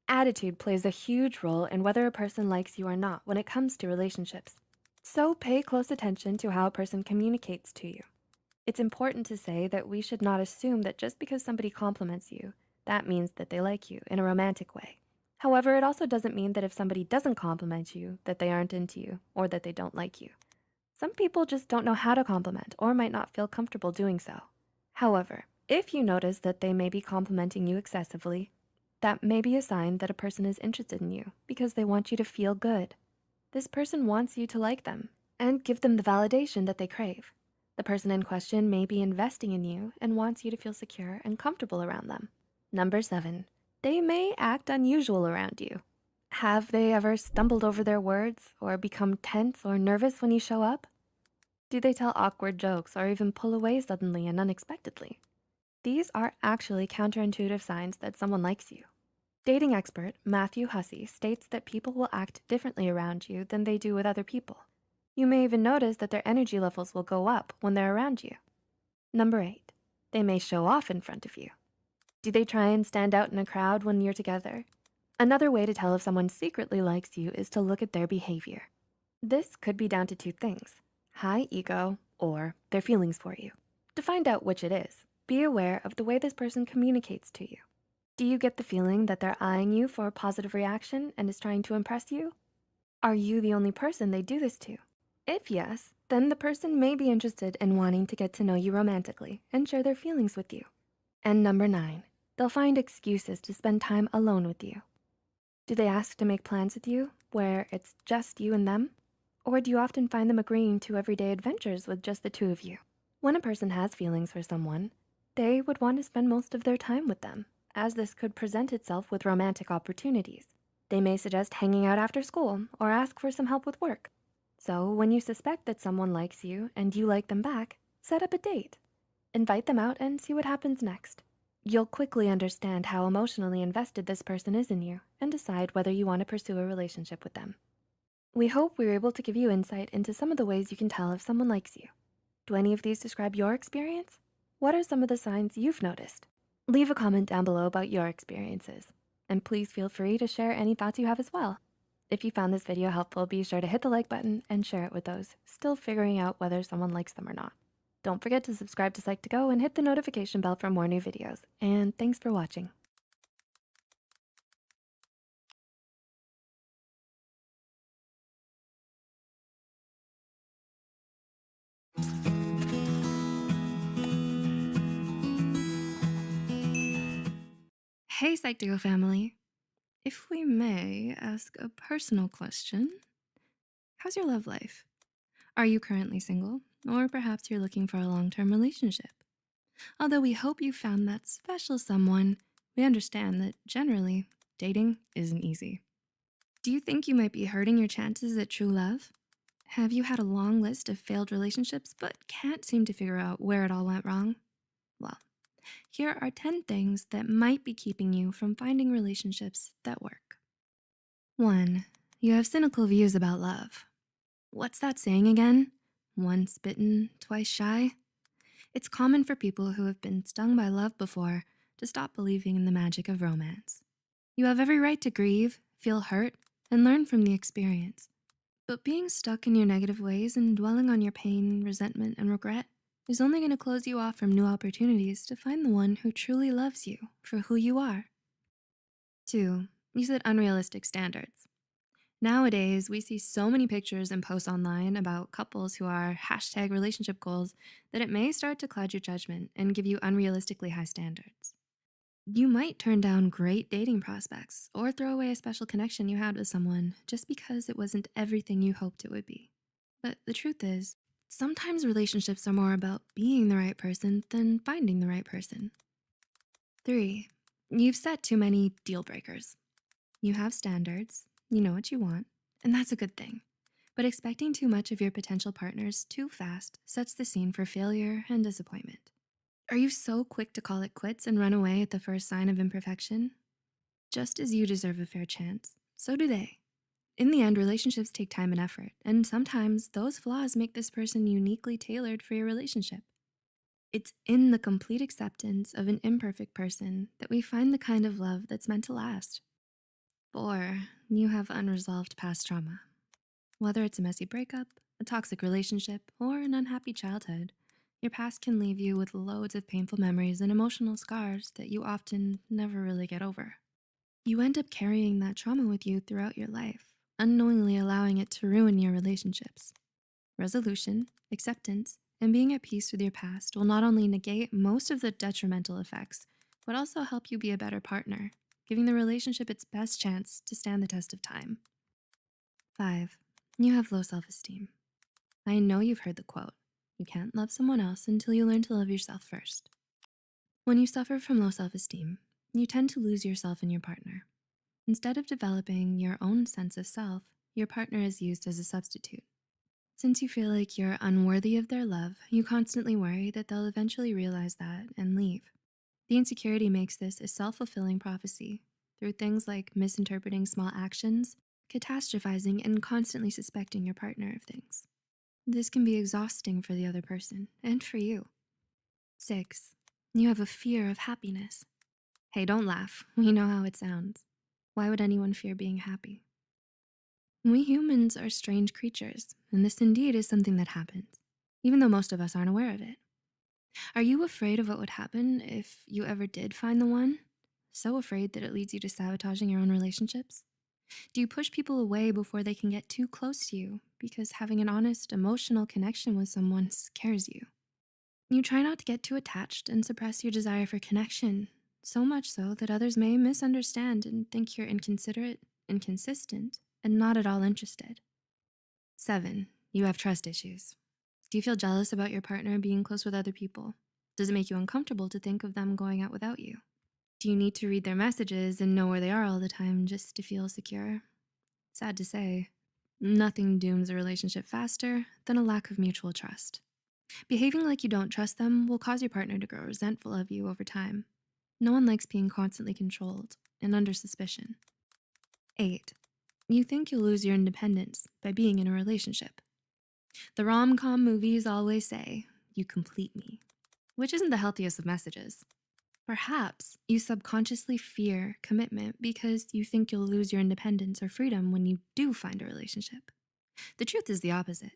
Attitude plays a huge role in whether a person likes you or not when it comes to relationships. So pay close attention to how a person communicates to you. It's important to say that we should not assume that just because somebody compliments you, that means that they like you in a romantic way. However, it also doesn't mean that if somebody doesn't compliment you, that they aren't into you or that they don't like you. Some people just don't know how to compliment or might not feel comfortable doing so. However, if you notice that they may be complimenting you excessively, that may be a sign that a person is interested in you because they want you to feel good. This person wants you to like them and give them the validation that they crave. The person in question may be investing in you and wants you to feel secure and comfortable around them. Number 7, they may act unusual around you. Have they ever stumbled over their words or become tense or nervous when you show up? Do they tell awkward jokes or even pull away suddenly and unexpectedly? These are actually counterintuitive signs that someone likes you. Dating expert Matthew Hussey states that people will act differently around you than they do with other people. You may even notice that their energy levels will go up when they're around you. Number 8, they may show off in front of you. Do they try and stand out in a crowd when you're together? Another way to tell if someone secretly likes you is to look at their behavior. This could be down to 2 things: high ego or their feelings for you. To find out which it is, be aware of the way this person communicates to you. Do you get the feeling that they're eyeing you for a positive reaction and is trying to impress you? Are you the only person they do this to? If yes, then the person may be interested in wanting to get to know you romantically and share their feelings with you. And number 9, they'll find excuses to spend time alone with you. Do they ask to make plans with you where it's just you and them? Or do you often find them agreeing to everyday adventures with just the 2 of you? When a person has feelings for someone, they would want to spend most of their time with them, as this could present itself with romantic opportunities. They may suggest hanging out after school or ask for some help with work. So when you suspect that someone likes you and you like them back, set up a date. Invite them out and see what happens next. You'll quickly understand how emotionally invested this person is in you and decide whether you want to pursue a relationship with them. We hope we were able to give you insight into some of the ways you can tell if someone likes you. Do any of these describe your experience? What are some of the signs you've noticed? Leave a comment down below about your experiences. And please feel free to share any thoughts you have as well. If you found this video helpful, be sure to hit the like button and share it with those still figuring out whether someone likes them or not. Don't forget to subscribe to Psych2Go and hit the notification bell for more new videos. And thanks for watching. Hey Psych2Go family. If we may ask a personal question, how's your love life? Are you currently single? Or perhaps you're looking for a long-term relationship? Although we hope you found that special someone, we understand that generally, dating isn't easy. Do you think you might be hurting your chances at true love? Have you had a long list of failed relationships but can't seem to figure out where it all went wrong? Well, here are 10 things that might be keeping you from finding relationships that work. 1. You have cynical views about love. What's that saying again? Once bitten, twice shy? It's common for people who have been stung by love before to stop believing in the magic of romance. You have every right to grieve, feel hurt, and learn from the experience. But being stuck in your negative ways and dwelling on your pain, resentment, and regret is only going to close you off from new opportunities to find the one who truly loves you for who you are. 2. You set unrealistic standards. Nowadays, we see so many pictures and posts online about couples who are #relationship goals that it may start to cloud your judgment and give you unrealistically high standards. You might turn down great dating prospects or throw away a special connection you had with someone just because it wasn't everything you hoped it would be. But the truth is, sometimes relationships are more about being the right person than finding the right person. 3. You've set too many deal breakers. You have standards, you know what you want, and that's a good thing. But expecting too much of your potential partners too fast sets the scene for failure and disappointment. Are you so quick to call it quits and run away at the first sign of imperfection? Just as you deserve a fair chance, so do they. In the end, relationships take time and effort, and sometimes those flaws make this person uniquely tailored for your relationship. It's in the complete acceptance of an imperfect person that we find the kind of love that's meant to last. 4. You have unresolved past trauma. Whether it's a messy breakup, a toxic relationship, or an unhappy childhood, your past can leave you with loads of painful memories and emotional scars that you often never really get over. You end up carrying that trauma with you throughout your life, unknowingly allowing it to ruin your relationships. Resolution, acceptance, and being at peace with your past will not only negate most of the detrimental effects, but also help you be a better partner, giving the relationship its best chance to stand the test of time. 5. You have low self-esteem. I know you've heard the quote, you can't love someone else until you learn to love yourself first. When you suffer from low self-esteem, you tend to lose yourself in your partner. Instead of developing your own sense of self, your partner is used as a substitute. Since you feel like you're unworthy of their love, you constantly worry that they'll eventually realize that and leave. The insecurity makes this a self-fulfilling prophecy through things like misinterpreting small actions, catastrophizing, and constantly suspecting your partner of things. This can be exhausting for the other person and for you. 6. You have a fear of happiness. Hey, don't laugh. We know how it sounds. Why would anyone fear being happy? We humans are strange creatures, and this indeed is something that happens, even though most of us aren't aware of it. Are you afraid of what would happen if you ever did find the one? So afraid that it leads you to sabotaging your own relationships? Do you push people away before they can get too close to you because having an honest, emotional connection with someone scares you? You try not to get too attached and suppress your desire for connection, so much so that others may misunderstand and think you're inconsiderate, inconsistent, and not at all interested. 7. You have trust issues. Do you feel jealous about your partner being close with other people? Does it make you uncomfortable to think of them going out without you? Do you need to read their messages and know where they are all the time just to feel secure? Sad to say, nothing dooms a relationship faster than a lack of mutual trust. Behaving like you don't trust them will cause your partner to grow resentful of you over time. No one likes being constantly controlled and under suspicion. 8. You think you'll lose your independence by being in a relationship. The rom-com movies always say, you complete me, which isn't the healthiest of messages. Perhaps you subconsciously fear commitment because you think you'll lose your independence or freedom when you do find a relationship. The truth is the opposite.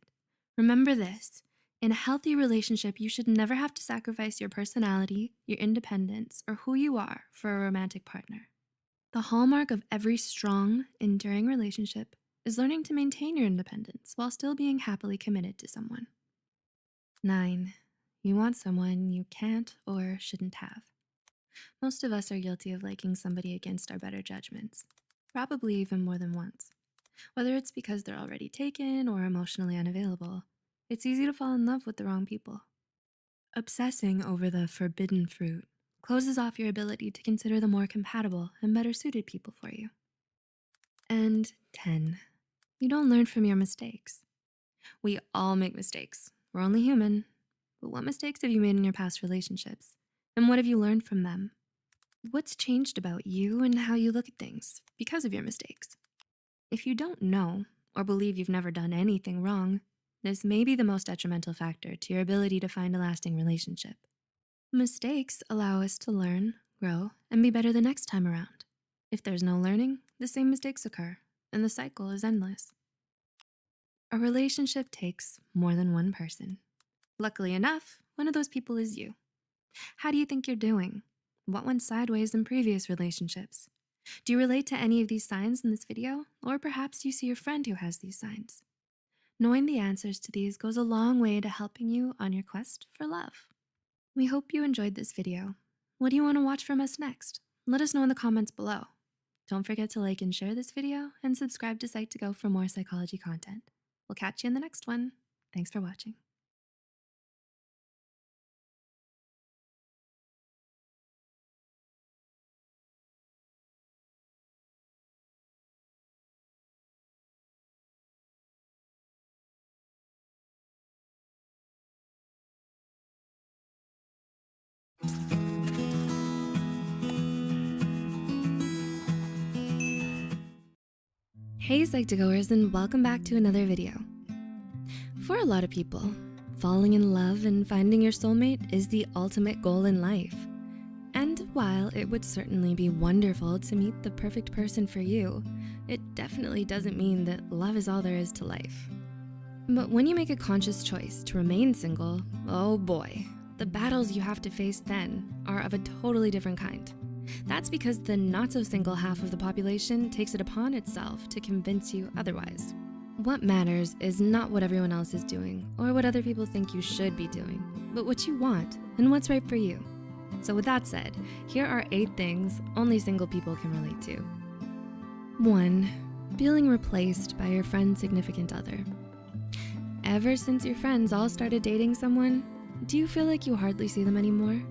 Remember this. In a healthy relationship, you should never have to sacrifice your personality, your independence, or who you are for a romantic partner. The hallmark of every strong, enduring relationship is learning to maintain your independence while still being happily committed to someone. 9. You want someone you can't or shouldn't have. Most of us are guilty of liking somebody against our better judgments, probably even more than once. Whether it's because they're already taken or emotionally unavailable, it's easy to fall in love with the wrong people. Obsessing over the forbidden fruit closes off your ability to consider the more compatible and better suited people for you. And 10, you don't learn from your mistakes. We all make mistakes. We're only human. But what mistakes have you made in your past relationships? And what have you learned from them? What's changed about you and how you look at things because of your mistakes? If you don't know or believe you've never done anything wrong, this may be the most detrimental factor to your ability to find a lasting relationship. Mistakes allow us to learn, grow, and be better the next time around. If there's no learning, the same mistakes occur, and the cycle is endless. A relationship takes more than one person. Luckily enough, one of those people is you. How do you think you're doing? What went sideways in previous relationships? Do you relate to any of these signs in this video? Or perhaps you see a friend who has these signs. Knowing the answers to these goes a long way to helping you on your quest for love. We hope you enjoyed this video. What do you want to watch from us next? Let us know in the comments below. Don't forget to like and share this video and subscribe to Psych2Go for more psychology content. We'll catch you in the next one. Thanks for watching. Hey Psych2Goers, and welcome back to another video. For a lot of people, falling in love and finding your soulmate is the ultimate goal in life. And while it would certainly be wonderful to meet the perfect person for you, it definitely doesn't mean that love is all there is to life. But when you make a conscious choice to remain single, oh boy, the battles you have to face then are of a totally different kind. That's because the not-so-single half of the population takes it upon itself to convince you otherwise. What matters is not what everyone else is doing or what other people think you should be doing, but what you want and what's right for you. So with that said, here are 8 things only single people can relate to. 1. Feeling replaced by your friend's significant other. Ever since your friends all started dating someone, do you feel like you hardly see them anymore?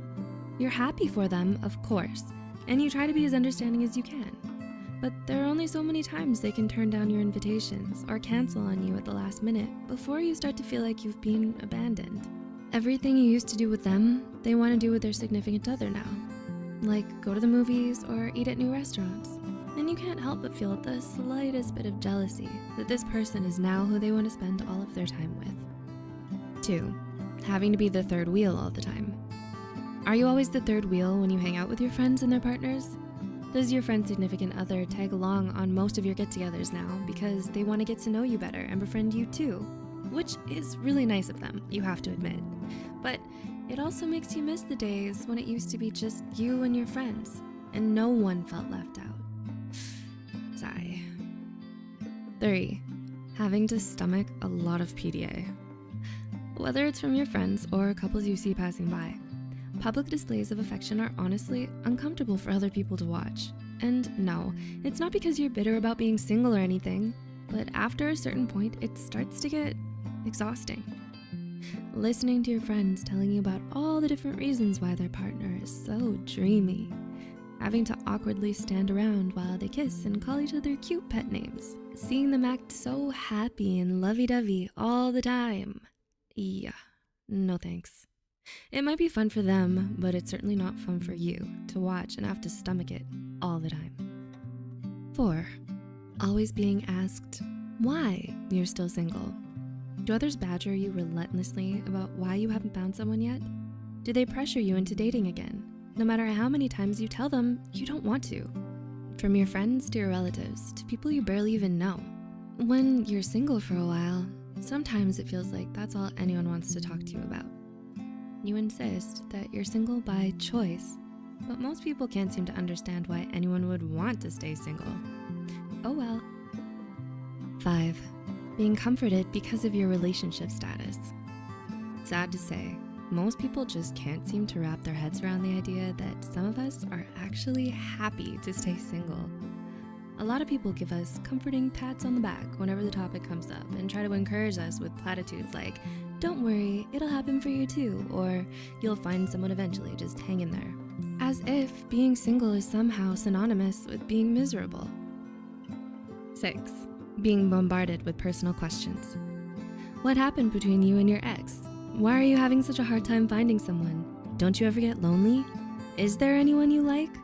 You're happy for them, of course, and you try to be as understanding as you can. But there are only so many times they can turn down your invitations or cancel on you at the last minute before you start to feel like you've been abandoned. Everything you used to do with them, they want to do with their significant other now. Like go to the movies or eat at new restaurants. And you can't help but feel the slightest bit of jealousy that this person is now who they want to spend all of their time with. 2. Having to be the third wheel all the time. Are you always the third wheel when you hang out with your friends and their partners? Does your friend's significant other tag along on most of your get-togethers now because they want to get to know you better and befriend you too? Which is really nice of them, you have to admit. But it also makes you miss the days when it used to be just you and your friends, and no one felt left out. Sigh. 3. Having to stomach a lot of PDA. Whether it's from your friends or couples you see passing by, public displays of affection are honestly uncomfortable for other people to watch. And no, it's not because you're bitter about being single or anything, but after a certain point, it starts to get exhausting. Listening to your friends telling you about all the different reasons why their partner is so dreamy. Having to awkwardly stand around while they kiss and call each other cute pet names. Seeing them act so happy and lovey-dovey all the time. Yeah, no thanks. It might be fun for them, but it's certainly not fun for you to watch and have to stomach it all the time. 4. Always being asked why you're still single. Do others badger you relentlessly about why you haven't found someone yet? Do they pressure you into dating again? no matter how many times you tell them you don't want to. From your friends to your relatives to people you barely even know. When you're single for a while, sometimes it feels like that's all anyone wants to talk to you about. You insist that you're single by choice, but most people can't seem to understand why anyone would want to stay single. Oh well. 5. Being comforted because of your relationship status. Sad to say, most people just can't seem to wrap their heads around the idea that some of us are actually happy to stay single. A lot of people give us comforting pats on the back whenever the topic comes up and try to encourage us with platitudes like, "Don't worry, it'll happen for you too," or "You'll find someone eventually, just hang in there." As if being single is somehow synonymous with being miserable. 6. Being bombarded with personal questions. What happened between you and your ex? Why are you having such a hard time finding someone? Don't you ever get lonely? Is there anyone you like?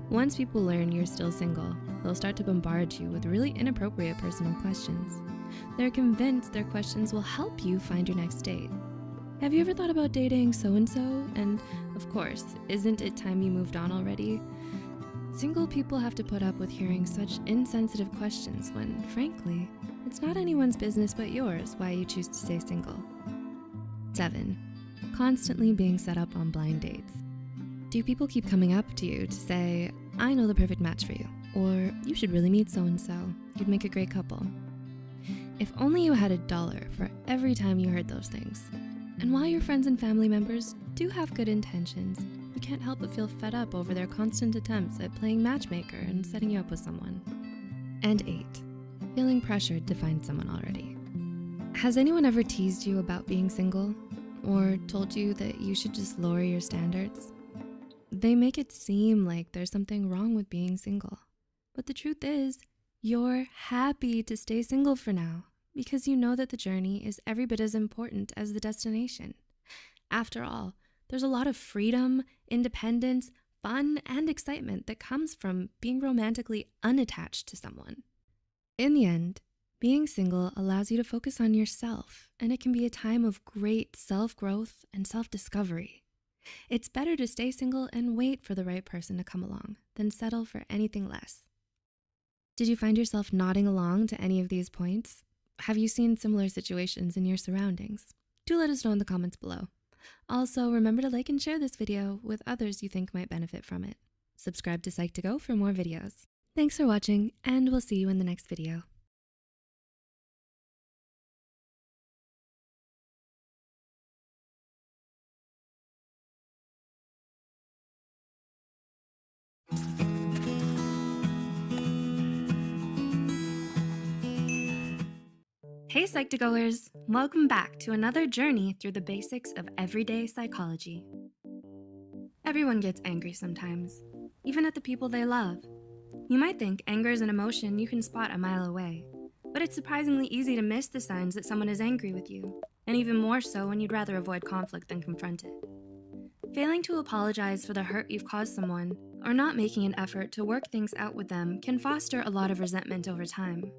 Once people learn you're still single, they'll start to bombard you with really inappropriate personal questions. They're convinced their questions will help you find your next date. Have you ever thought about dating so-and-so? And of course, isn't it time you moved on already? Single people have to put up with hearing such insensitive questions when, frankly, it's not anyone's business but yours why you choose to stay single. 7. Constantly being set up on blind dates. Do people keep coming up to you to say, "I know the perfect match for you," or "You should really meet so-and-so, you'd make a great couple"? If only you had $1 for every time you heard those things. And while your friends and family members do have good intentions, you can't help but feel fed up over their constant attempts at playing matchmaker and setting you up with someone. And 8. Feeling pressured to find someone already. Has anyone ever teased you about being single? Or told you that you should just lower your standards? They make it seem like there's something wrong with being single. But the truth is, you're happy to stay single for now because you know that the journey is every bit as important as the destination. After all, there's a lot of freedom, independence, fun, and excitement that comes from being romantically unattached to someone. In the end, being single allows you to focus on yourself, and it can be a time of great self-growth and self-discovery. It's better to stay single and wait for the right person to come along than settle for anything less. Did you find yourself nodding along to any of these points? Have you seen similar situations in your surroundings? Do let us know in the comments below. Also, remember to like and share this video with others you think might benefit from it. Subscribe to Psych2Go for more videos. Thanks for watching, and we'll see you in the next video. Hey Psych2Goers, welcome back to another journey through the basics of everyday psychology. Everyone gets angry sometimes, even at the people they love. You might think anger is an emotion you can spot a mile away, but it's surprisingly easy to miss the signs that someone is angry with you, and even more so when you'd rather avoid conflict than confront it. Failing to apologize for the hurt you've caused someone, or not making an effort to work things out with them can foster a lot of resentment over time.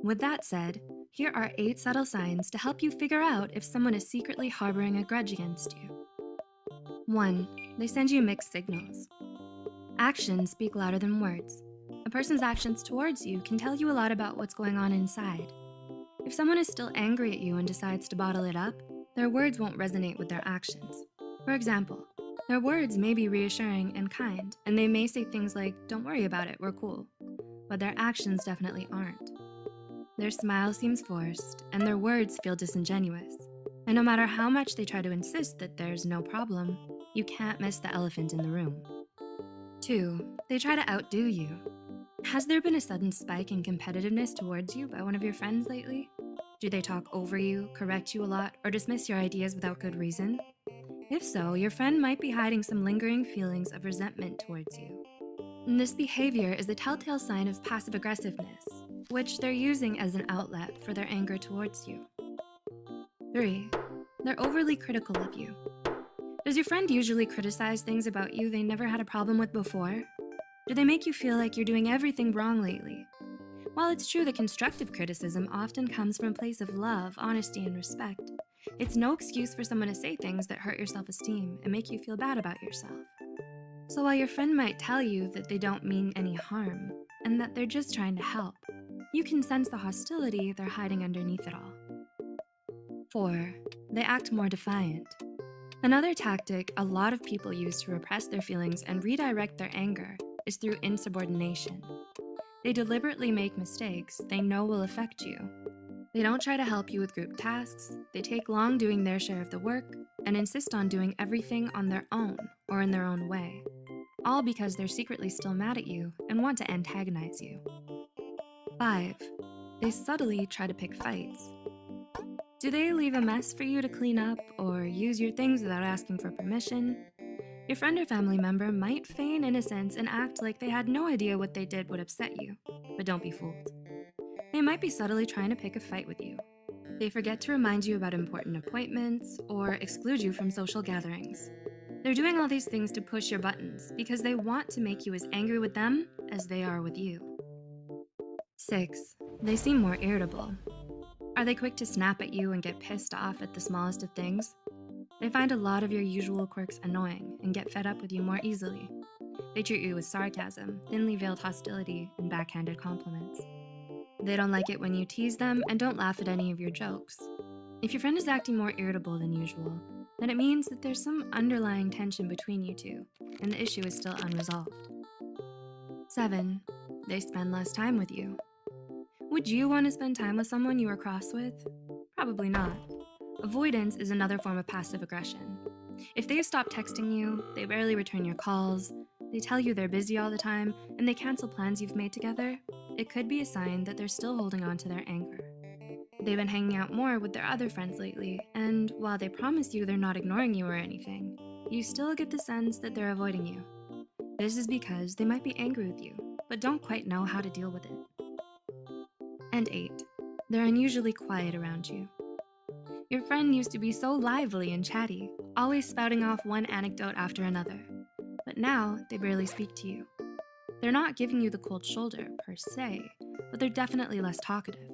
With that said, here are 8 subtle signs to help you figure out if someone is secretly harboring a grudge against you. 1. They send you mixed signals. Actions speak louder than words. A person's actions towards you can tell you a lot about what's going on inside. If someone is still angry at you and decides to bottle it up, their words won't resonate with their actions. For example, their words may be reassuring and kind, and they may say things like, "Don't worry about it, we're cool," but their actions definitely aren't. Their smile seems forced, and their words feel disingenuous. And no matter how much they try to insist that there's no problem, you can't miss the elephant in the room. 2. They try to outdo you. Has there been a sudden spike in competitiveness towards you by one of your friends lately? Do they talk over you, correct you a lot, or dismiss your ideas without good reason? If so, your friend might be hiding some lingering feelings of resentment towards you. And this behavior is a telltale sign of passive aggressiveness, which they're using as an outlet for their anger towards you. 3. They're overly critical of you. Does your friend usually criticize things about you they never had a problem with before? Do they make you feel like you're doing everything wrong lately? While it's true that constructive criticism often comes from a place of love, honesty, and respect, it's no excuse for someone to say things that hurt your self-esteem and make you feel bad about yourself. So while your friend might tell you that they don't mean any harm and that they're just trying to help, you can sense the hostility they're hiding underneath it all. 4. They act more defiant. Another tactic a lot of people use to repress their feelings and redirect their anger is through insubordination. They deliberately make mistakes they know will affect you. They don't try to help you with group tasks, they take long doing their share of the work, and insist on doing everything on their own or in their own way, all because they're secretly still mad at you and want to antagonize you. 5. They subtly try to pick fights. Do they leave a mess for you to clean up or use your things without asking for permission? Your friend or family member might feign innocence and act like they had no idea what they did would upset you, but don't be fooled. They might be subtly trying to pick a fight with you. They forget to remind you about important appointments or exclude you from social gatherings. They're doing all these things to push your buttons because they want to make you as angry with them as they are with you. 6. They seem more irritable. Are they quick to snap at you and get pissed off at the smallest of things? They find a lot of your usual quirks annoying and get fed up with you more easily. They treat you with sarcasm, thinly veiled hostility, and backhanded compliments. They don't like it when you tease them and don't laugh at any of your jokes. If your friend is acting more irritable than usual, then it means that there's some underlying tension between you two, and the issue is still unresolved. 7. They spend less time with you. Would you want to spend time with someone you are cross with? Probably not. Avoidance is another form of passive aggression. If they stop texting you, they rarely return your calls, they tell you they're busy all the time, and they cancel plans you've made together, it could be a sign that they're still holding on to their anger. They've been hanging out more with their other friends lately, and while they promise you they're not ignoring you or anything, you still get the sense that they're avoiding you. This is because they might be angry with you, but don't quite know how to deal with it. And 8. They're unusually quiet around you. Your friend used to be so lively and chatty, always spouting off one anecdote after another. But now, they barely speak to you. They're not giving you the cold shoulder, per se, but they're definitely less talkative.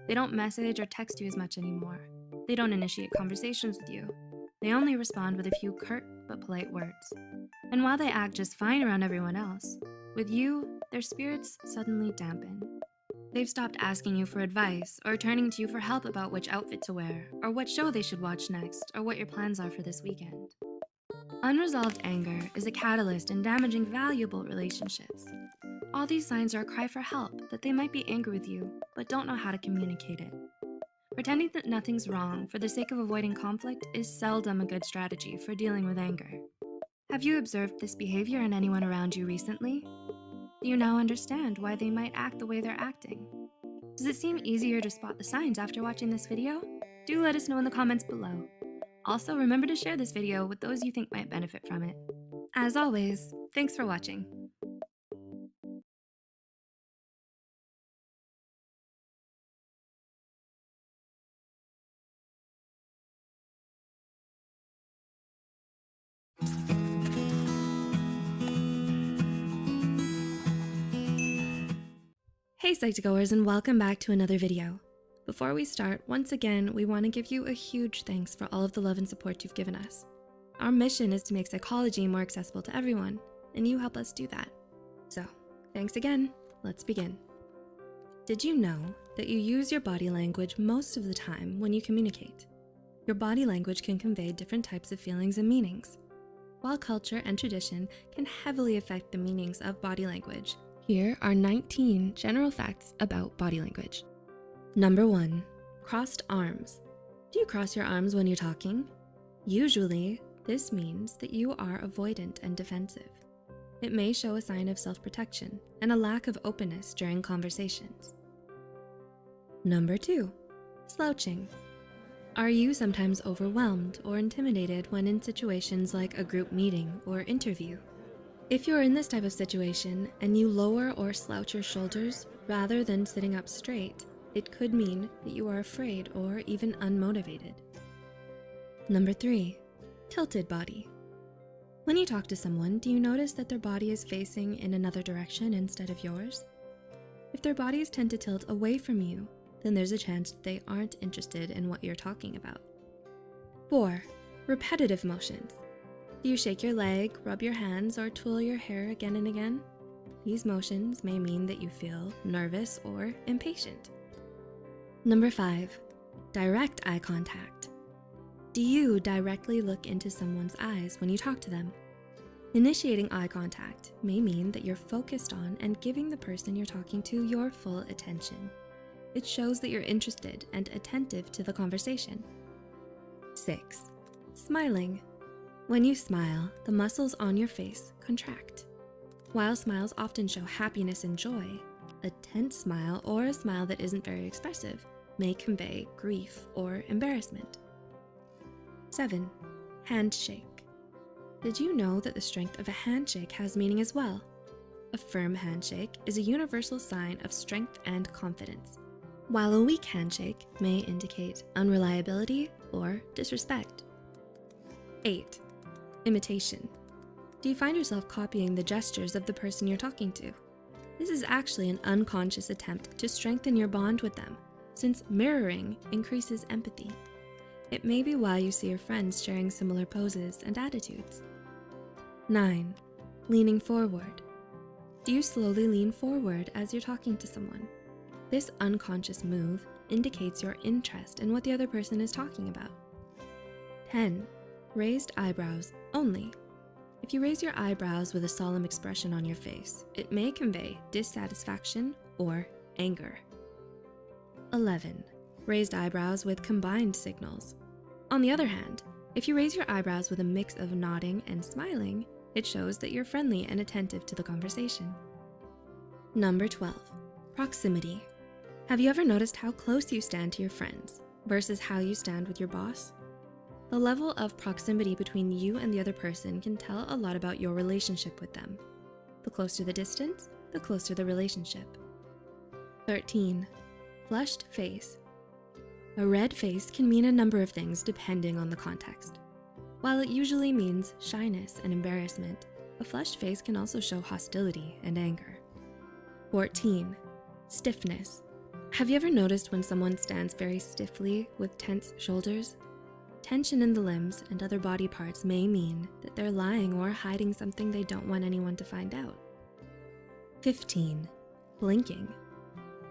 They don't message or text you as much anymore. They don't initiate conversations with you. They only respond with a few curt but polite words. And while they act just fine around everyone else, with you, their spirits suddenly dampen. They've stopped asking you for advice or turning to you for help about which outfit to wear, or what show they should watch next, or what your plans are for this weekend. Unresolved anger is a catalyst in damaging valuable relationships. All these signs are a cry for help that they might be angry with you, but don't know how to communicate it. Pretending that nothing's wrong for the sake of avoiding conflict is seldom a good strategy for dealing with anger. Have you observed this behavior in anyone around you recently? Do you now understand why they might act the way they're acting? Does it seem easier to spot the signs after watching this video? Do let us know in the comments below. Also, remember to share this video with those you think might benefit from it. As always, thanks for watching. Hey Psych2Goers, and welcome back to another video. Before we start, once again, we want to give you a huge thanks for all of the love and support you've given us. Our mission is to make psychology more accessible to everyone, and you help us do that. So, thanks again. Let's begin. Did you know that you use your body language most of the time when you communicate? Your body language can convey different types of feelings and meanings. While culture and tradition can heavily affect the meanings of body language, here are 19 general facts about body language. Number 1, crossed arms. Do you cross your arms when you're talking? Usually, this means that you are avoidant and defensive. It may show a sign of self-protection and a lack of openness during conversations. Number 2, slouching. Are you sometimes overwhelmed or intimidated when in situations like a group meeting or interview? If you're in this type of situation and you lower or slouch your shoulders rather than sitting up straight, it could mean that you are afraid or even unmotivated. Number 3, tilted body. When you talk to someone, do you notice that their body is facing in another direction instead of yours? If their bodies tend to tilt away from you, then there's a chance that they aren't interested in what you're talking about. 4, repetitive motions. Do you shake your leg, rub your hands, or twirl your hair again and again? These motions may mean that you feel nervous or impatient. Number 5, direct eye contact. Do you directly look into someone's eyes when you talk to them? Initiating eye contact may mean that you're focused on and giving the person you're talking to your full attention. It shows that you're interested and attentive to the conversation. 6, smiling. When you smile, the muscles on your face contract. While smiles often show happiness and joy, a tense smile or a smile that isn't very expressive may convey grief or embarrassment. 7, handshake. Did you know that the strength of a handshake has meaning as well? A firm handshake is a universal sign of strength and confidence, while a weak handshake may indicate unreliability or disrespect. 8, imitation. Do you find yourself copying the gestures of the person you're talking to? This is actually an unconscious attempt to strengthen your bond with them, since mirroring increases empathy. It may be why you see your friends sharing similar poses and attitudes. 9, leaning forward. Do you slowly lean forward as you're talking to someone? This unconscious move indicates your interest in what the other person is talking about. 10, raised eyebrows only. If you raise your eyebrows with a solemn expression on your face, it may convey dissatisfaction or anger. 11, raised eyebrows with combined signals. On the other hand, if you raise your eyebrows with a mix of nodding and smiling, it shows that you're friendly and attentive to the conversation. Number 12, proximity. Have you ever noticed how close you stand to your friends versus how you stand with your boss? The level of proximity between you and the other person can tell a lot about your relationship with them. The closer the distance, the closer the relationship. 13, flushed face. A red face can mean a number of things depending on the context. While it usually means shyness and embarrassment, a flushed face can also show hostility and anger. 14, stiffness. Have you ever noticed when someone stands very stiffly with tense shoulders? Tension in the limbs and other body parts may mean that they're lying or hiding something they don't want anyone to find out. 15, blinking.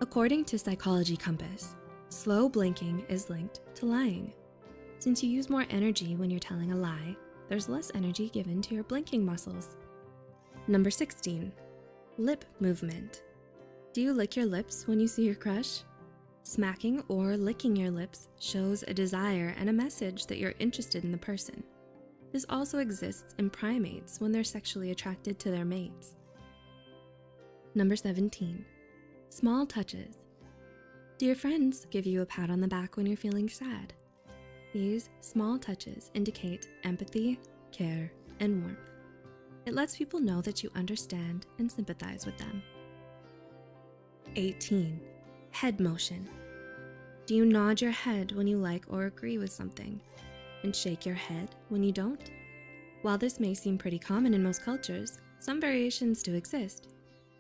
According to Psychology Compass, slow blinking is linked to lying. Since you use more energy when you're telling a lie, there's less energy given to your blinking muscles. Number 16, lip movement. Do you lick your lips when you see your crush? Smacking or licking your lips shows a desire and a message that you're interested in the person. This also exists in primates when they're sexually attracted to their mates. Number 17, small touches. Do your friends give you a pat on the back when you're feeling sad? These small touches indicate empathy, care, and warmth. It lets people know that you understand and sympathize with them. 18, head motion. Do you nod your head when you like or agree with something, and shake your head when you don't? While this may seem pretty common in most cultures, some variations do exist.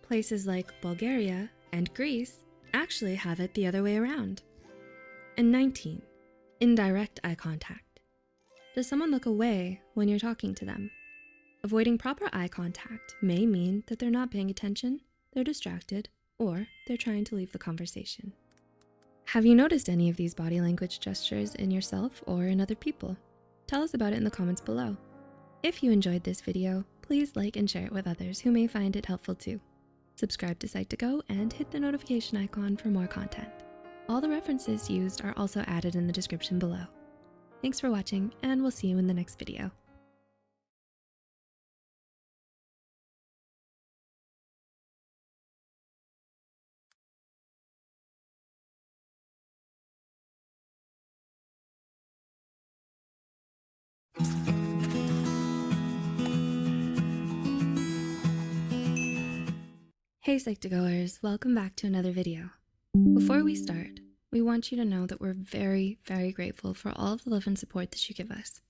Places like Bulgaria and Greece actually have it the other way around. And 19, indirect eye contact. Does someone look away when you're talking to them? Avoiding proper eye contact may mean that they're not paying attention, they're distracted, or they're trying to leave the conversation. Have you noticed any of these body language gestures in yourself or in other people? Tell us about it in the comments below. If you enjoyed this video, please like and share it with others who may find it helpful too. Subscribe to Psych2Go and hit the notification icon for more content. All the references used are also added in the description below. Thanks for watching, and we'll see you in the next video. Hey Psych2Goers, welcome back to another video. Before we start, we want you to know that we're very, very grateful for all of the love and support that you give us.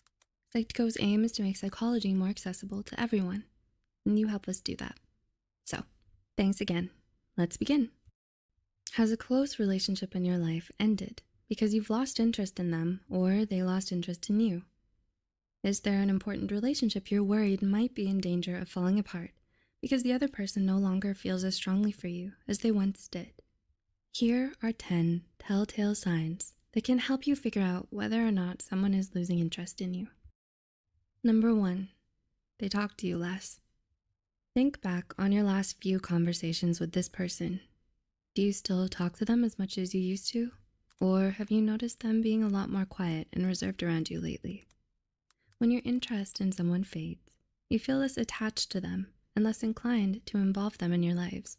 Psych2Go's aim is to make psychology more accessible to everyone, and you help us do that. So, thanks again. Let's begin. Has a close relationship in your life ended because you've lost interest in them or they lost interest in you? Is there an important relationship you're worried might be in danger of falling apart because the other person no longer feels as strongly for you as they once did? Here are 10 telltale signs that can help you figure out whether or not someone is losing interest in you. Number 1, they talk to you less. Think back on your last few conversations with this person. Do you still talk to them as much as you used to? Or have you noticed them being a lot more quiet and reserved around you lately? When your interest in someone fades, you feel less attached to them and less inclined to involve them in your lives.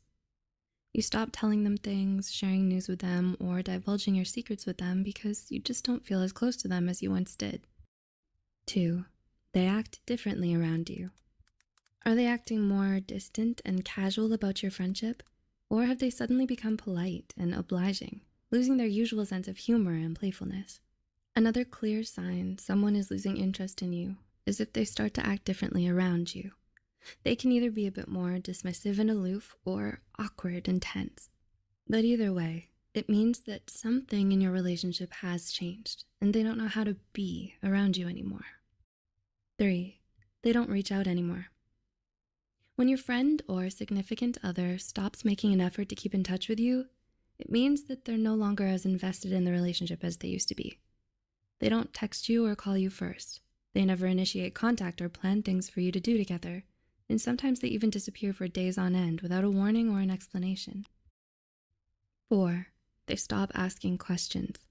You stop telling them things, sharing news with them, or divulging your secrets with them because you just don't feel as close to them as you once did. 2, they act differently around you. Are they acting more distant and casual about your friendship? Or have they suddenly become polite and obliging, losing their usual sense of humor and playfulness? Another clear sign someone is losing interest in you is if they start to act differently around you. They can either be a bit more dismissive and aloof or awkward and tense. But either way, it means that something in your relationship has changed and they don't know how to be around you anymore. 3, they don't reach out anymore. When your friend or significant other stops making an effort to keep in touch with you, it means that they're no longer as invested in the relationship as they used to be. They don't text you or call you first. They never initiate contact or plan things for you to do together, and sometimes they even disappear for days on end without a warning or an explanation. 4, they stop asking questions.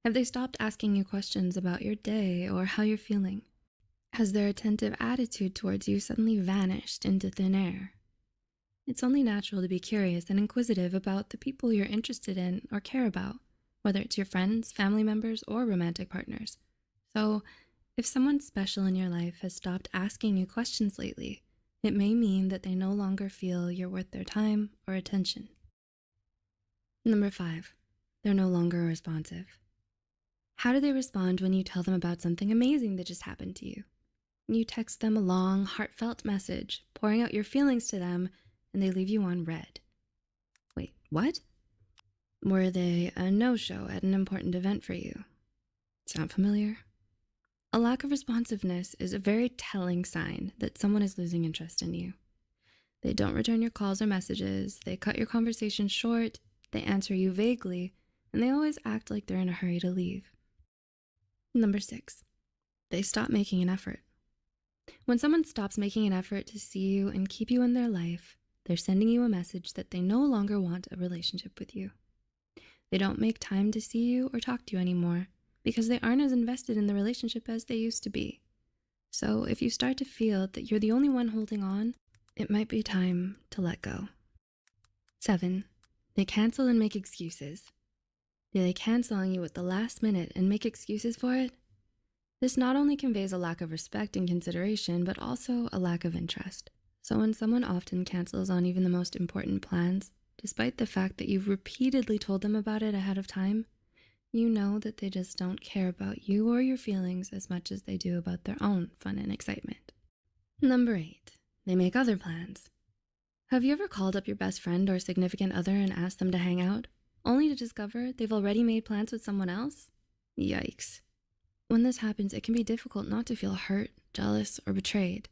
Have they stopped asking you questions about your day or how you're feeling? Has their attentive attitude towards you suddenly vanished into thin air? It's only natural to be curious and inquisitive about the people you're interested in or care about, whether it's your friends, family members, or romantic partners. So, if someone special in your life has stopped asking you questions lately, it may mean that they no longer feel you're worth their time or attention. Number 5, they're no longer responsive. How do they respond when you tell them about something amazing that just happened to you? You text them a long, heartfelt message, pouring out your feelings to them, and they leave you on read. Wait, what? Were they a no-show at an important event for you? Sound familiar? A lack of responsiveness is a very telling sign that someone is losing interest in you. They don't return your calls or messages, they cut your conversation short, they answer you vaguely, and they always act like they're in a hurry to leave. Number 6, they stop making an effort. When someone stops making an effort to see you and keep you in their life, they're sending you a message that they no longer want a relationship with you. They don't make time to see you or talk to you anymore because they aren't as invested in the relationship as they used to be. So if you start to feel that you're the only one holding on, it might be time to let go. 7, they cancel and make excuses. Do they cancel on you at the last minute and make excuses for it? This not only conveys a lack of respect and consideration, but also a lack of interest. So when someone often cancels on even the most important plans, despite the fact that you've repeatedly told them about it ahead of time, you know that they just don't care about you or your feelings as much as they do about their own fun and excitement. Number 8, they make other plans. Have you ever called up your best friend or significant other and asked them to hang out, only to discover they've already made plans with someone else? Yikes. When this happens, it can be difficult not to feel hurt, jealous, or betrayed.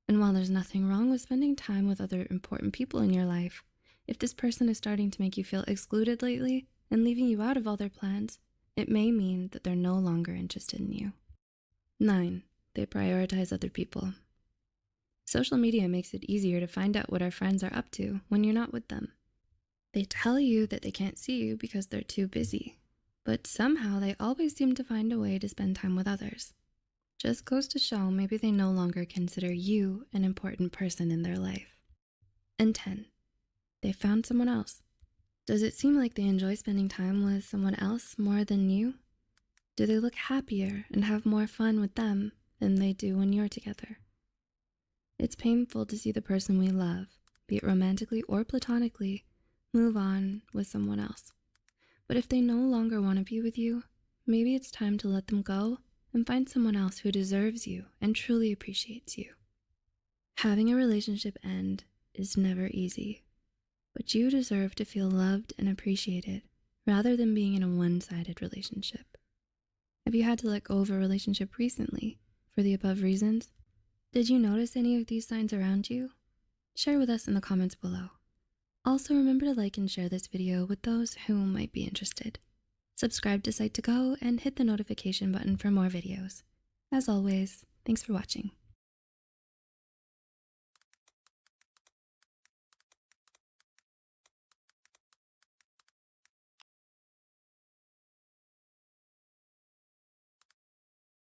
And while there's nothing wrong with spending time with other important people in your life, if this person is starting to make you feel excluded lately and leaving you out of all their plans, it may mean that they're no longer interested in you. 9, they prioritize other people. Social media makes it easier to find out what our friends are up to when you're not with them. They tell you that they can't see you because they're too busy, but somehow they always seem to find a way to spend time with others. Just goes to show maybe they no longer consider you an important person in their life. And 10, they found someone else. Does it seem like they enjoy spending time with someone else more than you? Do they look happier and have more fun with them than they do when you're together? It's painful to see the person we love, be it romantically or platonically, move on with someone else. But if they no longer want to be with you, maybe it's time to let them go and find someone else who deserves you and truly appreciates you. Having a relationship end is never easy, but you deserve to feel loved and appreciated rather than being in a one-sided relationship. Have you had to let go of a relationship recently for the above reasons? Did you notice any of these signs around you? Share with us in the comments below. Also, remember to like and share this video with those who might be interested. Subscribe to Psych2Go and hit the notification button for more videos. As always, thanks for watching.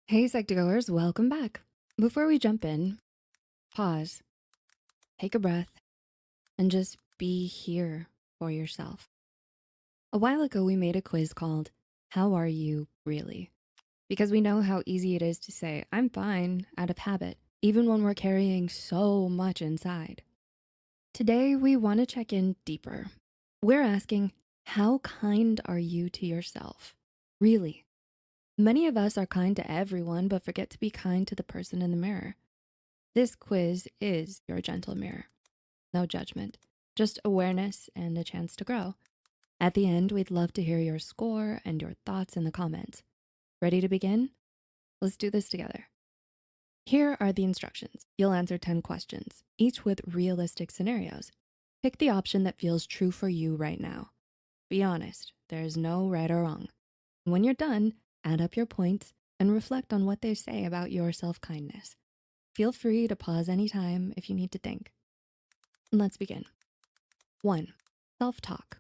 Hey Psych2Goers, welcome back. Before we jump in, pause, take a breath, and just be here for yourself. A while ago, we made a quiz called, How Are You Really? Because we know how easy it is to say, I'm fine, out of habit, even when we're carrying so much inside. Today, we want to check in deeper. We're asking, how kind are you to yourself? Really? Many of us are kind to everyone, but forget to be kind to the person in the mirror. This quiz is your gentle mirror. No judgment, just awareness and a chance to grow. At the end, we'd love to hear your score and your thoughts in the comments. Ready to begin? Let's do this together. Here are the instructions. You'll answer 10 questions, each with realistic scenarios. Pick the option that feels true for you right now. Be honest, there's no right or wrong. When you're done, add up your points and reflect on what they say about your self-kindness. Feel free to pause anytime if you need to think. Let's begin. 1. Self-talk.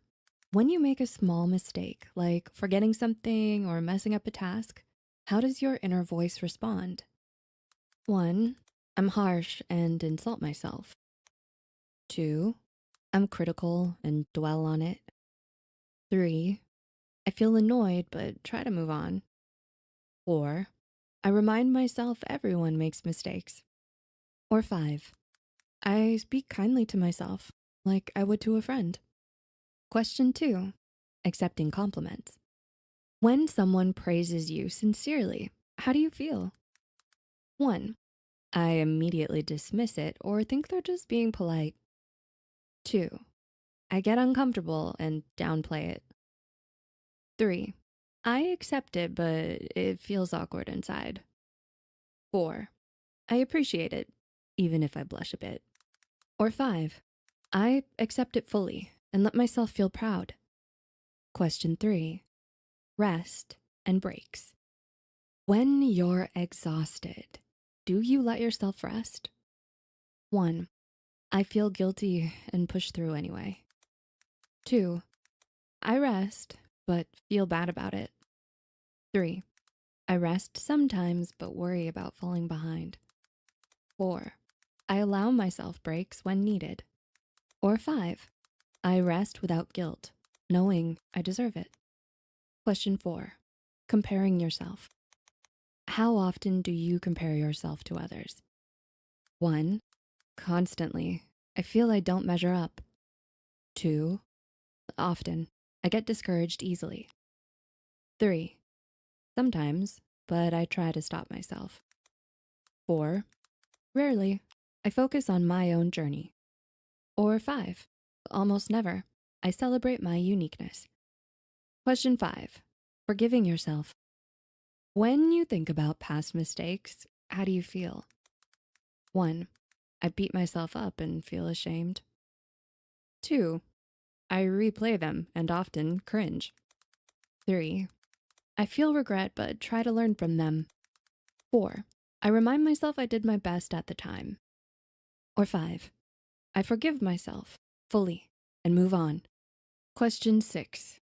When you make a small mistake, like forgetting something or messing up a task, how does your inner voice respond? 1. I'm harsh and insult myself. 2. I'm critical and dwell on it. 3. I feel annoyed but try to move on. 4. I remind myself everyone makes mistakes. Or 5. I speak kindly to myself, like I would to a friend. Question 2, accepting compliments. When someone praises you sincerely, how do you feel? 1. I immediately dismiss it or think they're just being polite. 2. I get uncomfortable and downplay it. 3. I accept it, but it feels awkward inside. 4. I appreciate it, even if I blush a bit. Or 5. I accept it fully and let myself feel proud. Question 3, rest and breaks. When you're exhausted, do you let yourself rest? 1. I feel guilty and push through anyway. 2. I rest, but feel bad about it. 3. I rest sometimes, but worry about falling behind. 4. I allow myself breaks when needed. Or 5. I rest without guilt, knowing I deserve it. Question 4, comparing yourself. How often do you compare yourself to others? 1. Constantly. I feel I don't measure up. 2. Often. I get discouraged easily. 3. Sometimes, but I try to stop myself. 4. Rarely. I focus on my own journey. Or 5. Almost never. I celebrate my uniqueness. Question 5, forgiving yourself. When you think about past mistakes, how do you feel? 1. I beat myself up and feel ashamed. 2. I replay them and often cringe. 3. I feel regret but try to learn from them. 4. I remind myself I did my best at the time. Or 5. I forgive myself fully and move on. Question 6,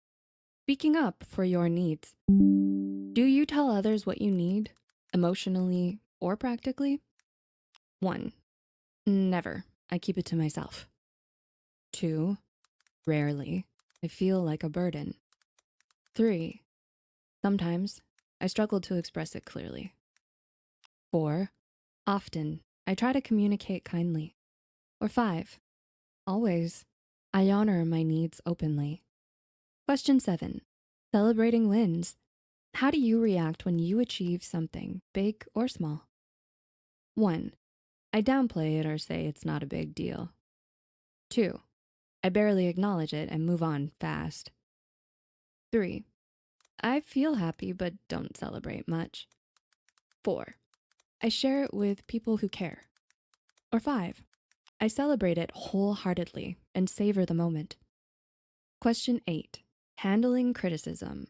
speaking up for your needs. Do you tell others what you need, emotionally or practically? 1. Never. I keep it to myself. 2. Rarely. I feel like a burden. 3. Sometimes. I struggle to express it clearly. 4. Often. I try to communicate kindly. Or 5. Always. I honor my needs openly. Question 7, celebrating wins. How do you react when you achieve something, big or small? 1. I downplay it or say it's not a big deal. 2. I barely acknowledge it and move on fast. 3. I feel happy but don't celebrate much. 4. I share it with people who care. Or 5, I celebrate it wholeheartedly and savor the moment. Question 8, handling criticism.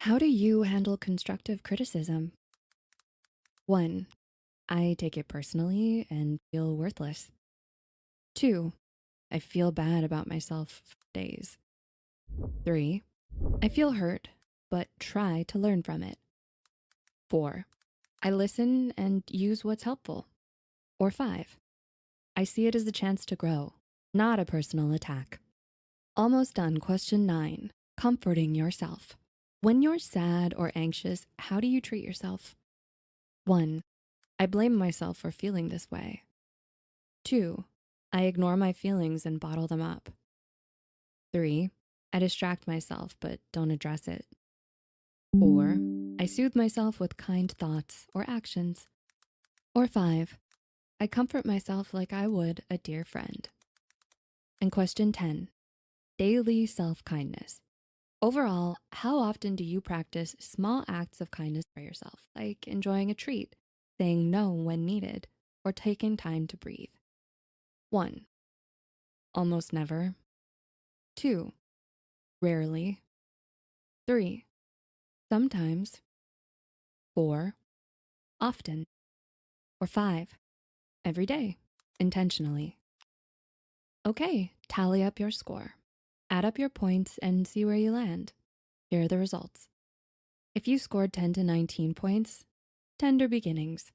How do you handle constructive criticism? 1, I take it personally and feel worthless. 2, I feel bad about myself for days. 3, I feel hurt, but try to learn from it. 4, I listen and use what's helpful. Or 5, I see it as a chance to grow, not a personal attack. Almost done. Question 9, comforting yourself. When you're sad or anxious, how do you treat yourself? 1, I blame myself for feeling this way. 2, I ignore my feelings and bottle them up. 3, I distract myself but don't address it. 4, I soothe myself with kind thoughts or actions. Or 5, I comfort myself like I would a dear friend. And question 10, daily self-kindness. Overall, how often do you practice small acts of kindness for yourself, like enjoying a treat, saying no when needed, or taking time to breathe? 1, almost never. 2, rarely. 3, sometimes. 4, often. Or 5, every day, intentionally. Okay, tally up your score. Add up your points and see where you land. Here are the results. If you scored 10 to 19 points, tender beginnings.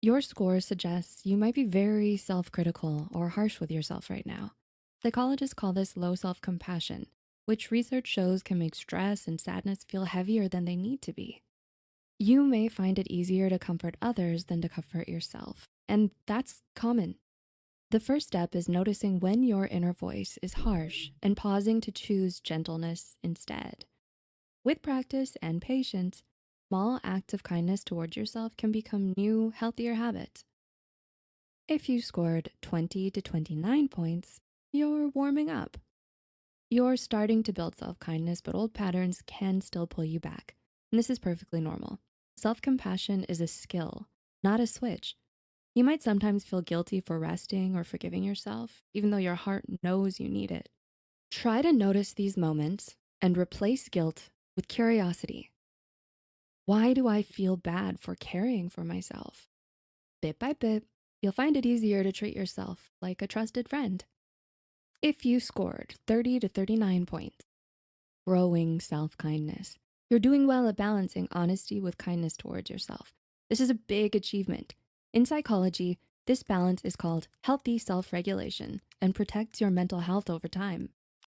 Your score suggests you might be very self-critical or harsh with yourself right now. Psychologists call this low self-compassion, which research shows can make stress and sadness feel heavier than they need to be. You may find it easier to comfort others than to comfort yourself, and that's common. The first step is noticing when your inner voice is harsh and pausing to choose gentleness instead. With practice and patience, small acts of kindness towards yourself can become new, healthier habits. If you scored 20 to 29 points, you're warming up. You're starting to build self-kindness, but old patterns can still pull you back, and this is perfectly normal. Self-compassion is a skill, not a switch. You might sometimes feel guilty for resting or forgiving yourself, even though your heart knows you need it. Try to notice these moments and replace guilt with curiosity. Why do I feel bad for caring for myself? Bit by bit, you'll find it easier to treat yourself like a trusted friend. If you scored 30 to 39 points, growing self-kindness, you're doing well at balancing honesty with kindness towards yourself. This is a big achievement. In psychology, this balance is called healthy self-regulation and protects your mental health over time.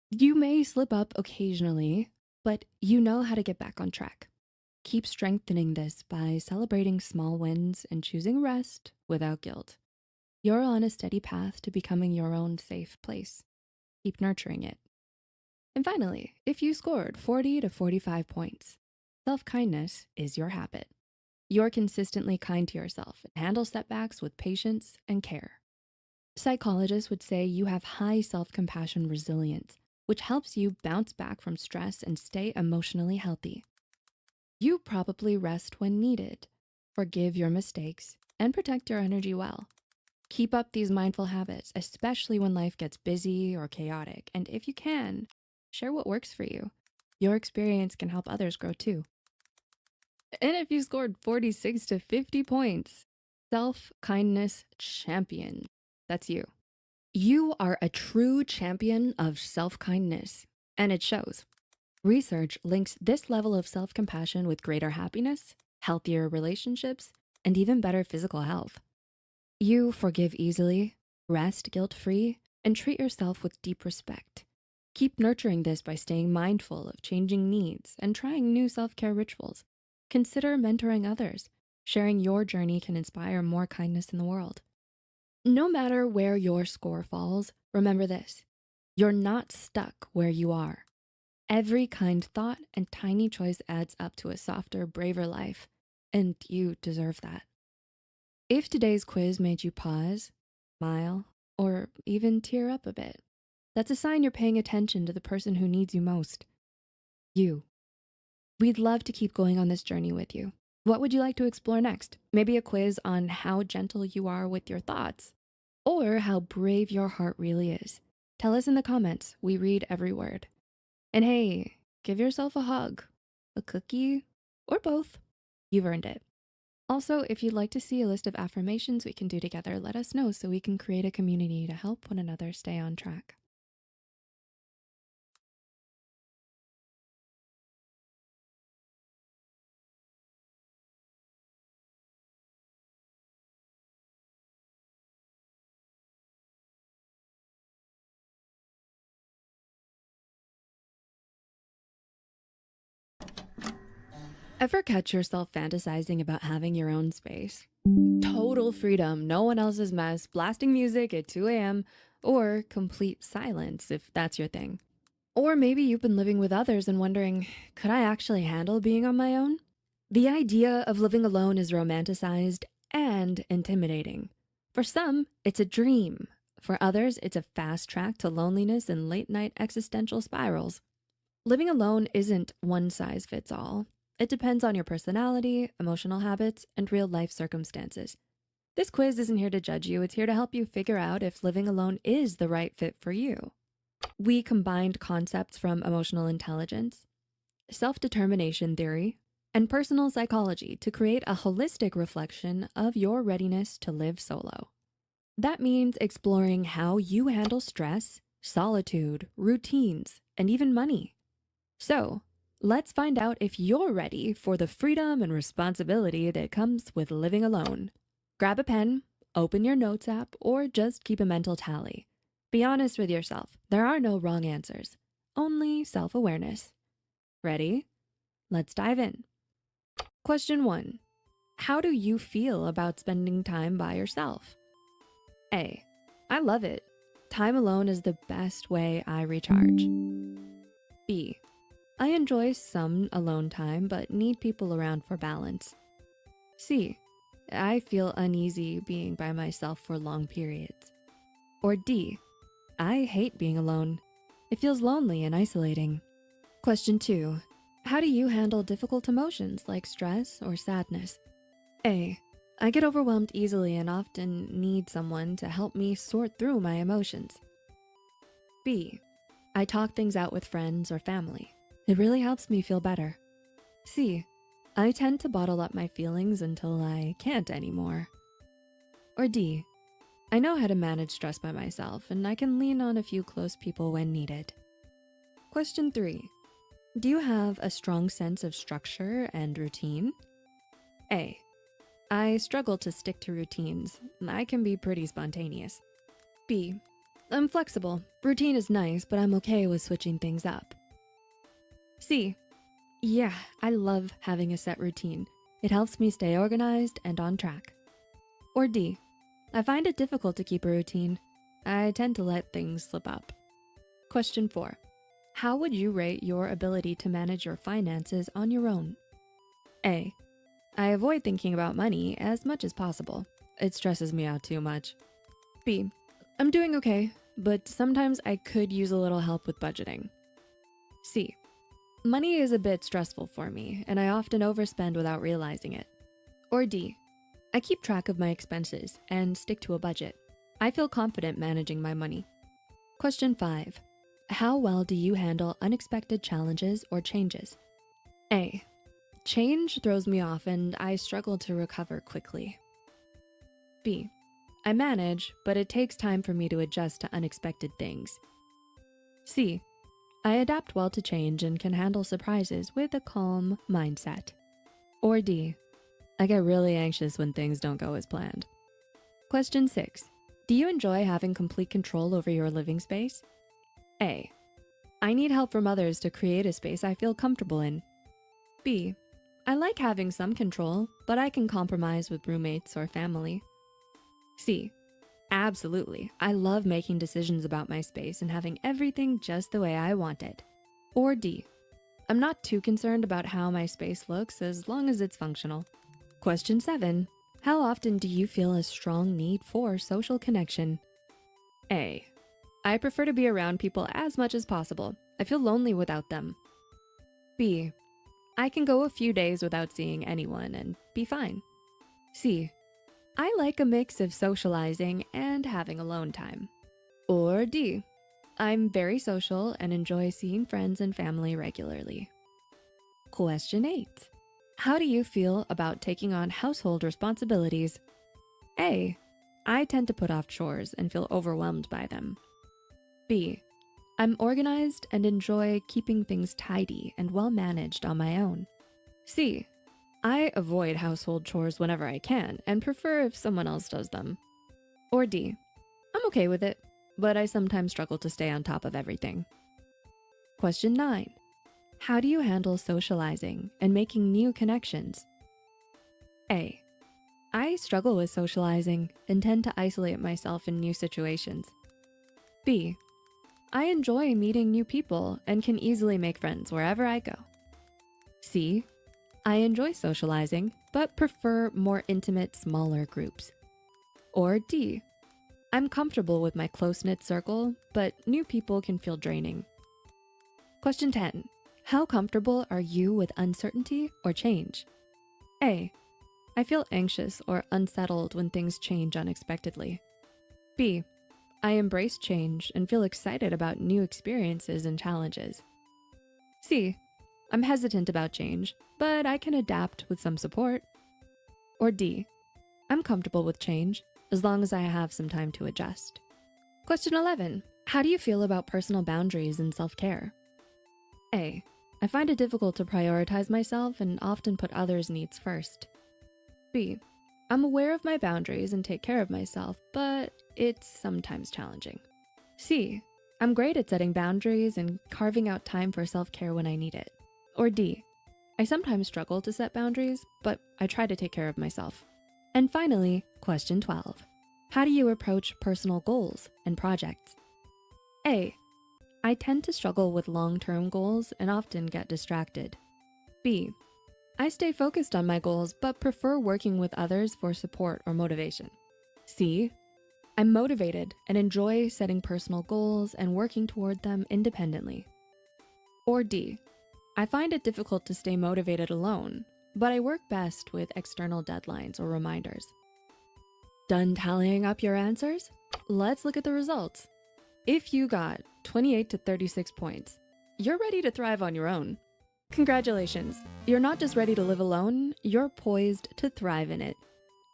You may slip up occasionally, but you know how to get back on track. Keep strengthening this by celebrating small wins and choosing rest without guilt. You're on a steady path to becoming your own safe place. Keep nurturing it. And finally, if you scored 40 to 45 points, self-kindness is your habit. You're consistently kind to yourself and handle setbacks with patience and care. Psychologists would say you have high self-compassion resilience, which helps you bounce back from stress and stay emotionally healthy. You probably rest when needed, forgive your mistakes, and protect your energy well. Keep up these mindful habits, especially when life gets busy or chaotic. And if you can, share what works for you. Your experience can help others grow too. And if you scored 46 to 50 points, self-kindness champion, that's you. You are a true champion of self-kindness, and it shows. Research links this level of self-compassion with greater happiness, healthier relationships, and even better physical health. You forgive easily, rest guilt-free, and treat yourself with deep respect. Keep nurturing this by staying mindful of changing needs and trying new self-care rituals. Consider mentoring others. Sharing your journey can inspire more kindness in the world. No matter where your score falls, remember this: you're not stuck where you are. Every kind thought and tiny choice adds up to a softer, braver life, and you deserve that. If today's quiz made you pause, smile, or even tear up a bit, that's a sign you're paying attention to the person who needs you most. You. We'd love to keep going on this journey with you. What would you like to explore next? Maybe a quiz on how gentle you are with your thoughts, or how brave your heart really is. Tell us in the comments. We read every word. And hey, give yourself a hug, a cookie, or both. You've earned it. Also, if you'd like to see a list of affirmations we can do together, let us know so we can create a community to help one another stay on track. Ever catch yourself fantasizing about having your own space? Total freedom, no one else's mess, blasting music at 2 a.m., or complete silence if that's your thing. Or maybe you've been living with others and wondering, could I actually handle being on my own? The idea of living alone is romanticized and intimidating. For some, it's a dream. For others, it's a fast track to loneliness and late-night existential spirals. Living alone isn't one size fits all. It depends on your personality, emotional habits, and real-life circumstances. This quiz isn't here to judge you. It's here to help you figure out if living alone is the right fit for you. We combined concepts from emotional intelligence, self-determination theory, and personal psychology to create a holistic reflection of your readiness to live solo. That means exploring how you handle stress, solitude, routines, and even money. So, let's find out if you're ready for the freedom and responsibility that comes with living alone. Grab a pen, open your notes app, or just keep a mental tally. Be honest with yourself. There are no wrong answers, only self-awareness. Ready? Let's dive in. Question 1. How do you feel about spending time by yourself? A. I love it. Time alone is the best way I recharge. B. I enjoy some alone time, but need people around for balance. C. I feel uneasy being by myself for long periods. Or D. I hate being alone. It feels lonely and isolating. Question 2. How do you handle difficult emotions like stress or sadness? A. I get overwhelmed easily and often need someone to help me sort through my emotions. B. I talk things out with friends or family. It really helps me feel better. C. I tend to bottle up my feelings until I can't anymore. Or D. I know how to manage stress by myself and I can lean on a few close people when needed. Question 3. Do you have a strong sense of structure and routine? A. I struggle to stick to routines. I can be pretty spontaneous. B. I'm flexible. Routine is nice, but I'm okay with switching things up. C. Yeah, I love having a set routine. It helps me stay organized and on track. Or D. I find it difficult to keep a routine. I tend to let things slip up. Question 4. How would you rate your ability to manage your finances on your own? A. I avoid thinking about money as much as possible. It stresses me out too much. B. I'm doing okay, but sometimes I could use a little help with budgeting. C. Money is a bit stressful for me, and I often overspend without realizing it. Or D. I keep track of my expenses and stick to a budget. I feel confident managing my money. Question 5. How well do you handle unexpected challenges or changes? A. Change throws me off and I struggle to recover quickly. B. I manage, but it takes time for me to adjust to unexpected things. C. I adapt well to change and can handle surprises with a calm mindset. Or D. I get really anxious when things don't go as planned. Question 6. Do you enjoy having complete control over your living space? A. I need help from others to create a space I feel comfortable in. B. I like having some control, but I can compromise with roommates or family. C. Absolutely. I love making decisions about my space and having everything just the way I want it. Or D. I'm not too concerned about how my space looks as long as it's functional. Question 7. How often do you feel a strong need for social connection? A. I prefer to be around people as much as possible. I feel lonely without them. B. I can go a few days without seeing anyone and be fine. C. I like a mix of socializing and having alone time. Or D. I'm very social and enjoy seeing friends and family regularly. Question 8. How do you feel about taking on household responsibilities? A. I tend to put off chores and feel overwhelmed by them. B. I'm organized and enjoy keeping things tidy and well managed on my own. C. I avoid household chores whenever I can and prefer if someone else does them. Or D. I'm okay with it, but I sometimes struggle to stay on top of everything. Question 9. How do you handle socializing and making new connections? A. I struggle with socializing and tend to isolate myself in new situations. B. I enjoy meeting new people and can easily make friends wherever I go. C. I enjoy socializing, but prefer more intimate, smaller groups. Or D. I'm comfortable with my close-knit circle, but new people can feel draining. Question 10. How comfortable are you with uncertainty or change? A. I feel anxious or unsettled when things change unexpectedly. B. I embrace change and feel excited about new experiences and challenges. C. I'm hesitant about change, but I can adapt with some support. Or D. I'm comfortable with change as long as I have some time to adjust. Question 11. How do you feel about personal boundaries and self-care? A. I find it difficult to prioritize myself and often put others' needs first. B. I'm aware of my boundaries and take care of myself, but it's sometimes challenging. C. I'm great at setting boundaries and carving out time for self-care when I need it. Or D. I sometimes struggle to set boundaries, but I try to take care of myself. And finally, question 12. How do you approach personal goals and projects? A. I tend to struggle with long-term goals and often get distracted. B. I stay focused on my goals, but prefer working with others for support or motivation. C. I'm motivated and enjoy setting personal goals and working toward them independently. Or D. I find it difficult to stay motivated alone, but I work best with external deadlines or reminders. Done tallying up your answers? Let's look at the results. If you got 28 to 36 points, you're ready to thrive on your own. Congratulations, you're not just ready to live alone, you're poised to thrive in it.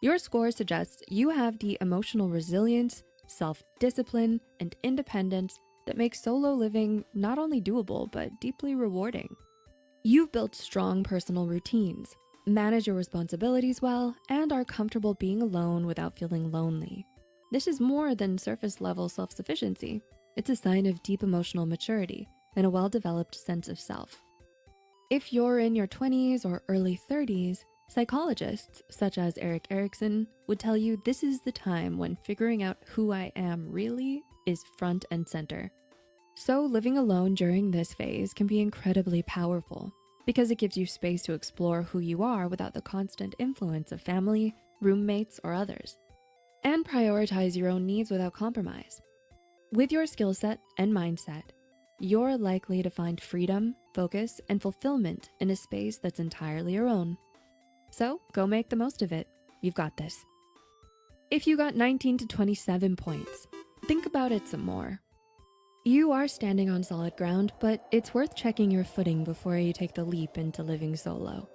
Your score suggests you have the emotional resilience, self-discipline, and independence that makes solo living not only doable, but deeply rewarding. You've built strong personal routines, manage your responsibilities well, and are comfortable being alone without feeling lonely. This is more than surface-level self-sufficiency. It's a sign of deep emotional maturity and a well-developed sense of self. If you're in your 20s or early 30s, psychologists such as Erik Erikson would tell you this is the time when figuring out who I am really is front and center. So living alone during this phase can be incredibly powerful because it gives you space to explore who you are without the constant influence of family, roommates, or others, and prioritize your own needs without compromise. With your skill set and mindset, you're likely to find freedom, focus, and fulfillment in a space that's entirely your own. So go make the most of it. You've got this. If you got 19 to 27 points, think about it some more. You are standing on solid ground, but it's worth checking your footing before you take the leap into living solo.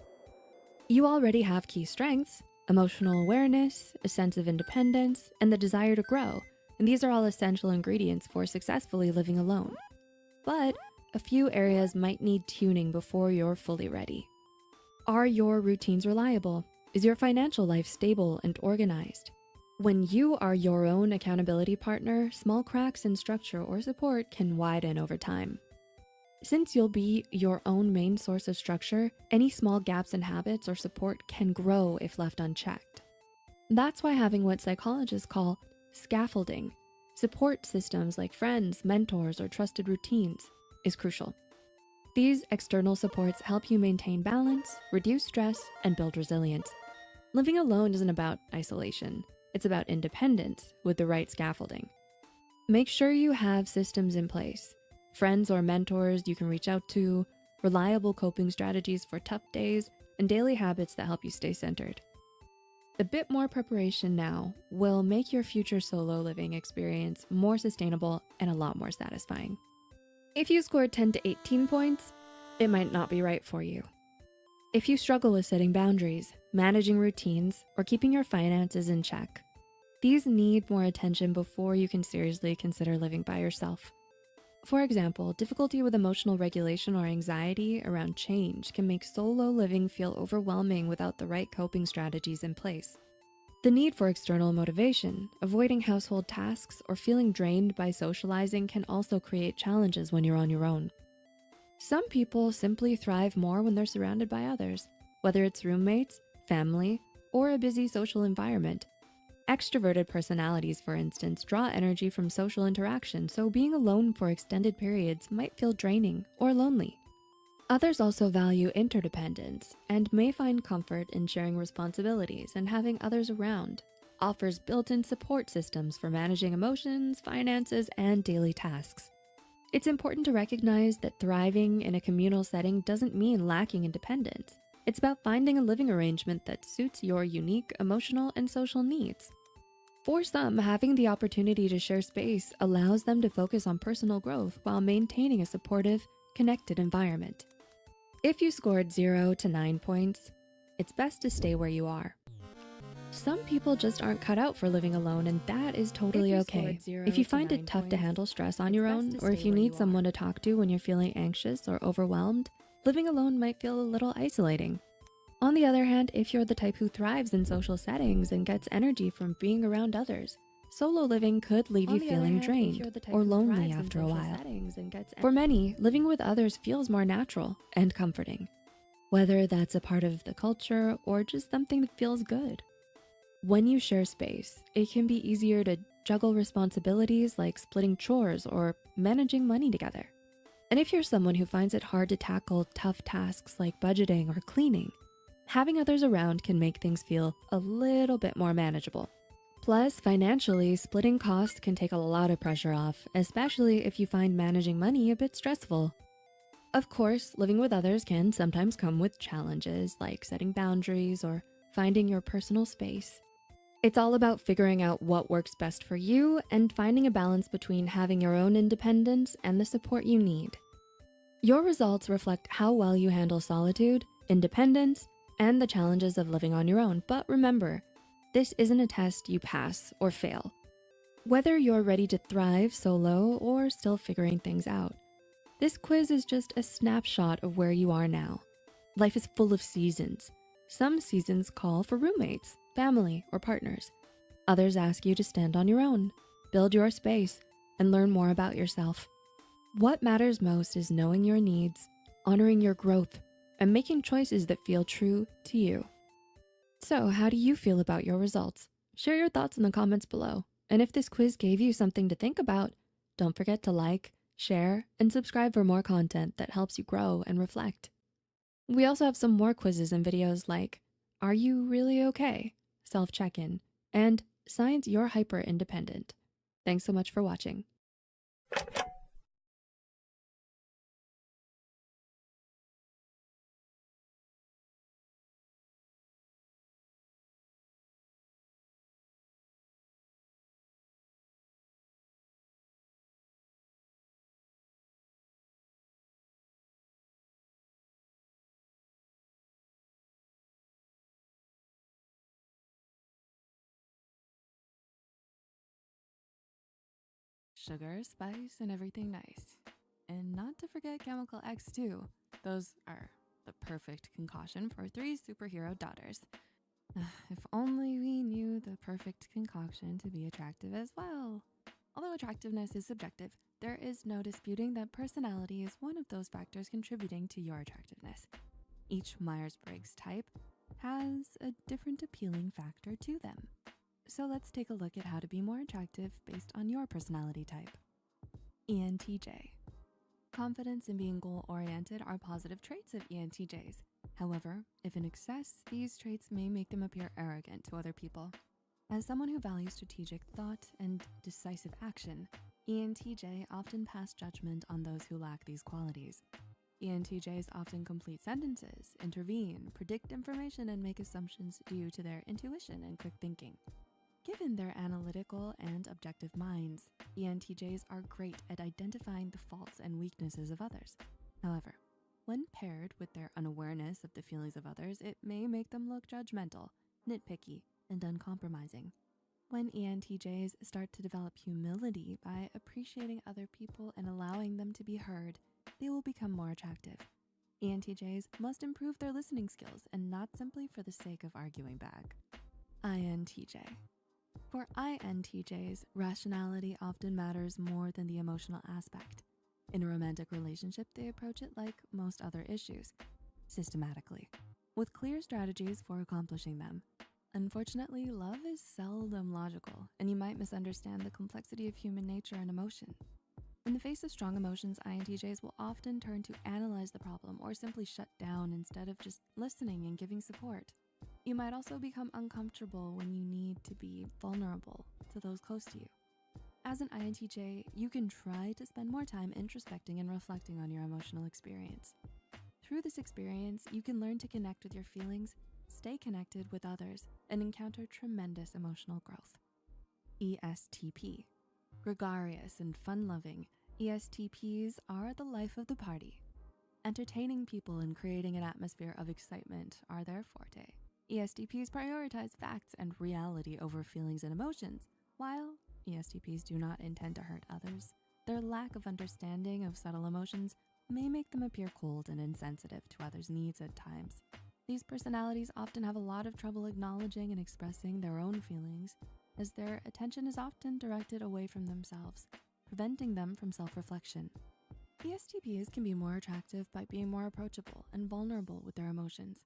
You already have key strengths: emotional awareness, a sense of independence, and the desire to grow, and these are all essential ingredients for successfully living alone. But a few areas might need tuning before you're fully ready. Are your routines reliable? Is your financial life stable and organized? When you are your own accountability partner, small cracks in structure or support can widen over time. Since you'll be your own main source of structure, any small gaps in habits or support can grow if left unchecked. That's why having what psychologists call scaffolding, support systems like friends, mentors, or trusted routines, is crucial. These external supports help you maintain balance, reduce stress, and build resilience. Living alone isn't about isolation. It's about independence with the right scaffolding. Make sure you have systems in place, friends or mentors you can reach out to, reliable coping strategies for tough days, and daily habits that help you stay centered. A bit more preparation now will make your future solo living experience more sustainable and a lot more satisfying. If you scored 10 to 18 points, it might not be right for you. If you struggle with setting boundaries, managing routines, or keeping your finances in check, these need more attention before you can seriously consider living by yourself. For example, difficulty with emotional regulation or anxiety around change can make solo living feel overwhelming without the right coping strategies in place. The need for external motivation, avoiding household tasks, or feeling drained by socializing can also create challenges when you're on your own. Some people simply thrive more when they're surrounded by others, whether it's roommates, family, or a busy social environment. Extroverted personalities, for instance, draw energy from social interaction, so being alone for extended periods might feel draining or lonely. Others also value interdependence and may find comfort in sharing responsibilities, and having others around offers built-in support systems for managing emotions, finances, and daily tasks. It's important to recognize that thriving in a communal setting doesn't mean lacking independence. It's about finding a living arrangement that suits your unique emotional and social needs. For some, having the opportunity to share space allows them to focus on personal growth while maintaining a supportive, connected environment. If you scored 0 to 9 points, it's best to stay where you are. Some people just aren't cut out for living alone, and that is totally okay. If you find it tough to handle stress on your own, or if you need someone to talk to when you're feeling anxious or overwhelmed, living alone might feel a little isolating. On the other hand, if you're the type who thrives in social settings and gets energy from being around others, solo living could leave you feeling drained or lonely after a while. For many, living with others feels more natural and comforting, whether that's a part of the culture or just something that feels good. When you share space, it can be easier to juggle responsibilities like splitting chores or managing money together. And if you're someone who finds it hard to tackle tough tasks like budgeting or cleaning, having others around can make things feel a little bit more manageable. Plus, financially, splitting costs can take a lot of pressure off, especially if you find managing money a bit stressful. Of course, living with others can sometimes come with challenges like setting boundaries or finding your personal space. It's all about figuring out what works best for you and finding a balance between having your own independence and the support you need. Your results reflect how well you handle solitude, independence, and the challenges of living on your own. But remember, this isn't a test you pass or fail. Whether you're ready to thrive solo or still figuring things out, this quiz is just a snapshot of where you are now. Life is full of seasons. Some seasons call for roommates, family, or partners. Others ask you to stand on your own, build your space, and learn more about yourself. What matters most is knowing your needs, honoring your growth, and making choices that feel true to you. So, how do you feel about your results? Share your thoughts in the comments below. And if this quiz gave you something to think about, don't forget to like, share, and subscribe for more content that helps you grow and reflect. We also have some more quizzes and videos like, Are You Really Okay? Self-check-in, and Science You're Hyper Independent. Thanks so much for watching. Sugar, spice, and everything nice. And not to forget Chemical X too. Those are the perfect concoction for 3 superhero daughters. If only we knew the perfect concoction to be attractive as well. Although attractiveness is subjective, there is no disputing that personality is one of those factors contributing to your attractiveness. Each Myers-Briggs type has a different appealing factor to them. So let's take a look at how to be more attractive based on your personality type. ENTJ. Confidence and being goal-oriented are positive traits of ENTJs. However, if in excess, these traits may make them appear arrogant to other people. As someone who values strategic thought and decisive action, ENTJ often pass judgment on those who lack these qualities. ENTJs often complete sentences, intervene, predict information, and make assumptions due to their intuition and quick thinking. Given their analytical and objective minds, ENTJs are great at identifying the faults and weaknesses of others. However, when paired with their unawareness of the feelings of others, it may make them look judgmental, nitpicky, and uncompromising. When ENTJs start to develop humility by appreciating other people and allowing them to be heard, they will become more attractive. ENTJs must improve their listening skills and not simply for the sake of arguing back. INTJ. For INTJs, rationality often matters more than the emotional aspect. In a romantic relationship, they approach it like most other issues, systematically, with clear strategies for accomplishing them. Unfortunately, love is seldom logical, and you might misunderstand the complexity of human nature and emotion. In the face of strong emotions, INTJs will often turn to analyze the problem or simply shut down instead of just listening and giving support. You might also become uncomfortable when you need to be vulnerable to those close to you. As an INTJ, you can try to spend more time introspecting and reflecting on your emotional experience. Through this experience, you can learn to connect with your feelings, stay connected with others, and encounter tremendous emotional growth. ESTP. Gregarious and fun-loving, ESTPs are the life of the party. Entertaining people and creating an atmosphere of excitement are their forte. ESTPs prioritize facts and reality over feelings and emotions. While ESTPs do not intend to hurt others, their lack of understanding of subtle emotions may make them appear cold and insensitive to others' needs at times. These personalities often have a lot of trouble acknowledging and expressing their own feelings, as their attention is often directed away from themselves, preventing them from self-reflection. ESTPs can be more attractive by being more approachable and vulnerable with their emotions.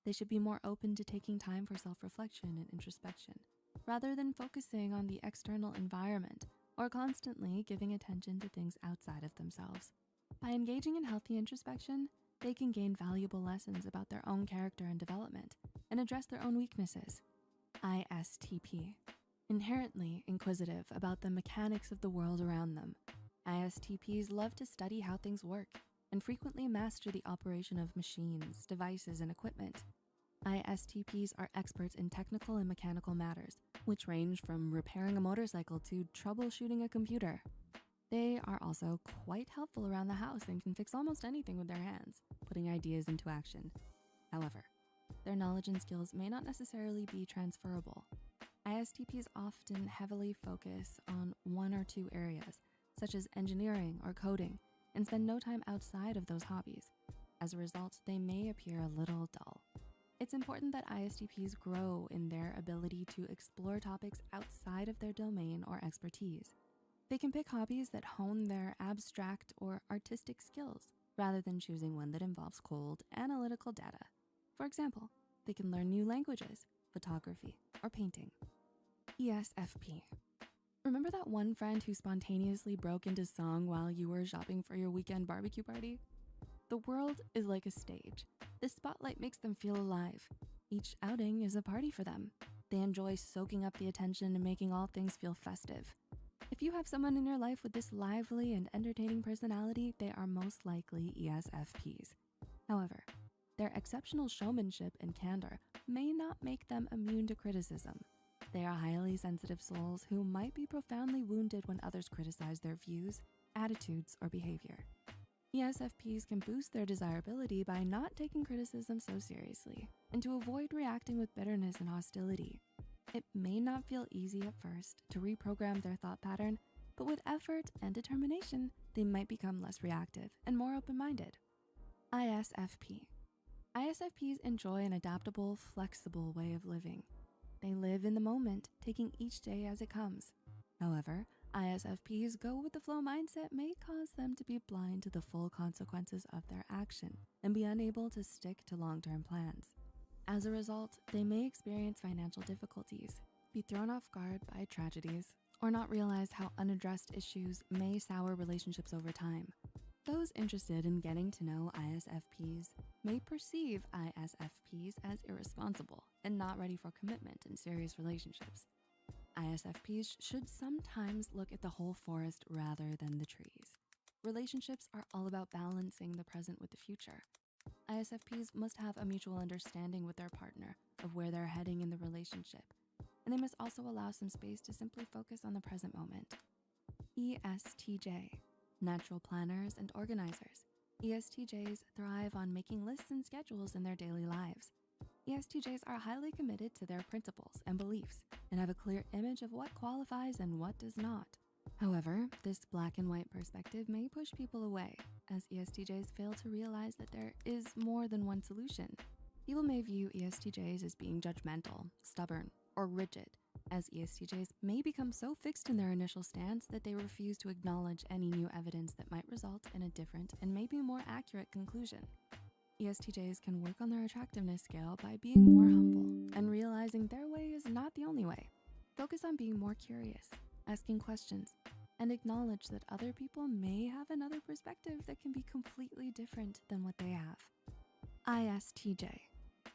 They should be more open to taking time for self-reflection and introspection, rather than focusing on the external environment or constantly giving attention to things outside of themselves. By engaging in healthy introspection, they can gain valuable lessons about their own character and development and address their own weaknesses. ISTP. Inherently inquisitive about the mechanics of the world around them, ISTPs love to study how things work and frequently master the operation of machines, devices, and equipment. ISTPs are experts in technical and mechanical matters, which range from repairing a motorcycle to troubleshooting a computer. They are also quite helpful around the house and can fix almost anything with their hands, putting ideas into action. However, their knowledge and skills may not necessarily be transferable. ISTPs often heavily focus on one or two areas, such as engineering or coding, and spend no time outside of those hobbies. As a result, they may appear a little dull. It's important that ISTPs grow in their ability to explore topics outside of their domain or expertise. They can pick hobbies that hone their abstract or artistic skills, rather than choosing one that involves cold, analytical data. For example, they can learn new languages, photography, or painting. ESFP. Remember that one friend who spontaneously broke into song while you were shopping for your weekend barbecue party? The world is like a stage. The spotlight makes them feel alive. Each outing is a party for them. They enjoy soaking up the attention and making all things feel festive. If you have someone in your life with this lively and entertaining personality, they are most likely ESFPs. However, their exceptional showmanship and candor may not make them immune to criticism. They are highly sensitive souls who might be profoundly wounded when others criticize their views, attitudes, or behavior. ESFPs can boost their desirability by not taking criticism so seriously and to avoid reacting with bitterness and hostility. It may not feel easy at first to reprogram their thought pattern, but with effort and determination, they might become less reactive and more open-minded. ISFP. ISFPs enjoy an adaptable, flexible way of living. They live in the moment, taking each day as it comes. However, ISFPs go with the flow mindset may cause them to be blind to the full consequences of their action and be unable to stick to long-term plans. As a result, they may experience financial difficulties, be thrown off guard by tragedies, or not realize how unaddressed issues may sour relationships over time. Those interested in getting to know ISFPs may perceive ISFPs as irresponsible and not ready for commitment in serious relationships. ISFPs should sometimes look at the whole forest rather than the trees. relationships are all about balancing the present with the future. ISFPs must have a mutual understanding with their partner of where they're heading in the relationship, and they must also allow some space to simply focus on the present moment. ESTJ, natural planners and organizers. ESTJs thrive on making lists and schedules in their daily lives. ESTJs are highly committed to their principles and beliefs and have a clear image of what qualifies and what does not. However, this black and white perspective may push people away, as ESTJs fail to realize that there is more than one solution. People may view ESTJs as being judgmental, stubborn, or rigid, as ESTJs may become so fixed in their initial stance that they refuse to acknowledge any new evidence that might result in a different and maybe more accurate conclusion. ESTJs can work on their attractiveness scale by being more humble and realizing their way is not the only way. Focus on being more curious, asking questions, and acknowledge that other people may have another perspective that can be completely different than what they have. ISTJ.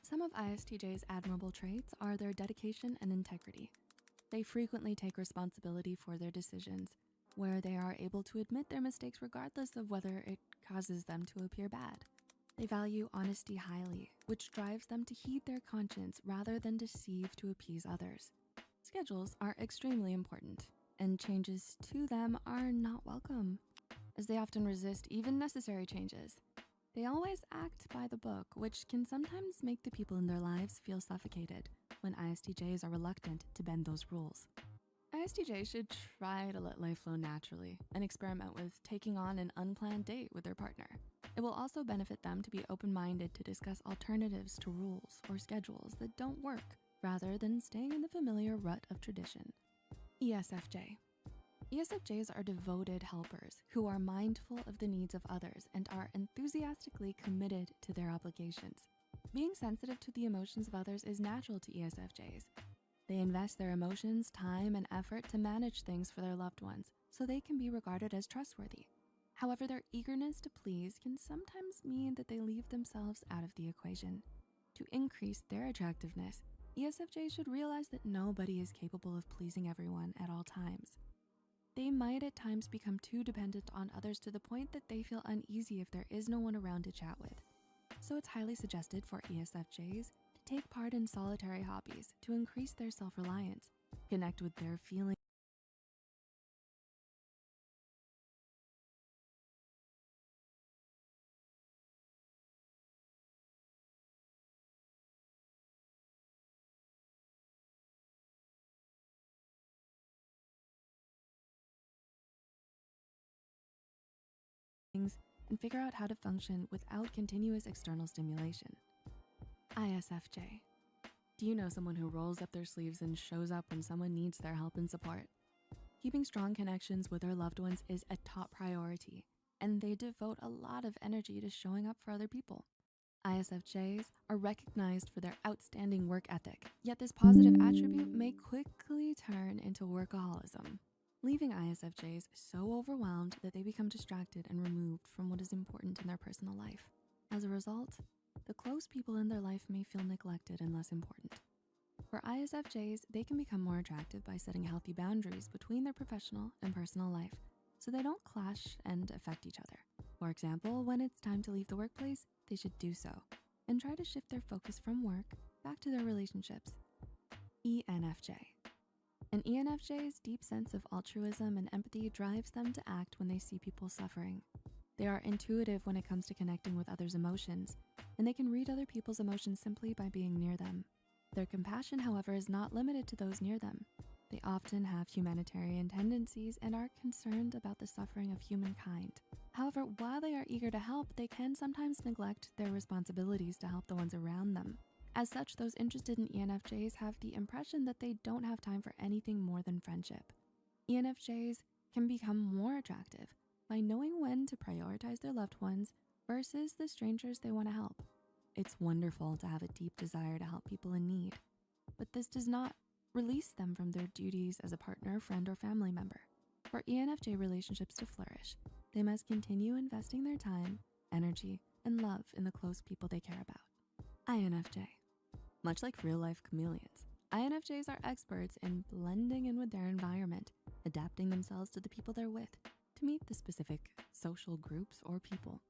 Some of ISTJ's admirable traits are their dedication and integrity. They frequently take responsibility for their decisions, where they are able to admit their mistakes regardless of whether it causes them to appear bad. They value honesty highly, which drives them to heed their conscience rather than deceive to appease others. Schedules are extremely important, and changes to them are not welcome, as they often resist even necessary changes. They always act by the book, which can sometimes make the people in their lives feel suffocated when ISTJs are reluctant to bend those rules. ISTJs should try to let life flow naturally and experiment with taking on an unplanned date with their partner. It will also benefit them to be open-minded to discuss alternatives to rules or schedules that don't work, rather than staying in the familiar rut of tradition. ESFJ. ESFJs are devoted helpers who are mindful of the needs of others and are enthusiastically committed to their obligations. Being sensitive to the emotions of others is natural to ESFJs. They invest their emotions, time, and effort to manage things for their loved ones so they can be regarded as trustworthy. However, their eagerness to please can sometimes mean that they leave themselves out of the equation. To increase their attractiveness, ESFJs should realize that nobody is capable of pleasing everyone at all times. They might at times become too dependent on others to the point that they feel uneasy if there is no one around to chat with. So it's highly suggested for ESFJs to take part in solitary hobbies to increase their self-reliance, connect with their feelings, and figure out how to function without continuous external stimulation. ISFJ. Do you know someone who rolls up their sleeves and shows up when someone needs their help and support? Keeping strong connections with their loved ones is a top priority, and they devote a lot of energy to showing up for other people. ISFJs are recognized for their outstanding work ethic, yet this positive attribute may quickly turn into workaholism, leaving ISFJs so overwhelmed that they become distracted and removed from what is important in their personal life. As a result, the close people in their life may feel neglected and less important. For ISFJs, they can become more attractive by setting healthy boundaries between their professional and personal life so they don't clash and affect each other. For example, when it's time to leave the workplace, they should do so and try to shift their focus from work back to their relationships. ENFJ. An ENFJ's deep sense of altruism and empathy drives them to act when they see people suffering. They are intuitive when it comes to connecting with others' emotions, and they can read other people's emotions simply by being near them. Their compassion, however, is not limited to those near them. They often have humanitarian tendencies and are concerned about the suffering of humankind. However, while they are eager to help, they can sometimes neglect their responsibilities to help the ones around them. As such, those interested in ENFJs have the impression that they don't have time for anything more than friendship. ENFJs can become more attractive by knowing when to prioritize their loved ones versus the strangers they want to help. It's wonderful to have a deep desire to help people in need, but this does not release them from their duties as a partner, friend, or family member. For ENFJ relationships to flourish, they must continue investing their time, energy, and love in the close people they care about. INFJ. Much like real-life chameleons, INFJs are experts in blending in with their environment, adapting themselves to the people they're with, to meet the specific social groups or people.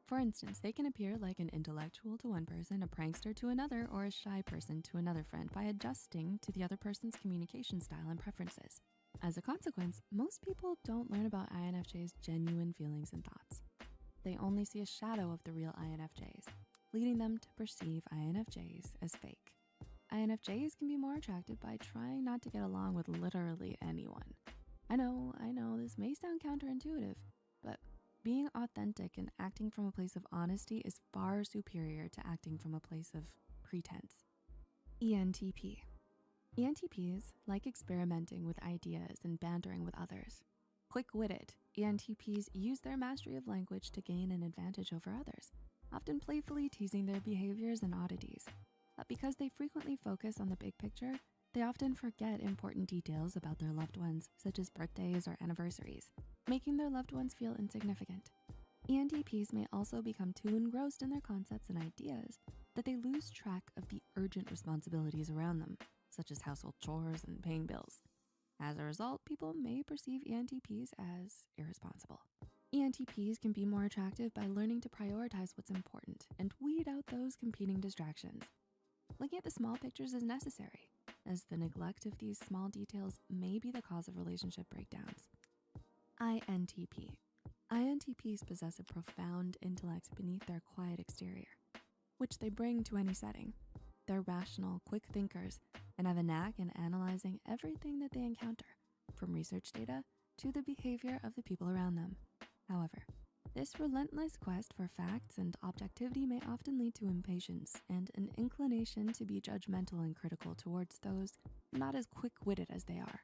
For instance, they can appear like an intellectual to one person, a prankster to another, or a shy person to another friend by adjusting to the other person's communication style and preferences. As a consequence, most people don't learn about INFJ's genuine feelings and thoughts. They only see a shadow of the real INFJs, leading them to perceive INFJs as fake. INFJs can be more attractive by trying not to get along with literally anyone. I know, this may sound counterintuitive, but being authentic and acting from a place of honesty is far superior to acting from a place of pretense. ENTP. ENTPs like experimenting with ideas and bantering with others. Quick-witted, ENTPs use their mastery of language to gain an advantage over others, often playfully teasing their behaviors and oddities. But because they frequently focus on the big picture, they often forget important details about their loved ones, such as birthdays or anniversaries, making their loved ones feel insignificant. ENTPs may also become too engrossed in their concepts and ideas that they lose track of the urgent responsibilities around them, such as household chores and paying bills. As a result, people may perceive ENTPs as irresponsible. ENTPs can be more attractive by learning to prioritize what's important and weed out those competing distractions. Looking at the small pictures is necessary, as the neglect of these small details may be the cause of relationship breakdowns. INTP. INTPs possess a profound intellect beneath their quiet exterior, which they bring to any setting. They're rational, quick thinkers, and have a knack in analyzing everything that they encounter, from research data to the behavior of the people around them. However, this relentless quest for facts and objectivity may often lead to impatience and an inclination to be judgmental and critical towards those not as quick-witted as they are.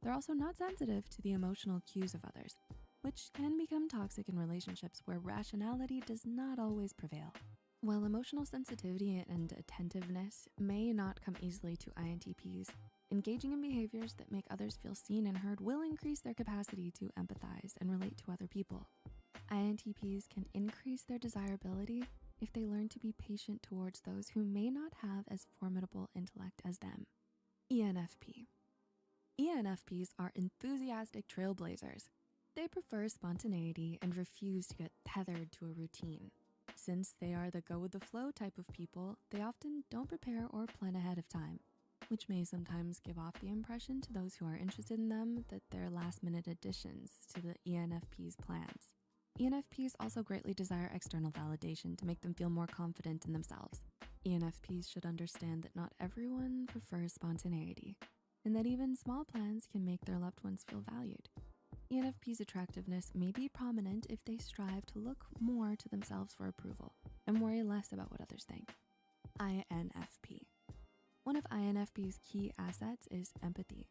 They're also not sensitive to the emotional cues of others, which can become toxic in relationships where rationality does not always prevail. While emotional sensitivity and attentiveness may not come easily to INTPs, engaging in behaviors that make others feel seen and heard will increase their capacity to empathize and relate to other people. INTPs can increase their desirability if they learn to be patient towards those who may not have as formidable intellect as them. ENFP. ENFPs are enthusiastic trailblazers. They prefer spontaneity and refuse to get tethered to a routine. Since they are the go-with-the-flow type of people, they often don't prepare or plan ahead of time, which may sometimes give off the impression to those who are interested in them that they're last-minute additions to the ENFP's plans. ENFPs also greatly desire external validation to make them feel more confident in themselves. ENFPs should understand that not everyone prefers spontaneity, and that even small plans can make their loved ones feel valued. ENFP's attractiveness may be prominent if they strive to look more to themselves for approval and worry less about what others think. INFP. One of INFP's key assets is empathy,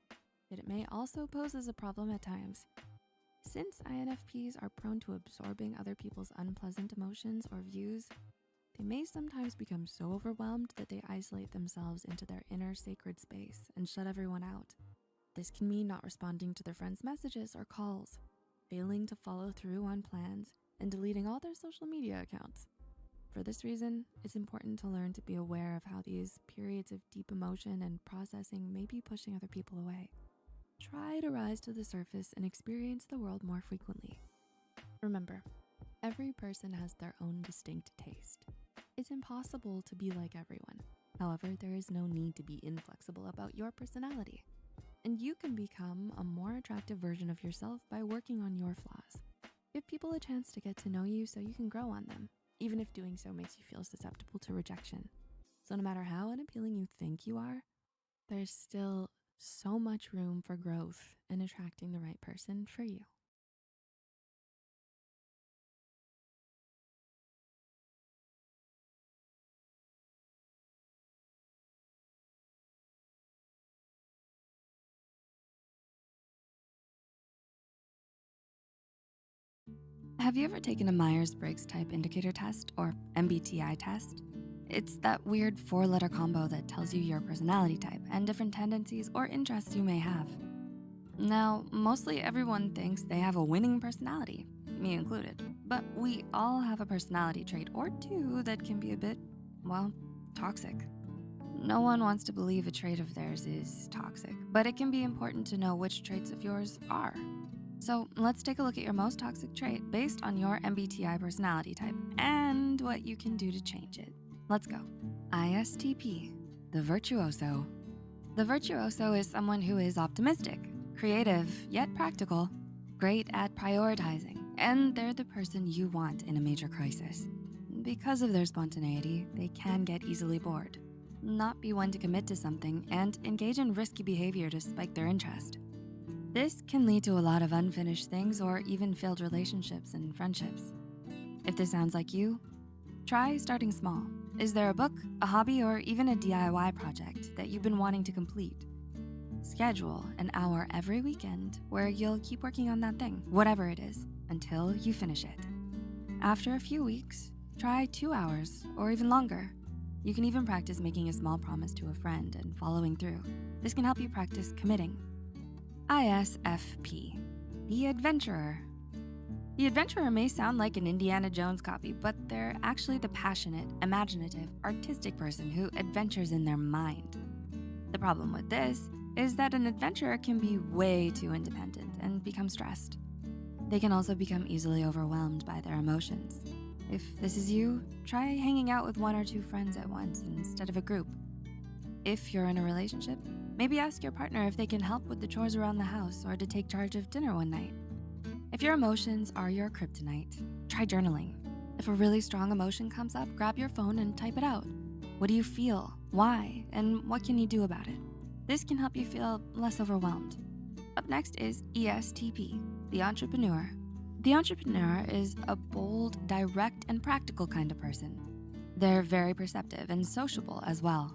yet it may also pose as a problem at times. Since INFPs are prone to absorbing other people's unpleasant emotions or views, they may sometimes become so overwhelmed that they isolate themselves into their inner sacred space and shut everyone out. This can mean not responding to their friends' messages or calls, failing to follow through on plans, and deleting all their social media accounts. For this reason, it's important to learn to be aware of how these periods of deep emotion and processing may be pushing other people away. Try to rise to the surface and experience the world more frequently. Remember, every person has their own distinct taste. It's impossible to be like everyone. However, there is no need to be inflexible about your personality. And you can become a more attractive version of yourself by working on your flaws. Give people a chance to get to know you so you can grow on them, even if doing so makes you feel susceptible to rejection. So no matter how unappealing you think you are, there's still so much room for growth in attracting the right person for you. Have you ever taken a Myers-Briggs type indicator test, or MBTI test? It's that weird 4-letter combo that tells you your personality type and different tendencies or interests you may have. Now, mostly everyone thinks they have a winning personality, me included, but we all have a personality trait or two that can be a bit, well, toxic. No one wants to believe a trait of theirs is toxic, but it can be important to know which traits of yours are. So let's take a look at your most toxic trait based on your MBTI personality type and what you can do to change it. Let's go. ISTP, the virtuoso. The virtuoso is someone who is optimistic, creative, yet practical, great at prioritizing, and they're the person you want in a major crisis. Because of their spontaneity, they can get easily bored, not be one to commit to something, and engage in risky behavior to spike their interest. This can lead to a lot of unfinished things or even failed relationships and friendships. If this sounds like you, try starting small. Is there a book, a hobby, or even a DIY project that you've been wanting to complete? Schedule an hour every weekend where you'll keep working on that thing, whatever it is, until you finish it. After a few weeks, try 2 hours or even longer. You can even practice making a small promise to a friend and following through. This can help you practice committing. ISFP, the adventurer. The adventurer may sound like an Indiana Jones copy, but they're actually the passionate, imaginative, artistic person who adventures in their mind. The problem with this is that an adventurer can be way too independent and become stressed. They can also become easily overwhelmed by their emotions. If this is you, try hanging out with 1 or 2 friends at once instead of a group. If you're in a relationship, maybe ask your partner if they can help with the chores around the house or to take charge of dinner one night. If your emotions are your kryptonite, try journaling. If a really strong emotion comes up, grab your phone and type it out. What do you feel? Why? And what can you do about it? This can help you feel less overwhelmed. Up next is ESTP, the entrepreneur. The entrepreneur is a bold, direct, and practical kind of person. They're very perceptive and sociable as well.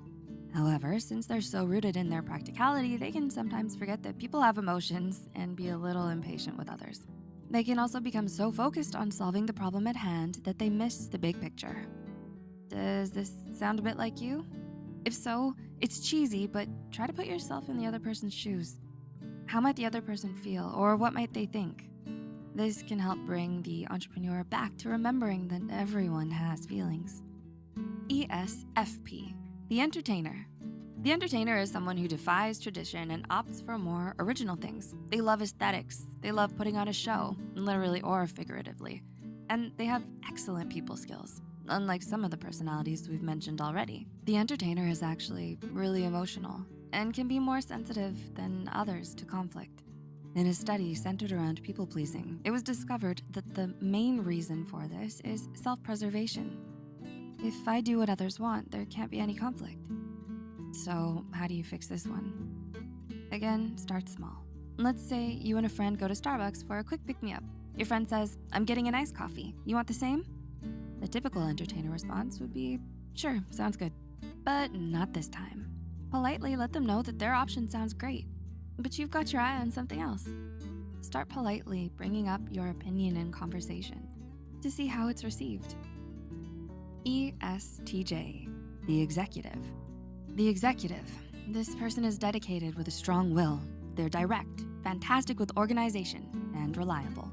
However, since they're so rooted in their practicality, they can sometimes forget that people have emotions and be a little impatient with others. They can also become so focused on solving the problem at hand that they miss the big picture. Does this sound a bit like you? If so, it's cheesy, but try to put yourself in the other person's shoes. How might the other person feel, or what might they think? This can help bring the entrepreneur back to remembering that everyone has feelings. ESFP, the entertainer. The entertainer is someone who defies tradition and opts for more original things. They love aesthetics. They love putting on a show, literally or figuratively. And they have excellent people skills. Unlike some of the personalities we've mentioned already, the entertainer is actually really emotional and can be more sensitive than others to conflict. In a study centered around people-pleasing, it was discovered that the main reason for this is self-preservation. If I do what others want, there can't be any conflict. So how do you fix this one? Again, start small. Let's say you and a friend go to Starbucks for a quick pick-me-up. Your friend says, "I'm getting an iced coffee. You want the same?" The typical entertainer response would be, "Sure, sounds good." But not this time. Politely let them know that their option sounds great, but you've got your eye on something else. Start politely bringing up your opinion in conversation to see how it's received. ESTJ, the executive. The executive. This person is dedicated with a strong will. They're direct, fantastic with organization, and reliable.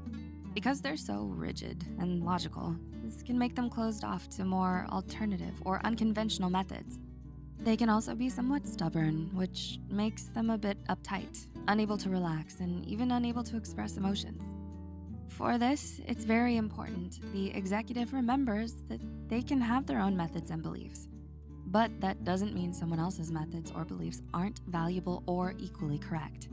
Because they're so rigid and logical, this can make them closed off to more alternative or unconventional methods. They can also be somewhat stubborn, which makes them a bit uptight, unable to relax, and even unable to express emotions. For this, it's very important the executive remembers that they can have their own methods and beliefs. But that doesn't mean someone else's methods or beliefs aren't valuable or equally correct.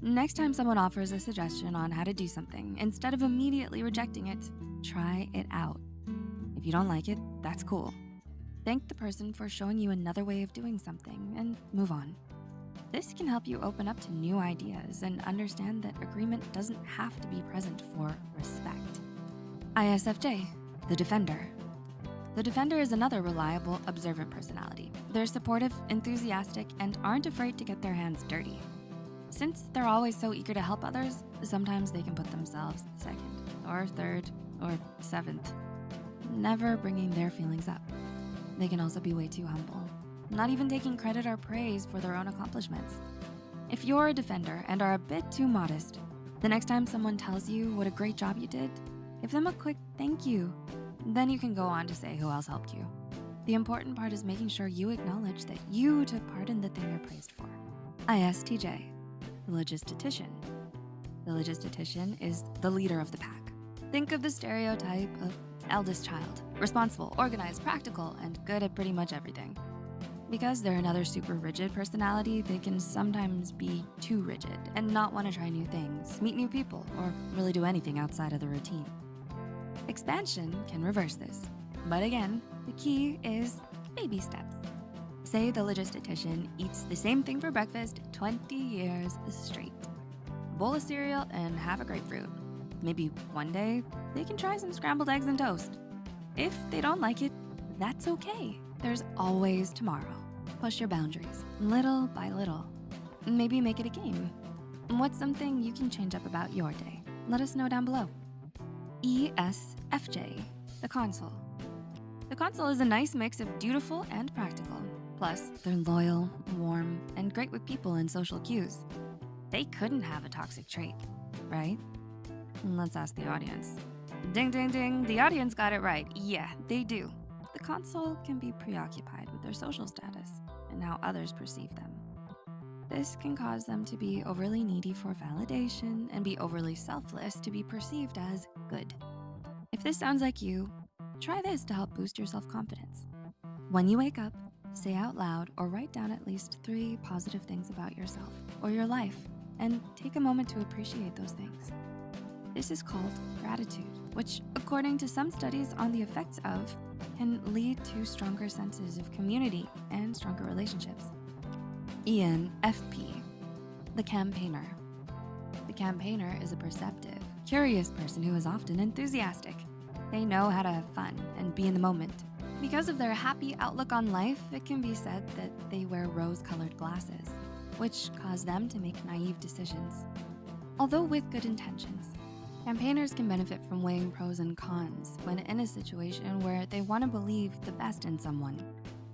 Next time someone offers a suggestion on how to do something, instead of immediately rejecting it, try it out. If you don't like it, that's cool. Thank the person for showing you another way of doing something and move on. This can help you open up to new ideas and understand that agreement doesn't have to be present for respect. ISFJ, the defender. The defender is another reliable, observant personality. They're supportive, enthusiastic, and aren't afraid to get their hands dirty. Since they're always so eager to help others, sometimes they can put themselves second, or third, or seventh, never bringing their feelings up. They can also be way too humble, not even taking credit or praise for their own accomplishments. If you're a defender and are a bit too modest, the next time someone tells you what a great job you did, give them a quick thank you. Then you can go on to say who else helped you. The important part is making sure you acknowledge that you took part in the thing you're praised for. ISTJ, the logistician. The logistician is the leader of the pack. Think of the stereotype of eldest child, responsible, organized, practical, and good at pretty much everything. Because they're another super rigid personality, they can sometimes be too rigid and not want to try new things, meet new people, or really do anything outside of the routine. Expansion can reverse this. But again, the key is baby steps. Say the logistician eats the same thing for breakfast 20 years straight. A bowl of cereal and half a grapefruit. Maybe one day, they can try some scrambled eggs and toast. If they don't like it, that's okay. There's always tomorrow. Push your boundaries, little by little. Maybe make it a game. What's something you can change up about your day? Let us know down below. ESFJ, the console. The console is a nice mix of dutiful and practical. Plus, they're loyal, warm, and great with people and social cues. They couldn't have a toxic trait, right? Let's ask the audience. Ding, ding, ding, the audience got it right. Yeah, they do. The console can be preoccupied with their social status and how others perceive them. This can cause them to be overly needy for validation and be overly selfless to be perceived as good. If this sounds like you, try this to help boost your self-confidence. When you wake up, say out loud or write down at least 3 positive things about yourself or your life, and take a moment to appreciate those things. This is called gratitude, which, according to some studies on the effects of, can lead to stronger senses of community and stronger relationships. ENFP, the campaigner. The campaigner is a perceptive, curious person who is often enthusiastic. They know how to have fun and be in the moment. Because of their happy outlook on life, it can be said that they wear rose-colored glasses, which cause them to make naive decisions. Although with good intentions, campaigners can benefit from weighing pros and cons when in a situation where they want to believe the best in someone.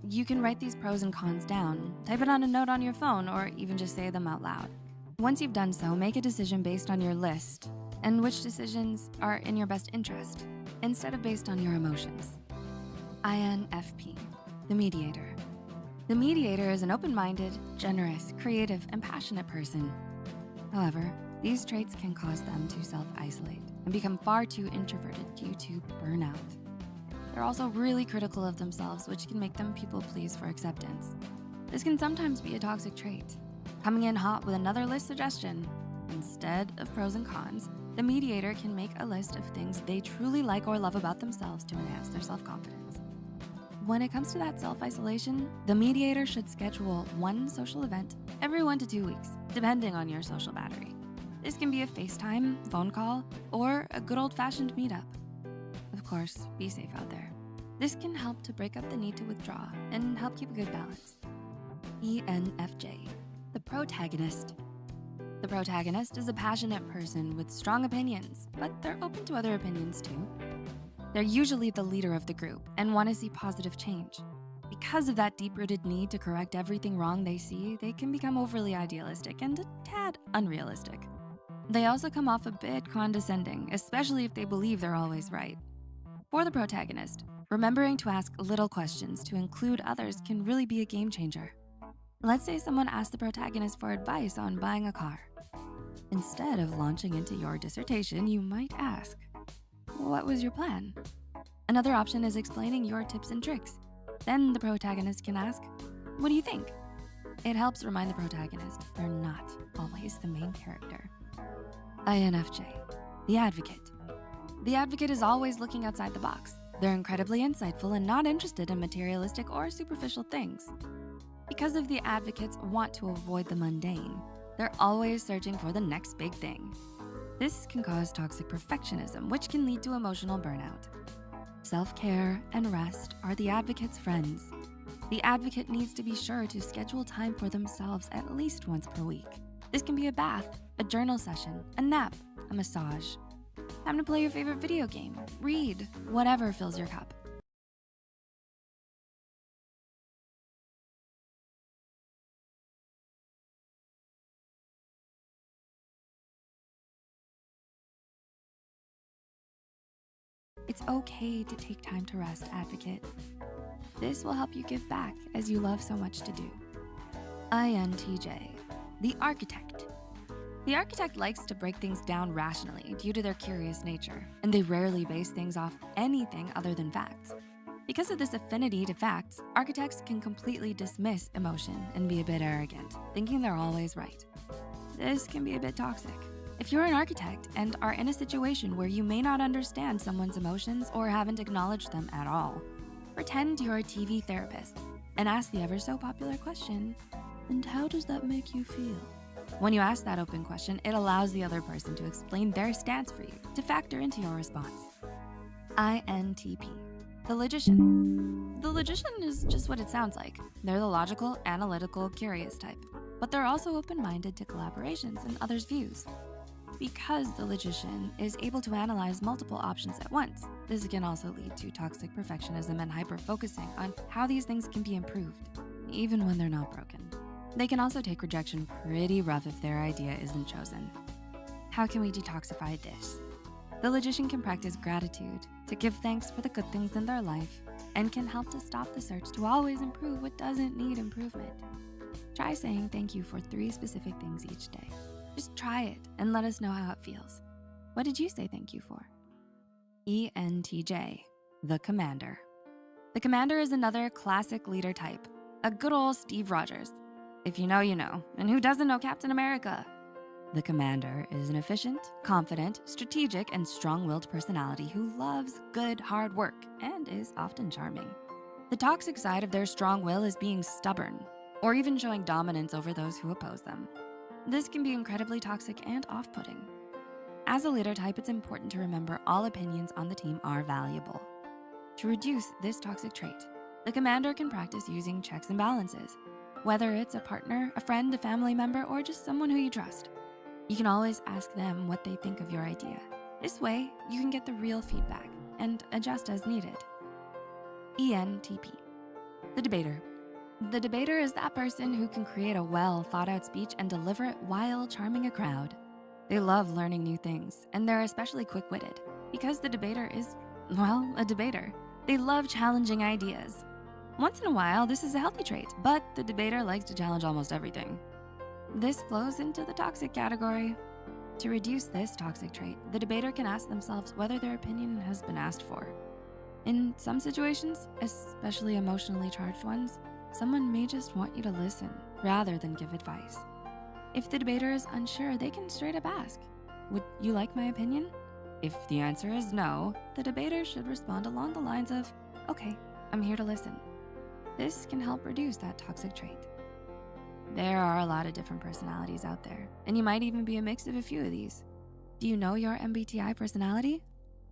You can write these pros and cons down, type it on a note on your phone, or even just say them out loud. Once you've done so, make a decision based on your list and which decisions are in your best interest, instead of based on your emotions. INFP, the mediator. The mediator is an open-minded, generous, creative, and passionate person. However, these traits can cause them to self-isolate and become far too introverted due to burnout. They're also really critical of themselves, which can make them people please for acceptance. This can sometimes be a toxic trait. Coming in hot with another list suggestion. Instead of pros and cons, the mediator can make a list of things they truly like or love about themselves to enhance their self-confidence. When it comes to that self-isolation, the mediator should schedule one social event every 1 to 2 weeks, depending on your social battery. This can be a FaceTime, phone call, or a good old-fashioned meetup. Of course, be safe out there. This can help to break up the need to withdraw and help keep a good balance. ENFJ, the protagonist. The protagonist is a passionate person with strong opinions, but they're open to other opinions too. They're usually the leader of the group and want to see positive change. Because of that deep-rooted need to correct everything wrong they see, they can become overly idealistic and a tad unrealistic. They also come off a bit condescending, especially if they believe they're always right. For the protagonist, remembering to ask little questions to include others can really be a game changer. Let's say someone asks the protagonist for advice on buying a car. Instead of launching into your dissertation, you might ask, "What was your plan?" Another option is explaining your tips and tricks. Then the protagonist can ask, "What do you think?" It helps remind the protagonist they're not always the main character. INFJ, the advocate. The advocate is always looking outside the box. They're incredibly insightful and not interested in materialistic or superficial things. Because of the advocates want to avoid the mundane, they're always searching for the next big thing. This can cause toxic perfectionism, which can lead to emotional burnout. Self-care and rest are the advocate's friends. The advocate needs to be sure to schedule time for themselves at least once per week. This can be a bath, a journal session, a nap, a massage. Time to play your favorite video game, read, whatever fills your cup. It's okay to take time to rest, advocate. This will help you give back as you love so much to do. INTJ, the architect. The architect likes to break things down rationally due to their curious nature, and they rarely base things off anything other than facts. Because of this affinity to facts, architects can completely dismiss emotion and be a bit arrogant, thinking they're always right. This can be a bit toxic. If you're an architect and are in a situation where you may not understand someone's emotions or haven't acknowledged them at all, pretend you're a TV therapist and ask the ever so popular question, and how does that make you feel? When you ask that open question, it allows the other person to explain their stance for you to factor into your response. INTP, the logician. The logician is just what it sounds like. They're the logical, analytical, curious type, but they're also open-minded to collaborations and others' views. Because the logician is able to analyze multiple options at once, this can also lead to toxic perfectionism and hyper-focusing on how these things can be improved, even when they're not broken. They can also take rejection pretty rough if their idea isn't chosen. How can we detoxify this? The logician can practice gratitude to give thanks for the good things in their life and can help to stop the search to always improve what doesn't need improvement. Try saying thank you for 3 specific things each day. Just try it and let us know how it feels. What did you say thank you for? ENTJ, the commander. The commander is another classic leader type, a good old Steve Rogers. If you know, you know, and who doesn't know Captain America? The commander is an efficient, confident, strategic, and strong-willed personality who loves good, hard work and is often charming. The toxic side of their strong will is being stubborn, or even showing dominance over those who oppose them. This can be incredibly toxic and off-putting. As a leader type, it's important to remember all opinions on the team are valuable. To reduce this toxic trait, the commander can practice using checks and balances, whether it's a partner, a friend, a family member, or just someone who you trust. You can always ask them what they think of your idea. This way, you can get the real feedback and adjust as needed. ENTP, the debater. The debater is that person who can create a well thought out speech and deliver it while charming a crowd. They love learning new things, and they're especially quick-witted because the debater is, well, a debater. They love challenging ideas. Once in a while, this is a healthy trait, but the debater likes to challenge almost everything. This flows into the toxic category. To reduce this toxic trait, the debater can ask themselves whether their opinion has been asked for. In some situations, especially emotionally charged ones, someone may just want you to listen rather than give advice. If the debater is unsure, they can straight up ask, "Would you like my opinion?" If the answer is no, the debater should respond along the lines of, "Okay, I'm here to listen." This can help reduce that toxic trait. There are a lot of different personalities out there, and you might even be a mix of a few of these. Do you know your MBTI personality?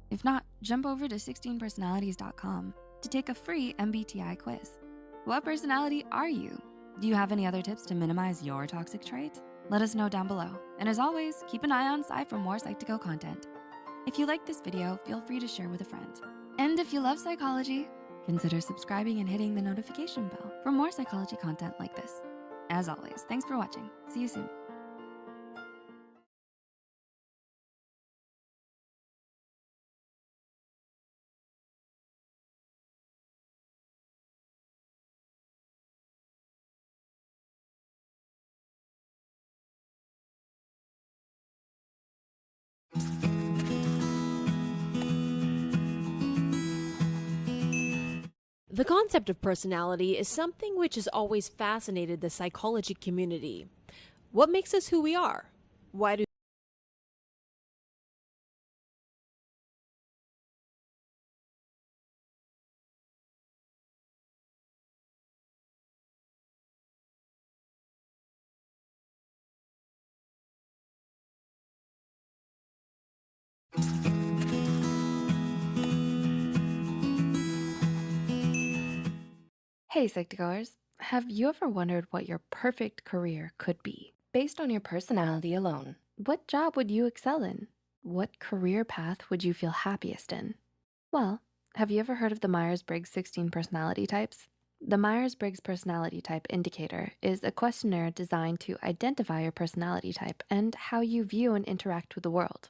If not, jump over to 16personalities.com to take a free MBTI quiz. What personality are you? Do you have any other tips to minimize your toxic trait? Let us know down below. And as always, keep an eye on side for more Psych2Go content. If you like this video, feel free to share with a friend. And if you love psychology, consider subscribing and hitting the notification bell for more psychology content like this. As always, thanks for watching. See you soon. The concept of personality is something which has always fascinated the psychology community. What makes us who we are? Why do Hey, Psych2Goers, have you ever wondered what your perfect career could be? Based on your personality alone, what job would you excel in? What career path would you feel happiest in? Well, have you ever heard of the Myers-Briggs 16 personality types? The Myers-Briggs Personality Type Indicator is a questionnaire designed to identify your personality type and how you view and interact with the world.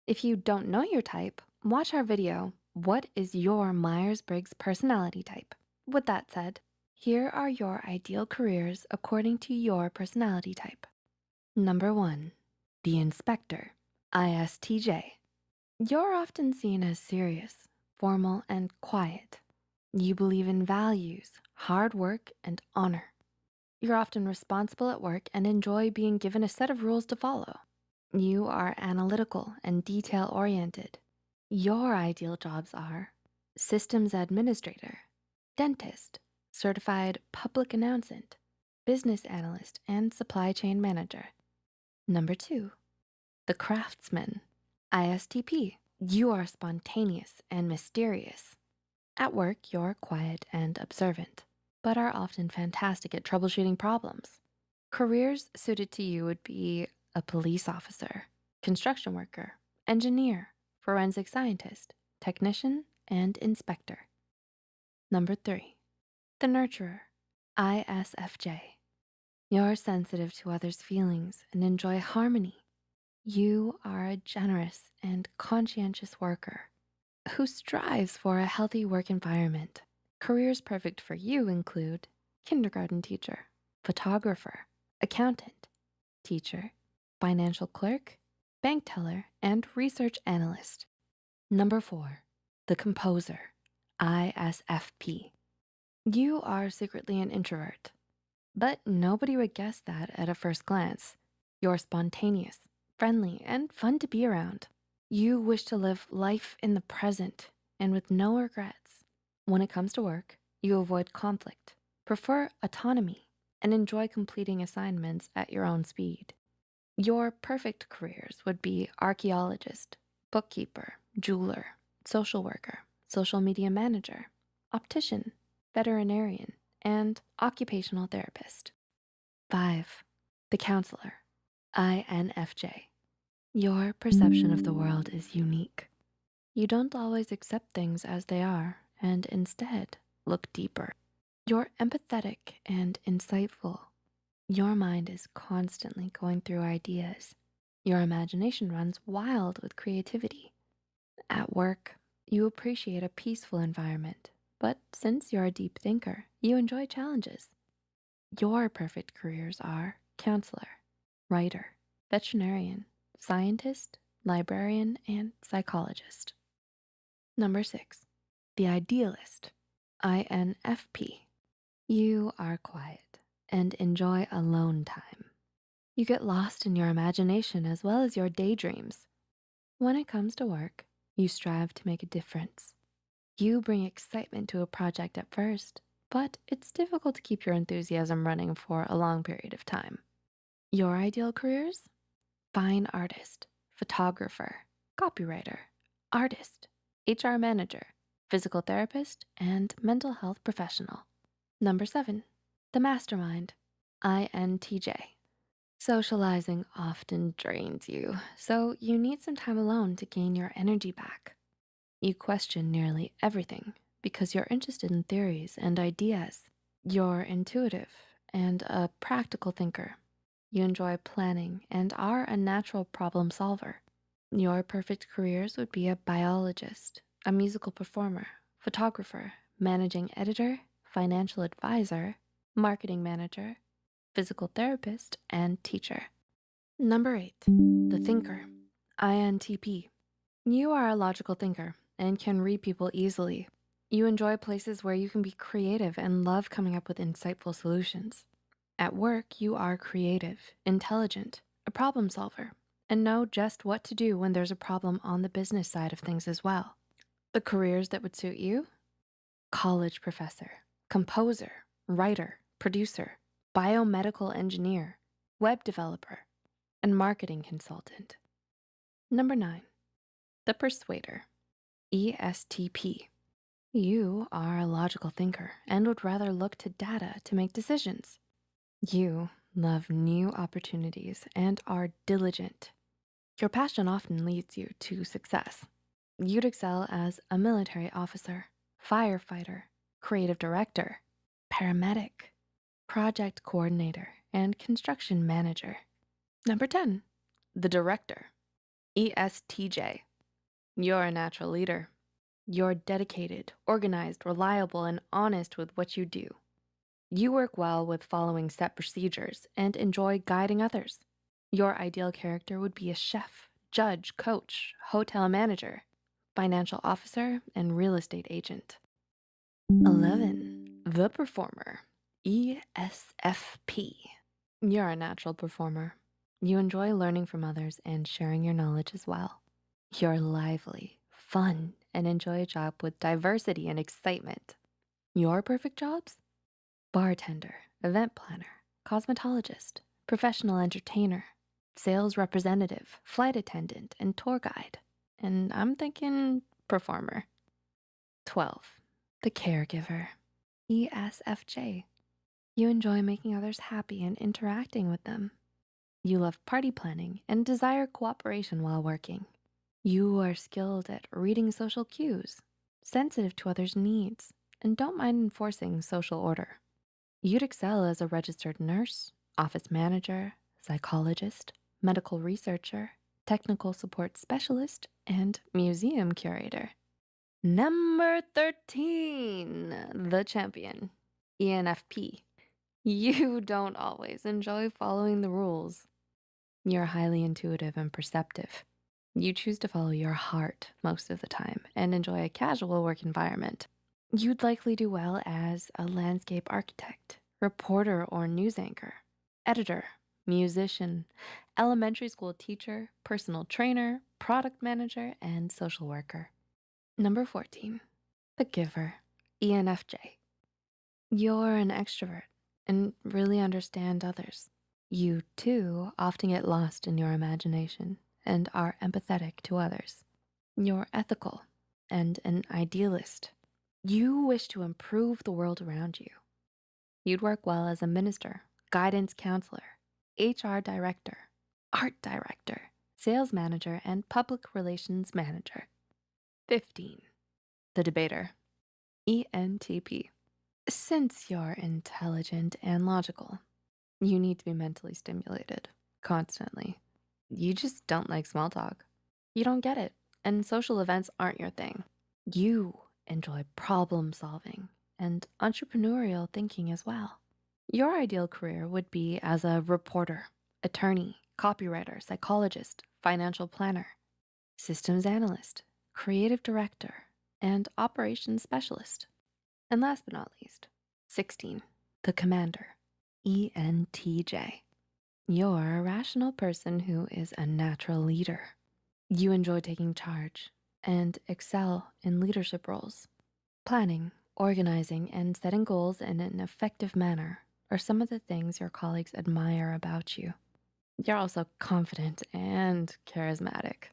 If you don't know your type, watch our video, What is your Myers-Briggs Personality Type? With that said, here are your ideal careers according to your personality type. Number 1, The inspector, ISTJ. You're often seen as serious, formal, and quiet. You believe in values, hard work, and honor. You're often responsible at work and enjoy being given a set of rules to follow. You are analytical and detail-oriented. Your ideal jobs are systems administrator, dentist, certified public accountant, business analyst, and supply chain manager. Number 2, the craftsman, ISTP. You are spontaneous and mysterious. At work, you're quiet and observant, but are often fantastic at troubleshooting problems. Careers suited to you would be a police officer, construction worker, engineer, forensic scientist, technician, and inspector. Number 3, the nurturer, ISFJ. You're sensitive to others' feelings and enjoy harmony. You are a generous and conscientious worker who strives for a healthy work environment. Careers perfect for you include kindergarten teacher, photographer, accountant, teacher, financial clerk, bank teller, and research analyst. Number 4, the composer, ISFP. You are secretly an introvert, but nobody would guess that at a first glance. You're spontaneous, friendly, and fun to be around. You wish to live life in the present and with no regrets. When it comes to work, you avoid conflict, prefer autonomy, and enjoy completing assignments at your own speed. Your perfect careers would be archaeologist, bookkeeper, jeweler, social worker, social media manager, optician, veterinarian, and occupational therapist. 5, the counselor, INFJ. Your perception of the world is unique. You don't always accept things as they are and instead look deeper. You're empathetic and insightful. Your mind is constantly going through ideas. Your imagination runs wild with creativity. At work, you appreciate a peaceful environment, but since you're a deep thinker, you enjoy challenges. Your perfect careers are counselor, writer, veterinarian, scientist, librarian, and psychologist. Number 6, the idealist, INFP. You are quiet and enjoy alone time. You get lost in your imagination as well as your daydreams. When it comes to work, you strive to make a difference. You bring excitement to a project at first, but it's difficult to keep your enthusiasm running for a long period of time. Your ideal careers? Fine artist, photographer, copywriter, artist, HR manager, physical therapist, and mental health professional. Number 7, the mastermind, INTJ. Socializing often drains you, so you need some time alone to gain your energy back. You question nearly everything because you're interested in theories and ideas. You're intuitive and a practical thinker. You enjoy planning and are a natural problem solver. Your perfect careers would be a biologist, a musical performer, photographer, managing editor, financial advisor, marketing manager, physical therapist, and teacher. Number 8, the thinker, INTP. You are a logical thinker and can read people easily. You enjoy places where you can be creative and love coming up with insightful solutions. At work, you are creative, intelligent, a problem solver, and know just what to do when there's a problem on the business side of things as well. The careers that would suit you? College professor, composer, writer, producer, biomedical engineer, web developer, and marketing consultant. Number 9, the persuader, ESTP. You are a logical thinker and would rather look to data to make decisions. You love new opportunities and are diligent. Your passion often leads you to success. You'd excel as a military officer, firefighter, creative director, paramedic, project coordinator, and construction manager. Number 10, the director, ESTJ. You're a natural leader. You're dedicated, organized, reliable, and honest with what you do. You work well with following set procedures and enjoy guiding others. Your ideal character would be a chef, judge, coach, hotel manager, financial officer, and real estate agent. 11. The performer, ESFP. You're a natural performer. You enjoy learning from others and sharing your knowledge as well. You're lively, fun, and enjoy a job with diversity and excitement. Your perfect jobs? Bartender, event planner, cosmetologist, professional entertainer, sales representative, flight attendant, and tour guide. And I'm thinking performer. 12. The caregiver, ESFJ. You enjoy making others happy and interacting with them. You love party planning and desire cooperation while working. You are skilled at reading social cues, sensitive to others' needs, and don't mind enforcing social order. You'd excel as a registered nurse, office manager, psychologist, medical researcher, technical support specialist, and museum curator. Number 13, the champion, ENFP. You don't always enjoy following the rules. You're highly intuitive and perceptive. You choose to follow your heart most of the time and enjoy a casual work environment. You'd likely do well as a landscape architect, reporter or news anchor, editor, musician, elementary school teacher, personal trainer, product manager, and social worker. Number 14, the giver, ENFJ. You're an extrovert and really understand others. You too often get lost in your imagination and are empathetic to others. You're ethical and an idealist. You wish to improve the world around you. You'd work well as a minister, guidance counselor, HR director, art director, sales manager, and public relations manager. 15, the debater, ENTP. Since you're intelligent and logical, you need to be mentally stimulated constantly. You just don't like small talk. You don't get it, and social events aren't your thing. You enjoy problem solving and entrepreneurial thinking as well. Your ideal career would be as a reporter, attorney, copywriter, psychologist, financial planner, systems analyst, creative director, and operations specialist. And last but not least, 16, the commander, ENTJ. You're a rational person who is a natural leader. You enjoy taking charge and excel in leadership roles. Planning, organizing, and setting goals in an effective manner are some of the things your colleagues admire about you. You're also confident and charismatic.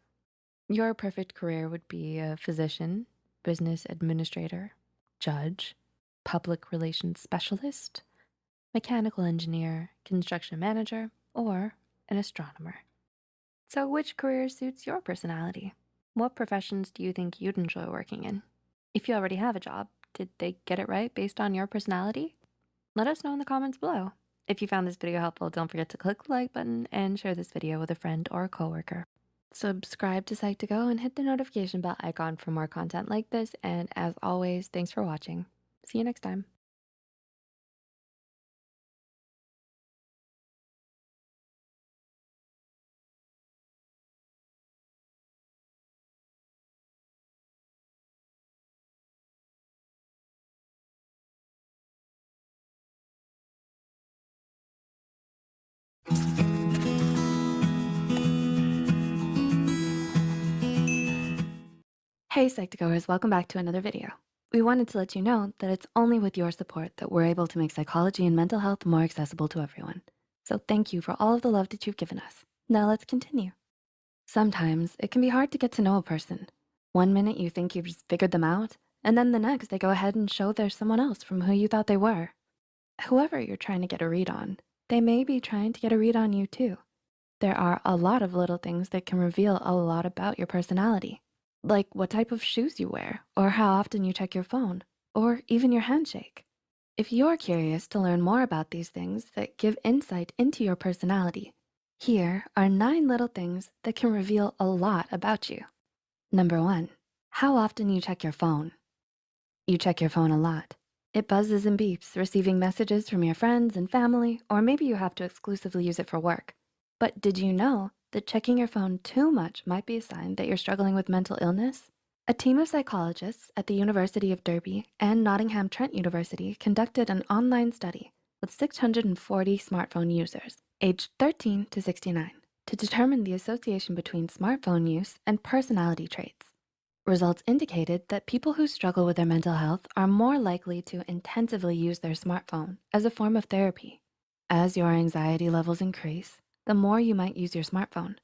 Your perfect career would be a physician, business administrator, judge, public relations specialist, mechanical engineer, construction manager, or an astronomer. So which career suits your personality? What professions do you think you'd enjoy working in? If you already have a job, did they get it right based on your personality? Let us know in the comments below. If you found this video helpful, don't forget to click the like button and share this video with a friend or a coworker. Subscribe to Psych2Go and hit the notification bell icon for more content like this. And as always, thanks for watching. See you next time. Hey Psych2Goers, welcome back to another video. We wanted to let you know that it's only with your support that we're able to make psychology and mental health more accessible to everyone. So thank you for all of the love that you've given us. Now let's continue. Sometimes it can be hard to get to know a person. One minute you think you've just figured them out, and then the next they go ahead and show they're someone else from who you thought they were. Whoever you're trying to get a read on, they may be trying to get a read on you too. There are a lot of little things that can reveal a lot about your personality. Like what type of shoes you wear, or how often you check your phone, or even your handshake. If you're curious to learn more about these things that give insight into your personality, here are 9 little things that can reveal a lot about you. Number 1, how often you check your phone. You check your phone a lot. It buzzes and beeps, receiving messages from your friends and family, or maybe you have to exclusively use it for work. But did you know that checking your phone too much might be a sign that you're struggling with mental illness? A team of psychologists at the University of Derby and Nottingham Trent University conducted an online study with 640 smartphone users aged 13 to 69 to determine the association between smartphone use and personality traits. Results indicated that people who struggle with their mental health are more likely to intensively use their smartphone as a form of therapy. As your anxiety levels increase, the more you might use your smartphone.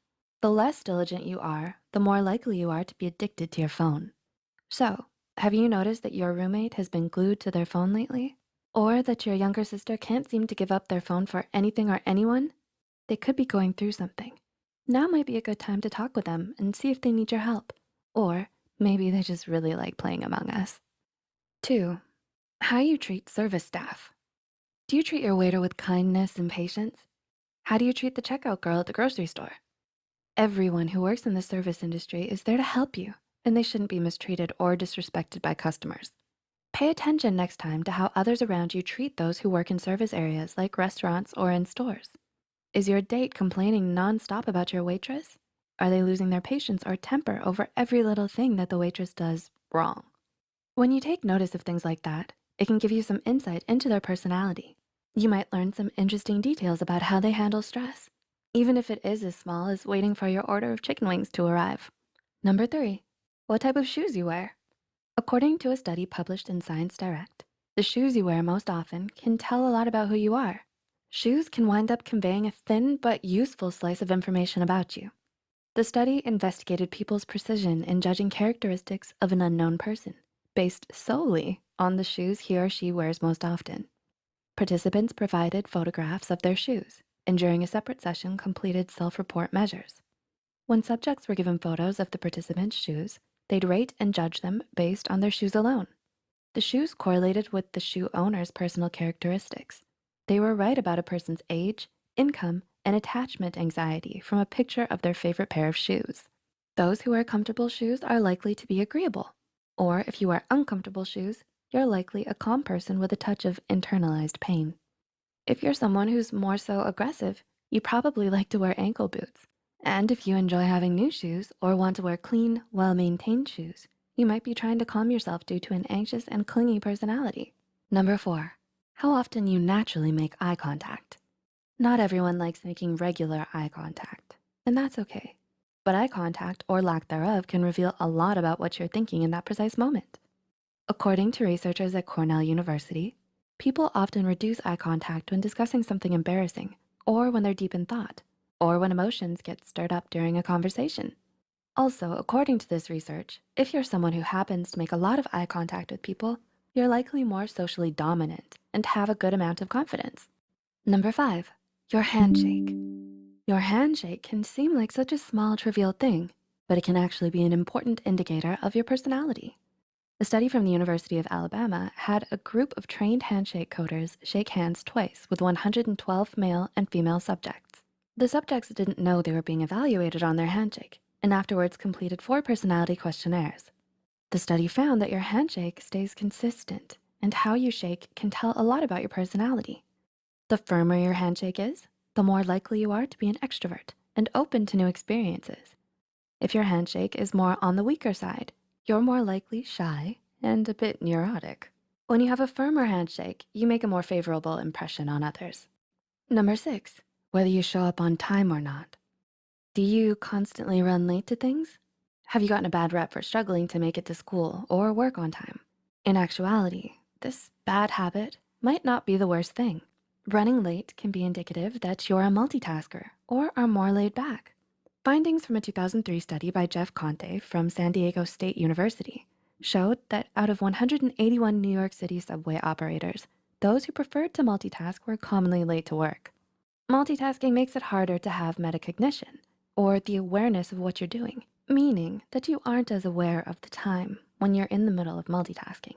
The less diligent you are, the more likely you are to be addicted to your phone. So, have you noticed that your roommate has been glued to their phone lately? Or that your younger sister can't seem to give up their phone for anything or anyone? They could be going through something. Now might be a good time to talk with them and see if they need your help. Or maybe they just really like playing Among Us. 2, how you treat service staff. Do you treat your waiter with kindness and patience? How do you treat the checkout girl at the grocery store? Everyone who works in the service industry is there to help you, and they shouldn't be mistreated or disrespected by customers. Pay attention next time to how others around you treat those who work in service areas like restaurants or in stores. Is your date complaining nonstop about your waitress? Are they losing their patience or temper over every little thing that the waitress does wrong? When you take notice of things like that, it can give you some insight into their personality. You might learn some interesting details about how they handle stress, even if it is as small as waiting for your order of chicken wings to arrive. Number 3, what type of shoes you wear. According to a study published in Science Direct, the shoes you wear most often can tell a lot about who you are. Shoes can wind up conveying a thin but useful slice of information about you. The study investigated people's precision in judging characteristics of an unknown person based solely on the shoes he or she wears most often. Participants provided photographs of their shoes and during a separate session completed self-report measures. When subjects were given photos of the participants' shoes, they'd rate and judge them based on their shoes alone. The shoes correlated with the shoe owner's personal characteristics. They were right about a person's age, income, and attachment anxiety from a picture of their favorite pair of shoes. Those who wear comfortable shoes are likely to be agreeable. Or if you wear uncomfortable shoes, you're likely a calm person with a touch of internalized pain. If you're someone who's more so aggressive, you probably like to wear ankle boots. And if you enjoy having new shoes or want to wear clean, well-maintained shoes, you might be trying to calm yourself due to an anxious and clingy personality. Number 4, how often you naturally make eye contact. Not everyone likes making regular eye contact, and that's okay. But eye contact or lack thereof can reveal a lot about what you're thinking in that precise moment. According to researchers at Cornell University, people often reduce eye contact when discussing something embarrassing, or when they're deep in thought, or when emotions get stirred up during a conversation. Also, according to this research, if you're someone who happens to make a lot of eye contact with people, you're likely more socially dominant and have a good amount of confidence. Number 5, your handshake. Your handshake can seem like such a small, trivial thing, but it can actually be an important indicator of your personality. A study from the University of Alabama had a group of trained handshake coders shake hands twice with 112 male and female subjects. The subjects didn't know they were being evaluated on their handshake and afterwards completed 4 personality questionnaires. The study found that your handshake stays consistent and how you shake can tell a lot about your personality. The firmer your handshake is, the more likely you are to be an extrovert and open to new experiences. If your handshake is more on the weaker side, you're more likely shy and a bit neurotic. When you have a firmer handshake, you make a more favorable impression on others. Number 6, whether you show up on time or not. Do you constantly run late to things? Have you gotten a bad rep for struggling to make it to school or work on time? In actuality, this bad habit might not be the worst thing. Running late can be indicative that you're a multitasker or are more laid back. Findings from a 2003 study by Jeff Conte from San Diego State University showed that out of 181 New York City subway operators, those who preferred to multitask were commonly late to work. Multitasking makes it harder to have metacognition, or the awareness of what you're doing, meaning that you aren't as aware of the time when you're in the middle of multitasking.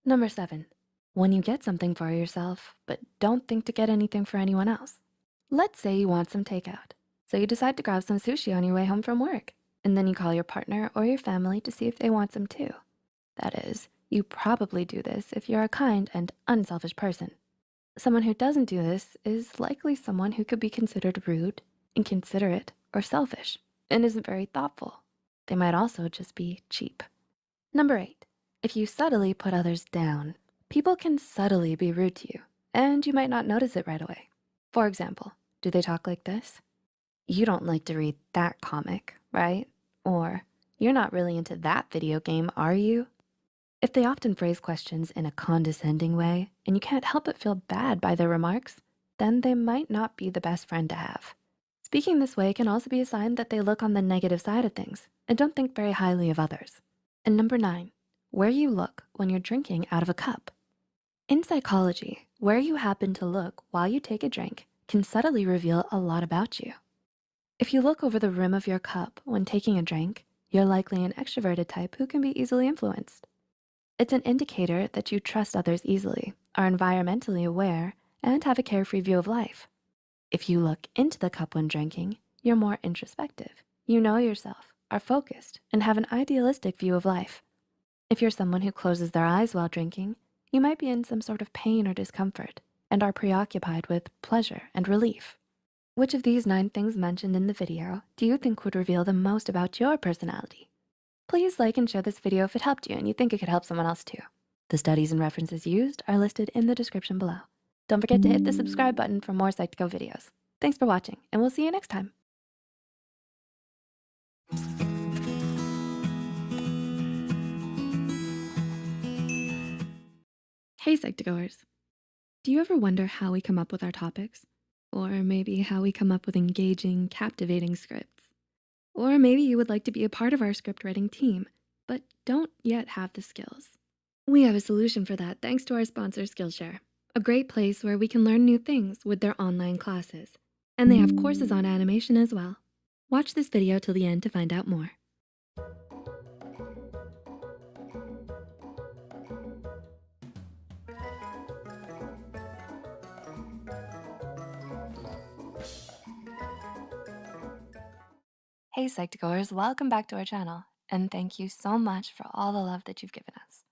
Number 7, when you get something for yourself, but don't think to get anything for anyone else. Let's say you want some takeout. So you decide to grab some sushi on your way home from work, and then you call your partner or your family to see if they want some too. That is, you probably do this if you're a kind and unselfish person. Someone who doesn't do this is likely someone who could be considered rude, inconsiderate, or selfish, and isn't very thoughtful. They might also just be cheap. Number 8, if you subtly put others down, people can subtly be rude to you, and you might not notice it right away. For example, do they talk like this? You don't like to read that comic, right? Or, you're not really into that video game, are you? If they often phrase questions in a condescending way and you can't help but feel bad by their remarks, then they might not be the best friend to have. Speaking this way can also be a sign that they look on the negative side of things and don't think very highly of others. And number 9, where you look when you're drinking out of a cup. In psychology, where you happen to look while you take a drink can subtly reveal a lot about you. If you look over the rim of your cup when taking a drink, you're likely an extroverted type who can be easily influenced. It's an indicator that you trust others easily, are environmentally aware, and have a carefree view of life. If you look into the cup when drinking, you're more introspective. You know yourself, are focused, and have an idealistic view of life. If you're someone who closes their eyes while drinking, you might be in some sort of pain or discomfort and are preoccupied with pleasure and relief. Which of these 9 things mentioned in the video do you think would reveal the most about your personality? Please like and share this video if it helped you and you think it could help someone else too. The studies and references used are listed in the description below. Don't forget to hit the subscribe button for more Psych2Go videos. Thanks for watching, and we'll see you next time. Hey Psych2Goers. Do you ever wonder how we come up with our topics? Or maybe how we come up with engaging, captivating scripts? Or maybe you would like to be a part of our script writing team, but don't yet have the skills. We have a solution for that thanks to our sponsor Skillshare, a great place where we can learn new things with their online classes. And they have courses on animation as well. Watch this video till the end to find out more. Hey Psych2Goers, welcome back to our channel, and thank you so much for all the love that you've given us.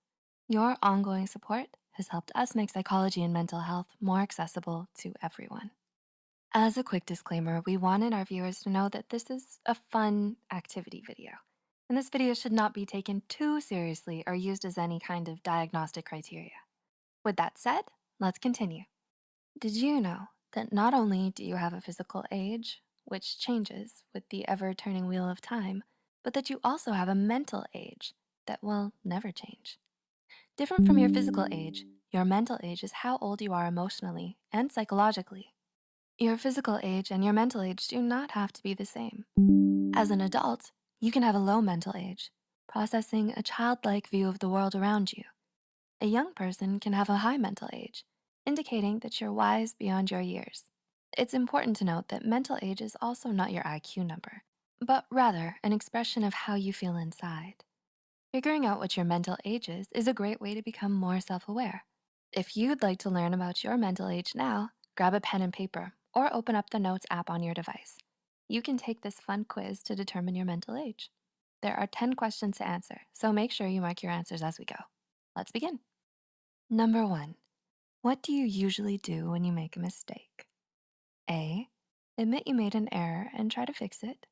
Your ongoing support has helped us make psychology and mental health more accessible to everyone. As a quick disclaimer, we wanted our viewers to know that this is a fun activity video, and this video should not be taken too seriously or used as any kind of diagnostic criteria. With that said, let's continue. Did you know that not only do you have a physical age, which changes with the ever-turning wheel of time, but that you also have a mental age that will never change? Different from your physical age, your mental age is how old you are emotionally and psychologically. Your physical age and your mental age do not have to be the same. As an adult, you can have a low mental age, processing a childlike view of the world around you. A young person can have a high mental age, indicating that you're wise beyond your years. It's important to note that mental age is also not your IQ number, but rather an expression of how you feel inside. Figuring out what your mental age is a great way to become more self-aware. If you'd like to learn about your mental age now, grab a pen and paper or open up the Notes app on your device. You can take this fun quiz to determine your mental age. There are 10 questions to answer, so make sure you mark your answers as we go. Let's begin. Number 1, what do you usually do when you make a mistake? A, admit you made an error and try to fix it.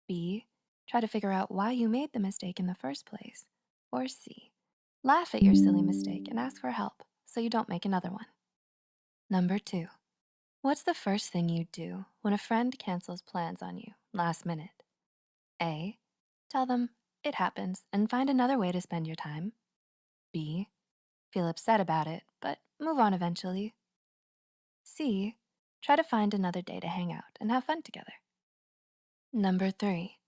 B, try to figure out why you made the mistake in the first place. Or C, laugh at your silly mistake and ask for help so you don't make another one. Number 2, what's the first thing you do when a friend cancels plans on you last minute? A, tell them it happens and find another way to spend your time. B, feel upset about it, but move on eventually. C, try to find another day to hang out and have fun together. Number 3,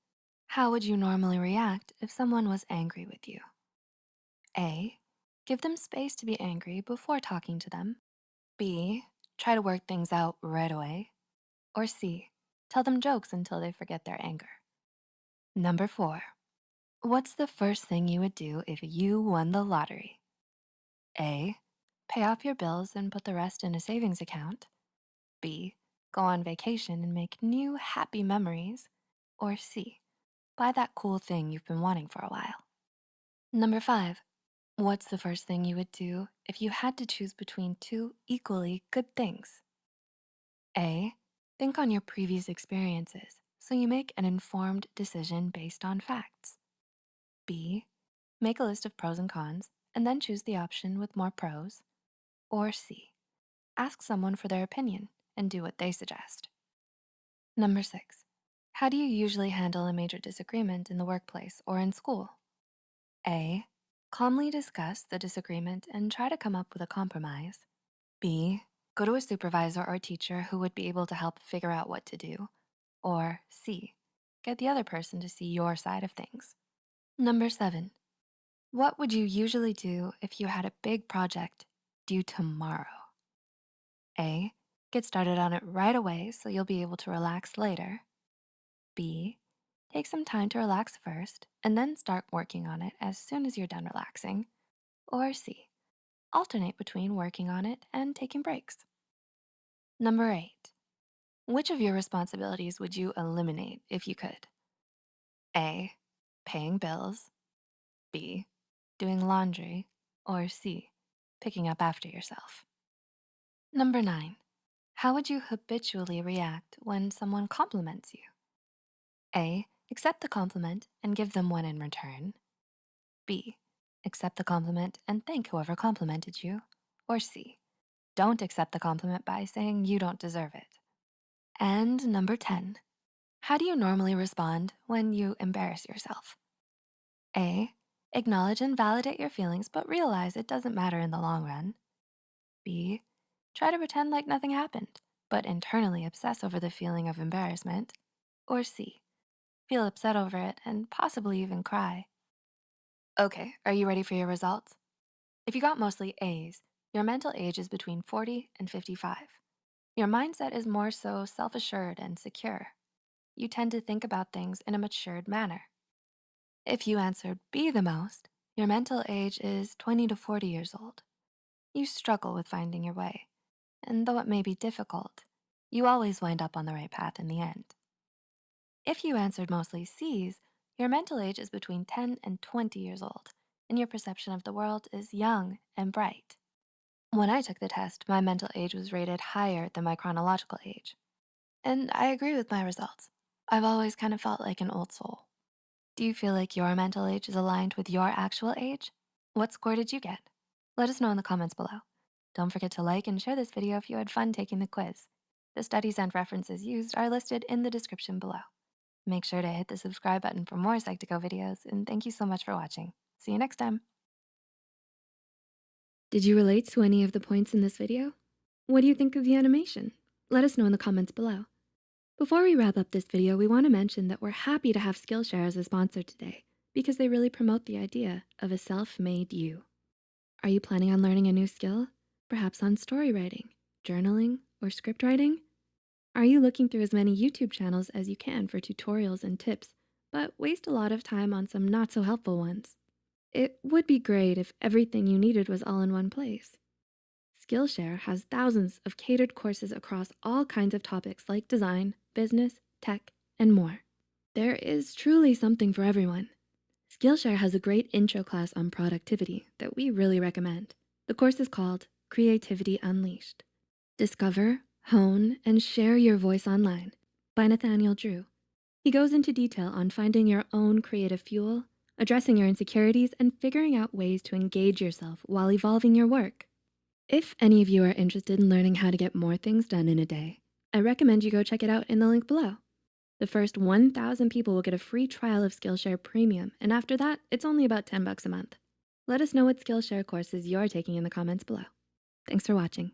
how would you normally react if someone was angry with you? A, give them space to be angry before talking to them. B, try to work things out right away. Or C, tell them jokes until they forget their anger. Number 4, what's the first thing you would do if you won the lottery? A, pay off your bills and put the rest in a savings account. B, go on vacation and make new happy memories. Or C, buy that cool thing you've been wanting for a while. Number 5, what's the first thing you would do if you had to choose between 2 equally good things? A, Think on your previous experiences so you make an informed decision based on facts. B, make a list of pros and cons and then choose the option with more pros. Or C, ask someone for their opinion and do what they suggest. Number 6, how do you usually handle a major disagreement in the workplace or in school? A, calmly discuss the disagreement and try to come up with a compromise. B, go to a supervisor or teacher who would be able to help figure out what to do. Or C, get the other person to see your side of things. Number 7, what would you usually do if you had a big project due tomorrow? A, get started on it right away so you'll be able to relax later. B, take some time to relax first and then start working on it as soon as you're done relaxing. Or C, alternate between working on it and taking breaks. Number 8, which of your responsibilities would you eliminate if you could? A, paying bills. B, doing laundry. Or C, picking up after yourself. Number 9, how would you habitually react when someone compliments you? A, accept the compliment and give them one in return. B, accept the compliment and thank whoever complimented you. Or C, don't accept the compliment by saying you don't deserve it. And number 10, how do you normally respond when you embarrass yourself? A, acknowledge and validate your feelings, but realize it doesn't matter in the long run. B, try to pretend like nothing happened, but internally obsess over the feeling of embarrassment. Or C, feel upset over it and possibly even cry. Okay, are you ready for your results? If you got mostly A's, your mental age is between 40 and 55. Your mindset is more so self-assured and secure. You tend to think about things in a matured manner. If you answered B the most, your mental age is 20 to 40 years old. You struggle with finding your way, and though it may be difficult, you always wind up on the right path in the end. If you answered mostly C's, your mental age is between 10 and 20 years old, and your perception of the world is young and bright. When I took the test, my mental age was rated higher than my chronological age. And I agree with my results. I've always kind of felt like an old soul. Do you feel like your mental age is aligned with your actual age? What score did you get? Let us know in the comments below. Don't forget to like and share this video if you had fun taking the quiz. The studies and references used are listed in the description below. Make sure to hit the subscribe button for more Psych2Go videos, and thank you so much for watching. See you next time. Did you relate to any of the points in this video? What do you think of the animation? Let us know in the comments below. Before we wrap up this video, we want to mention that we're happy to have Skillshare as a sponsor today because they really promote the idea of a self-made you. Are you planning on learning a new skill? Perhaps on story writing, journaling, or script writing? Are you looking through as many YouTube channels as you can for tutorials and tips, but waste a lot of time on some not so helpful ones? It would be great if everything you needed was all in one place. Skillshare has thousands of catered courses across all kinds of topics like design, business, tech, and more. There is truly something for everyone. Skillshare has a great intro class on productivity that we really recommend. The course is called Creativity Unleashed. Discover, hone, and share your voice online by Nathaniel Drew. He goes into detail on finding your own creative fuel, addressing your insecurities, and figuring out ways to engage yourself while evolving your work. If any of you are interested in learning how to get more things done in a day, I recommend you go check it out in the link below. The first 1,000 people will get a free trial of Skillshare Premium, and after that, it's only about $10 a month. Let us know what Skillshare courses you're taking in the comments below. Thanks for watching.